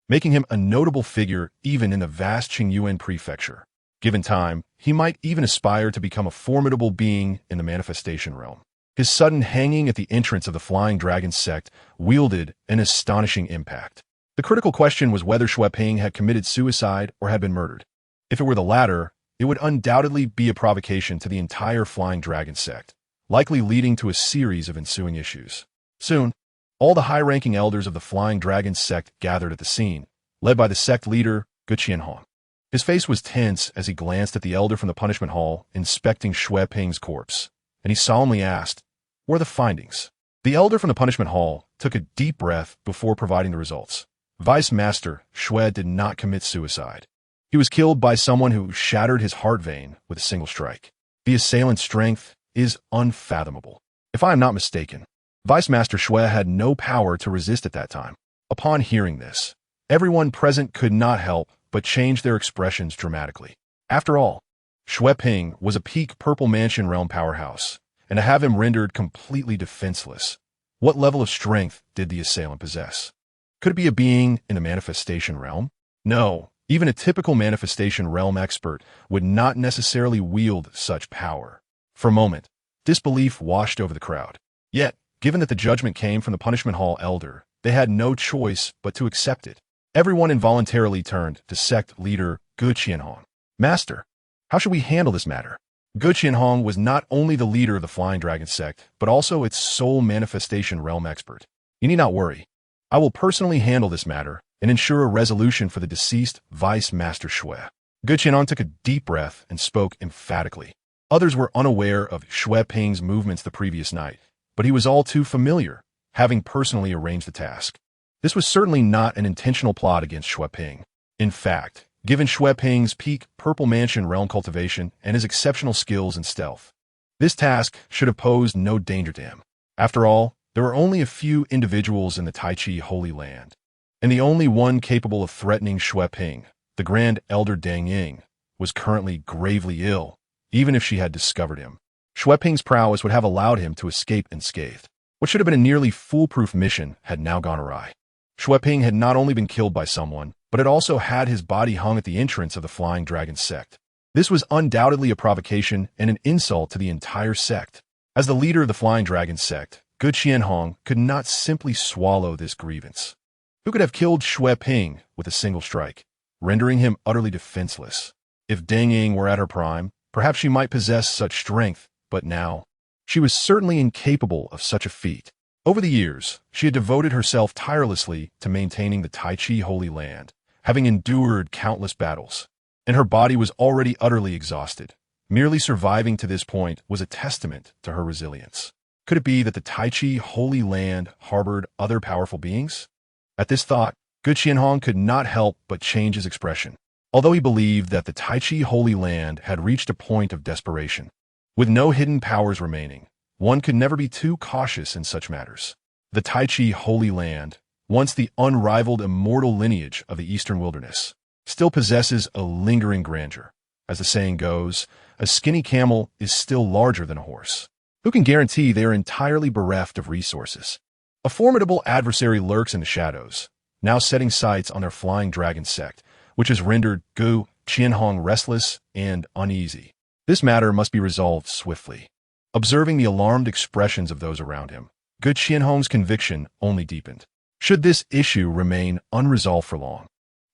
making him a notable figure even in the vast Qingyuan prefecture. Given time, he might even aspire to become a formidable being in the manifestation realm. His sudden hanging at the entrance of the Flying Dragon sect wielded an astonishing impact. The critical question was whether Xue Ping had committed suicide or had been murdered. If it were the latter, it would undoubtedly be a provocation to the entire Flying Dragon sect, likely leading to a series of ensuing issues. Soon, all the high-ranking elders of the Flying Dragon sect gathered at the scene, led by the sect leader, Gu Qianhong. His face was tense as he glanced at the elder from the punishment hall, inspecting Xue Ping's corpse, and he solemnly asked, "What are the findings?" The elder from the punishment hall took a deep breath before providing the results. Vice Master Xue did not commit suicide. He was killed by someone who shattered his heart vein with a single strike. The assailant's strength is unfathomable. If I am not mistaken, Vice Master Xue had no power to resist at that time. Upon hearing this, everyone present could not help but change their expressions dramatically. After all, Xue Ping was a peak Purple Mansion realm powerhouse, and to have him rendered completely defenseless, what level of strength did the assailant possess? Could it be a being in the manifestation realm? No, even a typical manifestation realm expert would not necessarily wield such power. For a moment, disbelief washed over the crowd. Yet, given that the judgment came from the punishment hall elder, they had no choice but to accept it. Everyone involuntarily turned to sect leader Gu Qianhong. "Master, how should we handle this matter?" Gu Qianhong was not only the leader of the Flying Dragon sect, but also its sole manifestation realm expert. "You need not worry. I will personally handle this matter and ensure a resolution for the deceased Vice Master Xue." Gu Qianhong took a deep breath and spoke emphatically. Others were unaware of Xue Ping's movements the previous night, but he was all too familiar, having personally arranged the task. This was certainly not an intentional plot against Xue Ping. In fact, given Xue Ping's peak Purple Mansion realm cultivation and his exceptional skills in stealth, this task should have posed no danger to him. After all, there were only a few individuals in the Tai Chi Holy Land, and the only one capable of threatening Xue Ping, the Grand Elder Dang Ying, was currently gravely ill, even if she had discovered him. Xue Ping's prowess would have allowed him to escape unscathed. What should have been a nearly foolproof mission had now gone awry. Xue Ping had not only been killed by someone, but had also had his body hung at the entrance of the Flying Dragon sect. This was undoubtedly a provocation and an insult to the entire sect. As the leader of the Flying Dragon sect, Gu Qianhong could not simply swallow this grievance. Who could have killed Xue Ping with a single strike, rendering him utterly defenseless? If Dang Ying were at her prime, perhaps she might possess such strength, but now, she was certainly incapable of such a feat. Over the years, she had devoted herself tirelessly to maintaining the Tai Chi Holy Land, having endured countless battles, and her body was already utterly exhausted. Merely surviving to this point was a testament to her resilience. Could it be that the Tai Chi Holy Land harbored other powerful beings? At this thought, Gu Qianhong could not help but change his expression. Although he believed that the Tai Chi Holy Land had reached a point of desperation, with no hidden powers remaining, one could never be too cautious in such matters. The Tai Chi Holy Land, once the unrivaled immortal lineage of the Eastern Wilderness, still possesses a lingering grandeur. As the saying goes, a skinny camel is still larger than a horse. Who can guarantee they are entirely bereft of resources? A formidable adversary lurks in the shadows, now setting sights on their Flying Dragon sect, which has rendered Gu Qianhong restless and uneasy. This matter must be resolved swiftly. Observing the alarmed expressions of those around him, Gu Qianhong's conviction only deepened. Should this issue remain unresolved for long,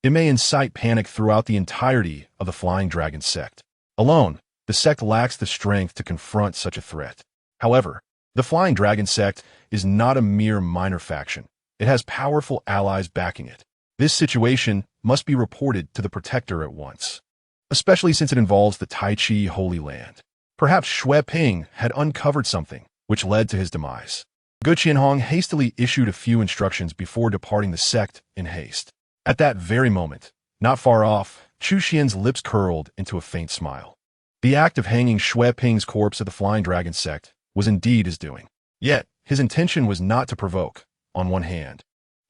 it may incite panic throughout the entirety of the Flying Dragon sect. Alone, the sect lacks the strength to confront such a threat. However, the Flying Dragon sect is not a mere minor faction. It has powerful allies backing it. This situation must be reported to the Protector at once, especially since it involves the Tai Chi Holy Land. Perhaps Xue Ping had uncovered something which led to his demise. Gu Qianhong hastily issued a few instructions before departing the sect in haste. At that very moment, not far off, Chu Xuan's lips curled into a faint smile. The act of hanging Xue Ping's corpse at the Flying Dragon sect was indeed his doing. Yet, his intention was not to provoke. On one hand,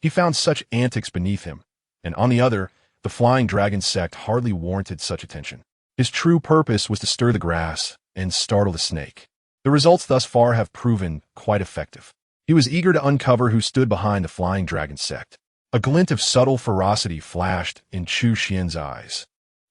he found such antics beneath him, and on the other, the Flying Dragon sect hardly warranted such attention. His true purpose was to stir the grass and startle the snake. The results thus far have proven quite effective. He was eager to uncover who stood behind the Flying Dragon sect. A glint of subtle ferocity flashed in Chu Xuan's eyes.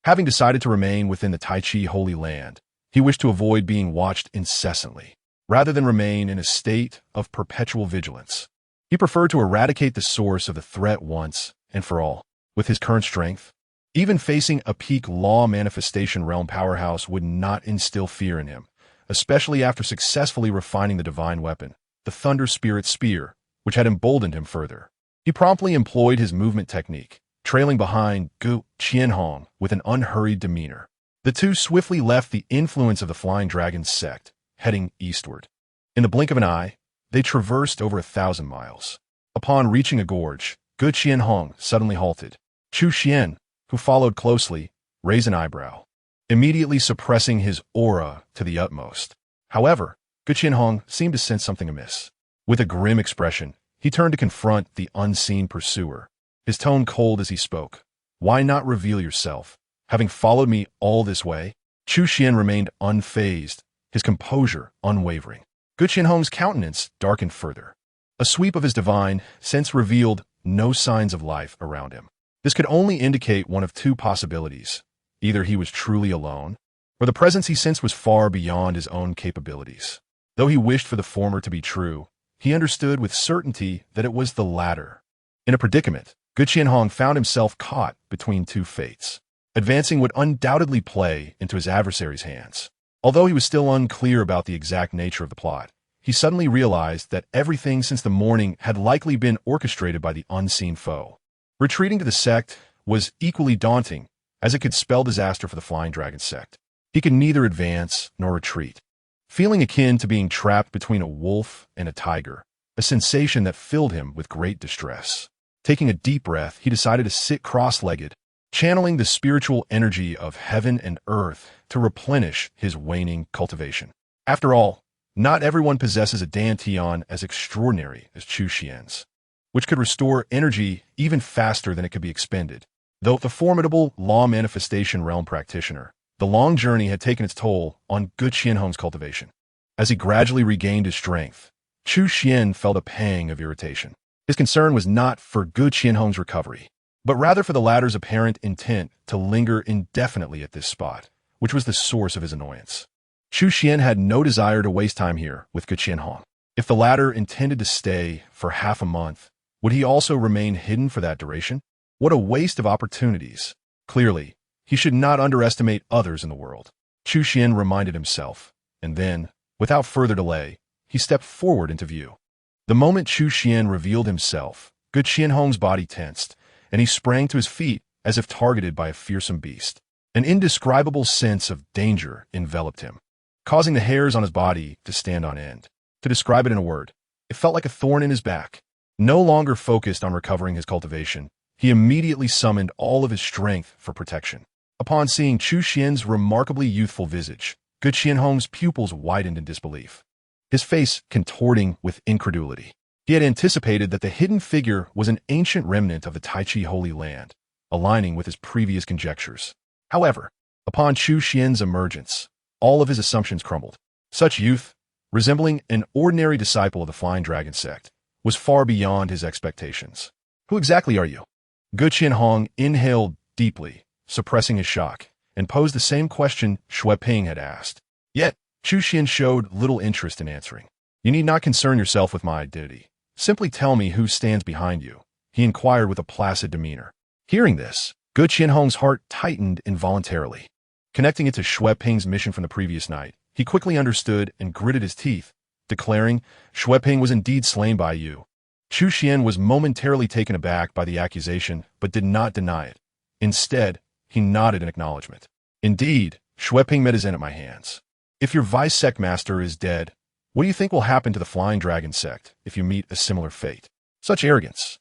Having decided to remain within the Tai Chi Holy Land, he wished to avoid being watched incessantly, rather than remain in a state of perpetual vigilance. He preferred to eradicate the source of the threat once and for all. With his current strength, even facing a peak law manifestation realm powerhouse would not instill fear in him, especially after successfully refining the divine weapon, the Thunder Spirit Spear, which had emboldened him further. He promptly employed his movement technique, trailing behind Gu Qianhong with an unhurried demeanor. The two swiftly left the influence of the Flying Dragon sect, heading eastward. In the blink of an eye, they traversed over 1,000 miles. Upon reaching a gorge, Gu Qianhong suddenly halted. Chu Xuan, who followed closely, raised an eyebrow, immediately suppressing his aura to the utmost. However, Gu Qianhong seemed to sense something amiss. With a grim expression, he turned to confront the unseen pursuer, his tone cold as he spoke. "Why not reveal yourself, having followed me all this way?" Chu Xuan remained unfazed, his composure unwavering. Gu Qianhong's countenance darkened further. A sweep of his divine sense revealed no signs of life around him. This could only indicate one of two possibilities. Either he was truly alone, or the presence he sensed was far beyond his own capabilities. Though he wished for the former to be true, he understood with certainty that it was the latter. In a predicament, Gu Qianhong found himself caught between two fates. Advancing would undoubtedly play into his adversary's hands. Although he was still unclear about the exact nature of the plot, he suddenly realized that everything since the morning had likely been orchestrated by the unseen foe. Retreating to the sect was equally daunting, as it could spell disaster for the Flying Dragon sect. He could neither advance nor retreat. Feeling akin to being trapped between a wolf and a tiger, a sensation that filled him with great distress. Taking a deep breath, he decided to sit cross-legged, channeling the spiritual energy of heaven and earth to replenish his waning cultivation. After all, not everyone possesses a dantian as extraordinary as Chu Xuan's, which could restore energy even faster than it could be expended. Though the formidable law manifestation realm practitioner, the long journey had taken its toll on Gu Qianhong's cultivation. As he gradually regained his strength, Chu Xuan felt a pang of irritation. His concern was not for Gu Qianhong's recovery, but rather for the latter's apparent intent to linger indefinitely at this spot, which was the source of his annoyance. Chu Xuan had no desire to waste time here with Gu Qianhong. If the latter intended to stay for half a month, would he also remain hidden for that duration? What a waste of opportunities. Clearly, he should not underestimate others in the world. Chu Xuan reminded himself, and then, without further delay, he stepped forward into view. The moment Chu Xuan revealed himself, Gu Qianhong's body tensed, and he sprang to his feet as if targeted by a fearsome beast. An indescribable sense of danger enveloped him, causing the hairs on his body to stand on end. To describe it in a word, it felt like a thorn in his back. No longer focused on recovering his cultivation, he immediately summoned all of his strength for protection. Upon seeing Chu Xuan's remarkably youthful visage, Gu Qianhong's pupils widened in disbelief, his face contorting with incredulity. He had anticipated that the hidden figure was an ancient remnant of the Tai Chi Holy Land, aligning with his previous conjectures. However, upon Chu Xuan's emergence, all of his assumptions crumbled. Such youth, resembling an ordinary disciple of the Flying Dragon sect, was far beyond his expectations. "Who exactly are you?" Gu Qianhong inhaled deeply, suppressing his shock, and posed the same question Shui Ping had asked. Yet, Chu Xuan showed little interest in answering. "You need not concern yourself with my identity. Simply tell me who stands behind you," he inquired with a placid demeanor. Hearing this, Gu Qianhong's heart tightened involuntarily. Connecting it to Shui Ping's mission from the previous night, he quickly understood and gritted his teeth, declaring, "Shui Ping was indeed slain by you." Chu Xuan was momentarily taken aback by the accusation, but did not deny it. Instead, he nodded in acknowledgement. "Indeed, Shui Ping met his end at my hands. If your vice sect master is dead, what do you think will happen to the Flying Dragon sect if you meet a similar fate?" Such arrogance.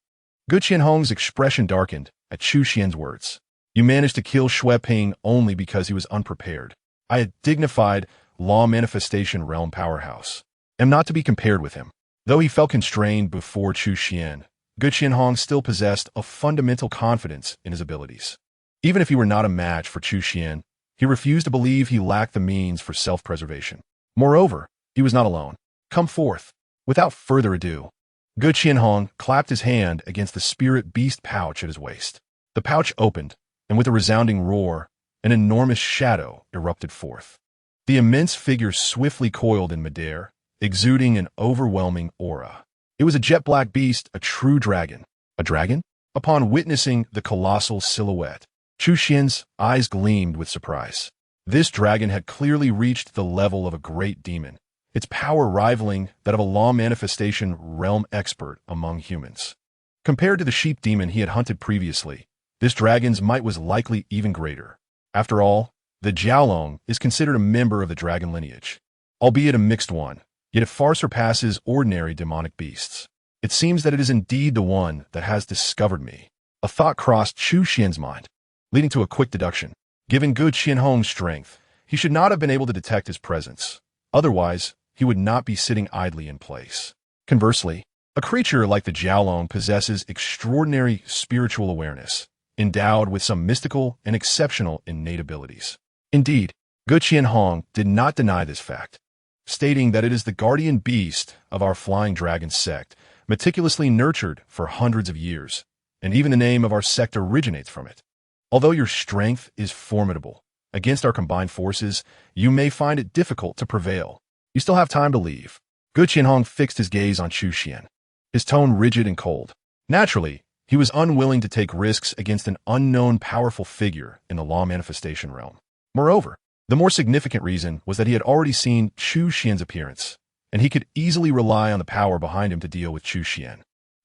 Gu Qianhong's expression darkened at Chu Xuan's words. "You managed to kill Shui Ping only because he was unprepared. I, a dignified law manifestation realm powerhouse, am not to be compared with him." Though he felt constrained before Chu Xuan, Gu Qianhong still possessed a fundamental confidence in his abilities. Even if he were not a match for Chu Xuan, he refused to believe he lacked the means for self-preservation. Moreover, he was not alone. "Come forth." Without further ado, Gu Qianhong clapped his hand against the spirit beast pouch at his waist. The pouch opened, and with a resounding roar, an enormous shadow erupted forth. The immense figure swiftly coiled in midair, exuding an overwhelming aura. It was a jet-black beast, a true dragon. A dragon? Upon witnessing the colossal silhouette, Chu Xuan's eyes gleamed with surprise. This dragon had clearly reached the level of a great demon, its power rivaling that of a law manifestation realm expert among humans. Compared to the sheep demon he had hunted previously, this dragon's might was likely even greater. After all, the Jiaolong is considered a member of the dragon lineage, albeit a mixed one, yet it far surpasses ordinary demonic beasts. It seems that it is indeed the one that has discovered me. A thought crossed Chu Xuan's mind, leading to a quick deduction. Given Gu Qianhong's strength, he should not have been able to detect his presence. Otherwise, he would not be sitting idly in place. Conversely, a creature like the Jiaolong possesses extraordinary spiritual awareness, endowed with some mystical and exceptional innate abilities. Indeed, Gu Qianhong did not deny this fact, stating that it is the guardian beast of our flying dragon sect, meticulously nurtured for hundreds of years, and even the name of our sect originates from it. Although your strength is formidable, against our combined forces, you may find it difficult to prevail. You still have time to leave. Gu Qianhong fixed his gaze on Chu Xuan, his tone rigid and cold. Naturally, he was unwilling to take risks against an unknown powerful figure in the law manifestation realm. Moreover, the more significant reason was that he had already seen Chu Xuan's appearance, and he could easily rely on the power behind him to deal with Chu Xuan.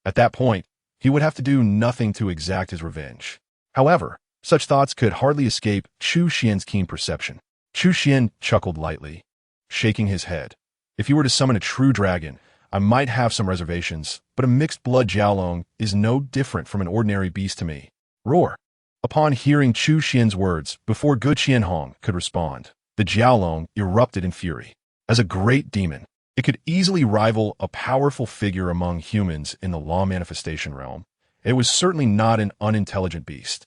At that point, he would have to do nothing to exact his revenge. However, such thoughts could hardly escape Chu Xuan's keen perception. Chu Xuan chuckled lightly, shaking his head. If you were to summon a true dragon, I might have some reservations, but a mixed-blood Jiaolong is no different from an ordinary beast to me. Roar! Upon hearing Chu Xuan's words, before Gu Qianhong could respond, the Jiaolong erupted in fury. As a great demon, it could easily rival a powerful figure among humans in the law manifestation realm. It was certainly not an unintelligent beast.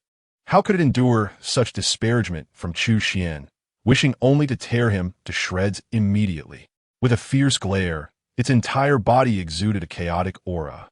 How could it endure such disparagement from Chu Xuan, wishing only to tear him to shreds immediately? With a fierce glare, its entire body exuded a chaotic aura,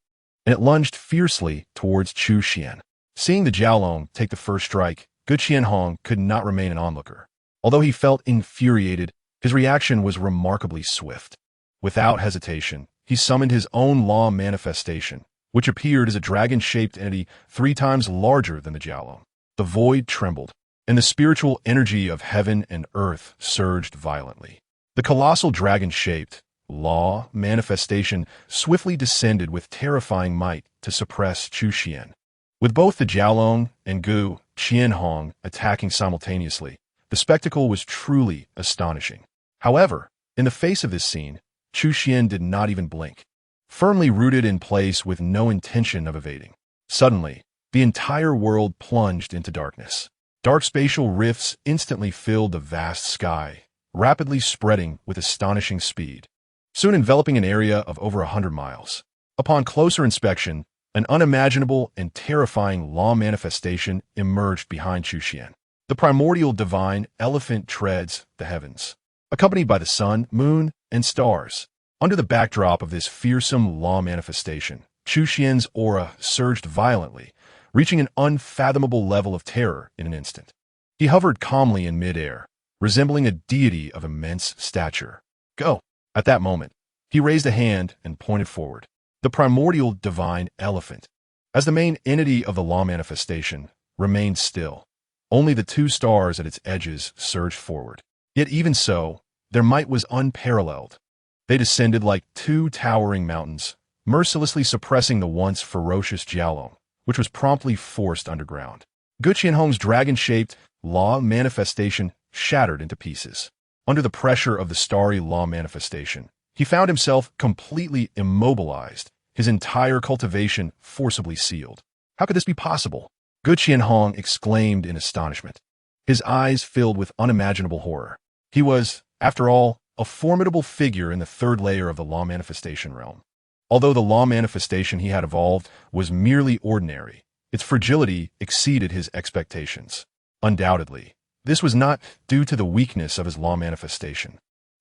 and it lunged fiercely towards Chu Xuan. Seeing the Jiaolong take the first strike, Gu Qianhong could not remain an onlooker. Although he felt infuriated, his reaction was remarkably swift. Without hesitation, he summoned his own law manifestation, which appeared as a dragon-shaped entity 3 times larger than the Jiaolong. The void trembled, and the spiritual energy of heaven and earth surged violently. The colossal dragon-shaped law manifestation swiftly descended with terrifying might to suppress Chu Xuan. With both the Jiaolong and Gu Qianhong attacking simultaneously, the spectacle was truly astonishing. However, in the face of this scene, Chu Xuan did not even blink, firmly rooted in place with no intention of evading. Suddenly, the entire world plunged into darkness. Dark spatial rifts instantly filled the vast sky, rapidly spreading with astonishing speed, soon enveloping an area of over 100 miles. Upon closer inspection, an unimaginable and terrifying law manifestation emerged behind Chu Xuan. The primordial divine elephant treads the heavens, accompanied by the sun, moon, and stars. Under the backdrop of this fearsome law manifestation, Chu Xuan's aura surged violently, reaching an unfathomable level of terror in an instant. He hovered calmly in midair, resembling a deity of immense stature. Go! At that moment, he raised a hand and pointed forward. The primordial divine elephant, as the main entity of the law manifestation, remained still. Only the 2 stars at its edges surged forward. Yet even so, their might was unparalleled. They descended like 2 towering mountains, mercilessly suppressing the once ferocious Jiaolong, which was promptly forced underground. Gu Qianhong's dragon-shaped law manifestation shattered into pieces. Under the pressure of the starry law manifestation, he found himself completely immobilized, his entire cultivation forcibly sealed. How could this be possible? Gu Qianhong exclaimed in astonishment. His eyes filled with unimaginable horror. He was, after all, a formidable figure in the 3rd layer of the law manifestation realm. Although the law manifestation he had evolved was merely ordinary, its fragility exceeded his expectations. Undoubtedly, this was not due to the weakness of his law manifestation,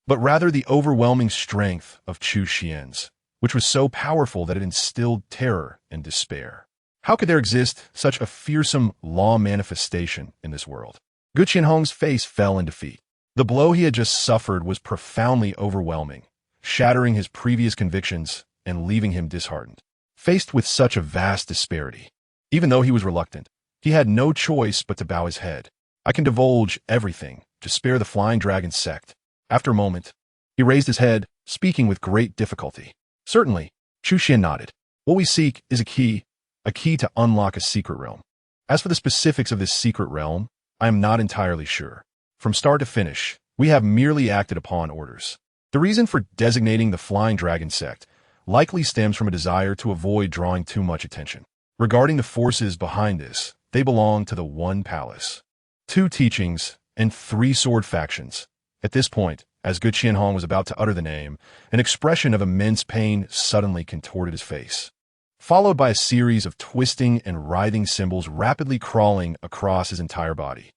but rather the overwhelming strength of Chu Xuan's. which was so powerful that it instilled terror and despair. How could there exist such a fearsome law manifestation in this world? Gu Qianhong's face fell in defeat. The blow he had just suffered was profoundly overwhelming, shattering his previous convictions and leaving him disheartened. Faced with such a vast disparity, even though he was reluctant, he had no choice but to bow his head. I can divulge everything to spare the Flying Dragon sect. After a moment, he raised his head, speaking with great difficulty. Certainly, Chu Xuan nodded. What we seek is a key to unlock a secret realm. As for the specifics of this secret realm, I am not entirely sure. From start to finish, we have merely acted upon orders. The reason for designating the Flying Dragon sect likely stems from a desire to avoid drawing too much attention. Regarding the forces behind this, they belong to the One Palace, 2 teachings, and 3 sword factions. At this point, as Gu Qianhong was about to utter the name, an expression of immense pain suddenly contorted his face, followed by a series of twisting and writhing symbols rapidly crawling across his entire body.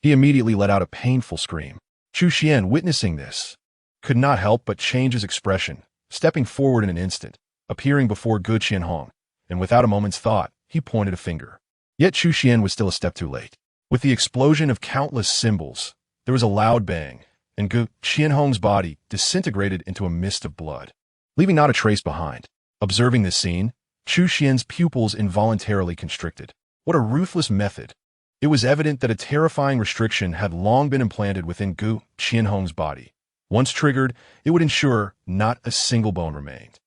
He immediately let out a painful scream. Chu Xuan, witnessing this, could not help but change his expression, stepping forward in an instant, appearing before Gu Qianhong, and without a moment's thought, he pointed a finger. Yet Chu Xuan was still a step too late. With the explosion of countless symbols, there was a loud bang, and Gu Qianhong's body disintegrated into a mist of blood, leaving not a trace behind. Observing this scene, Chu Xuan's pupils involuntarily constricted. What a ruthless method! It was evident that a terrifying restriction had long been implanted within Gu Qianhong's body. Once triggered, it would ensure not a single bone remained.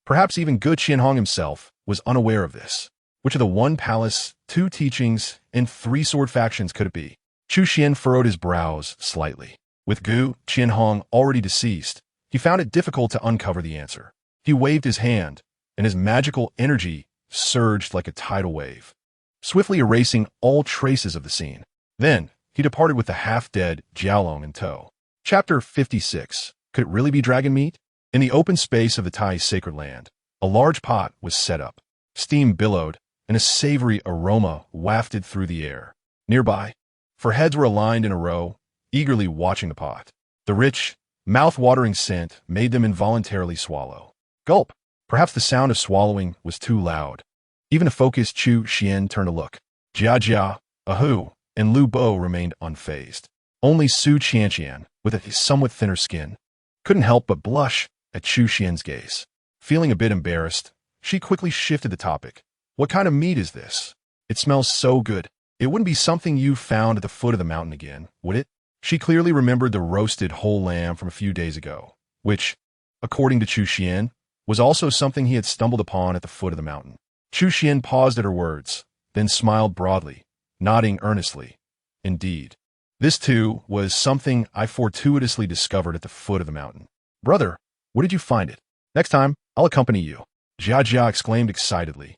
Perhaps even Gu Qianhong himself was unaware of this. Which of the One Palace, 2 teachings, and 3 sword factions could it be? Chu Xuan furrowed his brows slightly. With Gu Qianhong already deceased, he found it difficult to uncover the answer. He waved his hand, and his magical energy surged like a tidal wave, swiftly erasing all traces of the scene. Then, he departed with the half-dead Jiaolong in tow. Chapter 56. Could it really be dragon meat? In the open space of the Tai sacred land, a large pot was set up. Steam billowed, and a savory aroma wafted through the air. Nearby, 4 heads were aligned in a row, eagerly watching the pot. The rich, mouth-watering scent made them involuntarily swallow. Gulp! Perhaps the sound of swallowing was too loud. Even a focused Chu Xuan turned to look. Jia, Ahu, and Lu Bo remained unfazed. Only Su Qianqian, with a somewhat thinner skin, couldn't help but blush at Chu Xuan's gaze. Feeling a bit embarrassed, she quickly shifted the topic. What kind of meat is this? It smells so good. It wouldn't be something you found at the foot of the mountain again, would it? She clearly remembered the roasted whole lamb from a few days ago, which, according to Chu Xuan, was also something he had stumbled upon at the foot of the mountain. Chu Xuan paused at her words, then smiled broadly, nodding earnestly. Indeed, this too was something I fortuitously discovered at the foot of the mountain. Brother, where did you find it? Next time, I'll accompany you. Jia exclaimed excitedly,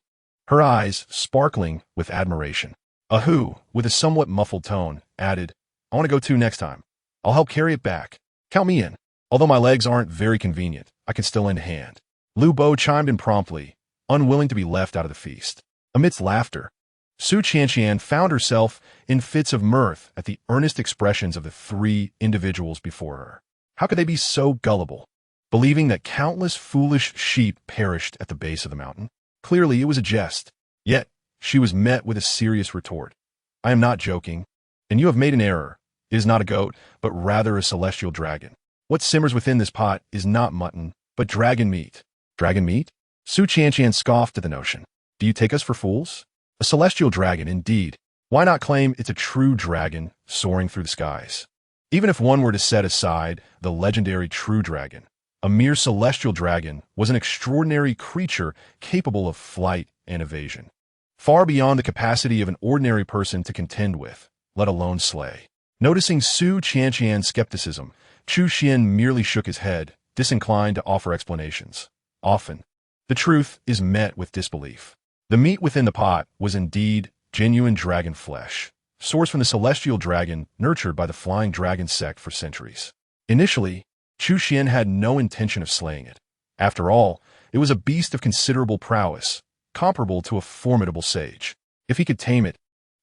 her eyes sparkling with admiration. Ahu, with a somewhat muffled tone, added, I want to go too next time. I'll help carry it back. Count me in. Although my legs aren't very convenient, I can still lend a hand. Lu Bo chimed in promptly, unwilling to be left out of the feast. Amidst laughter, Su Qianqian found herself in fits of mirth at the earnest expressions of the 3 individuals before her. How could they be so gullible, believing that countless foolish sheep perished at the base of the mountain? Clearly it was a jest. Yet, she was met with a serious retort. I am not joking, and you have made an error. It is not a goat, but rather a celestial dragon. What simmers within this pot is not mutton, but dragon meat. Dragon meat? Su Qianqian scoffed at the notion. Do you take us for fools? A celestial dragon, indeed. Why not claim it's a true dragon soaring through the skies? Even if one were to set aside the legendary true dragon, a mere celestial dragon was an extraordinary creature capable of flight and evasion, far beyond the capacity of an ordinary person to contend with, let alone slay. Noticing Su Qianqian's skepticism, Chu Xuan merely shook his head, disinclined to offer explanations. Often, the truth is met with disbelief. The meat within the pot was indeed genuine dragon flesh, sourced from the celestial dragon nurtured by the Flying Dragon sect for centuries. Initially, Chu Xuan had no intention of slaying it. After all, it was a beast of considerable prowess, comparable to a formidable sage. If he could tame it,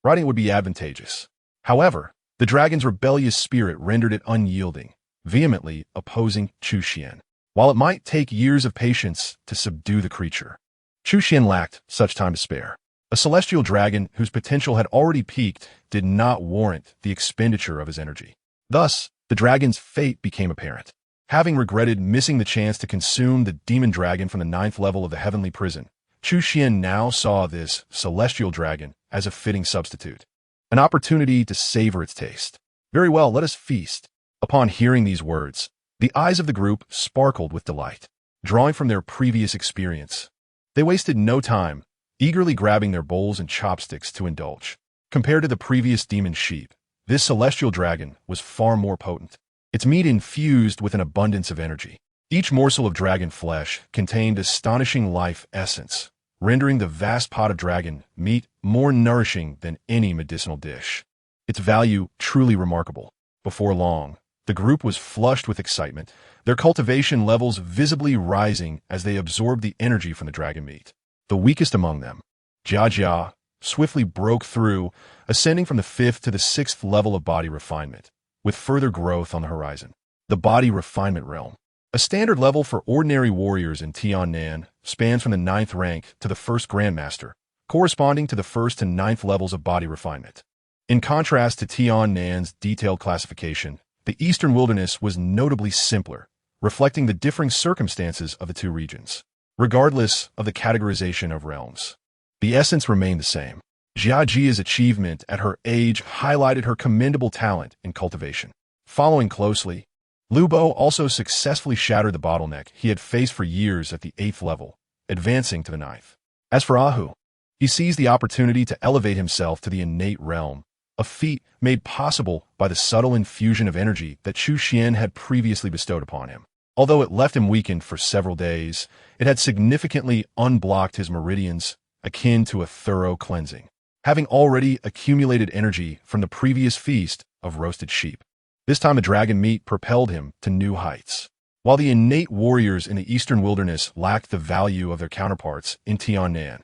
riding it would be advantageous. However, the dragon's rebellious spirit rendered it unyielding, vehemently opposing Chu Xuan. while it might take years of patience to subdue the creature. Chu Xuan lacked such time to spare. A celestial dragon whose potential had already peaked did not warrant the expenditure of his energy. Thus, the dragon's fate became apparent. Having regretted missing the chance to consume the demon dragon from the 9th level of the heavenly prison, Chu Xuan now saw this celestial dragon as a fitting substitute, an opportunity to savor its taste. Very well, let us feast. Upon hearing these words, the eyes of the group sparkled with delight, drawing from their previous experience. They wasted no time, eagerly grabbing their bowls and chopsticks to indulge. Compared to the previous demon sheep, this celestial dragon was far more potent. Its meat infused with an abundance of energy. Each morsel of dragon flesh contained astonishing life essence, rendering the vast pot of dragon meat more nourishing than any medicinal dish. Its value truly remarkable. Before long, the group was flushed with excitement, their cultivation levels visibly rising as they absorbed the energy from the dragon meat. The weakest among them, Jia, swiftly broke through, ascending from the 5th to the 6th level of body refinement, with further growth on the horizon. The body refinement realm, a standard level for ordinary warriors in Tiannan, spans from the 9th rank to the 1st Grandmaster, corresponding to the 1st to 9th levels of body refinement. In contrast to Tiannan's detailed classification, the Eastern Wilderness was notably simpler, reflecting the differing circumstances of the two regions. Regardless of the categorization of realms, the essence remained the same. Jiaji's achievement at her age highlighted her commendable talent in cultivation. Following closely, Lubo also successfully shattered the bottleneck he had faced for years at the 8th level, advancing to the 9th. As for Ahu, he seized the opportunity to elevate himself to the innate realm, a feat made possible by the subtle infusion of energy that Chu Xuan had previously bestowed upon him. Although it left him weakened for several days, it had significantly unblocked his meridians, akin to a thorough cleansing, having already accumulated energy from the previous feast of roasted sheep. This time the dragon meat propelled him to new heights. While the innate warriors in the Eastern Wilderness lacked the value of their counterparts in Tiannan,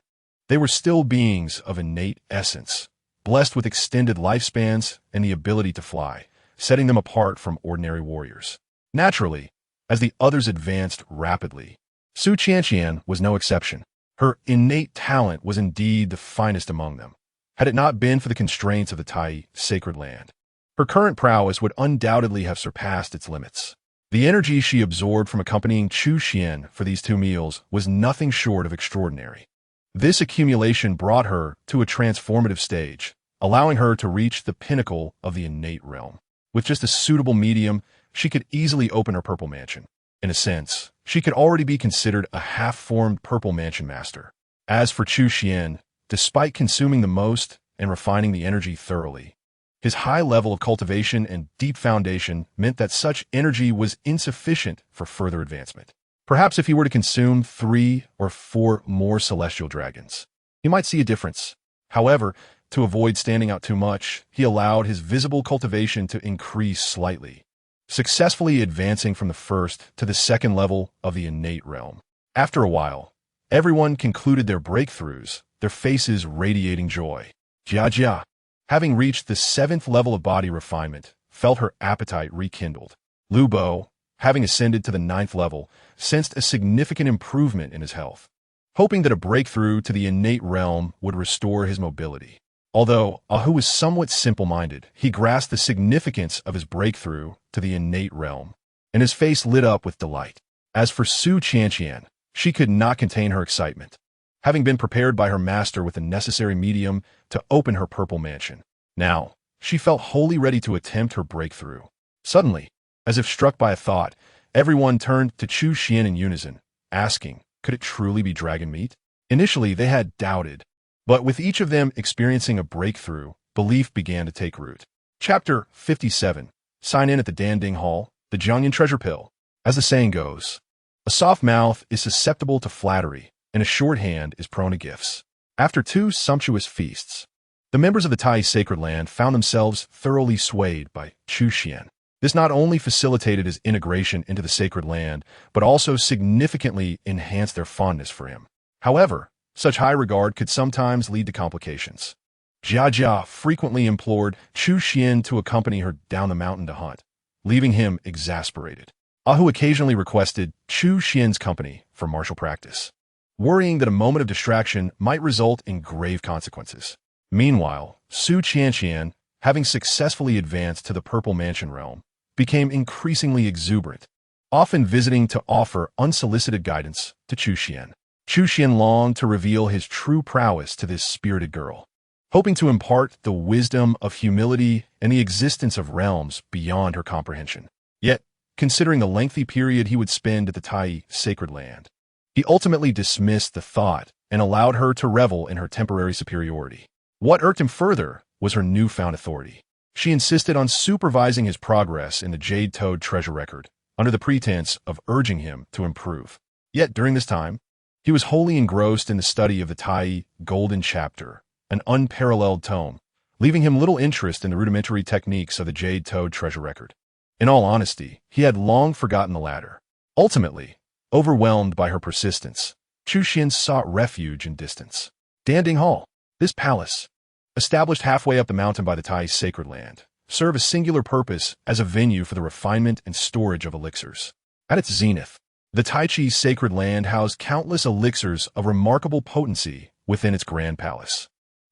they were still beings of innate essence, blessed with extended lifespans and the ability to fly, setting them apart from ordinary warriors. Naturally, as the others advanced rapidly, Su Qianqian was no exception. Her innate talent was indeed the finest among them, had it not been for the constraints of the Tai sacred land. Her current prowess would undoubtedly have surpassed its limits. The energy she absorbed from accompanying Chu Xuan for these 2 meals was nothing short of extraordinary. This accumulation brought her to a transformative stage, allowing her to reach the pinnacle of the innate realm. With just a suitable medium, she could easily open her purple mansion. In a sense, she could already be considered a half-formed purple mansion master. As for Chu Xuan, despite consuming the most and refining the energy thoroughly, his high level of cultivation and deep foundation meant that such energy was insufficient for further advancement. Perhaps if he were to consume 3 or 4 more celestial dragons, he might see a difference. However, to avoid standing out too much, he allowed his visible cultivation to increase slightly, successfully advancing from the 1st to the 2nd level of the innate realm. After a while, everyone concluded their breakthroughs, their faces radiating joy. Jia, having reached the 7th level of body refinement, felt her appetite rekindled. Lubo, having ascended to the 9th level, sensed a significant improvement in his health, hoping that a breakthrough to the innate realm would restore his mobility. Although Ahu was somewhat simple-minded, he grasped the significance of his breakthrough to the innate realm, and his face lit up with delight. As for Su Qianqian, she could not contain her excitement, having been prepared by her master with the necessary medium to open her purple mansion. Now, she felt wholly ready to attempt her breakthrough. Suddenly, as if struck by a thought, everyone turned to Chu Xuan in unison, asking, could it truly be dragon meat? Initially, they had doubted, but with each of them experiencing a breakthrough, belief began to take root. Chapter 57. Sign in at the Danding Hall, the Jiangyan Treasure Pill. As the saying goes, a soft mouth is susceptible to flattery, and a short hand is prone to gifts. After 2 sumptuous feasts, the members of the Tai Sacred Land found themselves thoroughly swayed by Chu Xuan. This not only facilitated his integration into the sacred land, but also significantly enhanced their fondness for him. However, such high regard could sometimes lead to complications. Jia frequently implored Chu Xuan to accompany her down the mountain to hunt, leaving him exasperated. Ahu occasionally requested Chu Xuan's company for martial practice, worrying that a moment of distraction might result in grave consequences. Meanwhile, Su Qianqian, having successfully advanced to the Purple Mansion realm, became increasingly exuberant, often visiting to offer unsolicited guidance to Chu Xuan. Chu Xuan longed to reveal his true prowess to this spirited girl, hoping to impart the wisdom of humility and the existence of realms beyond her comprehension. Yet, considering the lengthy period he would spend at the Tai sacred land, he ultimately dismissed the thought and allowed her to revel in her temporary superiority. What irked him further was her newfound authority. She insisted on supervising his progress in the Jade Toad treasure record, under the pretense of urging him to improve. Yet during this time, he was wholly engrossed in the study of the Tai Golden Chapter, an unparalleled tome, leaving him little interest in the rudimentary techniques of the Jade Toad treasure record. In all honesty, he had long forgotten the latter. Ultimately, overwhelmed by her persistence, Chu Xuan sought refuge in distance. Danding Hall. This palace, established halfway up the mountain by the Tai sacred land, served a singular purpose as a venue for the refinement and storage of elixirs. At its zenith, the Tai Chi sacred land housed countless elixirs of remarkable potency within its grand palace.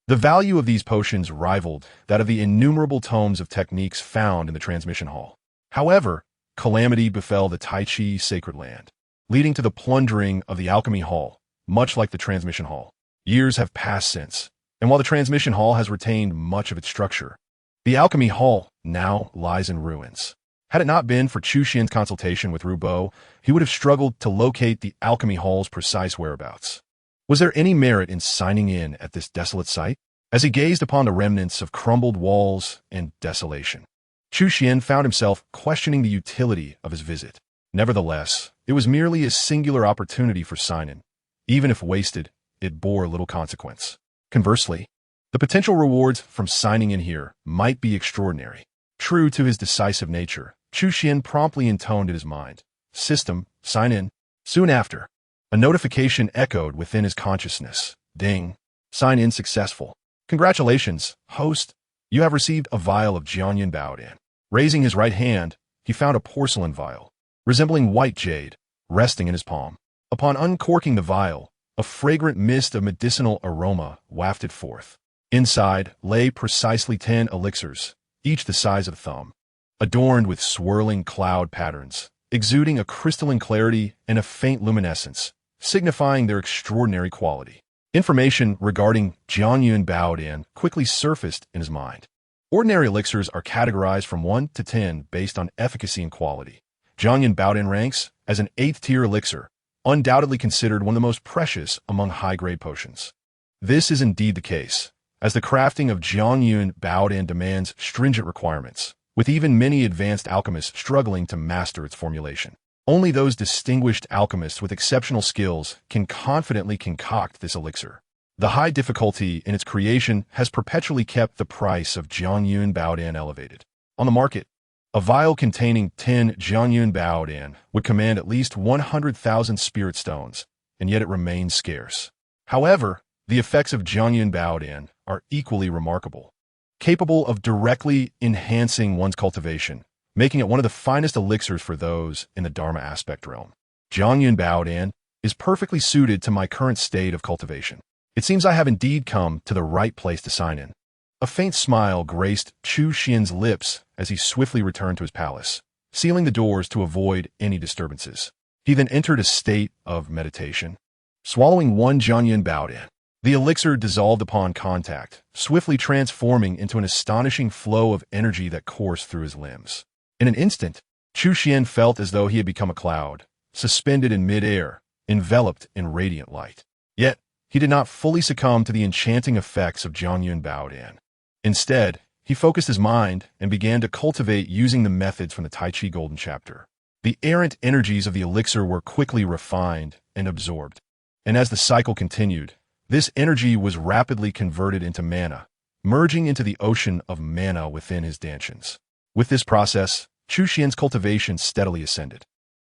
The value of these potions rivaled that of the innumerable tomes of techniques found in the transmission hall. However, calamity befell the Tai Chi sacred land, leading to the plundering of the alchemy hall, much like the transmission hall. Years have passed since, and while the transmission hall has retained much of its structure, the alchemy hall now lies in ruins. Had it not been for Chu Xuan's consultation with Ru Bo, he would have struggled to locate the alchemy hall's precise whereabouts. Was there any merit in signing in at this desolate site? As he gazed upon the remnants of crumbled walls and desolation, Chu Xuan found himself questioning the utility of his visit. Nevertheless, it was merely a singular opportunity for sign-in. Even if wasted, it bore little consequence. Conversely, the potential rewards from signing in here might be extraordinary. True to his decisive nature, Chu Xuan promptly intoned in his mind, "System, sign in." Soon after, a notification echoed within his consciousness. Ding. Sign in successful. Congratulations, host. You have received a vial of Jianyun Baodan. Raising his right hand, he found a porcelain vial, resembling white jade, resting in his palm. Upon uncorking the vial, a fragrant mist of medicinal aroma wafted forth. Inside lay precisely 10 elixirs, each the size of a thumb, adorned with swirling cloud patterns, exuding a crystalline clarity and a faint luminescence, signifying their extraordinary quality. Information regarding Jianyun Baodan quickly surfaced in his mind. Ordinary elixirs are categorized from 1 to 10 based on efficacy and quality. Jianyun Baodan ranks as an 8th-tier elixir, undoubtedly considered one of the most precious among high-grade potions. This is indeed the case, as the crafting of Jianyun Baodan demands stringent requirements, with even many advanced alchemists struggling to master its formulation. Only those distinguished alchemists with exceptional skills can confidently concoct this elixir. The high difficulty in its creation has perpetually kept the price of Jianyun Baodan elevated. On the market, a vial containing 10 Jianyun Baodan would command at least 100,000 spirit stones, and yet it remains scarce. However, the effects of Jianyun Baodan are equally remarkable, capable of directly enhancing one's cultivation, making it one of the finest elixirs for those in the Dharma aspect realm. Jianyun Baodan is perfectly suited to my current state of cultivation. It seems I have indeed come to the right place to sign in. A faint smile graced Chu Xuan's lips as he swiftly returned to his palace, sealing the doors to avoid any disturbances. He then entered a state of meditation. Swallowing 1 Jianyun Baodan, the elixir dissolved upon contact, swiftly transforming into an astonishing flow of energy that coursed through his limbs. In an instant, Chu Xuan felt as though he had become a cloud, suspended in mid-air, enveloped in radiant light. Yet, he did not fully succumb to the enchanting effects of Jianyun Baodan. Instead, he focused his mind and began to cultivate using the methods from the Tai Chi Golden Chapter. The errant energies of the elixir were quickly refined and absorbed, and as the cycle continued, this energy was rapidly converted into mana, merging into the ocean of mana within his dantians. With this process, Chu Xuan's cultivation steadily ascended.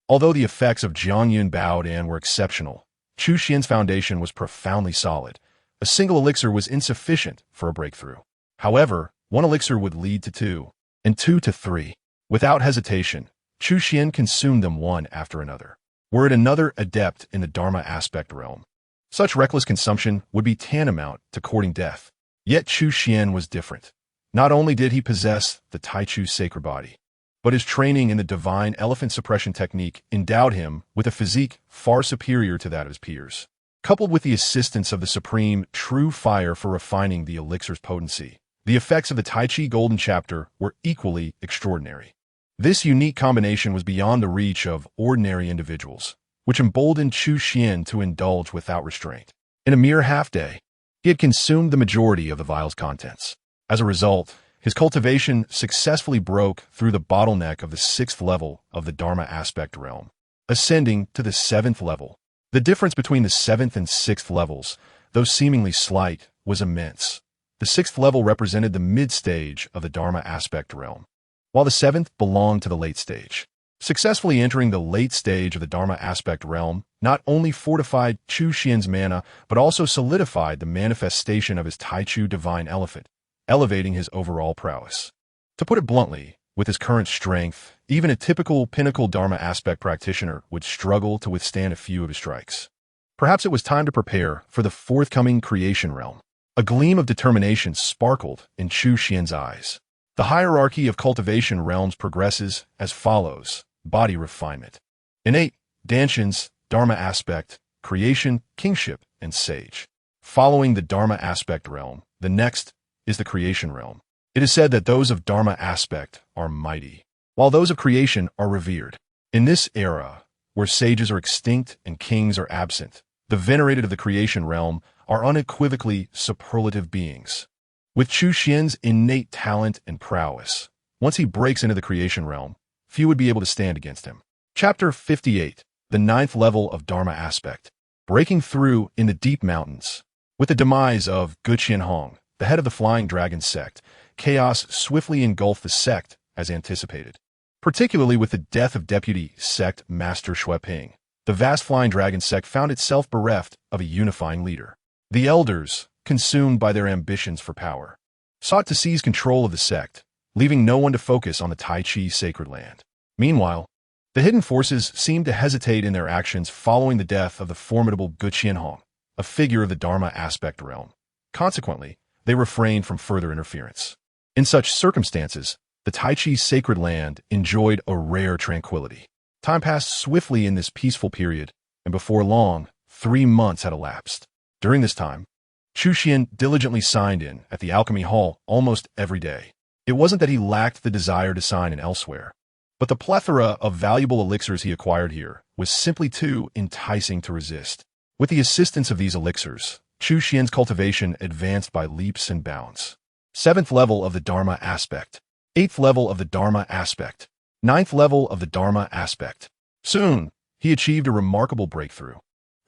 Although the effects of Jianyun Baodan were exceptional, Chu Xuan's foundation was profoundly solid. A single elixir was insufficient for a breakthrough. However, 1 elixir would lead to 2, and 2 to 3. Without hesitation, Chu Xuan consumed them one after another. Were it another adept in the Dharma aspect realm, such reckless consumption would be tantamount to courting death. Yet Chu Xuan was different. Not only did he possess the Tai Chu sacred body, but his training in the divine elephant suppression technique endowed him with a physique far superior to that of his peers. Coupled with the assistance of the supreme true fire for refining the elixir's potency, the effects of the Tai Chi Golden Chapter were equally extraordinary. This unique combination was beyond the reach of ordinary individuals, which emboldened Chu Xuan to indulge without restraint. In a mere half-day, he had consumed the majority of the vial's contents. As a result, his cultivation successfully broke through the bottleneck of the 6th level of the Dharma aspect realm, ascending to the 7th level. The difference between the 7th and 6th levels, though seemingly slight, was immense. The 6th level represented the mid-stage of the Dharma aspect realm, while the 7th belonged to the late stage. Successfully entering the late stage of the Dharma aspect realm not only fortified Chu Xuan's mana, but also solidified the manifestation of his Tai Chu divine elephant, elevating his overall prowess. To put it bluntly, with his current strength, even a typical pinnacle Dharma aspect practitioner would struggle to withstand a few of his strikes. Perhaps it was time to prepare for the forthcoming creation realm. A gleam of determination sparkled in Chu Xuan's eyes. The hierarchy of cultivation realms progresses as follows: body refinement, innate, Danshan's, Dharma aspect, creation, kingship, and sage. Following the Dharma aspect realm, the next is the creation realm. It is said that those of Dharma aspect are mighty, while those of creation are revered. In this era, where sages are extinct and kings are absent, the venerated of the creation realm are unequivocally superlative beings. With Chu Xuan's innate talent and prowess, once he breaks into the creation realm, few would be able to stand against him. Chapter 58, the 9th level of Dharma aspect. Breaking through in the deep mountains. With the demise of Gu Qianhong, the head of the Flying Dragon sect, chaos swiftly engulfed the sect as anticipated. Particularly with the death of Deputy Sect Master Shui Ping, the vast Flying Dragon sect found itself bereft of a unifying leader. The elders, consumed by their ambitions for power, sought to seize control of the sect, leaving no one to focus on the Tai Chi sacred land. Meanwhile, the hidden forces seemed to hesitate in their actions following the death of the formidable Gu Qianhong, a figure of the Dharma aspect realm. Consequently, they refrained from further interference. In such circumstances, the Tai Chi sacred land enjoyed a rare tranquility. Time passed swiftly in this peaceful period, and before long, 3 months had elapsed. During this time, Chu Xuan diligently signed in at the Alchemy Hall almost every day. It wasn't that he lacked the desire to sign in elsewhere, but the plethora of valuable elixirs he acquired here was simply too enticing to resist. With the assistance of these elixirs, Chu Xuan's cultivation advanced by leaps and bounds. 7th level of the Dharma aspect. 8th level of the Dharma aspect. 9th level of the Dharma aspect. Soon, he achieved a remarkable breakthrough,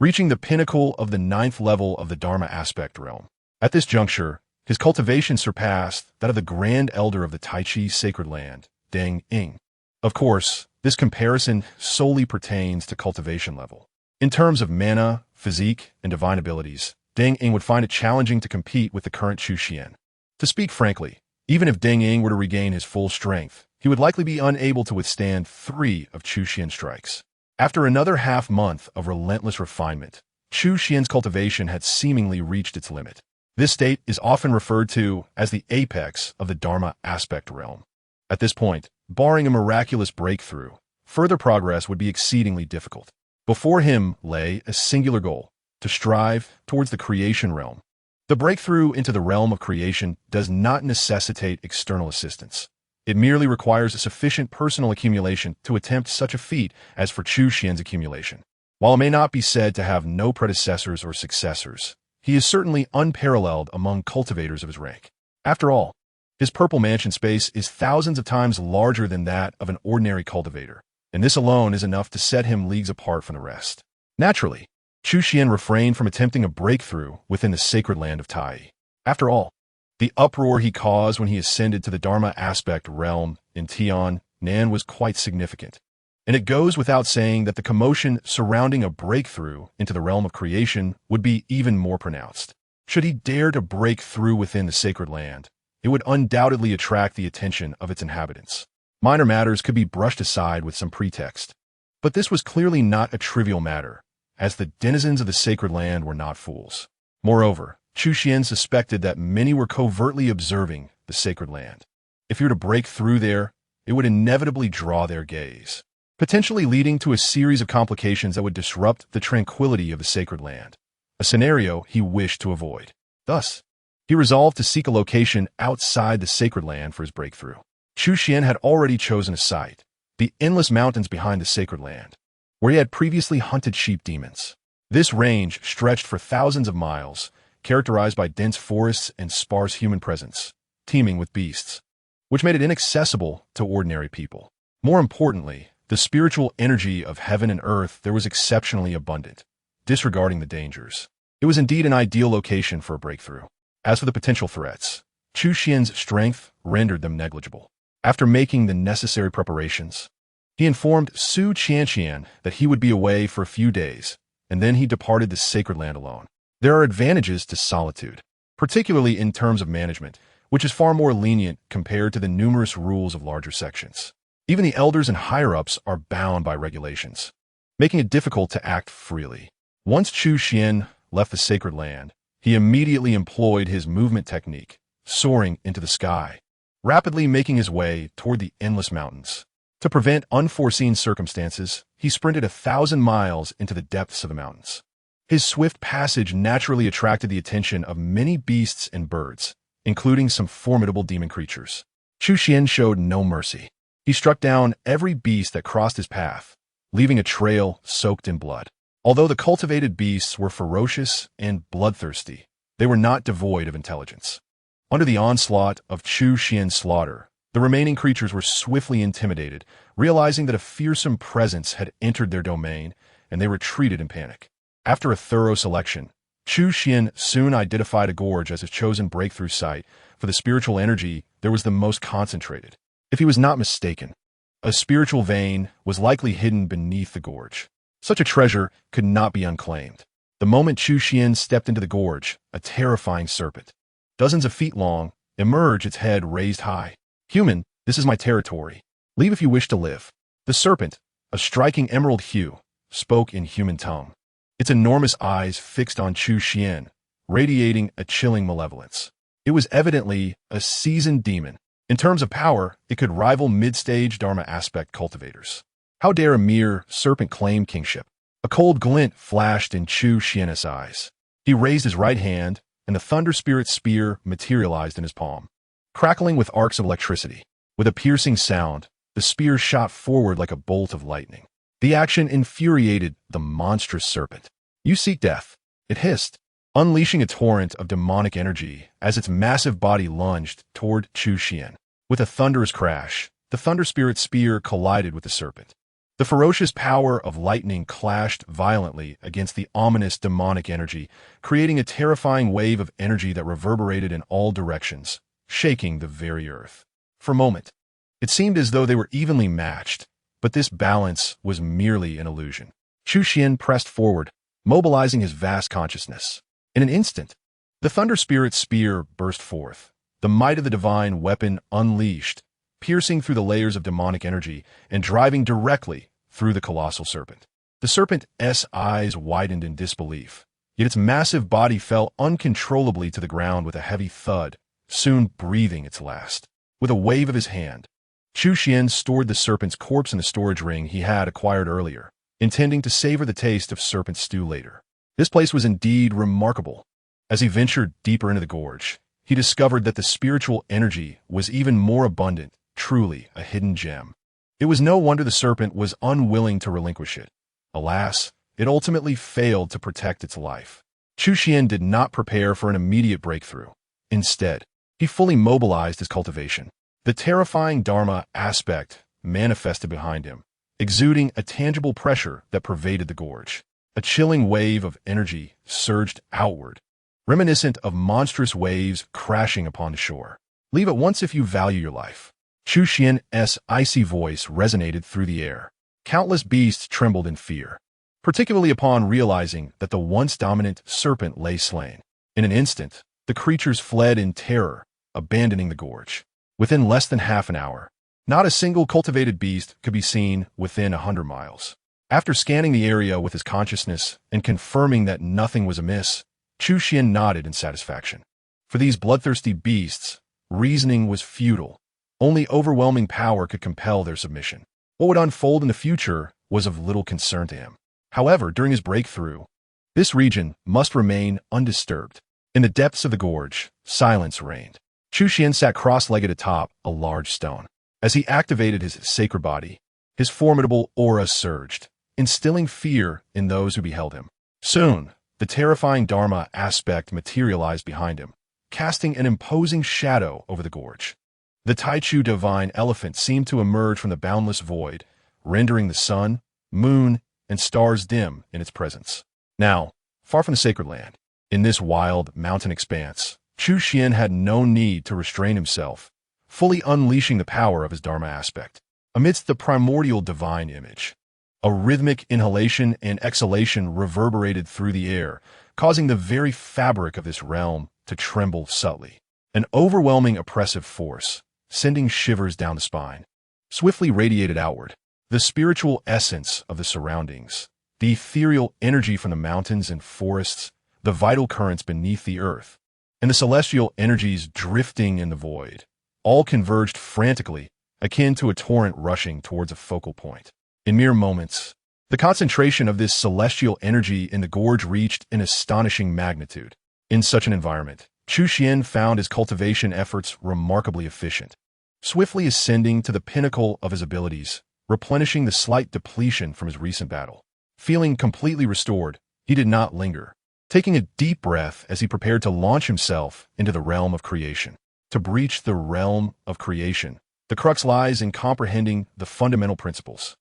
reaching the pinnacle of the 9th level of the Dharma aspect realm. At this juncture, his cultivation surpassed that of the Grand Elder of the Tai Chi sacred land, Deng Ying. Of course, this comparison solely pertains to cultivation level. In terms of mana, physique, and divine abilities, Deng Ying would find it challenging to compete with the current Chu Xuan. To speak frankly, even if Deng Ying were to regain his full strength, he would likely be unable to withstand 3 of Chu Xuan's strikes. After another half-month of relentless refinement, Chu Xuan's cultivation had seemingly reached its limit. This state is often referred to as the apex of the Dharma aspect realm. At this point, barring a miraculous breakthrough, further progress would be exceedingly difficult. Before him lay a singular goal: to strive towards the creation realm. The breakthrough into the realm of creation does not necessitate external assistance. It merely requires a sufficient personal accumulation to attempt such a feat as for Chu Xuan's accumulation. While it may not be said to have no predecessors or successors, he is certainly unparalleled among cultivators of his rank. After all, his purple mansion space is thousands of times larger than that of an ordinary cultivator, and this alone is enough to set him leagues apart from the rest. Naturally, Chu Xuan refrained from attempting a breakthrough within the sacred land of Tai. After all, the uproar he caused when he ascended to the Dharma aspect realm in Tian-Nan was quite significant. And it goes without saying that the commotion surrounding a breakthrough into the realm of creation would be even more pronounced. Should he dare to break through within the sacred land, it would undoubtedly attract the attention of its inhabitants. Minor matters could be brushed aside with some pretext. But this was clearly not a trivial matter, as the denizens of the sacred land were not fools. Moreover, Chu Xuan suspected that many were covertly observing the sacred land. If he were to break through there, it would inevitably draw their gaze, potentially leading to a series of complications that would disrupt the tranquility of the sacred land, a scenario he wished to avoid. Thus, he resolved to seek a location outside the sacred land for his breakthrough. Chu Xuan had already chosen a site, the endless mountains behind the sacred land, where he had previously hunted sheep demons. This range stretched for thousands of miles, characterized by dense forests and sparse human presence, teeming with beasts, which made it inaccessible to ordinary people. More importantly, the spiritual energy of heaven and earth there was exceptionally abundant, disregarding the dangers. It was indeed an ideal location for a breakthrough. As for the potential threats, Chu Xuan's strength rendered them negligible. After making the necessary preparations, he informed Su Qianqian that he would be away for a few days, and then he departed the sacred land alone. There are advantages to solitude, particularly in terms of management, which is far more lenient compared to the numerous rules of larger sections. Even the elders and higher-ups are bound by regulations, making it difficult to act freely. Once Chu Xuan left the sacred land, he immediately employed his movement technique, soaring into the sky, rapidly making his way toward the endless mountains. To prevent unforeseen circumstances, he sprinted 1,000 miles into the depths of the mountains. His swift passage naturally attracted the attention of many beasts and birds, including some formidable demon creatures. Chu Xuan showed no mercy. He struck down every beast that crossed his path, leaving a trail soaked in blood. Although the cultivated beasts were ferocious and bloodthirsty, they were not devoid of intelligence. Under the onslaught of Chu Xuan's slaughter, the remaining creatures were swiftly intimidated, realizing that a fearsome presence had entered their domain, and they retreated in panic. After a thorough selection, Chu Xuan soon identified a gorge as his chosen breakthrough site. For the spiritual energy there was the most concentrated. If he was not mistaken, a spiritual vein was likely hidden beneath the gorge. Such a treasure could not be unclaimed. The moment Chu Xuan stepped into the gorge, a terrifying serpent, dozens of feet long, emerged, its head raised high. "Human, this is my territory. Leave if you wish to live." The serpent, a striking emerald hue, spoke in human tongue, its enormous eyes fixed on Chu Xuan, radiating a chilling malevolence. It was evidently a seasoned demon. In terms of power, it could rival mid-stage Dharma aspect cultivators. How dare a mere serpent claim kingship? A cold glint flashed in Chu Xuan's eyes. He raised his right hand, and the Thunder Spirit spear materialized in his palm, crackling with arcs of electricity. With a piercing sound, the spear shot forward like a bolt of lightning. The action infuriated the monstrous serpent. "You seek death," it hissed, unleashing a torrent of demonic energy as its massive body lunged toward Chu Xuan. With a thunderous crash, the Thunder Spirit spear collided with the serpent. The ferocious power of lightning clashed violently against the ominous demonic energy, creating a terrifying wave of energy that reverberated in all directions, shaking the very earth. For a moment, it seemed as though they were evenly matched, but this balance was merely an illusion. Chu Xuan pressed forward, mobilizing his vast consciousness. In an instant, the Thunder Spirit's spear burst forth, the might of the divine weapon unleashed, piercing through the layers of demonic energy and driving directly through the colossal serpent. The serpent's eyes widened in disbelief, yet its massive body fell uncontrollably to the ground with a heavy thud, soon breathing its last. With a wave of his hand, Chu Xuan stored the serpent's corpse in the storage ring he had acquired earlier, intending to savor the taste of serpent stew later. This place was indeed remarkable. As he ventured deeper into the gorge, he discovered that the spiritual energy was even more abundant, truly a hidden gem. It was no wonder the serpent was unwilling to relinquish it. Alas, it ultimately failed to protect its life. Chu Xuan did not prepare for an immediate breakthrough. Instead, he fully mobilized his cultivation. The terrifying Dharma aspect manifested behind him, exuding a tangible pressure that pervaded the gorge. A chilling wave of energy surged outward, reminiscent of monstrous waves crashing upon the shore. "Leave at once if you value your life." Chu Xuan's icy voice resonated through the air. Countless beasts trembled in fear, particularly upon realizing that the once dominant serpent lay slain. In an instant, the creatures fled in terror, abandoning the gorge. Within less than half an hour, Not a single cultivated beast could be seen within 100 miles. After scanning the area with his consciousness and confirming that nothing was amiss, Chu Xuan nodded in satisfaction. For these bloodthirsty beasts, reasoning was futile. Only overwhelming power could compel their submission. What would unfold in the future was of little concern to him. However, during his breakthrough, this region must remain undisturbed. In the depths of the gorge, silence reigned. Chu Xuan sat cross-legged atop a large stone. As he activated his sacred body, his formidable aura surged, instilling fear in those who beheld him. Soon, the terrifying Dharma aspect materialized behind him, casting an imposing shadow over the gorge. The Taichu divine elephant seemed to emerge from the boundless void, rendering the sun, moon, and stars dim in its presence. Now, far from the sacred land, in this wild mountain expanse, Chu Xuan had no need to restrain himself, fully unleashing the power of his Dharma aspect. Amidst the primordial divine image, a rhythmic inhalation and exhalation reverberated through the air, causing the very fabric of this realm to tremble subtly. An overwhelming oppressive force, sending shivers down the spine, swiftly radiated outward. The spiritual essence of the surroundings, the ethereal energy from the mountains and forests, the vital currents beneath the earth, and the celestial energies drifting in the void, all converged frantically, akin to a torrent rushing towards a focal point. In mere moments, the concentration of this celestial energy in the gorge reached an astonishing magnitude. In such an environment, Chu Xuan found his cultivation efforts remarkably efficient, swiftly ascending to the pinnacle of his abilities, replenishing the slight depletion from his recent battle. Feeling completely restored, he did not linger, taking a deep breath as he prepared to launch himself into the realm of creation. To breach the realm of creation, the crux lies in comprehending the fundamental principles.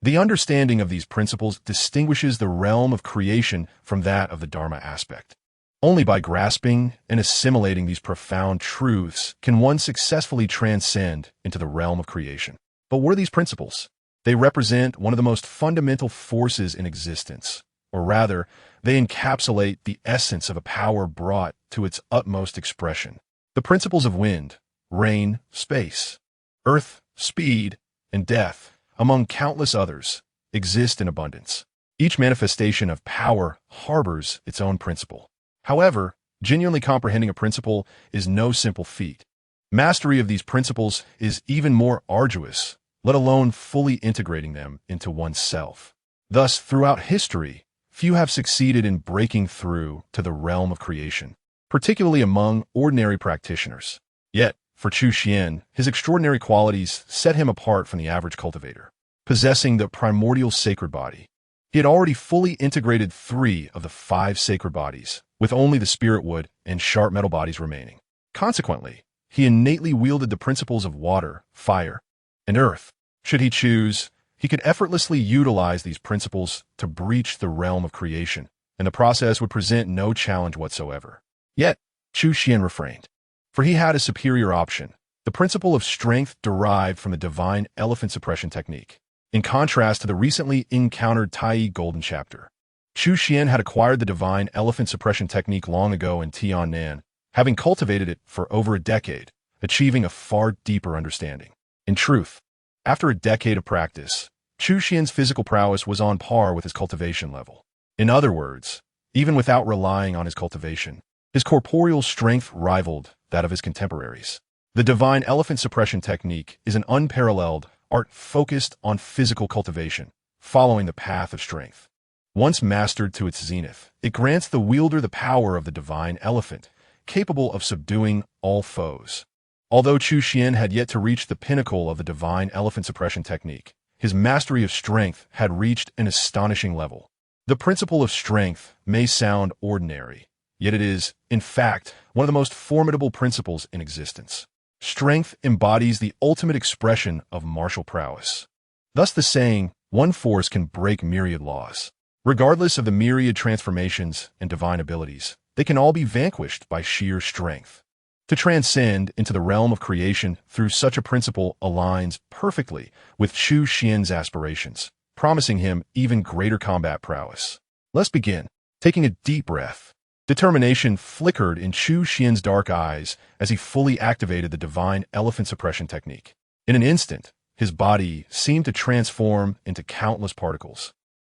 The understanding of these principles distinguishes the realm of creation from that of the Dharma aspect. Only by grasping and assimilating these profound truths can one successfully transcend into the realm of creation. But what are these principles? They represent one of the most fundamental forces in existence, or rather, they encapsulate the essence of a power brought to its utmost expression. The principles of wind, rain, space, earth, speed, and death, among countless others, exist in abundance. Each manifestation of power harbors its own principle. However, genuinely comprehending a principle is no simple feat. Mastery of these principles is even more arduous, let alone fully integrating them into oneself. Thus, throughout history, few have succeeded in breaking through to the realm of creation, particularly among ordinary practitioners. Yet, for Chu Xuan, his extraordinary qualities set him apart from the average cultivator. Possessing the primordial sacred body, he had already fully integrated 3 of the 5 sacred bodies, with only the spirit wood and sharp metal bodies remaining. Consequently, he innately wielded the principles of water, fire, and earth. Should he choose, he could effortlessly utilize these principles to breach the realm of creation, and the process would present no challenge whatsoever. Yet, Chu Xuan refrained, for he had a superior option, the principle of strength derived from the divine elephant suppression technique. In contrast to the recently encountered Tai Golden Chapter, Chu Xuan had acquired the divine elephant suppression technique long ago in Tiannan, having cultivated it for over a decade, achieving a far deeper understanding. In truth, after a decade of practice, Chu Xuan's physical prowess was on par with his cultivation level. In other words, even without relying on his cultivation, his corporeal strength rivaled that of his contemporaries. The divine elephant suppression technique is an unparalleled art focused on physical cultivation, following the path of strength. Once mastered to its zenith, it grants the wielder the power of the divine elephant, capable of subduing all foes. Although Chu Xuan had yet to reach the pinnacle of the divine elephant suppression technique, his mastery of strength had reached an astonishing level. The principle of strength may sound ordinary, yet it is, in fact, one of the most formidable principles in existence. Strength embodies the ultimate expression of martial prowess. Thus the saying, one force can break myriad laws. Regardless of the myriad transformations and divine abilities, they can all be vanquished by sheer strength. To transcend into the realm of creation through such a principle aligns perfectly with Chu Xuan's aspirations, promising him even greater combat prowess. Let's begin. Taking a deep breath, determination flickered in Chu Xuan's dark eyes as he fully activated the divine elephant suppression technique. In an instant, his body seemed to transform into countless particles,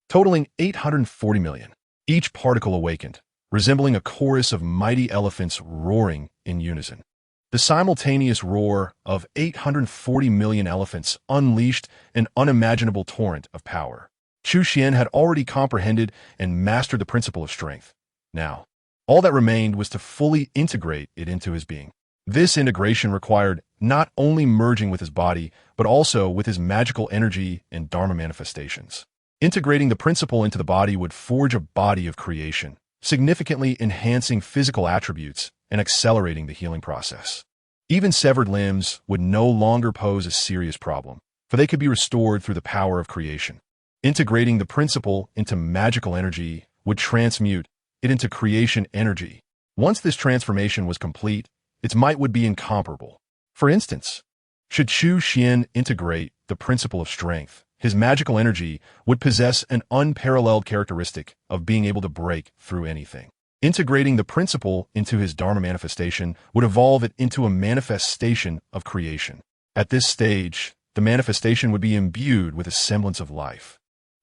totaling 840 million. Each particle awakened, resembling a chorus of mighty elephants roaring in unison. The simultaneous roar of 840 million elephants unleashed an unimaginable torrent of power. Chu Xuan had already comprehended and mastered the principle of strength. Now, all that remained was to fully integrate it into his being. This integration required not only merging with his body, but also with his magical energy and Dharma manifestations. Integrating the principle into the body would forge a body of creation, significantly enhancing physical attributes and accelerating the healing process. Even severed limbs would no longer pose a serious problem, for they could be restored through the power of creation. Integrating the principle into magical energy would transmute it into creation energy. Once this transformation was complete, its might would be incomparable. For instance, should Chu Xuan integrate the principle of strength, his magical energy would possess an unparalleled characteristic of being able to break through anything. Integrating the principle into his Dharma manifestation would evolve it into a manifestation of creation. At this stage, the manifestation would be imbued with a semblance of life.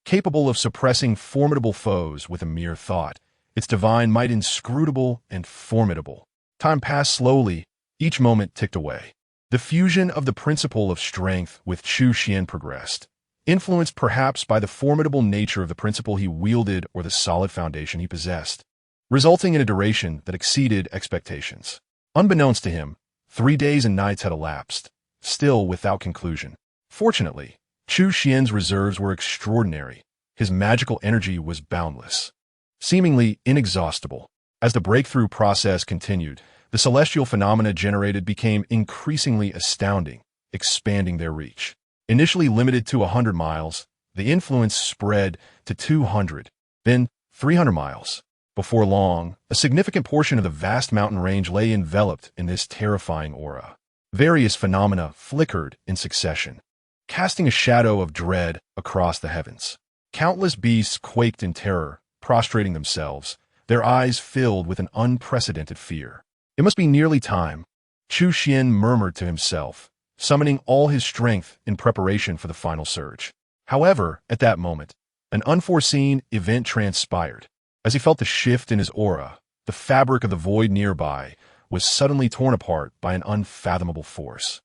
Capable of suppressing formidable foes with a mere thought, its divine might inscrutable and formidable. Time passed slowly, each moment ticked away. The fusion of the principle of strength with Chu Xuan progressed, influenced perhaps by the formidable nature of the principle he wielded or the solid foundation he possessed, resulting in a duration that exceeded expectations. Unbeknownst to him, 3 days and nights had elapsed, still without conclusion. Fortunately, Chu Xuan's reserves were extraordinary. His magical energy was boundless, seemingly inexhaustible. As the breakthrough process continued, the celestial phenomena generated became increasingly astounding, expanding their reach. Initially limited to 100 miles, the influence spread to 200, then 300 miles. Before long, a significant portion of the vast mountain range lay enveloped in this terrifying aura. Various phenomena flickered in succession, casting a shadow of dread across the heavens. Countless beasts quaked in terror, prostrating themselves, their eyes filled with an unprecedented fear. It must be nearly time, Chu Xuan murmured to himself, summoning all his strength in preparation for the final surge. However, at that moment, an unforeseen event transpired. As he felt the shift in his aura, the fabric of the void nearby was suddenly torn apart by an unfathomable force.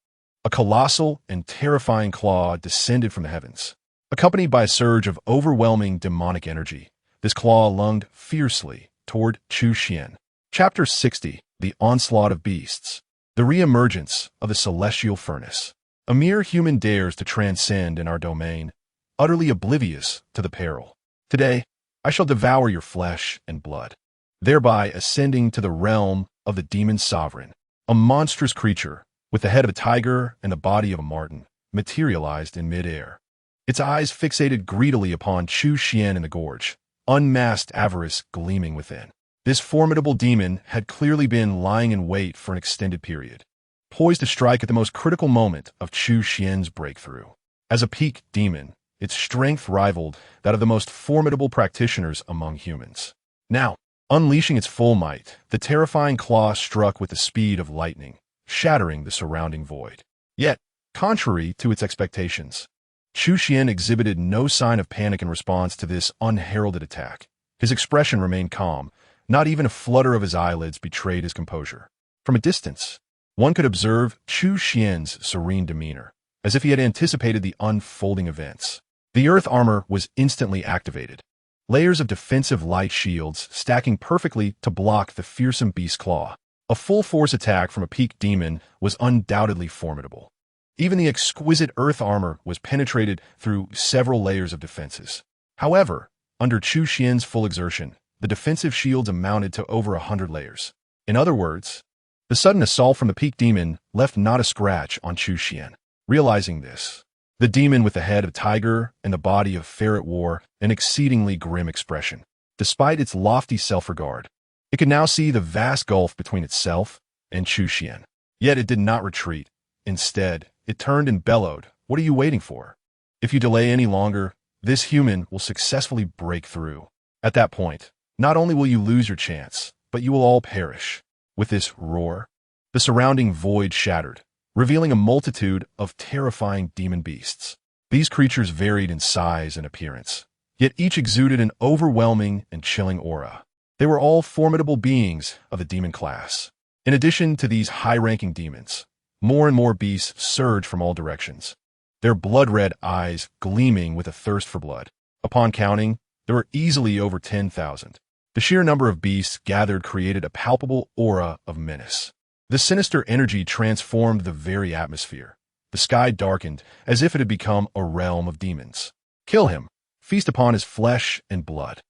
A colossal and terrifying claw descended from the heavens. Accompanied by a surge of overwhelming demonic energy, this claw lunged fiercely toward Chu Xuan. Chapter 60, The Onslaught of Beasts. The Re-Emergence of the Celestial Furnace. A mere human dares to transcend in our domain, utterly oblivious to the peril. Today, I shall devour your flesh and blood, thereby ascending to the realm of the demon sovereign. A monstrous creature, with the head of a tiger and the body of a marten, materialized in mid-air. Its eyes fixated greedily upon Chu Xuan in the gorge, unmasked avarice gleaming within. This formidable demon had clearly been lying in wait for an extended period, poised to strike at the most critical moment of Chu Xuan's breakthrough. As a peak demon, its strength rivaled that of the most formidable practitioners among humans. Now, unleashing its full might, the terrifying claw struck with the speed of lightning, shattering the surrounding void. Yet, contrary to its expectations, Chu Xuan exhibited no sign of panic in response to this unheralded attack. His expression remained calm. Not even a flutter of his eyelids betrayed his composure. From a distance, one could observe Chu Xuan's serene demeanor, as if he had anticipated the unfolding events. The earth armor was instantly activated, layers of defensive light shields stacking perfectly to block the fearsome beast's claw. A full-force attack from a peak demon was undoubtedly formidable. Even the exquisite earth armor was penetrated through several layers of defenses. However, under Chu Xuan's full exertion, the defensive shields amounted to over 100 layers. In other words, the sudden assault from the peak demon left not a scratch on Chu Xuan. Realizing this, the demon with the head of a tiger and the body of ferret wore an exceedingly grim expression. Despite its lofty self-regard, it could now see the vast gulf between itself and Chu Xuan. Yet it did not retreat. Instead, it turned and bellowed, "What are you waiting for? If you delay any longer, this human will successfully break through. At that point, not only will you lose your chance, but you will all perish." With this roar, the surrounding void shattered, revealing a multitude of terrifying demon beasts. These creatures varied in size and appearance, yet each exuded an overwhelming and chilling aura. They were all formidable beings of the demon class. In addition to these high-ranking demons, more and more beasts surged from all directions, their blood-red eyes gleaming with a thirst for blood. Upon counting, there were easily over 10,000. The sheer number of beasts gathered created a palpable aura of menace. The sinister energy transformed the very atmosphere. The sky darkened as if it had become a realm of demons. Kill him. Feast upon his flesh and blood.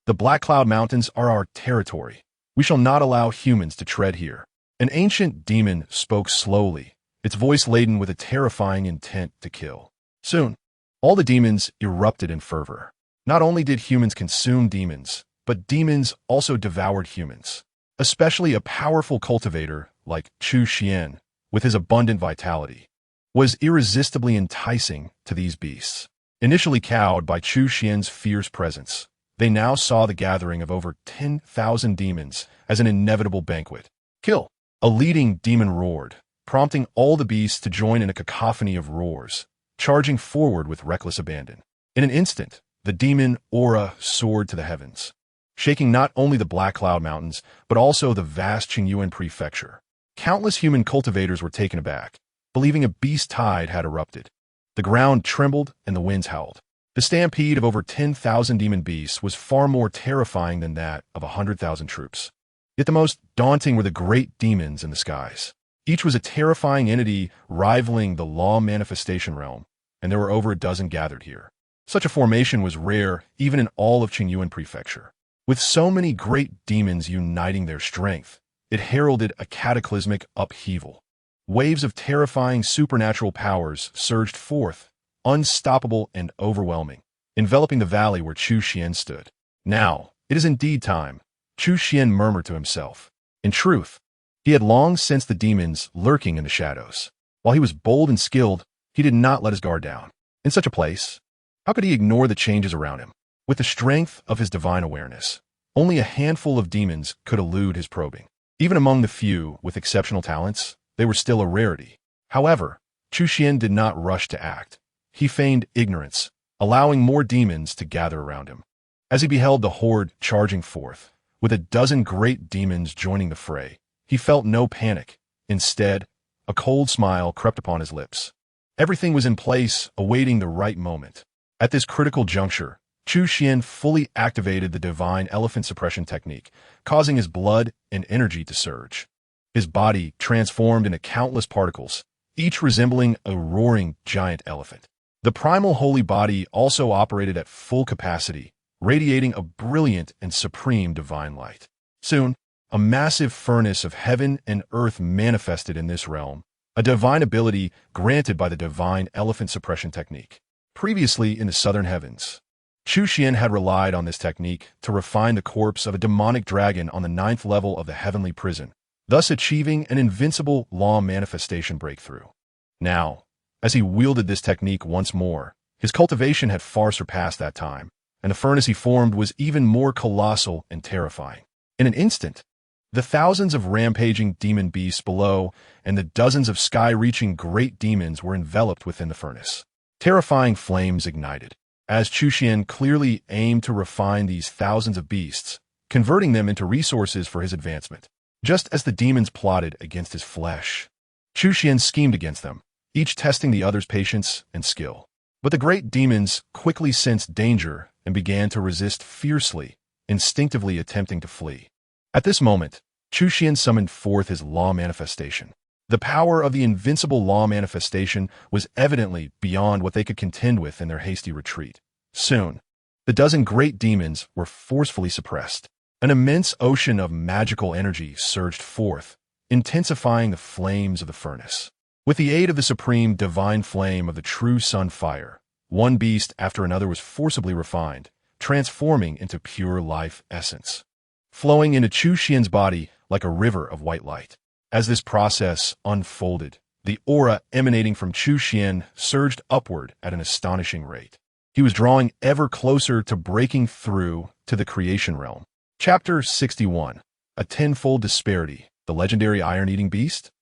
The Black Cloud Mountains are our territory. We shall not allow humans to tread here. An ancient demon spoke slowly, its voice laden with a terrifying intent to kill. Soon, all the demons erupted in fervor. Not only did humans consume demons, but demons also devoured humans. Especially a powerful cultivator like Chu Xuan, with his abundant vitality, was irresistibly enticing to these beasts. Initially cowed by Chu Xuan's fierce presence, they now saw the gathering of over 10,000 demons as an inevitable banquet. Kill! A leading demon roared, prompting all the beasts to join in a cacophony of roars, charging forward with reckless abandon. In an instant, the demon aura soared to the heavens, shaking not only the Black Cloud Mountains, but also the vast Qingyuan prefecture. Countless human cultivators were taken aback, believing a beast tide had erupted. The ground trembled and the winds howled. The stampede of over 10,000 demon beasts was far more terrifying than that of 100,000 troops. Yet the most daunting were the great demons in the skies. Each was a terrifying entity rivaling the law manifestation realm, and there were over a dozen gathered here. Such a formation was rare even in all of Qingyuan prefecture. With so many great demons uniting their strength, it heralded a cataclysmic upheaval. Waves of terrifying supernatural powers surged forth, unstoppable and overwhelming, enveloping the valley where Chu Xuan stood. Now, it is indeed time, Chu Xuan murmured to himself. In truth, he had long sensed the demons lurking in the shadows. While he was bold and skilled, he did not let his guard down. In such a place, how could he ignore the changes around him? With the strength of his divine awareness, only a handful of demons could elude his probing. Even among the few with exceptional talents, they were still a rarity. However, Chu Xuan did not rush to act. He feigned ignorance, allowing more demons to gather around him. As he beheld the horde charging forth, with a dozen great demons joining the fray, he felt no panic. Instead, a cold smile crept upon his lips. Everything was in place, awaiting the right moment. At this critical juncture, Chu Xuan fully activated the divine elephant suppression technique, causing his blood and energy to surge. His body transformed into countless particles, each resembling a roaring giant elephant. The primal holy body also operated at full capacity, radiating a brilliant and supreme divine light. Soon, a massive furnace of heaven and earth manifested in this realm, a divine ability granted by the divine elephant suppression technique. Previously in the southern heavens, Chu Xuan had relied on this technique to refine the corpse of a demonic dragon on the 9th level of the heavenly prison, thus achieving an invincible law manifestation breakthrough. Now, as he wielded this technique once more, his cultivation had far surpassed that time, and the furnace he formed was even more colossal and terrifying. In an instant, the thousands of rampaging demon beasts below and the dozens of sky-reaching great demons were enveloped within the furnace. Terrifying flames ignited, as Chu Xuan clearly aimed to refine these thousands of beasts, converting them into resources for his advancement. Just as the demons plotted against his flesh, Chu Xuan schemed against them, each testing the other's patience and skill. But the great demons quickly sensed danger and began to resist fiercely, instinctively attempting to flee. At this moment, Chu Xuan summoned forth his law manifestation. The power of the invincible law manifestation was evidently beyond what they could contend with in their hasty retreat. Soon, the dozen great demons were forcefully suppressed. An immense ocean of magical energy surged forth, intensifying the flames of the furnace. With the aid of the supreme divine flame of the true sun fire, one beast after another was forcibly refined, transforming into pure life essence, flowing into Chu Xuan's body like a river of white light. As this process unfolded, the aura emanating from Chu Xuan surged upward at an astonishing rate. He was drawing ever closer to breaking through to the creation realm. Chapter 61. A Tenfold Disparity, the legendary iron-eating beast?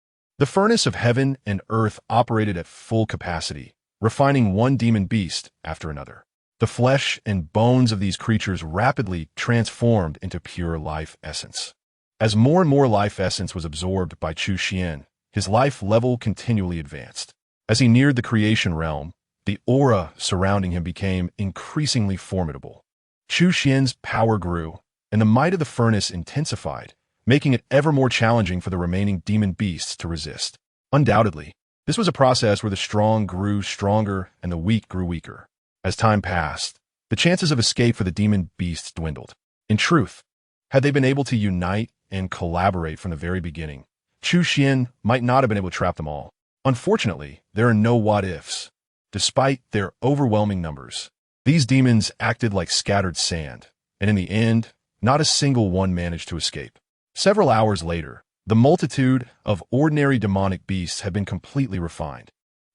The furnace of heaven and earth operated at full capacity, refining one demon beast after another. The flesh and bones of these creatures rapidly transformed into pure life essence. As more and more life essence was absorbed by Chu Xuan, his life level continually advanced. As he neared the creation realm, the aura surrounding him became increasingly formidable. Chu Xuan's power grew, and the might of the furnace intensified, making it ever more challenging for the remaining demon beasts to resist. Undoubtedly, this was a process where the strong grew stronger and the weak grew weaker. As time passed, the chances of escape for the demon beasts dwindled. In truth, had they been able to unite and collaborate from the very beginning, Chu Xuan might not have been able to trap them all. Unfortunately, there are no what-ifs. Despite their overwhelming numbers, these demons acted like scattered sand, and in the end, not a single one managed to escape. Several hours later, the multitude of ordinary demonic beasts had been completely refined,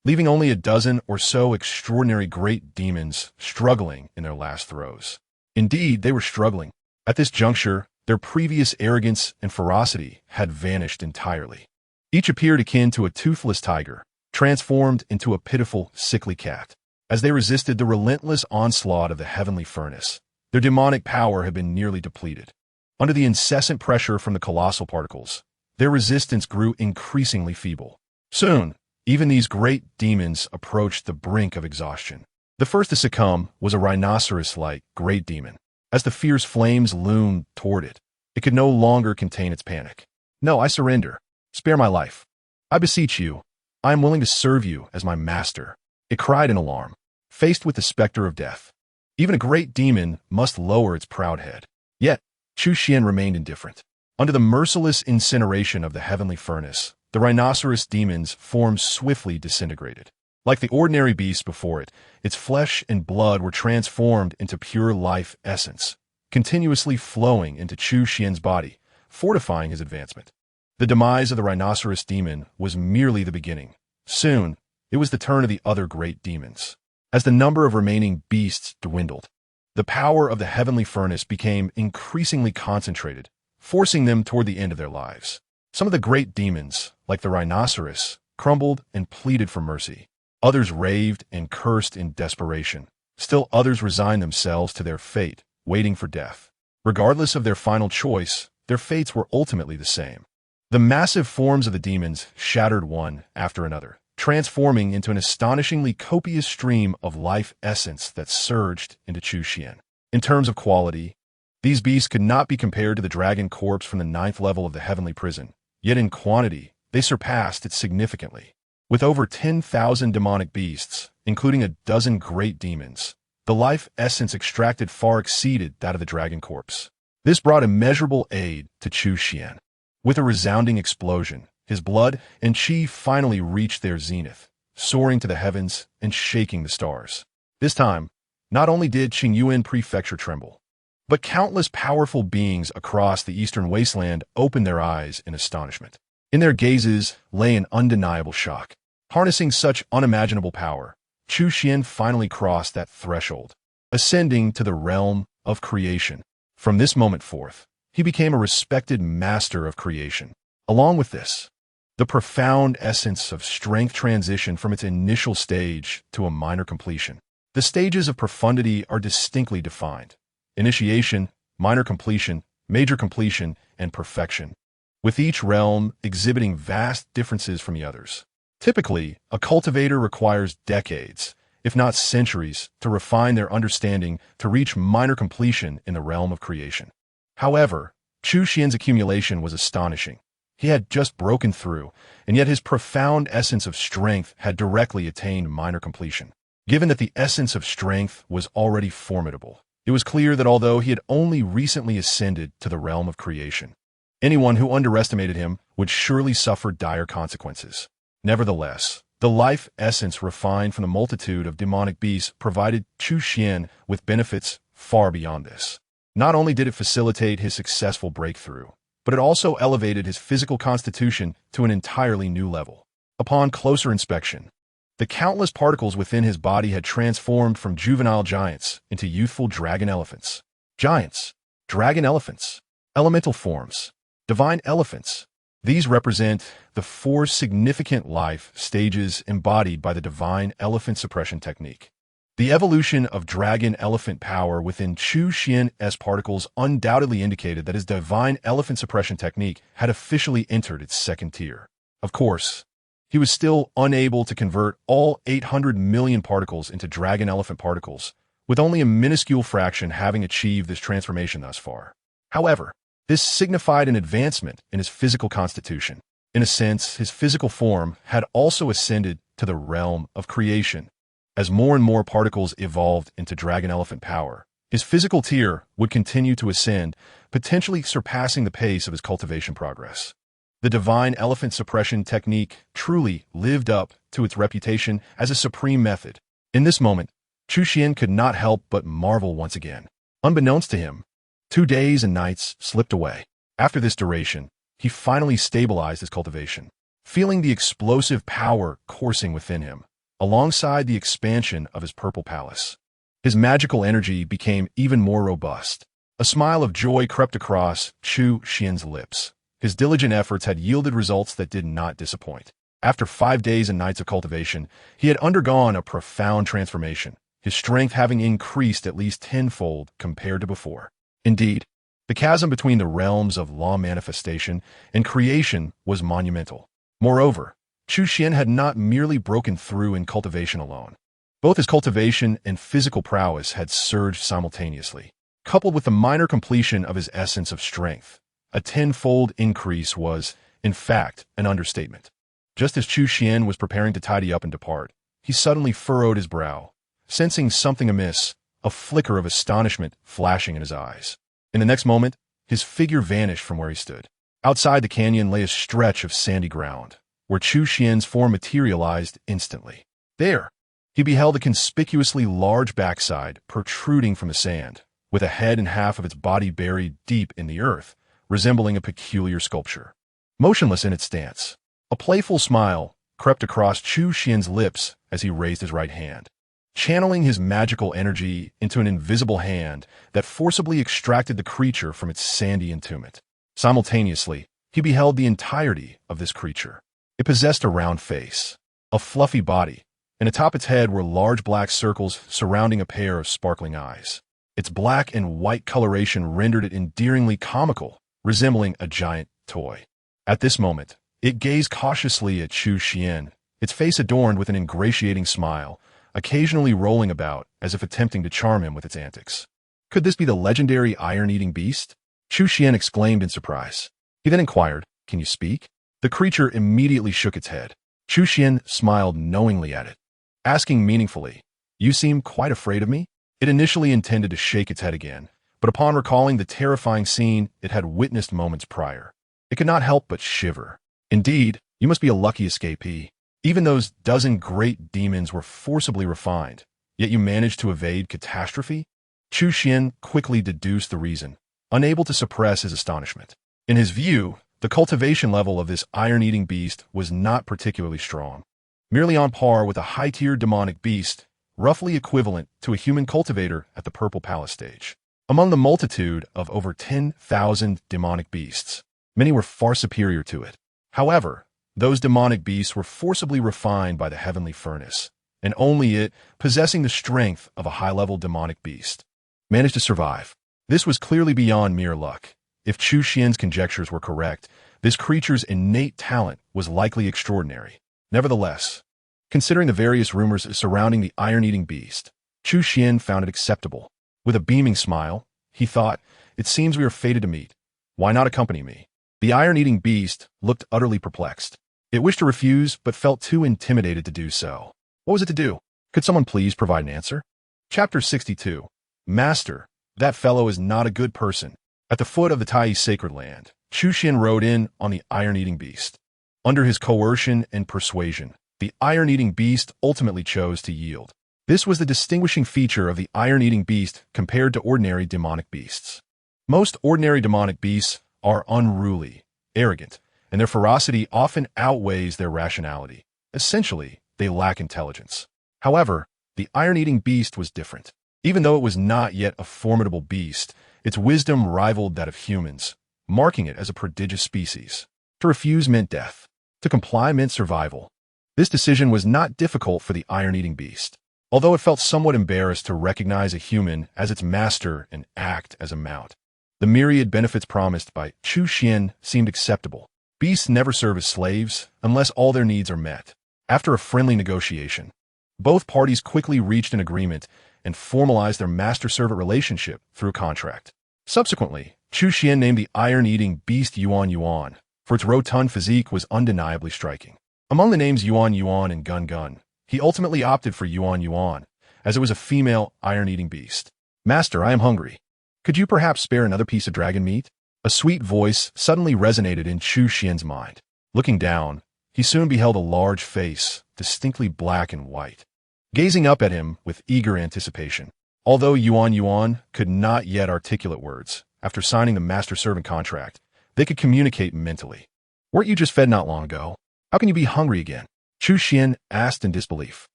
leaving only a dozen or so extraordinary great demons struggling in their last throes. Indeed, they were struggling. At this juncture, their previous arrogance and ferocity had vanished entirely. Each appeared akin to a toothless tiger, transformed into a pitiful, sickly cat. As they resisted the relentless onslaught of the heavenly furnace, their demonic power had been nearly depleted. Under the incessant pressure from the colossal particles, their resistance grew increasingly feeble. Soon, even these great demons approached the brink of exhaustion. The first to succumb was a rhinoceros-like great demon. As the fierce flames loomed toward it, it could no longer contain its panic. "No, I surrender. Spare my life. I beseech you. I am willing to serve you as my master," it cried in alarm, faced with the specter of death. Even a great demon must lower its proud head. Yet, Chu Xuan remained indifferent. Under the merciless incineration of the heavenly furnace, the rhinoceros demon's form swiftly disintegrated. Like the ordinary beasts before it, its flesh and blood were transformed into pure life essence, continuously flowing into Chu Xuan's body, fortifying his advancement. The demise of the rhinoceros demon was merely the beginning. Soon, it was the turn of the other great demons. As the number of remaining beasts dwindled, the power of the heavenly furnace became increasingly concentrated, forcing them toward the end of their lives. Some of the great demons, like the rhinoceros, crumbled and pleaded for mercy. Others raved and cursed in desperation. Still others resigned themselves to their fate, waiting for death. Regardless of their final choice, their fates were ultimately the same. The massive forms of the demons shattered one after another, transforming into an astonishingly copious stream of life essence that surged into Chu Xuan. In terms of quality, these beasts could not be compared to the dragon corpse from the 9th level of the heavenly prison, yet in quantity, they surpassed it significantly. With over 10,000 demonic beasts, including a dozen great demons, the life essence extracted far exceeded that of the dragon corpse. This brought immeasurable aid to Chu Xuan. With a resounding explosion, his blood and qi finally reached their zenith, soaring to the heavens and shaking the stars. This time, not only did Qingyuan Prefecture tremble, but countless powerful beings across the eastern wasteland opened their eyes in astonishment. In their gazes lay an undeniable shock. Harnessing such unimaginable power, Chu Xuan finally crossed that threshold, ascending to the realm of creation. From this moment forth, he became a respected master of creation. Along with this, the profound essence of strength transitioned from its initial stage to a minor completion. The stages of profundity are distinctly defined: initiation, minor completion, major completion, and perfection, with each realm exhibiting vast differences from the others. Typically, a cultivator requires decades, if not centuries, to refine their understanding to reach minor completion in the realm of creation. However, Chu Xuan's accumulation was astonishing. He had just broken through, and yet his profound essence of strength had directly attained minor completion. Given that the essence of strength was already formidable, it was clear that although he had only recently ascended to the realm of creation, anyone who underestimated him would surely suffer dire consequences. Nevertheless, the life essence refined from the multitude of demonic beasts provided Chu Xuan with benefits far beyond this. Not only did it facilitate his successful breakthrough, but it also elevated his physical constitution to an entirely new level. Upon closer inspection, the countless particles within his body had transformed from juvenile giants into youthful dragon elephants. Giants, dragon elephants, elemental forms, divine elephants. These represent the four significant life stages embodied by the divine elephant suppression technique. The evolution of dragon elephant power within Chu Xuan's particles undoubtedly indicated that his divine elephant suppression technique had officially entered its second tier. Of course, he was still unable to convert all 800 million particles into dragon elephant particles, with only a minuscule fraction having achieved this transformation thus far. However, this signified an advancement in his physical constitution. In a sense, his physical form had also ascended to the realm of creation. As more and more particles evolved into dragon elephant power, his physical tier would continue to ascend, potentially surpassing the pace of his cultivation progress. The divine elephant suppression technique truly lived up to its reputation as a supreme method. In this moment, Chu Xuan could not help but marvel once again. Unbeknownst to him, 2 days and nights slipped away. After this duration, he finally stabilized his cultivation, feeling the explosive power coursing within him, alongside the expansion of his purple palace. His magical energy became even more robust. A smile of joy crept across Chu Xuan's lips. His diligent efforts had yielded results that did not disappoint. After 5 days and nights of cultivation, he had undergone a profound transformation, his strength having increased at least tenfold compared to before. Indeed, the chasm between the realms of law manifestation and creation was monumental. Moreover, Chu Xuan had not merely broken through in cultivation alone. Both his cultivation and physical prowess had surged simultaneously. Coupled with the minor completion of his essence of strength, a tenfold increase was, in fact, an understatement. Just as Chu Xuan was preparing to tidy up and depart, he suddenly furrowed his brow, sensing something amiss, a flicker of astonishment flashing in his eyes. In the next moment, his figure vanished from where he stood. Outside the canyon lay a stretch of sandy ground, where Chu Xuan's form materialized instantly. There, he beheld a conspicuously large backside protruding from the sand, with a head and half of its body buried deep in the earth, resembling a peculiar sculpture. Motionless in its stance, a playful smile crept across Chu Xuan's lips as he raised his right hand, channeling his magical energy into an invisible hand that forcibly extracted the creature from its sandy entombment. Simultaneously, he beheld the entirety of this creature. It possessed a round face, a fluffy body, and atop its head were large black circles surrounding a pair of sparkling eyes. Its black and white coloration rendered it endearingly comical, resembling a giant toy. At this moment, it gazed cautiously at Chu Xuan, its face adorned with an ingratiating smile, occasionally rolling about as if attempting to charm him with its antics. Could this be the legendary iron-eating beast? Chu Xuan exclaimed in surprise. He then inquired, "Can you speak?" The creature immediately shook its head. Chu Xuan smiled knowingly at it, asking meaningfully, "You seem quite afraid of me?" It initially intended to shake its head again, but upon recalling the terrifying scene it had witnessed moments prior, it could not help but shiver. Indeed, you must be a lucky escapee. Even those dozen great demons were forcibly refined, yet you managed to evade catastrophe? Chu Xuan quickly deduced the reason, unable to suppress his astonishment. In his view, the cultivation level of this iron-eating beast was not particularly strong, merely on par with a high-tier demonic beast, roughly equivalent to a human cultivator at the Purple Palace stage. Among the multitude of over 10,000 demonic beasts, many were far superior to it. However, those demonic beasts were forcibly refined by the heavenly furnace, and only it, possessing the strength of a high-level demonic beast, managed to survive. This was clearly beyond mere luck. If Chu Xuan's conjectures were correct, this creature's innate talent was likely extraordinary. Nevertheless, considering the various rumors surrounding the iron-eating beast, Chu Xuan found it acceptable. With a beaming smile, he thought, "It seems we are fated to meet. Why not accompany me?" The iron-eating beast looked utterly perplexed. It wished to refuse, but felt too intimidated to do so. What was it to do? Could someone please provide an answer? Chapter 62. Master, that fellow is not a good person. At the foot of the Tai sacred land, Chu Xuan rode in on the iron-eating beast. Under his coercion and persuasion, the iron-eating beast ultimately chose to yield. This was the distinguishing feature of the iron-eating beast compared to ordinary demonic beasts. Most ordinary demonic beasts are unruly, arrogant, and their ferocity often outweighs their rationality. Essentially, they lack intelligence. However, the iron-eating beast was different. Even though it was not yet a formidable beast, its wisdom rivaled that of humans, marking it as a prodigious species. To refuse meant death. To comply meant survival. This decision was not difficult for the iron-eating beast, although it felt somewhat embarrassed to recognize a human as its master and act as a mount. The myriad benefits promised by Chu Xuan seemed acceptable. Beasts never serve as slaves unless all their needs are met. After a friendly negotiation, both parties quickly reached an agreement and formalized their master-servant relationship through a contract. Subsequently, Chu Xuan named the iron-eating beast Yuan Yuan, for its rotund physique was undeniably striking. Among the names Yuan Yuan and Gun Gun, he ultimately opted for Yuan Yuan, as it was a female iron-eating beast. "Master, I am hungry. Could you perhaps spare another piece of dragon meat?" A sweet voice suddenly resonated in Chu Xuan's mind. Looking down, he soon beheld a large face, distinctly black and white, gazing up at him with eager anticipation. Although Yuan Yuan could not yet articulate words, after signing the master-servant contract, they could communicate mentally. "Weren't you just fed not long ago? How can you be hungry again?" Chu Xuan asked in disbelief.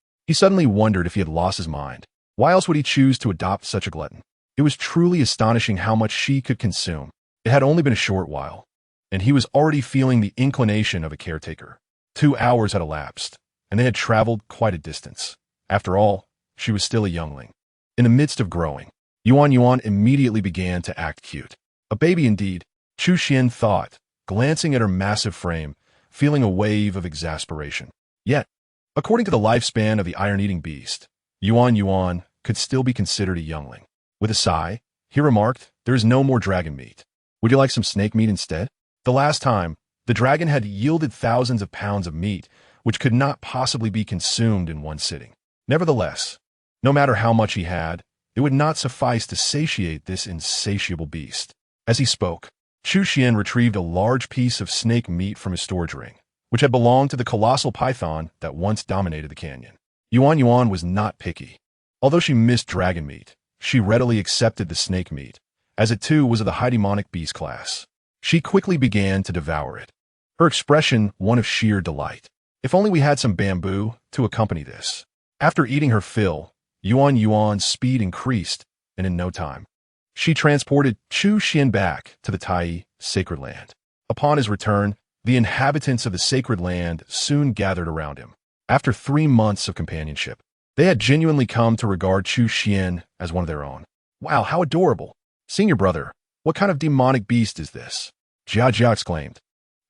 He suddenly wondered if he had lost his mind. Why else would he choose to adopt such a glutton? It was truly astonishing how much she could consume. It had only been a short while, and he was already feeling the inclination of a caretaker. 2 hours had elapsed, and they had traveled quite a distance. After all, she was still a youngling. In the midst of growing, Yuan Yuan immediately began to act cute. A baby indeed, Chu Xuan thought, glancing at her massive frame, feeling a wave of exasperation. Yet, according to the lifespan of the iron-eating beast, Yuan Yuan could still be considered a youngling. With a sigh, he remarked, "There is no more dragon meat. Would you like some snake meat instead?" The last time, the dragon had yielded thousands of pounds of meat, which could not possibly be consumed in one sitting. Nevertheless, no matter how much he had, it would not suffice to satiate this insatiable beast. As he spoke, Chu Xuan retrieved a large piece of snake meat from his storage ring, which had belonged to the colossal python that once dominated the canyon. Yuan Yuan was not picky. Although she missed dragon meat, she readily accepted the snake meat, as it too was of the high demonic beast class. She quickly began to devour it, her expression one of sheer delight. If only we had some bamboo to accompany this. After eating her fill, Yuan Yuan's speed increased, and in no time, she transported Chu Xuan back to the Tai sacred land. Upon his return, the inhabitants of the sacred land soon gathered around him. After 3 months of companionship, they had genuinely come to regard Chu Xuan as one of their own. "Wow, how adorable! Senior brother, what kind of demonic beast is this?" Jia Jia exclaimed,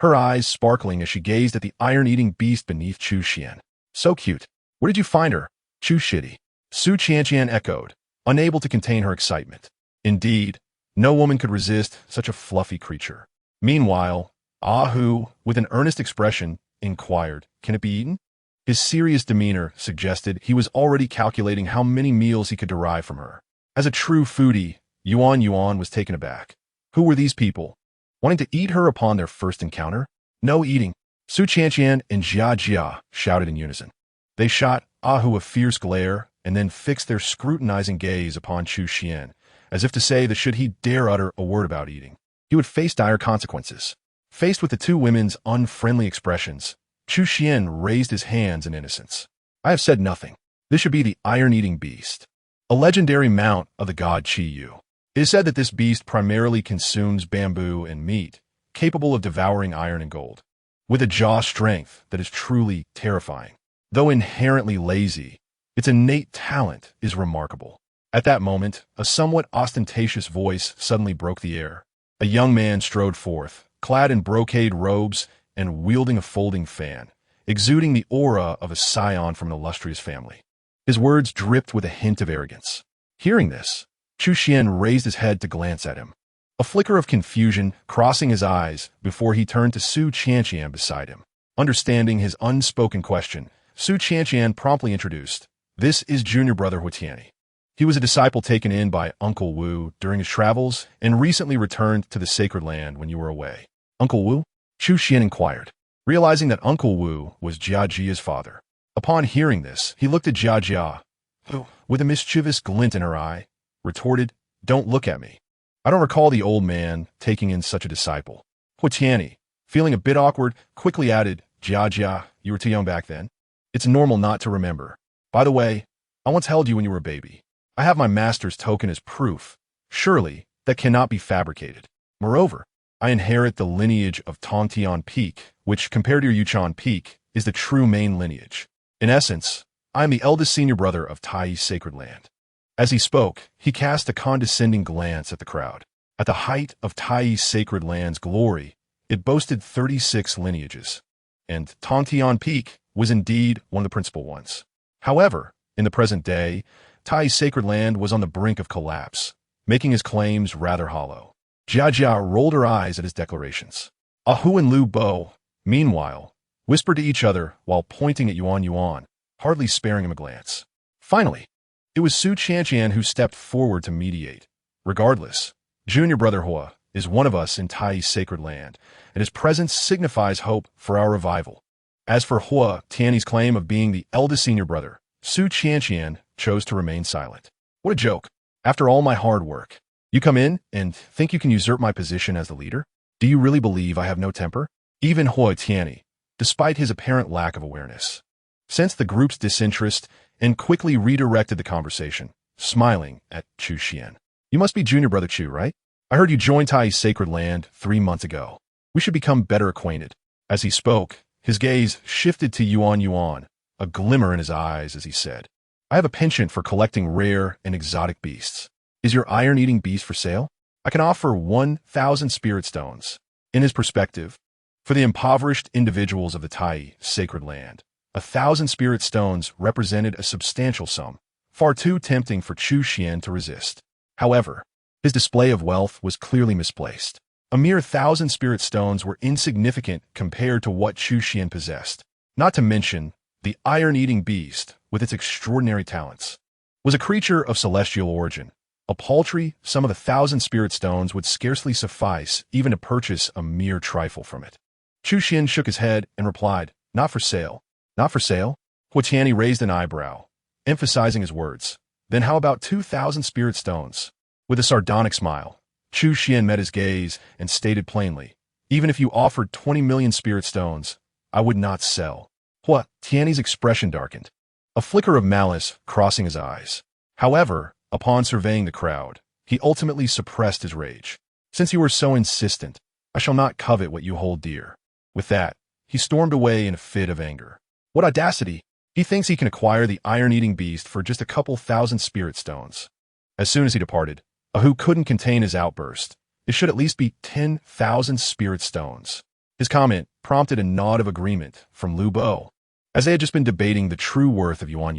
her eyes sparkling as she gazed at the iron-eating beast beneath Chu Xuan. "So cute. Where did you find her?" "Chu Shitty," Su Qianqian echoed, unable to contain her excitement. Indeed, no woman could resist such a fluffy creature. Meanwhile, Ahu, with an earnest expression, inquired, "Can it be eaten?" His serious demeanor suggested he was already calculating how many meals he could derive from her. As a true foodie, Yuan Yuan was taken aback. Who were these people? Wanting to eat her upon their first encounter? "No eating," Su Qianqian and Jia Jia shouted in unison. They shot Ahu a fierce glare and then fixed their scrutinizing gaze upon Chu Xuan, as if to say that should he dare utter a word about eating, he would face dire consequences. Faced with the two women's unfriendly expressions, Chu Xuan raised his hands in innocence. "I have said nothing. This should be the iron-eating beast, a legendary mount of the god Qi Yu. It is said that this beast primarily consumes bamboo and meat, capable of devouring iron and gold, with a jaw strength that is truly terrifying. Though inherently lazy, its innate talent is remarkable." At that moment, a somewhat ostentatious voice suddenly broke the air. A young man strode forth, clad in brocade robes and wielding a folding fan, exuding the aura of a scion from an illustrious family. His words dripped with a hint of arrogance. Hearing this, Chu Xuan raised his head to glance at him, a flicker of confusion crossing his eyes before he turned to Su Qianqian beside him. Understanding his unspoken question, Su Qianqian promptly introduced, "This is junior brother Huitiani. He was a disciple taken in by Uncle Wu during his travels and recently returned to the sacred land when you were away." "Uncle Wu?" Chu Xuan inquired, realizing that Uncle Wu was Jia Jia's father. Upon hearing this, he looked at Jia Jia, who, with a mischievous glint in her eye, retorted, "Don't look at me. I don't recall the old man taking in such a disciple." Huitiani, feeling a bit awkward, quickly added, "Jia Jia, you were too young back then. It's normal not to remember. By the way, I once held you when you were a baby. I have my master's token as proof. Surely, that cannot be fabricated. Moreover, I inherit the lineage of Tongtian Peak, which, compared to your Yuchan Peak, is the true main lineage. In essence, I am the eldest senior brother of Tai's sacred land. As he spoke, he cast a condescending glance at the crowd. At the height of Tai's sacred land's glory, it boasted 36 lineages, and Tongtian Peak was indeed one of the principal ones. However, in the present day, Tai's sacred land was on the brink of collapse, making his claims rather hollow. Jia rolled her eyes at his declarations. Ahu and Lu Bo, meanwhile, whispered to each other while pointing at Yuan, hardly sparing him a glance. Finally, it was Su Qianqian who stepped forward to mediate. Regardless, junior brother Hua is one of us in Tai's sacred land, and his presence signifies hope for our revival. As for Hua Tianyi's claim of being the eldest senior brother, Su Qianqian chose to remain silent. What a joke. After all my hard work, you come in and think you can usurp my position as the leader? Do you really believe I have no temper? Even Hua Tianyi, despite his apparent lack of awareness, sensed the group's disinterest and quickly redirected the conversation, smiling at Chu Xuan. You must be junior brother Chu, right? I heard you joined Tai's sacred land 3 months ago. We should become better acquainted. As he spoke, his gaze shifted to Yuan, a glimmer in his eyes as he said, I have a penchant for collecting rare and exotic beasts. Is your iron-eating beast for sale? I can offer 1,000 spirit stones. In his perspective, for the impoverished individuals of the Tai sacred land, 1,000 spirit stones represented a substantial sum, far too tempting for Chu Xuan to resist. However, his display of wealth was clearly misplaced. A mere 1,000 spirit stones were insignificant compared to what Chu Xuan possessed. Not to mention, the iron-eating beast, with its extraordinary talents, was a creature of celestial origin. A paltry sum of 1,000 spirit stones would scarcely suffice even to purchase a mere trifle from it. Chu Xuan shook his head and replied, Not for sale. Not for sale? Hua Tianyi raised an eyebrow, emphasizing his words. Then how about 2,000 spirit stones? With a sardonic smile, Chu Xuan met his gaze and stated plainly, Even if you offered 20 million spirit stones, I would not sell. Hua Tianyi's expression darkened, a flicker of malice crossing his eyes. However, upon surveying the crowd, he ultimately suppressed his rage. Since you are so insistent, I shall not covet what you hold dear. With that, he stormed away in a fit of anger. What audacity! He thinks he can acquire the iron-eating beast for just a couple thousand spirit stones. As soon as he departed, Ahu couldn't contain his outburst. It should at least be 10,000 spirit stones. His comment prompted a nod of agreement from Lu Bo, as they had just been debating the true worth of Yuan.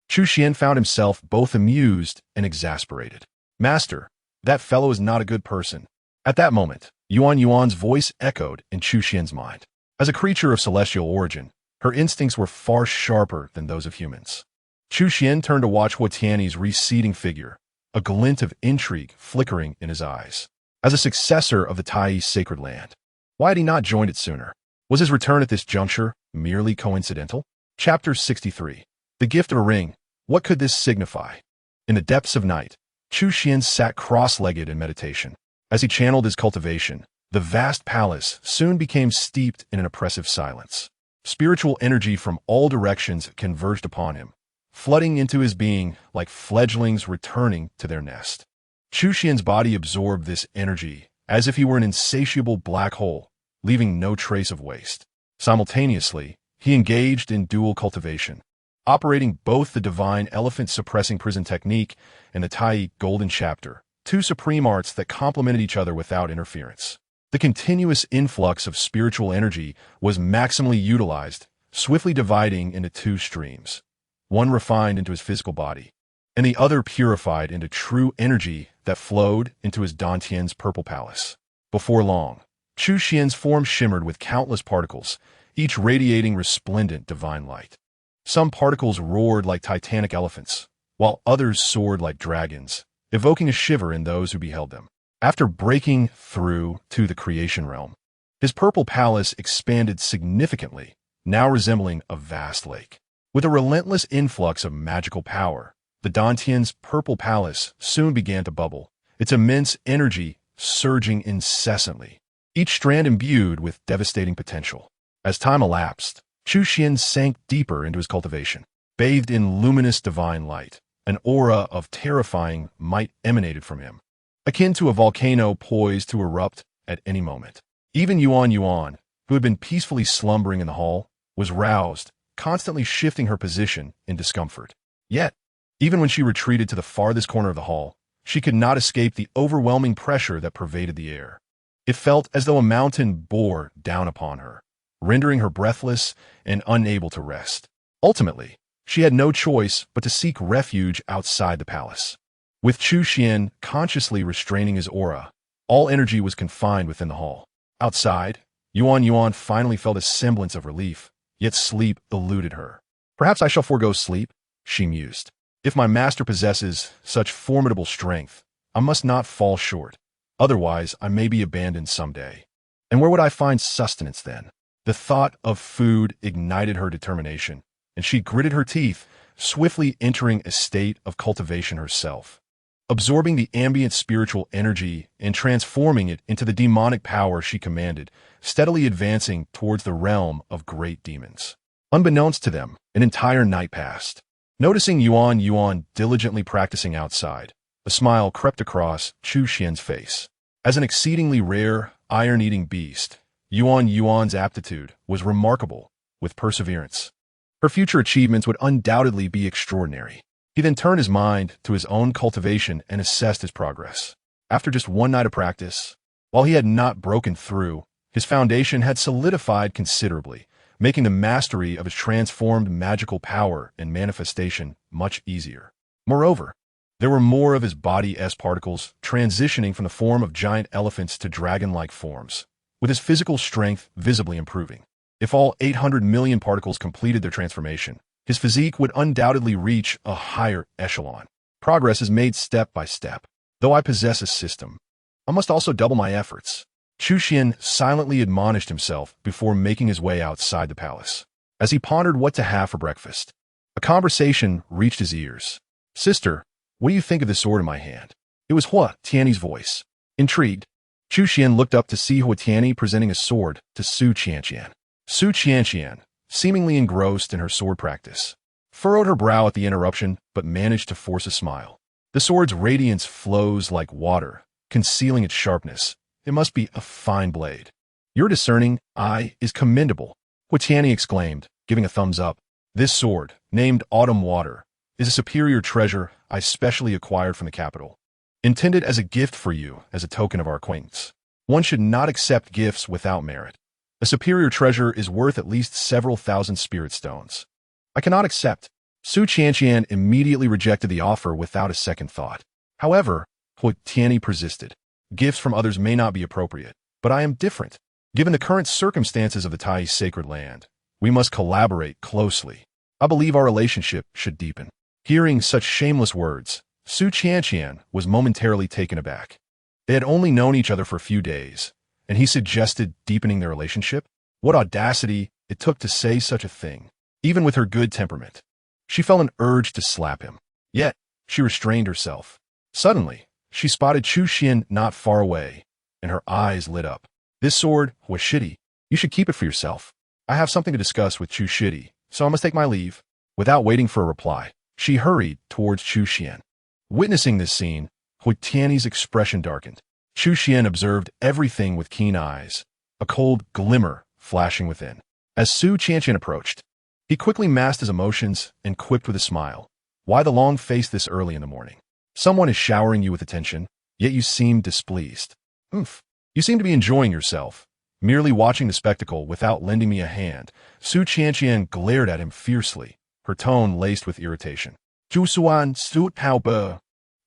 Chu Xuan found himself both amused and exasperated. Master, that fellow is not a good person. At that moment, Yuan's voice echoed in Chu Xuan's mind. As a creature of celestial origin, her instincts were far sharper than those of humans. Chu Xuan turned to watch Hua Tianyi's receding figure, a glint of intrigue flickering in his eyes. As a successor of the Tai sacred land, why had he not joined it sooner? Was his return at this juncture merely coincidental? Chapter 63. The gift of a ring. What could this signify? In the depths of night, Chu Xuan sat cross-legged in meditation. As he channeled his cultivation, the vast palace soon became steeped in an oppressive silence. Spiritual energy from all directions converged upon him, flooding into his being like fledglings returning to their nest. Chu Xuan's body absorbed this energy as if he were an insatiable black hole, leaving no trace of waste. Simultaneously, he engaged in dual cultivation, operating both the divine elephant-suppressing prison technique and the Tai golden chapter, two supreme arts that complemented each other without interference. The continuous influx of spiritual energy was maximally utilized, swiftly dividing into two streams, one refined into his physical body, and the other purified into true energy that flowed into his Dantian's purple palace. Before long, Chu Xuan's form shimmered with countless particles, each radiating resplendent divine light. Some particles roared like titanic elephants, while others soared like dragons, evoking a shiver in those who beheld them. After breaking through to the creation realm, his purple palace expanded significantly, now resembling a vast lake. With a relentless influx of magical power, the Dantian's purple palace soon began to bubble, its immense energy surging incessantly, each strand imbued with devastating potential. As time elapsed, Chu Xuan sank deeper into his cultivation. Bathed in luminous divine light, an aura of terrifying might emanated from him. Akin to a volcano poised to erupt, at any moment. Even Yuan, who had been peacefully slumbering in the hall, was roused, constantly shifting her position in discomfort. Yet, even when she retreated to the farthest corner of the hall, she could not escape the overwhelming pressure that pervaded the air. It felt as though a mountain bore down upon her, rendering her breathless and unable to rest. Ultimately, she had no choice but to seek refuge outside the palace. With Chu Xuan consciously restraining his aura, all energy was confined within the hall. Outside, Yuan finally felt a semblance of relief, yet sleep eluded her. Perhaps I shall forego sleep, she mused. If my master possesses such formidable strength, I must not fall short. Otherwise, I may be abandoned someday. And where would I find sustenance then? The thought of food ignited her determination, and she gritted her teeth, swiftly entering a state of cultivation herself, absorbing the ambient spiritual energy and transforming it into the demonic power she commanded, steadily advancing towards the realm of great demons. Unbeknownst to them, an entire night passed. Noticing Yuan diligently practicing outside, a smile crept across Chu Xuan's face. As an exceedingly rare, iron-eating beast, Yuan's aptitude was remarkable, with perseverance. Her future achievements would undoubtedly be extraordinary. He then turned his mind to his own cultivation and assessed his progress. After just one night of practice, while he had not broken through, his foundation had solidified considerably, making the mastery of his transformed magical power and manifestation much easier. Moreover, there were more of his body-esque particles transitioning from the form of giant elephants to dragon-like forms, with his physical strength visibly improving. If all 800 million particles completed their transformation, his physique would undoubtedly reach a higher echelon. Progress is made step by step. Though I possess a system, I must also double my efforts. Chu Xuan silently admonished himself before making his way outside the palace. As he pondered what to have for breakfast, a conversation reached his ears. "Sister, what do you think of the sword in my hand?" It was Hua Tiany's voice. Intrigued, Chu Xuan looked up to see Hua Tiany presenting a sword to Su Qianqian. Su Qianqian, seemingly engrossed in her sword practice, furrowed her brow at the interruption but managed to force a smile. The sword's radiance flows like water, concealing its sharpness. It must be a fine blade. Your discerning eye is commendable, Hua Tiany exclaimed, giving a thumbs up. This sword, named Autumn Water, is a superior treasure I specially acquired from the capital, intended as a gift for you as a token of our acquaintance. One should not accept gifts without merit. A superior treasure is worth at least several thousand spirit stones. I cannot accept. Su Qianqian immediately rejected the offer without a second thought. However, Hua Tiany persisted. Gifts from others may not be appropriate, but I am different. Given the current circumstances of the Tai sacred land, we must collaborate closely. I believe our relationship should deepen. Hearing such shameless words, Su Qianqian was momentarily taken aback. They had only known each other for a few days, and he suggested deepening their relationship? What audacity it took to say such a thing, even with her good temperament. She felt an urge to slap him, yet she restrained herself. Suddenly, she spotted Chu Xuan not far away, and her eyes lit up. This sword was shitty. You should keep it for yourself. I have something to discuss with Chu Shitty, so I must take my leave. Without waiting for a reply, she hurried towards Chu Xuan. Witnessing this scene, Hua Tiany's expression darkened. Chu Xuan observed everything with keen eyes, a cold glimmer flashing within. As Su Qianqian approached, he quickly masked his emotions and quipped with a smile. Why the long face this early in the morning? Someone is showering you with attention, yet you seem displeased. You seem to be enjoying yourself, merely watching the spectacle without lending me a hand. Su Qianqian glared at him fiercely, her tone laced with irritation. Chu Xuan,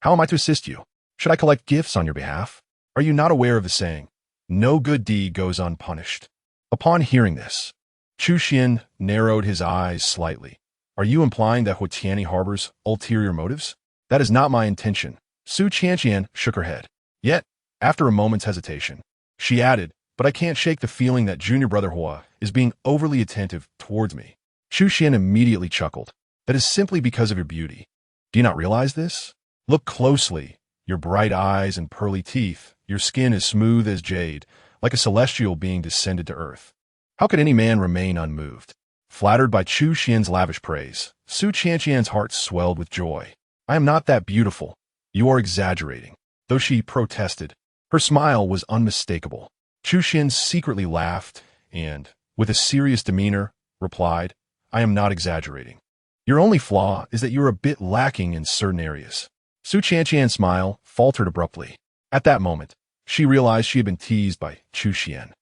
how am I to assist you? Should I collect gifts on your behalf? Are you not aware of the saying, no good deed goes unpunished? Upon hearing this, Chu Xuan narrowed his eyes slightly. Are you implying that Hua Tiany harbors ulterior motives? That is not my intention. Su Qianqian shook her head. Yet, after a moment's hesitation, she added, but I can't shake the feeling that junior brother Hua is being overly attentive towards me. Chu Xuan immediately chuckled. That is simply because of your beauty. Do you not realize this? Look closely. Your bright eyes and pearly teeth, your skin is smooth as jade, like a celestial being descended to earth. How could any man remain unmoved? Flattered by Chu Xuan's lavish praise, Su Qianqian's heart swelled with joy. I am not that beautiful. You are exaggerating. Though she protested, Her smile was unmistakable. Chu Xuan secretly laughed and, with a serious demeanor, replied, I am not exaggerating. Your only flaw is that you are a bit lacking in certain areas. Su Qianqian's smile faltered abruptly. At that moment, she realized she had been teased by Chu Xuan.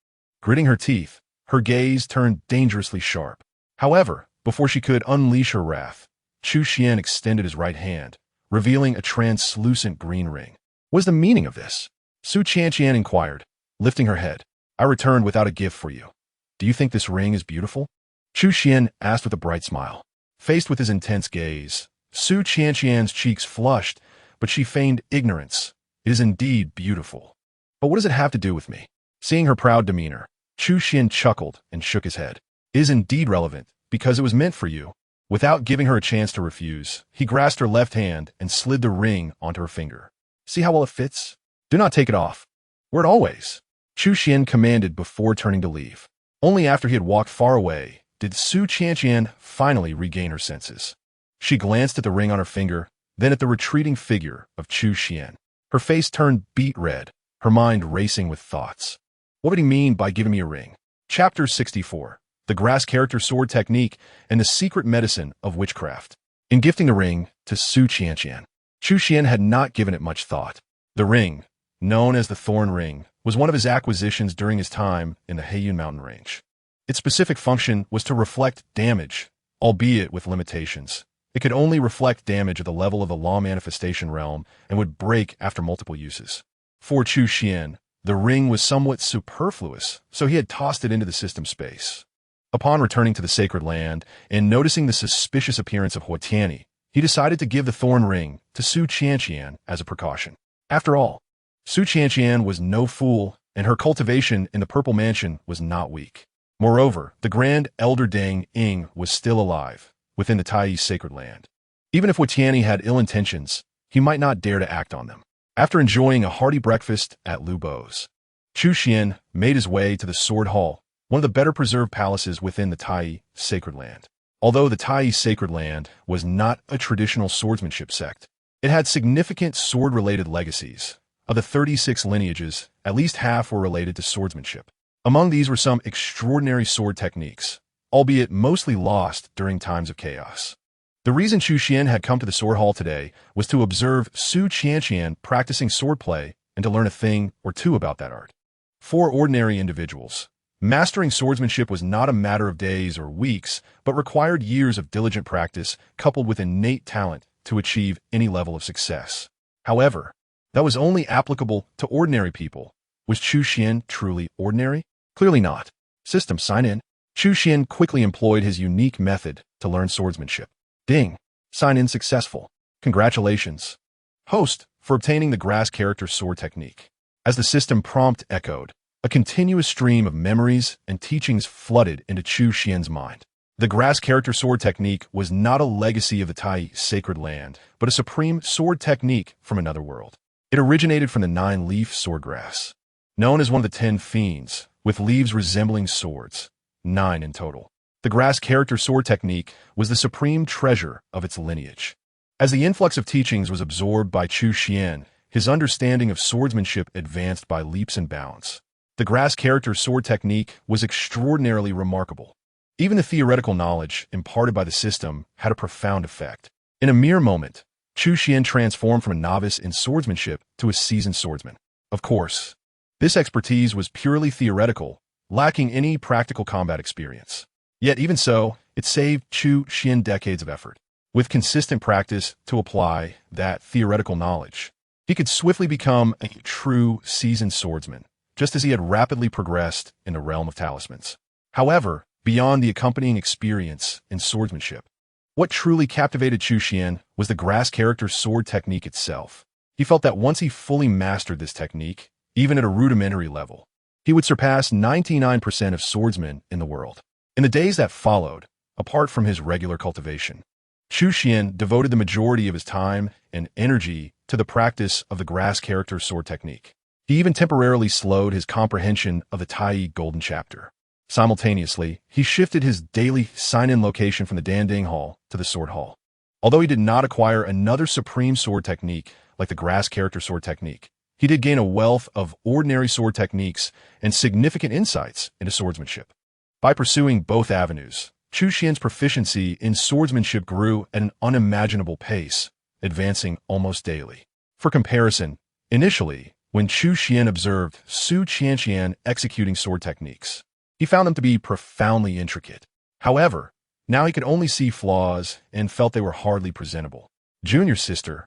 Gritting her teeth, her gaze turned dangerously sharp. However, before she could unleash her wrath, Chu Xuan extended his right hand, revealing a translucent green ring. What is the meaning of this? Su Qianqian inquired, lifting her head. I returned without a gift for you. Do you think this ring is beautiful? Chu Xuan asked with a bright smile. Faced with his intense gaze, Su Qianqian's cheeks flushed, but she feigned ignorance. It is indeed beautiful. But what does it have to do with me? Seeing her proud demeanor, Chu Xuan chuckled and shook his head. It is indeed relevant, because it was meant for you. Without giving her a chance to refuse, he grasped her left hand and slid the ring onto her finger. See how well it fits? Do not take it off. Wear it always. Chu Xuan commanded before turning to leave. Only after he had walked far away did Su Qianqian finally regain her senses. She glanced at the ring on her finger, then at the retreating figure of Chu Xuan. Her face turned beet red, her mind racing with thoughts. What would he mean by giving me a ring? Chapter 64. The Grass Character Sword Technique and the Secret Medicine of Witchcraft. In gifting the ring to Su Qianqian, Chu Xuan had not given it much thought. The ring, known as the Thorn Ring, was one of his acquisitions during his time in the Heiyun mountain range. Its specific function was to reflect damage, albeit with limitations. It could only reflect damage at the level of the law manifestation realm and would break after multiple uses. For Chu Xuan, the ring was somewhat superfluous, so he had tossed it into the system space. Upon returning to the sacred land and noticing the suspicious appearance of Huatiani, he decided to give the thorn ring to Su Qianqian as a precaution. After all, Su Qianqian was no fool, and her cultivation in the Purple Mansion was not weak. Moreover, the Grand Elder Deng Ying was still alive, within the Taiyi's sacred land. Even if Huatiani had ill intentions, he might not dare to act on them. After enjoying a hearty breakfast at Lu Bo's, Chu Xuan made his way to the Sword Hall, one of the better preserved palaces within the Taiyi sacred land. Although the Taiyi sacred land was not a traditional swordsmanship sect, it had significant sword-related legacies. Of the 36 lineages, at least half were related to swordsmanship. Among these were some extraordinary sword techniques, albeit mostly lost during times of chaos. The reason Chu Xuan had come to the Sword Hall today was to observe Su Qianqian practicing swordplay and to learn a thing or two about that art. For ordinary individuals, mastering swordsmanship was not a matter of days or weeks, but required years of diligent practice coupled with innate talent to achieve any level of success. However, that was only applicable to ordinary people. Was Chu Xuan truly ordinary? Clearly not. System sign in. Chu Xuan quickly employed his unique method to learn swordsmanship. Ding. Sign in successful. Congratulations, host, for obtaining the Grass Character Sword Technique. As the system prompt echoed, a continuous stream of memories and teachings flooded into Chu Xuan's mind. The Grass Character Sword Technique was not a legacy of the Taiyi sacred land, but a supreme sword technique from another world. It originated from the 9-leaf swordgrass, known as one of the 10 fiends, with leaves resembling swords, 9 in total. The Grass Character Sword Technique was the supreme treasure of its lineage. As the influx of teachings was absorbed by Chu Xuan, his understanding of swordsmanship advanced by leaps and bounds. The Grass Character Sword Technique was extraordinarily remarkable. Even the theoretical knowledge imparted by the system had a profound effect. In a mere moment, Chu Xuan transformed from a novice in swordsmanship to a seasoned swordsman. Of course, this expertise was purely theoretical, lacking any practical combat experience. Yet even so, it saved Chu Xuan decades of effort. With consistent practice to apply that theoretical knowledge, he could swiftly become a true seasoned swordsman, just as he had rapidly progressed in the realm of talismans. However, beyond the accompanying experience in swordsmanship, what truly captivated Chu Xuan was the Grass Character Sword Technique itself. He felt that once he fully mastered this technique, even at a rudimentary level, he would surpass 99% of swordsmen in the world. In the days that followed, apart from his regular cultivation, Chu Xuan devoted the majority of his time and energy to the practice of the Grass Character Sword Technique. He even temporarily slowed his comprehension of the Taiyi Golden Chapter. Simultaneously, he shifted his daily sign-in location from the Danding Hall to the Sword Hall. Although he did not acquire another supreme sword technique like the Grass Character Sword Technique, he did gain a wealth of ordinary sword techniques and significant insights into swordsmanship. By pursuing both avenues, Chu Xuan's proficiency in swordsmanship grew at an unimaginable pace, advancing almost daily. For comparison, initially, when Chu Xuan observed Su Qianqian executing sword techniques, he found them to be profoundly intricate. However, now he could only see flaws and felt they were hardly presentable. Junior sister,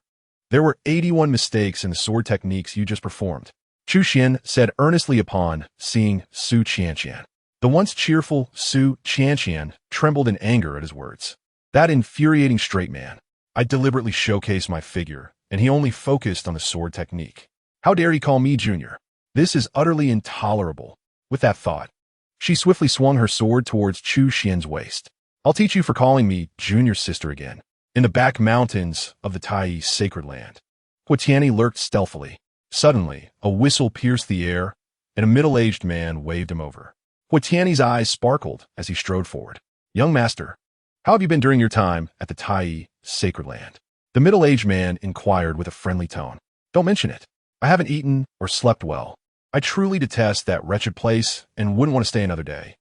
there were 81 mistakes in the sword techniques you just performed, Chu Xuan said earnestly upon seeing Su Qianqian. The once cheerful Su Qianqian trembled in anger at his words. That infuriating straight man. I deliberately showcased my figure, and he only focused on the sword technique. How dare he call me junior? This is utterly intolerable. With that thought, she swiftly swung her sword towards Chu Xuan's waist. I'll teach you for calling me junior sister again. In the back mountains of the Tai sacred land, Huatiani lurked stealthily. Suddenly, a whistle pierced the air, and a middle-aged man waved him over. Huatiani's eyes sparkled as he strode forward. Young master, how have you been during your time at the Tai sacred land? The middle-aged man inquired with a friendly tone. Don't mention it. I haven't eaten or slept well. I truly detest that wretched place and wouldn't want to stay another day.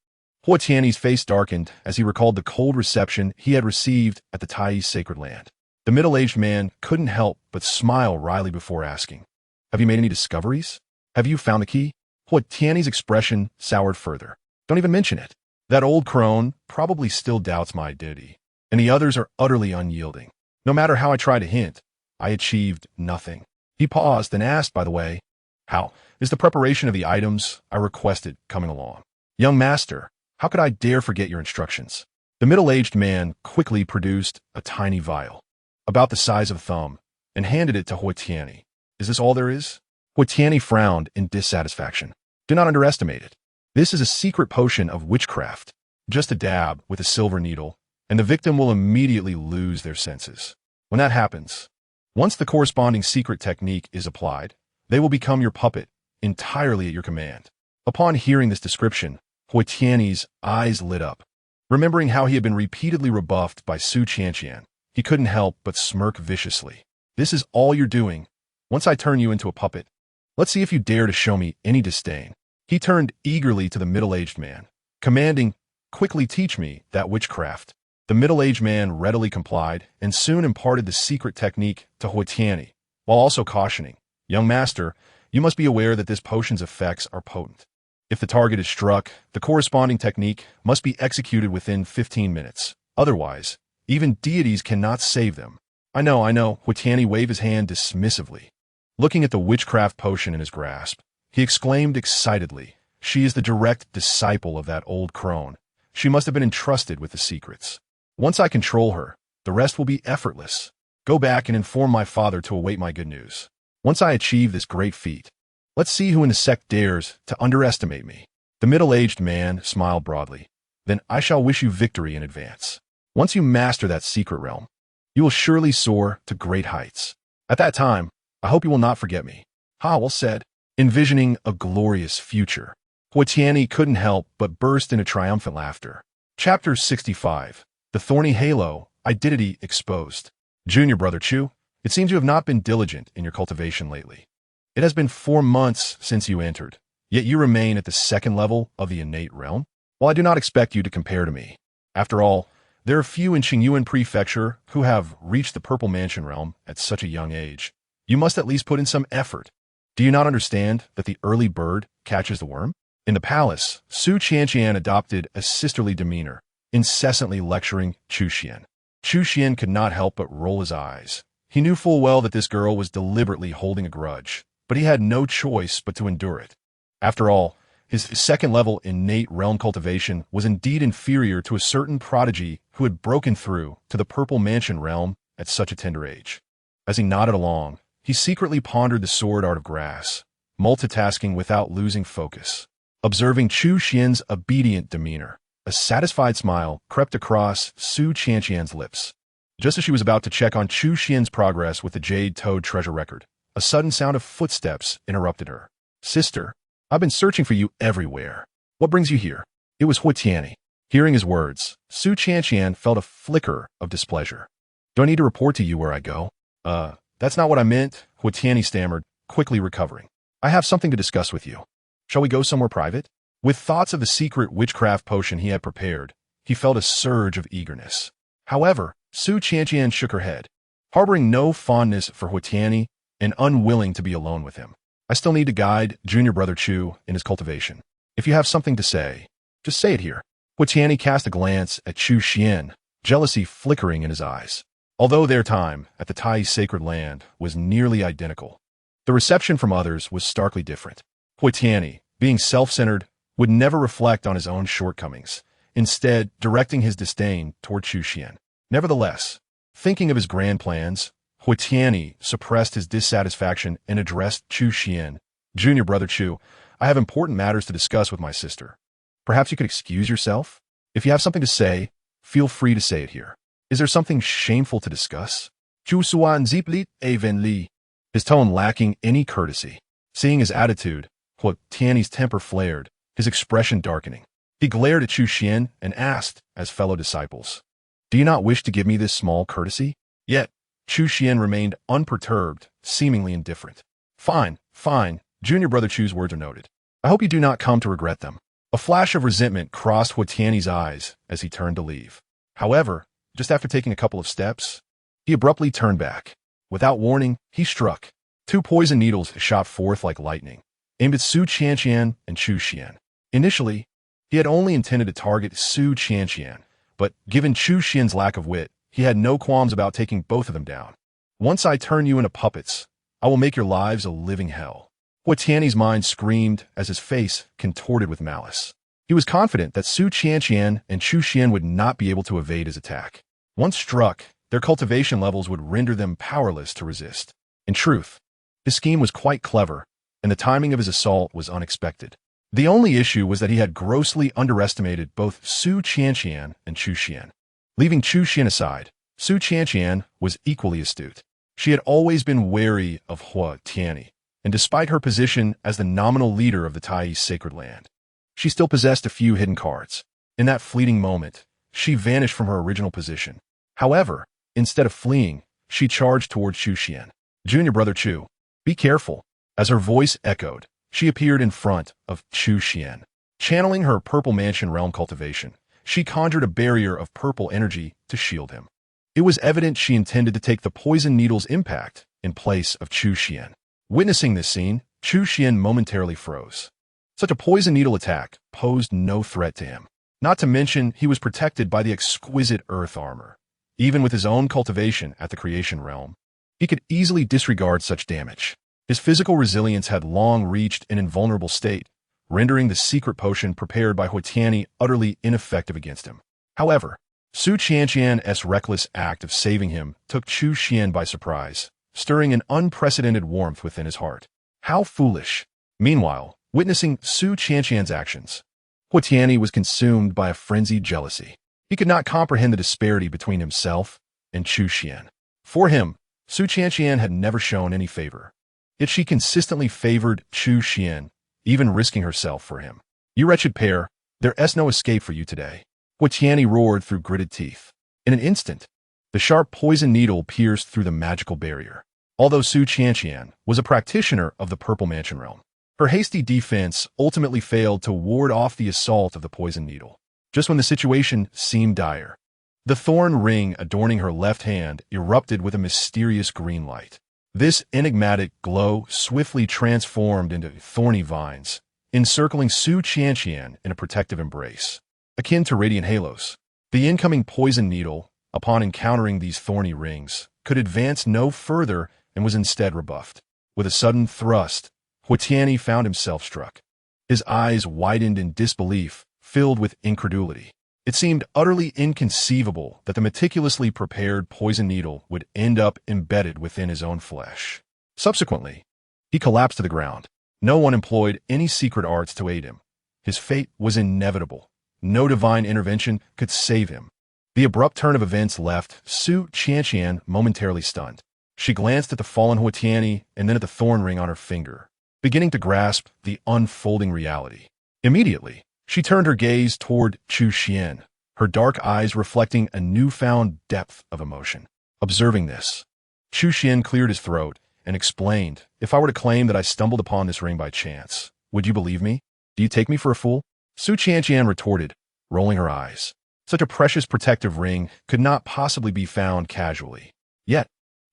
Huatiani's face darkened as he recalled the cold reception he had received at the Tai sacred land. The middle-aged man couldn't help but smile wryly before asking, have you made any discoveries? Have you found the key? Huatiani's expression soured further. Don't even mention it. That old crone probably still doubts my identity, and the others are utterly unyielding. No matter how I try to hint, I achieved nothing. He paused and asked, by the way, how is the preparation of the items I requested coming along? Young master, how could I dare forget your instructions? The middle-aged man quickly produced a tiny vial, about the size of a thumb, and handed it to Huatiani. Is this all there is? Huatiani frowned in dissatisfaction. Do not underestimate it. This is a secret potion of witchcraft. Just a dab with a silver needle, and the victim will immediately lose their senses. When that happens, once the corresponding secret technique is applied, they will become your puppet, entirely at your command. Upon hearing this description, Huatiani's eyes lit up. Remembering how he had been repeatedly rebuffed by Su Qianqian, he couldn't help but smirk viciously. This is all you're doing. Once I turn you into a puppet, let's see if you dare to show me any disdain. He turned eagerly to the middle-aged man, commanding, quickly teach me that witchcraft. The middle-aged man readily complied and soon imparted the secret technique to Huatiani, while also cautioning, young master, you must be aware that this potion's effects are potent. If the target is struck, the corresponding technique must be executed within 15 minutes. Otherwise, even deities cannot save them. I know, Huatiani waved his hand dismissively. Looking at the witchcraft potion in his grasp, he exclaimed excitedly, she is the direct disciple of that old crone. She must have been entrusted with the secrets. Once I control her, the rest will be effortless. Go back and inform my father to await my good news. Once I achieve this great feat, let's see who in the sect dares to underestimate me. The middle-aged man smiled broadly. Then I shall wish you victory in advance. Once you master that secret realm, you will surely soar to great heights. At that time, I hope you will not forget me. Ha, well said. Envisioning a glorious future, Huatiani couldn't help but burst into triumphant laughter. Chapter 65. The Thorny Halo, Identity Exposed. Junior brother Chu, it seems you have not been diligent in your cultivation lately. It has been 4 months since you entered, yet you remain at the second level of the innate realm. While I do not expect you to compare to me, after all, there are few in Qingyuan Prefecture who have reached the Purple Mansion realm at such a young age. You must at least put in some effort. Do you not understand that the early bird catches the worm? In the palace, Su Qianqian adopted a sisterly demeanor, incessantly lecturing Chu Xuan. Chu Xuan could not help but roll his eyes. He knew full well that this girl was deliberately holding a grudge, but he had no choice but to endure it. After all, his second-level innate realm cultivation was indeed inferior to a certain prodigy who had broken through to the Purple Mansion realm at such a tender age. As he nodded along, he secretly pondered the sword art of grass, multitasking without losing focus. Observing Chu Xuan's obedient demeanor, a satisfied smile crept across Su Qianqian's lips. Just as she was about to check on Chu Xuan's progress with the Jade Toad treasure record, a sudden sound of footsteps interrupted her. Sister, I've been searching for you everywhere. What brings you here? It was Huatiani. Hearing his words, Su Qianqian felt a flicker of displeasure. Do I need to report to you where I go? That's not what I meant, Huatiani stammered, quickly recovering. I have something to discuss with you. Shall we go somewhere private? With thoughts of the secret witchcraft potion he had prepared, he felt a surge of eagerness. However, Su Qianqian shook her head, harboring no fondness for Huatiani and unwilling to be alone with him. I still need to guide junior brother Chu in his cultivation. If you have something to say, just say it here. Huatiani cast a glance at Chu Xuan, jealousy flickering in his eyes. Although their time at the Tai sacred land was nearly identical, the reception from others was starkly different. Huatiani, being self-centered, would never reflect on his own shortcomings, instead directing his disdain toward Chu Xuan. Nevertheless, thinking of his grand plans, Huatiani suppressed his dissatisfaction and addressed Chu Xuan. Junior brother Chu, I have important matters to discuss with my sister. Perhaps you could excuse yourself? If you have something to say, feel free to say it here. Is there something shameful to discuss? Chu Xuan ziplit even li. His tone lacking any courtesy. Seeing his attitude, Huatiani's temper flared, his expression darkening. He glared at Chu Xuan and asked, as fellow disciples, "Do you not wish to give me this small courtesy?" Yet, Chu Xuan remained unperturbed, seemingly indifferent. Fine, fine, junior brother Chu's words are noted. I hope you do not come to regret them. A flash of resentment crossed Huatiani's eyes as he turned to leave. However, just after taking a couple of steps, he abruptly turned back. Without warning, he struck. 2 poison needles shot forth like lightning, aimed at Su Qianqian and Chu Xuan. Initially, he had only intended to target Su Qianqian, but given Chu Xuan's lack of wit, he had no qualms about taking both of them down. Once I turn you into puppets, I will make your lives a living hell. Huatiani's mind screamed as his face contorted with malice. He was confident that Su Qianqian and Chu Xuan would not be able to evade his attack. Once struck, their cultivation levels would render them powerless to resist. In truth, his scheme was quite clever, and the timing of his assault was unexpected. The only issue was that he had grossly underestimated both Su Qianqian and Chu Xuan. Leaving Chu Xuan aside, Su Qianqian was equally astute. She had always been wary of Huatiani, and despite her position as the nominal leader of the Tai sacred land, she still possessed a few hidden cards. In that fleeting moment, she vanished from her original position. However, instead of fleeing, she charged toward Chu Xuan. Junior brother Chu, be careful. As her voice echoed, she appeared in front of Chu Xuan. Channeling her purple mansion realm cultivation, she conjured a barrier of purple energy to shield him. It was evident she intended to take the poison needle's impact in place of Chu Xuan. Witnessing this scene, Chu Xuan momentarily froze. Such a poison needle attack posed no threat to him. Not to mention, he was protected by the exquisite earth armor. Even with his own cultivation at the creation realm, he could easily disregard such damage. His physical resilience had long reached an invulnerable state, rendering the secret potion prepared by Huatiani utterly ineffective against him. However, Su Qianqian's reckless act of saving him took Chu Xuan by surprise, stirring an unprecedented warmth within his heart. How foolish! Meanwhile, witnessing Su Qianqian's actions, Huatiani was consumed by a frenzied jealousy. He could not comprehend the disparity between himself and Chu Xuan. For him, Su Qianqian had never shown any favor. Yet she consistently favored Chu Xuan, even risking herself for him. You wretched pair, there's no escape for you today. Huatiani roared through gritted teeth. In an instant, the sharp poison needle pierced through the magical barrier. Although Su Qianqian was a practitioner of the Purple Mansion realm, her hasty defense ultimately failed to ward off the assault of the poison needle. Just when the situation seemed dire, the thorn ring adorning her left hand erupted with a mysterious green light. This enigmatic glow swiftly transformed into thorny vines, encircling Su Qianqian in a protective embrace. Akin to radiant halos, the incoming poison needle, upon encountering these thorny rings, could advance no further and was instead rebuffed. With a sudden thrust, Huatiani found himself struck. His eyes widened in disbelief, filled with incredulity. It seemed utterly inconceivable that the meticulously prepared poison needle would end up embedded within his own flesh. Subsequently, he collapsed to the ground. No one employed any secret arts to aid him. His fate was inevitable. No divine intervention could save him. The abrupt turn of events left Su Qianqian momentarily stunned. She glanced at the fallen Huatiani and then at the thorn ring on her finger, beginning to grasp the unfolding reality. Immediately, she turned her gaze toward Chu Xuan, her dark eyes reflecting a newfound depth of emotion. Observing this, Chu Xuan cleared his throat and explained, "If I were to claim that I stumbled upon this ring by chance, would you believe me? Do you take me for a fool?" Su Qianqian retorted, rolling her eyes. Such a precious protective ring could not possibly be found casually. Yet,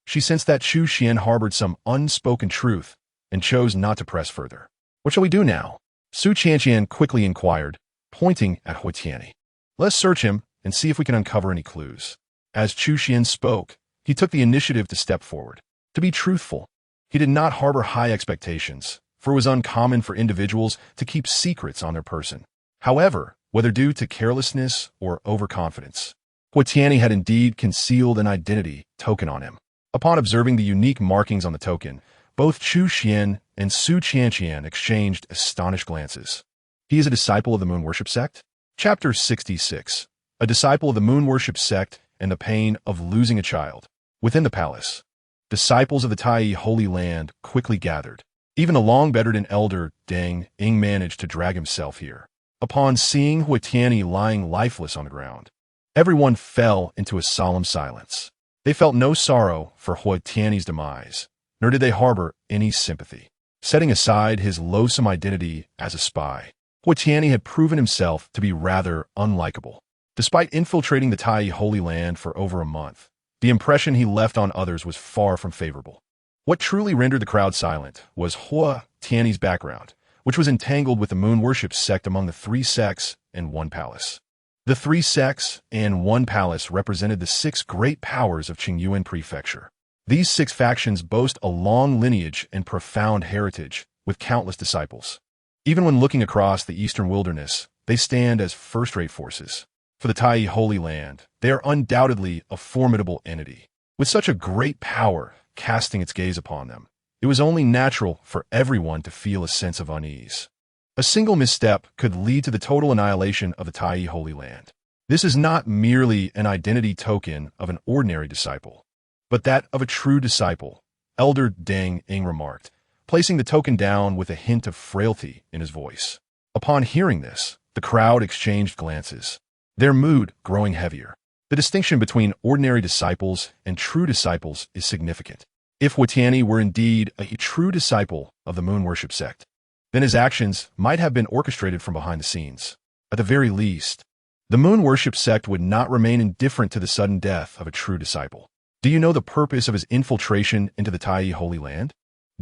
she sensed that Chu Xuan harbored some unspoken truth and chose not to press further. "What shall we do now?" Su Qianqian quickly inquired, pointing at Huitiani. "Let's search him and see if we can uncover any clues." As Chu Xuan spoke, he took the initiative to step forward. To be truthful, he did not harbor high expectations, for it was uncommon for individuals to keep secrets on their person. However, whether due to carelessness or overconfidence, Huitiani had indeed concealed an identity token on him. Upon observing the unique markings on the token, both Chu Xuan and Su Qianqian exchanged astonished glances. He is a disciple of the Moon Worship Sect? Chapter 66. A disciple of the Moon Worship Sect and the pain of losing a child. Within the palace, disciples of the Tai Holy Land quickly gathered. Even the long-bedridden elder Deng Ying managed to drag himself here. Upon seeing Huitiani lying lifeless on the ground, everyone fell into a solemn silence. They felt no sorrow for Huitiani's demise, nor did they harbor any sympathy. Setting aside his loathsome identity as a spy, Huitiani had proven himself to be rather unlikable. Despite infiltrating the Tai Holy Land for over a month, the impression he left on others was far from favorable. What truly rendered the crowd silent was Huitiani's background, which was entangled with the Moon Worship Sect among the 3 sects and 1 palace. The 3 sects and 1 palace represented the 6 great powers of Qingyuan Prefecture. These 6 factions boast a long lineage and profound heritage, with countless disciples. Even when looking across the eastern wilderness, they stand as first-rate forces. For the Tai Holy Land, they are undoubtedly a formidable entity. With such a great power casting its gaze upon them, it was only natural for everyone to feel a sense of unease. A single misstep could lead to the total annihilation of the Tai Holy Land. This is not merely an identity token of an ordinary disciple, but that of a true disciple, Elder Deng Ying remarked, placing the token down with a hint of frailty in his voice. Upon hearing this, the crowd exchanged glances, their mood growing heavier. The distinction between ordinary disciples and true disciples is significant. If Huitiani were indeed a true disciple of the Moon Worship Sect, then his actions might have been orchestrated from behind the scenes. At the very least, the Moon Worship Sect would not remain indifferent to the sudden death of a true disciple. "Do you know the purpose of his infiltration into the Tai Holy Land?"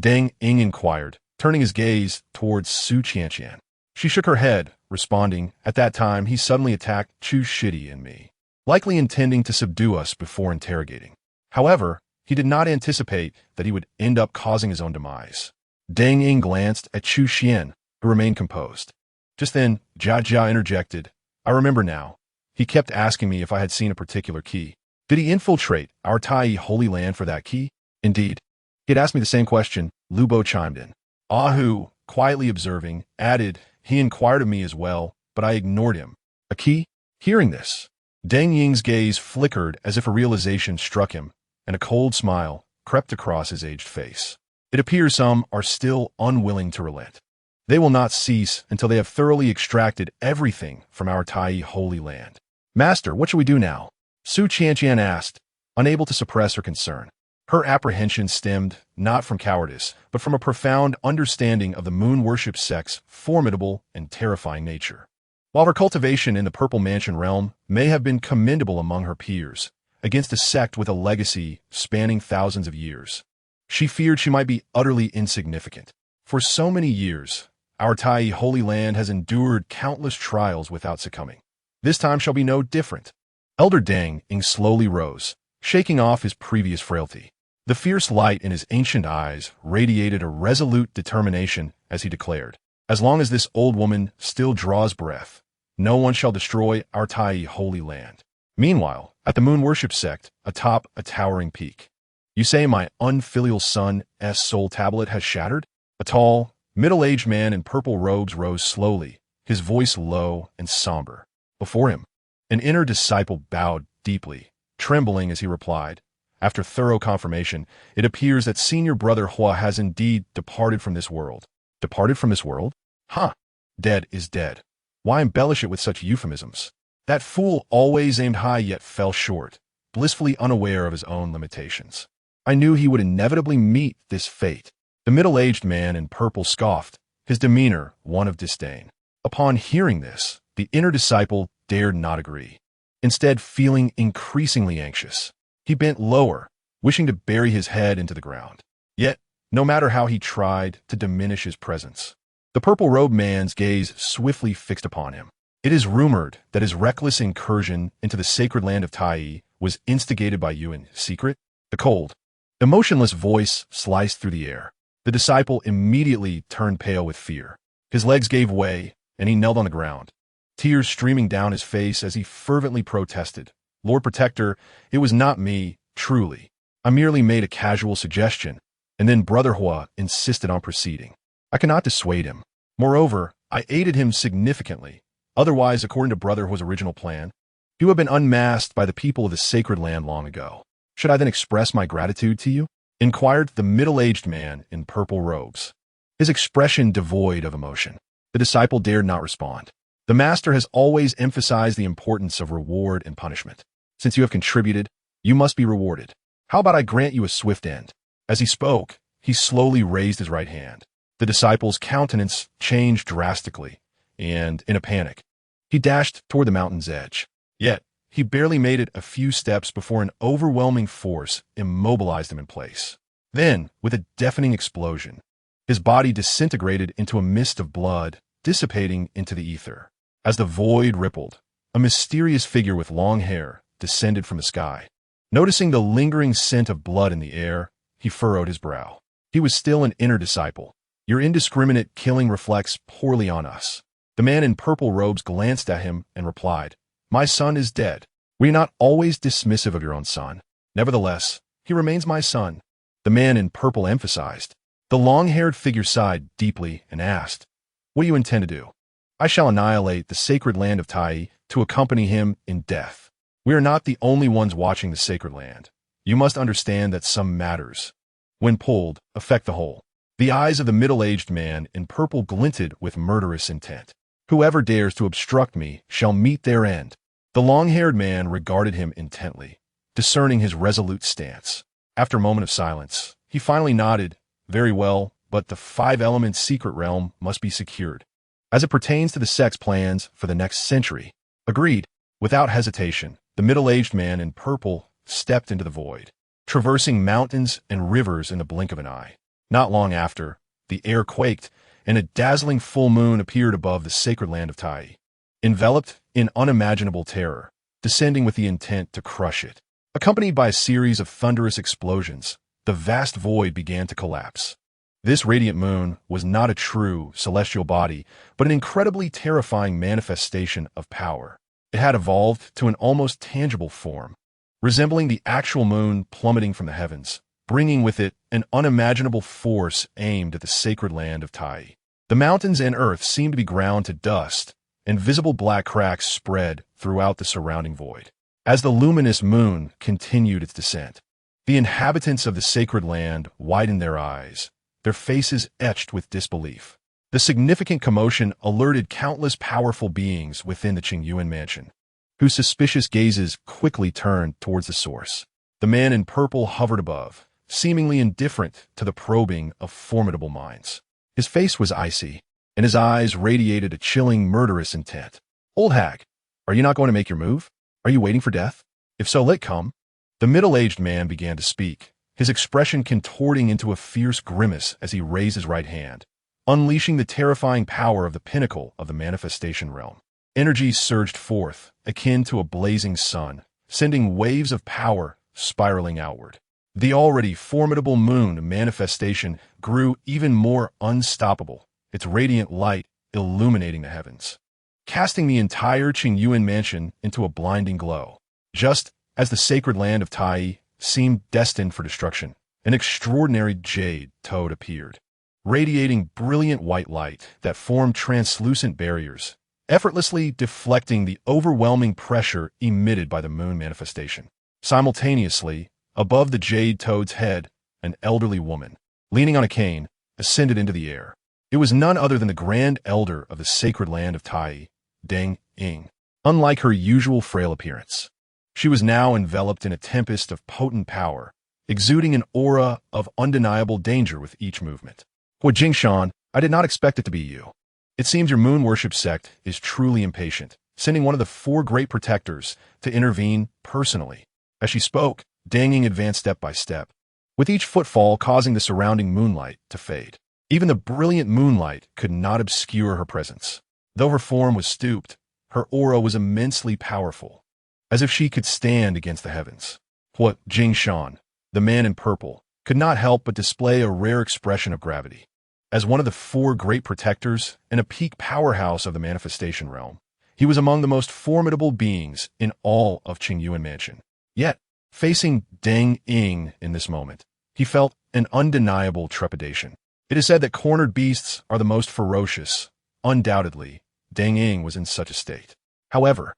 Deng Ying inquired, turning his gaze towards Su Qianqian. She shook her head, responding, "At that time he suddenly attacked Chu Shidi and me, likely intending to subdue us before interrogating. However, he did not anticipate that he would end up causing his own demise." Deng Ying glanced at Chu Xuan, who remained composed. Just then, Jia interjected, "I remember now. He kept asking me if I had seen a particular key. Did he infiltrate our Tai Holy Land for that key?" "Indeed. He had asked me the same question," Lu Bo chimed in. Ahu, quietly observing, added, "He inquired of me as well, but I ignored him." "A key?" Hearing this, Deng Ying's gaze flickered as if a realization struck him, and a cold smile crept across his aged face. It appears some are still unwilling to relent. They will not cease until they have thoroughly extracted everything from our Tai Holy Land. "Master, what shall we do now?" Su Qianqian asked, unable to suppress her concern. Her apprehension stemmed not from cowardice, but from a profound understanding of the Moon Worship Sect's formidable and terrifying nature. While her cultivation in the Purple Mansion realm may have been commendable among her peers, against a sect with a legacy spanning thousands of years, she feared she might be utterly insignificant. For so many years, our Tai Holy Land has endured countless trials without succumbing. This time shall be no different. Elder Deng Ying slowly rose, shaking off his previous frailty. The fierce light in his ancient eyes radiated a resolute determination as he declared, "As long as this old woman still draws breath, no one shall destroy our Tai Holy Land." Meanwhile, at the Moon Worship Sect, atop a towering peak, "You say my unfilial son's soul tablet has shattered?" A tall, middle-aged man in purple robes rose slowly, his voice low and somber. Before him, an inner disciple bowed deeply, trembling as he replied, "After thorough confirmation, it appears that Senior Brother Hua has indeed departed from this world." "Departed from this world? Huh. Dead is dead. Why embellish it with such euphemisms? That fool always aimed high yet fell short, blissfully unaware of his own limitations." I knew he would inevitably meet this fate. The middle-aged man in purple scoffed, his demeanor one of disdain. Upon hearing this, the inner disciple dared not agree. Instead, feeling increasingly anxious, he bent lower, wishing to bury his head into the ground. Yet, no matter how he tried to diminish his presence, the purple-robed man's gaze swiftly fixed upon him. It is rumored that his reckless incursion into the sacred land of Tai was instigated by you in secret. The cold, emotionless voice sliced through the air. The disciple immediately turned pale with fear. His legs gave way, and he knelt on the ground, tears streaming down his face as he fervently protested. Lord Protector, it was not me, truly. I merely made a casual suggestion, and then Brother Hua insisted on proceeding. I cannot dissuade him. Moreover, I aided him significantly. Otherwise, according to Brother Hua's original plan, he would have been unmasked by the people of the sacred land long ago. Should I then express my gratitude to you? Inquired the middle-aged man in purple robes, his expression devoid of emotion. The disciple dared not respond. The master has always emphasized the importance of reward and punishment. Since you have contributed, you must be rewarded. How about I grant you a swift end? As he spoke, he slowly raised his right hand. The disciple's countenance changed drastically, and, in a panic, he dashed toward the mountain's edge. Yet, he barely made it a few steps before an overwhelming force immobilized him in place. Then, with a deafening explosion, his body disintegrated into a mist of blood, dissipating into the ether. As the void rippled, a mysterious figure with long hair descended from the sky. Noticing the lingering scent of blood in the air, he furrowed his brow. He was still an inner disciple. Your indiscriminate killing reflects poorly on us. The man in purple robes glanced at him and replied, My son is dead. Were you not always dismissive of your own son? Nevertheless, he remains my son. The man in purple emphasized. The long-haired figure sighed deeply and asked, What do you intend to do? I shall annihilate the sacred land of Tai to accompany him in death. We are not the only ones watching the sacred land. You must understand that some matters, when pulled, affect the whole. The eyes of the middle-aged man in purple glinted with murderous intent. Whoever dares to obstruct me shall meet their end. The long-haired man regarded him intently, discerning his resolute stance. After a moment of silence, he finally nodded. Very well, but the five-element secret realm must be secured, as it pertains to the sect's plans for the next century. Agreed. Without hesitation, the middle-aged man in purple stepped into the void, traversing mountains and rivers in the blink of an eye. Not long after, the air quaked, and a dazzling full moon appeared above the sacred land of Tai, enveloped in unimaginable terror, descending with the intent to crush it. Accompanied by a series of thunderous explosions, the vast void began to collapse. This radiant moon was not a true celestial body, but an incredibly terrifying manifestation of power. It had evolved to an almost tangible form, resembling the actual moon plummeting from the heavens, bringing with it an unimaginable force aimed at the sacred land of Tai. The mountains and earth seemed to be ground to dust, and visible black cracks spread throughout the surrounding void. As the luminous moon continued its descent, the inhabitants of the sacred land widened their eyes, their faces etched with disbelief. The significant commotion alerted countless powerful beings within the Qingyuan mansion, whose suspicious gazes quickly turned towards the source. The man in purple hovered above, seemingly indifferent to the probing of formidable minds. His face was icy, and his eyes radiated a chilling, murderous intent. Old hag, are you not going to make your move? Are you waiting for death? If so, let come. The middle-aged man began to speak, his expression contorting into a fierce grimace as he raised his right hand, unleashing the terrifying power of the pinnacle of the manifestation realm. Energy surged forth, akin to a blazing sun, sending waves of power spiraling outward. The already formidable moon manifestation grew even more unstoppable, its radiant light illuminating the heavens, casting the entire Qingyuan mansion into a blinding glow. Just as the sacred land of Tai seemed destined for destruction, an extraordinary jade toad appeared, radiating brilliant white light that formed translucent barriers, effortlessly deflecting the overwhelming pressure emitted by the moon manifestation. Simultaneously, above the jade toad's head, an elderly woman, leaning on a cane, ascended into the air. It was none other than the Grand Elder of the sacred land of Tai, Deng Ying. Unlike her usual frail appearance, she was now enveloped in a tempest of potent power, exuding an aura of undeniable danger with each movement. Jingshan, I did not expect it to be you. It seems your moon worship sect is truly impatient, sending one of the 4 great protectors to intervene personally. As she spoke, Dang Ying advanced step by step, with each footfall causing the surrounding moonlight to fade. Even the brilliant moonlight could not obscure her presence. Though her form was stooped, her aura was immensely powerful, as if she could stand against the heavens. Jingshan, the man in purple, could not help but display a rare expression of gravity. As one of the 4 great protectors and a peak powerhouse of the manifestation realm, he was among the most formidable beings in all of Qingyuan Mansion. Yet, facing Dang Ying in this moment, he felt an undeniable trepidation. It is said that cornered beasts are the most ferocious. Undoubtedly, Dang Ying was in such a state. However,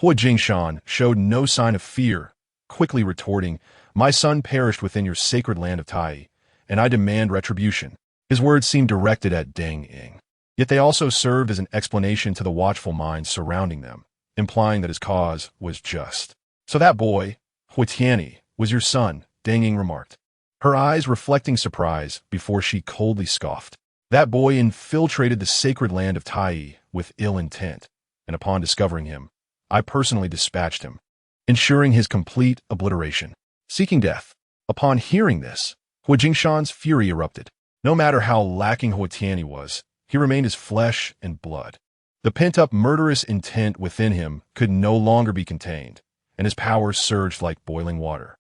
Jingshan showed no sign of fear, quickly retorting, "My son perished within your sacred land of Tai, and I demand retribution." His words seemed directed at Dang Ying, yet they also served as an explanation to the watchful minds surrounding them, implying that his cause was just. "So that boy, Tianyi, was your son," Dang Ying remarked, her eyes reflecting surprise before she coldly scoffed. "That boy infiltrated the sacred land of Tai with ill intent, and upon discovering him, I personally dispatched him, ensuring his complete obliteration, seeking death." Upon hearing this, Jingshan's fury erupted. No matter how lacking Tianyi was, he remained as flesh and blood. The pent-up murderous intent within him could no longer be contained, and his powers surged like boiling water.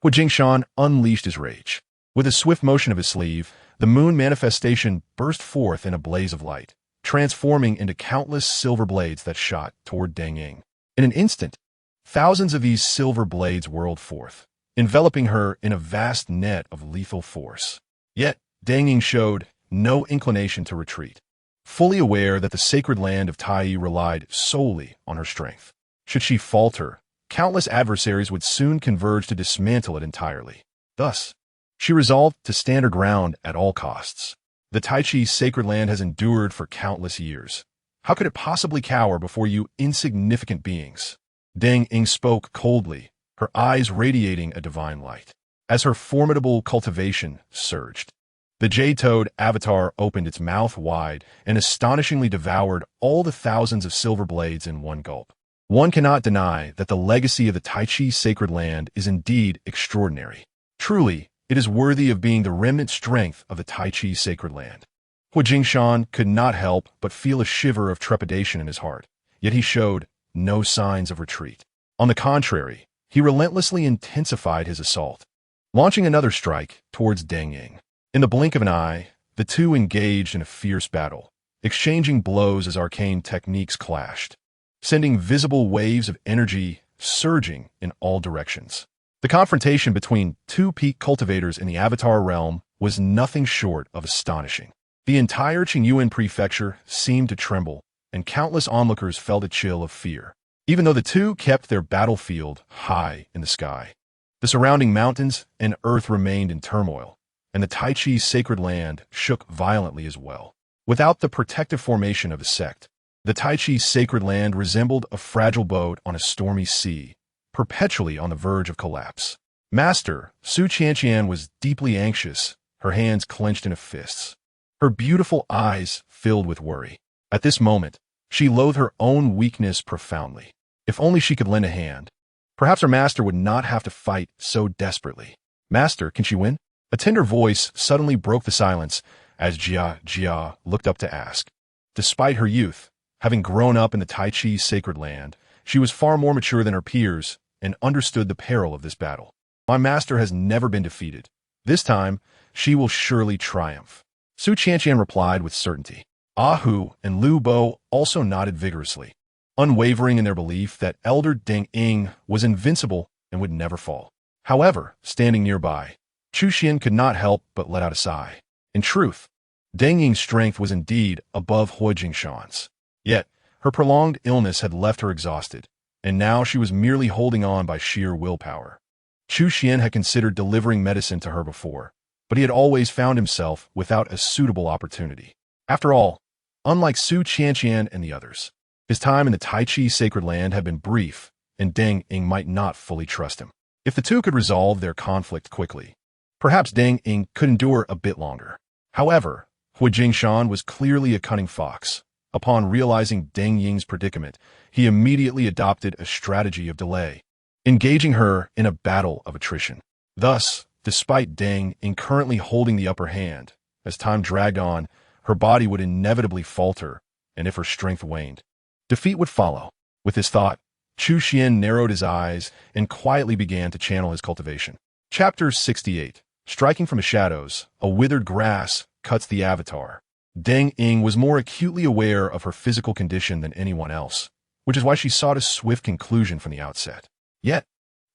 Jingshan unleashed his rage. With a swift motion of his sleeve, the moon manifestation burst forth in a blaze of light, transforming into countless silver blades that shot toward Dang Ying. In an instant, thousands of these silver blades whirled forth, enveloping her in a vast net of lethal force. Yet, Dang Ying showed no inclination to retreat, fully aware that the sacred land of Tai relied solely on her strength. Should she falter, countless adversaries would soon converge to dismantle it entirely. Thus, she resolved to stand her ground at all costs. The Tai Chi's sacred land has endured for countless years. How could it possibly cower before you insignificant beings? Dang Ying spoke coldly, her eyes radiating a divine light. As her formidable cultivation surged, the Jade-Toad avatar opened its mouth wide and astonishingly devoured all the thousands of silver blades in one gulp. One cannot deny that the legacy of the Tai Chi sacred land is indeed extraordinary. Truly, it is worthy of being the remnant strength of the Tai Chi sacred land. Jingshan could not help but feel a shiver of trepidation in his heart, yet he showed no signs of retreat. On the contrary, he relentlessly intensified his assault, launching another strike towards Dang Ying. In the blink of an eye, the two engaged in a fierce battle, exchanging blows as arcane techniques clashed, sending visible waves of energy surging in all directions. The confrontation between 2 peak cultivators in the Avatar realm was nothing short of astonishing. The entire Qingyuan prefecture seemed to tremble, and countless onlookers felt a chill of fear, even though the two kept their battlefield high in the sky. The surrounding mountains and earth remained in turmoil, and the Tai Chi's sacred land shook violently as well. Without the protective formation of the sect, the Tai Chi's sacred land resembled a fragile boat on a stormy sea, perpetually on the verge of collapse. Master Su Qianqian was deeply anxious, her hands clenched into fists, her beautiful eyes filled with worry. At this moment, she loathed her own weakness profoundly. If only she could lend a hand. Perhaps her master would not have to fight so desperately. "Master, can she win?" A tender voice suddenly broke the silence as Jia looked up to ask. Despite her youth, having grown up in the Tai Chi's sacred land, she was far more mature than her peers and understood the peril of this battle. "My master has never been defeated. This time, she will surely triumph," Su Qianqian replied with certainty. Ahu and Lu Bo also nodded vigorously, unwavering in their belief that Elder Dang Ying was invincible and would never fall. However, standing nearby, Chu Xuan could not help but let out a sigh. In truth, Dang Ying's strength was indeed above Jingshan's. Yet, her prolonged illness had left her exhausted, and now she was merely holding on by sheer willpower. Chu Xuan had considered delivering medicine to her before, but he had always found himself without a suitable opportunity. After all, unlike Su Qianqian and the others, his time in the Tai Chi sacred land had been brief, and Dang Ying might not fully trust him. If the two could resolve their conflict quickly, perhaps Deng Ying could endure a bit longer. However, Hu Jingshan was clearly a cunning fox. Upon realizing Deng Ying's predicament, he immediately adopted a strategy of delay, engaging her in a battle of attrition. Thus, despite Deng Ying currently holding the upper hand, as time dragged on, her body would inevitably falter, and if her strength waned, defeat would follow. With this thought, Chu Xuan narrowed his eyes and quietly began to channel his cultivation. Chapter 68. Striking from the shadows, a withered grass cuts the avatar. Deng Ying was more acutely aware of her physical condition than anyone else, which is why she sought a swift conclusion from the outset. Yet,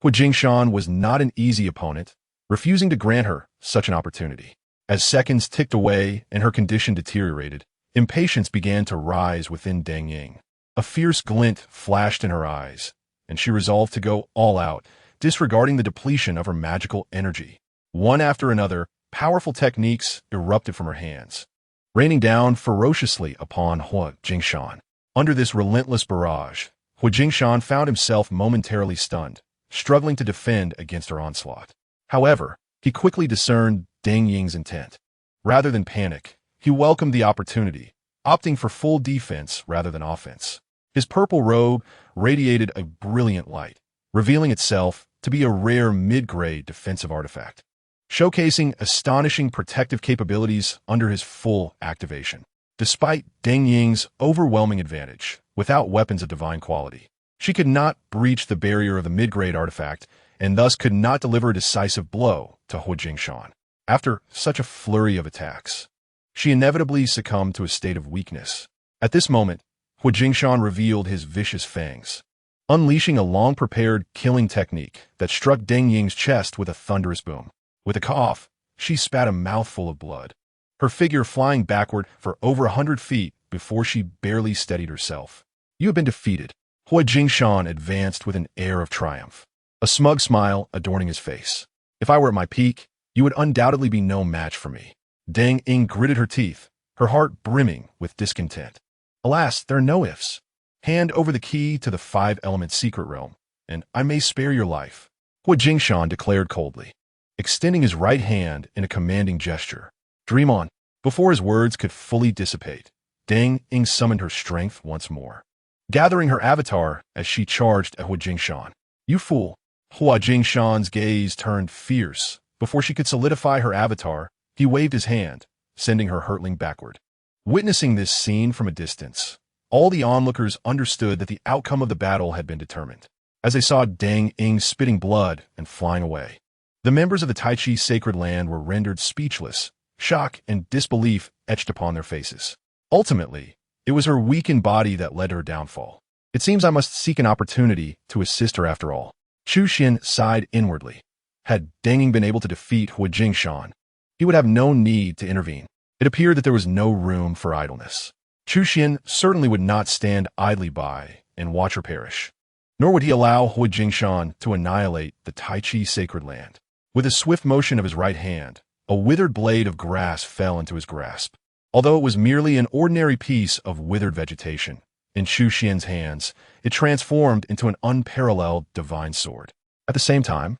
Hu Jingshan was not an easy opponent, refusing to grant her such an opportunity. As seconds ticked away and her condition deteriorated, impatience began to rise within Deng Ying. A fierce glint flashed in her eyes, and she resolved to go all out, disregarding the depletion of her magical energy. One after another, powerful techniques erupted from her hands, raining down ferociously upon Hu Jingshan. Under this relentless barrage, Hu Jingshan found himself momentarily stunned, struggling to defend against her onslaught. However, he quickly discerned Deng Ying's intent. Rather than panic, he welcomed the opportunity, opting for full defense rather than offense. His purple robe radiated a brilliant light, revealing itself to be a rare mid-grade defensive artifact, showcasing astonishing protective capabilities under his full activation. Despite Deng Ying's overwhelming advantage, without weapons of divine quality, she could not breach the barrier of the mid-grade artifact and thus could not deliver a decisive blow to Hu Jingshan. After such a flurry of attacks, she inevitably succumbed to a state of weakness. At this moment, Hu Jingshan revealed his vicious fangs, unleashing a long-prepared killing technique that struck Deng Ying's chest with a thunderous boom. With a cough, she spat a mouthful of blood, her figure flying backward for over 100 feet before she barely steadied herself. "You have been defeated." Hu Jingshan advanced with an air of triumph, a smug smile adorning his face. "If I were at my peak, you would undoubtedly be no match for me." Deng Ying gritted her teeth, her heart brimming with discontent. "Alas, there are no ifs. Hand over the key to the five-element secret realm, and I may spare your life," Hu Jingshan declared coldly, extending his right hand in a commanding gesture. "Dream on." Before his words could fully dissipate, Deng Ying summoned her strength once more, gathering her avatar as she charged at Hu Jingshan. "You fool!" Hu Jingshan's gaze turned fierce. Before she could solidify her avatar, he waved his hand, sending her hurtling backward. Witnessing this scene from a distance, all the onlookers understood that the outcome of the battle had been determined, as they saw Deng Ying spitting blood and flying away. The members of the Tai Chi sacred land were rendered speechless, shock and disbelief etched upon their faces. Ultimately, it was her weakened body that led to her downfall. "It seems I must seek an opportunity to assist her after all." Chu Xuan sighed inwardly. Had Deng Ying been able to defeat Hu Jingshan, he would have no need to intervene. It appeared that there was no room for idleness. Chu Xuan certainly would not stand idly by and watch her perish, nor would he allow Hu Jingshan to annihilate the Tai Chi sacred land. With a swift motion of his right hand, a withered blade of grass fell into his grasp. Although it was merely an ordinary piece of withered vegetation, in Chu Xuan's hands, it transformed into an unparalleled divine sword. At the same time,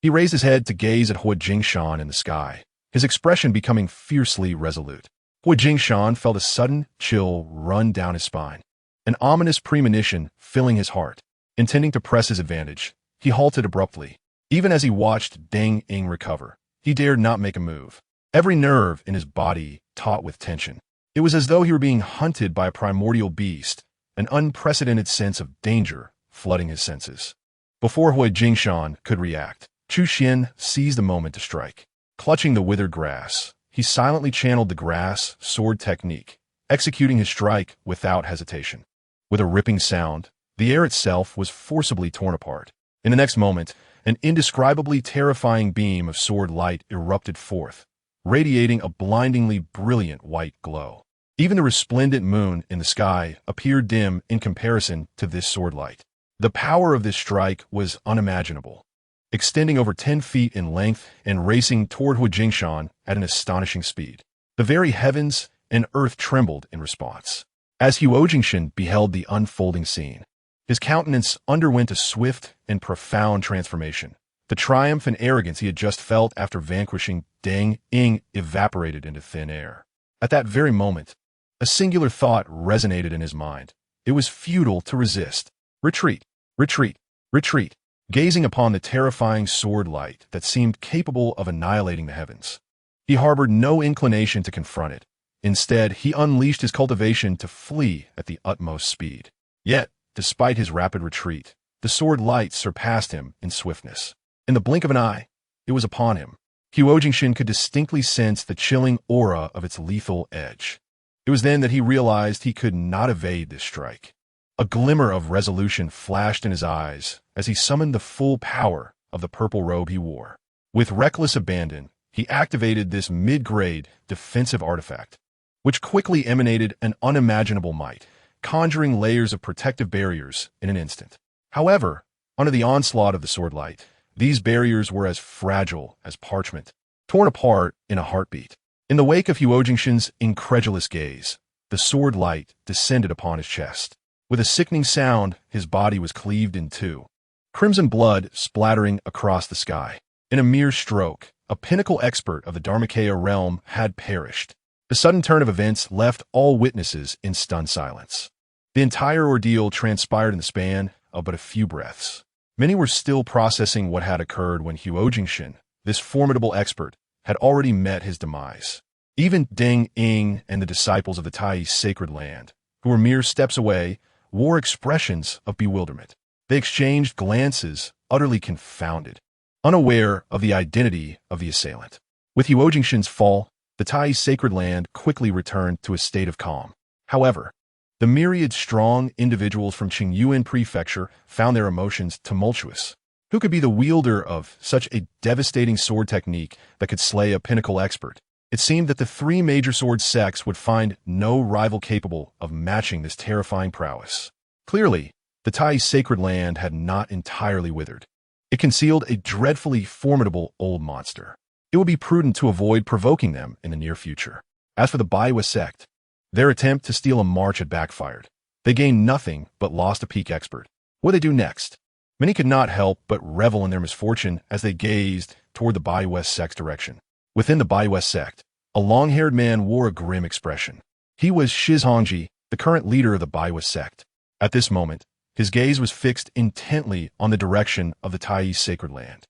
he raised his head to gaze at Hu Jingshan in the sky, his expression becoming fiercely resolute. Hu Jingshan felt a sudden chill run down his spine, an ominous premonition filling his heart. Intending to press his advantage, he halted abruptly. Even as he watched Deng Ying recover, he dared not make a move. Every nerve in his body taut with tension. It was as though he were being hunted by a primordial beast, an unprecedented sense of danger flooding his senses. Before Hu Jingshan could react, Chu Xuan seized the moment to strike. Clutching the withered grass, he silently channeled the grass sword technique, executing his strike without hesitation. With a ripping sound, the air itself was forcibly torn apart. In the next moment, an indescribably terrifying beam of sword light erupted forth, radiating a blindingly brilliant white glow. Even the resplendent moon in the sky appeared dim in comparison to this sword light. The power of this strike was unimaginable, extending over 10 feet in length and racing toward Hu Jingshan at an astonishing speed. The very heavens and earth trembled in response. As Hu Jingshan beheld the unfolding scene, his countenance underwent a swift and profound transformation, The triumph and arrogance he had just felt after vanquishing Deng Ying evaporated into thin air. At that very moment, a singular thought resonated in his mind. It was futile to resist. Retreat, retreat, retreat. Gazing upon the terrifying sword light that seemed capable of annihilating the heavens, he harbored no inclination to confront it. Instead, he unleashed his cultivation to flee at the utmost speed. Yet, despite his rapid retreat, the sword light surpassed him in swiftness. In the blink of an eye, it was upon him. Huojingshin could distinctly sense the chilling aura of its lethal edge. It was then that he realized he could not evade this strike. A glimmer of resolution flashed in his eyes as he summoned the full power of the purple robe he wore. With reckless abandon, he activated this mid-grade defensive artifact, which quickly emanated an unimaginable might, conjuring layers of protective barriers in an instant. However, under the onslaught of the sword light, these barriers were as fragile as parchment, torn apart in a heartbeat. In the wake of Huojingshin's incredulous gaze, the sword light descended upon his chest. With a sickening sound, his body was cleaved in two, crimson blood splattering across the sky. In a mere stroke, a pinnacle expert of the Dharmakaya realm had perished. The sudden turn of events left all witnesses in stunned silence. The entire ordeal transpired in the span of but a few breaths. Many were still processing what had occurred when Huojingshin, this formidable expert, had already met his demise. Even Deng Ying and the disciples of the Tai sacred land, who were mere steps away, wore expressions of bewilderment. They exchanged glances, utterly confounded, unaware of the identity of the assailant. With Huojingshin's fall, the Tai sacred land quickly returned to a state of calm. However, the myriad strong individuals from Qingyuan Prefecture found their emotions tumultuous. Who could be the wielder of such a devastating sword technique that could slay a pinnacle expert? It seemed that the three major sword sects would find no rival capable of matching this terrifying prowess. Clearly, the Tai sacred land had not entirely withered. It concealed a dreadfully formidable old monster. It would be prudent to avoid provoking them in the near future. As for the Baiwa sect, their attempt to steal a march had backfired. They gained nothing but lost a peak expert. What would they do next? Many could not help but revel in their misfortune as they gazed toward the Baiwa sect's direction. Within the Baiwa sect, a long-haired man wore a grim expression. He was Shizhongji, the current leader of the Baiwa sect. At this moment, his gaze was fixed intently on the direction of the Tai sacred land.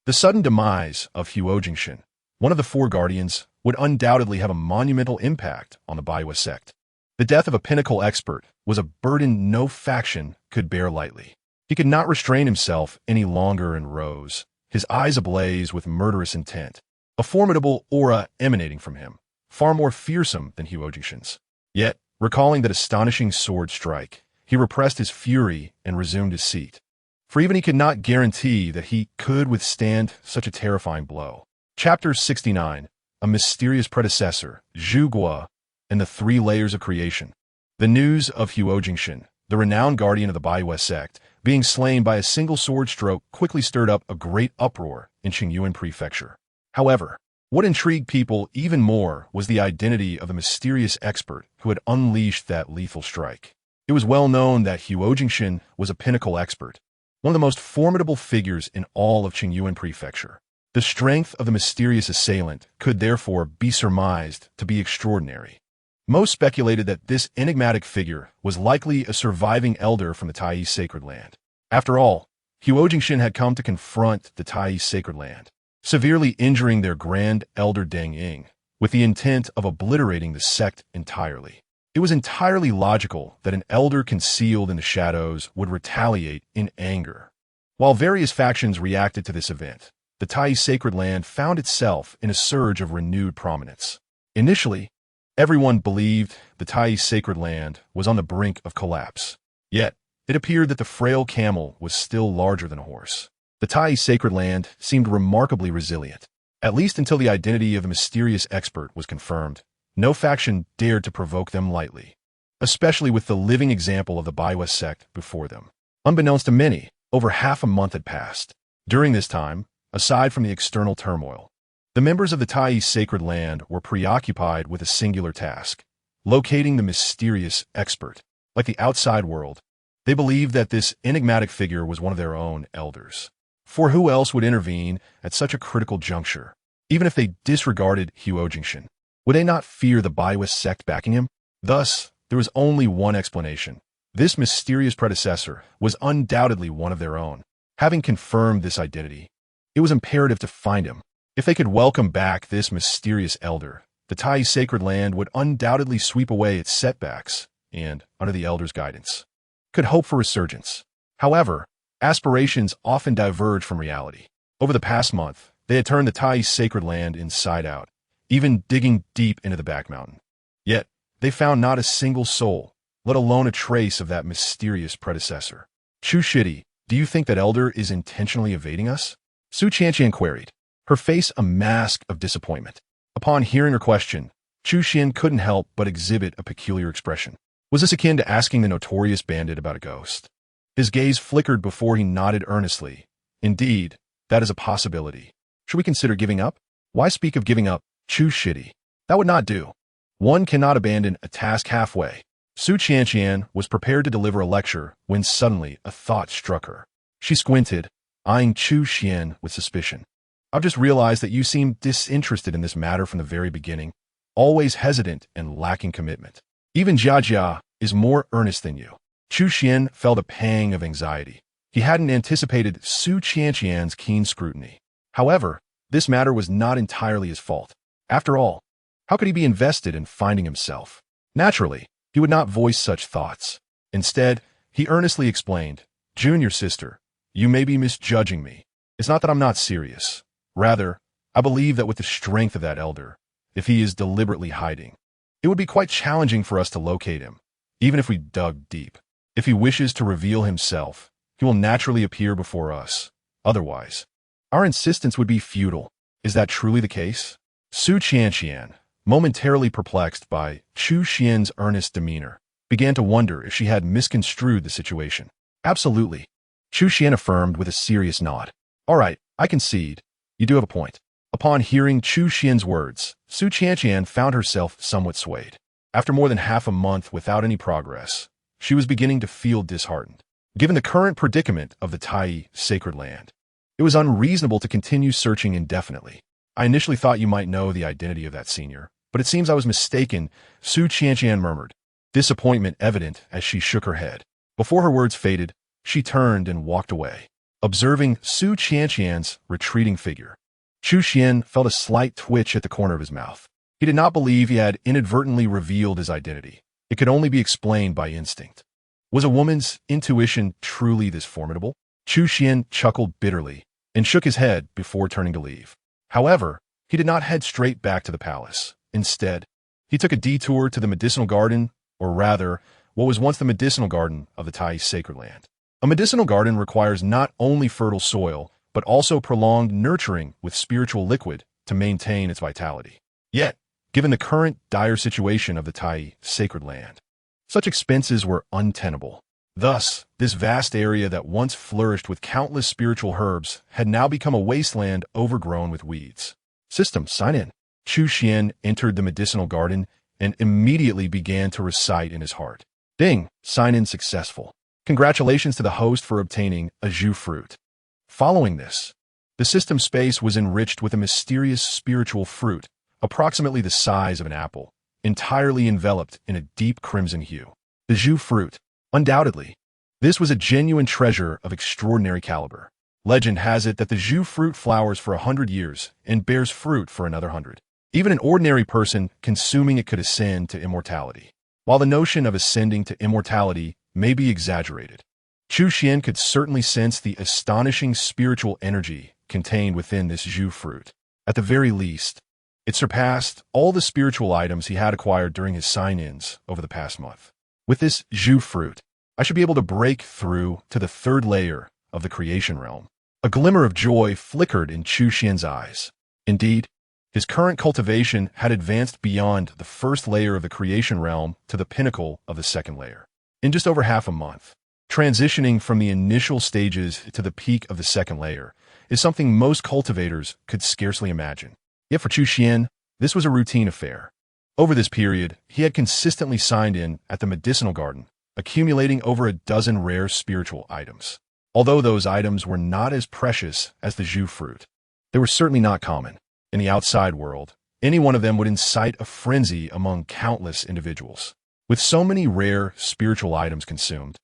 The sudden demise of Huojingshin, one of the four guardians, would undoubtedly have a monumental impact on the Baiwa sect. The death of a pinnacle expert was a burden no faction could bear lightly. He could not restrain himself any longer and rose, his eyes ablaze with murderous intent, a formidable aura emanating from him, far more fearsome than Huojingshin's. Yet, recalling that astonishing sword strike, he repressed his fury and resumed his seat. For even he could not guarantee that he could withstand such a terrifying blow. Chapter 69, A Mysterious Predecessor, Zhu Guo, and the Three Layers of Creation. The news of Huojingshin, the renowned guardian of the Baiwa sect, being slain by a single sword stroke quickly stirred up a great uproar in Qingyuan Prefecture. However, what intrigued people even more was the identity of the mysterious expert who had unleashed that lethal strike. It was well known that Huojingshin was a pinnacle expert, one of the most formidable figures in all of Qingyuan Prefecture. The strength of the mysterious assailant could therefore be surmised to be extraordinary. Most speculated that this enigmatic figure was likely a surviving elder from the Tai sacred land. After all, Huojingshin had come to confront the Tai sacred land, severely injuring their grand elder Deng Ying, with the intent of obliterating the sect entirely. It was entirely logical that an elder concealed in the shadows would retaliate in anger. While various factions reacted to this event, the Tai sacred land found itself in a surge of renewed prominence. Initially, everyone believed the Tai sacred land was on the brink of collapse. Yet, it appeared that the frail camel was still larger than a horse. The Tai sacred land seemed remarkably resilient, at least until the identity of the mysterious expert was confirmed. No faction dared to provoke them lightly, especially with the living example of the Baiwa sect before them. Unbeknownst to many, over half a month had passed. During this time, aside from the external turmoil, the members of the Tai sacred land were preoccupied with a singular task: locating the mysterious expert. Like the outside world, they believed that this enigmatic figure was one of their own elders. For who else would intervene at such a critical juncture? Even if they disregarded Huojingshan, would they not fear the Baiwa sect backing him? Thus, there was only one explanation. This mysterious predecessor was undoubtedly one of their own. Having confirmed this identity, it was imperative to find him. If they could welcome back this mysterious elder, the Tai sacred land would undoubtedly sweep away its setbacks and, under the elder's guidance, could hope for resurgence. However, aspirations often diverge from reality. Over the past month, they had turned the Tai sacred land inside out, even digging deep into the back mountain. Yet, they found not a single soul, let alone a trace of that mysterious predecessor. Chu Xuan, do you think that elder is intentionally evading us? Su Qianqian queried, her face a mask of disappointment. Upon hearing her question, Chu Xuan couldn't help but exhibit a peculiar expression. Was this akin to asking the notorious bandit about a ghost? His gaze flickered before he nodded earnestly. Indeed, that is a possibility. Should we consider giving up? Why speak of giving up, Chu Xuan? That would not do. One cannot abandon a task halfway. Su Qianqian was prepared to deliver a lecture when suddenly a thought struck her. She squinted, eyeing Chu Xuan with suspicion. I've just realized that you seem disinterested in this matter from the very beginning, always hesitant and lacking commitment. Even Jia is more earnest than you. Chu Xuan felt a pang of anxiety. He hadn't anticipated Su Qianqian's keen scrutiny. However, this matter was not entirely his fault. After all, how could he be invested in finding himself? Naturally, he would not voice such thoughts. Instead, he earnestly explained, Junior sister, you may be misjudging me. It's not that I'm not serious. Rather, I believe that with the strength of that elder, if he is deliberately hiding, it would be quite challenging for us to locate him, even if we dug deep. If he wishes to reveal himself, he will naturally appear before us. Otherwise, our insistence would be futile. Is that truly the case? Su Qianqian, momentarily perplexed by Chu Xuan's earnest demeanor, began to wonder if she had misconstrued the situation. Absolutely. Chu Xuan affirmed with a serious nod. All right, I concede. You do have a point. Upon hearing Chu Xuan's words, Su Qianqian found herself somewhat swayed. After more than half a month without any progress, she was beginning to feel disheartened. Given the current predicament of the Tai sacred land, it was unreasonable to continue searching indefinitely. I initially thought you might know the identity of that senior, but it seems I was mistaken, Su Qianqian murmured, disappointment evident as she shook her head. Before her words faded, she turned and walked away. Observing Su Qianqian's retreating figure, Chu Xuan felt a slight twitch at the corner of his mouth. He did not believe he had inadvertently revealed his identity. It could only be explained by instinct. Was a woman's intuition truly this formidable? Chu Xuan chuckled bitterly and shook his head before turning to leave. However, he did not head straight back to the palace. Instead, he took a detour to the medicinal garden, or rather, what was once the medicinal garden of the Tai sacred land. A medicinal garden requires not only fertile soil, but also prolonged nurturing with spiritual liquid to maintain its vitality. Yet, given the current dire situation of the Tai sacred land, such expenses were untenable. Thus, this vast area that once flourished with countless spiritual herbs had now become a wasteland overgrown with weeds. System, sign in. Chu Xuan entered the medicinal garden and immediately began to recite in his heart. Ding, sign in successful. Congratulations to the host for obtaining a Zhu fruit. Following this, the system space was enriched with a mysterious spiritual fruit, approximately the size of an apple, entirely enveloped in a deep crimson hue. The Zhu fruit. Undoubtedly, this was a genuine treasure of extraordinary caliber. Legend has it that the Zhu fruit flowers for 100 years and bears fruit for another 100. Even an ordinary person consuming it could ascend to immortality. While the notion of ascending to immortality may be exaggerated, Chu Xuan could certainly sense the astonishing spiritual energy contained within this Zhu fruit. At the very least, it surpassed all the spiritual items he had acquired during his sign-ins over the past month. With this Zhu fruit, I should be able to break through to the third layer of the creation realm. A glimmer of joy flickered in Chu Xuan's eyes. Indeed, his current cultivation had advanced beyond the first layer of the creation realm to the pinnacle of the second layer. In just over half a month, transitioning from the initial stages to the peak of the second layer is something most cultivators could scarcely imagine. Yet for Chu Xuan, this was a routine affair. Over this period, he had consistently signed in at the medicinal garden, accumulating over a dozen rare spiritual items. Although those items were not as precious as the Zhu fruit, they were certainly not common. In the outside world, any one of them would incite a frenzy among countless individuals. With so many rare spiritual items consumed,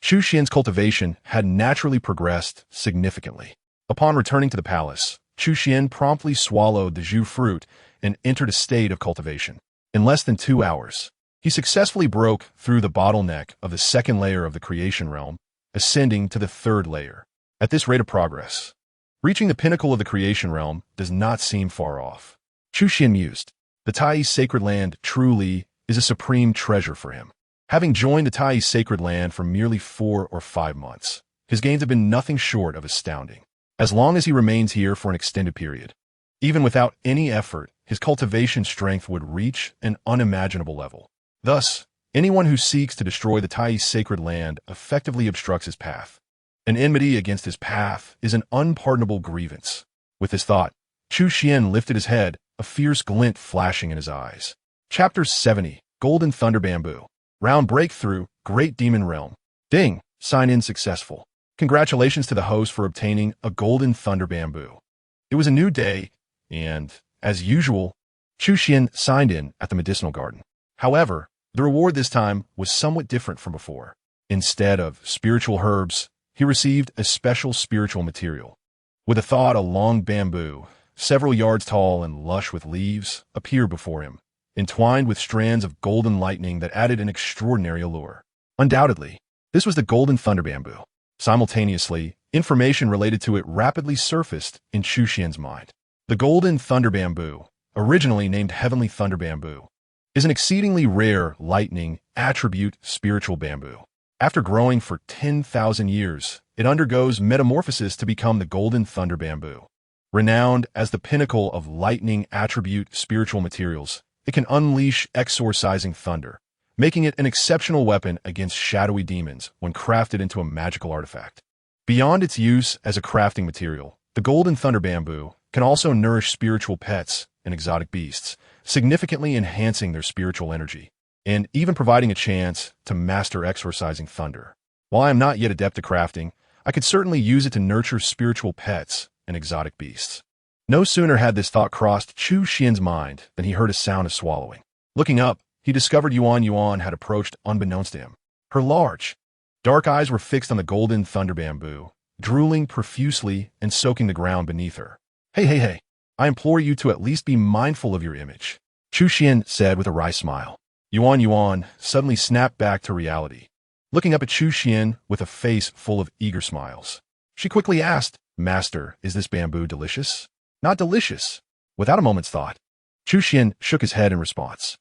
Chu Xuan's cultivation had naturally progressed significantly. Upon returning to the palace, Chu Xuan promptly swallowed the Zhu fruit and entered a state of cultivation. In less than 2 hours, he successfully broke through the bottleneck of the second layer of the creation realm, ascending to the third layer. At this rate of progress, reaching the pinnacle of the creation realm does not seem far off. Chu Xuan mused. The Tai sacred land truly is a supreme treasure for him. Having joined the Tai sacred land for merely 4 or 5 months, his gains have been nothing short of astounding. As long as he remains here for an extended period, even without any effort, his cultivation strength would reach an unimaginable level. Thus, anyone who seeks to destroy the Tai sacred land effectively obstructs his path. An enmity against his path is an unpardonable grievance. With this thought, Chu Xuan lifted his head, a fierce glint flashing in his eyes. Chapter 70, Golden Thunder Bamboo. Round Breakthrough, Great Demon Realm. Ding! Sign-in successful. Congratulations to the host for obtaining a Golden Thunder Bamboo. It was a new day, and, as usual, Chu Xuan signed in at the medicinal garden. However, the reward this time was somewhat different from before. Instead of spiritual herbs, he received a special spiritual material. With a thought, a long bamboo, several yards tall and lush with leaves, appeared before him, entwined with strands of golden lightning that added an extraordinary allure. Undoubtedly, this was the Golden Thunder Bamboo. Simultaneously, information related to it rapidly surfaced in Chu Xuan's mind. The Golden Thunder Bamboo, originally named Heavenly Thunder Bamboo, is an exceedingly rare lightning attribute spiritual bamboo. After growing for 10,000 years, it undergoes metamorphosis to become the Golden Thunder Bamboo. Renowned as the pinnacle of lightning attribute spiritual materials, it can unleash exorcising thunder, making it an exceptional weapon against shadowy demons when crafted into a magical artifact. Beyond its use as a crafting material, the Golden Thunder Bamboo can also nourish spiritual pets and exotic beasts, significantly enhancing their spiritual energy, and even providing a chance to master exorcising thunder. While I am not yet adept at crafting, I could certainly use it to nurture spiritual pets and exotic beasts. No sooner had this thought crossed Chu Xuan's mind than he heard a sound of swallowing. Looking up, he discovered Yuan had approached unbeknownst to him. Her large, dark eyes were fixed on the Golden Thunder Bamboo, drooling profusely and soaking the ground beneath her. Hey, I implore you to at least be mindful of your image, Chu Xuan said with a wry smile. Yuan suddenly snapped back to reality, looking up at Chu Xuan with a face full of eager smiles. She quickly asked, Master, is this bamboo delicious? Not delicious. Without a moment's thought, Chu Xuan shook his head in response.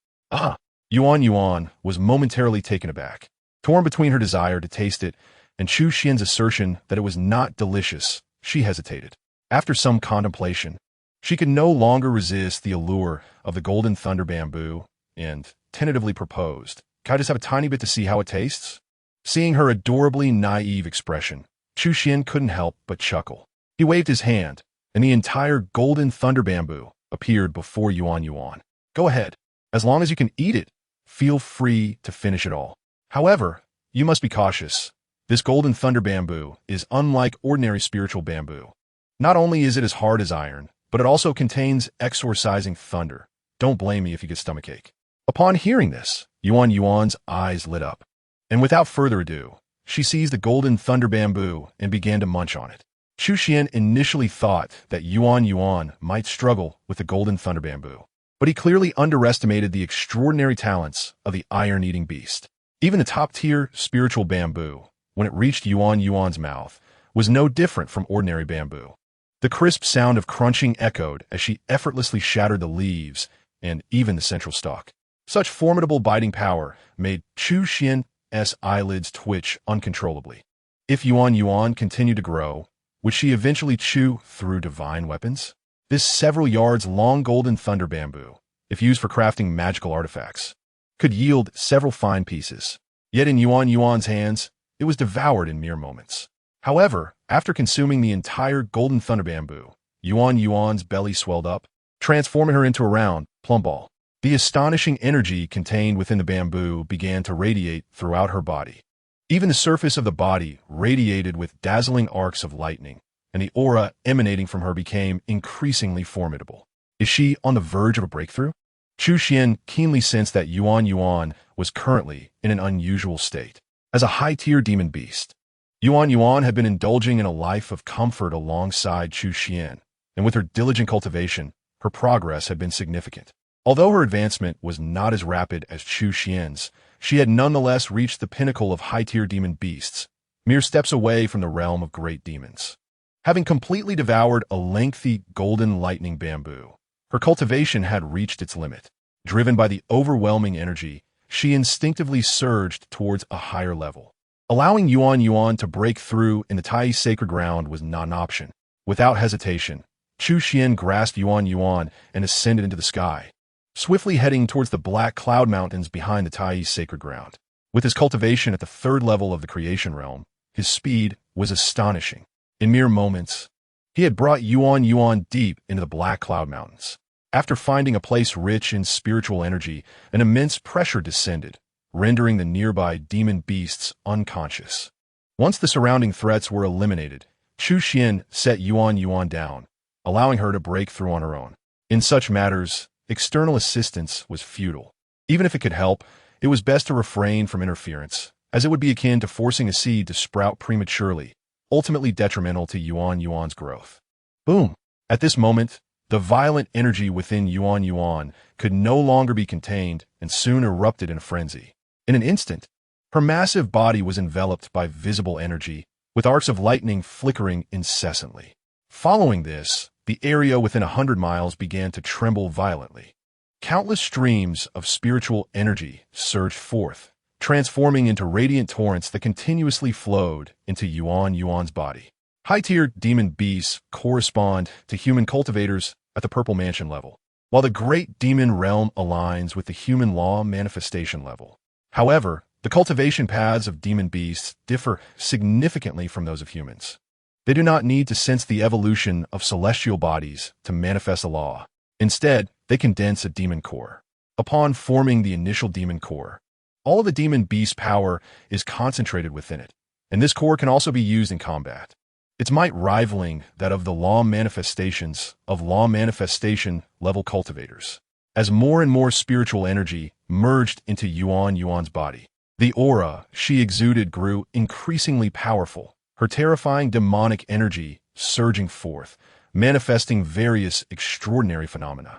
Yuan was momentarily taken aback, torn between her desire to taste it and Chu Xuan's assertion that it was not delicious. She hesitated. After some contemplation, she could no longer resist the allure of the Golden Thunder Bamboo and tentatively proposed, Can I just have a tiny bit to see how it tastes? Seeing her adorably naive expression, Chu Xuan couldn't help but chuckle. He waved his hand, and the entire Golden Thunder Bamboo appeared before Yuan. Go ahead. As long as you can eat it, feel free to finish it all. However, you must be cautious. This Golden Thunder Bamboo is unlike ordinary spiritual bamboo. Not only is it as hard as iron, but it also contains exorcising thunder. Don't blame me if you get stomachache. Upon hearing this, Yuan's eyes lit up. And without further ado, she seized the Golden Thunder Bamboo and began to munch on it. Chu Xuan initially thought that Yuan might struggle with the Golden Thunder Bamboo, but he clearly underestimated the extraordinary talents of the iron-eating beast. Even the top-tier spiritual bamboo, when it reached Yuan's mouth, was no different from ordinary bamboo. The crisp sound of crunching echoed as she effortlessly shattered the leaves and even the central stalk. Such formidable biting power made Chu Xuan's eyelids twitch uncontrollably. If Yuan continued to grow, would she eventually chew through divine weapons? This several yards long Golden Thunder Bamboo, if used for crafting magical artifacts, could yield several fine pieces. Yet in Yuan's hands, it was devoured in mere moments. However, after consuming the entire Golden Thunder Bamboo, Yuan's belly swelled up, transforming her into a round, plump ball. The astonishing energy contained within the bamboo began to radiate throughout her body. Even the surface of the body radiated with dazzling arcs of lightning, and the aura emanating from her became increasingly formidable. Is she on the verge of a breakthrough? Chu Xuan keenly sensed that Yuan Yuan was currently in an unusual state. As a high-tier demon beast, Yuan Yuan had been indulging in a life of comfort alongside Chu Xuan, and with her diligent cultivation, her progress had been significant. Although her advancement was not as rapid as Chu Xuan's, she had nonetheless reached the pinnacle of high-tier demon beasts, mere steps away from the realm of great demons. Having completely devoured a lengthy golden lightning bamboo, her cultivation had reached its limit. Driven by the overwhelming energy, she instinctively surged towards a higher level. Allowing Yuan Yuan to break through in the Tai sacred ground was not an option. Without hesitation, Chu Xuan grasped Yuan Yuan and ascended into the sky, swiftly heading towards the black cloud mountains behind the Tai sacred ground. With his cultivation at the third level of the creation realm, his speed was astonishing. In mere moments, he had brought Yuan Yuan deep into the black cloud mountains. After finding a place rich in spiritual energy, an immense pressure descended, rendering the nearby demon beasts unconscious. Once the surrounding threats were eliminated, Chu Xuan set Yuan Yuan down, allowing her to break through on her own. In such matters, external assistance was futile. Even if it could help, it was best to refrain from interference, as it would be akin to forcing a seed to sprout prematurely, ultimately detrimental to Yuan Yuan's growth. Boom! At this moment, the violent energy within Yuan Yuan could no longer be contained and soon erupted in a frenzy. In an instant, her massive body was enveloped by visible energy, with arcs of lightning flickering incessantly. Following this, the area within 100 miles began to tremble violently. Countless streams of spiritual energy surged forth, transforming into radiant torrents that continuously flowed into Yuan Yuan's body. High-tier demon beasts correspond to human cultivators at the Purple Mansion level, while the Great Demon Realm aligns with the human law manifestation level. However, the cultivation paths of demon beasts differ significantly from those of humans. They do not need to sense the evolution of celestial bodies to manifest a law. Instead, they condense a demon core. Upon forming the initial demon core, all of the demon beast's power is concentrated within it, and this core can also be used in combat. Its might rivaling that of the law manifestations of law manifestation level cultivators. As more and more spiritual energy merged into Yuan Yuan's body, the aura she exuded grew increasingly powerful, her terrifying demonic energy surging forth, manifesting various extraordinary phenomena.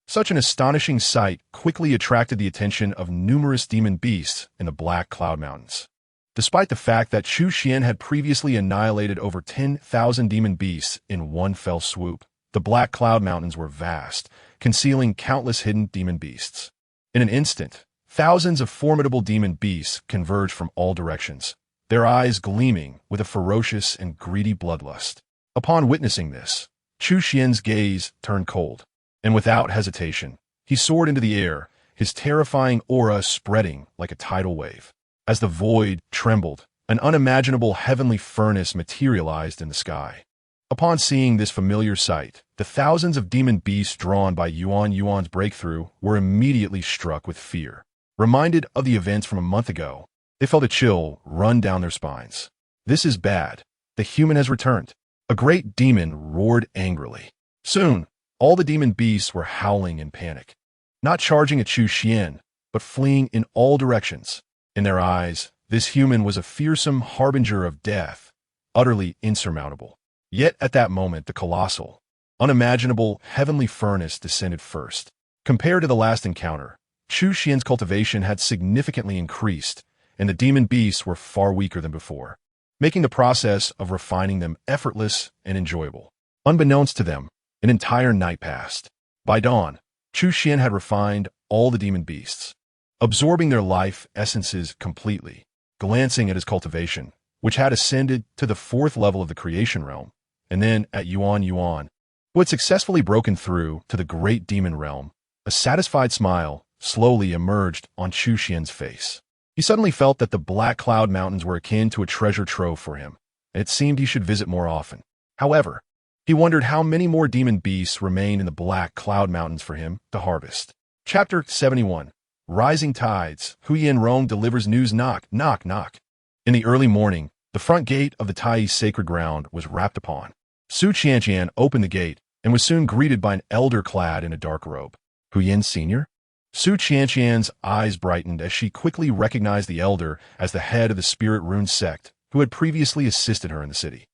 Such an astonishing sight quickly attracted the attention of numerous demon beasts in the Black Cloud Mountains. Despite the fact that Chu Xuan had previously annihilated over 10,000 demon beasts in one fell swoop, the Black Cloud Mountains were vast, concealing countless hidden demon beasts. In an instant, thousands of formidable demon beasts converged from all directions, their eyes gleaming with a ferocious and greedy bloodlust. Upon witnessing this, Chu Xuan's gaze turned cold, and without hesitation, he soared into the air, his terrifying aura spreading like a tidal wave. As the void trembled, an unimaginable heavenly furnace materialized in the sky. Upon seeing this familiar sight, the thousands of demon beasts drawn by Yuan Yuan's breakthrough were immediately struck with fear. Reminded of the events from a month ago, they felt a chill run down their spines. This is bad. The human has returned. A great demon roared angrily. Soon, all the demon beasts were howling in panic, not charging at Chu Xuan, but fleeing in all directions. In their eyes, this human was a fearsome harbinger of death, utterly insurmountable. Yet at that moment, the colossal, unimaginable heavenly furnace descended first. Compared to the last encounter, Chu Xuan's cultivation had significantly increased, and the demon beasts were far weaker than before, making the process of refining them effortless and enjoyable. Unbeknownst to them, an entire night passed. By dawn, Chu Xuan had refined all the demon beasts, absorbing their life essences completely. Glancing at his cultivation, which had ascended to the 4th level of the creation realm, and then at Yuan Yuan, who had successfully broken through to the great demon realm, a satisfied smile slowly emerged on Chu Xuan's face. He suddenly felt that the Black Cloud Mountains were akin to a treasure trove for him, and it seemed he should visit more often. However, he wondered how many more demon beasts remained in the Black Cloud Mountains for him to harvest. Chapter 71. Rising Tides. Hu Yin Rome delivers news. Knock, knock, knock. In the early morning, the front gate of the Tai sacred ground was rapped upon. Su Qianqian opened the gate and was soon greeted by an elder clad in a dark robe. Hu Yin Sr.? Su Qianqian's eyes brightened as she quickly recognized the elder as the head of the Spirit Rune sect who had previously assisted her in the city.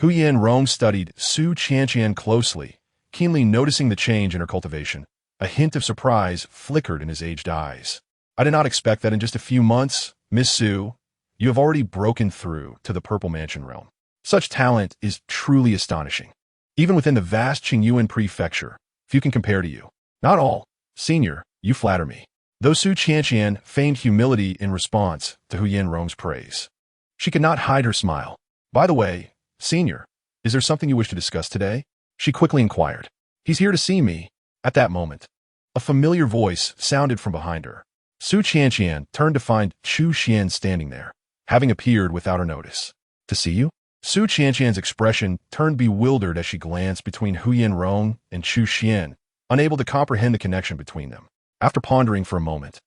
Hu Yin Rong studied Su Qianqian closely, keenly noticing the change in her cultivation. A hint of surprise flickered in his aged eyes. I did not expect that in just a few months, Miss Su, you have already broken through to the Purple Mansion realm. Such talent is truly astonishing. Even within the vast Qingyuan prefecture, few can compare to you. Not all. Senior, you flatter me. Though Su Qianqian feigned humility in response to Hu Yin Rong's praise, she could not hide her smile. By the way, Senior, is there something you wish to discuss today? She quickly inquired. He's here to see me. At that moment, a familiar voice sounded from behind her. Su Qianqian turned to find Chu Xuan standing there, having appeared without her notice. To see you? Su Qianqian's expression turned bewildered as she glanced between Hu Yin Rong and Chu Xuan, unable to comprehend the connection between them. After pondering for a moment,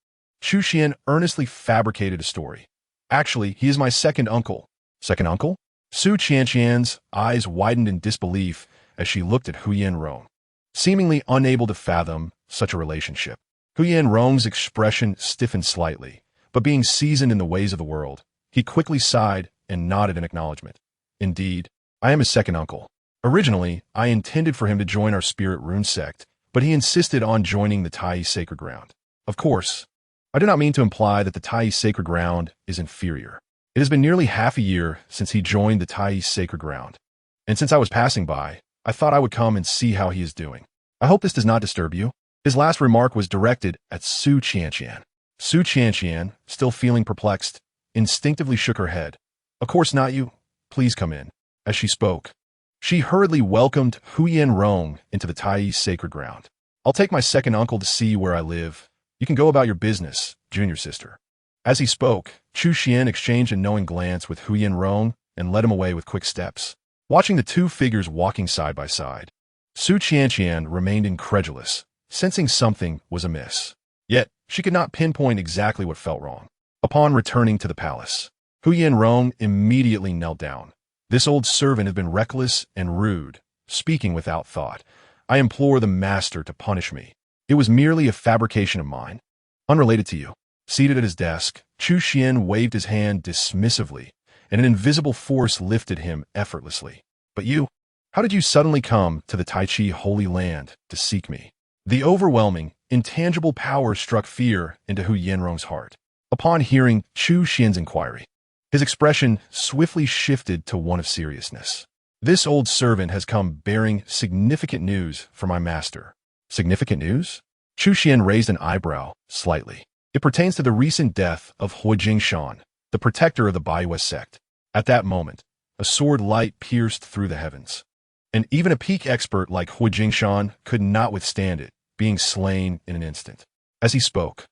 Chu Xuan earnestly fabricated a story. Actually, he is my second uncle. Second uncle? Su Qianqian's eyes widened in disbelief as she looked at Hu Yin Rong, seemingly unable to fathom such a relationship. Hu Yin Rong's expression stiffened slightly, but being seasoned in the ways of the world, he quickly sighed and nodded in acknowledgement. Indeed, I am his second uncle. Originally, I intended for him to join our Spirit Rune sect, but he insisted on joining the Tai Sacred Ground. Of course, I do not mean to imply that the Tai Sacred Ground is inferior. It has been nearly half a year since he joined the Tai Sacred Ground, and since I was passing by, I thought I would come and see how he is doing. I hope this does not disturb you. His last remark was directed at Su Qianqian. Su Qianqian, still feeling perplexed, instinctively shook her head. Of course not you. Please come in. As she spoke, she hurriedly welcomed Hu Yin Rong into the Tai Sacred Ground. I'll take my second uncle to see you where I live. You can go about your business, junior sister. As he spoke, Chu Xuan exchanged a knowing glance with Hu Yin Rong and led him away with quick steps. Watching the two figures walking side by side, Su Qianqian remained incredulous, sensing something was amiss. Yet, she could not pinpoint exactly what felt wrong. Upon returning to the palace, Hu Yin Rong immediately knelt down. This old servant had been reckless and rude, speaking without thought. I implore the master to punish me. It was merely a fabrication of mine, unrelated to you. Seated at his desk, Chu Xuan waved his hand dismissively, and an invisible force lifted him effortlessly. But you, how did you suddenly come to the Tai Chi Holy Land to seek me? The overwhelming, intangible power struck fear into Hu Yin Rong's heart. Upon hearing Chu Xuan's inquiry, his expression swiftly shifted to one of seriousness. This old servant has come bearing significant news for my master. Significant news? Chu Xuan raised an eyebrow slightly. It pertains to the recent death of Hu Jingshan, the protector of the Baiwa sect. At that moment, a sword light pierced through the heavens, and even a peak expert like Hu Jingshan could not withstand it, being slain in an instant. As he spoke,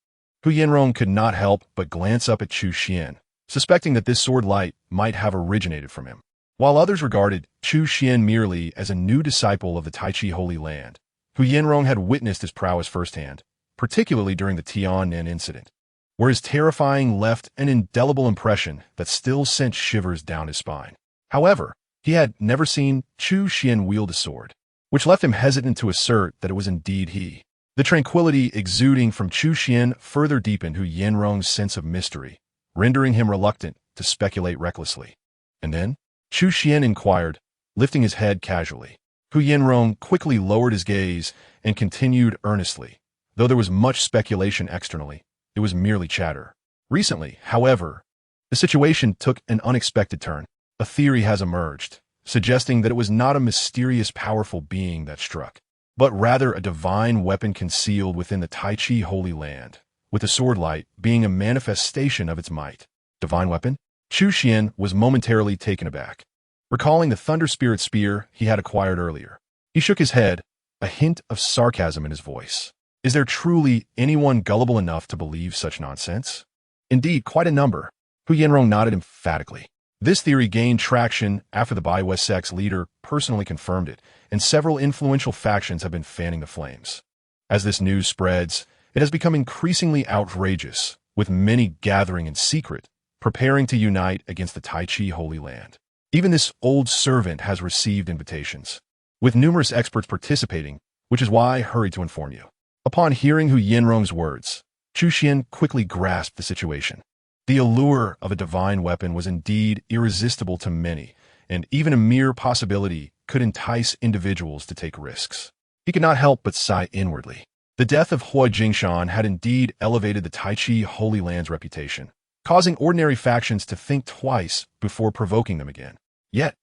Hu Yinrong could not help but glance up at Chu Xuan, suspecting that this sword light might have originated from him. While others regarded Chu Xuan merely as a new disciple of the Tai Chi Holy Land, Hu Yinrong had witnessed his prowess firsthand, particularly during the Tiannan incident, where his terrifying left an indelible impression that still sent shivers down his spine. However, he had never seen Chu Xuan wield a sword, which left him hesitant to assert that it was indeed he. The tranquility exuding from Chu Xuan further deepened Hu Yinrong's sense of mystery, rendering him reluctant to speculate recklessly. And then, Chu Xuan inquired, lifting his head casually. Hu Yinrong quickly lowered his gaze and continued earnestly. Though there was much speculation externally, it was merely chatter. Recently, however, the situation took an unexpected turn. A theory has emerged, suggesting that it was not a mysterious, powerful being that struck, but rather a divine weapon concealed within the Tai Chi Holy Land, with the sword light being a manifestation of its might. Divine weapon? Chu Xuan was momentarily taken aback, recalling the Thunder Spirit spear he had acquired earlier. He shook his head, a hint of sarcasm in his voice. Is there truly anyone gullible enough to believe such nonsense? Indeed, quite a number. Hu Yinrong nodded emphatically. This theory gained traction after the Bai West sect's leader personally confirmed it, and several influential factions have been fanning the flames. As this news spreads, it has become increasingly outrageous, with many gathering in secret preparing to unite against the Tai Chi Holy Land. Even this old servant has received invitations, with numerous experts participating, which is why I hurried to inform you. Upon hearing Hu Yinrong's words, Chu Xuan quickly grasped the situation. The allure of a divine weapon was indeed irresistible to many, and even a mere possibility could entice individuals to take risks. He could not help but sigh inwardly. The death of Hua Jingshan had indeed elevated the Tai Chi Holy Land's reputation, causing ordinary factions to think twice before provoking them again. Yet,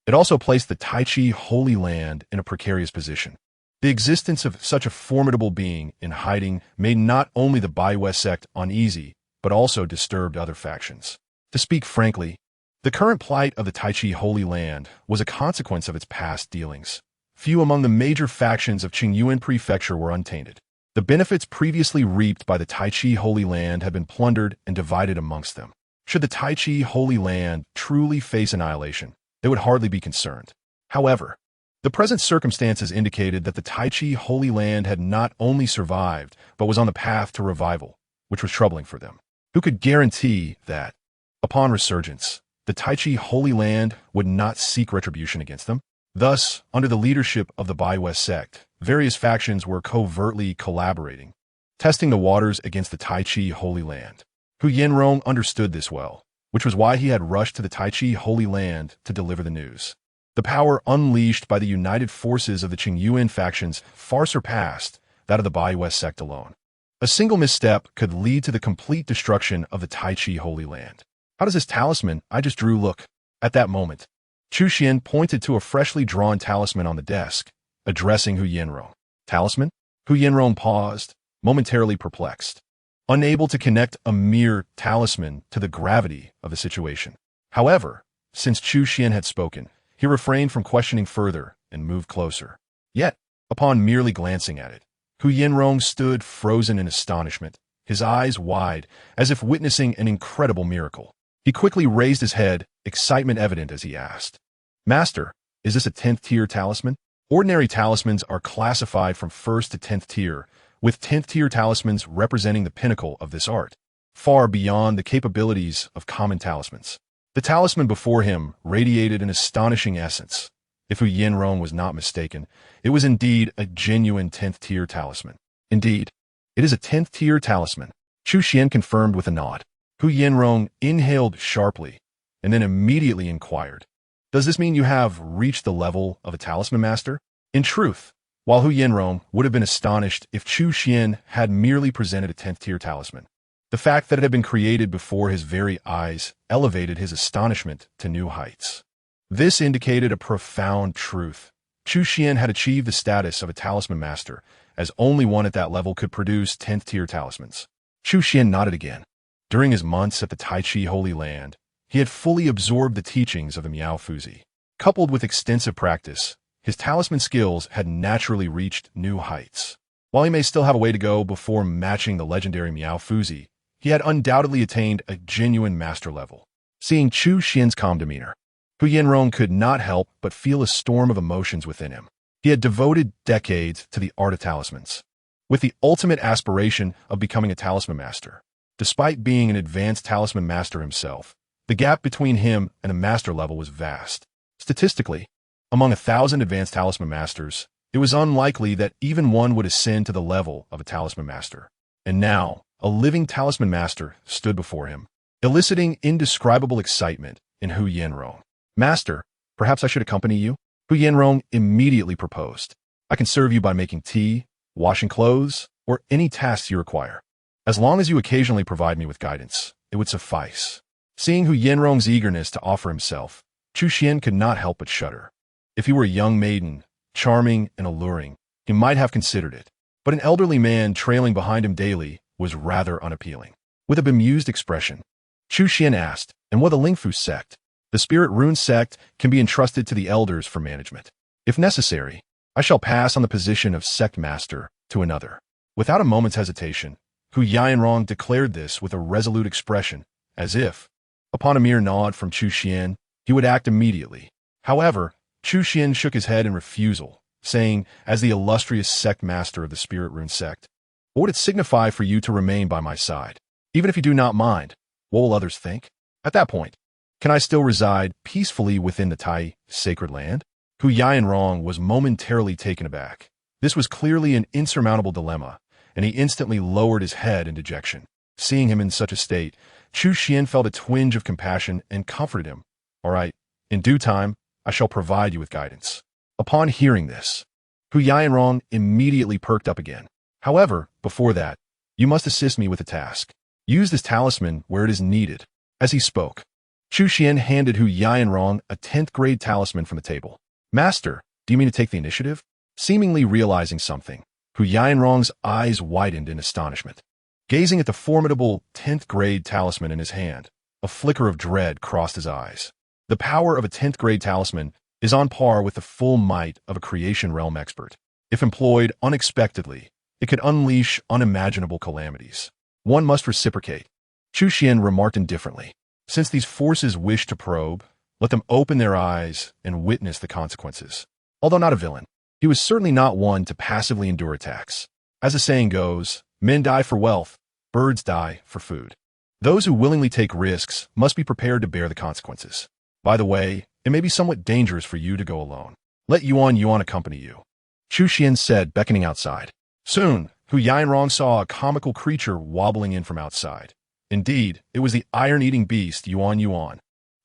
it also placed the Tai Chi Holy Land in a precarious position. The existence of such a formidable being in hiding made not only the Baiwei sect uneasy, but also disturbed other factions. To speak frankly, the current plight of the Tai Chi Holy Land was a consequence of its past dealings. Few among the major factions of Qingyuan Prefecture were untainted. The benefits previously reaped by the Tai Chi Holy Land had been plundered and divided amongst them. Should the Tai Chi Holy Land truly face annihilation, they would hardly be concerned. However, the present circumstances indicated that the Tai Chi Holy Land had not only survived, but was on the path to revival, which was troubling for them. Who could guarantee that, upon resurgence, the Tai Chi Holy Land would not seek retribution against them? Thus, under the leadership of the Baiwei sect, various factions were covertly collaborating, testing the waters against the Tai Chi Holy Land. Hu Yinrong understood this well, which was why he had rushed to the Tai Chi Holy Land to deliver the news. The power unleashed by the united forces of the Qingyuan factions far surpassed that of the Baiwei sect alone. A single misstep could lead to the complete destruction of the Tai Chi Holy Land. How does this talisman I just drew look? At that moment, Chu Xuan pointed to a freshly drawn talisman on the desk, addressing Hu Yinrong. Talisman? Hu Yinrong paused, momentarily perplexed, unable to connect a mere talisman to the gravity of the situation. However, since Chu Xuan had spoken, he refrained from questioning further and moved closer. Yet, upon merely glancing at it, Hu Yinrong stood frozen in astonishment, his eyes wide, as if witnessing an incredible miracle. He quickly raised his head, excitement evident as he asked, "Master, is this a 10th tier talisman?" Ordinary talismans are classified from 1st to 10th tier, with 10th tier talismans representing the pinnacle of this art, far beyond the capabilities of common talismans. The talisman before him radiated an astonishing essence. If Hu Yinrong was not mistaken, it was indeed a genuine 10th tier talisman. Indeed, it is a 10th tier talisman, Chu Xuan confirmed with a nod. Hu Yinrong inhaled sharply, and then immediately inquired, "Does this mean you have reached the level of a talisman master?" In truth, while Hu Yinrong would have been astonished if Chu Xuan had merely presented a 10th tier talisman, the fact that it had been created before his very eyes elevated his astonishment to new heights. This indicated a profound truth. Chu Xuan had achieved the status of a talisman master, as only one at that level could produce 10th tier talismans. Chu Xuan nodded again. During his months at the Tai Chi Holy Land, he had fully absorbed the teachings of the Miao Fuzi. Coupled with extensive practice, his talisman skills had naturally reached new heights. While he may still have a way to go before matching the legendary Miao Fuzi, he had undoubtedly attained a genuine master level. Seeing Chu Xuan's calm demeanor, Hu Yinrong could not help but feel a storm of emotions within him. He had devoted decades to the art of talismans, with the ultimate aspiration of becoming a talisman master. Despite being an advanced talisman master himself, the gap between him and a master level was vast. Statistically, among 1,000 advanced talisman masters, it was unlikely that even one would ascend to the level of a talisman master. And now, a living talisman master stood before him, eliciting indescribable excitement in Hu Yinrong. "Master, perhaps I should accompany you?" Hu Yinrong immediately proposed. "I can serve you by making tea, washing clothes, or any tasks you require. As long as you occasionally provide me with guidance, it would suffice." Seeing Hu Yinrong's eagerness to offer himself, Chu Xuan could not help but shudder. If he were a young maiden, charming and alluring, he might have considered it, but an elderly man trailing behind him daily was rather unappealing. With a bemused expression, Chu Xuan asked, "And what the Lingfu sect?" "The Spirit Rune sect can be entrusted to the elders for management. If necessary, I shall pass on the position of sect master to another." Without a moment's hesitation, Hu Yinrong declared this with a resolute expression, as if, upon a mere nod from Chu Xuan, he would act immediately. However, Chu Xuan shook his head in refusal, saying, as the illustrious sect master of the Spirit Rune sect, "What would it signify for you to remain by my side? Even if you do not mind, what will others think?" At that point, can I still reside peacefully within the Tai sacred land? Hu Yanrong was momentarily taken aback. This was clearly an insurmountable dilemma, and he instantly lowered his head in dejection. Seeing him in such a state, Chu Xuan felt a twinge of compassion and comforted him. All right, in due time, I shall provide you with guidance. Upon hearing this, Hu Yanrong immediately perked up again. However, before that, you must assist me with a task. Use this talisman where it is needed. As he spoke, Chu Xuan handed Hu Yanrong a 10th grade talisman from the table. Master, do you mean to take the initiative? Seemingly realizing something, Hu Yanrong's eyes widened in astonishment. Gazing at the formidable 10th grade talisman in his hand, a flicker of dread crossed his eyes. The power of a 10th grade talisman is on par with the full might of a creation realm expert. If employed unexpectedly, it could unleash unimaginable calamities. One must reciprocate. Chu Xuan remarked indifferently. Since these forces wish to probe, let them open their eyes and witness the consequences. Although not a villain, he was certainly not one to passively endure attacks. As the saying goes, men die for wealth, birds die for food. Those who willingly take risks must be prepared to bear the consequences. By the way, it may be somewhat dangerous for you to go alone. Let Yuan accompany you. Chu Xuan said, beckoning outside. Soon, Hu Yanrong saw a comical creature wobbling in from outside. Indeed, it was the iron-eating beast Yuan.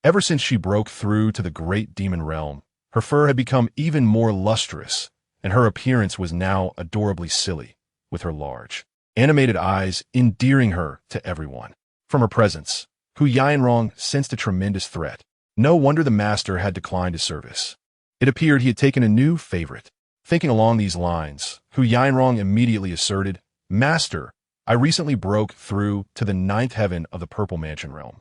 Ever since she broke through to the great demon realm, her fur had become even more lustrous, and her appearance was now adorably silly, with her large, animated eyes endearing her to everyone. From her presence, Hu Yanrong sensed a tremendous threat. No wonder the master had declined his service. It appeared he had taken a new favorite. Thinking along these lines, Hu Yanrong immediately asserted, Master, I recently broke through to the 9th heaven of the Purple Mansion realm.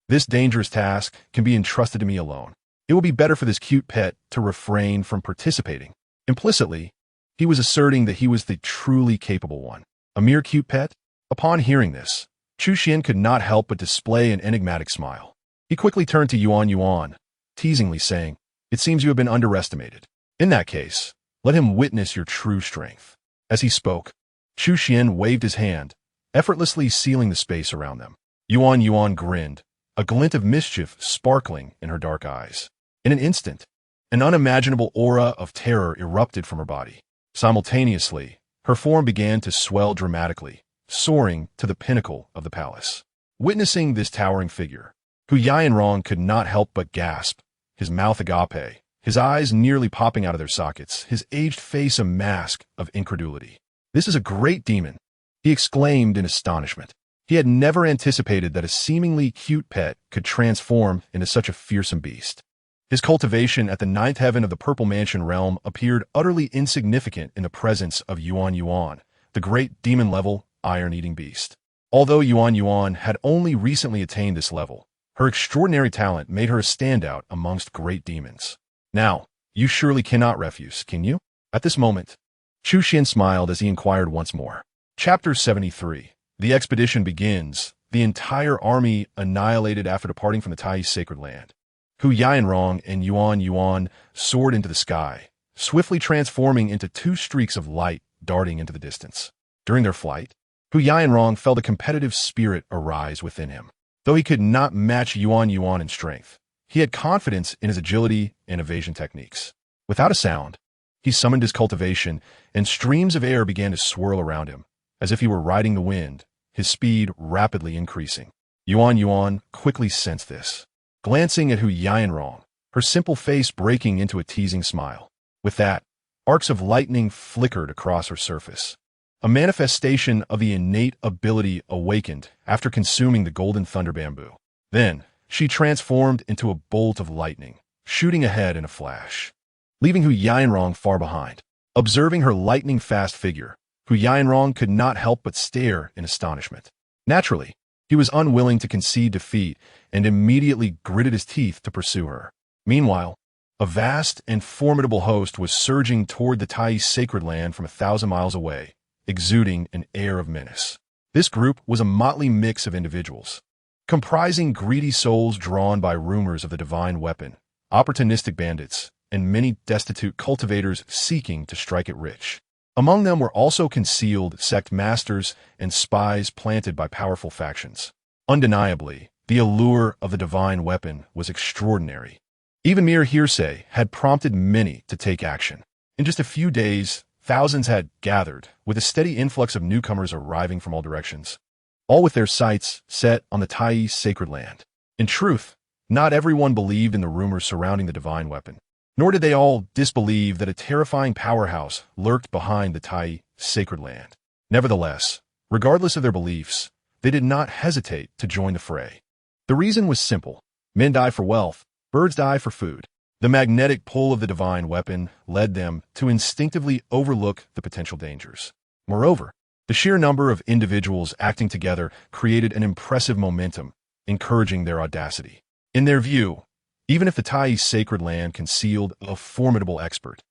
This dangerous task can be entrusted to me alone. It will be better for this cute pet to refrain from participating. Implicitly, he was asserting that he was the truly capable one. A mere cute pet? Upon hearing this, Chu Xuan could not help but display an enigmatic smile. He quickly turned to Yuan, teasingly saying, It seems you have been underestimated. In that case, let him witness your true strength. As he spoke, Chu Xuan waved his hand, effortlessly sealing the space around them. Yuan grinned, a glint of mischief sparkling in her dark eyes. In an instant, an unimaginable aura of terror erupted from her body. Simultaneously, her form began to swell dramatically, soaring to the pinnacle of the palace. Witnessing this towering figure, Hu Yanrong could not help but gasp, his mouth agape, his eyes nearly popping out of their sockets, his aged face a mask of incredulity. This is a great demon, he exclaimed in astonishment. He had never anticipated that a seemingly cute pet could transform into such a fearsome beast. His cultivation at the 9th heaven of the Purple Mansion realm appeared utterly insignificant in the presence of Yuan, the great demon-level iron-eating beast. Although Yuan had only recently attained this level, her extraordinary talent made her a standout amongst great demons. Now, you surely cannot refuse, can you? At this moment, Chu Xuan smiled as he inquired once more. Chapter 73. The expedition begins, the entire army annihilated after departing from the Tai sacred land. Hu Yanrong and Yuan soared into the sky, swiftly transforming into two streaks of light darting into the distance. During their flight, Hu Yanrong felt a competitive spirit arise within him. Though he could not match Yuan in strength, he had confidence in his agility and evasion techniques. Without a sound, he summoned his cultivation, and streams of air began to swirl around him, as if he were riding the wind, his speed rapidly increasing. Yuan quickly sensed this. Glancing at Hu Yanrong, her simple face breaking into a teasing smile. With that, arcs of lightning flickered across her surface. A manifestation of the innate ability awakened after consuming the golden thunder bamboo. Then, she transformed into a bolt of lightning, shooting ahead in a flash, leaving Hu Yanrong far behind. Observing her lightning-fast figure, Hu Yanrong could not help but stare in astonishment. Naturally, he was unwilling to concede defeat and immediately gritted his teeth to pursue her. Meanwhile, a vast and formidable host was surging toward the Tai sacred land from 1,000 miles away, exuding an air of menace. This group was a motley mix of individuals, comprising greedy souls drawn by rumors of the divine weapon, opportunistic bandits, and many destitute cultivators seeking to strike it rich. Among them were also concealed sect masters and spies planted by powerful factions. Undeniably, The allure of the divine weapon was extraordinary. Even mere hearsay had prompted many to take action. In just a few days, thousands had gathered, with a steady influx of newcomers arriving from all directions, all with their sights set on the Tai sacred land. In truth, not everyone believed in the rumors surrounding the divine weapon, nor did they all disbelieve that a terrifying powerhouse lurked behind the Tai sacred land. Nevertheless, regardless of their beliefs, they did not hesitate to join the fray. The reason was simple. Men die for wealth, birds die for food. The magnetic pull of the divine weapon led them to instinctively overlook the potential dangers. Moreover, the sheer number of individuals acting together created an impressive momentum, encouraging their audacity. In their view, even if the Tai sacred land concealed a formidable expert,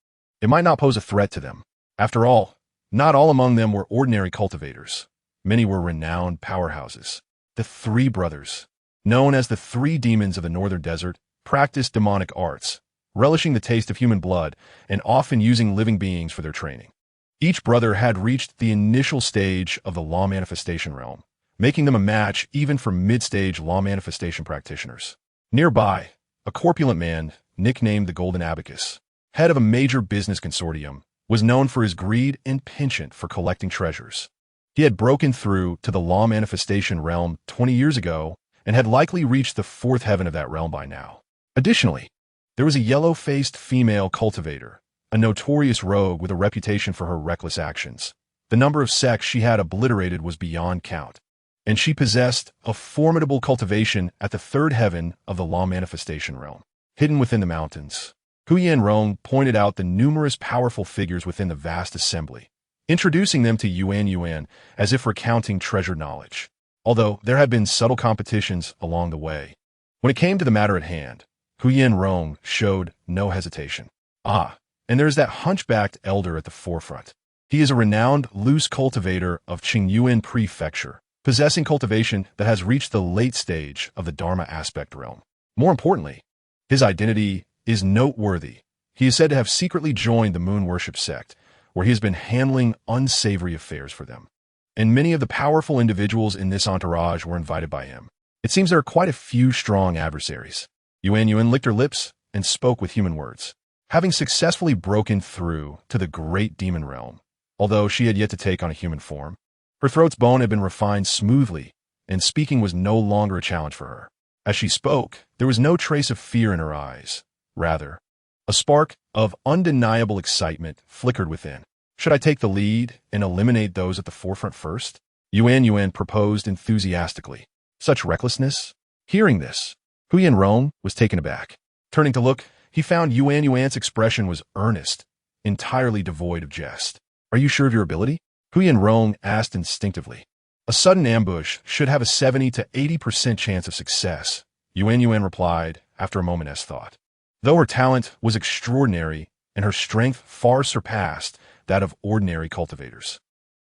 it might not pose a threat to them. After all, not all among them were ordinary cultivators. Many were renowned powerhouses. The three brothers, known as the three demons of the northern desert, practiced demonic arts, relishing the taste of human blood and often using living beings for their training. Each brother had reached the initial stage of the law manifestation realm, making them a match even for mid-stage law manifestation practitioners. Nearby, a corpulent man, nicknamed the Golden Abacus, head of a major business consortium, was known for his greed and penchant for collecting treasures. He had broken through to the law manifestation realm 20 years ago and had likely reached the fourth heaven of that realm by now. Additionally, there was a yellow-faced female cultivator, a notorious rogue with a reputation for her reckless actions. The number of sects she had obliterated was beyond count, and she possessed a formidable cultivation at the third heaven of the law manifestation realm, hidden within the mountains. Huyen Rong pointed out the numerous powerful figures within the vast assembly, introducing them to Yuan as if recounting treasured knowledge, although there had been subtle competitions along the way. When it came to the matter at hand, Huyen Rong showed no hesitation. And there's that hunchbacked elder at the forefront. He is a renowned loose cultivator of Qingyuan Prefecture, possessing cultivation that has reached the late stage of the Dharma aspect realm. More importantly, his identity is noteworthy. He is said to have secretly joined the moon worship sect, where he has been handling unsavory affairs for them. And many of the powerful individuals in this entourage were invited by him. It seems there are quite a few strong adversaries. Yuan licked her lips and spoke with human words. Having successfully broken through to the great demon realm, although she had yet to take on a human form, her throat's bone had been refined smoothly, and speaking was no longer a challenge for her. As she spoke, there was no trace of fear in her eyes. Rather, a spark of undeniable excitement flickered within. Should I take the lead and eliminate those at the forefront first? Yuan proposed enthusiastically. Such recklessness? Hearing this, Huyen Rong was taken aback. Turning to look, he found Yuan's expression was earnest, entirely devoid of jest. Are you sure of your ability? Huyen Rong asked instinctively. A sudden ambush should have a 70 to 80% chance of success, Yuan replied after a moment's thought. Though her talent was extraordinary and her strength far surpassed that of ordinary cultivators,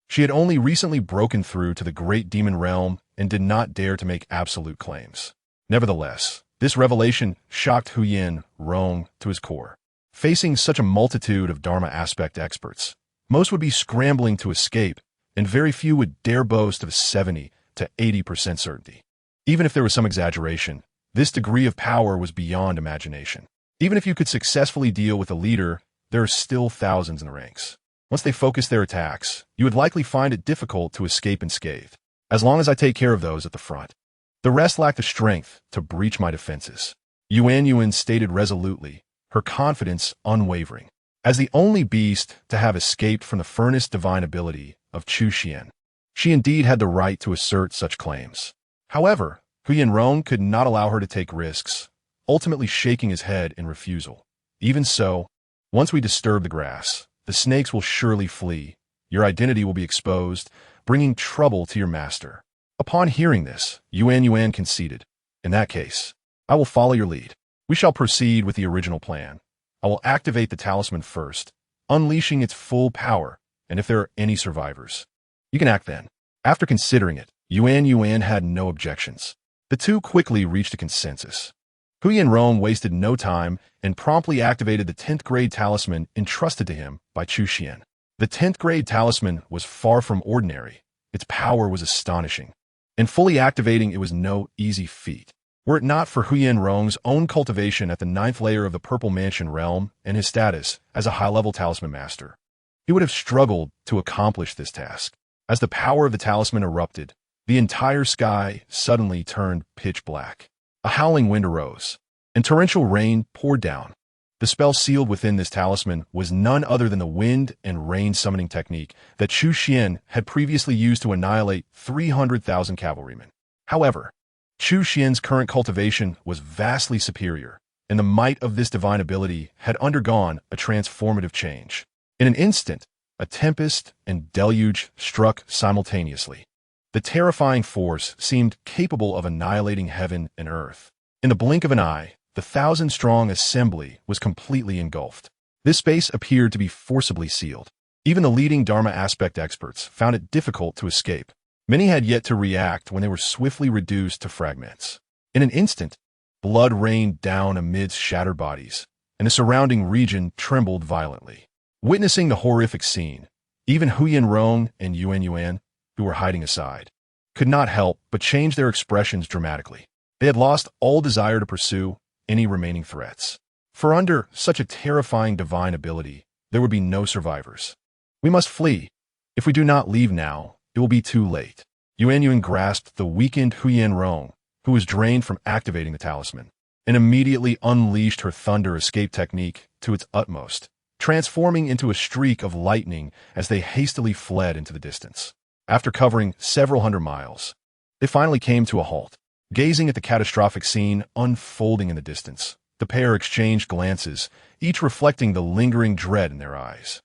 she had only recently broken through to the great demon realm and did not dare to make absolute claims. Nevertheless, this revelation shocked Huyen Rong to his core. Facing such a multitude of Dharma aspect experts, most would be scrambling to escape, and very few would dare boast of a 70 to 80% certainty. Even if there was some exaggeration, this degree of power was beyond imagination. Even if you could successfully deal with a leader, there are still thousands in the ranks. Once they focus their attacks, you would likely find it difficult to escape unscathed. As long as I take care of those at the front, the rest lack the strength to breach my defenses. Yuan stated resolutely, her confidence unwavering. As the only beast to have escaped from the furnace divine ability of Chu Xuan, she indeed had the right to assert such claims. However, Huyen Rong could not allow her to take risks, ultimately shaking his head in refusal. Even so, once we disturb the grass, the snakes will surely flee. Your identity will be exposed, bringing trouble to your master. Upon hearing this, Yuan conceded. In that case, I will follow your lead. We shall proceed with the original plan. I will activate the talisman first, unleashing its full power, and if there are any survivors, you can act then. After considering it, Yuan had no objections. The two quickly reached a consensus. Huyen Rong wasted no time and promptly activated the 10th grade talisman entrusted to him by Chu Xuan. The 10th grade talisman was far from ordinary. Its power was astonishing. and fully activating it was no easy feat. Were it not for Huyen Rong's own cultivation at the 9th layer of the Purple Mansion realm and his status as a high-level talisman master, he would have struggled to accomplish this task. As the power of the talisman erupted, the entire sky suddenly turned pitch black. A howling wind arose, and torrential rain poured down. The spell sealed within this talisman was none other than the wind and rain summoning technique that Chu Xuan had previously used to annihilate 300,000 cavalrymen. However, Chu Xuan's current cultivation was vastly superior, and the might of this divine ability had undergone a transformative change. In an instant, a tempest and deluge struck simultaneously. The terrifying force seemed capable of annihilating heaven and earth. In the blink of an eye, the 1,000-strong assembly was completely engulfed. This space appeared to be forcibly sealed. Even the leading Dharma aspect experts found it difficult to escape. Many had yet to react when they were swiftly reduced to fragments. In an instant, blood rained down amidst shattered bodies, and the surrounding region trembled violently. Witnessing the horrific scene, even Huyen Rong and Yuan, who were hiding aside, could not help but change their expressions dramatically. They had lost all desire to pursue any remaining threats. For under such a terrifying divine ability, there would be no survivors. We must flee. If we do not leave now, it will be too late. Yuan grasped the weakened Huyen Rong, who was drained from activating the talisman, and immediately unleashed her thunder escape technique to its utmost, transforming into a streak of lightning as they hastily fled into the distance. After covering several hundred miles, they finally came to a halt. Gazing at the catastrophic scene unfolding in the distance, the pair exchanged glances, each reflecting the lingering dread in their eyes.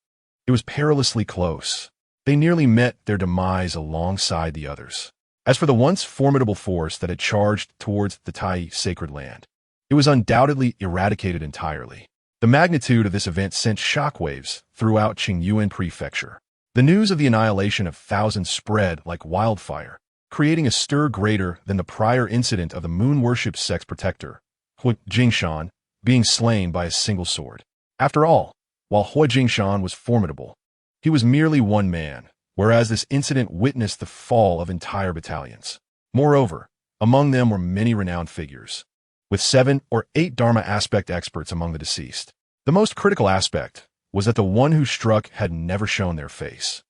It was perilously close. They nearly met their demise alongside the others. As for the once formidable force that had charged towards the Tai sacred land, it was undoubtedly eradicated entirely. The magnitude of this event sent shockwaves throughout Qingyuan Prefecture. The news of the annihilation of thousands spread like wildfire, creating a stir greater than the prior incident of the moon-worship sex protector, Hua Jingshan, being slain by a single sword. After all, while Hua Jingshan was formidable, he was merely one man, whereas this incident witnessed the fall of entire battalions. Moreover, among them were many renowned figures, with 7 or 8 Dharma aspect experts among the deceased. The most critical aspect was that the one who struck had never shown their face.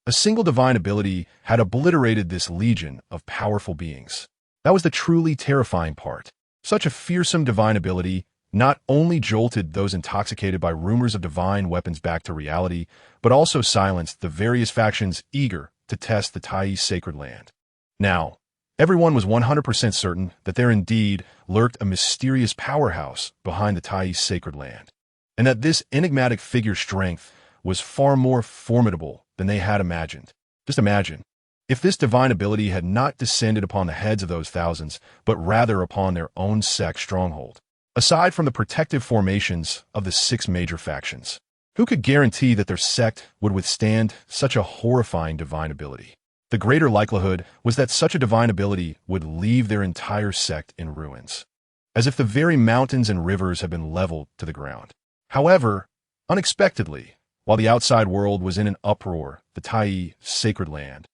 A single divine ability had obliterated this legion of powerful beings. That was the truly terrifying part. Such a fearsome divine ability not only jolted those intoxicated by rumors of divine weapons back to reality, but also silenced the various factions eager to test the Tai's sacred land. Now, everyone was 100% certain that there indeed lurked a mysterious powerhouse behind the Tai's sacred land, and that this enigmatic figure's strength was far more formidable than they had imagined. Just imagine, if this divine ability had not descended upon the heads of those thousands, but rather upon their own sect's stronghold. Aside from the protective formations of the 6 major factions, who could guarantee that their sect would withstand such a horrifying divine ability? The greater likelihood was that such a divine ability would leave their entire sect in ruins, as if the very mountains and rivers had been leveled to the ground. However, unexpectedly, while the outside world was in an uproar, the Tai sacred land,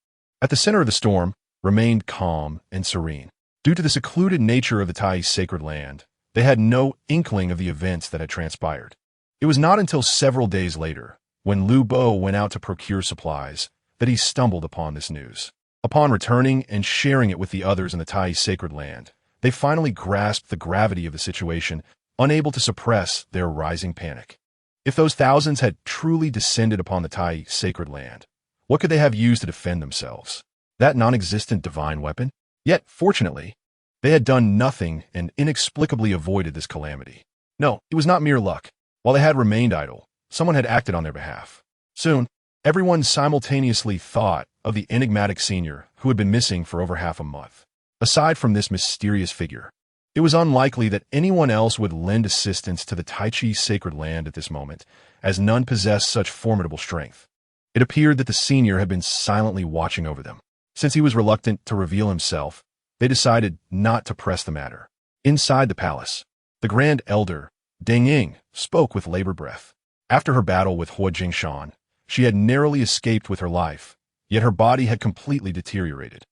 at the center of the storm, remained calm and serene. Due to the secluded nature of the Tai sacred land, they had no inkling of the events that had transpired. It was not until several days later, when Lu Bo went out to procure supplies, that he stumbled upon this news. Upon returning and sharing it with the others in the Tai sacred land, they finally grasped the gravity of the situation, unable to suppress their rising panic. If those thousands had truly descended upon the Tai sacred land, what could they have used to defend themselves? That non-existent divine weapon? Yet, fortunately, they had done nothing and inexplicably avoided this calamity. No, it was not mere luck. While they had remained idle, someone had acted on their behalf. Soon, everyone simultaneously thought of the enigmatic senior who had been missing for over half a month. Aside from this mysterious figure, it was unlikely that anyone else would lend assistance to the Tai Chi sacred land at this moment, as none possessed such formidable strength. It appeared that the senior had been silently watching over them. Since he was reluctant to reveal himself, they decided not to press the matter. Inside the palace, the Grand Elder, Deng Ying, spoke with labored breath. After her battle with Hua Jingshan, she had narrowly escaped with her life, yet her body had completely deteriorated.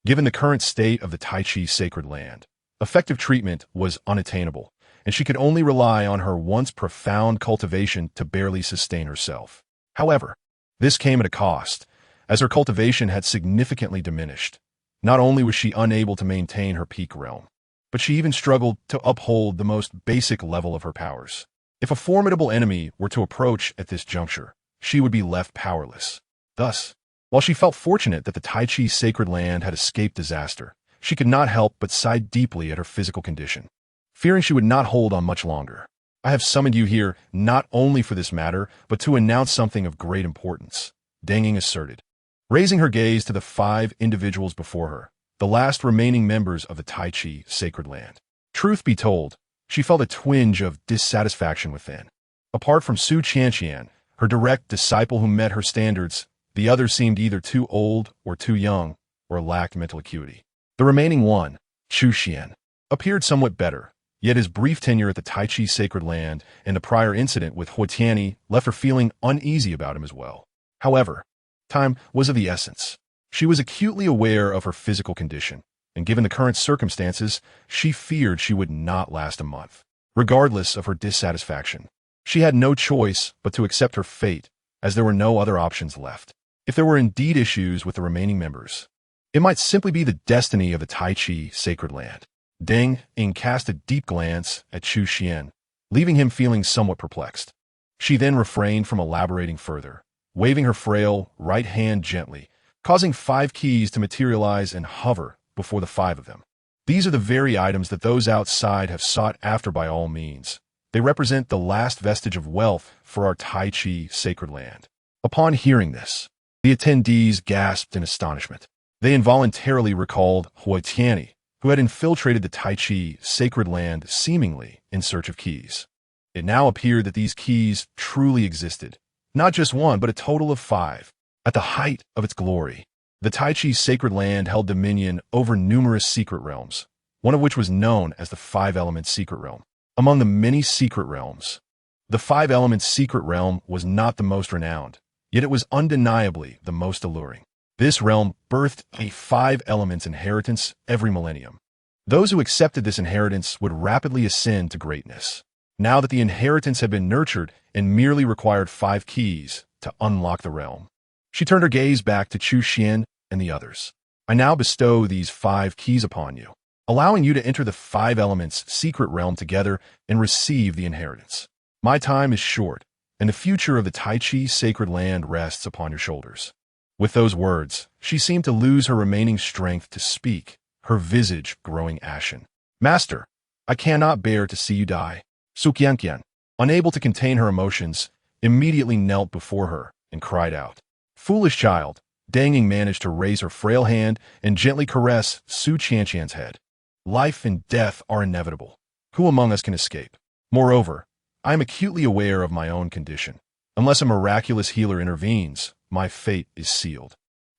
Given the current state of the Tai Chi sacred land, effective treatment was unattainable, and she could only rely on her once profound cultivation to barely sustain herself. However, this came at a cost, as her cultivation had significantly diminished. Not only was she unable to maintain her peak realm, but she even struggled to uphold the most basic level of her powers. If a formidable enemy were to approach at this juncture, she would be left powerless. Thus, while she felt fortunate that the Tai Chi sacred land had escaped disaster, she could not help but sigh deeply at her physical condition, fearing she would not hold on much longer. I have summoned you here not only for this matter, but to announce something of great importance, Deng Ying asserted, raising her gaze to the 5 individuals before her, the last remaining members of the Tai Chi sacred land. Truth be told, she felt a twinge of dissatisfaction within. Apart from Su Qianqian, her direct disciple who met her standards, the others seemed either too old or too young, or lacked mental acuity. The remaining one, Chu Xuan, appeared somewhat better, yet his brief tenure at the Tai Chi sacred land and the prior incident with Hua Tianyi left her feeling uneasy about him as well. However, time was of the essence. She was acutely aware of her physical condition, and given the current circumstances, she feared she would not last a month. Regardless of her dissatisfaction, she had no choice but to accept her fate, as there were no other options left. If there were indeed issues with the remaining members, it might simply be the destiny of the Tai Chi sacred land. Deng Ying cast a deep glance at Chu Xuan, leaving him feeling somewhat perplexed. She then refrained from elaborating further, waving her frail right hand gently, causing 5 keys to materialize and hover before the 5 of them. These are the very items that those outside have sought after by all means. They represent the last vestige of wealth for our Tai Chi sacred land. Upon hearing this, the attendees gasped in astonishment. They involuntarily recalled Hua Tianyi, who had infiltrated the Tai Chi sacred land seemingly in search of keys. It now appeared that these keys truly existed, not just one, but a total of 5. At the height of its glory, the Tai Chi sacred land held dominion over numerous secret realms, one of which was known as the 5-element secret realm. Among the many secret realms, the 5-element secret realm was not the most renowned, yet it was undeniably the most alluring. This realm birthed a 5-elements inheritance every millennium. Those who accepted this inheritance would rapidly ascend to greatness. Now that the inheritance had been nurtured and merely required 5 keys to unlock the realm, she turned her gaze back to Chu Xuan and the others. I now bestow these 5 keys upon you, allowing you to enter the 5-elements secret realm together and receive the inheritance. My time is short, and the future of the Tai Chi sacred land rests upon your shoulders. With those words, she seemed to lose her remaining strength to speak, her visage growing ashen. Master, I cannot bear to see you die. Su Qianqian, unable to contain her emotions, immediately knelt before her and cried out. Foolish child, Deng Ying managed to raise her frail hand and gently caress Su Qianqian's head. Life and death are inevitable. Who among us can escape? Moreover, I am acutely aware of my own condition. Unless a miraculous healer intervenes, my fate is sealed.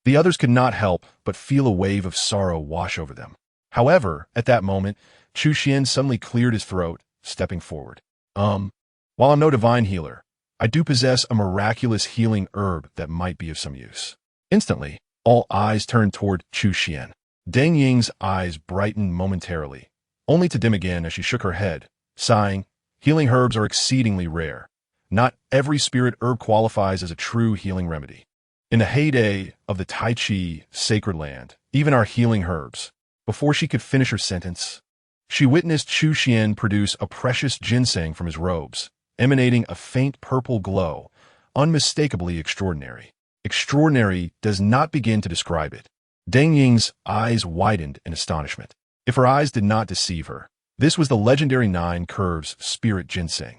The others could not help but feel a wave of sorrow wash over them. However, at that moment, Chu Xuan suddenly cleared his throat, stepping forward. While I'm no divine healer, I do possess a miraculous healing herb that might be of some use. Instantly, all eyes turned toward Chu Xuan. Deng Ying's eyes brightened momentarily, only to dim again as she shook her head, sighing, healing herbs are exceedingly rare. Not every spirit herb qualifies as a true healing remedy. In the heyday of the Tai Chi sacred land, even our healing herbs. Before she could finish her sentence, she witnessed Chu Xuan produce a precious ginseng from his robes, emanating a faint purple glow, unmistakably extraordinary. Extraordinary does not begin to describe it. Deng Ying's eyes widened in astonishment. If her eyes did not deceive her, this was the legendary 9 Curves spirit ginseng.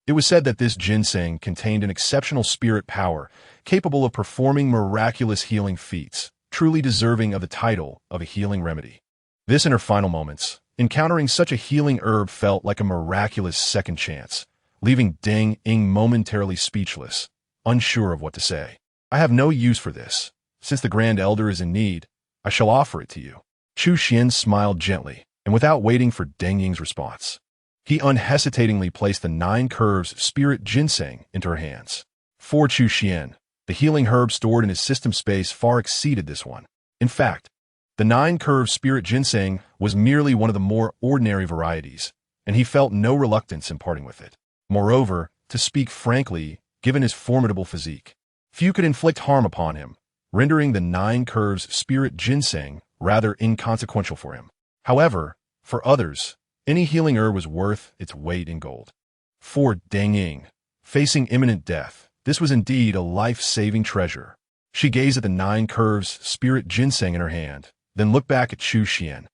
It was said that this ginseng contained an exceptional spirit power, capable of performing miraculous healing feats, truly deserving of the title of a healing remedy. This in her final moments, encountering such a healing herb felt like a miraculous second chance, leaving Deng Ying momentarily speechless, unsure of what to say. I have no use for this. Since the Grand Elder is in need, I shall offer it to you. Chu Xuan smiled gently, and without waiting for Deng Ying's response, he unhesitatingly placed the 9 Curves spirit ginseng into her hands. For Chu Xuan, the healing herb stored in his system space far exceeded this one. In fact, The 9-curve spirit ginseng was merely one of the more ordinary varieties, and he felt no reluctance in parting with it. Moreover, to speak frankly, given his formidable physique, few could inflict harm upon him, rendering the 9 curves spirit ginseng rather inconsequential for him. However, for others, any healing herb was worth its weight in gold. For Deng Ying, facing imminent death, this was indeed a life-saving treasure. She gazed at the 9 curves spirit ginseng in her hand, then looked back at Chu Xuan,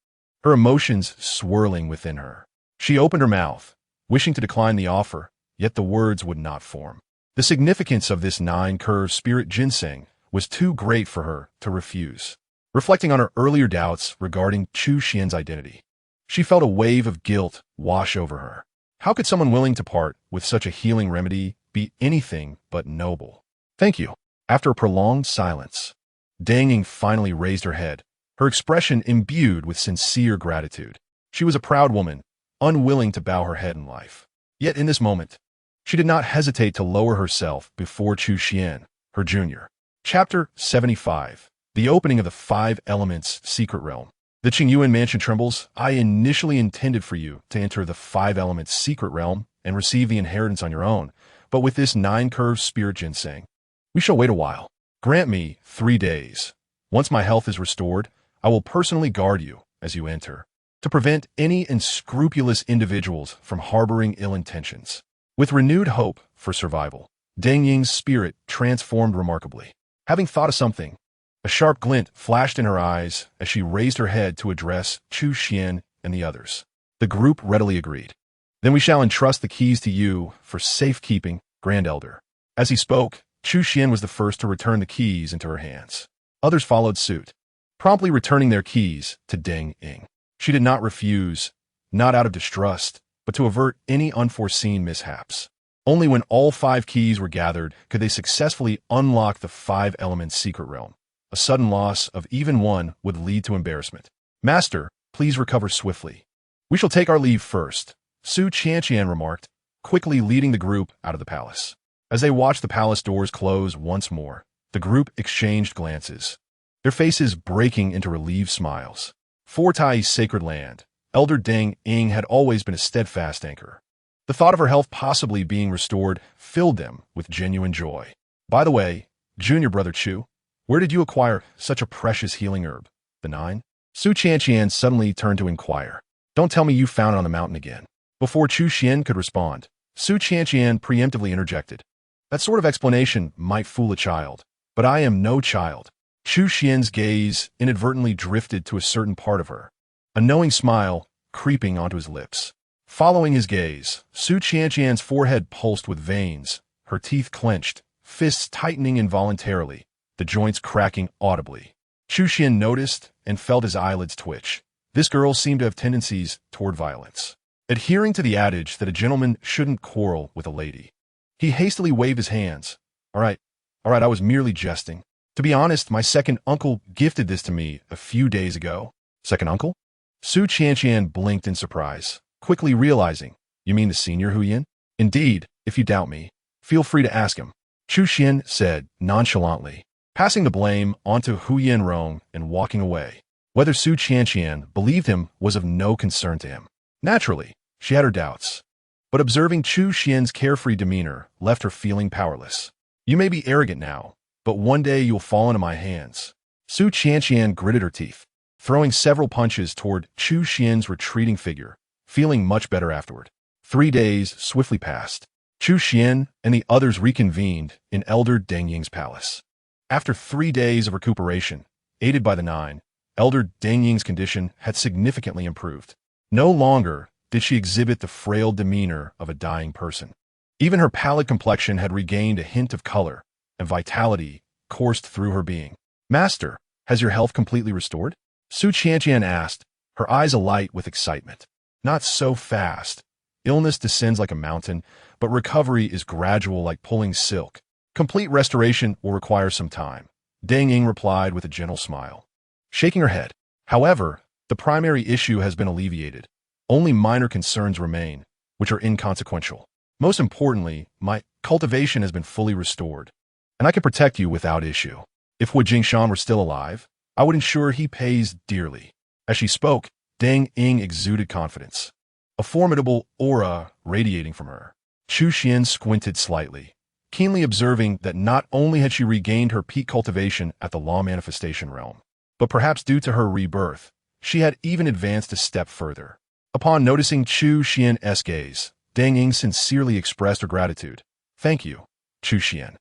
her emotions swirling within her. She opened her mouth, wishing to decline the offer, yet the words would not form. The significance of this 9-curve spirit ginseng was too great for her to refuse. Reflecting on her earlier doubts regarding Chu Xuan's identity, she felt a wave of guilt wash over her. How could someone willing to part with such a healing remedy be anything but noble? Thank you. After a prolonged silence, Deng Ying finally raised her head, her expression imbued with sincere gratitude. She was a proud woman, unwilling to bow her head in life. Yet in this moment, she did not hesitate to lower herself before Chu Xuan, her junior. Chapter 75. The Opening of the 5 Elements Secret Realm. The Qingyuan Mansion trembles. I initially intended for you to enter the 5 Elements Secret Realm and receive the inheritance on your own, but with this 9-curve spirit ginseng, we shall wait a while. Grant me 3 days. Once my health is restored, I will personally guard you as you enter, to prevent any unscrupulous individuals from harboring ill intentions. With renewed hope for survival, Deng Ying's spirit transformed remarkably. Having thought of something, a sharp glint flashed in her eyes as she raised her head to address Chu Xuan and the others. The group readily agreed. Then we shall entrust the keys to you for safekeeping, Grand Elder. As he spoke, Chu Xuan was the first to return the keys into her hands. Others followed suit, promptly returning their keys to Deng Ying. She did not refuse, not out of distrust, but to avert any unforeseen mishaps. Only when all 5 keys were gathered could they successfully unlock the 5 Elements Secret Realm. A sudden loss of even one would lead to embarrassment. Master, please recover swiftly. We shall take our leave first, Su Qianqian remarked, quickly leading the group out of the palace. As they watched the palace doors close once more, the group exchanged glances, their faces breaking into relieved smiles. For Tai's sacred land, Elder Deng Ying had always been a steadfast anchor. The thought of her health possibly being restored filled them with genuine joy. By the way, junior brother Chu, where did you acquire such a precious healing herb? The 9? Su Qianqian suddenly turned to inquire. Don't tell me you found it on the mountain again. Before Chu Xuan could respond, Su Qianqian preemptively interjected. That sort of explanation might fool a child, but I am no child. Chu Xuan's gaze inadvertently drifted to a certain part of her, a knowing smile creeping onto his lips. Following his gaze, Su Qianqian's forehead pulsed with veins, her teeth clenched, fists tightening involuntarily, the joints cracking audibly. Chu Xuan noticed and felt his eyelids twitch. This girl seemed to have tendencies toward violence. Adhering to the adage that a gentleman shouldn't quarrel with a lady, he hastily waved his hands. All right, I was merely jesting. To be honest, my second uncle gifted this to me a few days ago. Second uncle? Su Qianqian blinked in surprise, quickly realizing, you mean the senior Huyan? Indeed, if you doubt me, feel free to ask him, Chu Xuan said nonchalantly, passing the blame onto Huyan Rong and walking away. Whether Su Qianqian believed him was of no concern to him. Naturally, she had her doubts, but observing Chu Xuan's carefree demeanor left her feeling powerless. You may be arrogant now, but one day you'll fall into my hands. Su Qianqian gritted her teeth, throwing several punches toward Chu Xuan's retreating figure, feeling much better afterward. 3 days swiftly passed. Chu Xuan and the others reconvened in Elder Deng Ying's palace. After 3 days of recuperation, aided by the 9, Elder Deng Ying's condition had significantly improved. No longer did she exhibit the frail demeanor of a dying person. Even her pallid complexion had regained a hint of color, and vitality coursed through her being. Master, has your health completely restored? Su Qianqian asked, her eyes alight with excitement. Not so fast. Illness descends like a mountain, but recovery is gradual like pulling silk. Complete restoration will require some time, Deng Ying replied with a gentle smile, shaking her head. However, the primary issue has been alleviated. Only minor concerns remain, which are inconsequential. Most importantly, my cultivation has been fully restored, and I can protect you without issue. If Wu Jingshan were still alive, I would ensure he pays dearly. As she spoke, Deng Ying exuded confidence, a formidable aura radiating from her. Chu Xuan squinted slightly, keenly observing that not only had she regained her peak cultivation at the law manifestation realm, but perhaps due to her rebirth, she had even advanced a step further. Upon noticing Chu Xuan's gaze, Deng Ying sincerely expressed her gratitude. Thank you, Chu Xuan.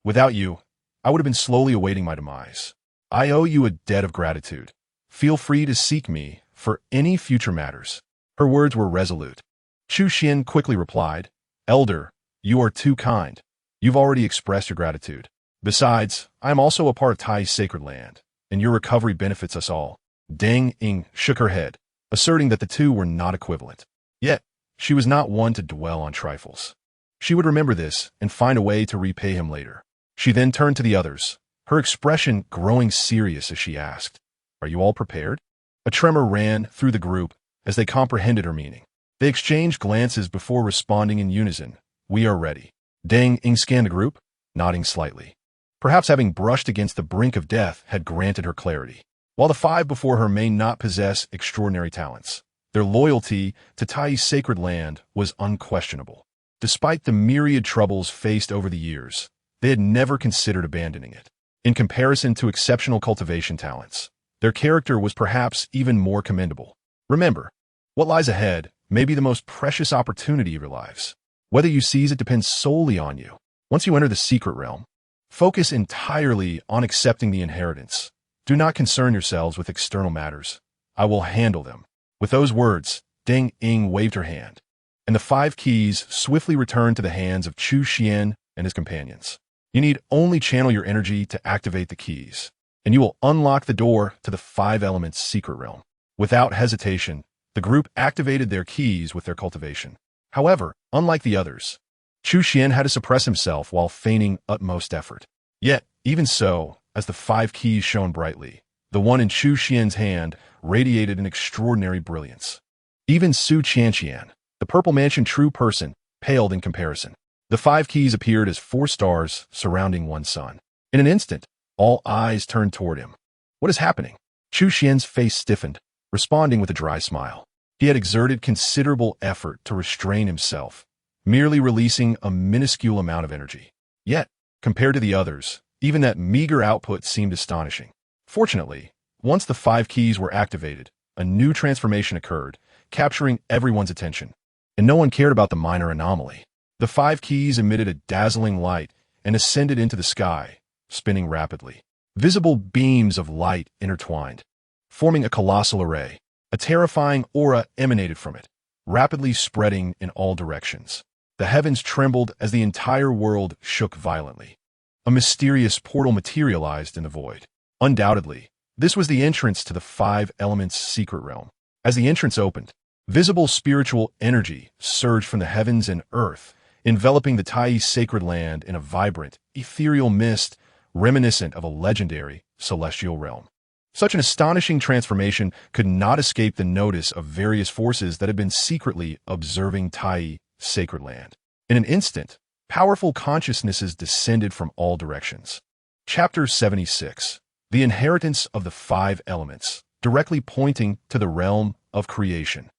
Without you, I would have been slowly awaiting my demise. I owe you a debt of gratitude. Feel free to seek me for any future matters. Her words were resolute. Chu Xuan quickly replied, Elder, you are too kind. You've already expressed your gratitude. Besides, I am also a part of Tai's sacred land, and your recovery benefits us all. Deng Ying shook her head, asserting that the two were not equivalent. Yet, she was not one to dwell on trifles. She would remember this and find a way to repay him later. She then turned to the others, her expression growing serious as she asked, Are you all prepared? A tremor ran through the group as they comprehended her meaning. They exchanged glances before responding in unison. We are ready. Deng Ying scanned the group, nodding slightly. Perhaps having brushed against the brink of death had granted her clarity. While the five before her may not possess extraordinary talents, their loyalty to Tai's sacred land was unquestionable. Despite the myriad troubles faced over the years, they had never considered abandoning it. In comparison to exceptional cultivation talents, their character was perhaps even more commendable. Remember, what lies ahead may be the most precious opportunity of your lives. Whether you seize it depends solely on you. Once you enter the secret realm, focus entirely on accepting the inheritance. Do not concern yourselves with external matters. I will handle them. With those words, Deng Ying waved her hand, and the 5 keys swiftly returned to the hands of Chu Xuan and his companions. You need only channel your energy to activate the keys, and you will unlock the door to the 5 elements secret realm. Without hesitation, the group activated their keys with their cultivation. However, unlike the others, Chu Xuan had to suppress himself while feigning utmost effort. Yet, even so, as the 5 keys shone brightly, the one in Chu Xuan's hand radiated an extraordinary brilliance. Even Su Qianqian, the Purple Mansion true person, paled in comparison. The 5 keys appeared as 4 stars surrounding one sun. In an instant, all eyes turned toward him. What is happening? Chu Xuan's face stiffened, responding with a dry smile. He had exerted considerable effort to restrain himself, merely releasing a minuscule amount of energy. Yet, compared to the others, even that meager output seemed astonishing. Fortunately, once the 5 keys were activated, a new transformation occurred, capturing everyone's attention. And no one cared about the minor anomaly. The 5 keys emitted a dazzling light and ascended into the sky, spinning rapidly. Visible beams of light intertwined, forming a colossal array. A terrifying aura emanated from it, rapidly spreading in all directions. The heavens trembled as the entire world shook violently. A mysterious portal materialized in the void. Undoubtedly, this was the entrance to the 5 elements secret realm. As the entrance opened, visible spiritual energy surged from the heavens and earth, enveloping the Tai sacred land in a vibrant, ethereal mist reminiscent of a legendary celestial realm. Such an astonishing transformation could not escape the notice of various forces that had been secretly observing Tai sacred land. In an instant, powerful consciousnesses descended from all directions. Chapter 76. The Inheritance of the 5 Elements, directly pointing to the realm of creation.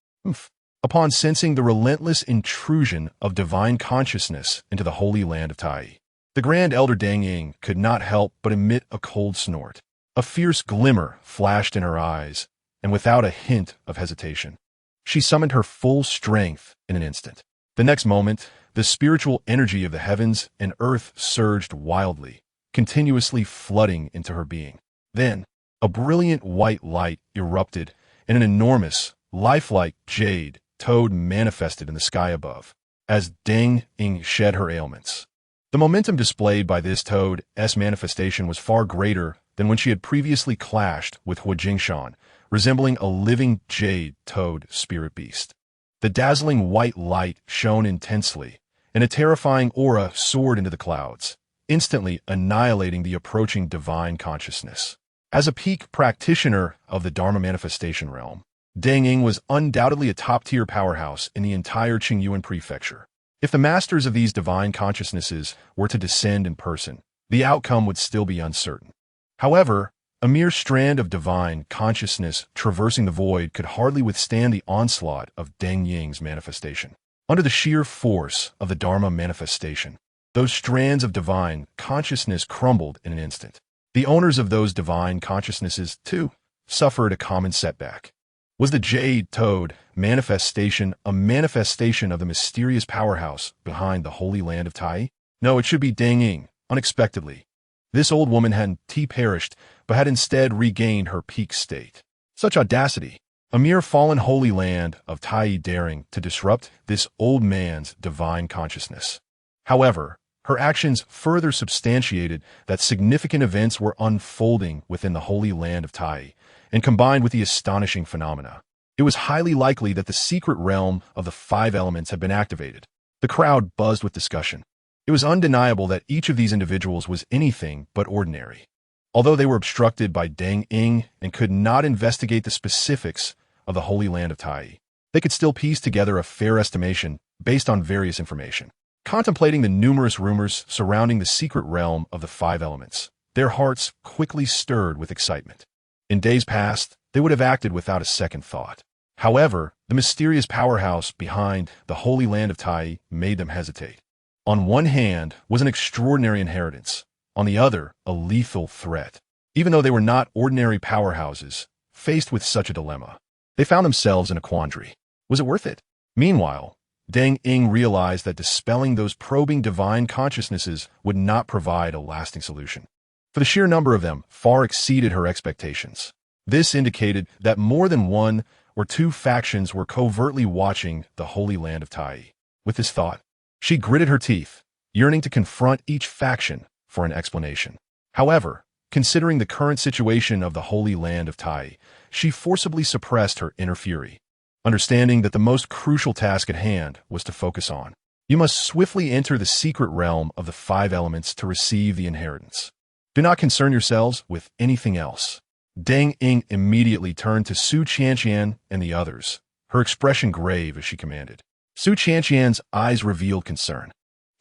Upon sensing the relentless intrusion of divine consciousness into the holy land of Tai, the Grand Elder Deng Ying could not help but emit a cold snort. A fierce glimmer flashed in her eyes, and without a hint of hesitation, she summoned her full strength in an instant. The next moment, the spiritual energy of the heavens and earth surged wildly, continuously flooding into her being. Then, a brilliant white light erupted, and an enormous, lifelike jade toad manifested in the sky above, as Deng Ying shed her ailments. The momentum displayed by this toad's manifestation was far greater than when she had previously clashed with Hua Jingshan, resembling a living jade toad spirit beast. The dazzling white light shone intensely, and a terrifying aura soared into the clouds, instantly annihilating the approaching divine consciousness. As a peak practitioner of the Dharma manifestation realm, Deng Ying was undoubtedly a top-tier powerhouse in the entire Qingyuan prefecture. If the masters of these divine consciousnesses were to descend in person, the outcome would still be uncertain. However, A mere strand of divine consciousness traversing the void could hardly withstand the onslaught of Deng Ying's manifestation. Under the sheer force of the Dharma manifestation, those strands of divine consciousness crumbled in an instant. The owners of those divine consciousnesses, too, suffered a common setback. Was the Jade Toad manifestation a manifestation of the mysterious powerhouse behind the Holy Land of Tai? No, it should be Deng Ying, unexpectedly. This old woman hadn't perished, but had instead regained her peak state. Such audacity! A mere fallen Holy Land of Tai daring to disrupt this old man's divine consciousness. However, her actions further substantiated that significant events were unfolding within the Holy Land of Tai, and combined with the astonishing phenomena, it was highly likely that the secret realm of the five elements had been activated. The crowd buzzed with discussion. It was undeniable that each of these individuals was anything but ordinary. Although they were obstructed by Deng Ying and could not investigate the specifics of the Holy Land of Tai, they could still piece together a fair estimation based on various information. Contemplating the numerous rumors surrounding the secret realm of the five elements, their hearts quickly stirred with excitement. In days past, they would have acted without a second thought. However, the mysterious powerhouse behind the Holy Land of Tai made them hesitate. On one hand was an extraordinary inheritance, on the other, a lethal threat. Even though they were not ordinary powerhouses, faced with such a dilemma, they found themselves in a quandary. Was it worth it? Meanwhile, Deng Ying realized that dispelling those probing divine consciousnesses would not provide a lasting solution, for the sheer number of them far exceeded her expectations. This indicated that more than one or two factions were covertly watching the Holy Land of Tai. With this thought, she gritted her teeth, yearning to confront each faction for an explanation. However, considering the current situation of the Holy Land of Tai, she forcibly suppressed her inner fury, understanding that the most crucial task at hand was to focus on. You must swiftly enter the secret realm of the five elements to receive the inheritance. Do not concern yourselves with anything else. Deng Ying immediately turned to Su Qianqian and the others, her expression grave as she commanded. Su Qianqian's eyes revealed concern.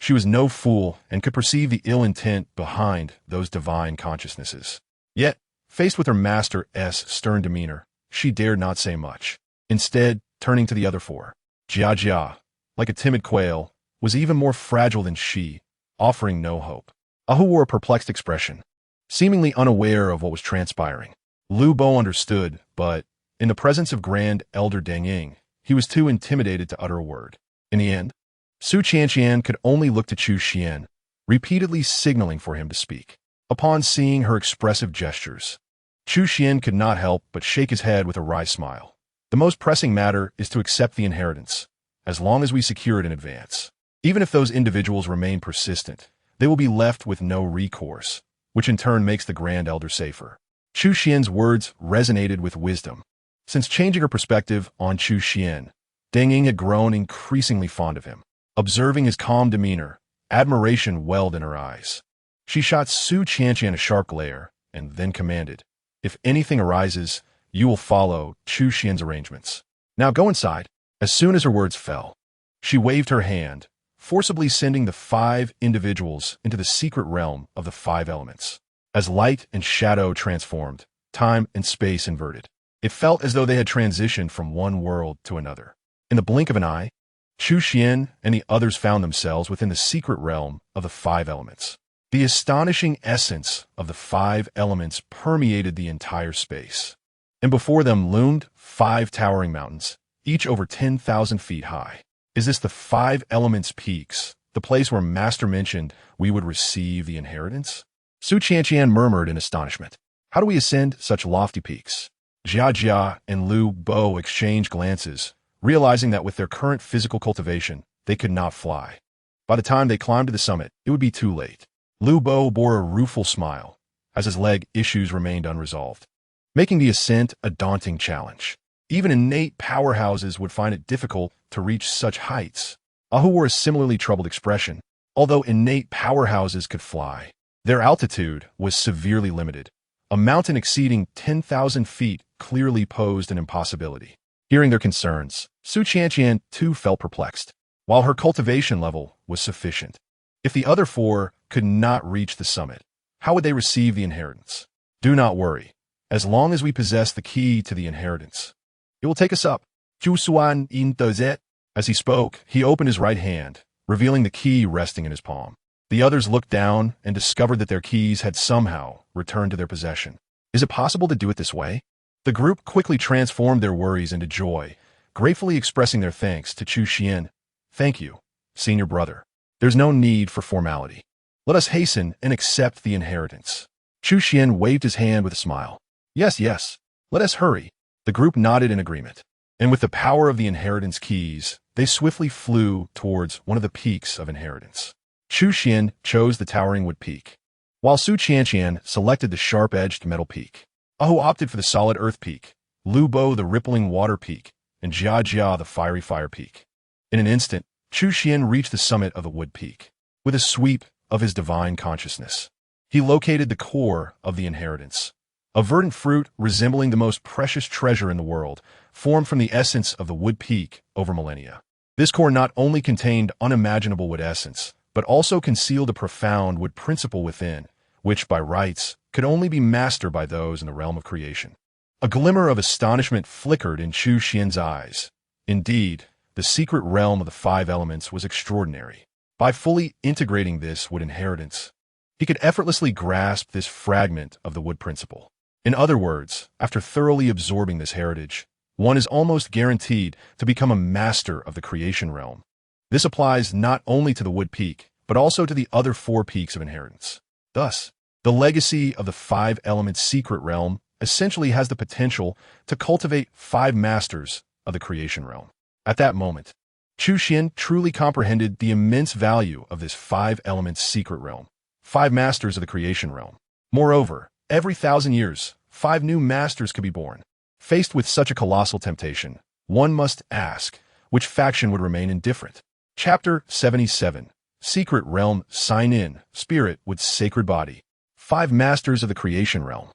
She was no fool and could perceive the ill intent behind those divine consciousnesses. Yet, faced with her master's stern demeanor, she dared not say much. Instead, turning to the other four, Jia, like a timid quail, was even more fragile than she, offering no hope. Ahu wore a perplexed expression, seemingly unaware of what was transpiring. Lu Bo understood, but, in the presence of Grand Elder Deng Ying, he was too intimidated to utter a word. In the end, Su Qianqian could only look to Chu Xuan, repeatedly signaling for him to speak. Upon seeing her expressive gestures, Chu Xuan could not help but shake his head with a wry smile. The most pressing matter is to accept the inheritance, as long as we secure it in advance. Even if those individuals remain persistent, they will be left with no recourse, which in turn makes the Grand Elder safer. Chu Xuan's words resonated with wisdom. Since changing her perspective on Chu Xuan, Deng Ying had grown increasingly fond of him. Observing his calm demeanor, admiration welled in her eyes. She shot Su Qianqian a sharp glare, and then commanded, "If anything arises, you will follow Chu Xuan's arrangements. Now go inside." As soon as her words fell, she waved her hand, forcibly sending the five individuals into the secret realm of the five elements. As light and shadow transformed, time and space inverted. It felt as though they had transitioned from one world to another. In the blink of an eye, Chu Xuan and the others found themselves within the secret realm of the five elements. The astonishing essence of the five elements permeated the entire space, and before them loomed five towering mountains, each over 10,000 feet high. Is this the five elements' peaks, the place where Master mentioned we would receive the inheritance? Su Qianqian murmured in astonishment. How do we ascend such lofty peaks? Jia and Lu Bo exchanged glances, realizing that with their current physical cultivation, they could not fly. By the time they climbed to the summit, it would be too late. Lu Bo bore a rueful smile, as his leg issues remained unresolved, making the ascent a daunting challenge. Even innate powerhouses would find it difficult to reach such heights. Ahu wore a similarly troubled expression. Although innate powerhouses could fly, their altitude was severely limited. A mountain exceeding 10,000 feet clearly posed an impossibility. Hearing their concerns, Su Qianqian too felt perplexed. While her cultivation level was sufficient, if the other four could not reach the summit, how would they receive the inheritance? Do not worry. As long as we possess the key to the inheritance, it will take us up. Chu Xuan in does it. As he spoke, he opened his right hand, revealing the key resting in his palm. The others looked down and discovered that their keys had somehow returned to their possession. Is it possible to do it this way? The group quickly transformed their worries into joy, gratefully expressing their thanks to Chu Xuan. Thank you, senior brother. There's no need for formality. Let us hasten and accept the inheritance. Chu Xuan waved his hand with a smile. Yes, yes. Let us hurry. The group nodded in agreement. And with the power of the inheritance keys, they swiftly flew towards one of the peaks of inheritance. Chu Xuan chose the towering wood peak, while Su Qianqian selected the sharp-edged metal peak. Ahu opted for the solid earth peak, Lu Bo the rippling water peak, and Jia Jia the fiery fire peak. In an instant, Chu Xuan reached the summit of the wood peak. With a sweep of his divine consciousness, he located the core of the inheritance, a verdant fruit resembling the most precious treasure in the world, formed from the essence of the wood peak over millennia. This core not only contained unimaginable wood essence, but also concealed a profound wood principle within, which, by rights, could only be mastered by those in the realm of creation. A glimmer of astonishment flickered in Chu Xuan's eyes. Indeed, the secret realm of the five elements was extraordinary. By fully integrating this wood inheritance, he could effortlessly grasp this fragment of the wood principle. In other words, after thoroughly absorbing this heritage, one is almost guaranteed to become a master of the creation realm. This applies not only to the wood peak, but also to the other four peaks of inheritance. Thus, the legacy of the five-element secret realm essentially has the potential to cultivate five masters of the creation realm. At that moment, Chu Xuan truly comprehended the immense value of this five-element secret realm, five masters of the creation realm. Moreover, every 1,000 years, five new masters could be born. Faced with such a colossal temptation, one must ask, which faction would remain indifferent? Chapter 77. Secret Realm. Sign in, Spirit with Sacred Body. Five Masters of the Creation Realm.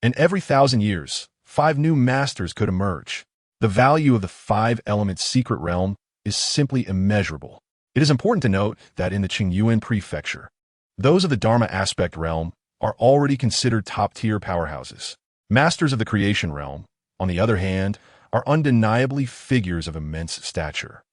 In every 1,000 years, five new masters could emerge. The value of the five-element secret realm is simply immeasurable. It is important to note that in the Qingyuan Prefecture, those of the Dharma aspect realm are already considered top-tier powerhouses. Masters of the creation realm, on the other hand, are undeniably figures of immense stature.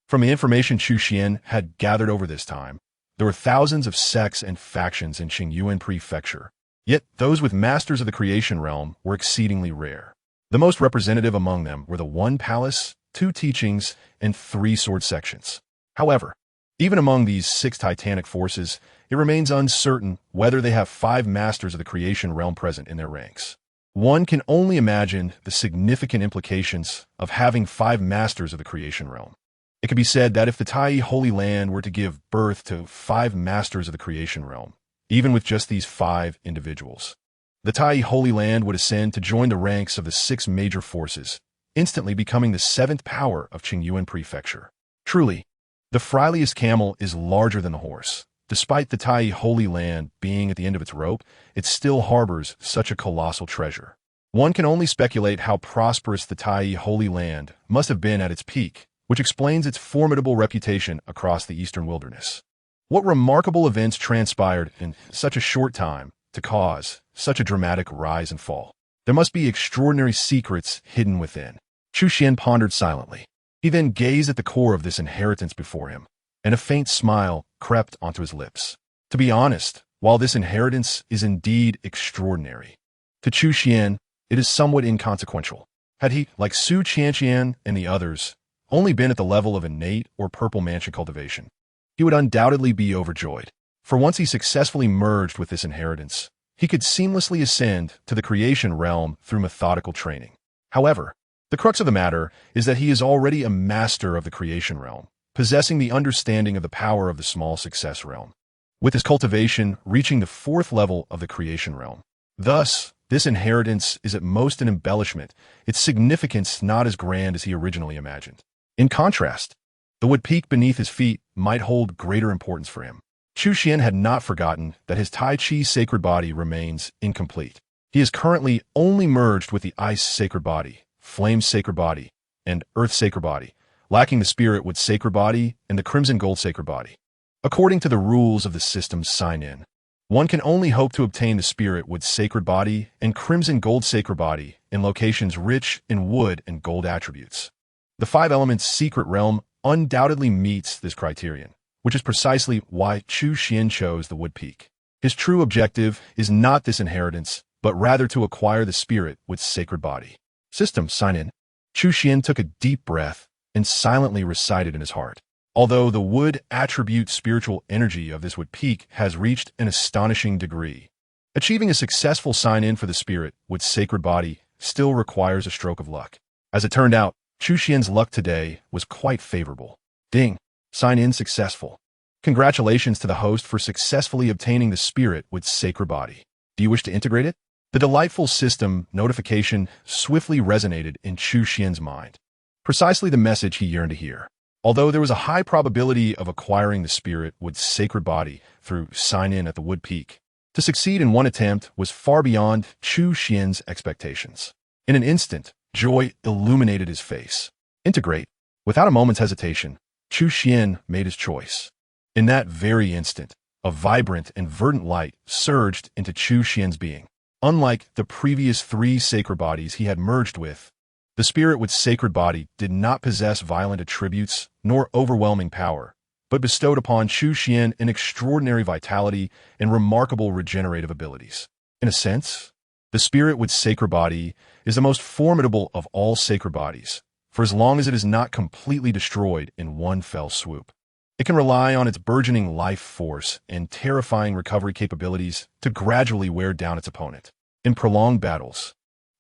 From the information Chu Xuan had gathered over this time, there were thousands of sects and factions in Qingyuan Prefecture. Yet those with masters of the creation realm were exceedingly rare. The most representative among them were the One Palace, Two Teachings, and Three Sword sections. However, even among these six titanic forces, it remains uncertain whether they have five masters of the creation realm present in their ranks. One can only imagine the significant implications of having five masters of the creation realm. It could be said that if the Tai Holy Land were to give birth to five masters of the creation realm, even with just these five individuals, the Tai Holy Land would ascend to join the ranks of the six major forces, instantly becoming the seventh power of Qingyuan Prefecture. Truly, the friliest camel is larger than the horse. Despite the Tai Holy Land being at the end of its rope, it still harbors such a colossal treasure. One can only speculate how prosperous the Tai Holy Land must have been at its peak, which explains its formidable reputation across the eastern wilderness. What remarkable events transpired in such a short time to cause such a dramatic rise and fall? There must be extraordinary secrets hidden within. Chu Xuan pondered silently. He then gazed at the core of this inheritance before him, and a faint smile crept onto his lips. To be honest, while this inheritance is indeed extraordinary, to Chu Xuan, it is somewhat inconsequential. Had he, like Su Qianqian and the others, only been at the level of innate or purple mansion cultivation, he would undoubtedly be overjoyed. For once he successfully merged with this inheritance, he could seamlessly ascend to the creation realm through methodical training. However, the crux of the matter is that he is already a master of the creation realm, possessing the understanding of the power of the small success realm, with his cultivation reaching the fourth level of the creation realm. Thus, this inheritance is at most an embellishment, its significance not as grand as he originally imagined. In contrast, the wood peak beneath his feet might hold greater importance for him. Chu Xuan had not forgotten that his Tai Chi sacred body remains incomplete. He is currently only merged with the ice sacred body, flame sacred body, and earth sacred body, lacking the spirit wood sacred body and the crimson gold sacred body. According to the rules of the system's sign-in, One can only hope to obtain the Spirit Wood's Sacred Body and Crimson Gold Sacred Body in locations rich in wood and gold attributes. The Five Elements Secret Realm undoubtedly meets this criterion, which is precisely why Chu Xuan chose the Wood Peak. His true objective is not this inheritance, but rather to acquire the Spirit Wood's Sacred Body. System sign in. Chu Xuan took a deep breath and silently recited in his heart. Although the wood attribute spiritual energy of this Wood Peak has reached an astonishing degree, achieving a successful sign-in for the Spirit Wood's Sacred Body still requires a stroke of luck. As it turned out, Chu Xuan's luck today was quite favorable. Ding! Sign-in successful. Congratulations to the host for successfully obtaining the Spirit Wood's Sacred Body. Do you wish to integrate it? The delightful system notification swiftly resonated in Chu Xuan's mind. Precisely the message he yearned to hear. Although there was a high probability of acquiring the Spirit Wood's Sacred Body through sign-in at the Wood Peak, to succeed in one attempt was far beyond Chu Xuan's expectations. In an instant, joy illuminated his face. Integrate. Without a moment's hesitation, Chu Xuan made his choice. In that very instant, a vibrant and verdant light surged into Chu Xuan's being. Unlike the previous three sacred bodies he had merged with, the Spirit Wood's Sacred Body did not possess violent attributes nor overwhelming power, but bestowed upon Chu Xuan an extraordinary vitality and remarkable regenerative abilities. In a sense, the Spirit Wood's Sacred Body is the most formidable of all sacred bodies, for as long as it is not completely destroyed in one fell swoop. It can rely on its burgeoning life force and terrifying recovery capabilities to gradually wear down its opponent. In prolonged battles,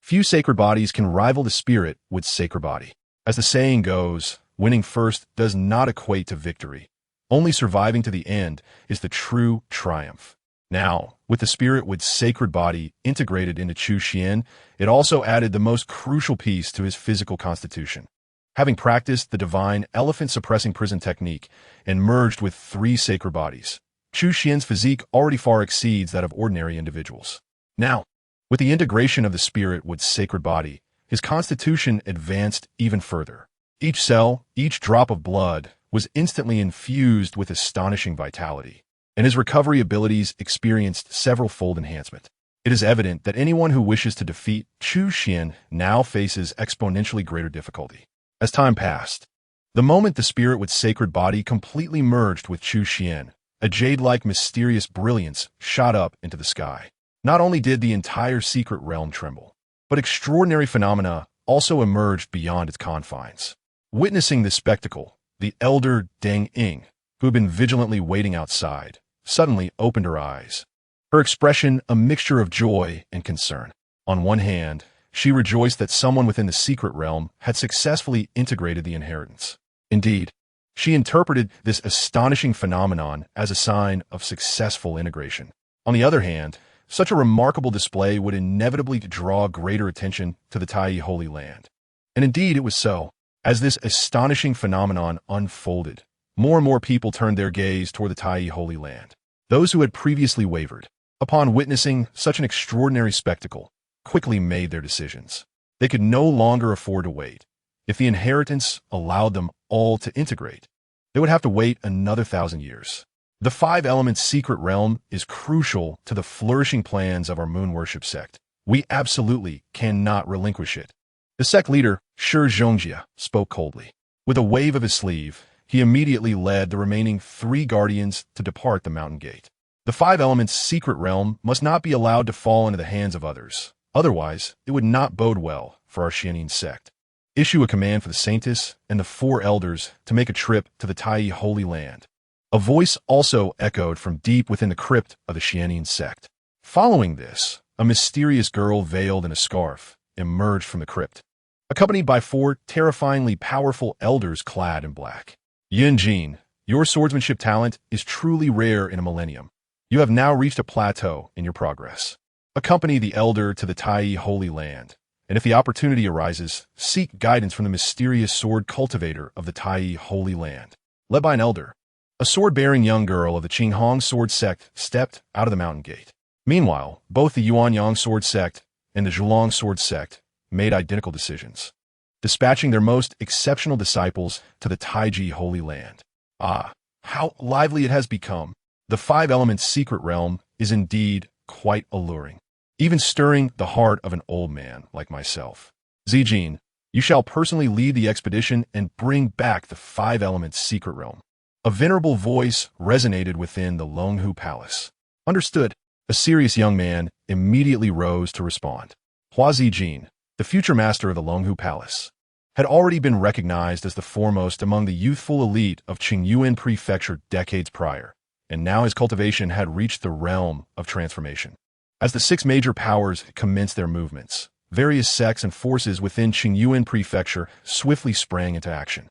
few sacred bodies can rival the Spirit Wood's Sacred Body. As the saying goes, winning first does not equate to victory. Only surviving to the end is the true triumph. Now, with the Spirit Wood's Sacred Body integrated into Chu Xuan, it also added the most crucial piece to his physical constitution. Having practiced the divine elephant-suppressing prison technique and merged with three sacred bodies, Chu Xuan's physique already far exceeds that of ordinary individuals. Now, with the integration of the Spirit Wood's Sacred Body, his constitution advanced even further. Each cell, each drop of blood, was instantly infused with astonishing vitality, and his recovery abilities experienced several-fold enhancement. It is evident that anyone who wishes to defeat Chu Xuan now faces exponentially greater difficulty. As time passed, the moment the Spirit Wood's Sacred Body completely merged with Chu Xuan, a jade-like mysterious brilliance shot up into the sky. Not only did the entire secret realm tremble, but extraordinary phenomena also emerged beyond its confines. Witnessing this spectacle, the elder Deng Ying, who had been vigilantly waiting outside, suddenly opened her eyes. Her expression a mixture of joy and concern. On one hand, she rejoiced that someone within the secret realm had successfully integrated the inheritance. Indeed, she interpreted this astonishing phenomenon as a sign of successful integration. On the other hand, such a remarkable display would inevitably draw greater attention to the Tai Holy Land. And indeed it was so. As this astonishing phenomenon unfolded, more and more people turned their gaze toward the Tai Holy Land. Those who had previously wavered, upon witnessing such an extraordinary spectacle, quickly made their decisions. They could no longer afford to wait. If the inheritance allowed them all to integrate, they would have to wait another 1,000 years. The Five Elements Secret Realm is crucial to the flourishing plans of our moon worship sect. We absolutely cannot relinquish it. The sect leader, Shi Zhongjia, spoke coldly. With a wave of his sleeve, he immediately led the remaining three guardians to depart the mountain gate. The Five Elements Secret Realm must not be allowed to fall into the hands of others. Otherwise, it would not bode well for our Xianin sect. Issue a command for the Saintess and the four elders to make a trip to the Tai Holy Land. A voice also echoed from deep within the crypt of the Xianin sect. Following this, a mysterious girl veiled in a scarf emerged from the crypt, accompanied by four terrifyingly powerful elders clad in black. Yin Jin, your swordsmanship talent is truly rare in a millennium. You have now reached a plateau in your progress. Accompany the elder to the Tai Holy Land, and if the opportunity arises, seek guidance from the mysterious sword cultivator of the Tai Holy Land. Led by an elder, a sword-bearing young girl of the Qinghong sword sect stepped out of the mountain gate. Meanwhile, both the Yuanyang sword sect and the Zhulong sword sect made identical decisions, dispatching their most exceptional disciples to the Taiji Holy Land. Ah, how lively it has become! The Five Elements secret realm is indeed quite alluring, even stirring the heart of an old man like myself. Zijin, you shall personally lead the expedition and bring back the Five Elements secret realm. A venerable voice resonated within the Longhu Palace. Understood. A serious young man immediately rose to respond. Hua Zijin, the future master of the Longhu Palace, had already been recognized as the foremost among the youthful elite of Qingyuan Prefecture decades prior, and now his cultivation had reached the realm of transformation. As the six major powers commenced their movements, various sects and forces within Qingyuan Prefecture swiftly sprang into action.